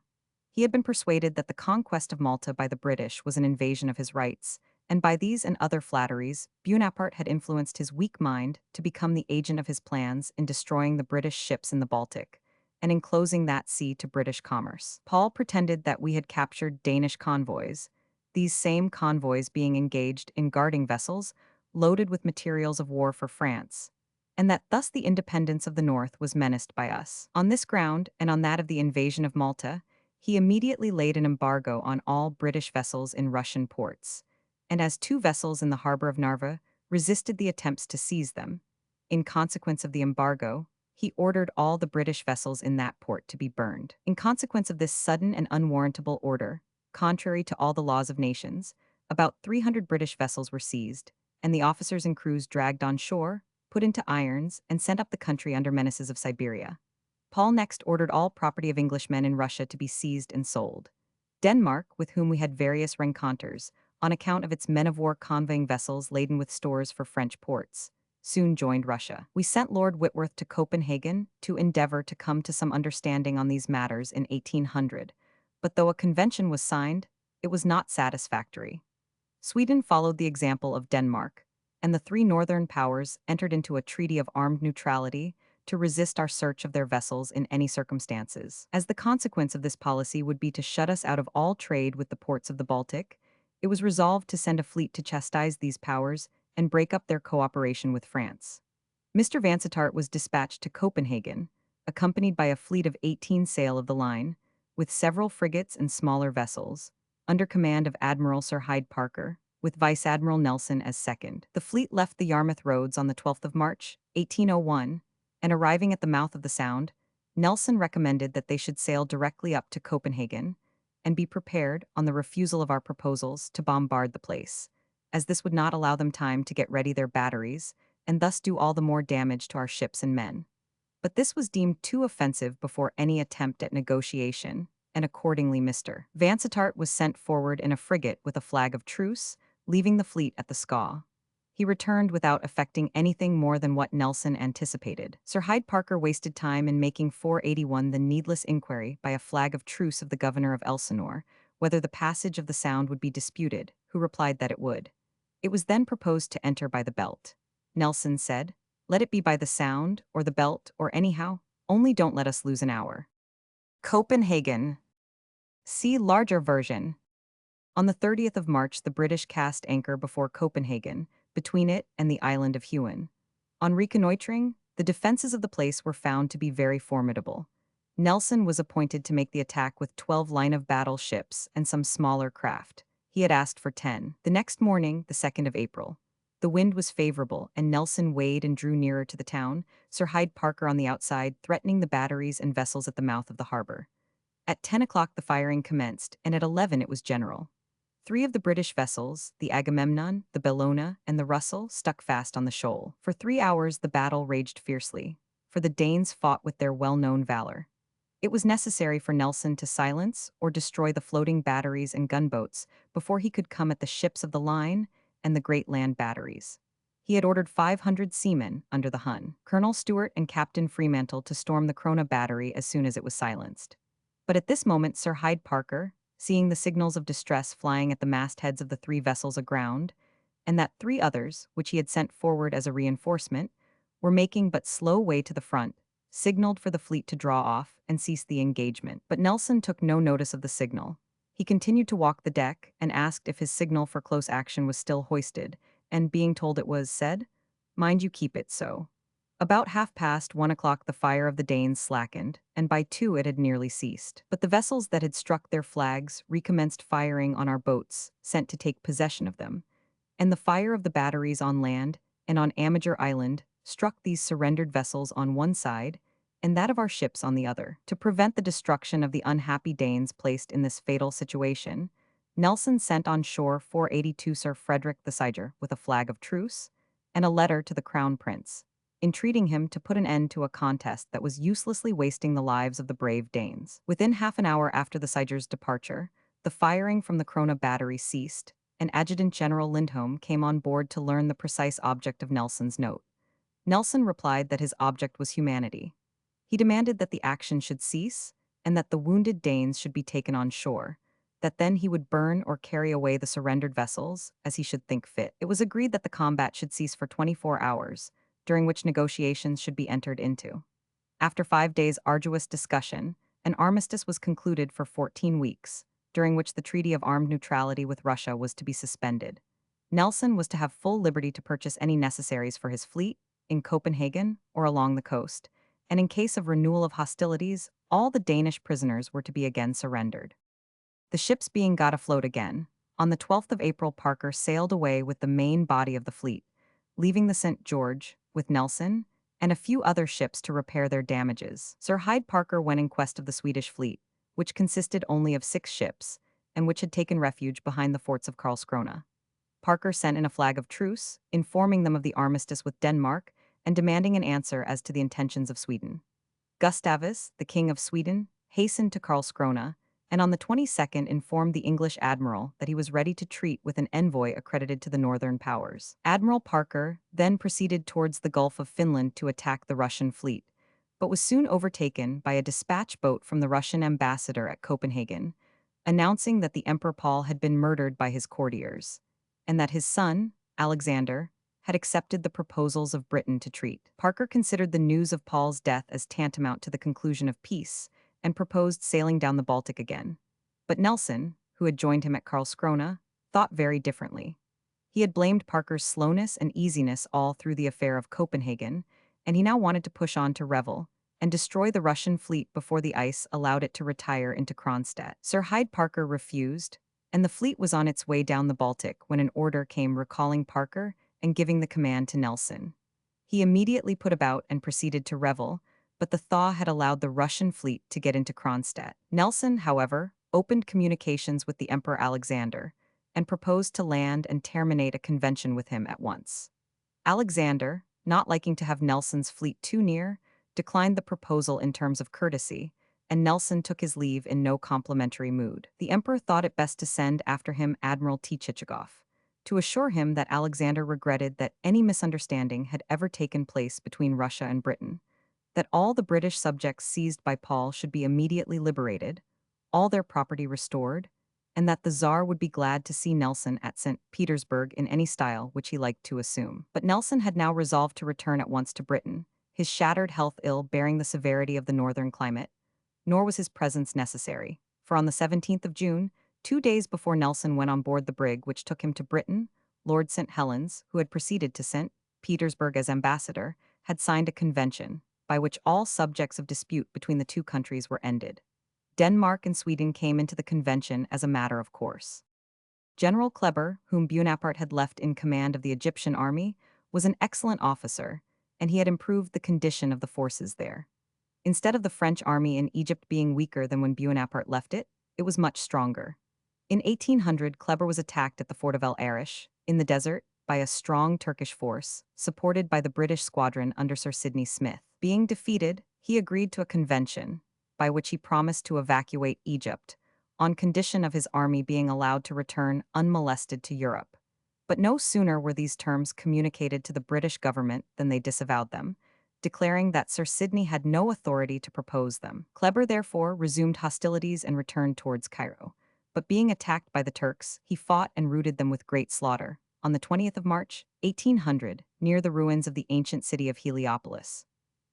He had been persuaded that the conquest of Malta by the British was an invasion of his rights, and by these and other flatteries, Bonaparte had influenced his weak mind to become the agent of his plans in destroying the British ships in the Baltic, and in closing that sea to British commerce. Paul pretended that we had captured Danish convoys, these same convoys being engaged in guarding vessels loaded with materials of war for France, and that thus the independence of the North was menaced by us. On this ground, and on that of the invasion of Malta, he immediately laid an embargo on all British vessels in Russian ports, and as 2 vessels in the harbor of Narva resisted the attempts to seize them, in consequence of the embargo, He ordered all the British vessels in that port to be burned. In consequence of this sudden and unwarrantable order, contrary to all the laws of nations, about 300 British vessels were seized, and the officers and crews dragged on shore, put into irons, and sent up the country under menaces of Siberia. Paul next ordered all property of Englishmen in Russia to be seized and sold. Denmark, with whom we had various rencontres, on account of its men-of-war convoying vessels laden with stores for French ports, soon joined Russia. We sent Lord Whitworth to Copenhagen to endeavor to come to some understanding on these matters in 1800, but though a convention was signed, it was not satisfactory. Sweden followed the example of Denmark, and the three northern powers entered into a treaty of armed neutrality to resist our search of their vessels in any circumstances. As the consequence of this policy would be to shut us out of all trade with the ports of the Baltic, it was resolved to send a fleet to chastise these powers and break up their cooperation with France. Mr. Vansittart was dispatched to Copenhagen, accompanied by a fleet of 18 sail of the line, with several frigates and smaller vessels, under command of Admiral Sir Hyde Parker, with Vice Admiral Nelson as second. The fleet left the Yarmouth roads on the 12th of March, 1801, and arriving at the mouth of the Sound, Nelson recommended that they should sail directly up to Copenhagen and be prepared, on the refusal of our proposals, to bombard the place, as this would not allow them time to get ready their batteries, and thus do all the more damage to our ships and men. But this was deemed too offensive before any attempt at negotiation, and accordingly Mr. Vansittart was sent forward in a frigate with a flag of truce, leaving the fleet at the Skaw. He returned without effecting anything more than what Nelson anticipated. Sir Hyde Parker wasted time in making 481 the needless inquiry by a flag of truce of the governor of Elsinore, whether the passage of the Sound would be disputed, who replied that it would. It was then proposed to enter by the Belt. Nelson said, "Let it be by the Sound, or the Belt, or anyhow, only don't let us lose an hour." Copenhagen. See larger version. On the 30th of March, the British cast anchor before Copenhagen, between it and the island of Huon. On reconnoitring, the defenses of the place were found to be very formidable. Nelson was appointed to make the attack with 12 line-of-battle ships and some smaller craft. He had asked for 10. The next morning, the 2nd of April, the wind was favorable, and Nelson weighed and drew nearer to the town, Sir Hyde Parker on the outside, threatening the batteries and vessels at the mouth of the harbor. At 10 o'clock the firing commenced, and at 11 it was general. 3 of the British vessels, the Agamemnon, the Bellona, and the Russell, stuck fast on the shoal. For 3 hours the battle raged fiercely, for the Danes fought with their well-known valor. It was necessary for Nelson to silence or destroy the floating batteries and gunboats before he could come at the ships of the line and the great land batteries. He had ordered 500 seamen under the Hun, Colonel Stewart and Captain Fremantle, to storm the Krona battery as soon as it was silenced. But at this moment Sir Hyde Parker, seeing the signals of distress flying at the mastheads of the 3 vessels aground, and that 3 others, which he had sent forward as a reinforcement, were making but slow way to the front, signaled for the fleet to draw off and cease the engagement. But Nelson took no notice of the signal. He continued to walk the deck and asked if his signal for close action was still hoisted, and being told it was, said, "Mind you keep it so." About 1:30 the fire of the Danes slackened, and by 2 it had nearly ceased. But the vessels that had struck their flags recommenced firing on our boats, sent to take possession of them, and the fire of the batteries on land and on Amager Island struck these surrendered vessels on one side, and that of our ships on the other. To prevent the destruction of the unhappy Danes placed in this fatal situation, Nelson sent on shore 482 Sir Frederick the Siger with a flag of truce, and a letter to the Crown Prince, entreating him to put an end to a contest that was uselessly wasting the lives of the brave Danes. Within half an hour after the Siger's departure, the firing from the Krona battery ceased, and Adjutant General Lindholm came on board to learn the precise object of Nelson's note. Nelson replied that his object was humanity. He demanded that the action should cease, and that the wounded Danes should be taken on shore, that then he would burn or carry away the surrendered vessels, as he should think fit. It was agreed that the combat should cease for 24 hours, during which negotiations should be entered into. After 5 days' arduous discussion, an armistice was concluded for 14 weeks, during which the Treaty of Armed Neutrality with Russia was to be suspended. Nelson was to have full liberty to purchase any necessaries for his fleet, in Copenhagen or along the coast, and in case of renewal of hostilities, all the Danish prisoners were to be again surrendered. The ships being got afloat again, on the 12th of April Parker sailed away with the main body of the fleet, leaving the St. George, with Nelson, and a few other ships to repair their damages. Sir Hyde Parker went in quest of the Swedish fleet, which consisted only of 6 ships, and which had taken refuge behind the forts of Karlskrona. Parker sent in a flag of truce, informing them of the armistice with Denmark and demanding an answer as to the intentions of Sweden. Gustavus, the King of Sweden, hastened to Karlskrona, and on the 22nd informed the English admiral that he was ready to treat with an envoy accredited to the northern powers. Admiral Parker then proceeded towards the Gulf of Finland to attack the Russian fleet, but was soon overtaken by a dispatch boat from the Russian ambassador at Copenhagen, announcing that the Emperor Paul had been murdered by his courtiers, and that his son, Alexander, had accepted the proposals of Britain to treat. Parker considered the news of Paul's death as tantamount to the conclusion of peace and proposed sailing down the Baltic again. But Nelson, who had joined him at Karlskrona, thought very differently. He had blamed Parker's slowness and easiness all through the affair of Copenhagen, and he now wanted to push on to Revel and destroy the Russian fleet before the ice allowed it to retire into Kronstadt. Sir Hyde Parker refused, and the fleet was on its way down the Baltic when an order came recalling Parker and giving the command to Nelson. He immediately put about and proceeded to Revel, but the thaw had allowed the Russian fleet to get into Kronstadt. Nelson, however, opened communications with the Emperor Alexander and proposed to land and terminate a convention with him at once. Alexander, not liking to have Nelson's fleet too near, declined the proposal in terms of courtesy, and Nelson took his leave in no complimentary mood. The emperor thought it best to send after him Admiral Chichikov, to assure him that Alexander regretted that any misunderstanding had ever taken place between Russia and Britain, that all the British subjects seized by Paul should be immediately liberated, all their property restored, and that the Tsar would be glad to see Nelson at St. Petersburg in any style which he liked to assume. But Nelson had now resolved to return at once to Britain, his shattered health ill bearing the severity of the northern climate, nor was his presence necessary, for on the 17th of June, 2 days before Nelson went on board the brig which took him to Britain, Lord St. Helens, who had proceeded to St. Petersburg as ambassador, had signed a convention, by which all subjects of dispute between the two countries were ended. Denmark and Sweden came into the convention as a matter of course. General Kleber, whom Bonaparte had left in command of the Egyptian army, was an excellent officer, and he had improved the condition of the forces there. Instead of the French army in Egypt being weaker than when Bonaparte left it, it was much stronger. In 1800, Kleber was attacked at the fort of El Arish, in the desert, by a strong Turkish force, supported by the British squadron under Sir Sidney Smith. Being defeated, he agreed to a convention, by which he promised to evacuate Egypt, on condition of his army being allowed to return unmolested to Europe. But no sooner were these terms communicated to the British government than they disavowed them, declaring that Sir Sidney had no authority to propose them. Kleber therefore resumed hostilities and returned towards Cairo. But being attacked by the Turks, he fought and routed them with great slaughter, on the 20th of March, 1800, near the ruins of the ancient city of Heliopolis.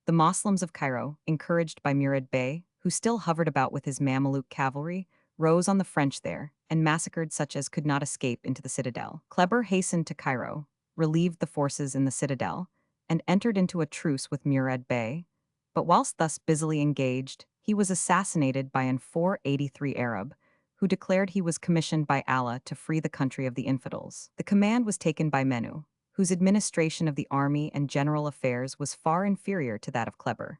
The Moslems of Cairo, encouraged by Murad Bey, who still hovered about with his Mameluke cavalry, rose on the French there and massacred such as could not escape into the citadel. Kleber hastened to Cairo, relieved the forces in the citadel, and entered into a truce with Murad Bey, but whilst thus busily engaged, he was assassinated by an 483 Arab, who declared he was commissioned by Allah to free the country of the infidels. The command was taken by Menu, whose administration of the army and general affairs was far inferior to that of Kleber.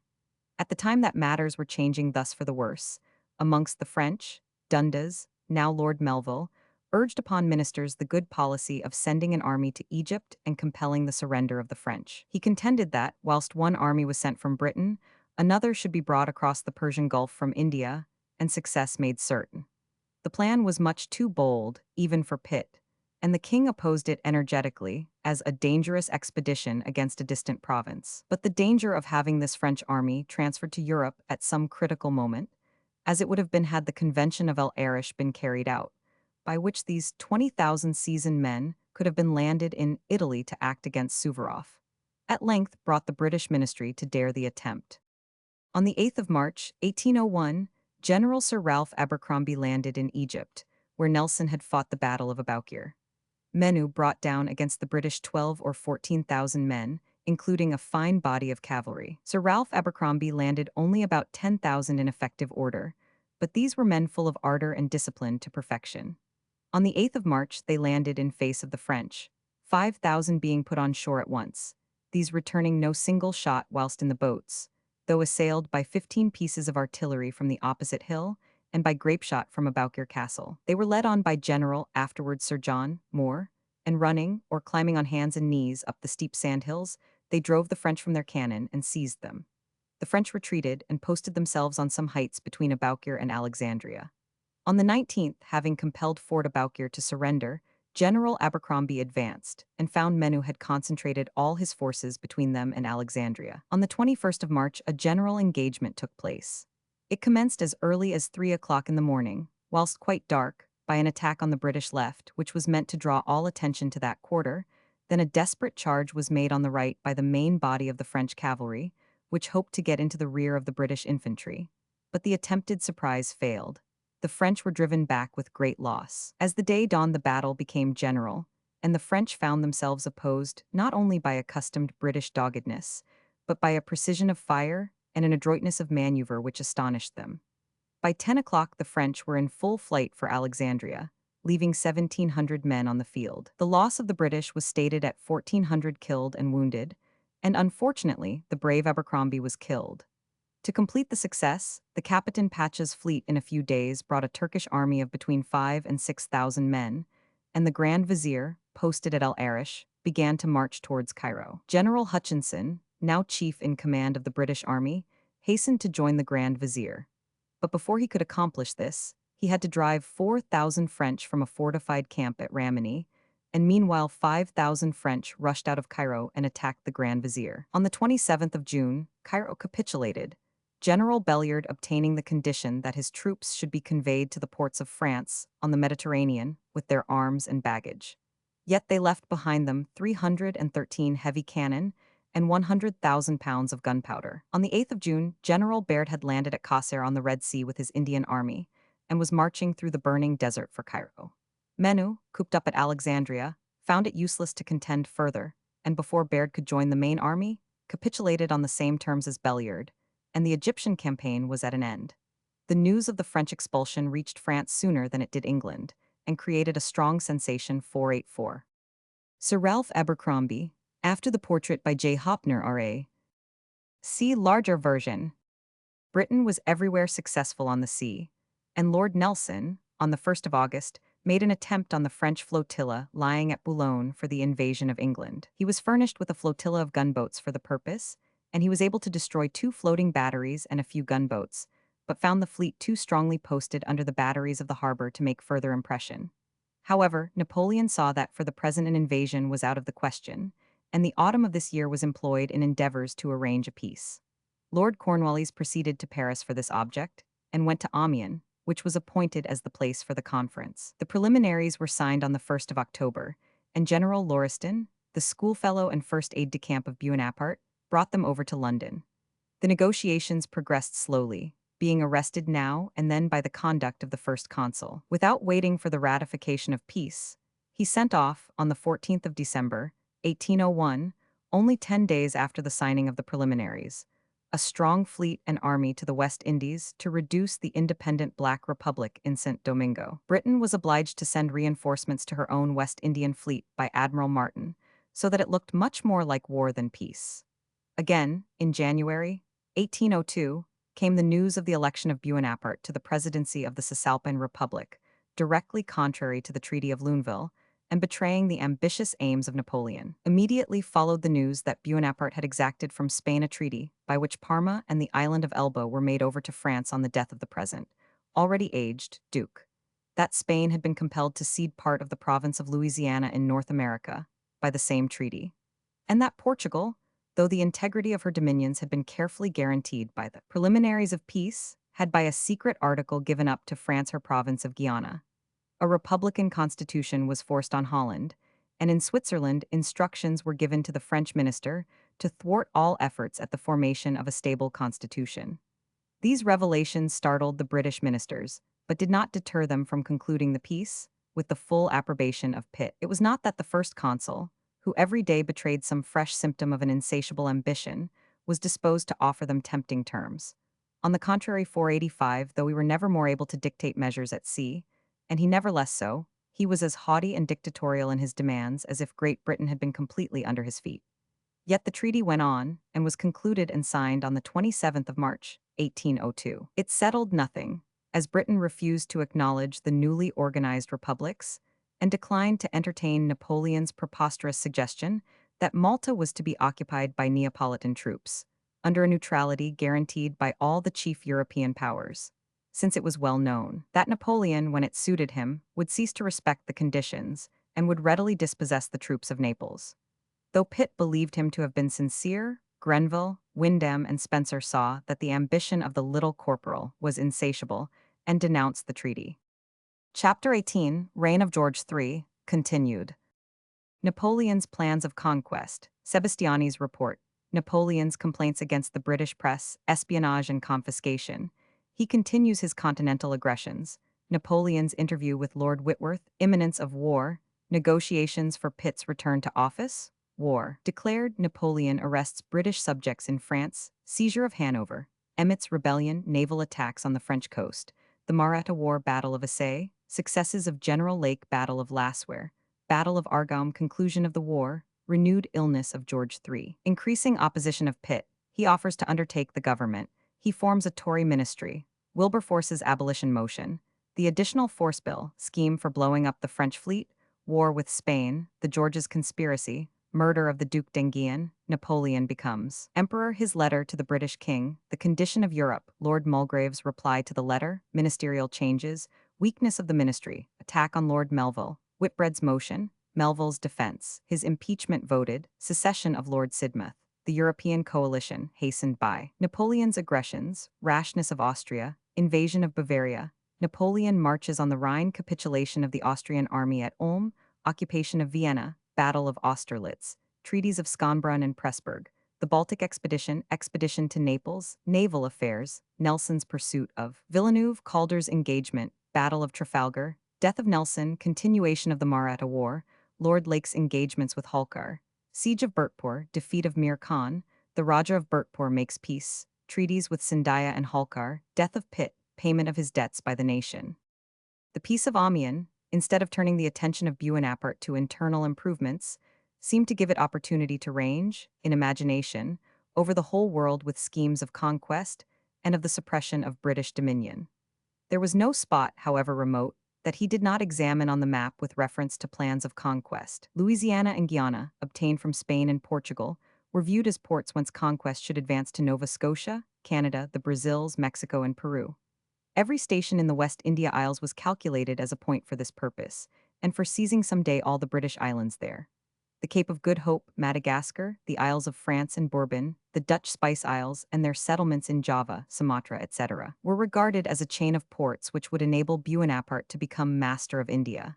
At the time that matters were changing thus for the worse, amongst the French, Dundas, now Lord Melville, urged upon ministers the good policy of sending an army to Egypt and compelling the surrender of the French. He contended that, whilst one army was sent from Britain, another should be brought across the Persian Gulf from India, and success made certain. The plan was much too bold, even for Pitt, and the king opposed it energetically as a dangerous expedition against a distant province. But the danger of having this French army transferred to Europe at some critical moment, as it would have been had the Convention of El Arish been carried out, by which these 20,000 seasoned men could have been landed in Italy to act against Suvorov, at length brought the British ministry to dare the attempt. On the 8th of March, 1801, General Sir Ralph Abercrombie landed in Egypt, where Nelson had fought the Battle of Aboukir. Menu brought down against the British 12 or 14,000 men, including a fine body of cavalry. Sir Ralph Abercrombie landed only about 10,000 in effective order, but these were men full of ardor and discipline to perfection. On the 8th of March, they landed in face of the French, 5,000 being put on shore at once, these returning no single shot whilst in the boats, though assailed by 15 pieces of artillery from the opposite hill and by grapeshot from about Cassell. They were led on by General, afterwards Sir John, Moore, and running, or climbing on hands and knees up the steep sandhills, they drove the French from their cannon and seized them. The French retreated and posted themselves on some heights between Aboukir and Alexandria. On the 19th, having compelled Fort Aboukir to surrender, General Abercrombie advanced and found Menu had concentrated all his forces between them and Alexandria. On the 21st of March, a general engagement took place. It commenced as early as 3 o'clock in the morning, whilst quite dark, by an attack on the British left, which was meant to draw all attention to that quarter. Then a desperate charge was made on the right by the main body of the French cavalry, which hoped to get into the rear of the British infantry. But the attempted surprise failed. The French were driven back with great loss. As the day dawned, the battle became general, and the French found themselves opposed not only by accustomed British doggedness, but by a precision of fire and an adroitness of maneuver which astonished them. By 10 o'clock, the French were in full flight for Alexandria, leaving 1,700 men on the field. The loss of the British was stated at 1,400 killed and wounded, and unfortunately, the brave Abercrombie was killed. To complete the success, the Kapitan Pacha's fleet in a few days brought a Turkish army of between 5,000 and 6,000 men, and the Grand Vizier, posted at El Arish, began to march towards Cairo. General Hutchinson, now chief in command of the British army, hastened to join the Grand Vizier. But before he could accomplish this, he had to drive 4,000 French from a fortified camp at Ramani, and meanwhile 5,000 French rushed out of Cairo and attacked the Grand Vizier. On the 27th of June, Cairo capitulated, General Belliard obtaining the condition that his troops should be conveyed to the ports of France on the Mediterranean with their arms and baggage. Yet they left behind them 313 heavy cannon and 100,000 pounds of gunpowder. On the 8th of June, General Baird had landed at Cassell on the Red Sea with his Indian army and was marching through the burning desert for Cairo. Menu, cooped up at Alexandria, found it useless to contend further, and before Baird could join the main army, capitulated on the same terms as Belliard, and the Egyptian campaign was at an end. The news of the French expulsion reached France sooner than it did England, and created a strong sensation. 484. Sir Ralph Abercrombie, after the portrait by J. Hopner R.A. See larger version. Britain was everywhere successful on the sea, and Lord Nelson, on the 1st of August, made an attempt on the French flotilla lying at Boulogne for the invasion of England. He was furnished with a flotilla of gunboats for the purpose, and he was able to destroy 2 floating batteries and a few gunboats, but found the fleet too strongly posted under the batteries of the harbor to make further impression. However, Napoleon saw that for the present an invasion was out of the question, and the autumn of this year was employed in endeavors to arrange a peace. Lord Cornwallis proceeded to Paris for this object, and went to Amiens, which was appointed as the place for the conference. The preliminaries were signed on the 1st of October, and General Lauriston, the schoolfellow and first aide-de-camp of Buonaparte, brought them over to London. The negotiations progressed slowly, being arrested now and then by the conduct of the first consul. Without waiting for the ratification of peace, he sent off, on the 14th of December, 1801, only 10 days after the signing of the preliminaries, a strong fleet and army to the West Indies to reduce the independent Black Republic in St. Domingo. Britain was obliged to send reinforcements to her own West Indian fleet by Admiral Martin, so that it looked much more like war than peace. Again, in January 1802, came the news of the election of Buonaparte to the presidency of the Cisalpine Republic, directly contrary to the Treaty of Luneville, and betraying the ambitious aims of Napoleon. Immediately followed the news that Buonaparte had exacted from Spain a treaty by which Parma and the island of Elba were made over to France on the death of the present, already aged, Duke. That Spain had been compelled to cede part of the province of Louisiana in North America by the same treaty, and that Portugal, though the integrity of her dominions had been carefully guaranteed by the preliminaries of peace, had by a secret article given up to France her province of Guiana. A republican constitution was forced on Holland, and in Switzerland instructions were given to the French minister to thwart all efforts at the formation of a stable constitution. These revelations startled the British ministers, but did not deter them from concluding the peace with the full approbation of Pitt. It was not that the first consul, who every day betrayed some fresh symptom of an insatiable ambition, was disposed to offer them tempting terms. On the contrary, 485, though we were never more able to dictate measures at sea, and he never less so, he was as haughty and dictatorial in his demands as if Great Britain had been completely under his feet. Yet the treaty went on and was concluded and signed on the 27th of March, 1802. It settled nothing, as Britain refused to acknowledge the newly organized republics and declined to entertain Napoleon's preposterous suggestion that Malta was to be occupied by Neapolitan troops, under a neutrality guaranteed by all the chief European powers, since it was well known that Napoleon, when it suited him, would cease to respect the conditions and would readily dispossess the troops of Naples. Though Pitt believed him to have been sincere, Grenville, Wyndham, and Spencer saw that the ambition of the little corporal was insatiable and denounced the treaty. Chapter 18, Reign of George III, continued. Napoleon's plans of conquest. Sebastiani's report. Napoleon's complaints against the British press, espionage and confiscation. He continues his continental aggressions. Napoleon's interview with Lord Whitworth. Imminence of war. Negotiations for Pitt's return to office. War. Declared. Napoleon arrests British subjects in France. Seizure of Hanover. Emmet's rebellion. Naval attacks on the French coast. The Maratha War. Battle of Assaye. Successes of General Lake. Battle of Lasware. Battle of Argonne. Conclusion of the war. Renewed illness of George III. Increasing opposition of Pitt. He offers to undertake the government. He forms a Tory ministry. Wilberforce's abolition motion. The additional force bill. Scheme for blowing up the French fleet. War with Spain. The Georges conspiracy. Murder of the Duc d'Enghien. Napoleon becomes emperor. His letter to the British king. The condition of Europe. Lord Mulgrave's reply to the letter. Ministerial changes. Weakness of the ministry. Attack on Lord Melville. Whitbread's motion. Melville's defense. His impeachment voted. Secession of Lord Sidmouth. The European coalition, hastened by Napoleon's aggressions. Rashness of Austria. Invasion of Bavaria. Napoleon marches on the Rhine. Capitulation of the Austrian army at Ulm. Occupation of Vienna. Battle of Austerlitz. Treaties of Schönbrunn and Pressburg. The Baltic expedition. Expedition to Naples. Naval affairs. Nelson's pursuit of Villeneuve. Calder's engagement. Battle of Trafalgar. Death of Nelson. Continuation of the Maratha War. Lord Lake's engagements with Holkar. Siege of Bhurtpur. Defeat of Mir Khan. The Raja of Bhurtpur makes peace. Treaties with Sindhia and Holkar. Death of Pitt. Payment of his debts by the nation. The Peace of Amiens, instead of turning the attention of Buonaparte to internal improvements, seemed to give it opportunity to range, in imagination, over the whole world with schemes of conquest and of the suppression of British dominion. There was no spot, however remote, that he did not examine on the map with reference to plans of conquest. Louisiana and Guyana, obtained from Spain and Portugal, were viewed as ports whence conquest should advance to Nova Scotia, Canada, the Brazils, Mexico, and Peru. Every station in the West India Isles was calculated as a point for this purpose, and for seizing some day all the British islands there. The Cape of Good Hope, Madagascar, the Isles of France and Bourbon, the Dutch Spice Isles and their settlements in Java, Sumatra, etc., were regarded as a chain of ports which would enable Buonaparte to become master of India.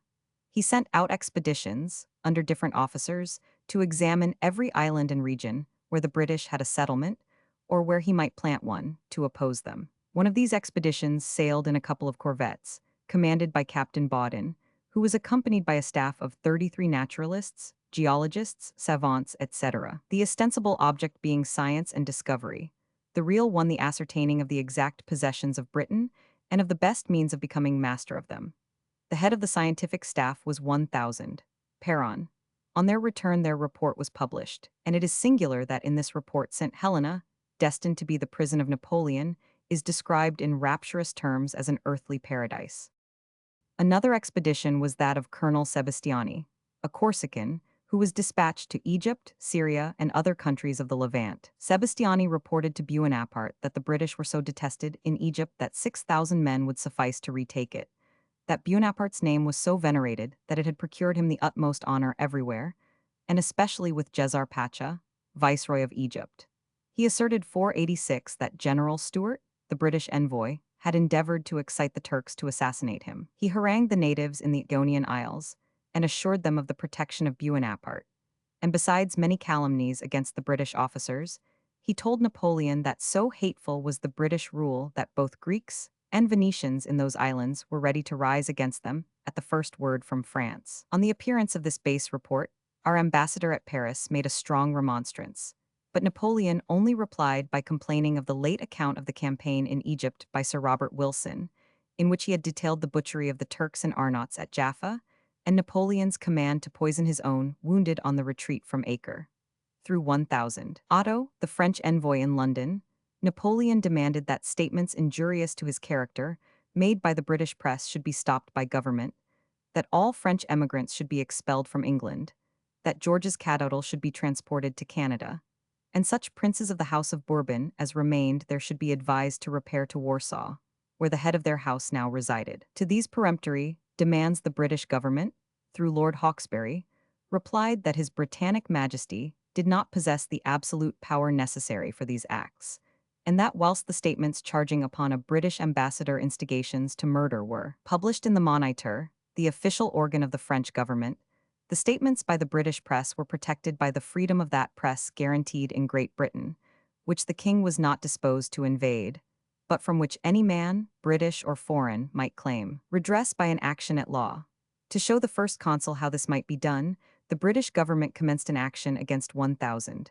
He sent out expeditions, under different officers, to examine every island and region where the British had a settlement, or where he might plant one, to oppose them. One of these expeditions sailed in a couple of corvettes, commanded by Captain Baudin, who was accompanied by a staff of 33 naturalists, geologists, savants, etc., the ostensible object being science and discovery, the real one the ascertaining of the exact possessions of Britain and of the best means of becoming master of them. The head of the scientific staff was 1,000. Perron. On their return their report was published, and it is singular that in this report St. Helena, destined to be the prison of Napoleon, is described in rapturous terms as an earthly paradise. Another expedition was that of Colonel Sebastiani, a Corsican, who was dispatched to Egypt, Syria, and other countries of the Levant. Sebastiani reported to Buonaparte that the British were so detested in Egypt that 6,000 men would suffice to retake it, that Buonaparte's name was so venerated that it had procured him the utmost honor everywhere, and especially with Djezzar Pacha, Viceroy of Egypt. He asserted 486 that General Stuart, the British envoy, had endeavored to excite the Turks to assassinate him. He harangued the natives in the Ionian Isles and assured them of the protection of Buonaparte. And besides many calumnies against the British officers, he told Napoleon that so hateful was the British rule that both Greeks and Venetians in those islands were ready to rise against them at the first word from France. On the appearance of this base report, our ambassador at Paris made a strong remonstrance, but Napoleon only replied by complaining of the late account of the campaign in Egypt by Sir Robert Wilson, in which he had detailed the butchery of the Turks and Arnauts at Jaffa, and Napoleon's command to poison his own wounded on the retreat from Acre. through 1000. Otto, the French envoy in London, Napoleon demanded that statements injurious to his character, made by the British press, should be stopped by government, that all French emigrants should be expelled from England, that George's capital should be transported to Canada, and such princes of the House of Bourbon as remained there should be advised to repair to Warsaw, where the head of their house now resided. To these peremptory demands the British government, through Lord Hawkesbury, replied that His Britannic Majesty did not possess the absolute power necessary for these acts, and that whilst the statements charging upon a British ambassador instigations to murder were published in the Moniteur, the official organ of the French government, the statements by the British press were protected by the freedom of that press guaranteed in Great Britain, which the king was not disposed to invade, but from which any man, British or foreign, might claim redress by an action at law. To show the First Consul how this might be done, the British government commenced an action against 1000.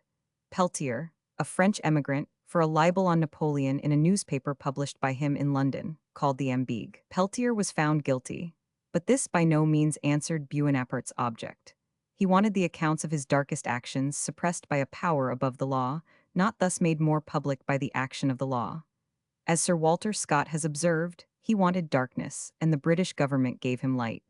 Peltier, a French emigrant, for a libel on Napoleon in a newspaper published by him in London, called the Ambigue. Peltier was found guilty, but this by no means answered Buonaparte's object. He wanted the accounts of his darkest actions suppressed by a power above the law, not thus made more public by the action of the law. As Sir Walter Scott has observed, he wanted darkness, and the British government gave him light.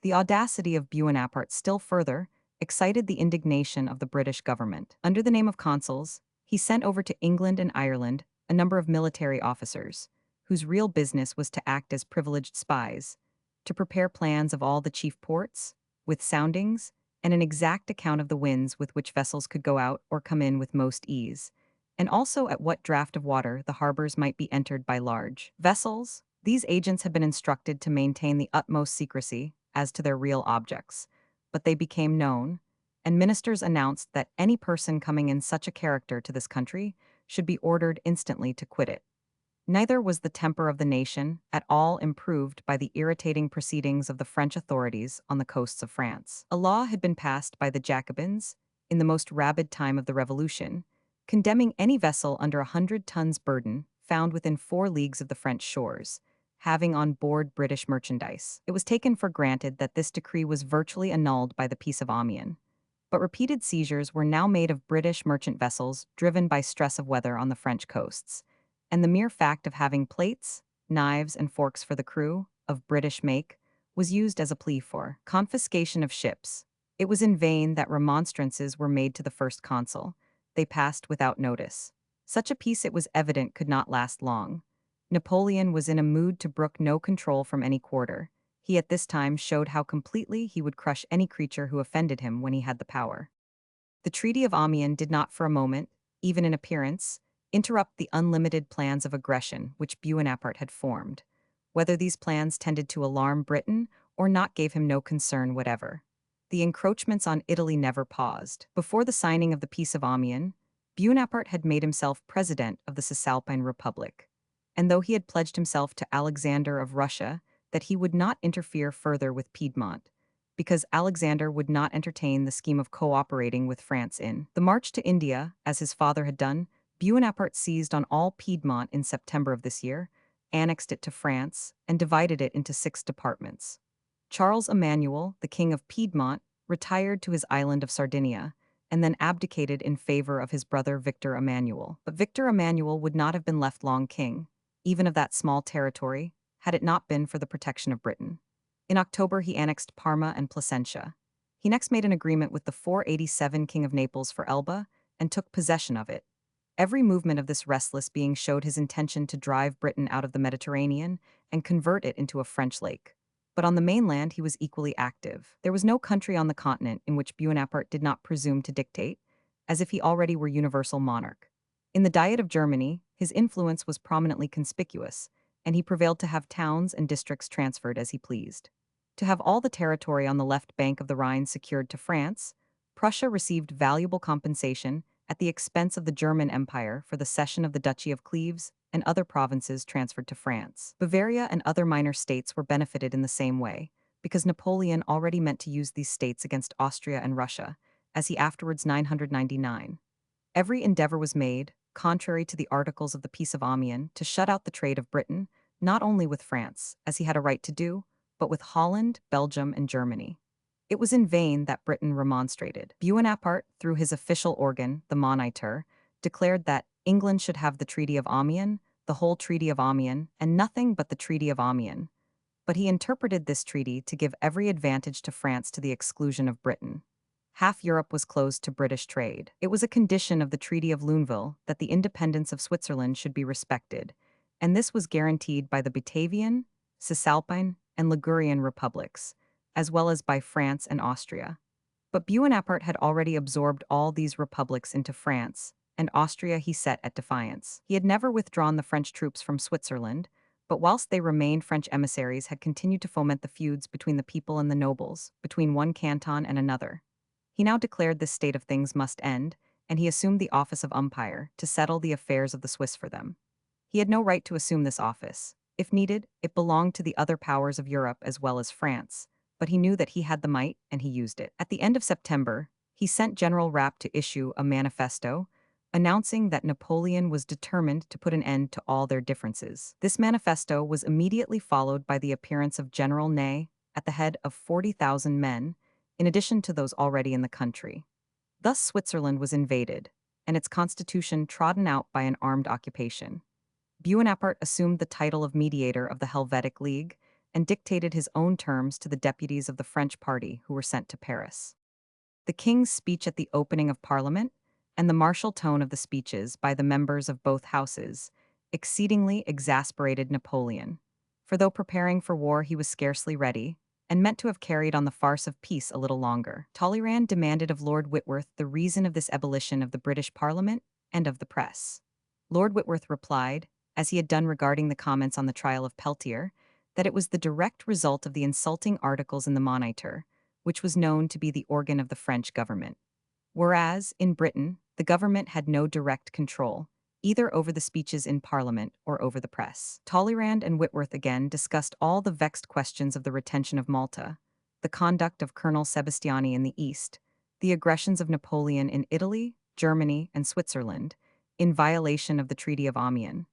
The audacity of Buonaparte still further excited the indignation of the British government. Under the name of consuls, he sent over to England and Ireland a number of military officers, whose real business was to act as privileged spies, to prepare plans of all the chief ports, with soundings, and an exact account of the winds with which vessels could go out or come in with most ease, and also at what draught of water the harbors might be entered by large vessels. These agents had been instructed to maintain the utmost secrecy as to their real objects, but they became known, and ministers announced that any person coming in such a character to this country should be ordered instantly to quit it. Neither was the temper of the nation at all improved by the irritating proceedings of the French authorities on the coasts of France. A law had been passed by the Jacobins, in the most rabid time of the Revolution, condemning any vessel under 100 tons burden found within 4 leagues of the French shores, having on board British merchandise. It was taken for granted that this decree was virtually annulled by the Peace of Amiens, but repeated seizures were now made of British merchant vessels driven by stress of weather on the French coasts, and the mere fact of having plates, knives, and forks for the crew, of British make, was used as a plea for confiscation of ships. It was in vain that remonstrances were made to the First Consul. They passed without notice. Such a peace it was evident could not last long. Napoleon was in a mood to brook no control from any quarter. He at this time showed how completely he would crush any creature who offended him when he had the power. The Treaty of Amiens did not for a moment, even in appearance, interrupt the unlimited plans of aggression which Buonaparte had formed. Whether these plans tended to alarm Britain or not gave him no concern whatever. The encroachments on Italy never paused. Before the signing of the Peace of Amiens, Buonaparte had made himself president of the Cisalpine Republic, and though he had pledged himself to Alexander of Russia that he would not interfere further with Piedmont, because Alexander would not entertain the scheme of cooperating with France in the march to India, as his father had done, Buonaparte seized on all Piedmont in September of this year, annexed it to France, and divided it into 6 departments. Charles Emmanuel, the king of Piedmont, retired to his island of Sardinia, and then abdicated in favor of his brother Victor Emmanuel. But Victor Emmanuel would not have been left long king, even of that small territory, had it not been for the protection of Britain. In October he annexed Parma and Placentia. He next made an agreement with the 487 King of Naples for Elba, and took possession of it. Every movement of this restless being showed his intention to drive Britain out of the Mediterranean and convert it into a French lake. But on the mainland he was equally active. There was no country on the continent in which Buonaparte did not presume to dictate, as if he already were universal monarch. In the Diet of Germany, his influence was prominently conspicuous, and he prevailed to have towns and districts transferred as he pleased. To have all the territory on the left bank of the Rhine secured to France, Prussia received valuable compensation at the expense of the German Empire for the cession of the Duchy of Cleves and other provinces transferred to France. Bavaria and other minor states were benefited in the same way, because Napoleon already meant to use these states against Austria and Russia, as he afterwards 999. Every endeavor was made, contrary to the articles of the Peace of Amiens, to shut out the trade of Britain, not only with France, as he had a right to do, but with Holland, Belgium, and Germany. It was in vain that Britain remonstrated. Buonaparte, through his official organ, the Moniteur, declared that England should have the Treaty of Amiens, the whole Treaty of Amiens, and nothing but the Treaty of Amiens. But he interpreted this treaty to give every advantage to France to the exclusion of Britain. Half Europe was closed to British trade. It was a condition of the Treaty of Luneville that the independence of Switzerland should be respected, and this was guaranteed by the Batavian, Cisalpine, and Ligurian republics, as well as by France and Austria. But Buonaparte had already absorbed all these republics into France, and Austria he set at defiance. He had never withdrawn the French troops from Switzerland, but whilst they remained, French emissaries had continued to foment the feuds between the people and the nobles, between one canton and another. He now declared this state of things must end, and he assumed the office of umpire to settle the affairs of the Swiss for them. He had no right to assume this office. If needed, it belonged to the other powers of Europe as well as France, but he knew that he had the might and he used it. At the end of September, he sent General Rapp to issue a manifesto announcing that Napoleon was determined to put an end to all their differences. This manifesto was immediately followed by the appearance of General Ney at the head of 40,000 men, in addition to those already in the country. Thus Switzerland was invaded, and its constitution trodden out by an armed occupation. Buonaparte assumed the title of mediator of the Helvetic League and dictated his own terms to the deputies of the French party who were sent to Paris. The king's speech at the opening of Parliament, and the martial tone of the speeches by the members of both houses, exceedingly exasperated Napoleon, for though preparing for war he was scarcely ready, and meant to have carried on the farce of peace a little longer. Talleyrand demanded of Lord Whitworth the reason of this ebullition of the British Parliament and of the press. Lord Whitworth replied, as he had done regarding the comments on the trial of Peltier, that it was the direct result of the insulting articles in the Moniteur, which was known to be the organ of the French government. Whereas, in Britain, the government had no direct control, either over the speeches in Parliament or over the press. Talleyrand and Whitworth again discussed all the vexed questions of the retention of Malta, the conduct of Colonel Sebastiani in the East, the aggressions of Napoleon in Italy, Germany, and Switzerland, in violation of the Treaty of Amiens.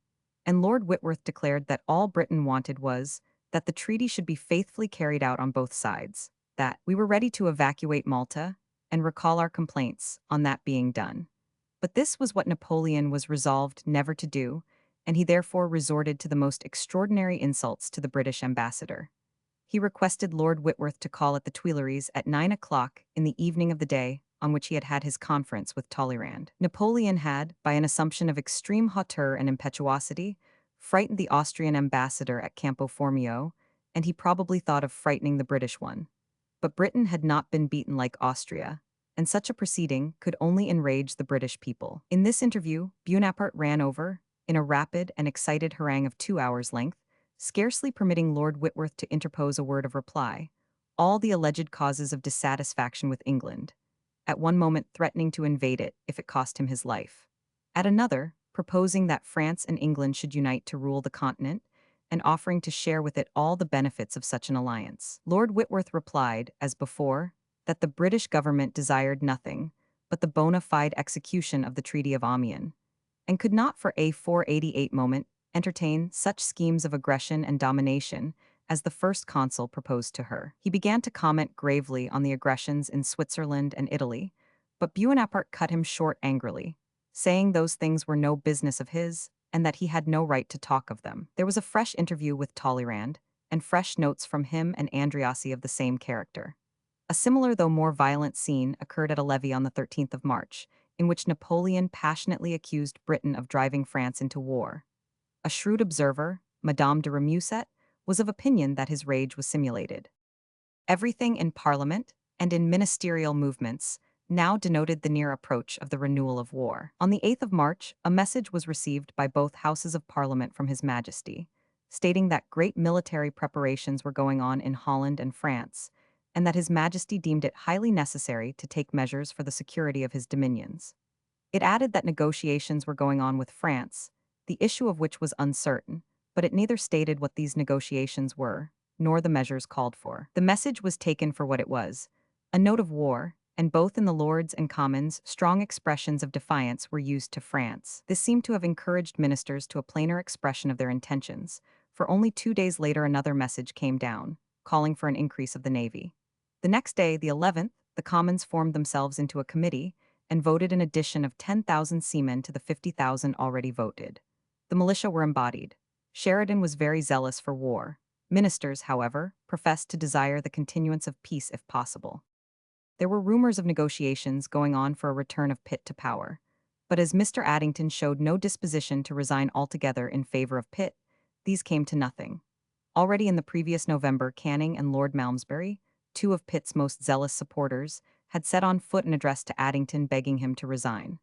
And Lord Whitworth declared that all Britain wanted was that the treaty should be faithfully carried out on both sides, that we were ready to evacuate Malta and recall our complaints on that being done. But this was what Napoleon was resolved never to do, and he therefore resorted to the most extraordinary insults to the British ambassador. He requested Lord Whitworth to call at the Tuileries at 9 o'clock in the evening of the day on which he had had his conference with Talleyrand. Napoleon had, by an assumption of extreme hauteur and impetuosity, frightened the Austrian ambassador at Campo Formio, and he probably thought of frightening the British one. But Britain had not been beaten like Austria, and such a proceeding could only enrage the British people. In this interview, Buonaparte ran over, in a rapid and excited harangue of 2 hours' length, scarcely permitting Lord Whitworth to interpose a word of reply, all the alleged causes of dissatisfaction with England, at one moment threatening to invade it if it cost him his life, at another proposing that France and England should unite to rule the continent, and offering to share with it all the benefits of such an alliance. Lord Whitworth replied, as before, that the British government desired nothing but the bona fide execution of the Treaty of Amiens, and could not for a 488 moment entertain such schemes of aggression and domination as the First Consul proposed to her. He began to comment gravely on the aggressions in Switzerland and Italy, but Buonaparte cut him short angrily, saying those things were no business of his, and that he had no right to talk of them. There was a fresh interview with Talleyrand, and fresh notes from him and Andreassi of the same character. A similar though more violent scene occurred at a levee on the 13th of March, in which Napoleon passionately accused Britain of driving France into war. A shrewd observer, Madame de Remusat, was of opinion that his rage was simulated. Everything in Parliament and in ministerial movements now denoted the near approach of the renewal of war. On the 8th of March, a message was received by both Houses of Parliament from His Majesty, stating that great military preparations were going on in Holland and France, and that His Majesty deemed it highly necessary to take measures for the security of his dominions. It added that negotiations were going on with France, the issue of which was uncertain, but it neither stated what these negotiations were, nor the measures called for. The message was taken for what it was, a note of war, and both in the Lords and Commons, strong expressions of defiance were used to France. This seemed to have encouraged ministers to a plainer expression of their intentions, for only 2 days later another message came down, calling for an increase of the navy. The next day, the 11th, the Commons formed themselves into a committee and voted an addition of 10,000 seamen to the 50,000 already voted. The militia were embodied. Sheridan was very zealous for war. Ministers, however, professed to desire the continuance of peace if possible. There were rumors of negotiations going on for a return of Pitt to power. But as Mr. Addington showed no disposition to resign altogether in favor of Pitt, these came to nothing. Already in the previous November, Canning and Lord Malmesbury, two of Pitt's most zealous supporters, had set on foot an address to Addington begging him to resign.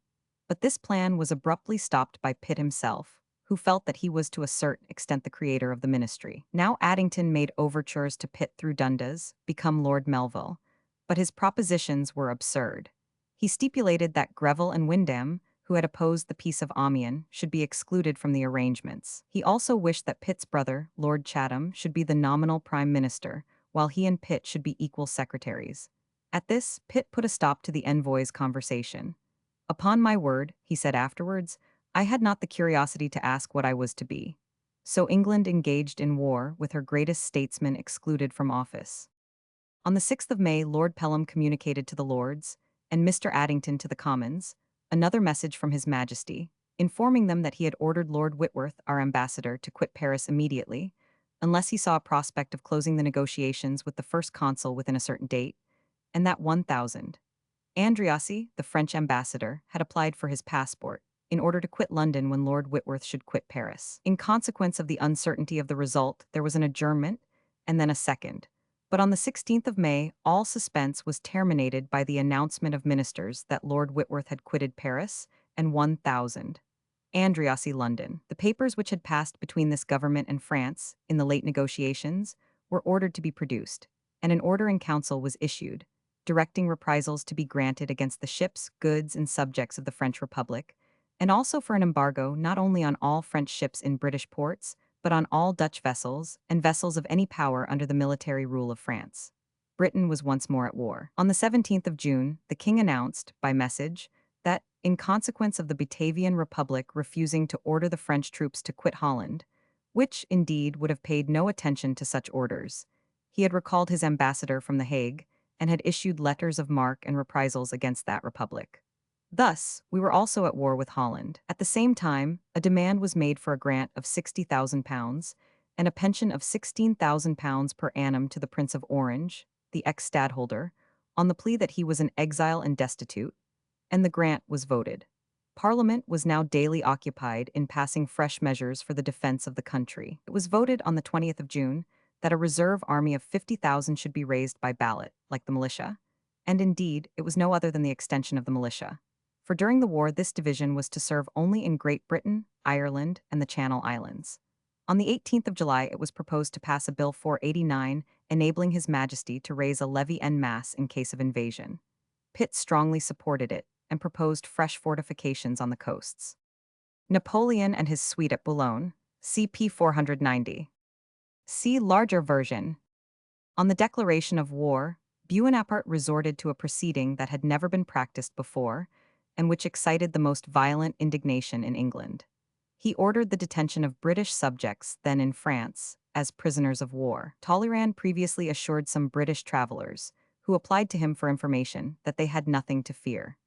But this plan was abruptly stopped by Pitt himself, who felt that he was to a certain extent the creator of the ministry. Now Addington made overtures to Pitt through Dundas, become Lord Melville, but his propositions were absurd. He stipulated that Greville and Windham, who had opposed the Peace of Amiens, should be excluded from the arrangements. He also wished that Pitt's brother, Lord Chatham, should be the nominal prime minister, while he and Pitt should be equal secretaries. At this, Pitt put a stop to the envoy's conversation. "Upon my word," he said afterwards, "I had not the curiosity to ask what I was to be." So England engaged in war with her greatest statesman excluded from office. On the 6th of May, Lord Pelham communicated to the Lords, and Mr. Addington to the Commons, another message from His Majesty, informing them that he had ordered Lord Whitworth, our ambassador, to quit Paris immediately, unless he saw a prospect of closing the negotiations with the First Consul within a certain date, and that 1,000. Andreassi, the French ambassador, had applied for his passport, in order to quit London when Lord Whitworth should quit Paris. In consequence of the uncertainty of the result, there was an adjournment, and then a second. But on the 16th of May, all suspense was terminated by the announcement of ministers that Lord Whitworth had quitted Paris, and 1,000. Andreassi, London. The papers which had passed between this government and France, in the late negotiations, were ordered to be produced, and an order in council was issued, directing reprisals to be granted against the ships, goods, and subjects of the French Republic, and also for an embargo not only on all French ships in British ports, but on all Dutch vessels and vessels of any power under the military rule of France. Britain was once more at war. On the 17th of June, the king announced, by message, that, in consequence of the Batavian Republic refusing to order the French troops to quit Holland, which, indeed, would have paid no attention to such orders, he had recalled his ambassador from The Hague, and had issued letters of marque and reprisals against that republic. Thus, we were also at war with Holland. At the same time, a demand was made for a grant of £60,000 and a pension of £16,000 per annum to the Prince of Orange, the ex-stadtholder, on the plea that he was an exile and destitute, and the grant was voted. Parliament was now daily occupied in passing fresh measures for the defense of the country. It was voted on the 20th of June that a reserve army of 50,000 should be raised by ballot, like the militia, and indeed, it was no other than the extension of the militia. For during the war, this division was to serve only in Great Britain, Ireland, and the Channel Islands. On the 18th of July, it was proposed to pass a Bill 489, enabling His Majesty to raise a levy en masse in case of invasion. Pitt strongly supported it, and proposed fresh fortifications on the coasts. Napoleon and his suite at Boulogne, CP 490. See larger version. On the declaration of war, Buonaparte resorted to a proceeding that had never been practiced before, and which excited the most violent indignation in England. He ordered the detention of British subjects then in France as prisoners of war. Talleyrand previously assured some British travelers, who applied to him for information, that they had nothing to fear,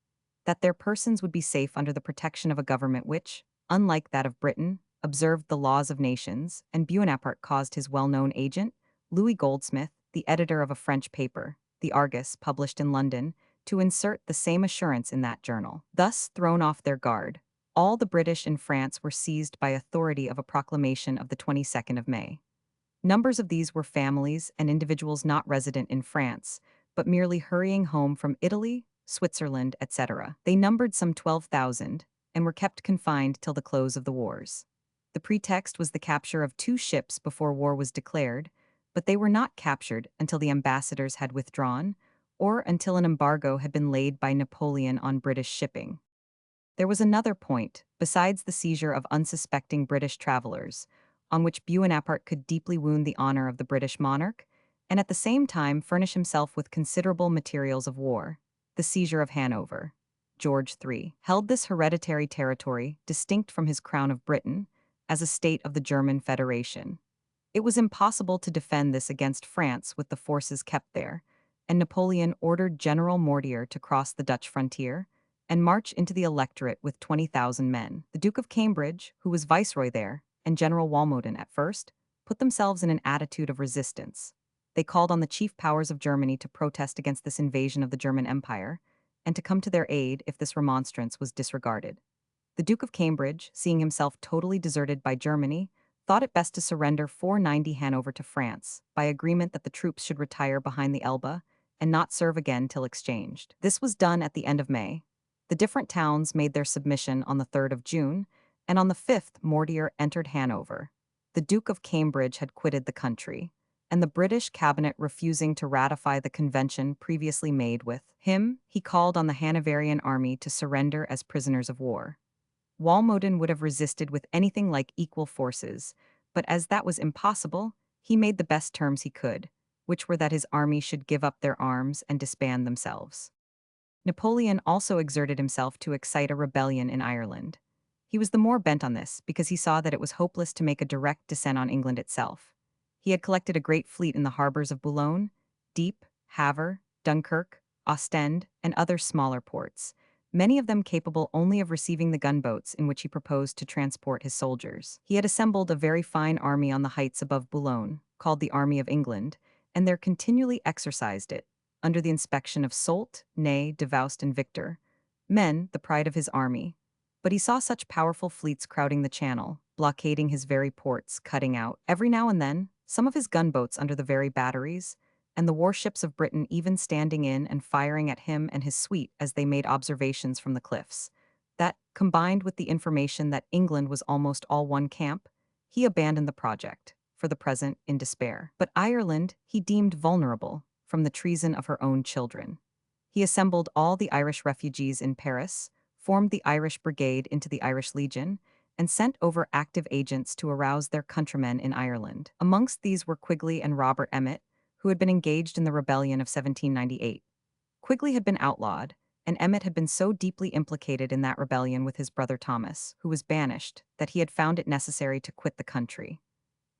that their persons would be safe under the protection of a government which, unlike that of Britain, observed the laws of nations, and Buonaparte caused his well-known agent, Louis Goldsmith, the editor of a French paper, the Argus, published in London, to insert the same assurance in that journal. Thus thrown off their guard, all the British in France were seized by authority of a proclamation of the 22nd of May. Numbers of these were families and individuals not resident in France, but merely hurrying home from Italy, Switzerland, etc. They numbered some 12,000, and were kept confined till the close of the wars. The pretext was the capture of 2 ships before war was declared, but they were not captured until the ambassadors had withdrawn, or until an embargo had been laid by Napoleon on British shipping. There was another point, besides the seizure of unsuspecting British travelers, on which Buonaparte could deeply wound the honor of the British monarch, and at the same time furnish himself with considerable materials of war: the seizure of Hanover. George III held this hereditary territory, distinct from his crown of Britain, as a state of the German Federation. It was impossible to defend this against France with the forces kept there, and Napoleon ordered General Mortier to cross the Dutch frontier and march into the electorate with 20,000 men. The Duke of Cambridge, who was viceroy there, and General Walmoden at first, put themselves in an attitude of resistance. They called on the chief powers of Germany to protest against this invasion of the German Empire, and to come to their aid if this remonstrance was disregarded. The Duke of Cambridge, seeing himself totally deserted by Germany, thought it best to surrender 490 Hanover to France, by agreement that the troops should retire behind the Elbe and not serve again till exchanged. This was done at the end of May. The different towns made their submission on the 3rd of June, and on the 5th Mortier entered Hanover. The Duke of Cambridge had quitted the country, and the British cabinet refusing to ratify the convention previously made with him, he called on the Hanoverian army to surrender as prisoners of war. Walmoden would have resisted with anything like equal forces, but as that was impossible, he made the best terms he could, which were that his army should give up their arms and disband themselves. Napoleon also exerted himself to excite a rebellion in Ireland. He was the more bent on this because he saw that it was hopeless to make a direct descent on England itself. He had collected a great fleet in the harbors of Boulogne, Dieppe, Havre, Dunkirk, Ostend, and other smaller ports, many of them capable only of receiving the gunboats in which he proposed to transport his soldiers. He had assembled a very fine army on the heights above Boulogne, called the Army of England, and there continually exercised it, under the inspection of Soult, Ney, Davoust, and Victor, men the pride of his army. But he saw such powerful fleets crowding the channel, blockading his very ports, cutting out, every now and then, some of his gunboats under the very batteries, and the warships of Britain even standing in and firing at him and his suite as they made observations from the cliffs, that, combined with the information that England was almost all one camp, he abandoned the project, for the present in despair. But Ireland he deemed vulnerable, from the treason of her own children. He assembled all the Irish refugees in Paris, formed the Irish Brigade into the Irish Legion, and sent over active agents to arouse their countrymen in Ireland. Amongst these were Quigley and Robert Emmet, who had been engaged in the rebellion of 1798. Quigley had been outlawed, and Emmet had been so deeply implicated in that rebellion with his brother Thomas, who was banished, that he had found it necessary to quit the country.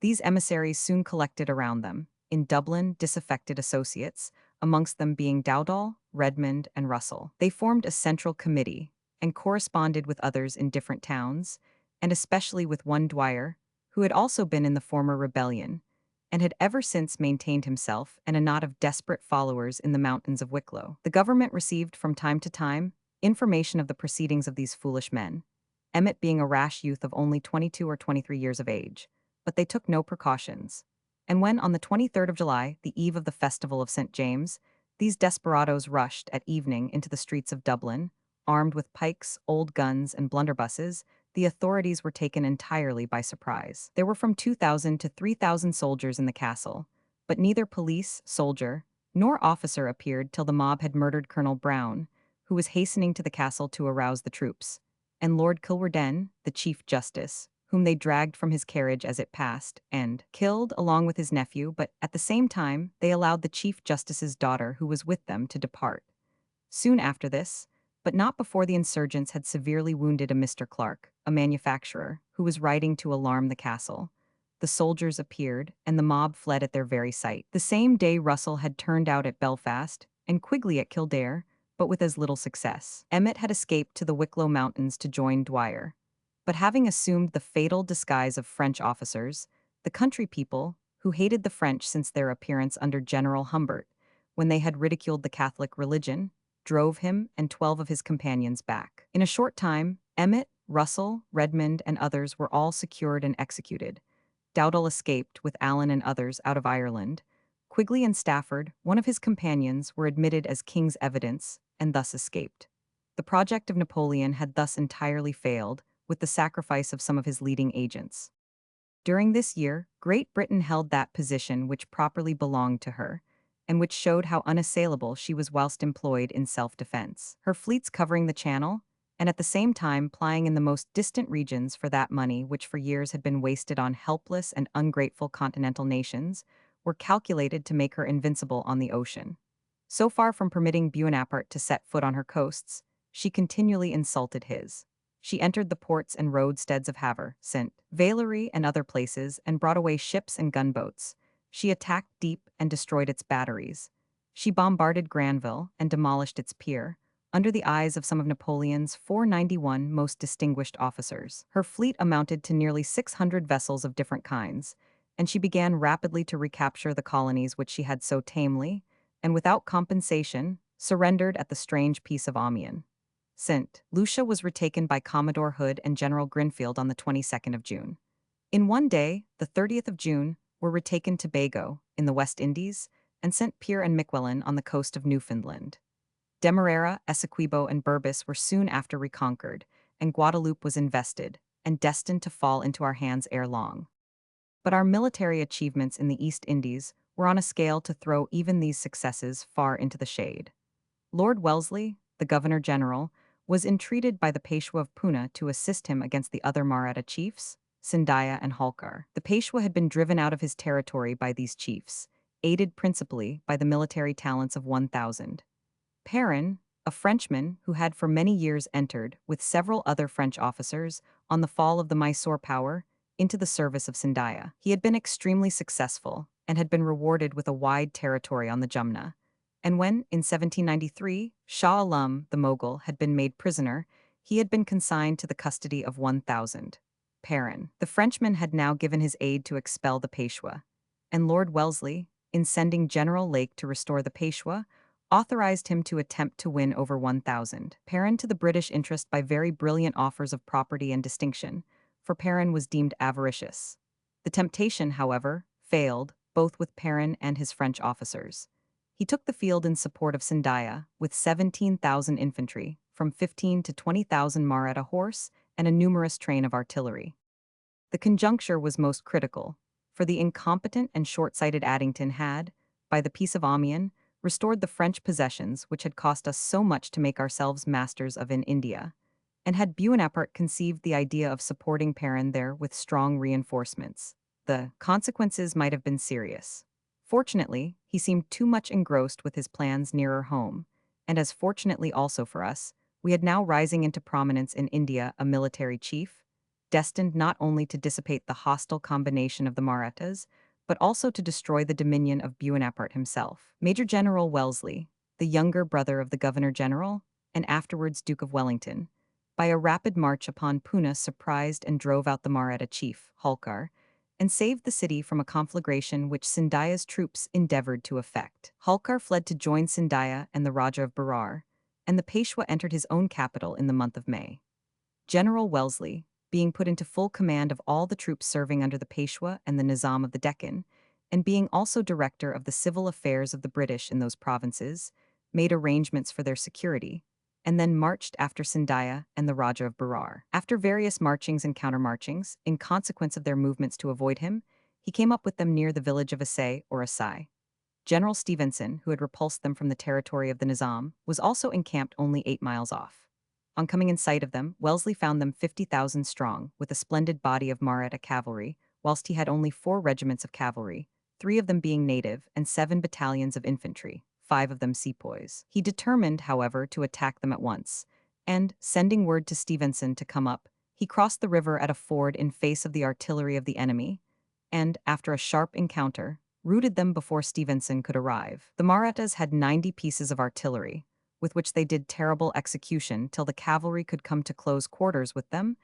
These emissaries soon collected around them, in Dublin, disaffected associates, amongst them being Dowdall, Redmond, and Russell. They formed a central committee, and corresponded with others in different towns, and especially with one Dwyer, who had also been in the former rebellion, and had ever since maintained himself and a knot of desperate followers in the mountains of Wicklow. The government received from time to time information of the proceedings of these foolish men, Emmet being a rash youth of only 22 or 23 years of age, but they took no precautions. And when, on the 23rd of July, the eve of the festival of St. James, these desperadoes rushed at evening into the streets of Dublin, armed with pikes, old guns, and blunderbusses, the authorities were taken entirely by surprise. There were from 2,000 to 3,000 soldiers in the castle, but neither police, soldier, nor officer appeared till the mob had murdered Colonel Brown, who was hastening to the castle to arouse the troops, and Lord Kilwarden, the Chief Justice, whom they dragged from his carriage as it passed, and killed along with his nephew, but at the same time they allowed the Chief Justice's daughter who was with them to depart. Soon after this, but not before the insurgents had severely wounded a Mr. Clark, a manufacturer, who was riding to alarm the castle, the soldiers appeared, and the mob fled at their very sight. The same day Russell had turned out at Belfast, and Quigley at Kildare, but with as little success. Emmet had escaped to the Wicklow Mountains to join Dwyer. But having assumed the fatal disguise of French officers, the country people, who hated the French since their appearance under General Humbert, when they had ridiculed the Catholic religion, drove him and 12 of his companions back. In a short time, Emmet, Russell, Redmond, and others were all secured and executed. Dowdall escaped, with Allen and others, out of Ireland. Quigley and Stafford, one of his companions, were admitted as king's evidence, and thus escaped. The project of Napoleon had thus entirely failed, with the sacrifice of some of his leading agents. During this year, Great Britain held that position which properly belonged to her, and which showed how unassailable she was whilst employed in self-defense. Her fleets covering the Channel, and at the same time plying in the most distant regions for that money which for years had been wasted on helpless and ungrateful continental nations, were calculated to make her invincible on the ocean. So far from permitting Buonaparte to set foot on her coasts, she continually insulted his. She entered the ports and roadsteads of Havre, St. Valery, and other places, and brought away ships and gunboats. She attacked Dieppe and destroyed its batteries. She bombarded Granville and demolished its pier, under the eyes of some of Napoleon's 491 most distinguished officers. Her fleet amounted to nearly 600 vessels of different kinds, and she began rapidly to recapture the colonies which she had so tamely, and without compensation, surrendered at the strange peace of Amiens. St. Lucia was retaken by Commodore Hood and General Grinfield on the 22nd of June. In one day, the 30th of June, were retaken Tobago, in the West Indies, and St. Pierre and Miquelon on the coast of Newfoundland. Demerara, Essequibo, and Berbice were soon after reconquered, and Guadeloupe was invested, and destined to fall into our hands ere long. But our military achievements in the East Indies were on a scale to throw even these successes far into the shade. Lord Wellesley, the Governor-General, was entreated by the Peshwa of Poona to assist him against the other Maratha chiefs, Sindhya and Holkar. The Peshwa had been driven out of his territory by these chiefs, aided principally by the military talents of 1,000. Perrin, a Frenchman who had for many years entered, with several other French officers, on the fall of the Mysore power, into the service of Sindhya. He had been extremely successful, and had been rewarded with a wide territory on the Jumna. And when, in 1793, Shah Alam, the Mughal, had been made prisoner, he had been consigned to the custody of 1,000. Perrin. The Frenchman had now given his aid to expel the Peshwa, and Lord Wellesley, in sending General Lake to restore the Peshwa, authorized him to attempt to win over 1,000. Perrin to the British interest by very brilliant offers of property and distinction, for Perrin was deemed avaricious. The temptation, however, failed, both with Perrin and his French officers. He took the field in support of Sindhya, with 17,000 infantry, from 15 to 20,000 Maratha horse, and a numerous train of artillery. The conjuncture was most critical, for the incompetent and short-sighted Addington had, by the Peace of Amiens, restored the French possessions which had cost us so much to make ourselves masters of in India, and had Buonaparte conceived the idea of supporting Perrin there with strong reinforcements, the consequences might have been serious. Fortunately, he seemed too much engrossed with his plans nearer home, and as fortunately also for us, we had now rising into prominence in India a military chief, destined not only to dissipate the hostile combination of the Marathas, but also to destroy the dominion of Buonaparte himself. Major General Wellesley, the younger brother of the Governor-General, and afterwards Duke of Wellington, by a rapid march upon Poona surprised and drove out the Maratha chief, Holkar, and saved the city from a conflagration which Sindhya's troops endeavored to effect. Holkar fled to join Sindhya and the Rajah of Berar, and the Peshwa entered his own capital in the month of May. General Wellesley, being put into full command of all the troops serving under the Peshwa and the Nizam of the Deccan, and being also director of the civil affairs of the British in those provinces, made arrangements for their security, and then marched after Sindhya and the Rajah of Berar. After various marchings and countermarchings, in consequence of their movements to avoid him, he came up with them near the village of Asai or Asai. General Stevenson, who had repulsed them from the territory of the Nizam, was also encamped only 8 miles off. On coming in sight of them, Wellesley found them 50,000 strong, with a splendid body of Maratha cavalry, whilst he had only 4 regiments of cavalry, 3 of them being native, and 7 battalions of infantry, 5 of them sepoys. He determined, however, to attack them at once, and, sending word to Stevenson to come up, he crossed the river at a ford in face of the artillery of the enemy, and, after a sharp encounter, routed them before Stevenson could arrive. The Marathas had 90 pieces of artillery, with which they did terrible execution till the cavalry could come to close quarters with them,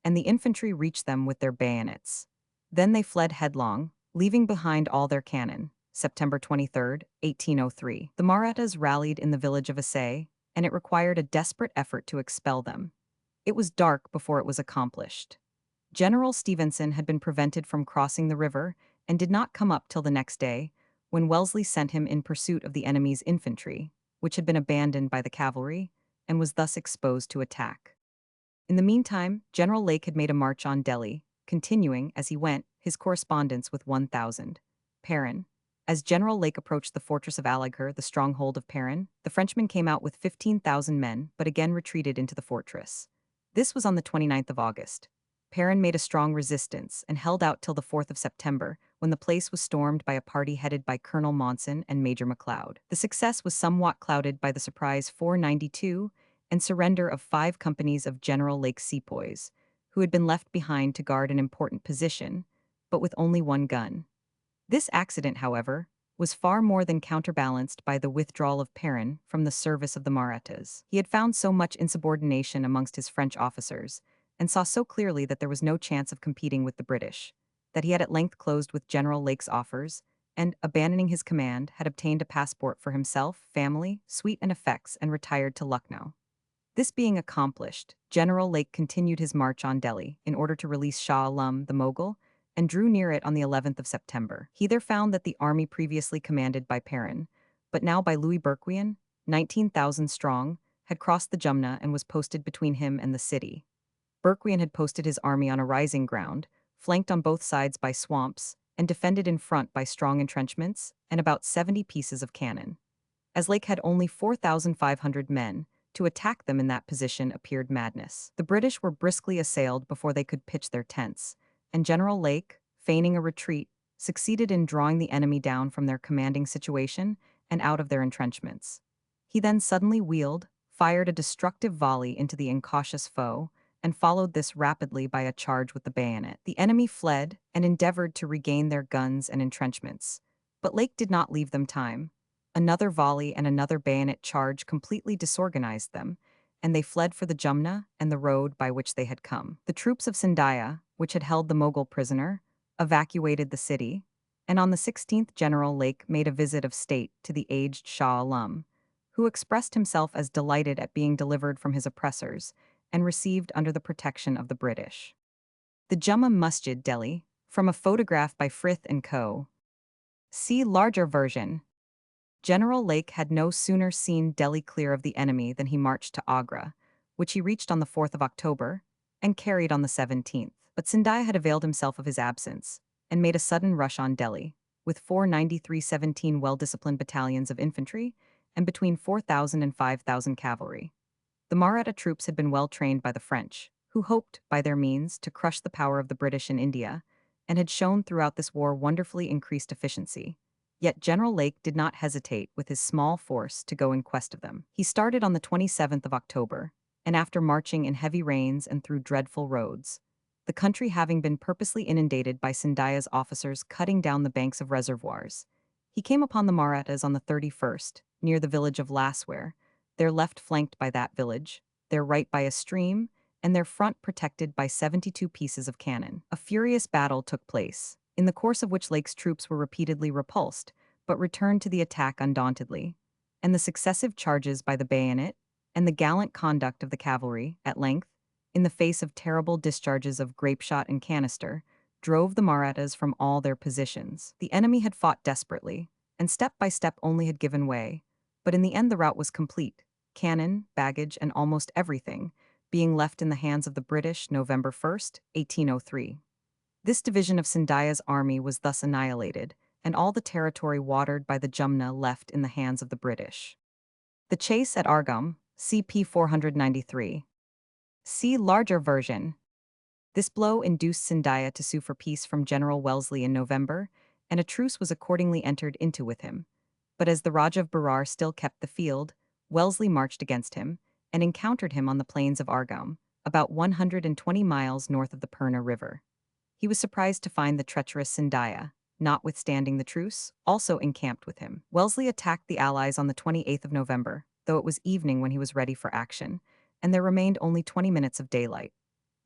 and the infantry reached them with their bayonets. Then they fled headlong, leaving behind all their cannon. September 23, 1803. The Marathas rallied in the village of Asai, and it required a desperate effort to expel them. It was dark before it was accomplished. General Stevenson had been prevented from crossing the river, and did not come up till the next day, when Wellesley sent him in pursuit of the enemy's infantry, which had been abandoned by the cavalry, and was thus exposed to attack. In the meantime, General Lake had made a march on Delhi, continuing, as he went, his correspondence with 1,000. Perrin. As General Lake approached the fortress of Alighur, the stronghold of Perrin, the Frenchman came out with 15,000 men, but again retreated into the fortress. This was on the 29th of August. Perrin made a strong resistance and held out till the 4th of September, when the place was stormed by a party headed by Colonel Monson and Major McLeod. The success was somewhat clouded by the surprise 492 and surrender of 5 companies of General Lake's sepoys, who had been left behind to guard an important position, but with only 1 gun. This accident, however, was far more than counterbalanced by the withdrawal of Perrin from the service of the Marathas. He had found so much insubordination amongst his French officers, and saw so clearly that there was no chance of competing with the British, that he had at length closed with General Lake's offers, and, abandoning his command, had obtained a passport for himself, family, suite and effects, and retired to Lucknow. This being accomplished, General Lake continued his march on Delhi in order to release Shah Alam, the Mughal, and drew near it on the 11th of September. He there found that the army previously commanded by Perrin, but now by Louis Berquin, 19,000 strong, had crossed the Jumna and was posted between him and the city. Berquin had posted his army on a rising ground, flanked on both sides by swamps, and defended in front by strong entrenchments and about 70 pieces of cannon. As Lake had only 4,500 men, to attack them in that position appeared madness. The British were briskly assailed before they could pitch their tents, and General Lake, feigning a retreat, succeeded in drawing the enemy down from their commanding situation and out of their entrenchments. He then suddenly wheeled, fired a destructive volley into the incautious foe, and followed this rapidly by a charge with the bayonet. The enemy fled and endeavored to regain their guns and entrenchments, but Lake did not leave them time. Another volley and another bayonet charge completely disorganized them, and they fled for the Jumna and the road by which they had come. The troops of Sindhia, which had held the Mughal prisoner, evacuated the city, and on the 16th General Lake made a visit of state to the aged Shah Alam, who expressed himself as delighted at being delivered from his oppressors and received under the protection of the British. The Jumma Masjid, Delhi, from a photograph by Frith and Co. See larger version. General Lake had no sooner seen Delhi clear of the enemy than he marched to Agra, which he reached on the 4th of October, and carried on the 17th. But Sindhia had availed himself of his absence, and made a sudden rush on Delhi, with 493-17 well-disciplined battalions of infantry, and between 4,000 and 5,000 cavalry. The Maratha troops had been well trained by the French, who hoped, by their means, to crush the power of the British in India, and had shown throughout this war wonderfully increased efficiency. Yet General Lake did not hesitate with his small force to go in quest of them. He started on the 27th of October, and after marching in heavy rains and through dreadful roads, the country having been purposely inundated by Sindhia's officers cutting down the banks of reservoirs, he came upon the Marathas on the 31st, near the village of Lasware, their left flanked by that village, their right by a stream, and their front protected by 72 pieces of cannon. A furious battle took place, in the course of which Lake's troops were repeatedly repulsed, but returned to the attack undauntedly, and the successive charges by the bayonet, and the gallant conduct of the cavalry, at length, in the face of terrible discharges of grapeshot and canister, drove the Marathas from all their positions. The enemy had fought desperately, and step by step only had given way, but in the end the rout was complete, cannon, baggage, and almost everything being left in the hands of the British November 1st, 1803. This division of Sindhia's army was thus annihilated, and all the territory watered by the Jumna left in the hands of the British. The chase at Argam, CP 493. See larger version. This blow induced Sindhia to sue for peace from General Wellesley in November, and a truce was accordingly entered into with him. But as the Rajah of Berar still kept the field, Wellesley marched against him, and encountered him on the plains of Argam, about 120 miles north of the Purna River. He was surprised to find the treacherous Sindhia, notwithstanding the truce, also encamped with him. Wellesley attacked the Allies on the 28th of November, though it was evening when he was ready for action, and there remained only 20 minutes of daylight.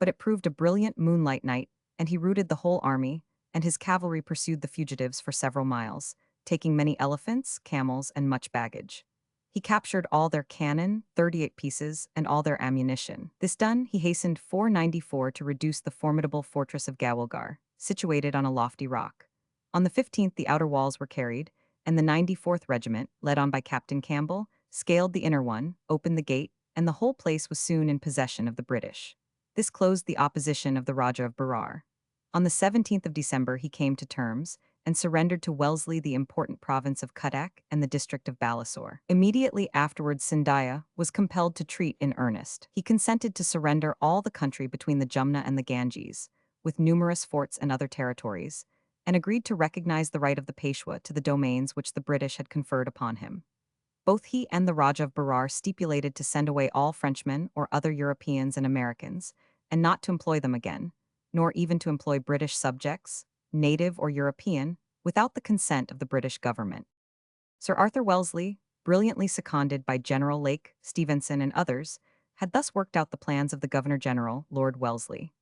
But it proved a brilliant moonlight night, and he routed the whole army, and his cavalry pursued the fugitives for several miles, taking many elephants, camels, and much baggage. He captured all their cannon, 38 pieces, and all their ammunition. This done, he hastened 494 to reduce the formidable fortress of Gawalgar, situated on a lofty rock. On the 15th the outer walls were carried, and the 94th Regiment, led on by Captain Campbell, scaled the inner one, opened the gate, and the whole place was soon in possession of the British. This closed the opposition of the Rajah of Berar. On the 17th of December he came to terms, and surrendered to Wellesley the important province of Cuttack and the district of Balasore. Immediately afterwards Sindhia was compelled to treat in earnest. He consented to surrender all the country between the Jumna and the Ganges, with numerous forts and other territories, and agreed to recognize the right of the Peshwa to the domains which the British had conferred upon him. Both he and the Rajah of Berar stipulated to send away all Frenchmen or other Europeans and Americans, and not to employ them again, nor even to employ British subjects, native or European, without the consent of the British government. Sir Arthur Wellesley, brilliantly seconded by General Lake, Stevenson, and others, had thus worked out the plans of the Governor-General, Lord Wellesley.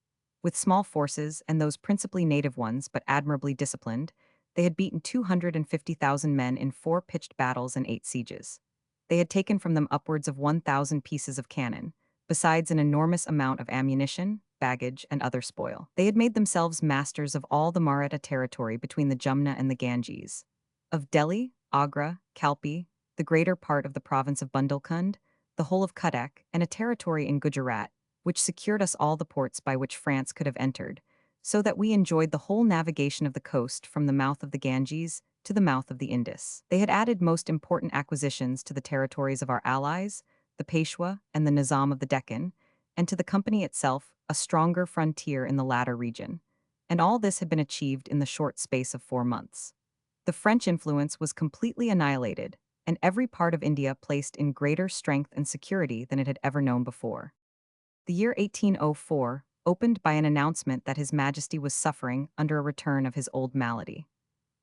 With small forces, and those principally native ones but admirably disciplined, they had beaten 250,000 men in 4 pitched battles and 8 sieges. They had taken from them upwards of 1,000 pieces of cannon, besides an enormous amount of ammunition, baggage, and other spoil. They had made themselves masters of all the Maratha territory between the Jumna and the Ganges, of Delhi, Agra, Kalpi, the greater part of the province of Bundelkhand, the whole of Cuttack, and a territory in Gujarat, which secured us all the ports by which France could have entered, so that we enjoyed the whole navigation of the coast from the mouth of the Ganges to the mouth of the Indus. They had added most important acquisitions to the territories of our allies, the Peshwa and the Nizam of the Deccan, and to the company itself, a stronger frontier in the latter region. And all this had been achieved in the short space of 4 months. The French influence was completely annihilated, and every part of India placed in greater strength and security than it had ever known before. The year 1804 opened by an announcement that His Majesty was suffering under a return of his old malady.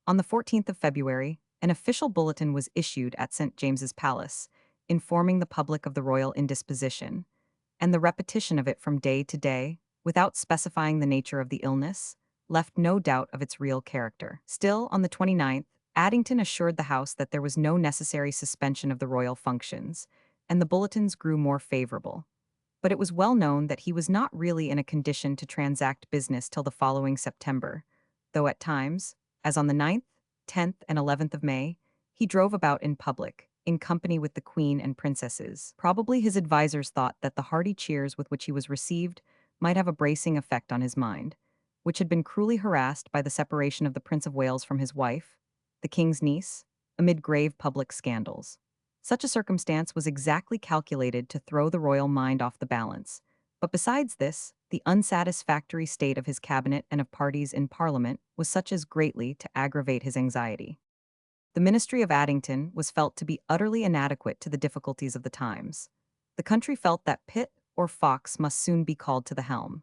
On the 14th of February, an official bulletin was issued at St. James's Palace, informing the public of the royal indisposition, and the repetition of it from day to day, without specifying the nature of the illness, left no doubt of its real character. Still, on the 29th, Addington assured the House that there was no necessary suspension of the royal functions, and the bulletins grew more favorable. But it was well known that he was not really in a condition to transact business till the following September, though at times, as on the 9th, 10th, and 11th of May, he drove about in public, in company with the Queen and princesses. Probably his advisers thought that the hearty cheers with which he was received might have a bracing effect on his mind, which had been cruelly harassed by the separation of the Prince of Wales from his wife, the king's niece, amid grave public scandals. Such a circumstance was exactly calculated to throw the royal mind off the balance. But besides this, the unsatisfactory state of his cabinet and of parties in Parliament was such as greatly to aggravate his anxiety. The ministry of Addington was felt to be utterly inadequate to the difficulties of the times. The country felt that Pitt or Fox must soon be called to the helm.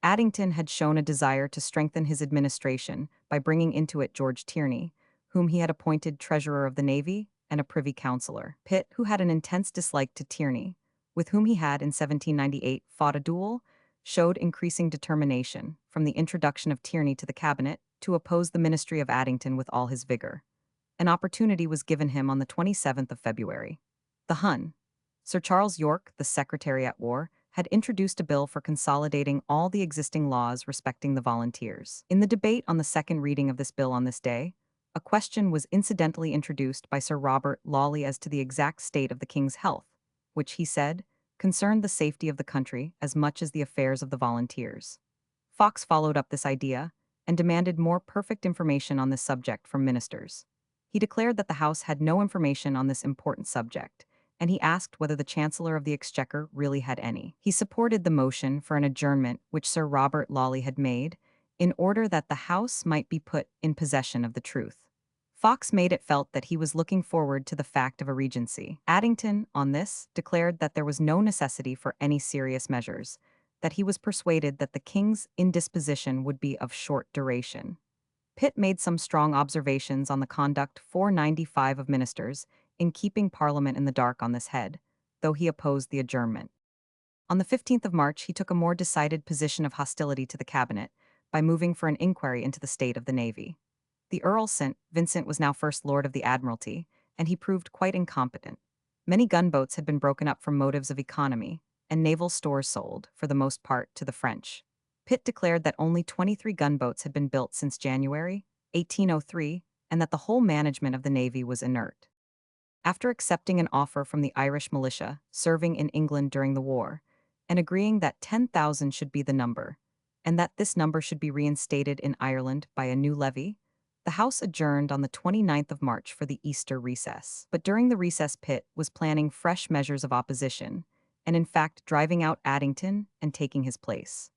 Addington had shown a desire to strengthen his administration by bringing into it George Tierney, whom he had appointed Treasurer of the Navy and a Privy Councillor. Pitt, who had an intense dislike to Tierney, with whom he had in 1798 fought a duel, showed increasing determination, from the introduction of Tierney to the cabinet, to oppose the ministry of Addington with all his vigor. An opportunity was given him on the 27th of February. The Hun, Sir Charles Yorke, the Secretary at War, had introduced a bill for consolidating all the existing laws respecting the volunteers. In the debate on the second reading of this bill on this day, a question was incidentally introduced by Sir Robert Lawley as to the exact state of the king's health, which, he said, concerned the safety of the country as much as the affairs of the volunteers. Fox followed up this idea and demanded more perfect information on this subject from ministers. He declared that the House had no information on this important subject, and he asked whether the Chancellor of the Exchequer really had any. He supported the motion for an adjournment which Sir Robert Lawley had made, in order that the House might be put in possession of the truth. Fox made it felt that he was looking forward to the fact of a regency. Addington, on this, declared that there was no necessity for any serious measures, that he was persuaded that the king's indisposition would be of short duration. Pitt made some strong observations on the conduct 495 of ministers in keeping Parliament in the dark on this head, though he opposed the adjournment. On the 15th of March, he took a more decided position of hostility to the cabinet by moving for an inquiry into the state of the navy. The Earl St. Vincent was now First Lord of the Admiralty, and he proved quite incompetent. Many gunboats had been broken up from motives of economy, and naval stores sold, for the most part, to the French. Pitt declared that only 23 gunboats had been built since January 1803, and that the whole management of the navy was inert. After accepting an offer from the Irish militia serving in England during the war, and agreeing that 10,000 should be the number, and that this number should be reinstated in Ireland by a new levy, the House adjourned on the 29th of March for the Easter recess. But during the recess, Pitt was planning fresh measures of opposition, and in fact driving out Addington and taking his place.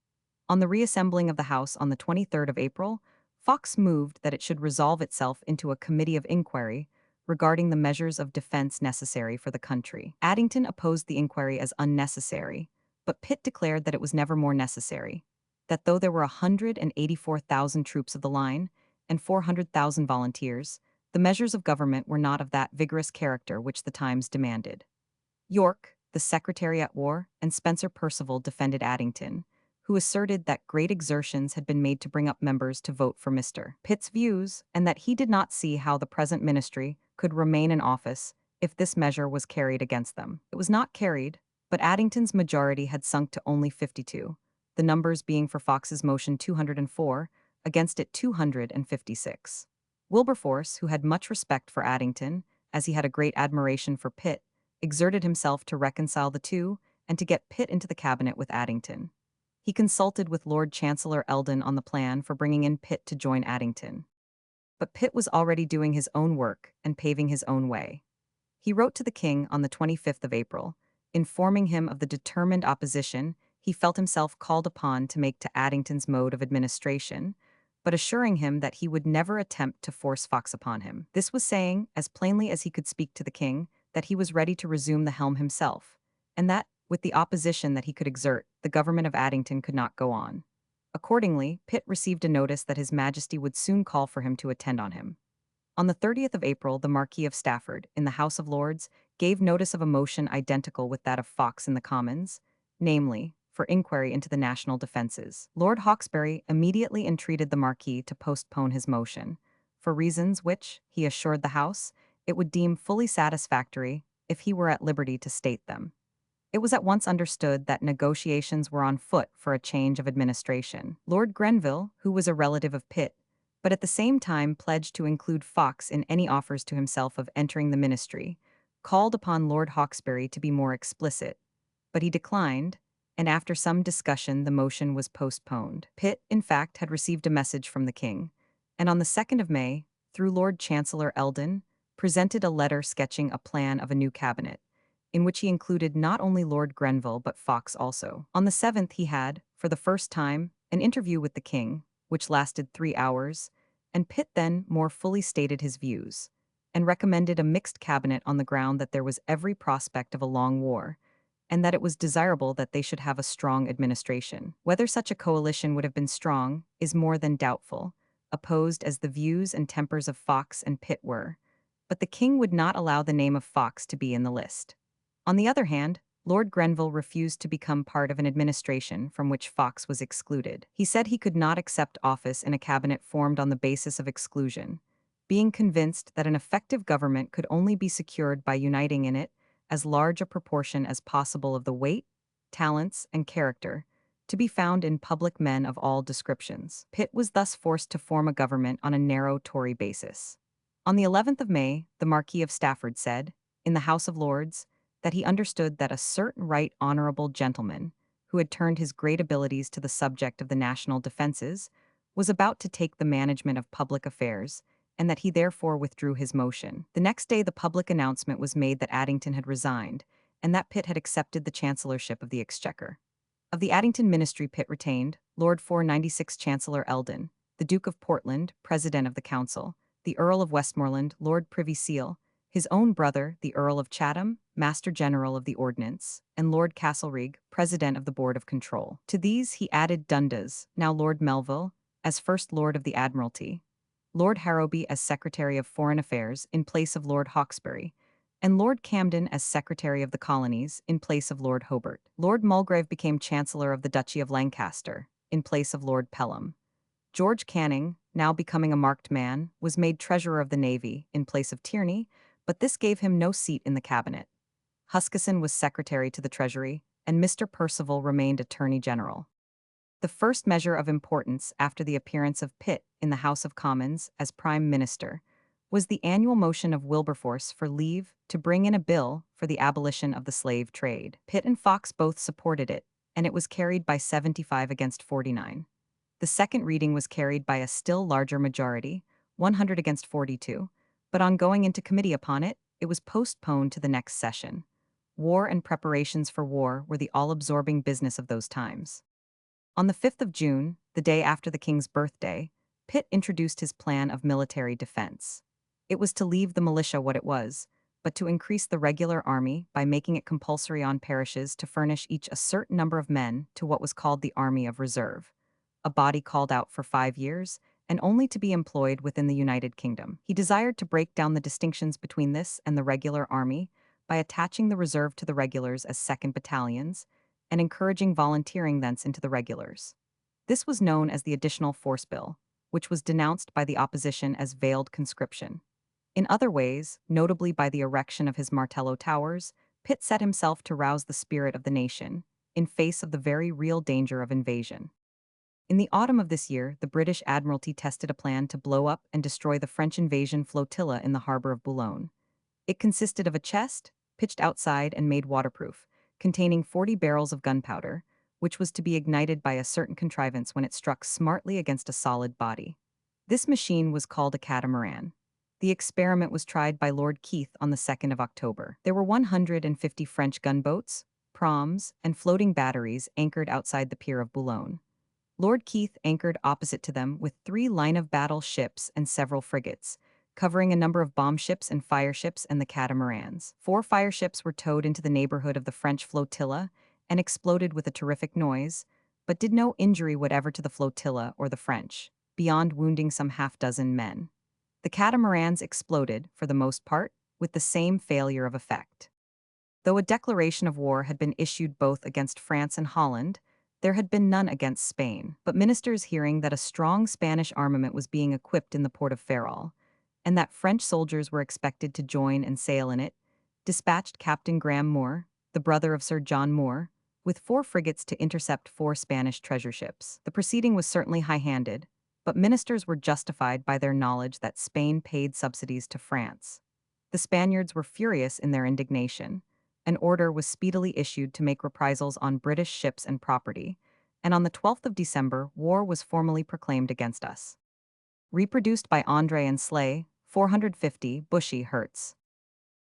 On the reassembling of the House on the 23rd of April, Fox moved that it should resolve itself into a committee of inquiry regarding the measures of defense necessary for the country. Addington opposed the inquiry as unnecessary, but Pitt declared that it was never more necessary, that though there were 184,000 troops of the line, and 400,000 volunteers, the measures of government were not of that vigorous character which the times demanded. York, the Secretary at War, and Spencer Perceval defended Addington, who asserted that great exertions had been made to bring up members to vote for Mr. Pitt's views, and that he did not see how the present ministry could remain in office if this measure was carried against them. It was not carried, but Addington's majority had sunk to only 52, the numbers being for Fox's motion 204, against it 256. Wilberforce, who had much respect for Addington, as he had a great admiration for Pitt, exerted himself to reconcile the two and to get Pitt into the cabinet with Addington. He consulted with Lord Chancellor Eldon on the plan for bringing in Pitt to join Addington. But Pitt was already doing his own work and paving his own way. He wrote to the king on the 25th of April, informing him of the determined opposition he felt himself called upon to make to Addington's mode of administration, but assuring him that he would never attempt to force Fox upon him. This was saying, as plainly as he could speak to the king, that he was ready to resume the helm himself, and that, with the opposition that he could exert, the government of Addington could not go on. Accordingly, Pitt received a notice that His Majesty would soon call for him to attend on him. On the 30th of April, the Marquis of Stafford, in the House of Lords, gave notice of a motion identical with that of Fox in the Commons, namely, for inquiry into the national defences. Lord Hawkesbury immediately entreated the Marquis to postpone his motion, for reasons which, he assured the House, it would deem fully satisfactory if he were at liberty to state them. It was at once understood that negotiations were on foot for a change of administration. Lord Grenville, who was a relative of Pitt, but at the same time pledged to include Fox in any offers to himself of entering the ministry, called upon Lord Hawkesbury to be more explicit, but he declined, and after some discussion the motion was postponed. Pitt, in fact, had received a message from the king, and on the 2nd of May, through Lord Chancellor Eldon, presented a letter sketching a plan of a new cabinet, in which he included not only Lord Grenville but Fox also. On the 7th he had, for the first time, an interview with the king, which lasted 3 hours, and Pitt then more fully stated his views, and recommended a mixed cabinet on the ground that there was every prospect of a long war, and that it was desirable that they should have a strong administration. Whether such a coalition would have been strong is more than doubtful, opposed as the views and tempers of Fox and Pitt were, but the king would not allow the name of Fox to be in the list. On the other hand, Lord Grenville refused to become part of an administration from which Fox was excluded. He said he could not accept office in a cabinet formed on the basis of exclusion, being convinced that an effective government could only be secured by uniting in it as large a proportion as possible of the weight, talents, and character to be found in public men of all descriptions. Pitt was thus forced to form a government on a narrow Tory basis. On the 11th of May, the Marquis of Stafford said, in the House of Lords, that he understood that a certain right honourable gentleman, who had turned his great abilities to the subject of the national defences, was about to take the management of public affairs, and that he therefore withdrew his motion. The next day the public announcement was made that Addington had resigned, and that Pitt had accepted the chancellorship of the Exchequer. Of the Addington ministry Pitt retained, Lord 496 Chancellor Eldon, the Duke of Portland, President of the Council, the Earl of Westmoreland, Lord Privy Seal, his own brother, the Earl of Chatham, Master General of the Ordnance, and Lord Castlereagh, President of the Board of Control. To these he added Dundas, now Lord Melville, as First Lord of the Admiralty, Lord Harrowby as Secretary of Foreign Affairs in place of Lord Hawkesbury, and Lord Camden as Secretary of the Colonies in place of Lord Hobart. Lord Mulgrave became Chancellor of the Duchy of Lancaster in place of Lord Pelham. George Canning, now becoming a marked man, was made Treasurer of the Navy in place of Tierney, but this gave him no seat in the cabinet. Huskisson was Secretary to the Treasury, and Mr. Perceval remained Attorney General. The first measure of importance after the appearance of Pitt in the House of Commons as Prime Minister was the annual motion of Wilberforce for leave to bring in a bill for the abolition of the slave trade. Pitt and Fox both supported it, and it was carried by 75 against 49. The second reading was carried by a still larger majority, 100 against 42, but on going into committee upon it, it was postponed to the next session. War and preparations for war were the all-absorbing business of those times. On the 5th of June, the day after the king's birthday, Pitt introduced his plan of military defense. It was to leave the militia what it was, but to increase the regular army by making it compulsory on parishes to furnish each a certain number of men to what was called the Army of Reserve, a body called out for 5 years and only to be employed within the United Kingdom. He desired to break down the distinctions between this and the regular army by attaching the reserve to the regulars as second battalions and encouraging volunteering thence into the regulars. This was known as the Additional Force Bill, which was denounced by the opposition as veiled conscription. In other ways, notably by the erection of his Martello Towers, Pitt set himself to rouse the spirit of the nation, in face of the very real danger of invasion. In the autumn of this year, the British Admiralty tested a plan to blow up and destroy the French invasion flotilla in the harbor of Boulogne. It consisted of a chest, pitched outside and made waterproof, containing 40 barrels of gunpowder, which was to be ignited by a certain contrivance when it struck smartly against a solid body. This machine was called a catamaran. The experiment was tried by Lord Keith on the 2nd of October. There were 150 French gunboats, proms, and floating batteries anchored outside the pier of Boulogne. Lord Keith anchored opposite to them with 3 line-of-battle ships and several frigates, covering a number of bomb ships and fire ships and the catamarans. 4 fire ships were towed into the neighborhood of the French flotilla and exploded with a terrific noise, but did no injury whatever to the flotilla or the French, beyond wounding some half-dozen men. The catamarans exploded, for the most part, with the same failure of effect. Though a declaration of war had been issued both against France and Holland, there had been none against Spain. But ministers, hearing that a strong Spanish armament was being equipped in the port of Ferrol, and that French soldiers were expected to join and sail in it, dispatched Captain Graham Moore, the brother of Sir John Moore, with 4 frigates to intercept 4 Spanish treasure ships. The proceeding was certainly high-handed, but ministers were justified by their knowledge that Spain paid subsidies to France. The Spaniards were furious in their indignation. An order was speedily issued to make reprisals on British ships and property, and on the 12th of December, war was formally proclaimed against us. Reproduced by André and Slay, 450, Bushy, Hertz.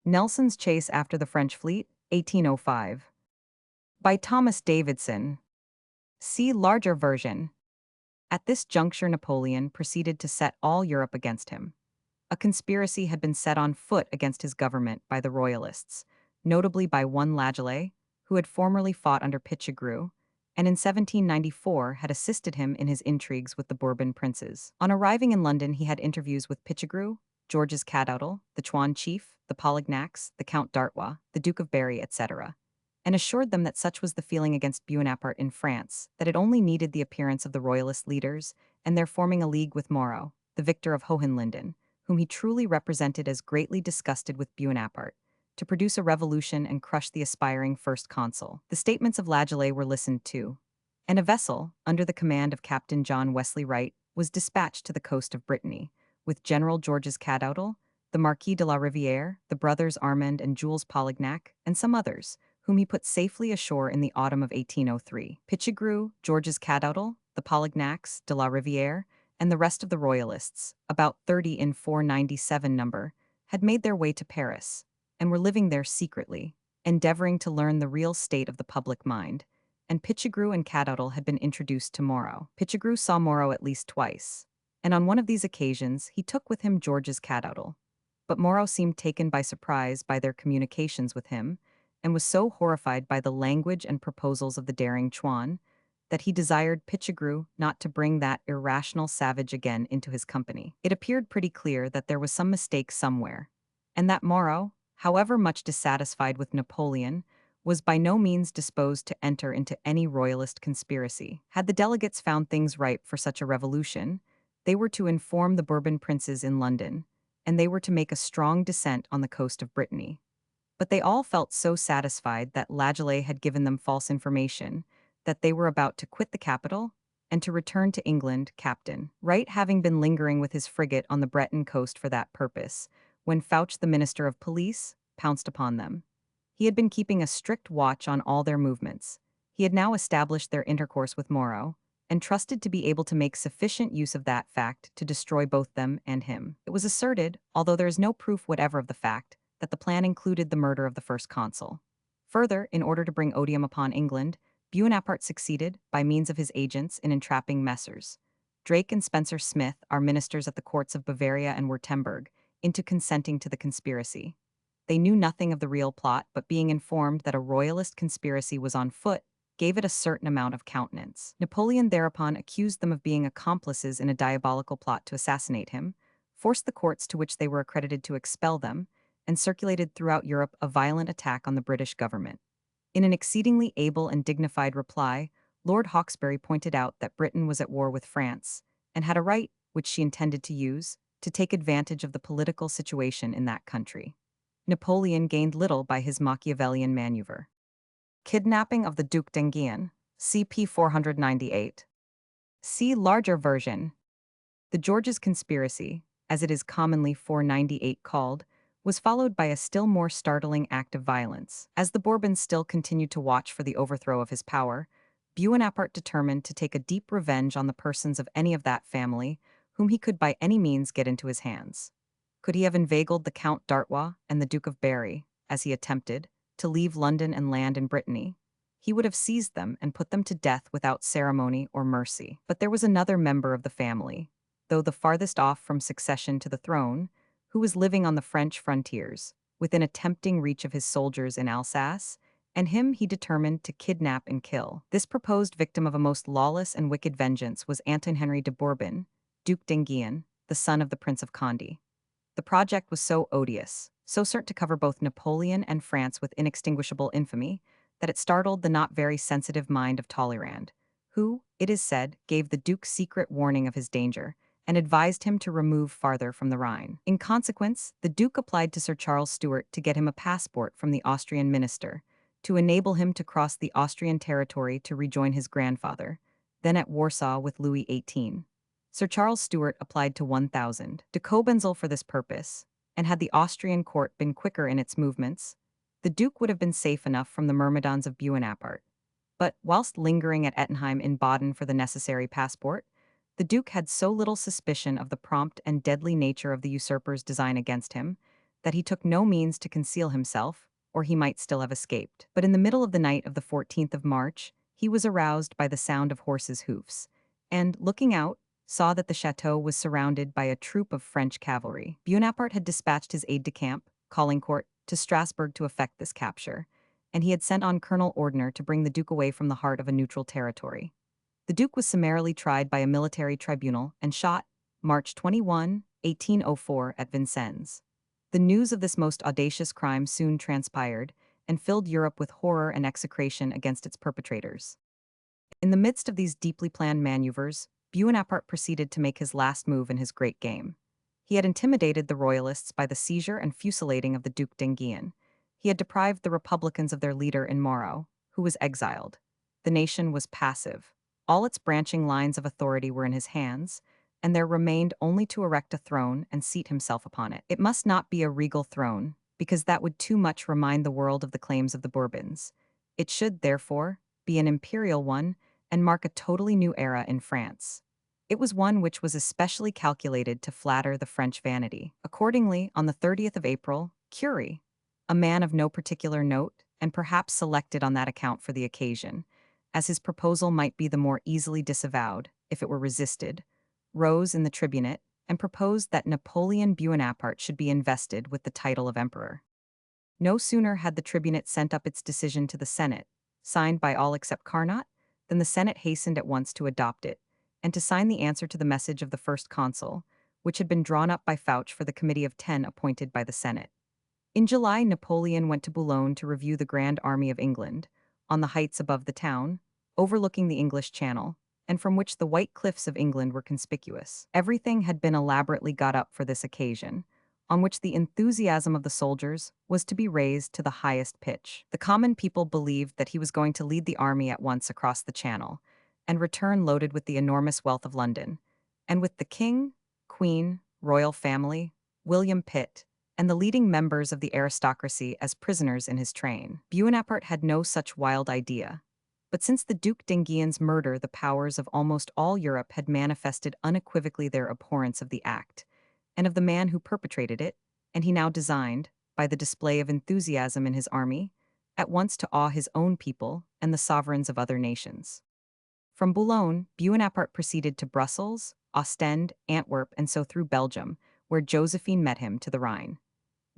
Nelson's Chase After the French Fleet, 1805. By Thomas Davidson. See larger version. At this juncture, Napoleon proceeded to set all Europe against him. A conspiracy had been set on foot against his government by the Royalists, notably by one Lagelet, who had formerly fought under Pichegru, and in 1794 had assisted him in his intrigues with the Bourbon princes. On arriving in London, he had interviews with Pichegru, Georges Cadoudal, the Chouan chief, the Polignacs, the Count d'Artois, the Duke of Berry, etc., and assured them that such was the feeling against Buonaparte in France, that it only needed the appearance of the Royalist leaders, and their forming a league with Moreau, the victor of Hohenlinden, whom he truly represented as greatly disgusted with Buonaparte, to produce a revolution and crush the aspiring first consul. The statements of Lagelet were listened to, and a vessel, under the command of Captain John Wesley Wright, was dispatched to the coast of Brittany, with General Georges Cadoudal, the Marquis de la Rivière, the brothers Armand and Jules Polignac, and some others, whom he put safely ashore in the autumn of 1803. Pichegru, Georges Cadoudal, the Polignacs, de la Rivière, and the rest of the Royalists, about 30 in 497 number, had made their way to Paris, and were living there secretly, endeavoring to learn the real state of the public mind, and Pichegru and Cadoudal had been introduced to Moreau. Pichegru saw Moreau at least twice, and on one of these occasions he took with him Georges Cadoudal. But Moreau seemed taken by surprise by their communications with him, and was so horrified by the language and proposals of the daring Chouan, that he desired Pichegru not to bring that irrational savage again into his company. It appeared pretty clear that there was some mistake somewhere, and that Moreau, however much dissatisfied with Napoleon, was by no means disposed to enter into any royalist conspiracy. Had the delegates found things ripe for such a revolution, they were to inform the Bourbon princes in London, and they were to make a strong descent on the coast of Brittany. But they all felt so satisfied that Lagelet had given them false information that they were about to quit the capital and to return to England, Captain Wright having been lingering with his frigate on the Breton coast for that purpose, when Fouch, the Minister of Police, pounced upon them. He had been keeping a strict watch on all their movements. He had now established their intercourse with Moreau, and trusted to be able to make sufficient use of that fact to destroy both them and him. It was asserted, although there is no proof whatever of the fact, that the plan included the murder of the first consul. Further, in order to bring odium upon England, Buonaparte succeeded, by means of his agents, in entrapping Messrs. Drake and Spencer Smith, our ministers at the courts of Bavaria and Württemberg, into consenting to the conspiracy. They knew nothing of the real plot, but being informed that a royalist conspiracy was on foot, gave it a certain amount of countenance. Napoleon thereupon accused them of being accomplices in a diabolical plot to assassinate him, forced the courts to which they were accredited to expel them, and circulated throughout Europe a violent attack on the British government. In an exceedingly able and dignified reply, Lord Hawkesbury pointed out that Britain was at war with France, and had a right, which she intended to use, to take advantage of the political situation in that country. Napoleon gained little by his Machiavellian maneuver. Kidnapping of the Duc d'Enghien, CP 498. See larger version. The Georges conspiracy, as it is commonly 498 called, was followed by a still more startling act of violence. As the Bourbons still continued to watch for the overthrow of his power, Buonaparte determined to take a deep revenge on the persons of any of that family whom he could by any means get into his hands. Could he have inveigled the Count d'Artois and the Duke of Berry, as he attempted, to leave London and land in Brittany, he would have seized them and put them to death without ceremony or mercy. But there was another member of the family, though the farthest off from succession to the throne, who was living on the French frontiers, within a tempting reach of his soldiers in Alsace, and him he determined to kidnap and kill. This proposed victim of a most lawless and wicked vengeance was Anton Henry de Bourbon, Duc d'Enghien, the son of the Prince of Condé. The project was so odious, so certain to cover both Napoleon and France with inextinguishable infamy, that it startled the not very sensitive mind of Talleyrand, who, it is said, gave the Duke secret warning of his danger, and advised him to remove farther from the Rhine. In consequence, the Duke applied to Sir Charles Stuart to get him a passport from the Austrian minister, to enable him to cross the Austrian territory to rejoin his grandfather, then at Warsaw with Louis XVIII. Sir Charles Stuart applied to 1,000 de Cobenzl for this purpose, and had the Austrian court been quicker in its movements, the Duke would have been safe enough from the myrmidons of Buonaparte. But whilst lingering at Ettenheim in Baden for the necessary passport, the Duke had so little suspicion of the prompt and deadly nature of the usurper's design against him, that he took no means to conceal himself, or he might still have escaped. But in the middle of the night of the 14th of March, he was aroused by the sound of horses' hoofs, and, looking out, saw that the chateau was surrounded by a troop of French cavalry. Buonaparte had dispatched his aide-de-camp, Caulaincourt, to Strasbourg to effect this capture, and he had sent on Colonel Ordner to bring the Duke away from the heart of a neutral territory. The Duke was summarily tried by a military tribunal and shot, March 21, 1804, at Vincennes. The news of this most audacious crime soon transpired, and filled Europe with horror and execration against its perpetrators. In the midst of these deeply planned maneuvers, Buonaparte proceeded to make his last move in his great game. He had intimidated the royalists by the seizure and fusillading of the Duc d'Enghien. He had deprived the Republicans of their leader in Moreau, who was exiled. The nation was passive. All its branching lines of authority were in his hands, and there remained only to erect a throne and seat himself upon it. It must not be a regal throne, because that would too much remind the world of the claims of the Bourbons. It should, therefore, be an imperial one, and mark a totally new era in France. It was one which was especially calculated to flatter the French vanity. Accordingly, on the 30th of April, Curie, a man of no particular note, and perhaps selected on that account for the occasion, as his proposal might be the more easily disavowed, if it were resisted, rose in the tribunate, and proposed that Napoleon Buonaparte should be invested with the title of emperor. No sooner had the tribunate sent up its decision to the Senate, signed by all except Carnot, than the Senate hastened at once to adopt it, and to sign the answer to the message of the first consul, which had been drawn up by Fouche for the Committee of 10 appointed by the Senate. In July, Napoleon went to Boulogne to review the Grand Army of England, on the heights above the town, overlooking the English Channel, and from which the white cliffs of England were conspicuous. Everything had been elaborately got up for this occasion, on which the enthusiasm of the soldiers was to be raised to the highest pitch. The common people believed that he was going to lead the army at once across the Channel, and return loaded with the enormous wealth of London, and with the king, queen, royal family, William Pitt, and the leading members of the aristocracy as prisoners in his train. Buonaparte had no such wild idea. But since the Duc d'Enghien's murder, the powers of almost all Europe had manifested unequivocally their abhorrence of the act, and of the man who perpetrated it, and he now designed, by the display of enthusiasm in his army, at once to awe his own people and the sovereigns of other nations. From Boulogne, Buonaparte proceeded to Brussels, Ostend, Antwerp, and so through Belgium, where Josephine met him, to the Rhine.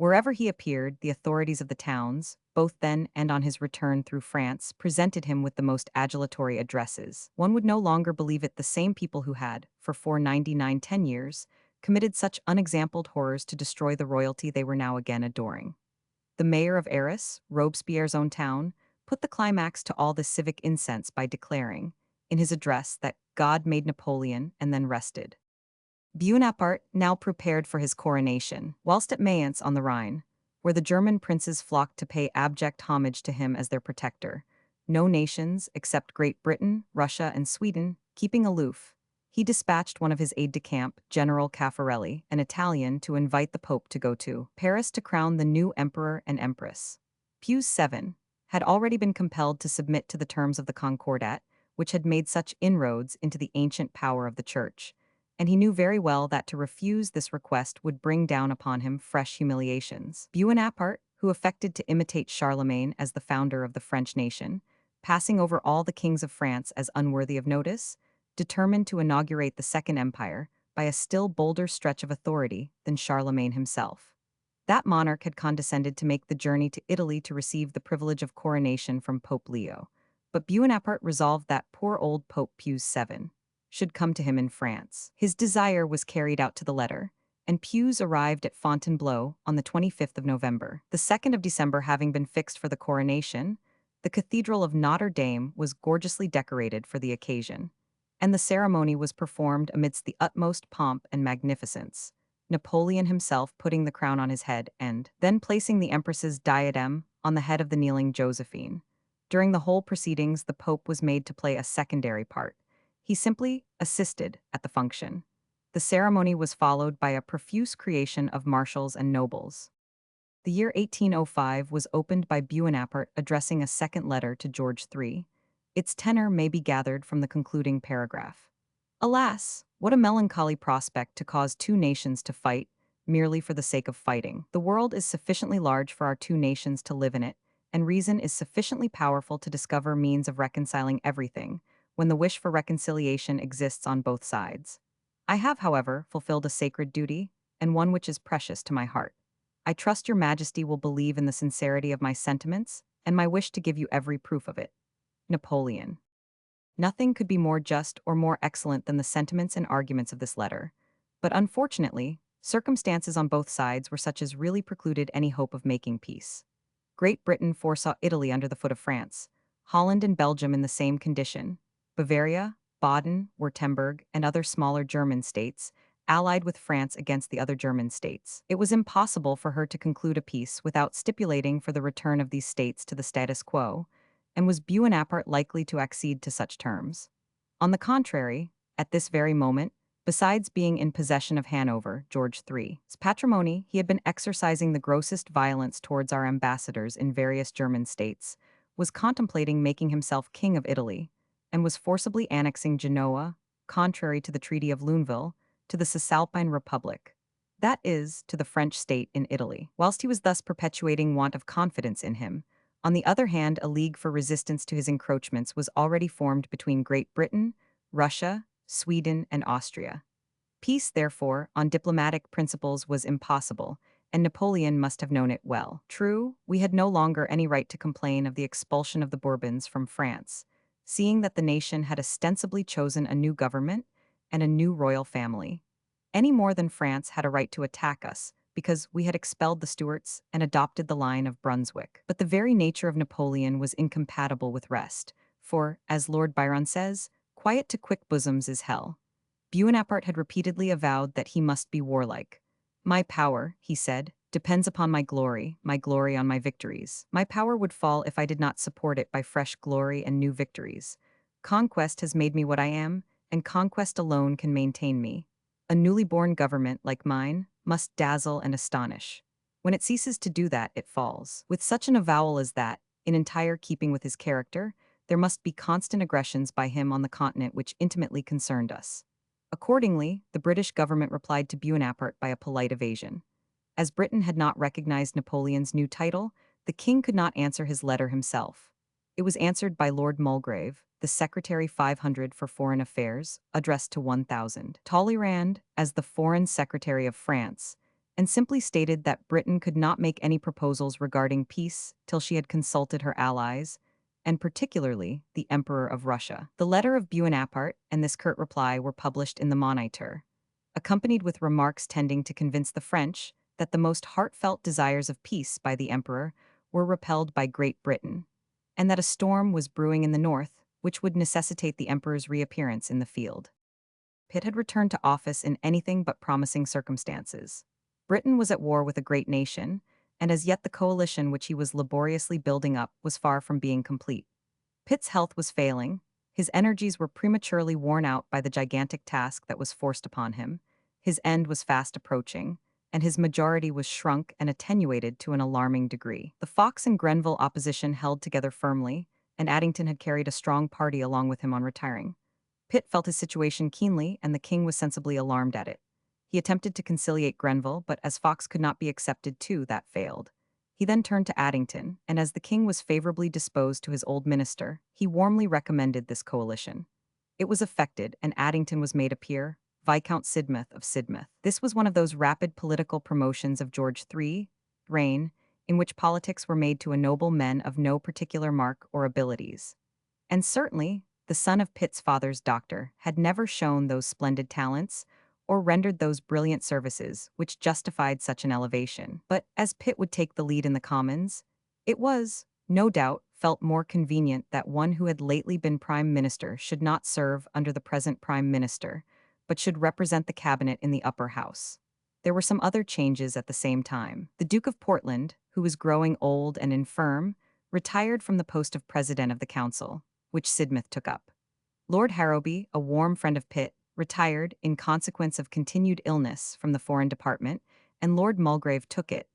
Wherever he appeared, the authorities of the towns, both then and on his return through France, presented him with the most adulatory addresses. One would no longer believe it the same people who had, for 499 10 years, committed such unexampled horrors to destroy the royalty they were now again adoring. The mayor of Arras, Robespierre's own town, put the climax to all this civic incense by declaring, in his address, that God made Napoleon and then rested. Bonaparte now prepared for his coronation, whilst at Mayence on the Rhine, where the German princes flocked to pay abject homage to him as their protector. No nations, except Great Britain, Russia, and Sweden, keeping aloof. He dispatched one of his aide-de-camp, General Caffarelli, an Italian, to invite the Pope to go to Paris to crown the new emperor and empress. Pius VII had already been compelled to submit to the terms of the Concordat, which had made such inroads into the ancient power of the Church, and he knew very well that to refuse this request would bring down upon him fresh humiliations. Bonaparte, who affected to imitate Charlemagne as the founder of the French nation, passing over all the kings of France as unworthy of notice, determined to inaugurate the Second Empire by a still bolder stretch of authority than Charlemagne himself. That monarch had condescended to make the journey to Italy to receive the privilege of coronation from Pope Leo, but Bonaparte resolved that poor old Pope Pius VII should come to him in France. His desire was carried out to the letter, and Pius arrived at Fontainebleau on the 25th of November. The 2nd of December having been fixed for the coronation, the Cathedral of Notre Dame was gorgeously decorated for the occasion, and the ceremony was performed amidst the utmost pomp and magnificence, Napoleon himself putting the crown on his head and then placing the empress's diadem on the head of the kneeling Josephine. During the whole proceedings, the Pope was made to play a secondary part. He simply assisted at the function. The ceremony was followed by a profuse creation of marshals and nobles. The year 1805 was opened by Bonaparte addressing a second letter to George III. Its tenor may be gathered from the concluding paragraph. Alas, what a melancholy prospect to cause two nations to fight, merely for the sake of fighting. The world is sufficiently large for our two nations to live in it, and reason is sufficiently powerful to discover means of reconciling everything, when the wish for reconciliation exists on both sides. I have, however, fulfilled a sacred duty, and one which is precious to my heart. I trust your Majesty will believe in the sincerity of my sentiments, and my wish to give you every proof of it. Napoleon. Nothing could be more just or more excellent than the sentiments and arguments of this letter, but unfortunately, circumstances on both sides were such as really precluded any hope of making peace. Great Britain foresaw Italy under the foot of France, Holland and Belgium in the same condition, Bavaria, Baden, Württemberg, and other smaller German states, allied with France against the other German states. It was impossible for her to conclude a peace without stipulating for the return of these states to the status quo, and was Bonaparte likely to accede to such terms? On the contrary, at this very moment, besides being in possession of Hanover, George III's patrimony, he had been exercising the grossest violence towards our ambassadors in various German states, was contemplating making himself king of Italy, and was forcibly annexing Genoa, contrary to the Treaty of Luneville, to the Cisalpine Republic, that is, to the French state in Italy. Whilst he was thus perpetuating want of confidence in him, on the other hand, a league for resistance to his encroachments was already formed between Great Britain, Russia, Sweden, and Austria. Peace, therefore, on diplomatic principles was impossible, and Napoleon must have known it well. True, we had no longer any right to complain of the expulsion of the Bourbons from France, seeing that the nation had ostensibly chosen a new government and a new royal family, any more than France had a right to attack us, because we had expelled the Stuarts and adopted the line of Brunswick. But the very nature of Napoleon was incompatible with rest, for, as Lord Byron says, quiet to quick bosoms is hell. Bonaparte had repeatedly avowed that he must be warlike. My power, he said, depends upon my glory on my victories. My power would fall if I did not support it by fresh glory and new victories. Conquest has made me what I am, and conquest alone can maintain me. A newly born government, like mine, must dazzle and astonish. When it ceases to do that, it falls. With such an avowal as that, in entire keeping with his character, there must be constant aggressions by him on the continent which intimately concerned us. Accordingly, the British government replied to Bonaparte by a polite evasion. As Britain had not recognized Napoleon's new title, the king could not answer his letter himself. It was answered by Lord Mulgrave, the Secretary 500 for Foreign Affairs, addressed to 1,000. Talleyrand, as the Foreign Secretary of France, and simply stated that Britain could not make any proposals regarding peace till she had consulted her allies, and particularly the Emperor of Russia. The letter of Buonaparte and this curt reply were published in the Moniteur, accompanied with remarks tending to convince the French that the most heartfelt desires of peace by the Emperor were repelled by Great Britain, and that a storm was brewing in the north, which would necessitate the Emperor's reappearance in the field. Pitt had returned to office in anything but promising circumstances. Britain was at war with a great nation, and as yet the coalition which he was laboriously building up was far from being complete. Pitt's health was failing, his energies were prematurely worn out by the gigantic task that was forced upon him, his end was fast approaching, and his majority was shrunk and attenuated to an alarming degree. The Fox and Grenville opposition held together firmly, and Addington had carried a strong party along with him on retiring. Pitt felt his situation keenly, and the king was sensibly alarmed at it. He attempted to conciliate Grenville, but as Fox could not be accepted too, that failed. He then turned to Addington, and as the king was favorably disposed to his old minister, he warmly recommended this coalition. It was effected, and Addington was made a peer, Viscount Sidmouth of Sidmouth. This was one of those rapid political promotions of George III's reign, in which politics were made to ennoble men of no particular mark or abilities. And certainly, the son of Pitt's father's doctor had never shown those splendid talents or rendered those brilliant services which justified such an elevation. But as Pitt would take the lead in the Commons, it was, no doubt, felt more convenient that one who had lately been Prime Minister should not serve under the present Prime Minister, but should represent the cabinet in the upper house. There were some other changes at the same time. The Duke of Portland, who was growing old and infirm, retired from the post of President of the Council, which Sidmouth took up. Lord Harrowby, a warm friend of Pitt, retired in consequence of continued illness from the Foreign Department, and Lord Mulgrave took it,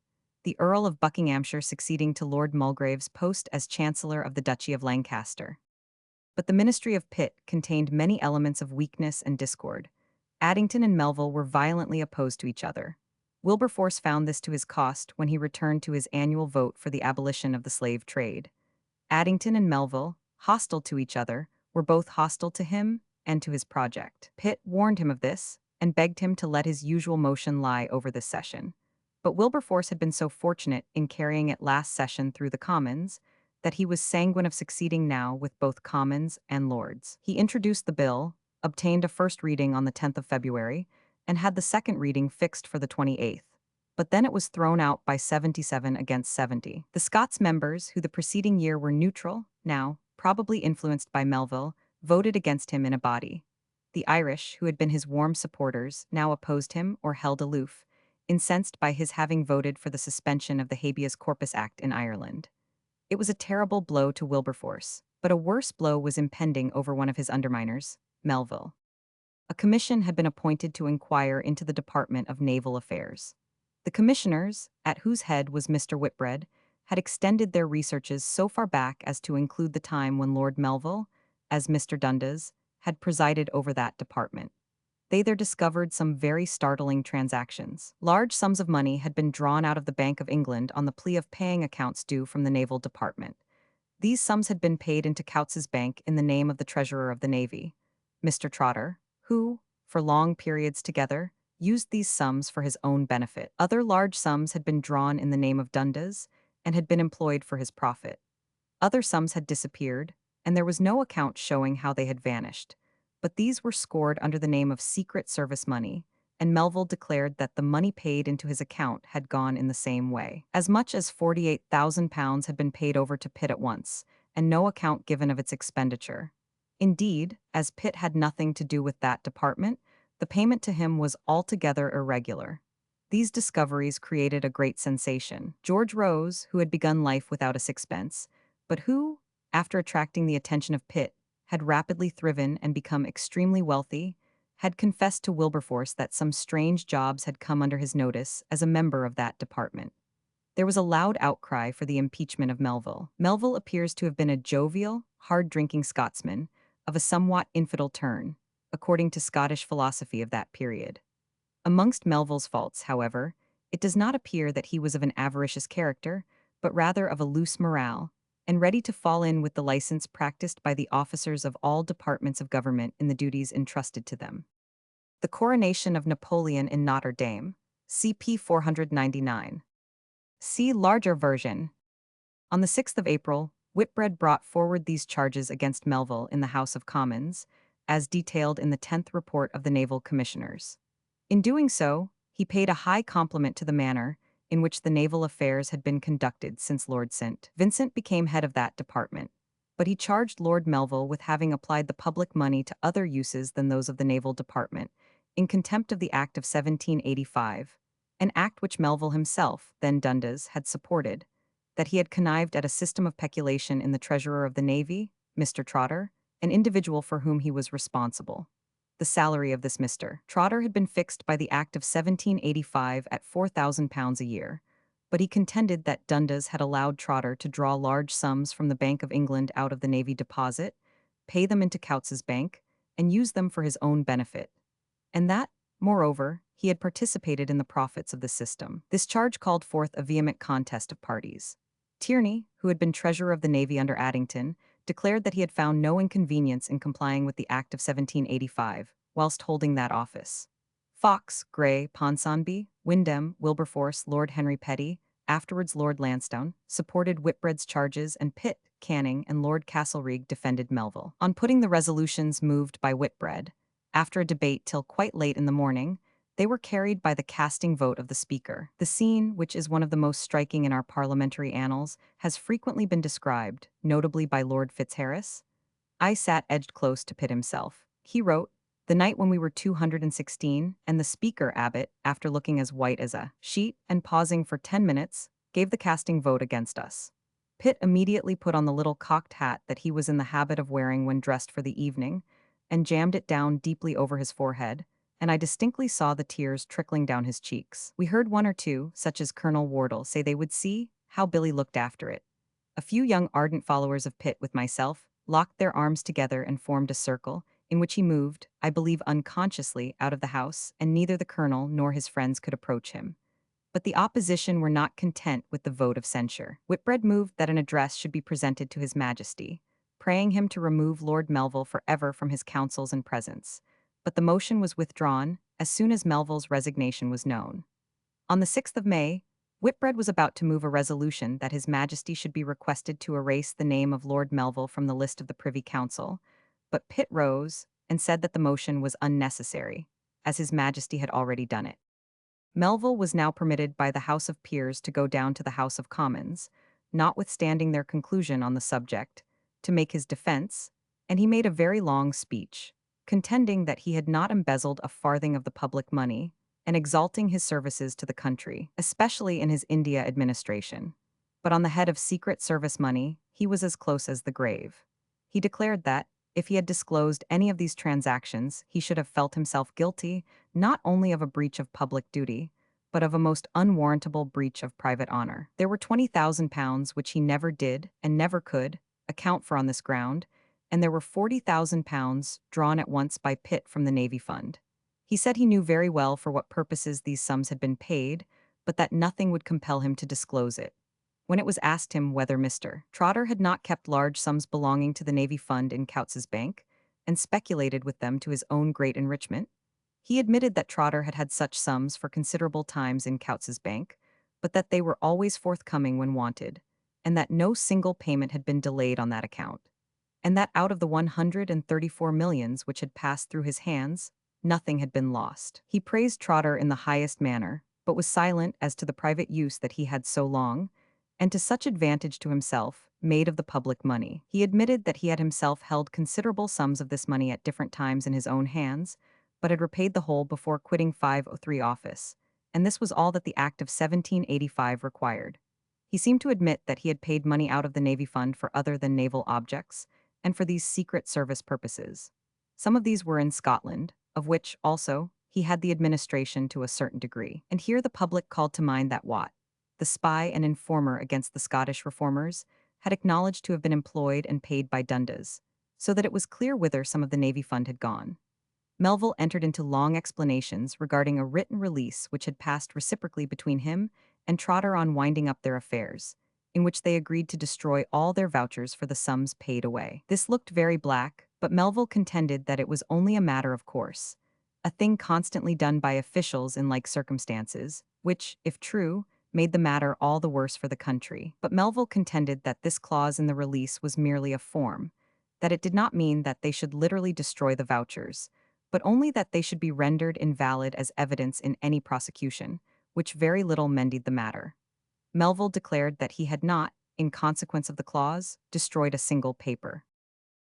the Earl of Buckinghamshire succeeding to Lord Mulgrave's post as Chancellor of the Duchy of Lancaster. But the ministry of Pitt contained many elements of weakness and discord. Addington and Melville were violently opposed to each other. Wilberforce found this to his cost when he returned to his annual vote for the abolition of the slave trade. Addington and Melville, hostile to each other, were both hostile to him and to his project. Pitt warned him of this and begged him to let his usual motion lie over this session. But Wilberforce had been so fortunate in carrying it last session through the Commons that he was sanguine of succeeding now with both Commons and Lords. He introduced the bill, obtained a first reading on the 10th of February, and had the second reading fixed for the 28th. But then it was thrown out by 77 against 70. The Scots members, who the preceding year were neutral, now, probably influenced by Melville, voted against him in a body. The Irish, who had been his warm supporters, now opposed him or held aloof, incensed by his having voted for the suspension of the Habeas Corpus Act in Ireland. It was a terrible blow to Wilberforce, but a worse blow was impending over one of his underminers, Melville. A commission had been appointed to inquire into the Department of Naval Affairs. The commissioners, at whose head was Mr. Whitbread, had extended their researches so far back as to include the time when Lord Melville, as Mr. Dundas, had presided over that department. They there discovered some very startling transactions. Large sums of money had been drawn out of the Bank of England on the plea of paying accounts due from the Naval Department. These sums had been paid into Coutts's bank in the name of the Treasurer of the Navy, Mr. Trotter, who, for long periods together, used these sums for his own benefit. Other large sums had been drawn in the name of Dundas and had been employed for his profit. Other sums had disappeared, and there was no account showing how they had vanished. But these were scored under the name of Secret Service money, and Melville declared that the money paid into his account had gone in the same way. As much as £48,000 had been paid over to Pitt at once, and no account given of its expenditure. Indeed, as Pitt had nothing to do with that department, the payment to him was altogether irregular. These discoveries created a great sensation. George Rose, who had begun life without a sixpence, but who, after attracting the attention of Pitt, had rapidly thriven and become extremely wealthy, had confessed to Wilberforce that some strange jobs had come under his notice as a member of that department. There was a loud outcry for the impeachment of Melville. Melville appears to have been a jovial, hard-drinking Scotsman of a somewhat infidel turn, according to Scottish philosophy of that period. Amongst Melville's faults, however, it does not appear that he was of an avaricious character, but rather of a loose morale, and ready to fall in with the license practiced by the officers of all departments of government in the duties entrusted to them. The coronation of Napoleon in Notre Dame, CP 499. See larger version. On the 6th of April, Whitbread brought forward these charges against Melville in the House of Commons, as detailed in the 10th report of the Naval Commissioners. In doing so, he paid a high compliment to the manner in which the naval affairs had been conducted since Lord St. Vincent became head of that department. But he charged Lord Melville with having applied the public money to other uses than those of the Naval Department, in contempt of the Act of 1785, an act which Melville himself, then Dundas, had supported, that he had connived at a system of peculation in the Treasurer of the Navy, Mr. Trotter, an individual for whom he was responsible. The salary of this Mr. Trotter had been fixed by the Act of 1785 at £4,000 a year, but he contended that Dundas had allowed Trotter to draw large sums from the Bank of England out of the Navy deposit, pay them into Coutts's bank, and use them for his own benefit, and that, moreover, he had participated in the profits of the system. This charge called forth a vehement contest of parties. Tierney, who had been Treasurer of the Navy under Addington, declared that he had found no inconvenience in complying with the Act of 1785, whilst holding that office. Fox, Grey, Ponsonby, Windham, Wilberforce, Lord Henry Petty, afterwards Lord Lansdowne, supported Whitbread's charges, and Pitt, Canning, and Lord Castlereagh defended Melville. On putting the resolutions moved by Whitbread, after a debate till quite late in the morning, they were carried by the casting vote of the Speaker. The scene, which is one of the most striking in our parliamentary annals, has frequently been described, notably by Lord Fitzharris. I sat edged close to Pitt himself. He wrote, "The night when we were 216, and the Speaker, Abbot, after looking as white as a sheet and pausing for 10 minutes, gave the casting vote against us." Pitt immediately put on the little cocked hat that he was in the habit of wearing when dressed for the evening, and jammed it down deeply over his forehead, and I distinctly saw the tears trickling down his cheeks. We heard one or two, such as Colonel Wardle, say they would see how Billy looked after it. A few young ardent followers of Pitt with myself locked their arms together and formed a circle, in which he moved, I believe unconsciously, out of the house, and neither the colonel nor his friends could approach him. But the opposition were not content with the vote of censure. Whitbread moved that an address should be presented to his Majesty, praying him to remove Lord Melville forever from his councils and presence. But the motion was withdrawn as soon as Melville's resignation was known. On the 6th of May, Whitbread was about to move a resolution that his Majesty should be requested to erase the name of Lord Melville from the list of the Privy Council, but Pitt rose and said that the motion was unnecessary, as his Majesty had already done it. Melville was now permitted by the House of Peers to go down to the House of Commons, notwithstanding their conclusion on the subject, to make his defense, and he made a very long speech, contending that he had not embezzled a farthing of the public money, and exalting his services to the country, especially in his India administration. But on the head of Secret Service money, he was as close as the grave. He declared that, if he had disclosed any of these transactions, he should have felt himself guilty, not only of a breach of public duty, but of a most unwarrantable breach of private honor. There were £20,000 which he never did, and never could, account for on this ground, and there were £40,000 drawn at once by Pitt from the Navy Fund. He said he knew very well for what purposes these sums had been paid, but that nothing would compel him to disclose it. When it was asked him whether Mr. Trotter had not kept large sums belonging to the Navy Fund in Coutts's bank, and speculated with them to his own great enrichment, he admitted that Trotter had had such sums for considerable times in Coutts's bank, but that they were always forthcoming when wanted, and that no single payment had been delayed on that account, and that out of the 134 millions which had passed through his hands, nothing had been lost. He praised Trotter in the highest manner, but was silent as to the private use that he had so long, and to such advantage to himself, made of the public money. He admitted that he had himself held considerable sums of this money at different times in his own hands, but had repaid the whole before quitting 503 office, and this was all that the Act of 1785 required. He seemed to admit that he had paid money out of the Navy Fund for other than naval objects, and for these secret service purposes. Some of these were in Scotland, of which, also, he had the administration to a certain degree. And here the public called to mind that Watt, the spy and informer against the Scottish reformers, had acknowledged to have been employed and paid by Dundas, so that it was clear whither some of the Navy Fund had gone. Melville entered into long explanations regarding a written release which had passed reciprocally between him and Trotter on winding up their affairs, in which they agreed to destroy all their vouchers for the sums paid away. This looked very black, but Melville contended that it was only a matter of course, a thing constantly done by officials in like circumstances, which, if true, made the matter all the worse for the country. But Melville contended that this clause in the release was merely a form, that it did not mean that they should literally destroy the vouchers, but only that they should be rendered invalid as evidence in any prosecution, which very little mended the matter. Melville declared that he had not, in consequence of the clause, destroyed a single paper.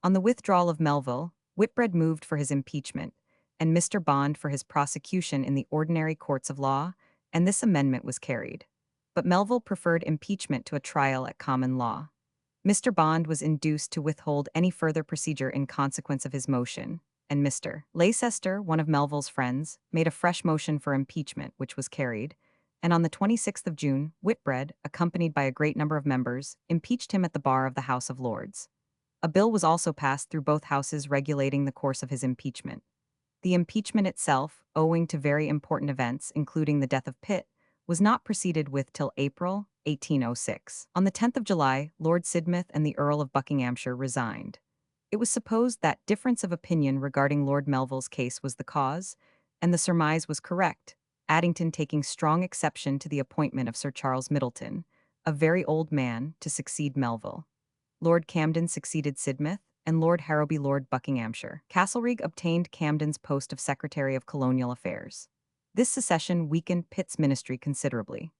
On the withdrawal of Melville, Whitbread moved for his impeachment, and Mr. Bond for his prosecution in the ordinary courts of law, and this amendment was carried. But Melville preferred impeachment to a trial at common law. Mr. Bond was induced to withhold any further procedure in consequence of his motion, and Mr. Leicester, one of Melville's friends, made a fresh motion for impeachment, which was carried, and on the 26th of June, Whitbread, accompanied by a great number of members, impeached him at the bar of the House of Lords. A bill was also passed through both houses regulating the course of his impeachment. The impeachment itself, owing to very important events, including the death of Pitt, was not proceeded with till April 1806. On the 10th of July, Lord Sidmouth and the Earl of Buckinghamshire resigned. It was supposed that difference of opinion regarding Lord Melville's case was the cause, and the surmise was correct, Addington taking strong exception to the appointment of Sir Charles Middleton, a very old man, to succeed Melville. Lord Camden succeeded Sidmouth, and Lord Harrowby Lord Buckinghamshire. Castlereagh obtained Camden's post of Secretary of Colonial Affairs. This secession weakened Pitt's ministry considerably.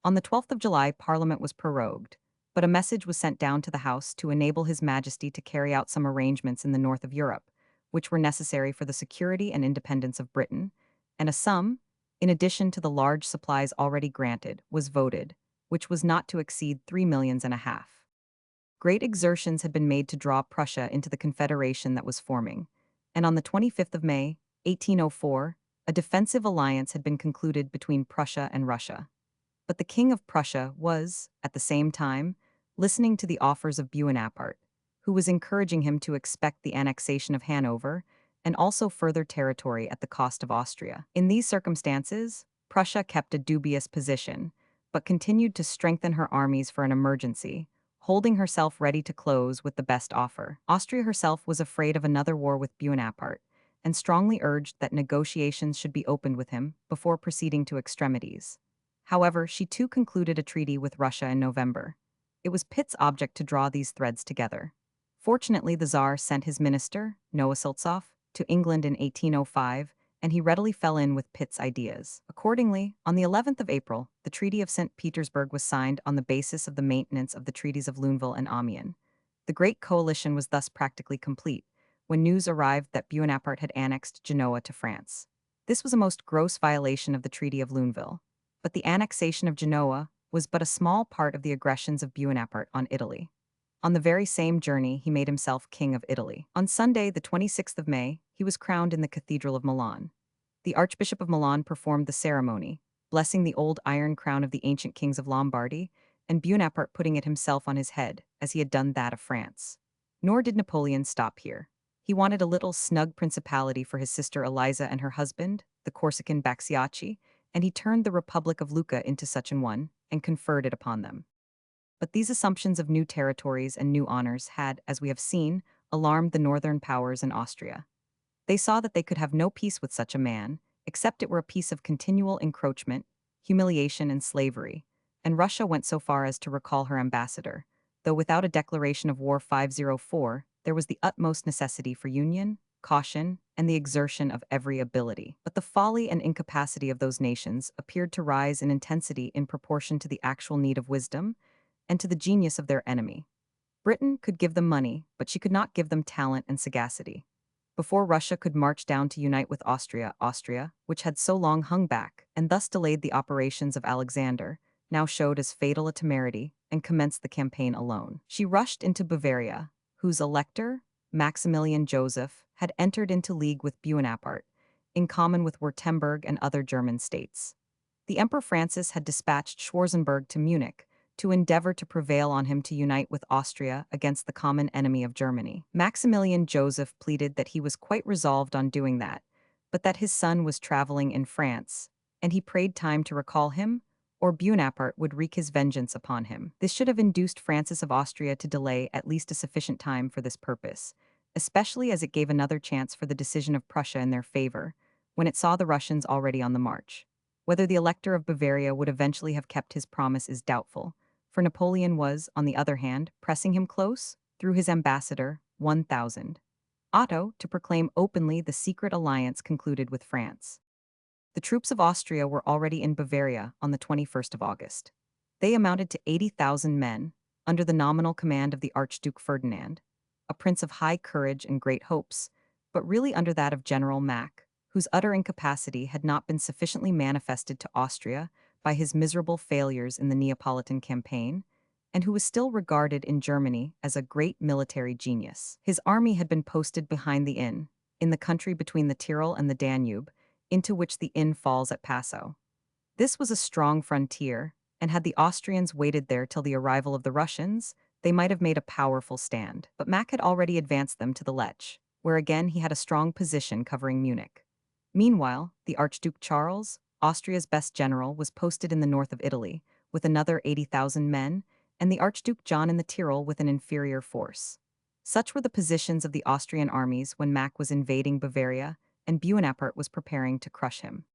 On the 12th of July, Parliament was prorogued, but a message was sent down to the House to enable His Majesty to carry out some arrangements in the north of Europe, which were necessary for the security and independence of Britain, and a sum, in addition to the large supplies already granted, was voted, which was not to exceed 3,500,000. Great exertions had been made to draw Prussia into the confederation that was forming, and on the 25th of May, 1804, a defensive alliance had been concluded between Prussia and Russia. But the King of Prussia was, at the same time, listening to the offers of Buonaparte, who was encouraging him to expect the annexation of Hanover and also further territory at the cost of Austria. In these circumstances, Prussia kept a dubious position, but continued to strengthen her armies for an emergency, holding herself ready to close with the best offer. Austria herself was afraid of another war with Buonaparte, and strongly urged that negotiations should be opened with him before proceeding to extremities. However, she too concluded a treaty with Russia in November. It was Pitt's object to draw these threads together. Fortunately, the Tsar sent his minister, Noah Siltsov, to England in 1805, and he readily fell in with Pitt's ideas. Accordingly, on the 11th of April, the Treaty of St. Petersburg was signed on the basis of the maintenance of the treaties of Luneville and Amiens. The great coalition was thus practically complete, when news arrived that Buonaparte had annexed Genoa to France. This was a most gross violation of the Treaty of Luneville, but the annexation of Genoa was but a small part of the aggressions of Buonaparte on Italy. On the very same journey, he made himself King of Italy. On Sunday, the 26th of May, he was crowned in the Cathedral of Milan. The Archbishop of Milan performed the ceremony, blessing the old iron crown of the ancient kings of Lombardy, and Buonaparte putting it himself on his head, as he had done that of France. Nor did Napoleon stop here. He wanted a little snug principality for his sister Eliza and her husband, the Corsican Baxiaci, and he turned the Republic of Lucca into such an one, and conferred it upon them. But these assumptions of new territories and new honors had, as we have seen, alarmed the northern powers in Austria. They saw that they could have no peace with such a man, except it were a peace of continual encroachment, humiliation, and slavery, and Russia went so far as to recall her ambassador, though without a declaration of war 504, there was the utmost necessity for union, caution, and the exertion of every ability. But the folly and incapacity of those nations appeared to rise in intensity in proportion to the actual need of wisdom and to the genius of their enemy. Britain could give them money, but she could not give them talent and sagacity. Before Russia could march down to unite with Austria, which had so long hung back and thus delayed the operations of Alexander, now showed as fatal a temerity and commenced the campaign alone. She rushed into Bavaria, whose elector, Maximilian Joseph, had entered into league with Buonaparte, in common with Württemberg and other German states. The Emperor Francis had dispatched Schwarzenberg to Munich, to endeavor to prevail on him to unite with Austria against the common enemy of Germany. Maximilian Joseph pleaded that he was quite resolved on doing that, but that his son was traveling in France, and he prayed time to recall him, or Buonaparte would wreak his vengeance upon him. This should have induced Francis of Austria to delay at least a sufficient time for this purpose, especially as it gave another chance for the decision of Prussia in their favor, when it saw the Russians already on the march. Whether the Elector of Bavaria would eventually have kept his promise is doubtful, for Napoleon was, on the other hand, pressing him close through his ambassador, 1000. Otto, to proclaim openly the secret alliance concluded with France. The troops of Austria were already in Bavaria on the 21st of August. They amounted to 80,000 men, under the nominal command of the Archduke Ferdinand, a prince of high courage and great hopes, but really under that of General Mack, whose utter incapacity had not been sufficiently manifested to Austria by his miserable failures in the Neapolitan campaign, and who was still regarded in Germany as a great military genius. His army had been posted behind the Inn, in the country between the Tyrol and the Danube, into which the Inn falls at Passau. This was a strong frontier, and had the Austrians waited there till the arrival of the Russians, they might have made a powerful stand. But Mack had already advanced them to the Lech, where again he had a strong position covering Munich. Meanwhile, the Archduke Charles, Austria's best general, was posted in the north of Italy, with another 80,000 men, and the Archduke John in the Tyrol with an inferior force. Such were the positions of the Austrian armies when Mack was invading Bavaria, and Buonaparte was preparing to crush him.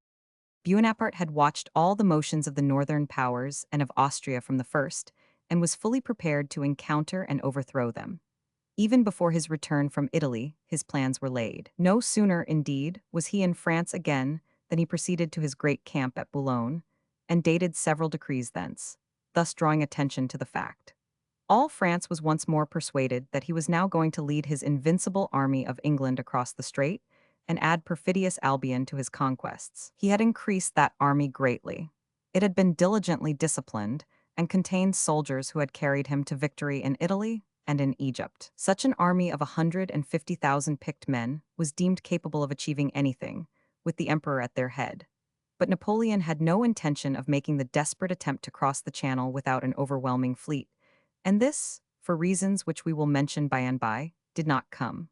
Buonaparte had watched all the motions of the northern powers and of Austria from the first, and was fully prepared to encounter and overthrow them. Even before his return from Italy, his plans were laid. No sooner, indeed, was he in France again than he proceeded to his great camp at Boulogne, and dated several decrees thence, thus drawing attention to the fact. All France was once more persuaded that he was now going to lead his invincible army of England across the strait, and add perfidious Albion to his conquests. He had increased that army greatly. It had been diligently disciplined, and contained soldiers who had carried him to victory in Italy and in Egypt. Such an army of 150,000 picked men was deemed capable of achieving anything, with the emperor at their head. But Napoleon had no intention of making the desperate attempt to cross the Channel without an overwhelming fleet, and this, for reasons which we will mention by and by, did not come.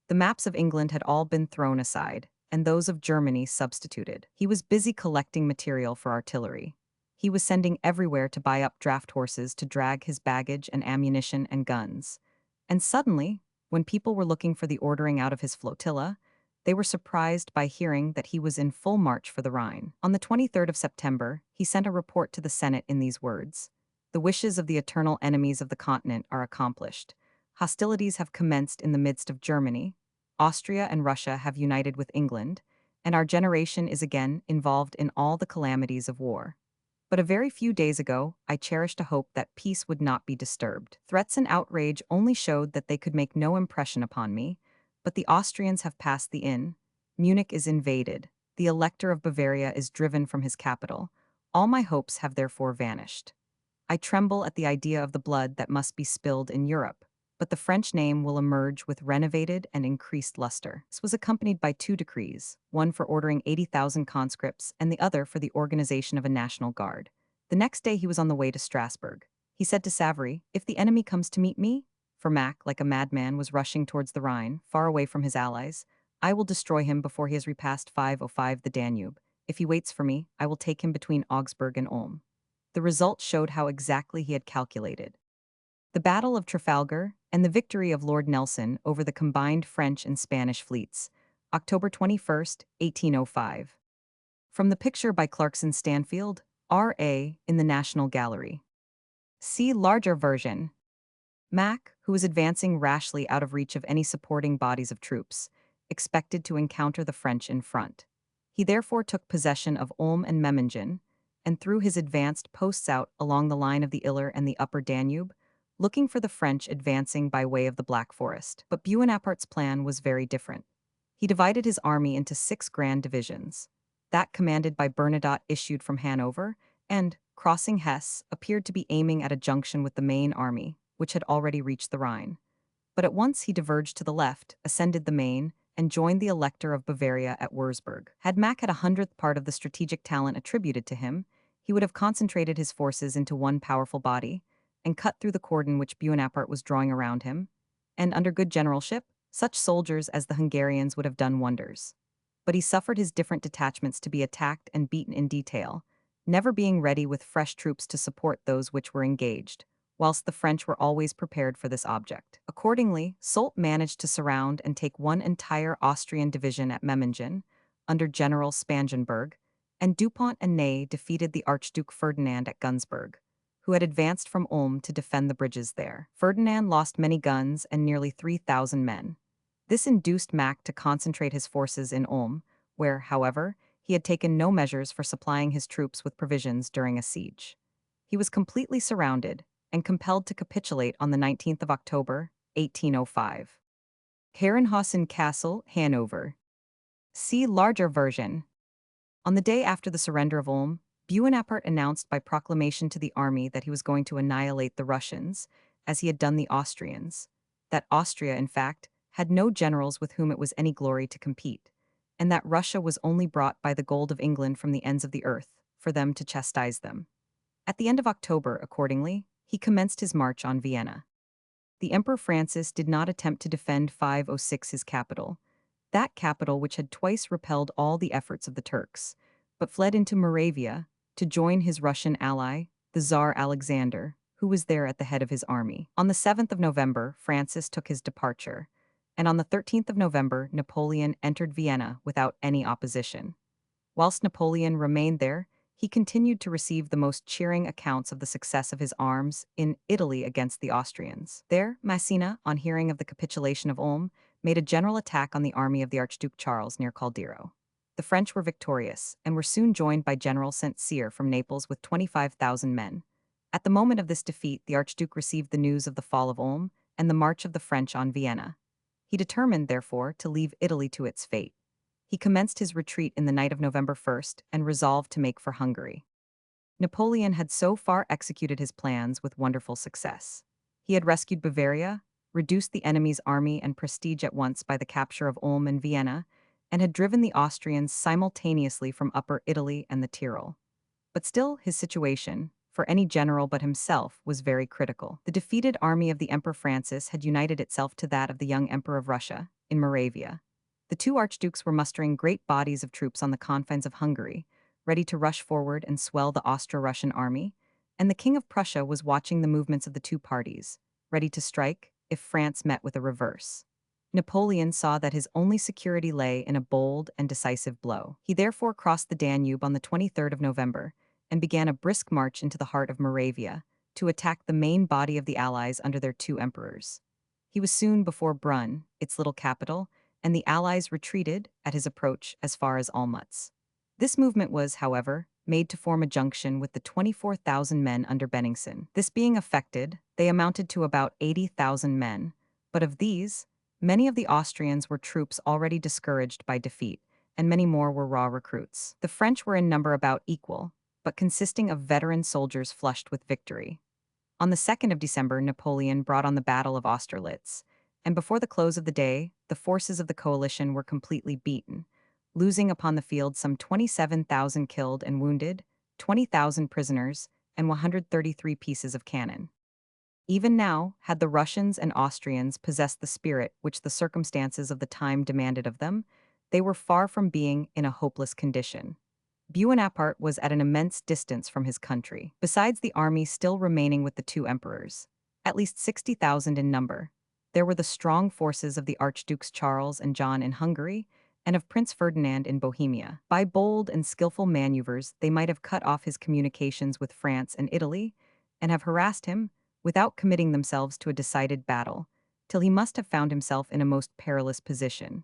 The maps of England had all been thrown aside, and those of Germany substituted. He was busy collecting material for artillery. He was sending everywhere to buy up draft horses to drag his baggage and ammunition and guns. And suddenly, when people were looking for the ordering out of his flotilla, they were surprised by hearing that he was in full march for the Rhine. On the 23rd of September, he sent a report to the Senate in these words: "The wishes of the eternal enemies of the continent are accomplished. Hostilities have commenced in the midst of Germany. Austria and Russia have united with England, and our generation is again involved in all the calamities of war. But a very few days ago, I cherished a hope that peace would not be disturbed. Threats and outrage only showed that they could make no impression upon me, but the Austrians have passed the Inn. Munich is invaded. The Elector of Bavaria is driven from his capital. All my hopes have therefore vanished. I tremble at the idea of the blood that must be spilled in Europe, but the French name will emerge with renovated and increased luster." This was accompanied by two decrees, one for ordering 80,000 conscripts and the other for the organization of a national guard. The next day he was on the way to Strasbourg. He said to Savary, "If the enemy comes to meet me," for Mack, like a madman, was rushing towards the Rhine, far away from his allies, "I will destroy him before he has repassed 505 the Danube. If he waits for me, I will take him between Augsburg and Ulm." The result showed how exactly he had calculated. The Battle of Trafalgar and the victory of Lord Nelson over the combined French and Spanish fleets, October 21st, 1805. From the picture by Clarkson Stanfield, R.A., in the National Gallery. See larger version. Mack, who was advancing rashly out of reach of any supporting bodies of troops, expected to encounter the French in front. He therefore took possession of Ulm and Memmingen, and threw his advanced posts out along the line of the Iller and the upper Danube, looking for the French advancing by way of the Black Forest. But Buonaparte's plan was very different. He divided his army into 6 grand divisions. That commanded by Bernadotte issued from Hanover, and, crossing Hesse, appeared to be aiming at a junction with the main army, which had already reached the Rhine. But at once he diverged to the left, ascended the Main, and joined the Elector of Bavaria at Würzburg. Had Mack had 100th part of the strategic talent attributed to him, he would have concentrated his forces into one powerful body, and cut through the cordon which Buonaparte was drawing around him, and under good generalship, such soldiers as the Hungarians would have done wonders. But he suffered his different detachments to be attacked and beaten in detail, never being ready with fresh troops to support those which were engaged, whilst the French were always prepared for this object. Accordingly, Soult managed to surround and take one entire Austrian division at Memmingen, under General Spangenberg, and Dupont and Ney defeated the Archduke Ferdinand at Günzburg, who had advanced from Ulm to defend the bridges there. Ferdinand lost many guns and nearly 3,000 men. This induced Mack to concentrate his forces in Ulm, where, however, he had taken no measures for supplying his troops with provisions during a siege. He was completely surrounded and compelled to capitulate on the 19th of October, 1805. Herrenhaus Cassell, Hanover. See larger version. On the day after the surrender of Ulm, Bonaparte announced by proclamation to the army that he was going to annihilate the Russians, as he had done the Austrians. That Austria, in fact, had no generals with whom it was any glory to compete, and that Russia was only brought by the gold of England from the ends of the earth, for them to chastise them. At the end of October, accordingly, he commenced his march on Vienna. The Emperor Francis did not attempt to defend 506 his capital, that capital which had twice repelled all the efforts of the Turks, but fled into Moravia to join his Russian ally, the Tsar Alexander, who was there at the head of his army. On the 7th of November, Francis took his departure, and on the 13th of November, Napoleon entered Vienna without any opposition. Whilst Napoleon remained there, he continued to receive the most cheering accounts of the success of his arms in Italy against the Austrians. There, Massena, on hearing of the capitulation of Ulm, made a general attack on the army of the Archduke Charles near Caldero. The French were victorious, and were soon joined by General St-Cyr from Naples with 25,000 men. At the moment of this defeat, the Archduke received the news of the fall of Ulm and the march of the French on Vienna. He determined, therefore, to leave Italy to its fate. He commenced his retreat in the night of November 1st and resolved to make for Hungary. Napoleon had so far executed his plans with wonderful success. He had rescued Bavaria, reduced the enemy's army and prestige at once by the capture of Ulm and Vienna, and had driven the Austrians simultaneously from Upper Italy and the Tyrol. But still, his situation, for any general but himself, was very critical. The defeated army of the Emperor Francis had united itself to that of the young Emperor of Russia, in Moravia. The two archdukes were mustering great bodies of troops on the confines of Hungary, ready to rush forward and swell the Austro-Russian army, and the King of Prussia was watching the movements of the two parties, ready to strike if France met with a reverse. Napoleon saw that his only security lay in a bold and decisive blow. He therefore crossed the Danube on the 23rd of November and began a brisk march into the heart of Moravia to attack the main body of the Allies under their two emperors. He was soon before Brunn, its little capital, and the Allies retreated at his approach as far as Olmütz. This movement was, however, made to form a junction with the 24,000 men under Benningsen. This being effected, they amounted to about 80,000 men, but of these, many of the Austrians were troops already discouraged by defeat, and many more were raw recruits. The French were in number about equal, but consisting of veteran soldiers flushed with victory. On the 2nd of December, Napoleon brought on the Battle of Austerlitz, and before the close of the day, the forces of the coalition were completely beaten, losing upon the field some 27,000 killed and wounded, 20,000 prisoners, and 133 pieces of cannon. Even now, had the Russians and Austrians possessed the spirit which the circumstances of the time demanded of them, they were far from being in a hopeless condition. Bonaparte was at an immense distance from his country. Besides the army still remaining with the two emperors, at least 60,000 in number, there were the strong forces of the Archdukes Charles and John in Hungary, and of Prince Ferdinand in Bohemia. By bold and skillful maneuvers, they might have cut off his communications with France and Italy, and have harassed him, without committing themselves to a decided battle, till he must have found himself in a most perilous position.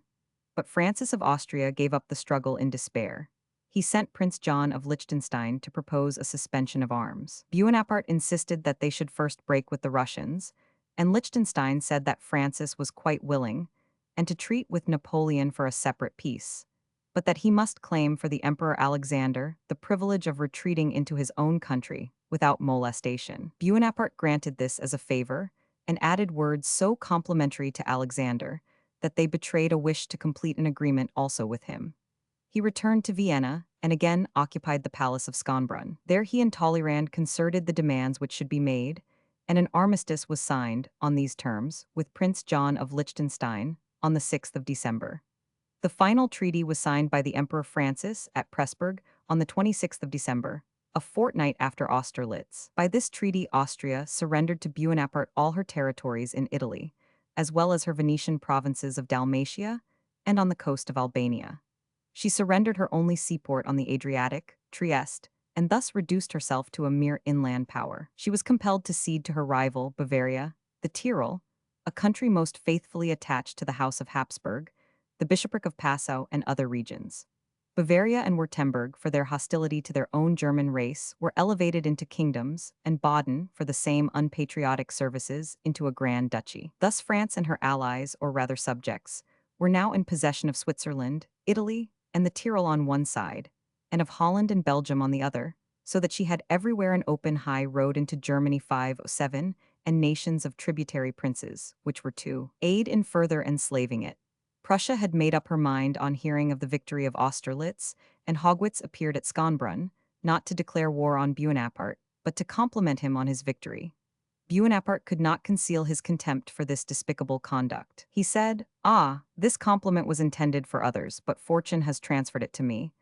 But Francis of Austria gave up the struggle in despair. He sent Prince John of Liechtenstein to propose a suspension of arms. Bonaparte insisted that they should first break with the Russians, and Liechtenstein said that Francis was quite willing, and to treat with Napoleon for a separate peace, but that he must claim for the Emperor Alexander the privilege of retreating into his own country without molestation. Bonaparte granted this as a favor, and added words so complimentary to Alexander that they betrayed a wish to complete an agreement also with him. He returned to Vienna and again occupied the palace of Schönbrunn. There he and Talleyrand concerted the demands which should be made, and an armistice was signed, on these terms, with Prince John of Liechtenstein on the 6th of December. The final treaty was signed by the Emperor Francis at Pressburg on the 26th of December, a fortnight after Austerlitz. By this treaty, Austria surrendered to Bonaparte all her territories in Italy, as well as her Venetian provinces of Dalmatia and on the coast of Albania. She surrendered her only seaport on the Adriatic, Trieste, and thus reduced herself to a mere inland power. She was compelled to cede to her rival, Bavaria, the Tyrol, a country most faithfully attached to the House of Habsburg, the Bishopric of Passau, and other regions. Bavaria and Württemberg, for their hostility to their own German race, were elevated into kingdoms, and Baden, for the same unpatriotic services, into a grand duchy. Thus France and her allies, or rather subjects, were now in possession of Switzerland, Italy, and the Tyrol on one side, and of Holland and Belgium on the other, so that she had everywhere an open high road into Germany 507 and nations of tributary princes, which were to aid in further enslaving it. Prussia had made up her mind on hearing of the victory of Austerlitz, and Haugwitz appeared at Schönbrunn, not to declare war on Buonaparte, but to compliment him on his victory. Buonaparte could not conceal his contempt for this despicable conduct. He said, "Ah, this compliment was intended for others, but fortune has transferred it to me."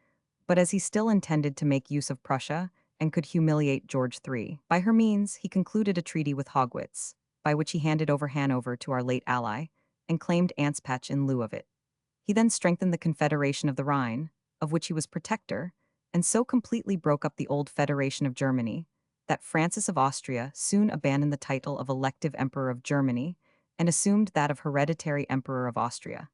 But as he still intended to make use of Prussia, and could humiliate George III, by her means he concluded a treaty with Haugwitz, by which he handed over Hanover to our late ally, and claimed Anspach in lieu of it. He then strengthened the Confederation of the Rhine, of which he was protector, and so completely broke up the old Federation of Germany, that Francis of Austria soon abandoned the title of elective Emperor of Germany and assumed that of hereditary Emperor of Austria.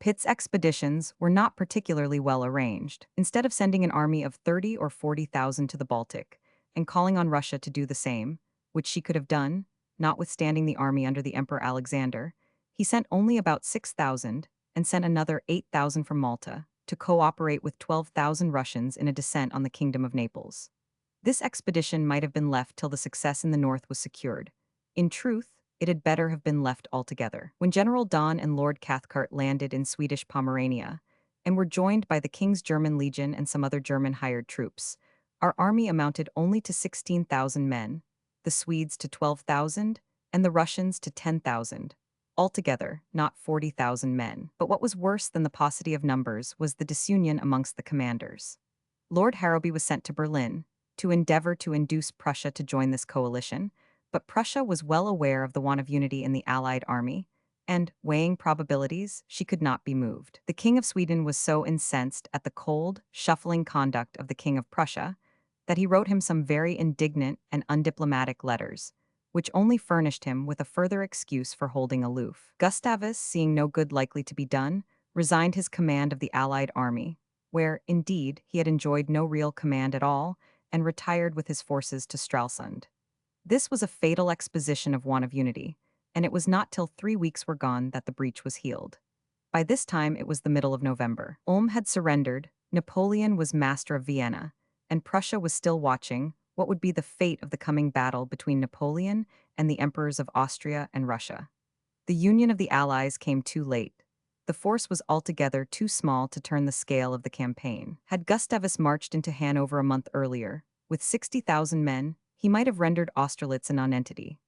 Pitt's expeditions were not particularly well arranged. Instead of sending an army of 30 or 40,000 to the Baltic and calling on Russia to do the same, which she could have done, notwithstanding the army under the Emperor Alexander, he sent only about 6,000 and sent another 8,000 from Malta to cooperate with 12,000 Russians in a descent on the Kingdom of Naples. This expedition might have been left till the success in the north was secured. In truth, it had better have been left altogether. When General Daun and Lord Cathcart landed in Swedish Pomerania, and were joined by the King's German Legion and some other German hired troops, our army amounted only to 16,000 men, the Swedes to 12,000, and the Russians to 10,000. Altogether, not 40,000 men. But what was worse than the paucity of numbers was the disunion amongst the commanders. Lord Harrowby was sent to Berlin to endeavor to induce Prussia to join this coalition, but Prussia was well aware of the want of unity in the Allied army, and, weighing probabilities, she could not be moved. The King of Sweden was so incensed at the cold, shuffling conduct of the King of Prussia that he wrote him some very indignant and undiplomatic letters, which only furnished him with a further excuse for holding aloof. Gustavus, seeing no good likely to be done, resigned his command of the Allied army, where, indeed, he had enjoyed no real command at all, and retired with his forces to Stralsund. This was a fatal exposition of want of unity, and it was not till 3 weeks were gone that the breach was healed. By this time it was the middle of November. Ulm had surrendered, Napoleon was master of Vienna, and Prussia was still watching what would be the fate of the coming battle between Napoleon and the emperors of Austria and Russia. The union of the Allies came too late. The force was altogether too small to turn the scale of the campaign. Had Gustavus marched into Hanover a month earlier, with 60,000 men, he might have rendered Austerlitz a nonentity.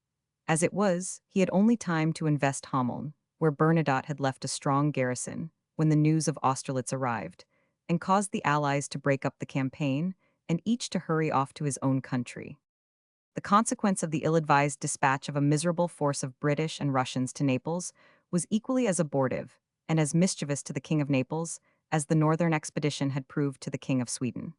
As it was, he had only time to invest Hameln, where Bernadotte had left a strong garrison, when the news of Austerlitz arrived, and caused the Allies to break up the campaign, and each to hurry off to his own country. The consequence of the ill-advised dispatch of a miserable force of British and Russians to Naples was equally as abortive and as mischievous to the King of Naples as the northern expedition had proved to the King of Sweden.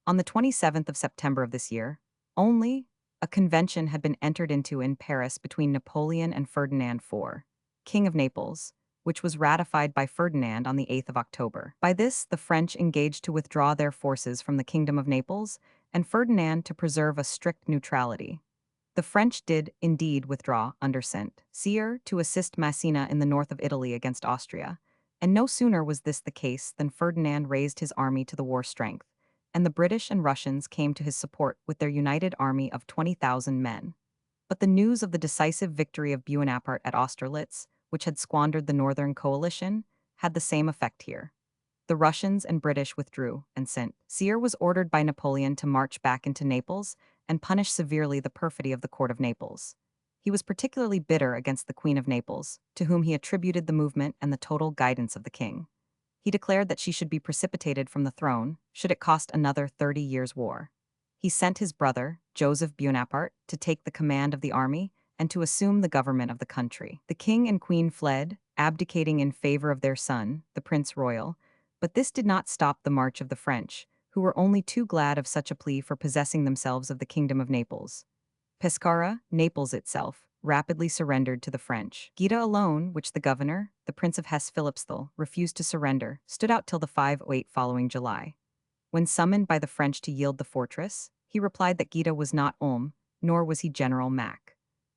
On the 27th of September of this year, only, a convention had been entered into in Paris between Napoleon and Ferdinand IV, King of Naples, which was ratified by Ferdinand on the 8th of October. By this, the French engaged to withdraw their forces from the Kingdom of Naples, and Ferdinand to preserve a strict neutrality. The French did, indeed, withdraw under St. Cyr to assist Massena in the north of Italy against Austria, and no sooner was this the case than Ferdinand raised his army to the war strength, and the British and Russians came to his support with their united army of 20,000 men. But the news of the decisive victory of Buonaparte at Austerlitz, which had squandered the northern coalition, had the same effect here. The Russians and British withdrew, and St. Cyr was ordered by Napoleon to march back into Naples and punish severely the perfidy of the court of Naples. He was particularly bitter against the Queen of Naples, to whom he attributed the movement and the total guidance of the king. He declared that she should be precipitated from the throne, should it cost another 30 years' war. He sent his brother, Joseph Buonaparte, to take the command of the army and to assume the government of the country. The king and queen fled, abdicating in favor of their son, the Prince Royal, But this did not stop the march of the French, who were only too glad of such a plea for possessing themselves of the Kingdom of Naples. Pescara, Naples itself, rapidly surrendered to the French. Gaeta alone, which the governor, the Prince of Hesse-Philippsthal, refused to surrender, stood out till the 508 following July. When summoned by the French to yield the fortress, he replied that Gaeta was not Ulm, nor was he General Mack.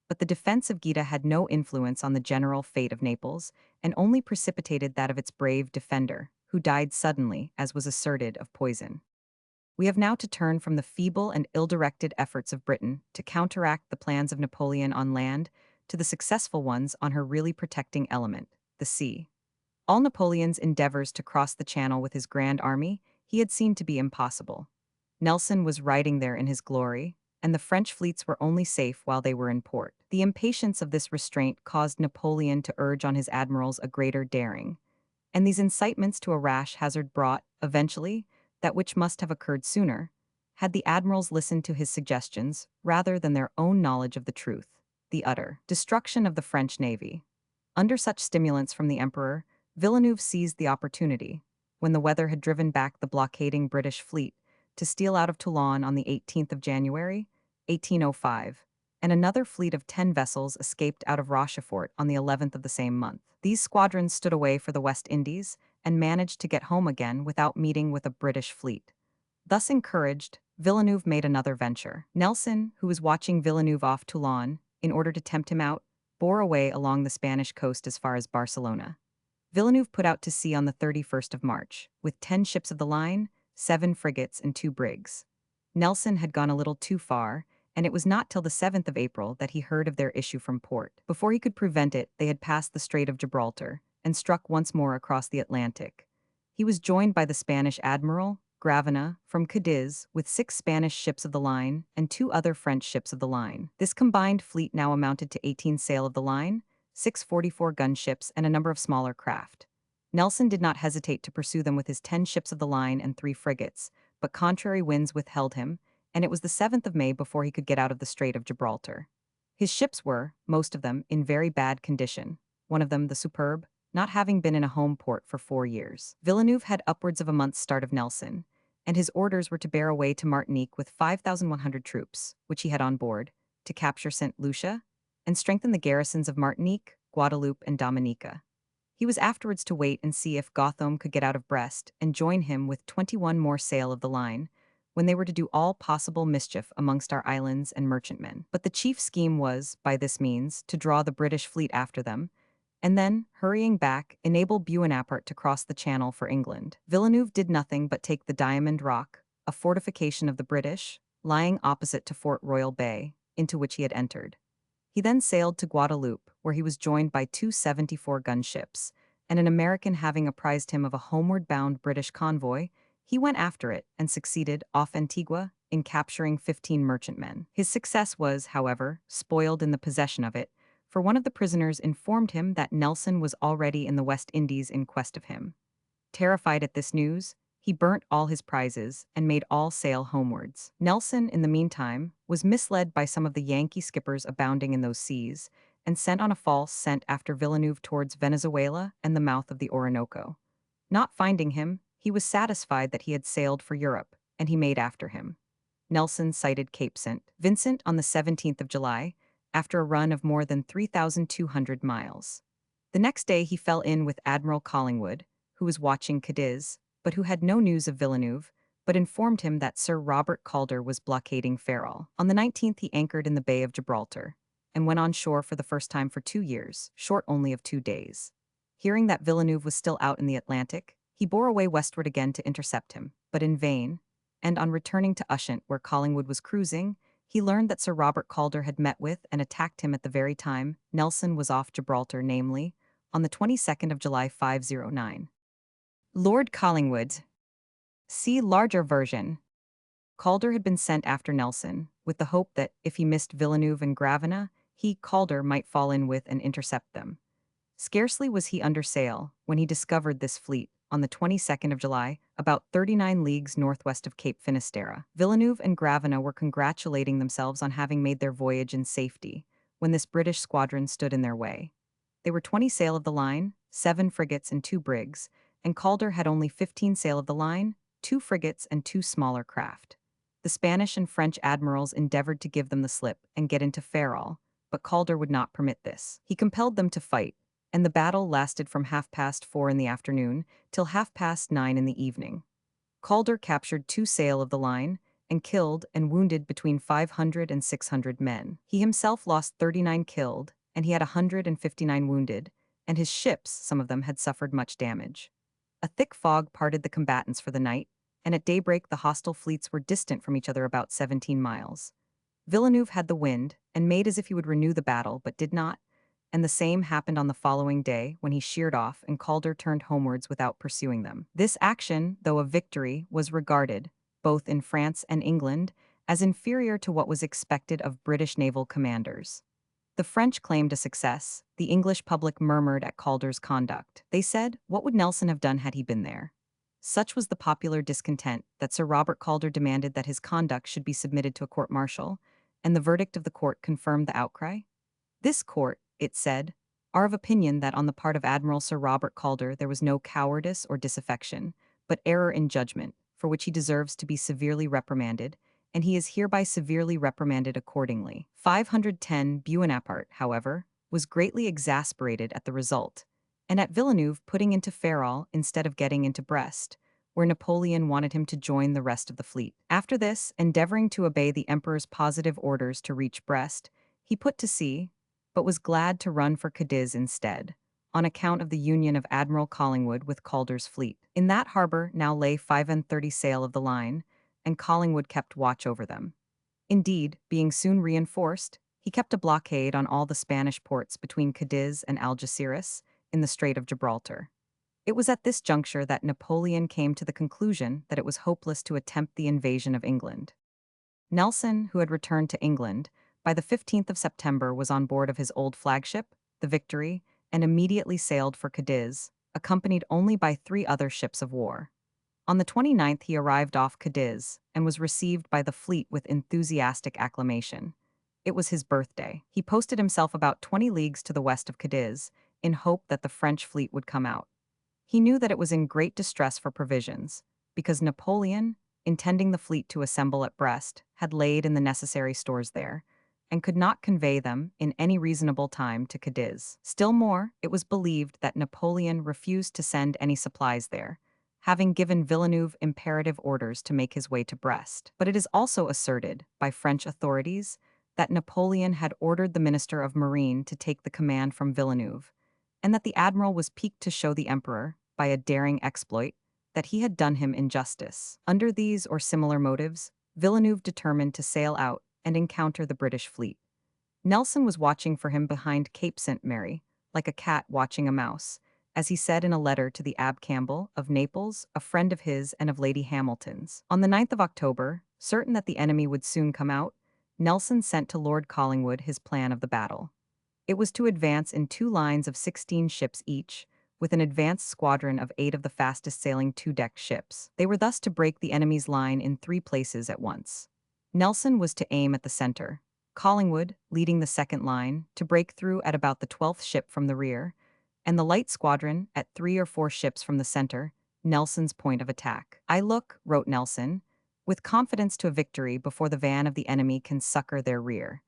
But the defense of Gaeta had no influence on the general fate of Naples, and only precipitated that of its brave defender, who died suddenly, as was asserted, of poison. We have now to turn from the feeble and ill-directed efforts of Britain to counteract the plans of Napoleon on land to the successful ones on her really protecting element, the sea. All Napoleon's endeavors to cross the Channel with his grand army he had seen to be impossible. Nelson was riding there in his glory, and the French fleets were only safe while they were in port. The impatience of this restraint caused Napoleon to urge on his admirals a greater daring, and these incitements to a rash hazard brought, eventually, that which must have occurred sooner, had the admirals listened to his suggestions rather than their own knowledge of the truth, the utter destruction of the French navy. Under such stimulants from the emperor, Villeneuve seized the opportunity, when the weather had driven back the blockading British fleet, to steal out of Toulon on the 18th of January, 1805, and another fleet of 10 vessels escaped out of Rochefort on the 11th of the same month. These squadrons stood away for the West Indies and managed to get home again without meeting with a British fleet. Thus encouraged, Villeneuve made another venture. Nelson, who was watching Villeneuve off Toulon, in order to tempt him out, bore away along the Spanish coast as far as Barcelona. Villeneuve put out to sea on the 31st of March, with 10 ships of the line, 7 frigates, and 2 brigs. Nelson had gone a little too far, and it was not till the 7th of April that he heard of their issue from port. Before he could prevent it, they had passed the Strait of Gibraltar and struck once more across the Atlantic. He was joined by the Spanish admiral, Gravina, from Cadiz, with 6 Spanish ships of the line and 2 other French ships of the line. This combined fleet now amounted to 18 sail of the line, 6 44-gun ships, and a number of smaller craft. Nelson did not hesitate to pursue them with his 10 ships of the line and 3 frigates, but contrary winds withheld him, and it was the 7th of May before he could get out of the Strait of Gibraltar. His ships were, most of them, in very bad condition, one of them, the Superb, not having been in a home port for 4 years. Villeneuve had upwards of a month's start of Nelson, and his orders were to bear away to Martinique with 5,100 troops, which he had on board, to capture St. Lucia, and strengthen the garrisons of Martinique, Guadeloupe, and Dominica. He was afterwards to wait and see if Gotham could get out of Brest and join him with 21 more sail of the line, when they were to do all possible mischief amongst our islands and merchantmen. But the chief scheme was, by this means, to draw the British fleet after them, and then, hurrying back, enable Buonaparte to cross the Channel for England. Villeneuve did nothing but take the Diamond Rock, a fortification of the British, lying opposite to Fort Royal Bay, into which he had entered. He then sailed to Guadeloupe, where he was joined by 2 74-gun ships, and an American having apprised him of a homeward-bound British convoy, he went after it and succeeded, off Antigua, in capturing 15 merchantmen. His success was, however, spoiled in the possession of it, for one of the prisoners informed him that Nelson was already in the West Indies in quest of him. Terrified at this news, he burnt all his prizes and made all sail homewards. Nelson, in the meantime, was misled by some of the Yankee skippers abounding in those seas, and sent on a false scent after Villeneuve towards Venezuela and the mouth of the Orinoco. Not finding him, he was satisfied that he had sailed for Europe, and he made after him. Nelson sighted Cape St. Vincent on the 17th of July, after a run of more than 3,200 miles. The next day he fell in with Admiral Collingwood, who was watching Cadiz, but who had no news of Villeneuve, but informed him that Sir Robert Calder was blockading Ferrol. On the 19th he anchored in the Bay of Gibraltar, and went on shore for the first time for 2 years, short only of 2 days. Hearing that Villeneuve was still out in the Atlantic, he bore away westward again to intercept him, but in vain, and on returning to Ushant, where Collingwood was cruising, he learned that Sir Robert Calder had met with and attacked him at the very time Nelson was off Gibraltar, namely, on the 22nd of July 509. Lord Collingwood. See larger version. Calder had been sent after Nelson, with the hope that, if he missed Villeneuve and Gravina, he, Calder, might fall in with and intercept them. Scarcely was he under sail, when he discovered this fleet, on the 22nd of July, about 39 leagues northwest of Cape Finisterre. Villeneuve and Gravina were congratulating themselves on having made their voyage in safety, when this British squadron stood in their way. They were 20 sail of the line, 7 frigates and 2 brigs, and Calder had only 15 sail of the line, 2 frigates and 2 smaller craft. The Spanish and French admirals endeavored to give them the slip and get into Ferrol, but Calder would not permit this. He compelled them to fight, and the battle lasted from 4:30 in the afternoon till 9:30 in the evening. Calder captured 2 sail of the line and killed and wounded between 500 and 600 men. He himself lost 39 killed, and he had 159 wounded, and his ships, some of them, had suffered much damage. A thick fog parted the combatants for the night, and at daybreak the hostile fleets were distant from each other about 17 miles. Villeneuve had the wind and made as if he would renew the battle, but did not, and the same happened on the following day when he sheered off and Calder turned homewards without pursuing them. This action, though a victory, was regarded, both in France and England, as inferior to what was expected of British naval commanders. The French claimed a success. The English public murmured at Calder's conduct. They said, what would Nelson have done had he been there? Such was the popular discontent that Sir Robert Calder demanded that his conduct should be submitted to a court-martial, and the verdict of the court confirmed the outcry. This court, it said, are of opinion that on the part of Admiral Sir Robert Calder there was no cowardice or disaffection, but error in judgment, for which he deserves to be severely reprimanded, and he is hereby severely reprimanded accordingly. 510 Buonaparte, however, was greatly exasperated at the result, and at Villeneuve putting into Ferrol instead of getting into Brest, where Napoleon wanted him to join the rest of the fleet. After this, endeavoring to obey the Emperor's positive orders to reach Brest, he put to sea, but was glad to run for Cadiz instead, on account of the union of Admiral Collingwood with Calder's fleet. In that harbor now lay 35 sail of the line, and Collingwood kept watch over them. Indeed, being soon reinforced, he kept a blockade on all the Spanish ports between Cadiz and Algeciras in the Strait of Gibraltar. It was at this juncture that Napoleon came to the conclusion that it was hopeless to attempt the invasion of England. Nelson, who had returned to England, by the 15th of September was on board of his old flagship, the Victory, and immediately sailed for Cadiz, accompanied only by 3 other ships of war. On the 29th he arrived off Cadiz and was received by the fleet with enthusiastic acclamation. It was his birthday. He posted himself about 20 leagues to the west of Cadiz, in hope that the French fleet would come out. He knew that it was in great distress for provisions, because Napoleon, intending the fleet to assemble at Brest, had laid in the necessary stores there, and could not convey them in any reasonable time to Cadiz. Still more, it was believed that Napoleon refused to send any supplies there, having given Villeneuve imperative orders to make his way to Brest. But it is also asserted, by French authorities, that Napoleon had ordered the Minister of Marine to take the command from Villeneuve, and that the admiral was piqued to show the emperor, by a daring exploit, that he had done him injustice. Under these or similar motives, Villeneuve determined to sail out and encounter the British fleet. Nelson was watching for him behind Cape St. Mary, like a cat watching a mouse, as he said in a letter to the Abbe Campbell, of Naples, a friend of his and of Lady Hamilton's. On the 9th of October, certain that the enemy would soon come out, Nelson sent to Lord Collingwood his plan of the battle. It was to advance in 2 lines of 16 ships each, with an advanced squadron of 8 of the fastest-sailing 2-decked ships. They were thus to break the enemy's line in 3 places at once. Nelson was to aim at the center, Collingwood, leading the second line, to break through at about the 12th ship from the rear, and the light squadron, at 3 or 4 ships from the center, Nelson's point of attack. I look, wrote Nelson, with confidence to a victory before the van of the enemy can succor their rear.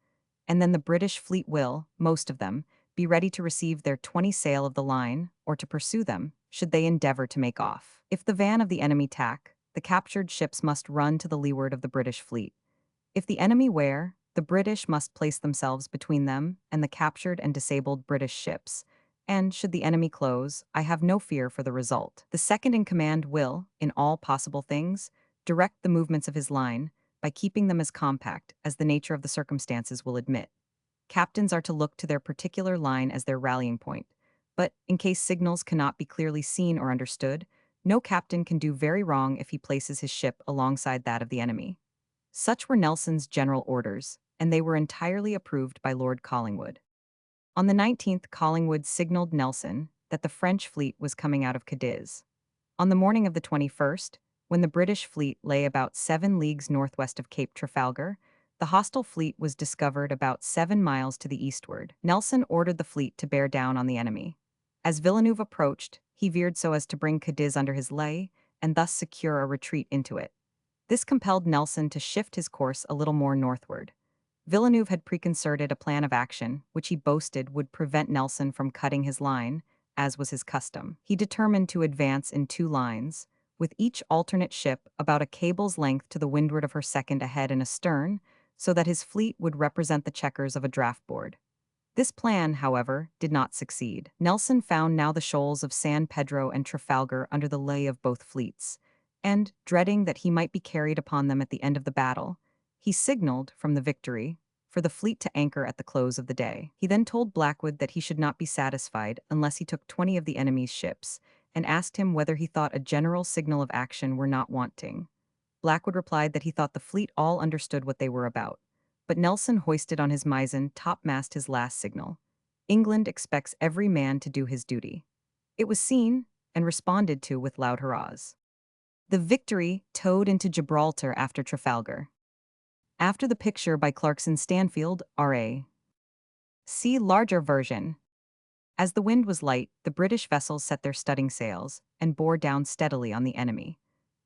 And then the British fleet will, most of them, be ready to receive their 20 sail of the line, or to pursue them, should they endeavor to make off. If the van of the enemy tack, the captured ships must run to the leeward of the British fleet. If the enemy wear, the British must place themselves between them and the captured and disabled British ships, and should the enemy close, I have no fear for the result. The second in command will, in all possible things, direct the movements of his line, by keeping them as compact as the nature of the circumstances will admit. Captains are to look to their particular line as their rallying point, but in case signals cannot be clearly seen or understood, no captain can do very wrong if he places his ship alongside that of the enemy. Such were Nelson's general orders, and they were entirely approved by Lord Collingwood. On the 19th, Collingwood signaled Nelson that the French fleet was coming out of Cadiz. On the morning of the 21st, when the British fleet lay about 7 leagues northwest of Cape Trafalgar, the hostile fleet was discovered about 7 miles to the eastward. Nelson ordered the fleet to bear down on the enemy. As Villeneuve approached, He veered so as to bring Cadiz under his lee, and thus secure a retreat into it. This compelled Nelson to shift his course a little more northward. Villeneuve had preconcerted a plan of action, which he boasted would prevent Nelson from cutting his line, as was his custom. He determined to advance in two lines, with each alternate ship about a cable's length to the windward of her second ahead and astern, so that his fleet would represent the checkers of a draft board. This plan, however, did not succeed. Nelson found now the shoals of San Pedro and Trafalgar under the lee of both fleets, and, dreading that he might be carried upon them at the end of the battle, he signaled from the Victory for the fleet to anchor at the close of the day. He then told Blackwood that he should not be satisfied unless he took 20 of the enemy's ships, and asked him whether he thought a general signal of action were not wanting. Blackwood replied that he thought the fleet all understood what they were about. But Nelson hoisted on his mizzen topmast his last signal. England expects every man to do his duty. It was seen and responded to with loud hurrahs. The Victory towed into Gibraltar after Trafalgar. After the picture by Clarkson Stanfield, R.A. See larger version. As the wind was light, the British vessels set their studding sails and bore down steadily on the enemy.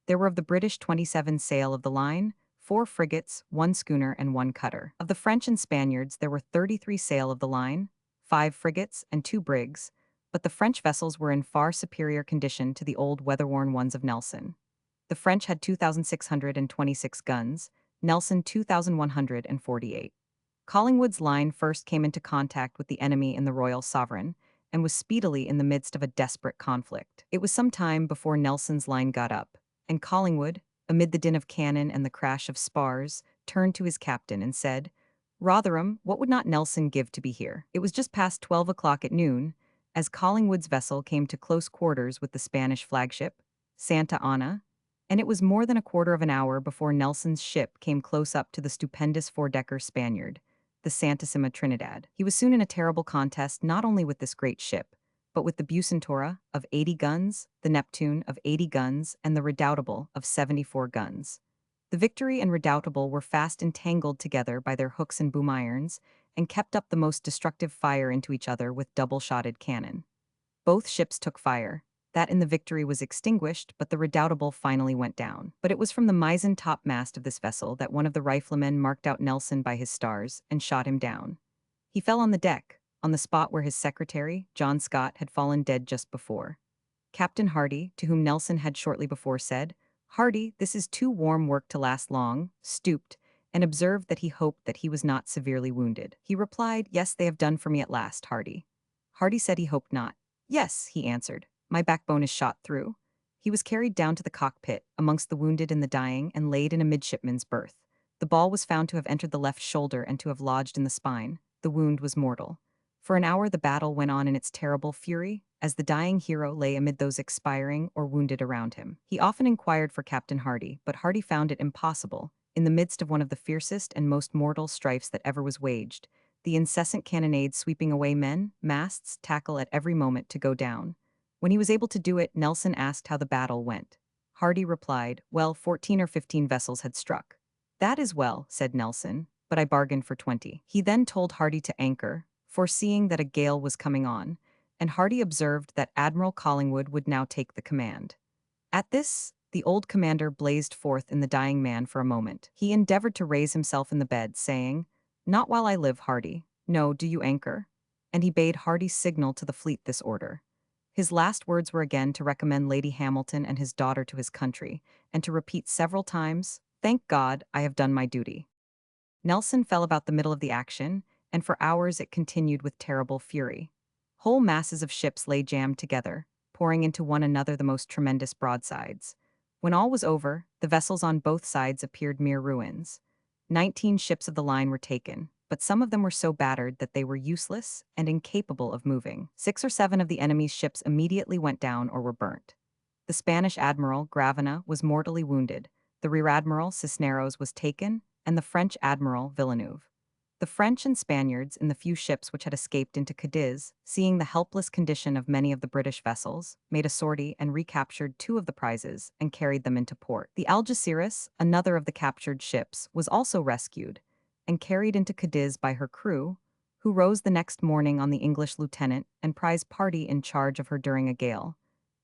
There were of the British 27 sail of the line, 4 frigates, 1 schooner, and 1 cutter. Of the French and Spaniards, there were 33 sail of the line, 5 frigates, and 2 brigs, but the French vessels were in far superior condition to the old weather-worn ones of Nelson. The French had 2,626 guns, Nelson 2,148. Collingwood's line first came into contact with the enemy in the Royal Sovereign, and was speedily in the midst of a desperate conflict. It was some time before Nelson's line got up, and Collingwood, amid the din of cannon and the crash of spars, turned to his captain and said, "Rotherham, what would not Nelson give to be here?" It was just past 12 o'clock at noon, as Collingwood's vessel came to close quarters with the Spanish flagship, Santa Ana, and it was more than a quarter of an hour before Nelson's ship came close up to the stupendous four-decker Spaniard, the Santissima Trinidad. He was soon in a terrible contest not only with this great ship, but with the Bucentaura of 80 guns, the Neptune of 80 guns, and the Redoutable of 74 guns. The Victory and Redoutable were fast entangled together by their hooks and boom irons, and kept up the most destructive fire into each other with double-shotted cannon. Both ships took fire. That in the Victory was extinguished, but the Redoutable finally went down. But it was from the mizzen topmast of this vessel that one of the riflemen marked out Nelson by his stars and shot him down. He fell on the deck, on the spot where his secretary, John Scott, had fallen dead just before. Captain Hardy, to whom Nelson had shortly before said, "Hardy, this is too warm work to last long," stooped, and observed that he hoped that he was not severely wounded. He replied, "Yes, they have done for me at last, Hardy." Hardy said he hoped not. "Yes," he answered, "my backbone is shot through." He was carried down to the cockpit, amongst the wounded and the dying, and laid in a midshipman's berth. The ball was found to have entered the left shoulder and to have lodged in the spine. The wound was mortal. For an hour the battle went on in its terrible fury, as the dying hero lay amid those expiring or wounded around him. He often inquired for Captain Hardy, but Hardy found it impossible, in the midst of one of the fiercest and most mortal strifes that ever was waged, the incessant cannonade sweeping away men, masts, tackle at every moment to go down. When he was able to do it, Nelson asked how the battle went. Hardy replied, "Well, 14 or 15 vessels had struck." "That is well," said Nelson, "but I bargained for 20. He then told Hardy to anchor, foreseeing that a gale was coming on, and Hardy observed that Admiral Collingwood would now take the command. At this, the old commander blazed forth in the dying man for a moment. He endeavored to raise himself in the bed, saying, "Not while I live, Hardy. No, do you anchor?" And he bade Hardy signal to the fleet this order. His last words were again to recommend Lady Hamilton and his daughter to his country, and to repeat several times, "Thank God, I have done my duty." Nelson fell about the middle of the action, and for hours it continued with terrible fury. Whole masses of ships lay jammed together, pouring into one another the most tremendous broadsides. When all was over, the vessels on both sides appeared mere ruins. 19 ships of the line were taken, but some of them were so battered that they were useless and incapable of moving. 6 or 7 of the enemy's ships immediately went down or were burnt. The Spanish admiral, Gravina, was mortally wounded, the rear admiral, Cisneros, was taken, and the French admiral, Villeneuve. The French and Spaniards in the few ships which had escaped into Cadiz, seeing the helpless condition of many of the British vessels, made a sortie and recaptured 2 of the prizes and carried them into port. The Algeciras, another of the captured ships, was also rescued and carried into Cadiz by her crew, who rose the next morning on the English lieutenant and prize party in charge of her during a gale.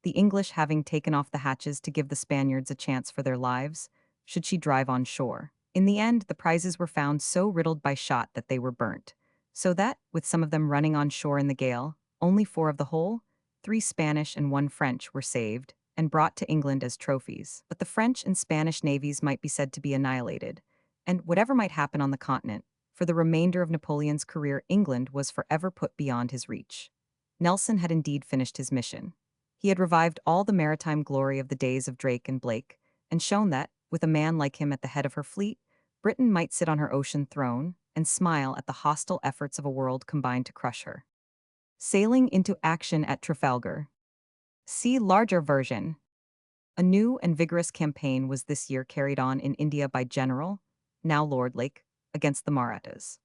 the English having taken off the hatches to give the Spaniards a chance for their lives, should she drive on shore. In the end, the prizes were found so riddled by shot that they were burnt, so that, with some of them running on shore in the gale, only 4 of the whole, 3 Spanish and 1 French, were saved and brought to England as trophies. But the French and Spanish navies might be said to be annihilated, and whatever might happen on the continent, for the remainder of Napoleon's career, England was forever put beyond his reach. Nelson had indeed finished his mission. He had revived all the maritime glory of the days of Drake and Blake, and shown that, with a man like him at the head of her fleet, Britain might sit on her ocean throne and smile at the hostile efforts of a world combined to crush her. Sailing into action at Trafalgar. See larger version. A new and vigorous campaign was this year carried on in India by General, now Lord Lake, against the Marathas.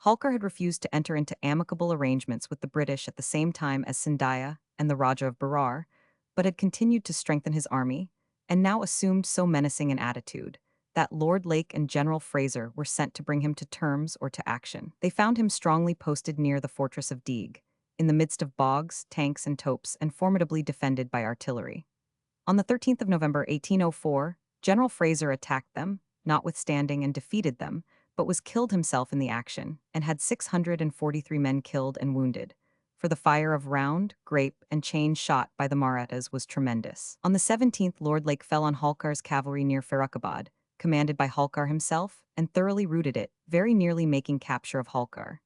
Holkar had refused to enter into amicable arrangements with the British at the same time as Sindhya and the Raja of Berar, but had continued to strengthen his army, and now assumed so menacing an attitude that Lord Lake and General Fraser were sent to bring him to terms or to action. They found him strongly posted near the fortress of Deeg, in the midst of bogs, tanks, and topes, and formidably defended by artillery. On the 13th of November 1804, General Fraser attacked them, notwithstanding, and defeated them, but was killed himself in the action, and had 643 men killed and wounded, for the fire of round, grape, and chain shot by the Marathas was tremendous. On the 17th, Lord Lake fell on Holkar's cavalry near Farrukhabad, commanded by Holkar himself, and thoroughly routed it, very nearly making capture of Holkar.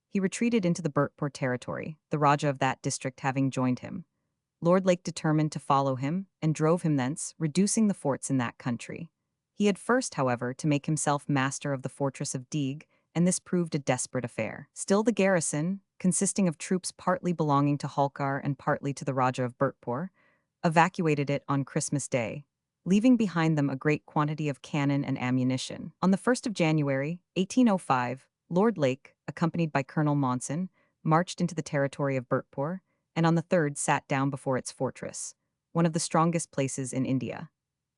He retreated into the Bhurtpur territory, the Raja of that district having joined him. Lord Lake determined to follow him, and drove him thence, reducing the forts in that country. He had first, however, to make himself master of the fortress of Deeg, and this proved a desperate affair. Still the garrison, consisting of troops partly belonging to Holkar and partly to the Raja of Bhurtpur, evacuated it on Christmas Day, leaving behind them a great quantity of cannon and ammunition. On the 1st of January, 1805, Lord Lake, accompanied by Colonel Monson, marched into the territory of Bhurtpur, and on the 3rd sat down before its fortress, one of the strongest places in India.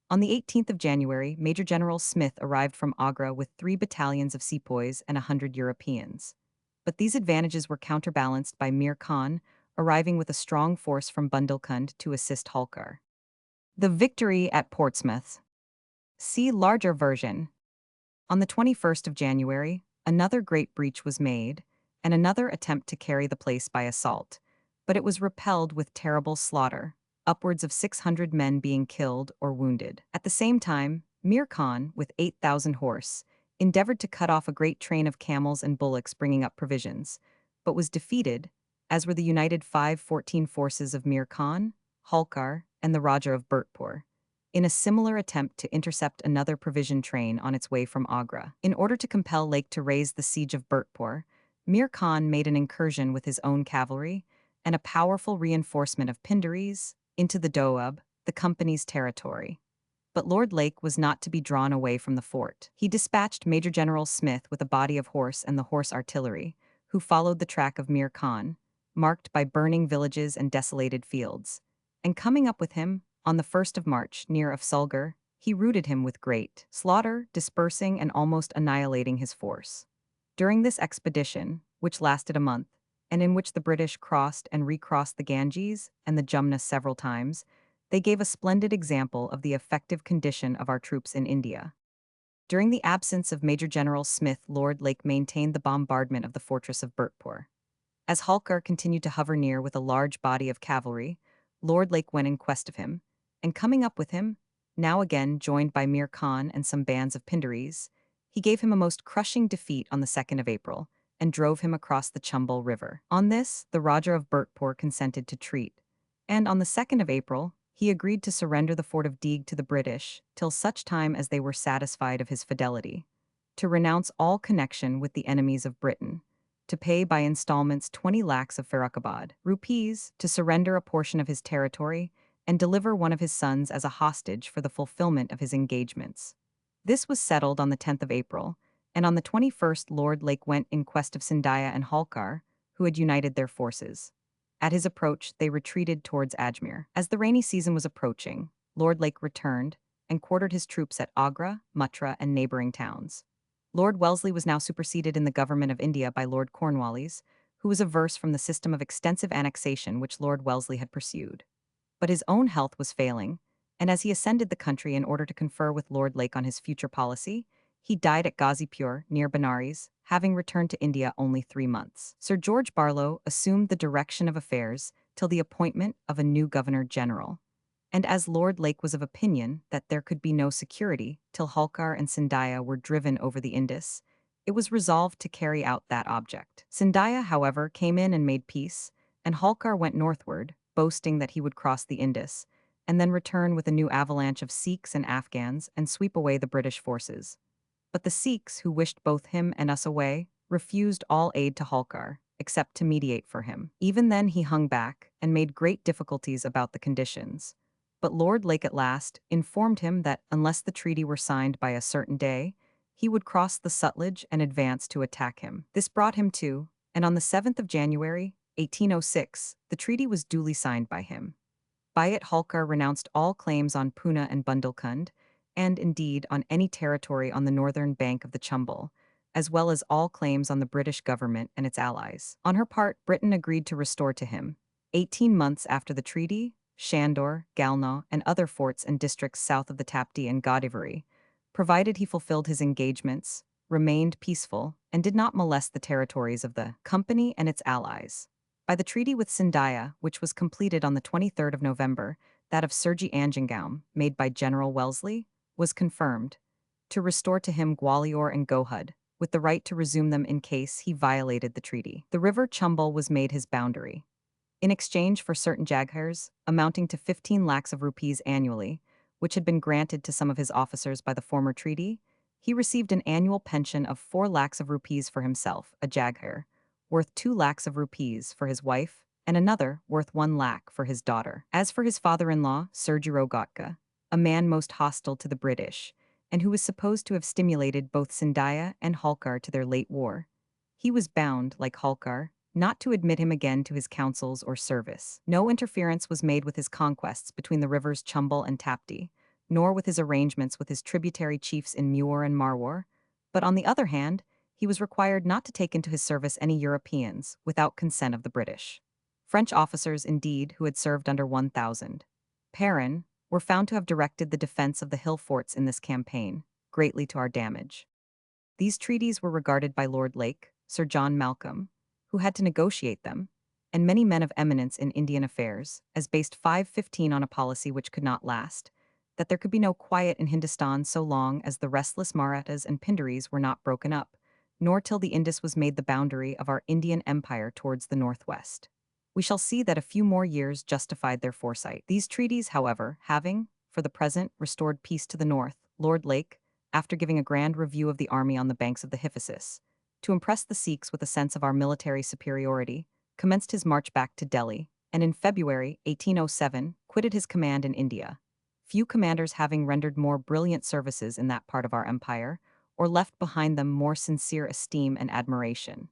On the 18th of January, Major General Smith arrived from Agra with 3 battalions of sepoys and 100 Europeans. But these advantages were counterbalanced by Mir Khan, arriving with a strong force from Bundelkund to assist Holkar. The victory at Portsmouth. See larger version. On the 21st of January, another great breach was made, and another attempt to carry the place by assault, but it was repelled with terrible slaughter, upwards of 600 men being killed or wounded. At the same time, Mir Khan, with 8,000 horse, endeavored to cut off a great train of camels and bullocks bringing up provisions, but was defeated, as were the united 514 forces of Mir Khan, Holkar, and the Raja of Bhurtpur, in a similar attempt to intercept another provision train on its way from Agra. In order to compel Lake to raise the siege of Bhurtpur, Mir Khan made an incursion with his own cavalry and a powerful reinforcement of Pindaris into the Doab, the company's territory. But Lord Lake was not to be drawn away from the fort. He dispatched Major General Smith with a body of horse and the horse artillery, who followed the track of Mir Khan, marked by burning villages and desolated fields, and coming up with him, on the 1st of March, near Afsulgar, he routed him with great slaughter, dispersing and almost annihilating his force. During this expedition, which lasted a month, and in which the British crossed and recrossed the Ganges and the Jumna several times, they gave a splendid example of the effective condition of our troops in India. During the absence of Major General Smith, Lord Lake maintained the bombardment of the fortress of Bhurtpur. As Holkar continued to hover near with a large body of cavalry, Lord Lake went in quest of him, and coming up with him, now again joined by Mir Khan and some bands of Pindaris, he gave him a most crushing defeat on the 2nd of April, and drove him across the Chambal River. On this, the Raja of Bhurtpur consented to treat, and on the 2nd of April, he agreed to surrender the fort of Deeg to the British till such time as they were satisfied of his fidelity, to renounce all connection with the enemies of Britain, to pay by installments 20 lakhs of Farrukhabad rupees, to surrender a portion of his territory, and deliver one of his sons as a hostage for the fulfillment of his engagements. This was settled on the 10th of April, and on the 21st Lord Lake went in quest of Sindhya and Holkar, who had united their forces. At his approach, they retreated towards Ajmer. As the rainy season was approaching, Lord Lake returned and quartered his troops at Agra, Mutra, and neighboring towns. Lord Wellesley was now superseded in the government of India by Lord Cornwallis, who was averse from the system of extensive annexation which Lord Wellesley had pursued. but his own health was failing, and as he ascended the country in order to confer with Lord Lake on his future policy, he died at Ghazipur, near Benares, having returned to India only 3 months. Sir George Barlow assumed the direction of affairs till the appointment of a new governor-general. And as Lord Lake was of opinion that there could be no security till Holkar and Sindhya were driven over the Indus, it was resolved to carry out that object. Sindhya, however, came in and made peace, and Holkar went northward, boasting that he would cross the Indus, and then return with a new avalanche of Sikhs and Afghans and sweep away the British forces. But the Sikhs, who wished both him and us away, refused all aid to Holkar, except to mediate for him. Even then he hung back and made great difficulties about the conditions. But Lord Lake at last informed him that unless the treaty were signed by a certain day, he would cross the Sutlej and advance to attack him. This brought him to, and on the 7th of January, 1806, the treaty was duly signed by him. By it Holkar renounced all claims on Poona and Bundelkund, and indeed on any territory on the northern bank of the Chumbel, as well as all claims on the British government and its allies. On her part, Britain agreed to restore to him, 18 months after the treaty, Shandor, Galnaw, and other forts and districts south of the Tapti and Godavari, provided he fulfilled his engagements, remained peaceful, and did not molest the territories of the Company and its allies. By the treaty with Sindhya, which was completed on the 23rd of November, that of Sergi Anjangaum, made by General Wellesley, was confirmed, to restore to him Gwalior and Gohud, with the right to resume them in case he violated the treaty. The river Chumbel was made his boundary. In exchange for certain jaghirs, amounting to 15 lakhs of rupees annually, which had been granted to some of his officers by the former treaty, he received an annual pension of 4 lakhs of rupees for himself, a jaghir, worth 2 lakhs of rupees for his wife, and another worth 1 lakh for his daughter. As for his father-in-law, Sir Girogatka, a man most hostile to the British, and who was supposed to have stimulated both Sindhya and Holkar to their late war, he was bound, like Holkar, not to admit him again to his councils or service. No interference was made with his conquests between the rivers Chumbel and Tapti, nor with his arrangements with his tributary chiefs in Muir and Marwar, but on the other hand, he was required not to take into his service any Europeans without consent of the British. French officers, indeed, who had served under 1,000 Perrin, were found to have directed the defense of the hill forts in this campaign, greatly to our damage. These treaties were regarded by Lord Lake, Sir John Malcolm, who had to negotiate them, and many men of eminence in Indian affairs, as based 515 on a policy which could not last, that there could be no quiet in Hindustan so long as the restless Marathas and Pindaris were not broken up, nor till the Indus was made the boundary of our Indian empire towards the northwest. We shall see that a few more years justified their foresight. These treaties, however, having, for the present, restored peace to the north, Lord Lake, after giving a grand review of the army on the banks of the Hyphasis, to impress the Sikhs with a sense of our military superiority, commenced his march back to Delhi, and in February 1807 quitted his command in India. Few commanders having rendered more brilliant services in that part of our empire, or left behind them more sincere esteem and admiration.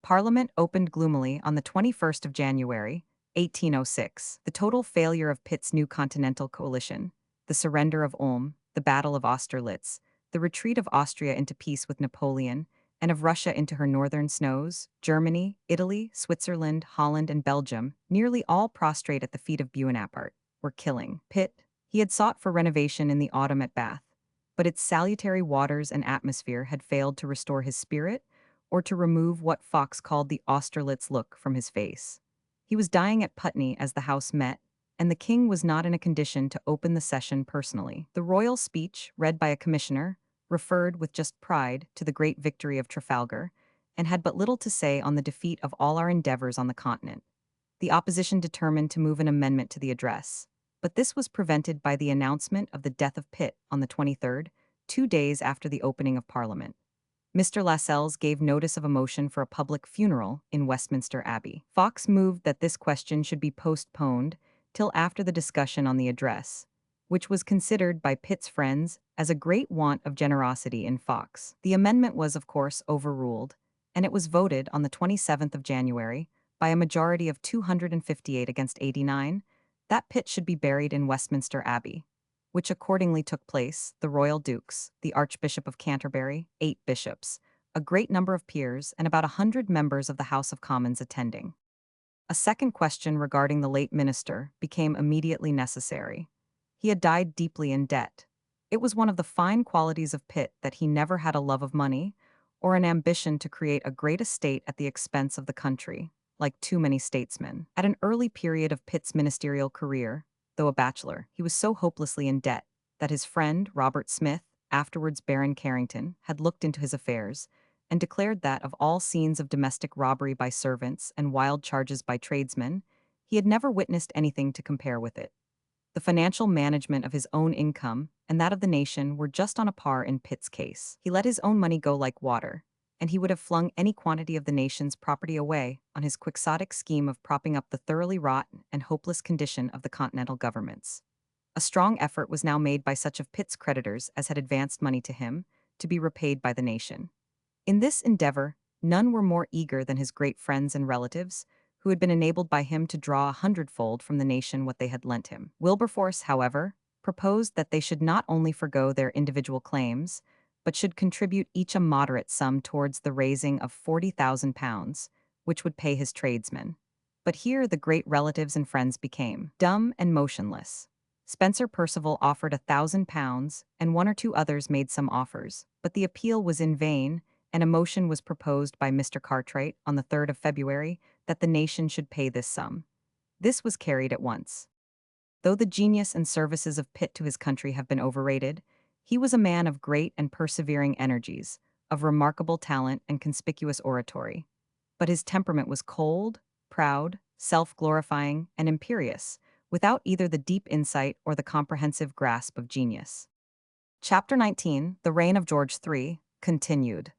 Parliament opened gloomily on the 21st of January, 1806. The total failure of Pitt's new continental coalition, the surrender of Ulm, the Battle of Austerlitz, the retreat of Austria into peace with Napoleon, and of Russia into her northern snows, Germany, Italy, Switzerland, Holland, and Belgium, nearly all prostrate at the feet of Buonaparte, were killing. Pitt, he had sought for renovation in the autumn at Bath, but its salutary waters and atmosphere had failed to restore his spirit, or to remove what Fox called the Austerlitz look from his face. He was dying at Putney as the House met, and the king was not in a condition to open the session personally. The royal speech, read by a commissioner, referred with just pride to the great victory of Trafalgar, and had but little to say on the defeat of all our endeavors on the continent. The opposition determined to move an amendment to the address, but this was prevented by the announcement of the death of Pitt on the 23rd, 2 days after the opening of Parliament. Mr. Lascelles gave notice of a motion for a public funeral in Westminster Abbey. Fox moved that this question should be postponed till after the discussion on the address, which was considered by Pitt's friends as a great want of generosity in Fox. The amendment was, of course, overruled, and it was voted on the 27th of January, by a majority of 258 against 89, that Pitt should be buried in Westminster Abbey, which accordingly took place, the royal dukes, the Archbishop of Canterbury, 8 bishops, a great number of peers, and about 100 members of the House of Commons attending. A second question regarding the late minister became immediately necessary. He had died deeply in debt. It was one of the fine qualities of Pitt that he never had a love of money or an ambition to create a great estate at the expense of the country, like too many statesmen. At an early period of Pitt's ministerial career, though a bachelor, he was so hopelessly in debt that his friend, Robert Smith, afterwards Baron Carrington, had looked into his affairs and declared that of all scenes of domestic robbery by servants and wild charges by tradesmen, he had never witnessed anything to compare with it. The financial management of his own income and that of the nation were just on a par in Pitt's case. He let his own money go like water, and he would have flung any quantity of the nation's property away on his quixotic scheme of propping up the thoroughly rotten and hopeless condition of the continental governments. A strong effort was now made by such of Pitt's creditors as had advanced money to him to be repaid by the nation. In this endeavor, none were more eager than his great friends and relatives, who had been enabled by him to draw 100-fold from the nation what they had lent him. Wilberforce, however, proposed that they should not only forgo their individual claims, but should contribute each a moderate sum towards the raising of £40,000, which would pay his tradesmen. But here the great relatives and friends became dumb and motionless. Spencer Perceval offered £1,000, and one or two others made some offers, but the appeal was in vain, and a motion was proposed by Mr. Cartwright on the 3rd of February that the nation should pay this sum. This was carried at once. Though the genius and services of Pitt to his country have been overrated, he was a man of great and persevering energies, of remarkable talent and conspicuous oratory. But his temperament was cold, proud, self-glorifying, and imperious, without either the deep insight or the comprehensive grasp of genius. Chapter 19, The Reign of George III, continued.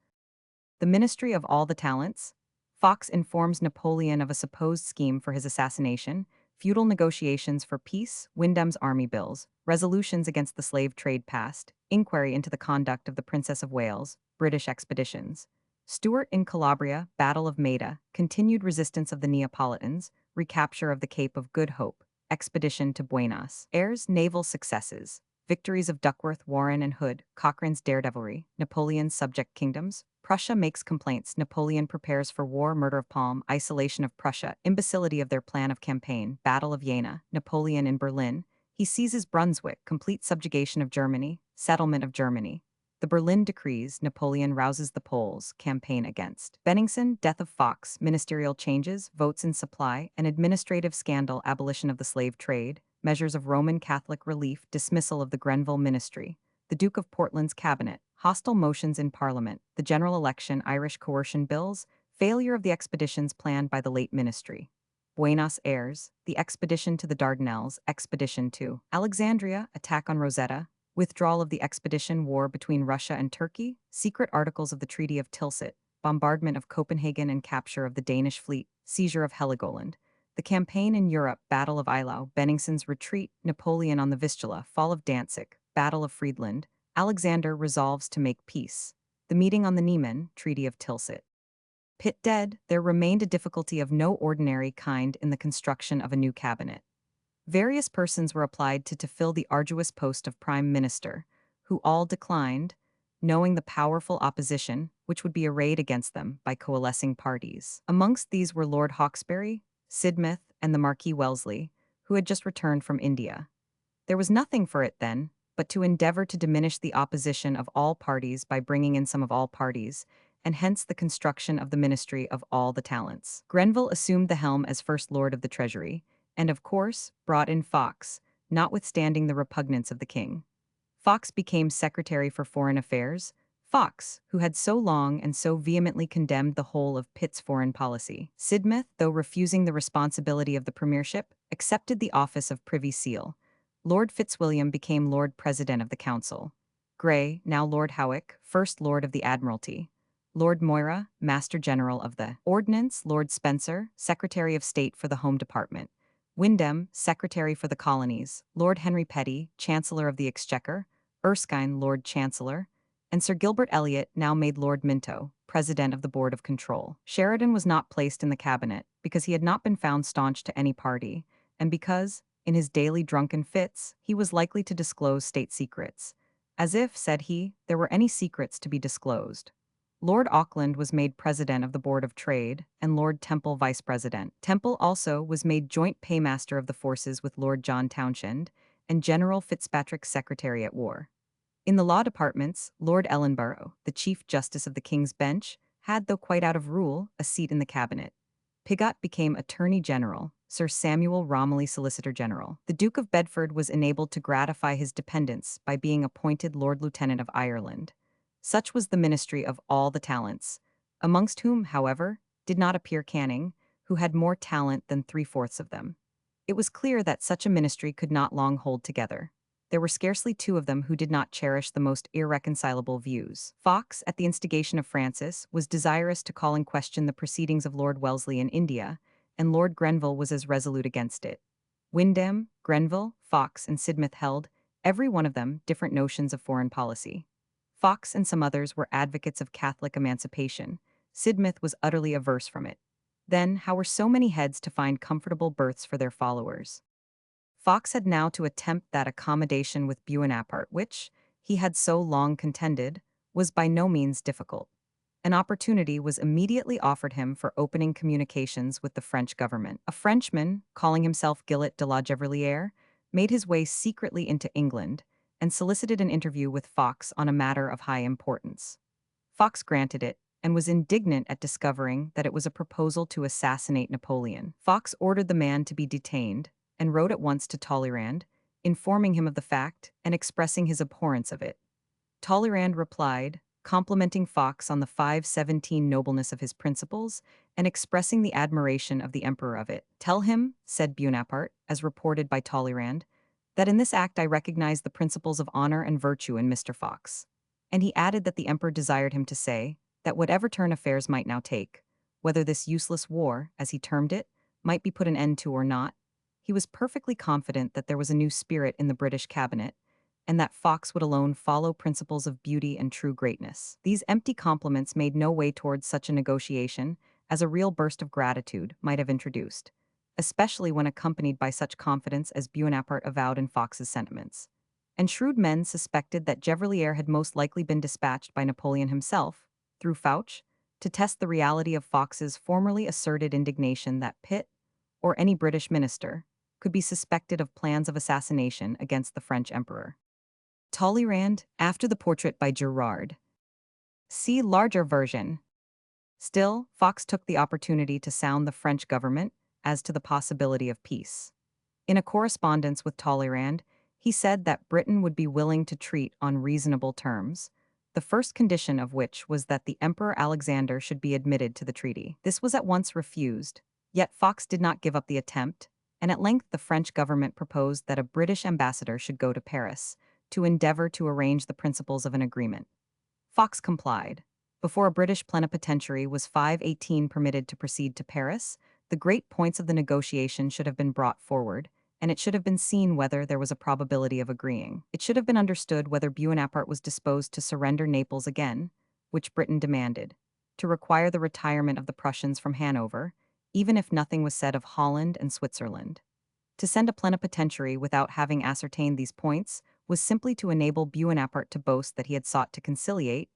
The Ministry of All the Talents. Fox informs Napoleon of a supposed scheme for his assassination, feudal negotiations for peace, Wyndham's army bills, resolutions against the slave trade passed, inquiry into the conduct of the Princess of Wales, British expeditions. Stuart in Calabria, Battle of Maida, continued resistance of the Neapolitans, recapture of the Cape of Good Hope, expedition to Buenos Aires, naval successes. Victories of Duckworth, Warren, and Hood, Cochrane's daredevilry, Napoleon's subject kingdoms, Prussia makes complaints, Napoleon prepares for war, murder of Palm, isolation of Prussia, imbecility of their plan of campaign, Battle of Jena, Napoleon in Berlin, he seizes Brunswick, complete subjugation of Germany, settlement of Germany. The Berlin Decrees, Napoleon rouses the Poles, campaign against. Benningsen, death of Fox, ministerial changes, votes in supply, an administrative scandal, abolition of the slave trade, measures of Roman Catholic relief, dismissal of the Grenville ministry, the Duke of Portland's cabinet, hostile motions in Parliament, the general election, Irish coercion bills, failure of the expeditions planned by the late ministry. Buenos Aires, the expedition to the Dardanelles, expedition to Alexandria, attack on Rosetta, withdrawal of the expedition, war between Russia and Turkey, secret articles of the Treaty of Tilsit, bombardment of Copenhagen and capture of the Danish fleet, seizure of Heligoland, the campaign in Europe, Battle of Eylau, Benningsen's retreat, Napoleon on the Vistula, fall of Danzig, Battle of Friedland, Alexander resolves to make peace, the meeting on the Niemen, Treaty of Tilsit. Pitt dead, there remained a difficulty of no ordinary kind in the construction of a new cabinet. Various persons were applied to fill the arduous post of prime minister, who all declined, knowing the powerful opposition which would be arrayed against them by coalescing parties. Amongst these were Lord Hawkesbury, Sidmouth, and the Marquis Wellesley, who had just returned from India. There was nothing for it then but to endeavor to diminish the opposition of all parties by bringing in some of all parties, and hence the construction of the Ministry of All the Talents. Grenville assumed the helm as First Lord of the Treasury, and of course brought in Fox, notwithstanding the repugnance of the king. Fox became Secretary for Foreign Affairs, Fox, who had so long and so vehemently condemned the whole of Pitt's foreign policy. Sidmouth, though refusing the responsibility of the premiership, accepted the office of Privy Seal. Lord Fitzwilliam became Lord President of the Council. Grey, now Lord Howick, First Lord of the Admiralty. Lord Moira, Master General of the Ordnance. Lord Spencer, Secretary of State for the Home Department. Wyndham, Secretary for the Colonies. Lord Henry Petty, Chancellor of the Exchequer. Erskine, Lord Chancellor. And Sir Gilbert Elliot, now made Lord Minto, President of the Board of Control. Sheridan was not placed in the cabinet because he had not been found staunch to any party, and because, in his daily drunken fits, he was likely to disclose state secrets. As if, said he, there were any secrets to be disclosed. Lord Auckland was made president of the Board of Trade, and Lord Temple vice president. Temple also was made joint paymaster of the forces with Lord John Townshend, and General Fitzpatrick's secretary at war. In the law departments, Lord Ellenborough, the Chief Justice of the King's Bench, had, though quite out of rule, a seat in the cabinet. Pigot became Attorney General, Sir Samuel Romilly Solicitor General. The Duke of Bedford was enabled to gratify his dependents by being appointed Lord Lieutenant of Ireland. Such was the ministry of all the talents, amongst whom, however, did not appear Canning, who had more talent than three-fourths of them. It was clear that such a ministry could not long hold together. There were scarcely two of them who did not cherish the most irreconcilable views. Fox, at the instigation of Francis, was desirous to call in question the proceedings of Lord Wellesley in India, and Lord Grenville was as resolute against it. Windham, Grenville, Fox, and Sidmouth held, every one of them, different notions of foreign policy. Fox and some others were advocates of Catholic emancipation. Sidmouth was utterly averse from it. Then, how were so many heads to find comfortable berths for their followers? Fox had now to attempt that accommodation with Buonaparte which, he had so long contended, was by no means difficult. An opportunity was immediately offered him for opening communications with the French government. A Frenchman, calling himself Gillet de la Gevrelière, made his way secretly into England and solicited an interview with Fox on a matter of high importance. Fox granted it, and was indignant at discovering that it was a proposal to assassinate Napoleon. Fox ordered the man to be detained, and wrote at once to Talleyrand, informing him of the fact and expressing his abhorrence of it. Talleyrand replied, complimenting Fox on the 517 nobleness of his principles and expressing the admiration of the emperor of it. "Tell him," said Buonaparte, as reported by Talleyrand, "that in this act I recognize the principles of honor and virtue in Mr. Fox." And he added that the emperor desired him to say that whatever turn affairs might now take, whether this useless war, as he termed it, might be put an end to or not, he was perfectly confident that there was a new spirit in the British cabinet, and that Fox would alone follow principles of beauty and true greatness. These empty compliments made no way towards such a negotiation as a real burst of gratitude might have introduced, especially when accompanied by such confidence as Buonaparte avowed in Fox's sentiments. And shrewd men suspected that Gevrelière had most likely been dispatched by Napoleon himself, through Fouché, to test the reality of Fox's formerly asserted indignation that Pitt, or any British minister, could be suspected of plans of assassination against the French emperor. Talleyrand, after the portrait by Gerard. See larger version. Still, Fox took the opportunity to sound the French government as to the possibility of peace. In a correspondence with Talleyrand, he said that Britain would be willing to treat on reasonable terms, the first condition of which was that the Emperor Alexander should be admitted to the treaty. This was at once refused, yet Fox did not give up the attempt, and at length the French government proposed that a British ambassador should go to Paris to endeavor to arrange the principles of an agreement. Fox complied. Before a British plenipotentiary was 518 permitted to proceed to Paris, the great points of the negotiation should have been brought forward, and it should have been seen whether there was a probability of agreeing. It should have been understood whether Buonaparte was disposed to surrender Naples again, which Britain demanded, to require the retirement of the Prussians from Hanover, even if nothing was said of Holland and Switzerland. To send a plenipotentiary without having ascertained these points was simply to enable Buonaparte to boast that he had sought to conciliate,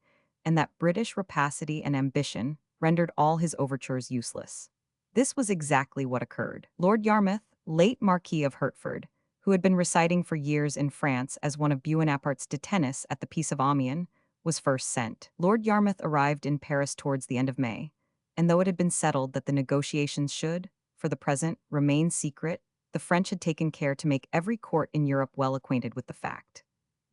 and that British rapacity and ambition rendered all his overtures useless. This was exactly what occurred. Lord Yarmouth, late Marquis of Hertford, who had been residing for years in France as one of Buonaparte's détenus at the Peace of Amiens, was first sent. Lord Yarmouth arrived in Paris towards the end of May, and though it had been settled that the negotiations should, for the present, remain secret, the French had taken care to make every court in Europe well acquainted with the fact.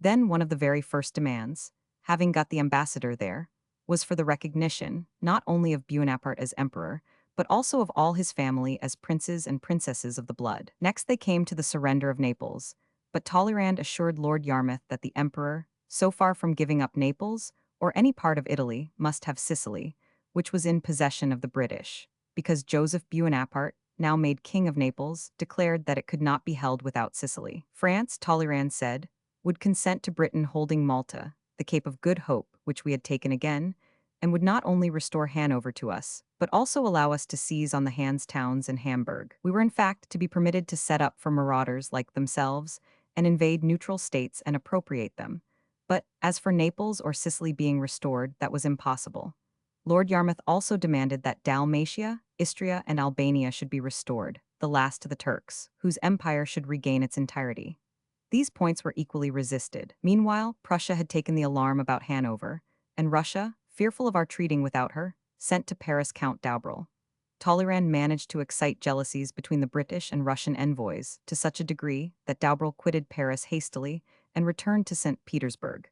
Then one of the very first demands, having got the ambassador there, was for the recognition, not only of Buonaparte as emperor, but also of all his family as princes and princesses of the blood. Next they came to the surrender of Naples, but Talleyrand assured Lord Yarmouth that the emperor, so far from giving up Naples, or any part of Italy, must have Sicily, which was in possession of the British, because Joseph Buonaparte, now made King of Naples, declared that it could not be held without Sicily. France, Talleyrand said, would consent to Britain holding Malta, the Cape of Good Hope, which we had taken again, and would not only restore Hanover to us, but also allow us to seize on the Hanse towns and Hamburg. We were in fact to be permitted to set up for marauders like themselves and invade neutral states and appropriate them, But as for Naples or Sicily being restored, that was impossible. Lord Yarmouth also demanded that Dalmatia, Istria, and Albania should be restored, the last to the Turks, whose empire should regain its entirety. These points were equally resisted. Meanwhile, Prussia had taken the alarm about Hanover, and Russia, fearful of our treating without her, sent to Paris Count d'Aubrel. Talleyrand managed to excite jealousies between the British and Russian envoys to such a degree that d'Aubrel quitted Paris hastily and returned to St. Petersburg.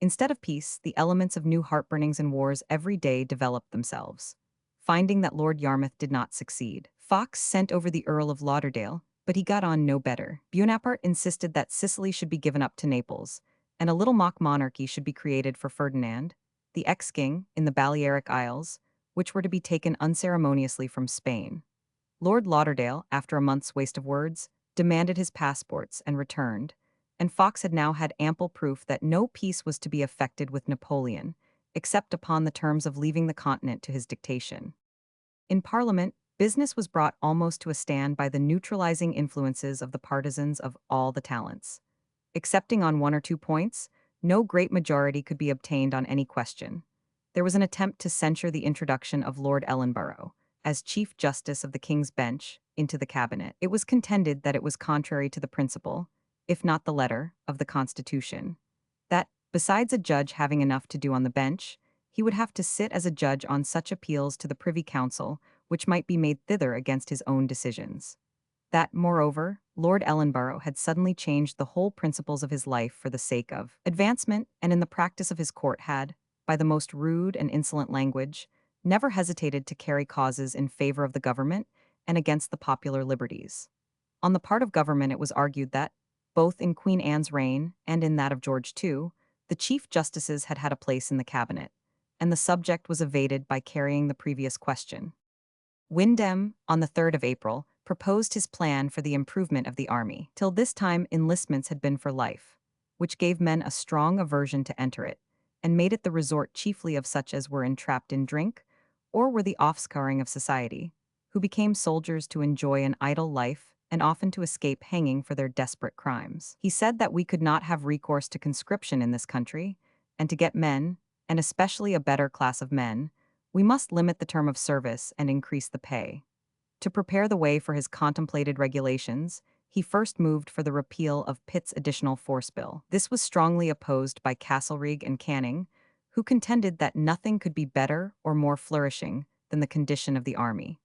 Instead of peace, the elements of new heartburnings and wars every day developed themselves. Finding that Lord Yarmouth did not succeed, Fox sent over the Earl of Lauderdale, but he got on no better. Bonaparte insisted that Sicily should be given up to Naples, and a little mock monarchy should be created for Ferdinand, the ex-king, in the Balearic Isles, which were to be taken unceremoniously from Spain. Lord Lauderdale, after a month's waste of words, demanded his passports and returned, and Fox had now had ample proof that no peace was to be effected with Napoleon, except upon the terms of leaving the continent to his dictation. In Parliament, business was brought almost to a stand by the neutralizing influences of the partisans of all the talents. Excepting on one or two points, no great majority could be obtained on any question. There was an attempt to censure the introduction of Lord Ellenborough, as Chief Justice of the King's Bench, into the cabinet. It was contended that it was contrary to the principle, if not the letter, of the Constitution. That, besides a judge having enough to do on the bench, he would have to sit as a judge on such appeals to the Privy Council, which might be made thither against his own decisions. That, moreover, Lord Ellenborough had suddenly changed the whole principles of his life for the sake of advancement, and in the practice of his court had, by the most rude and insolent language, never hesitated to carry causes in favor of the government and against the popular liberties. On the part of government it was argued that, both in Queen Anne's reign and in that of George II, the Chief Justices had had a place in the cabinet, and the subject was evaded by carrying the previous question. Windham, on the 3rd of April, proposed his plan for the improvement of the army. Till this time enlistments had been for life, which gave men a strong aversion to enter it, and made it the resort chiefly of such as were entrapped in drink, or were the offscouring of society, who became soldiers to enjoy an idle life and often to escape hanging for their desperate crimes. He said that we could not have recourse to conscription in this country, and to get men, and especially a better class of men, we must limit the term of service and increase the pay. To prepare the way for his contemplated regulations, he first moved for the repeal of Pitt's additional force bill. This was strongly opposed by Castlereagh and Canning, who contended that nothing could be better or more flourishing than the condition of the army,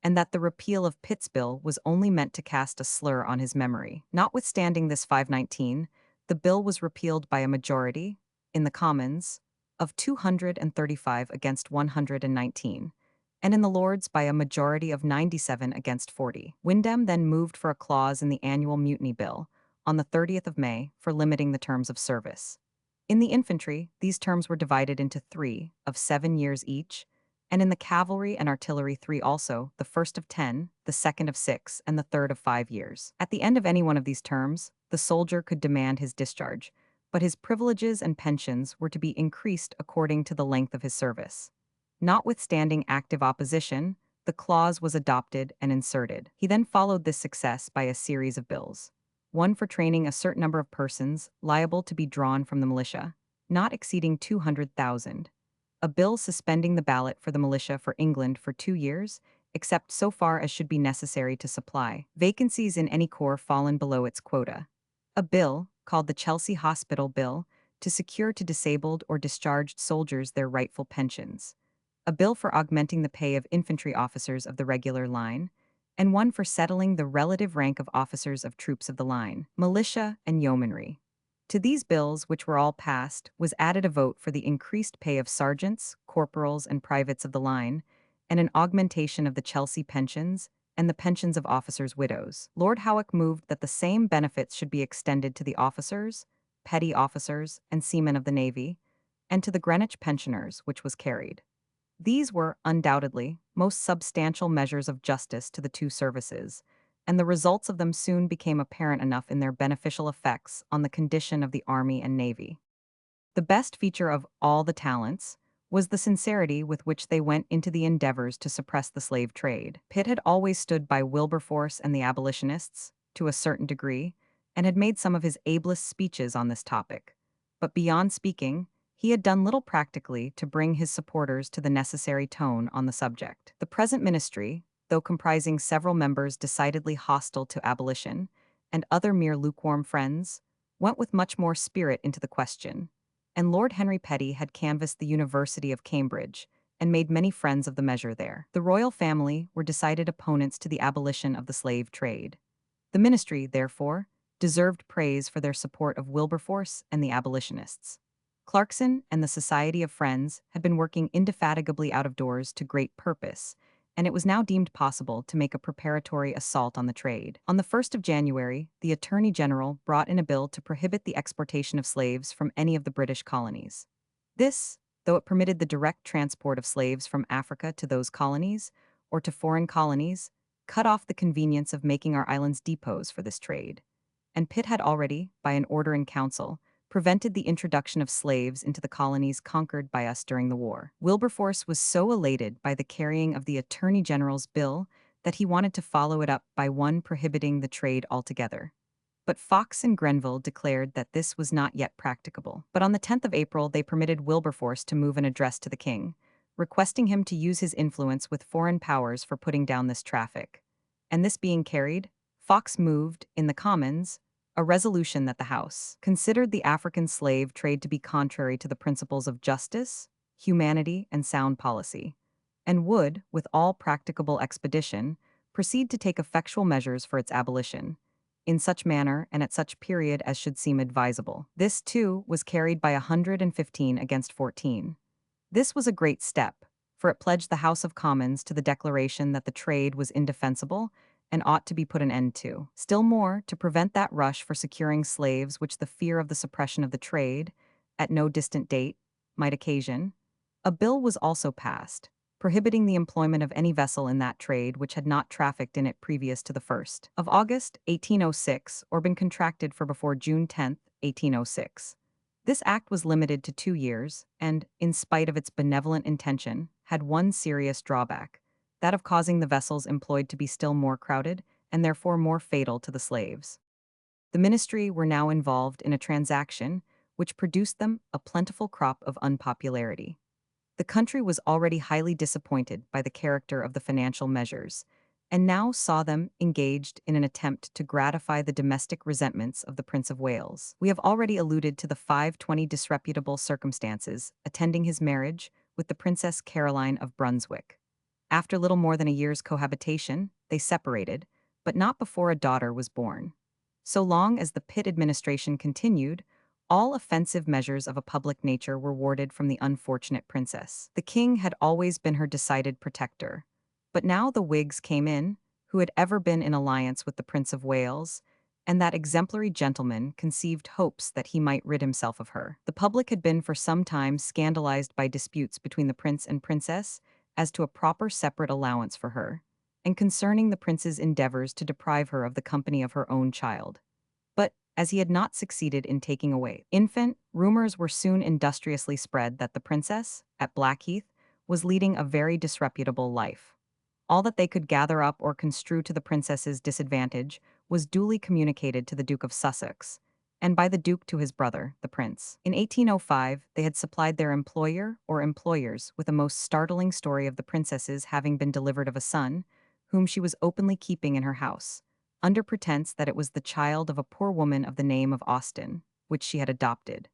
and that the repeal of Pitt's bill was only meant to cast a slur on his memory. Notwithstanding this 519, the bill was repealed by a majority, in the Commons, of 235 against 119, and in the Lords by a majority of 97 against 40. Windham then moved for a clause in the annual Mutiny Bill, on the 30th of May, for limiting the terms of service. In the infantry, these terms were divided into 3, of 7 years each, and in the cavalry and artillery 3 also, the first of 10, the second of 6, and the third of 5 years. At the end of any one of these terms, the soldier could demand his discharge, but his privileges and pensions were to be increased according to the length of his service. Notwithstanding active opposition, the clause was adopted and inserted. He then followed this success by a series of bills. One for training a certain number of persons liable to be drawn from the militia, not exceeding 200,000. A bill suspending the ballot for the militia for England for 2 years, except so far as should be necessary to supply vacancies in any corps fallen below its quota. A bill, called the Chelsea Hospital Bill, to secure to disabled or discharged soldiers their rightful pensions. A bill for augmenting the pay of infantry officers of the regular line, and one for settling the relative rank of officers of troops of the line, militia, and yeomanry. To these bills, which were all passed, was added a vote for the increased pay of sergeants, corporals, and privates of the line, and an augmentation of the Chelsea pensions and the pensions of officers' widows. Lord Howick moved that the same benefits should be extended to the officers, petty officers, and seamen of the Navy, and to the Greenwich pensioners, which was carried. These were, undoubtedly, most substantial measures of justice to the two services, and the results of them soon became apparent enough in their beneficial effects on the condition of the Army and Navy. The best feature of all the talents was the sincerity with which they went into the endeavors to suppress the slave trade. Pitt had always stood by Wilberforce and the abolitionists, to a certain degree, and had made some of his ablest speeches on this topic. But beyond speaking, he had done little practically to bring his supporters to the necessary tone on the subject. The present ministry, though comprising several members decidedly hostile to abolition, and other mere lukewarm friends, went with much more spirit into the question, and Lord Henry Petty had canvassed the University of Cambridge and made many friends of the measure there. The royal family were decided opponents to the abolition of the slave trade. The ministry, therefore, deserved praise for their support of Wilberforce and the abolitionists. Clarkson and the Society of Friends had been working indefatigably out of doors to great purpose, and it was now deemed possible to make a preparatory assault on the trade. On the 1st of January, the Attorney General brought in a bill to prohibit the exportation of slaves from any of the British colonies. This, though it permitted the direct transport of slaves from Africa to those colonies, or to foreign colonies, cut off the convenience of making our islands depots for this trade. And Pitt had already, by an order in council, prevented the introduction of slaves into the colonies conquered by us during the war. Wilberforce was so elated by the carrying of the Attorney General's bill that he wanted to follow it up by one prohibiting the trade altogether. But Fox and Grenville declared that this was not yet practicable. But on the 10th of April, they permitted Wilberforce to move an address to the king, requesting him to use his influence with foreign powers for putting down this traffic. And this being carried, Fox moved, in the Commons, a resolution that the House considered the African slave trade to be contrary to the principles of justice, humanity, and sound policy, and would, with all practicable expedition, proceed to take effectual measures for its abolition, in such manner and at such period as should seem advisable. This, too, was carried by 115 against 14. This was a great step, for it pledged the House of Commons to the declaration that the trade was indefensible and ought to be put an end to. Still more, to prevent that rush for securing slaves which the fear of the suppression of the trade, at no distant date, might occasion, a bill was also passed, prohibiting the employment of any vessel in that trade which had not trafficked in it previous to the 1st of August, 1806, or been contracted for before June 10, 1806. This act was limited to 2 years, and, in spite of its benevolent intention, had one serious drawback, that of causing the vessels employed to be still more crowded, and therefore more fatal to the slaves. The ministry were now involved in a transaction which produced them a plentiful crop of unpopularity. The country was already highly disappointed by the character of the financial measures, and now saw them engaged in an attempt to gratify the domestic resentments of the Prince of Wales. We have already alluded to the 520 disreputable circumstances attending his marriage with the Princess Caroline of Brunswick. After little more than a year's cohabitation, they separated, but not before a daughter was born. So long as the Pitt administration continued, all offensive measures of a public nature were warded from the unfortunate princess. The king had always been her decided protector, but now the Whigs came in, who had ever been in alliance with the Prince of Wales, and that exemplary gentleman conceived hopes that he might rid himself of her. The public had been for some time scandalized by disputes between the prince and princess as to a proper separate allowance for her, and concerning the prince's endeavors to deprive her of the company of her own child. But, as he had not succeeded in taking away infant, rumors were soon industriously spread that the princess, at Blackheath, was leading a very disreputable life. All that they could gather up or construe to the princess's disadvantage was duly communicated to the Duke of Sussex, and by the Duke to his brother, the Prince. In 1805, they had supplied their employer or employers with a most startling story of the princess's having been delivered of a son, whom she was openly keeping in her house, under pretense that it was the child of a poor woman of the name of Austen, which she had adopted.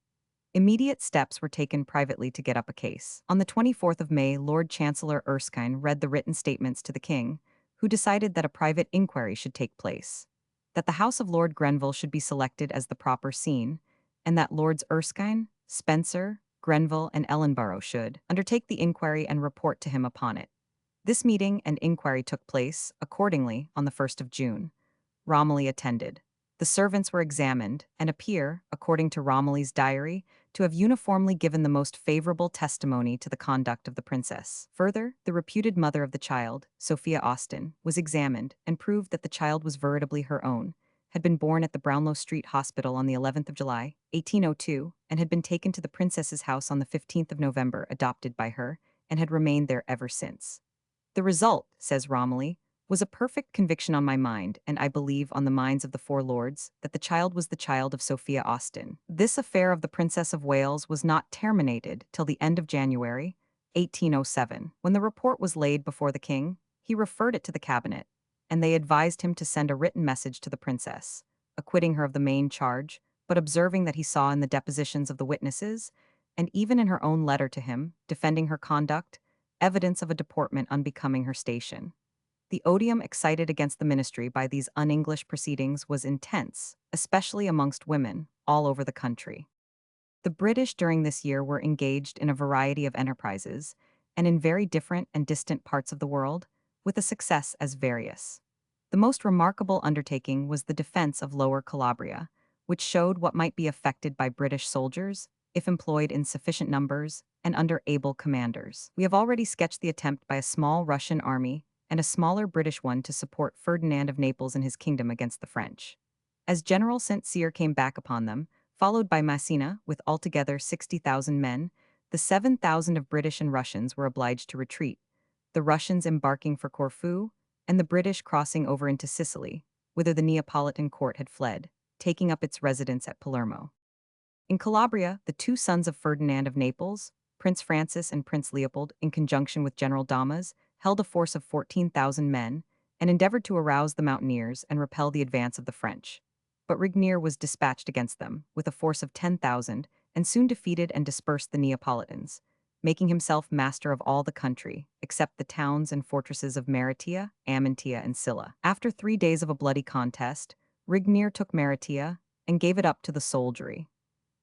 Immediate steps were taken privately to get up a case. On the 24th of May, Lord Chancellor Erskine read the written statements to the king, who decided that a private inquiry should take place, that the house of Lord Grenville should be selected as the proper scene, and that Lords Erskine, Spencer, Grenville, and Ellenborough should undertake the inquiry and report to him upon it. This meeting and inquiry took place, accordingly, on the 1st of June. Romilly attended. The servants were examined, and appear, according to Romilly's diary, to have uniformly given the most favorable testimony to the conduct of the princess. Further, the reputed mother of the child, Sophia Austen, was examined and proved that the child was veritably her own, had been born at the Brownlow Street Hospital on the 11th of July, 1802, and had been taken to the princess's house on the 15th of November, adopted by her, and had remained there ever since. The result, says Romilly, was a perfect conviction on my mind, and I believe on the minds of the four lords, that the child was the child of Sophia Austen. This affair of the Princess of Wales was not terminated till the end of January, 1807. When the report was laid before the king, he referred it to the cabinet, and they advised him to send a written message to the princess, acquitting her of the main charge, but observing that he saw in the depositions of the witnesses, and even in her own letter to him, defending her conduct, evidence of a deportment unbecoming her station. The odium excited against the ministry by these un-English proceedings was intense, especially amongst women, all over the country. The British during this year were engaged in a variety of enterprises, and in very different and distant parts of the world, with a success as various. The most remarkable undertaking was the defense of Lower Calabria, which showed what might be effected by British soldiers, if employed in sufficient numbers and under able commanders. We have already sketched the attempt by a small Russian army and a smaller British one to support Ferdinand of Naples and his kingdom against the French. As General St. Cyr came back upon them, followed by Massena with altogether 60,000 men, the 7,000 of British and Russians were obliged to retreat, the Russians embarking for Corfu, and the British crossing over into Sicily, whither the Neapolitan court had fled, taking up its residence at Palermo. In Calabria, the two sons of Ferdinand of Naples, Prince Francis and Prince Leopold, in conjunction with General Damas, held a force of 14,000 men and endeavored to arouse the mountaineers and repel the advance of the French. But Rignier was dispatched against them, with a force of 10,000, and soon defeated and dispersed the Neapolitans, making himself master of all the country, except the towns and fortresses of Maratea, Amantea, and Silla. After 3 days of a bloody contest, Rignier took Maratea and gave it up to the soldiery.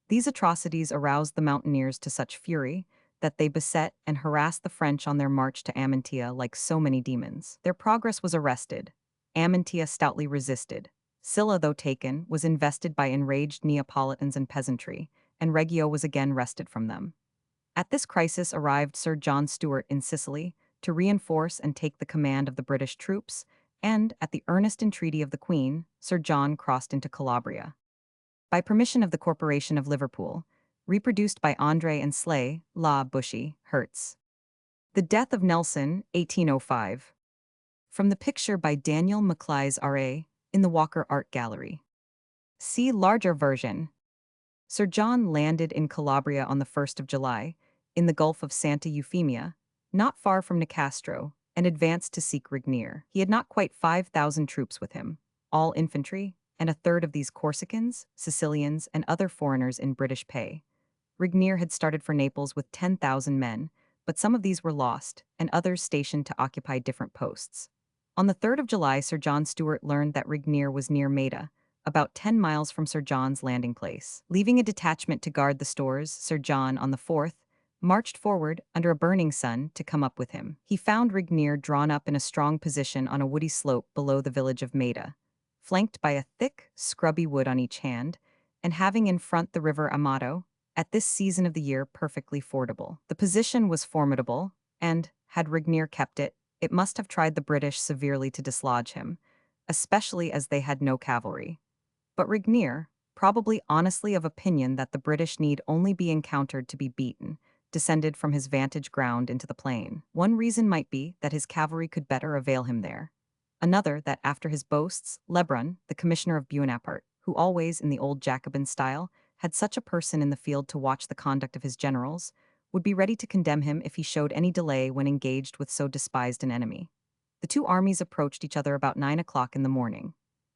These atrocities aroused the mountaineers to such fury that they beset and harassed the French on their march to Amantea like so many demons. Their progress was arrested. Amantea stoutly resisted. Silla, though taken, was invested by enraged Neapolitans and peasantry, and Reggio was again wrested from them. At this crisis arrived Sir John Stuart in Sicily to reinforce and take the command of the British troops, and, at the earnest entreaty of the Queen, Sir John crossed into Calabria. By permission of the Corporation of Liverpool, reproduced by Andre and Slay, La Bushy, Hertz. The Death of Nelson, 1805. From the picture by Daniel Maclise R.A. in the Walker Art Gallery. See larger version. Sir John landed in Calabria on the 1st of July, in the Gulf of Santa Eufemia, not far from Nicastro, and advanced to seek Rignier. He had not quite 5,000 troops with him, all infantry, and a third of these Corsicans, Sicilians, and other foreigners in British pay. Rignier had started for Naples with 10,000 men, but some of these were lost, and others stationed to occupy different posts. On the 3rd of July, Sir John Stuart learned that Rignier was near Maida, about 10 miles from Sir John's landing place. Leaving a detachment to guard the stores, Sir John, on the 4th, marched forward under a burning sun to come up with him. He found Rignier drawn up in a strong position on a woody slope below the village of Maida, flanked by a thick, scrubby wood on each hand, and having in front the river Amato, at this season of the year perfectly fordable. The position was formidable, and, had Rignier kept it, it must have tried the British severely to dislodge him, especially as they had no cavalry. But Rignier, probably honestly of opinion that the British need only be encountered to be beaten, descended from his vantage ground into the plain. One reason might be that his cavalry could better avail him there. Another, that after his boasts, Lebrun, the commissioner of Buonaparte, who always, in the old Jacobin style, had such a person in the field to watch the conduct of his generals, would be ready to condemn him if he showed any delay when engaged with so despised an enemy. The two armies approached each other about 9 o'clock in the morning.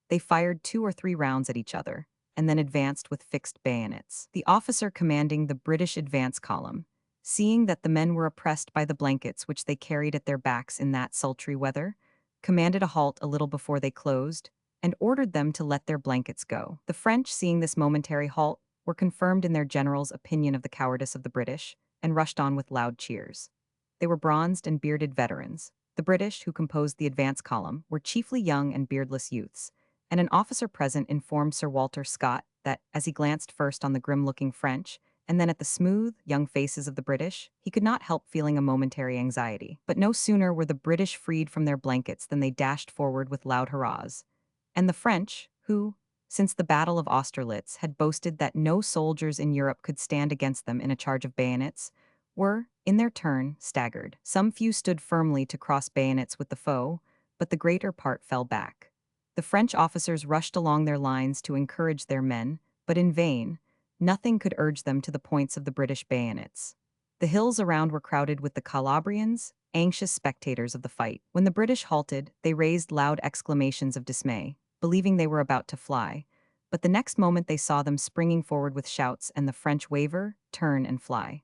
They fired 2 or 3 rounds at each other, and then advanced with fixed bayonets. The officer commanding the British advance column, seeing that the men were oppressed by the blankets which they carried at their backs in that sultry weather, commanded a halt a little before they closed, and ordered them to let their blankets go. The French, seeing this momentary halt, were confirmed in their general's opinion of the cowardice of the British, and rushed on with loud cheers. They were bronzed and bearded veterans. The British, who composed the advance column, were chiefly young and beardless youths, and an officer present informed Sir Walter Scott that, as he glanced first on the grim-looking French, and then at the smooth, young faces of the British, he could not help feeling a momentary anxiety. But no sooner were the British freed from their blankets than they dashed forward with loud hurrahs. And the French, who, since the Battle of Austerlitz, had boasted that no soldiers in Europe could stand against them in a charge of bayonets, were, in their turn, staggered. Some few stood firmly to cross bayonets with the foe, but the greater part fell back. The French officers rushed along their lines to encourage their men, but in vain. Nothing could urge them to the points of the British bayonets. The hills around were crowded with the Calabrians, anxious spectators of the fight. When the British halted, they raised loud exclamations of dismay, believing they were about to fly. But the next moment they saw them springing forward with shouts, and the French waver, turn, and fly.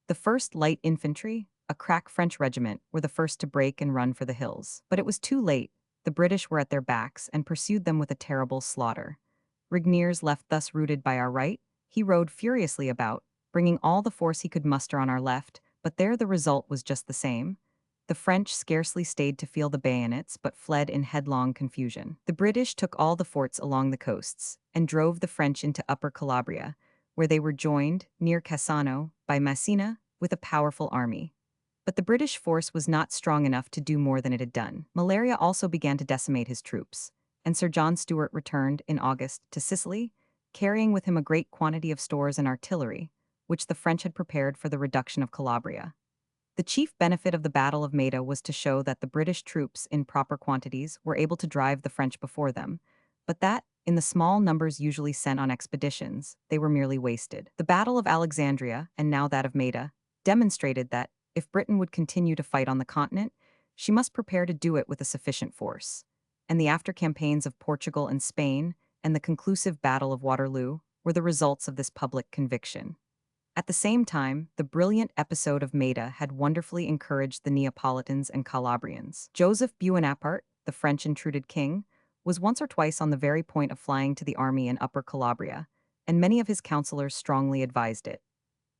The 1st Light Infantry, a crack French regiment, were the first to break and run for the hills. But it was too late. The British were at their backs and pursued them with a terrible slaughter. Rigniers left thus rooted by our right, he rode furiously about, bringing all the force he could muster on our left, but there the result was just the same. The French scarcely stayed to feel the bayonets, but fled in headlong confusion. The British took all the forts along the coasts, and drove the French into Upper Calabria, where they were joined, near Cassano, by Massena, with a powerful army. But the British force was not strong enough to do more than it had done. Malaria also began to decimate his troops, and Sir John Stuart returned, in August, to Sicily, carrying with him a great quantity of stores and artillery, which the French had prepared for the reduction of Calabria. The chief benefit of the Battle of Maida was to show that the British troops, in proper quantities, were able to drive the French before them, but that, in the small numbers usually sent on expeditions, they were merely wasted. The Battle of Alexandria, and now that of Maida, demonstrated that, if Britain would continue to fight on the continent, she must prepare to do it with a sufficient force. And the after-campaigns of Portugal and Spain, and the conclusive Battle of Waterloo, were the results of this public conviction. At the same time, the brilliant episode of Maida had wonderfully encouraged the Neapolitans and Calabrians. Joseph Buonaparte, the French intruded king, was once or twice on the very point of flying to the army in Upper Calabria, and many of his counselors strongly advised it.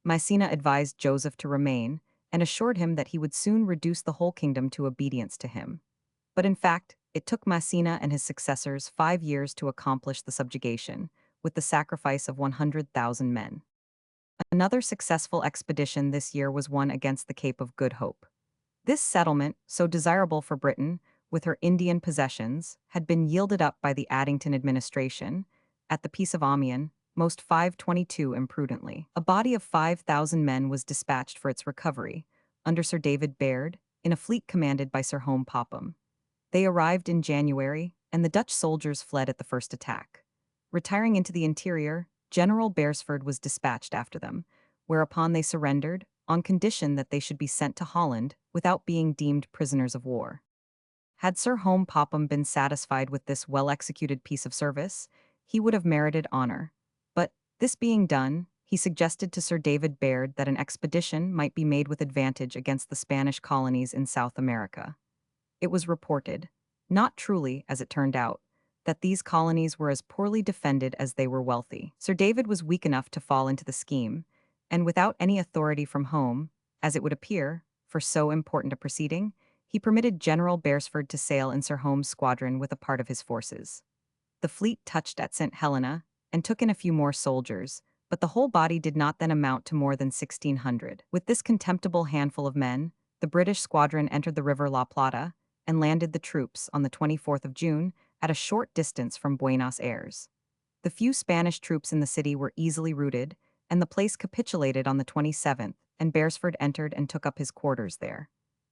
Massena advised Joseph to remain, and assured him that he would soon reduce the whole kingdom to obedience to him. But in fact, it took Massena and his successors 5 years to accomplish the subjugation, with the sacrifice of 100,000 men. Another successful expedition this year was one against the Cape of Good Hope. This settlement, so desirable for Britain, with her Indian possessions, had been yielded up by the Addington administration, at the Peace of Amiens, most 522 imprudently. A body of 5,000 men was dispatched for its recovery, under Sir David Baird, in a fleet commanded by Sir Home Popham. They arrived in January, and the Dutch soldiers fled at the first attack. Retiring into the interior, General Beresford was dispatched after them, whereupon they surrendered, on condition that they should be sent to Holland without being deemed prisoners of war. Had Sir Home Popham been satisfied with this well-executed piece of service, he would have merited honor. But, this being done, he suggested to Sir David Baird that an expedition might be made with advantage against the Spanish colonies in South America. It was reported, not truly as it turned out, that these colonies were as poorly defended as they were wealthy. Sir David was weak enough to fall into the scheme, and without any authority from home, as it would appear, for so important a proceeding, he permitted General Beresford to sail in Sir Home's squadron with a part of his forces. The fleet touched at St. Helena, and took in a few more soldiers, but the whole body did not then amount to more than 1,600. With this contemptible handful of men, the British squadron entered the river La Plata, and landed the troops on the 24th of June, at a short distance from Buenos Aires. The few Spanish troops in the city were easily routed, and the place capitulated on the 27th, and Beresford entered and took up his quarters there.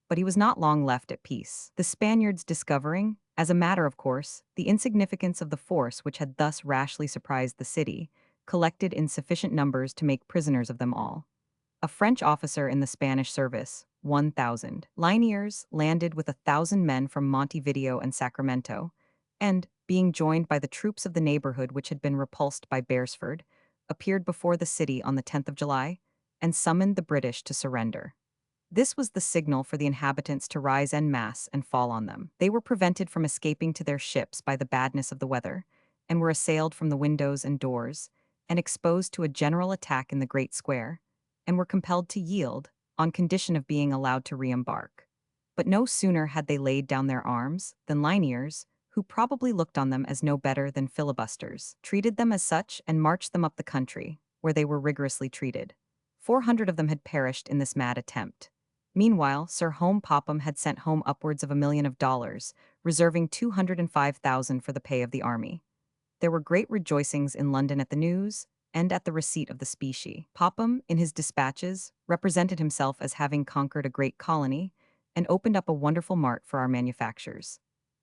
But he was not long left at peace. The Spaniards discovering, as a matter of course, the insignificance of the force which had thus rashly surprised the city, collected in sufficient numbers to make prisoners of them all. A French officer in the Spanish service, 1,000 Liniers, landed with 1,000 men from Montevideo and Sacramento, and, being joined by the troops of the neighborhood which had been repulsed by Beresford, appeared before the city on the 10th of July, and summoned the British to surrender. This was the signal for the inhabitants to rise en masse and fall on them. They were prevented from escaping to their ships by the badness of the weather, and were assailed from the windows and doors, and exposed to a general attack in the great square, and were compelled to yield, on condition of being allowed to re-embark. But no sooner had they laid down their arms than Liniers, who probably looked on them as no better than filibusters, treated them as such and marched them up the country, where they were rigorously treated. 400 of them had perished in this mad attempt. Meanwhile, Sir Home Popham had sent home upwards of $1 million, reserving 205,000 for the pay of the army. There were great rejoicings in London at the news, and at the receipt of the specie. Popham, in his dispatches, represented himself as having conquered a great colony, and opened up a wonderful mart for our manufactures.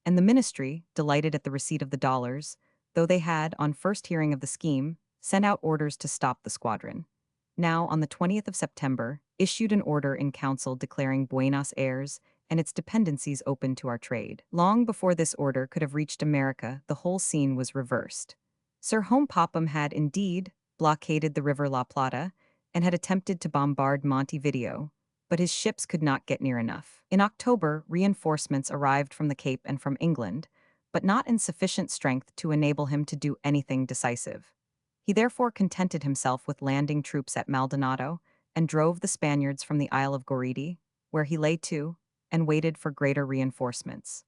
and the ministry, delighted at the receipt of the dollars, though they had, on first hearing of the scheme, sent out orders to stop the squadron. Now, on the 20th of September, issued an order in council declaring Buenos Aires and its dependencies open to our trade. Long before this order could have reached America, the whole scene was reversed. Sir Home Popham had indeed blockaded the river La Plata and had attempted to bombard Montevideo, but his ships could not get near enough. In October, reinforcements arrived from the Cape and from England, but not in sufficient strength to enable him to do anything decisive. He therefore contented himself with landing troops at Maldonado and drove the Spaniards from the Isle of Goriti, where he lay to, and waited for greater reinforcements.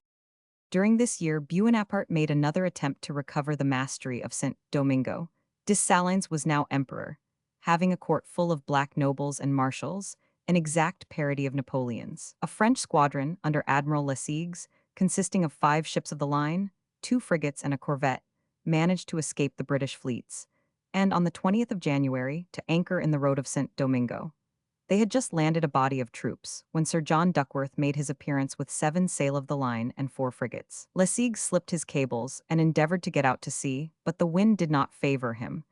During this year, Buonaparte made another attempt to recover the mastery of St. Domingo. Dessalines was now emperor, having a court full of black nobles and marshals, an exact parody of Napoleon's. A French squadron under Admiral Lessegues, consisting of 5 ships of the line, 2 frigates and a corvette, managed to escape the British fleets, and on the 20th of January to anchor in the road of St. Domingo. They had just landed a body of troops when Sir John Duckworth made his appearance with 7 sail of the line and 4 frigates. Lessegues slipped his cables and endeavored to get out to sea, but the wind did not favor him.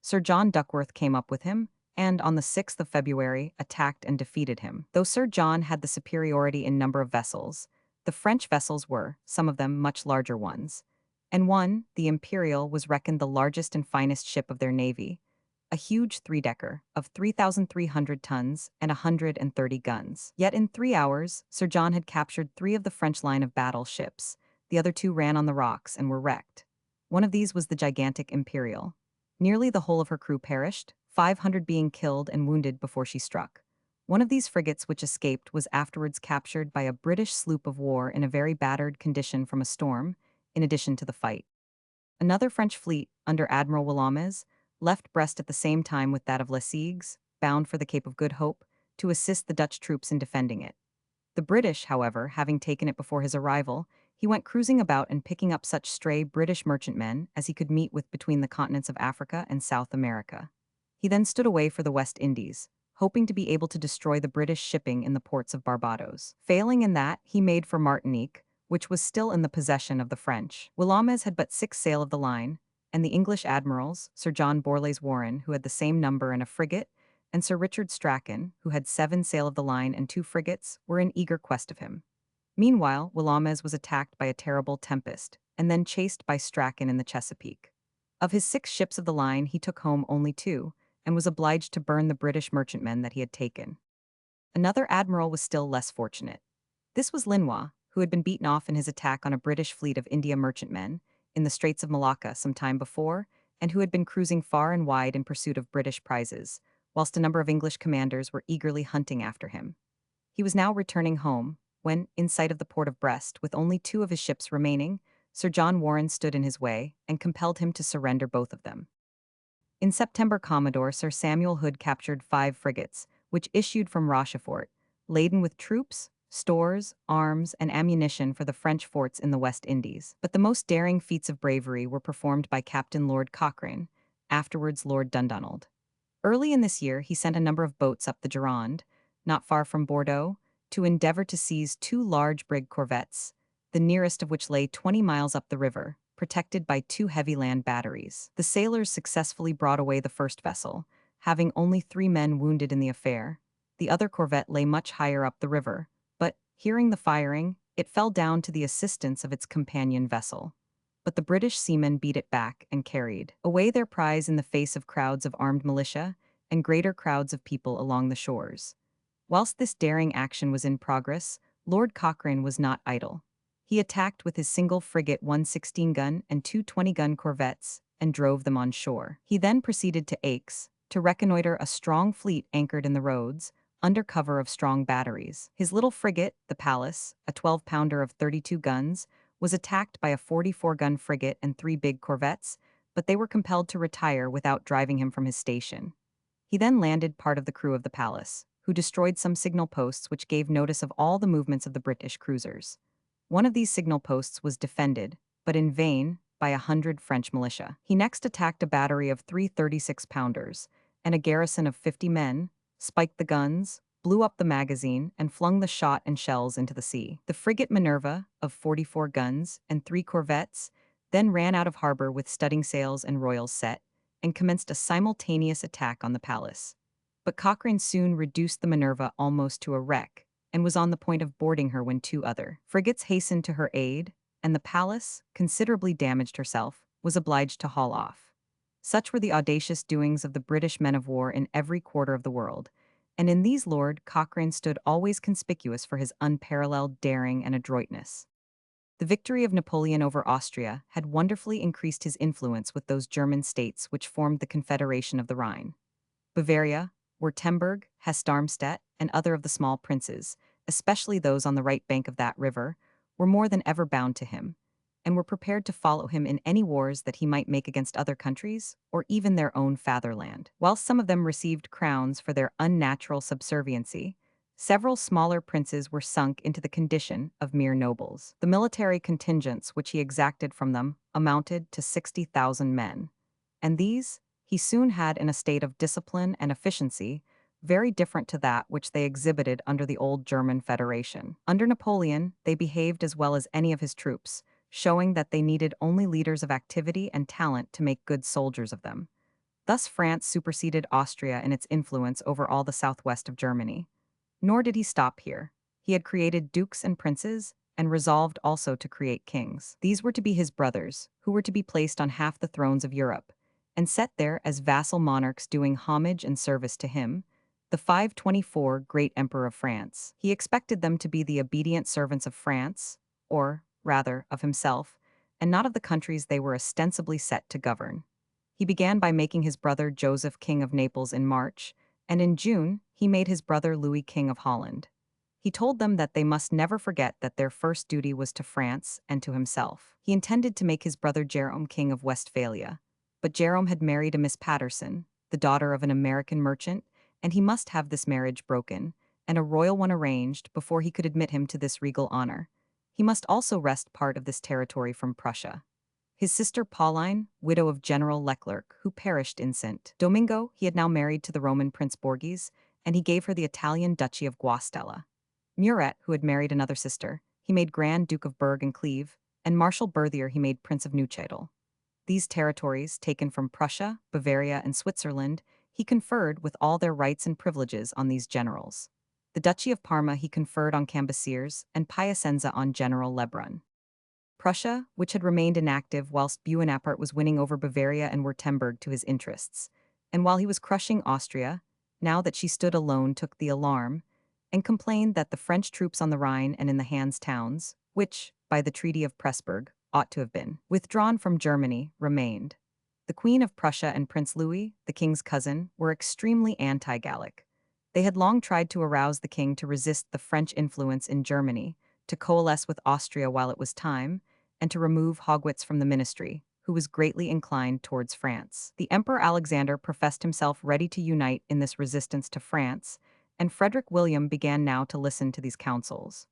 Sir John Duckworth came up with him, and on the 6th of February attacked and defeated him. Though Sir John had the superiority in number of vessels, the French vessels were, some of them, much larger ones, and one, the Imperial, was reckoned the largest and finest ship of their navy, a huge 3-decker of 3,300 tons and 130 guns. Yet in 3 hours, Sir John had captured 3 of the French line of battle ships. The other 2 ran on the rocks and were wrecked. One of these was the gigantic Imperial. Nearly the whole of her crew perished, 500 being killed and wounded before she struck. One of these frigates which escaped was afterwards captured by a British sloop of war in a very battered condition from a storm, in addition to the fight. Another French fleet, under Admiral Willamez, left Brest at the same time with that of Lessegues, bound for the Cape of Good Hope, to assist the Dutch troops in defending it. The British, however, having taken it before his arrival, he went cruising about and picking up such stray British merchantmen as he could meet with between the continents of Africa and South America. He then stood away for the West Indies, hoping to be able to destroy the British shipping in the ports of Barbados. Failing in that, he made for Martinique, which was still in the possession of the French. Willamez had but 6 sail of the line, and the English admirals, Sir John Borlase Warren, who had the same number and a frigate, and Sir Richard Strachan, who had 7 sail of the line and 2 frigates, were in eager quest of him. Meanwhile, Willamez was attacked by a terrible tempest, and then chased by Strachan in the Chesapeake. Of his 6 ships of the line, he took home only 2, and was obliged to burn the British merchantmen that he had taken. Another admiral was still less fortunate. This was Linois, who had been beaten off in his attack on a British fleet of India merchantmen in the Straits of Malacca some time before, and who had been cruising far and wide in pursuit of British prizes, whilst a number of English commanders were eagerly hunting after him. He was now returning home, when, in sight of the port of Brest, with only 2 of his ships remaining, Sir John Warren stood in his way and compelled him to surrender both of them. In September, Commodore Sir Samuel Hood captured 5 frigates, which issued from Rochefort, laden with troops, stores, arms, and ammunition for the French forts in the West Indies. But the most daring feats of bravery were performed by Captain Lord Cochrane, afterwards Lord Dundonald. Early in this year, he sent a number of boats up the Gironde, not far from Bordeaux, to endeavor to seize 2 large brig corvettes, the nearest of which lay 20 miles up the river, protected by 2 heavy land batteries. The sailors successfully brought away the first vessel, having only 3 men wounded in the affair. The other corvette lay much higher up the river, but, hearing the firing, it fell down to the assistance of its companion vessel. But the British seamen beat it back and carried away their prize in the face of crowds of armed militia and greater crowds of people along the shores. Whilst this daring action was in progress, Lord Cochrane was not idle. He attacked with his single frigate 1 16-gun and 2 20-gun corvettes and drove them on shore. He then proceeded to Aix to reconnoiter a strong fleet anchored in the roads, under cover of strong batteries. His little frigate, the Pallas, a 12-pounder of 32 guns, was attacked by a 44-gun frigate and 3 big corvettes, but they were compelled to retire without driving him from his station. He then landed part of the crew of the Pallas, who destroyed some signal posts which gave notice of all the movements of the British cruisers. One of these signal posts was defended, but in vain, by 100 French militia. He next attacked a battery of 3 36-pounders, and a garrison of 50 men, spiked the guns, blew up the magazine, and flung the shot and shells into the sea. The frigate Minerva, of 44 guns and 3 corvettes, then ran out of harbor with studding sails and royals set, and commenced a simultaneous attack on the palace. But Cochrane soon reduced the Minerva almost to a wreck, and was on the point of boarding her when 2 other frigates hastened to her aid, and the palace, considerably damaged herself, was obliged to haul off. Such were the audacious doings of the British men of war in every quarter of the world, and in these Lord Cochrane stood always conspicuous for his unparalleled daring and adroitness. The victory of Napoleon over Austria had wonderfully increased his influence with those German states which formed the Confederation of the Rhine. Bavaria, Württemberg, Hesse-Darmstadt, and other of the small princes, especially those on the right bank of that river, were more than ever bound to him, and were prepared to follow him in any wars that he might make against other countries, or even their own fatherland. Whilst some of them received crowns for their unnatural subserviency, several smaller princes were sunk into the condition of mere nobles. The military contingents which he exacted from them amounted to 60,000 men, and these he soon had in a state of discipline and efficiency very different to that which they exhibited under the old German Federation. Under Napoleon, they behaved as well as any of his troops, showing that they needed only leaders of activity and talent to make good soldiers of them. Thus France superseded Austria in its influence over all the southwest of Germany. Nor did he stop here. He had created dukes and princes, and resolved also to create kings. These were to be his brothers, who were to be placed on half the thrones of Europe, and set there as vassal monarchs doing homage and service to him, the 524 great emperor of France. He expected them to be the obedient servants of France, or, rather, of himself, and not of the countries they were ostensibly set to govern. He began by making his brother Joseph king of Naples in March, and in June he made his brother Louis king of Holland. He told them that they must never forget that their first duty was to France and to himself. He intended to make his brother Jerome king of Westphalia, but Jerome had married a Miss Patterson, the daughter of an American merchant, and he must have this marriage broken, and a royal one arranged before he could admit him to this regal honor. He must also wrest part of this territory from Prussia. His sister Pauline, widow of General Leclerc, who perished in St. Domingo, he had now married to the Roman Prince Borghese, and he gave her the Italian Duchy of Guastella. Murat, who had married another sister, he made Grand Duke of Berg and Cleve, and Marshal Berthier he made Prince of Neuchâtel. These territories, taken from Prussia, Bavaria, and Switzerland, he conferred with all their rights and privileges on these generals. The Duchy of Parma he conferred on Cambyses, and Piacenza on General Lebrun. Prussia, which had remained inactive whilst Buonaparte was winning over Bavaria and Württemberg to his interests, and while he was crushing Austria, now that she stood alone took the alarm, and complained that the French troops on the Rhine and in the Hanse towns, which, by the Treaty of Pressburg, ought to have been withdrawn from Germany, remained. The Queen of Prussia and Prince Louis, the king's cousin, were extremely anti-Gallic. They had long tried to arouse the king to resist the French influence in Germany, to coalesce with Austria while it was time, and to remove Haugwitz from the ministry, who was greatly inclined towards France. The Emperor Alexander professed himself ready to unite in this resistance to France, and Frederick William began now to listen to these counsels.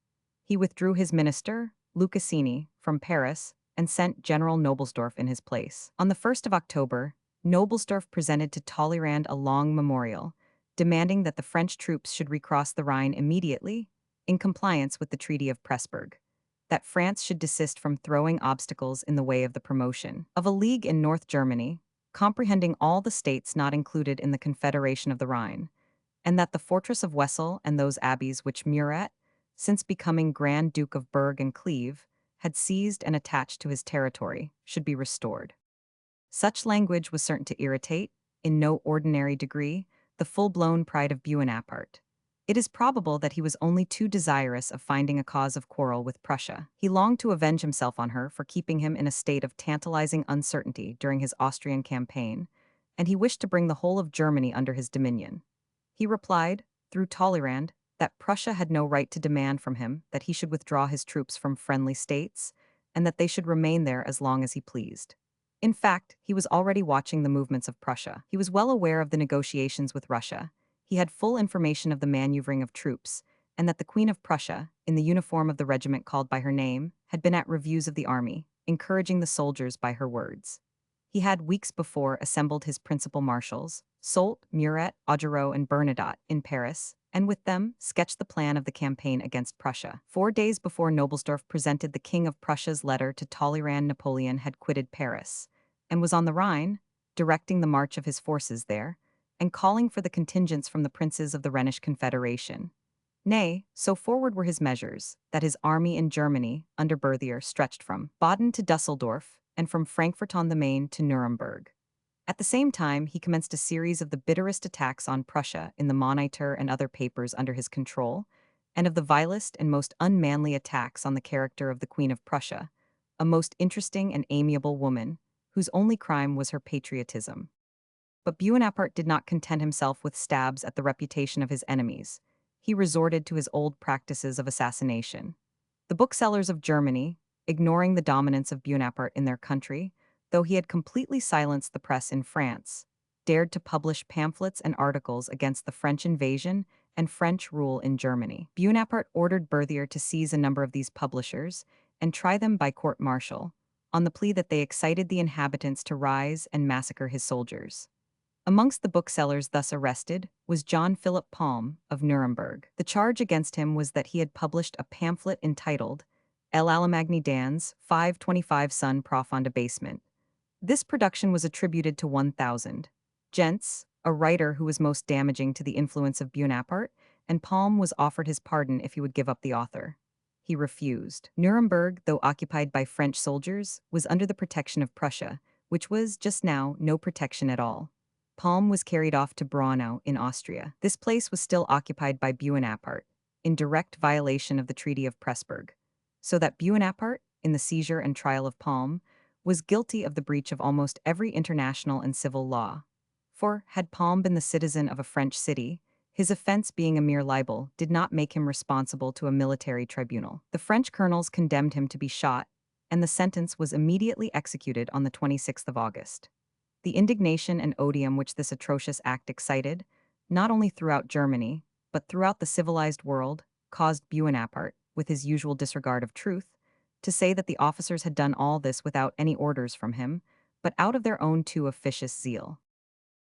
He withdrew his minister, Lucasini, from Paris, and sent General Nobelsdorf in his place. On the 1st of October, Nobelsdorf presented to Talleyrand a long memorial, demanding that the French troops should recross the Rhine immediately, in compliance with the Treaty of Pressburg, that France should desist from throwing obstacles in the way of the promotion of a league in North Germany, comprehending all the states not included in the Confederation of the Rhine, and that the fortress of Wesel and those abbeys which Murat, since becoming Grand Duke of Berg and Cleve, had seized and attached to his territory, should be restored. Such language was certain to irritate, in no ordinary degree, the full-blown pride of Buonaparte. It is probable that he was only too desirous of finding a cause of quarrel with Prussia. He longed to avenge himself on her for keeping him in a state of tantalizing uncertainty during his Austrian campaign, and he wished to bring the whole of Germany under his dominion. He replied, through Talleyrand, that Prussia had no right to demand from him that he should withdraw his troops from friendly states, and that they should remain there as long as he pleased. In fact, he was already watching the movements of Prussia. He was well aware of the negotiations with Russia. He had full information of the maneuvering of troops, and that the Queen of Prussia, in the uniform of the regiment called by her name, had been at reviews of the army, encouraging the soldiers by her words. He had weeks before assembled his principal marshals, Soult, Murat, Augereau, and Bernadotte, in Paris, and with them sketched the plan of the campaign against Prussia. 4 days before Nobelsdorf presented the King of Prussia's letter to Talleyrand, Napoleon had quitted Paris and was on the Rhine, directing the march of his forces there, and calling for the contingents from the princes of the Rhenish Confederation. Nay, so forward were his measures, that his army in Germany, under Berthier, stretched from Baden to Dusseldorf, and from Frankfurt on the Main to Nuremberg. At the same time, he commenced a series of the bitterest attacks on Prussia in the Monitor and other papers under his control, and of the vilest and most unmanly attacks on the character of the Queen of Prussia, a most interesting and amiable woman, whose only crime was her patriotism. But Buonaparte did not content himself with stabs at the reputation of his enemies. He resorted to his old practices of assassination. The booksellers of Germany, ignoring the dominance of Buonaparte in their country, though he had completely silenced the press in France, dared to publish pamphlets and articles against the French invasion and French rule in Germany. Buonaparte ordered Berthier to seize a number of these publishers and try them by court-martial, on the plea that they excited the inhabitants to rise and massacre his soldiers. Amongst the booksellers thus arrested was John Philip Palm of Nuremberg. The charge against him was that he had published a pamphlet entitled El Alamagni dans 525 Son Profond Abasement. This production was attributed to 1000 Gents, a writer who was most damaging to the influence of Buonaparte, and Palm was offered his pardon if he would give up the author. He refused. Nuremberg, though occupied by French soldiers, was under the protection of Prussia, which was, just now, no protection at all. Palm was carried off to Braunau in Austria. This place was still occupied by Buonaparte, in direct violation of the Treaty of Pressburg, so that Buonaparte, in the seizure and trial of Palm, was guilty of the breach of almost every international and civil law. For, had Palm been the citizen of a French city, his offense being a mere libel did not make him responsible to a military tribunal. The French colonels condemned him to be shot, and the sentence was immediately executed on the 26th of August. The indignation and odium which this atrocious act excited, not only throughout Germany, but throughout the civilized world, caused Buonaparte, with his usual disregard of truth, to say that the officers had done all this without any orders from him, but out of their own too officious zeal.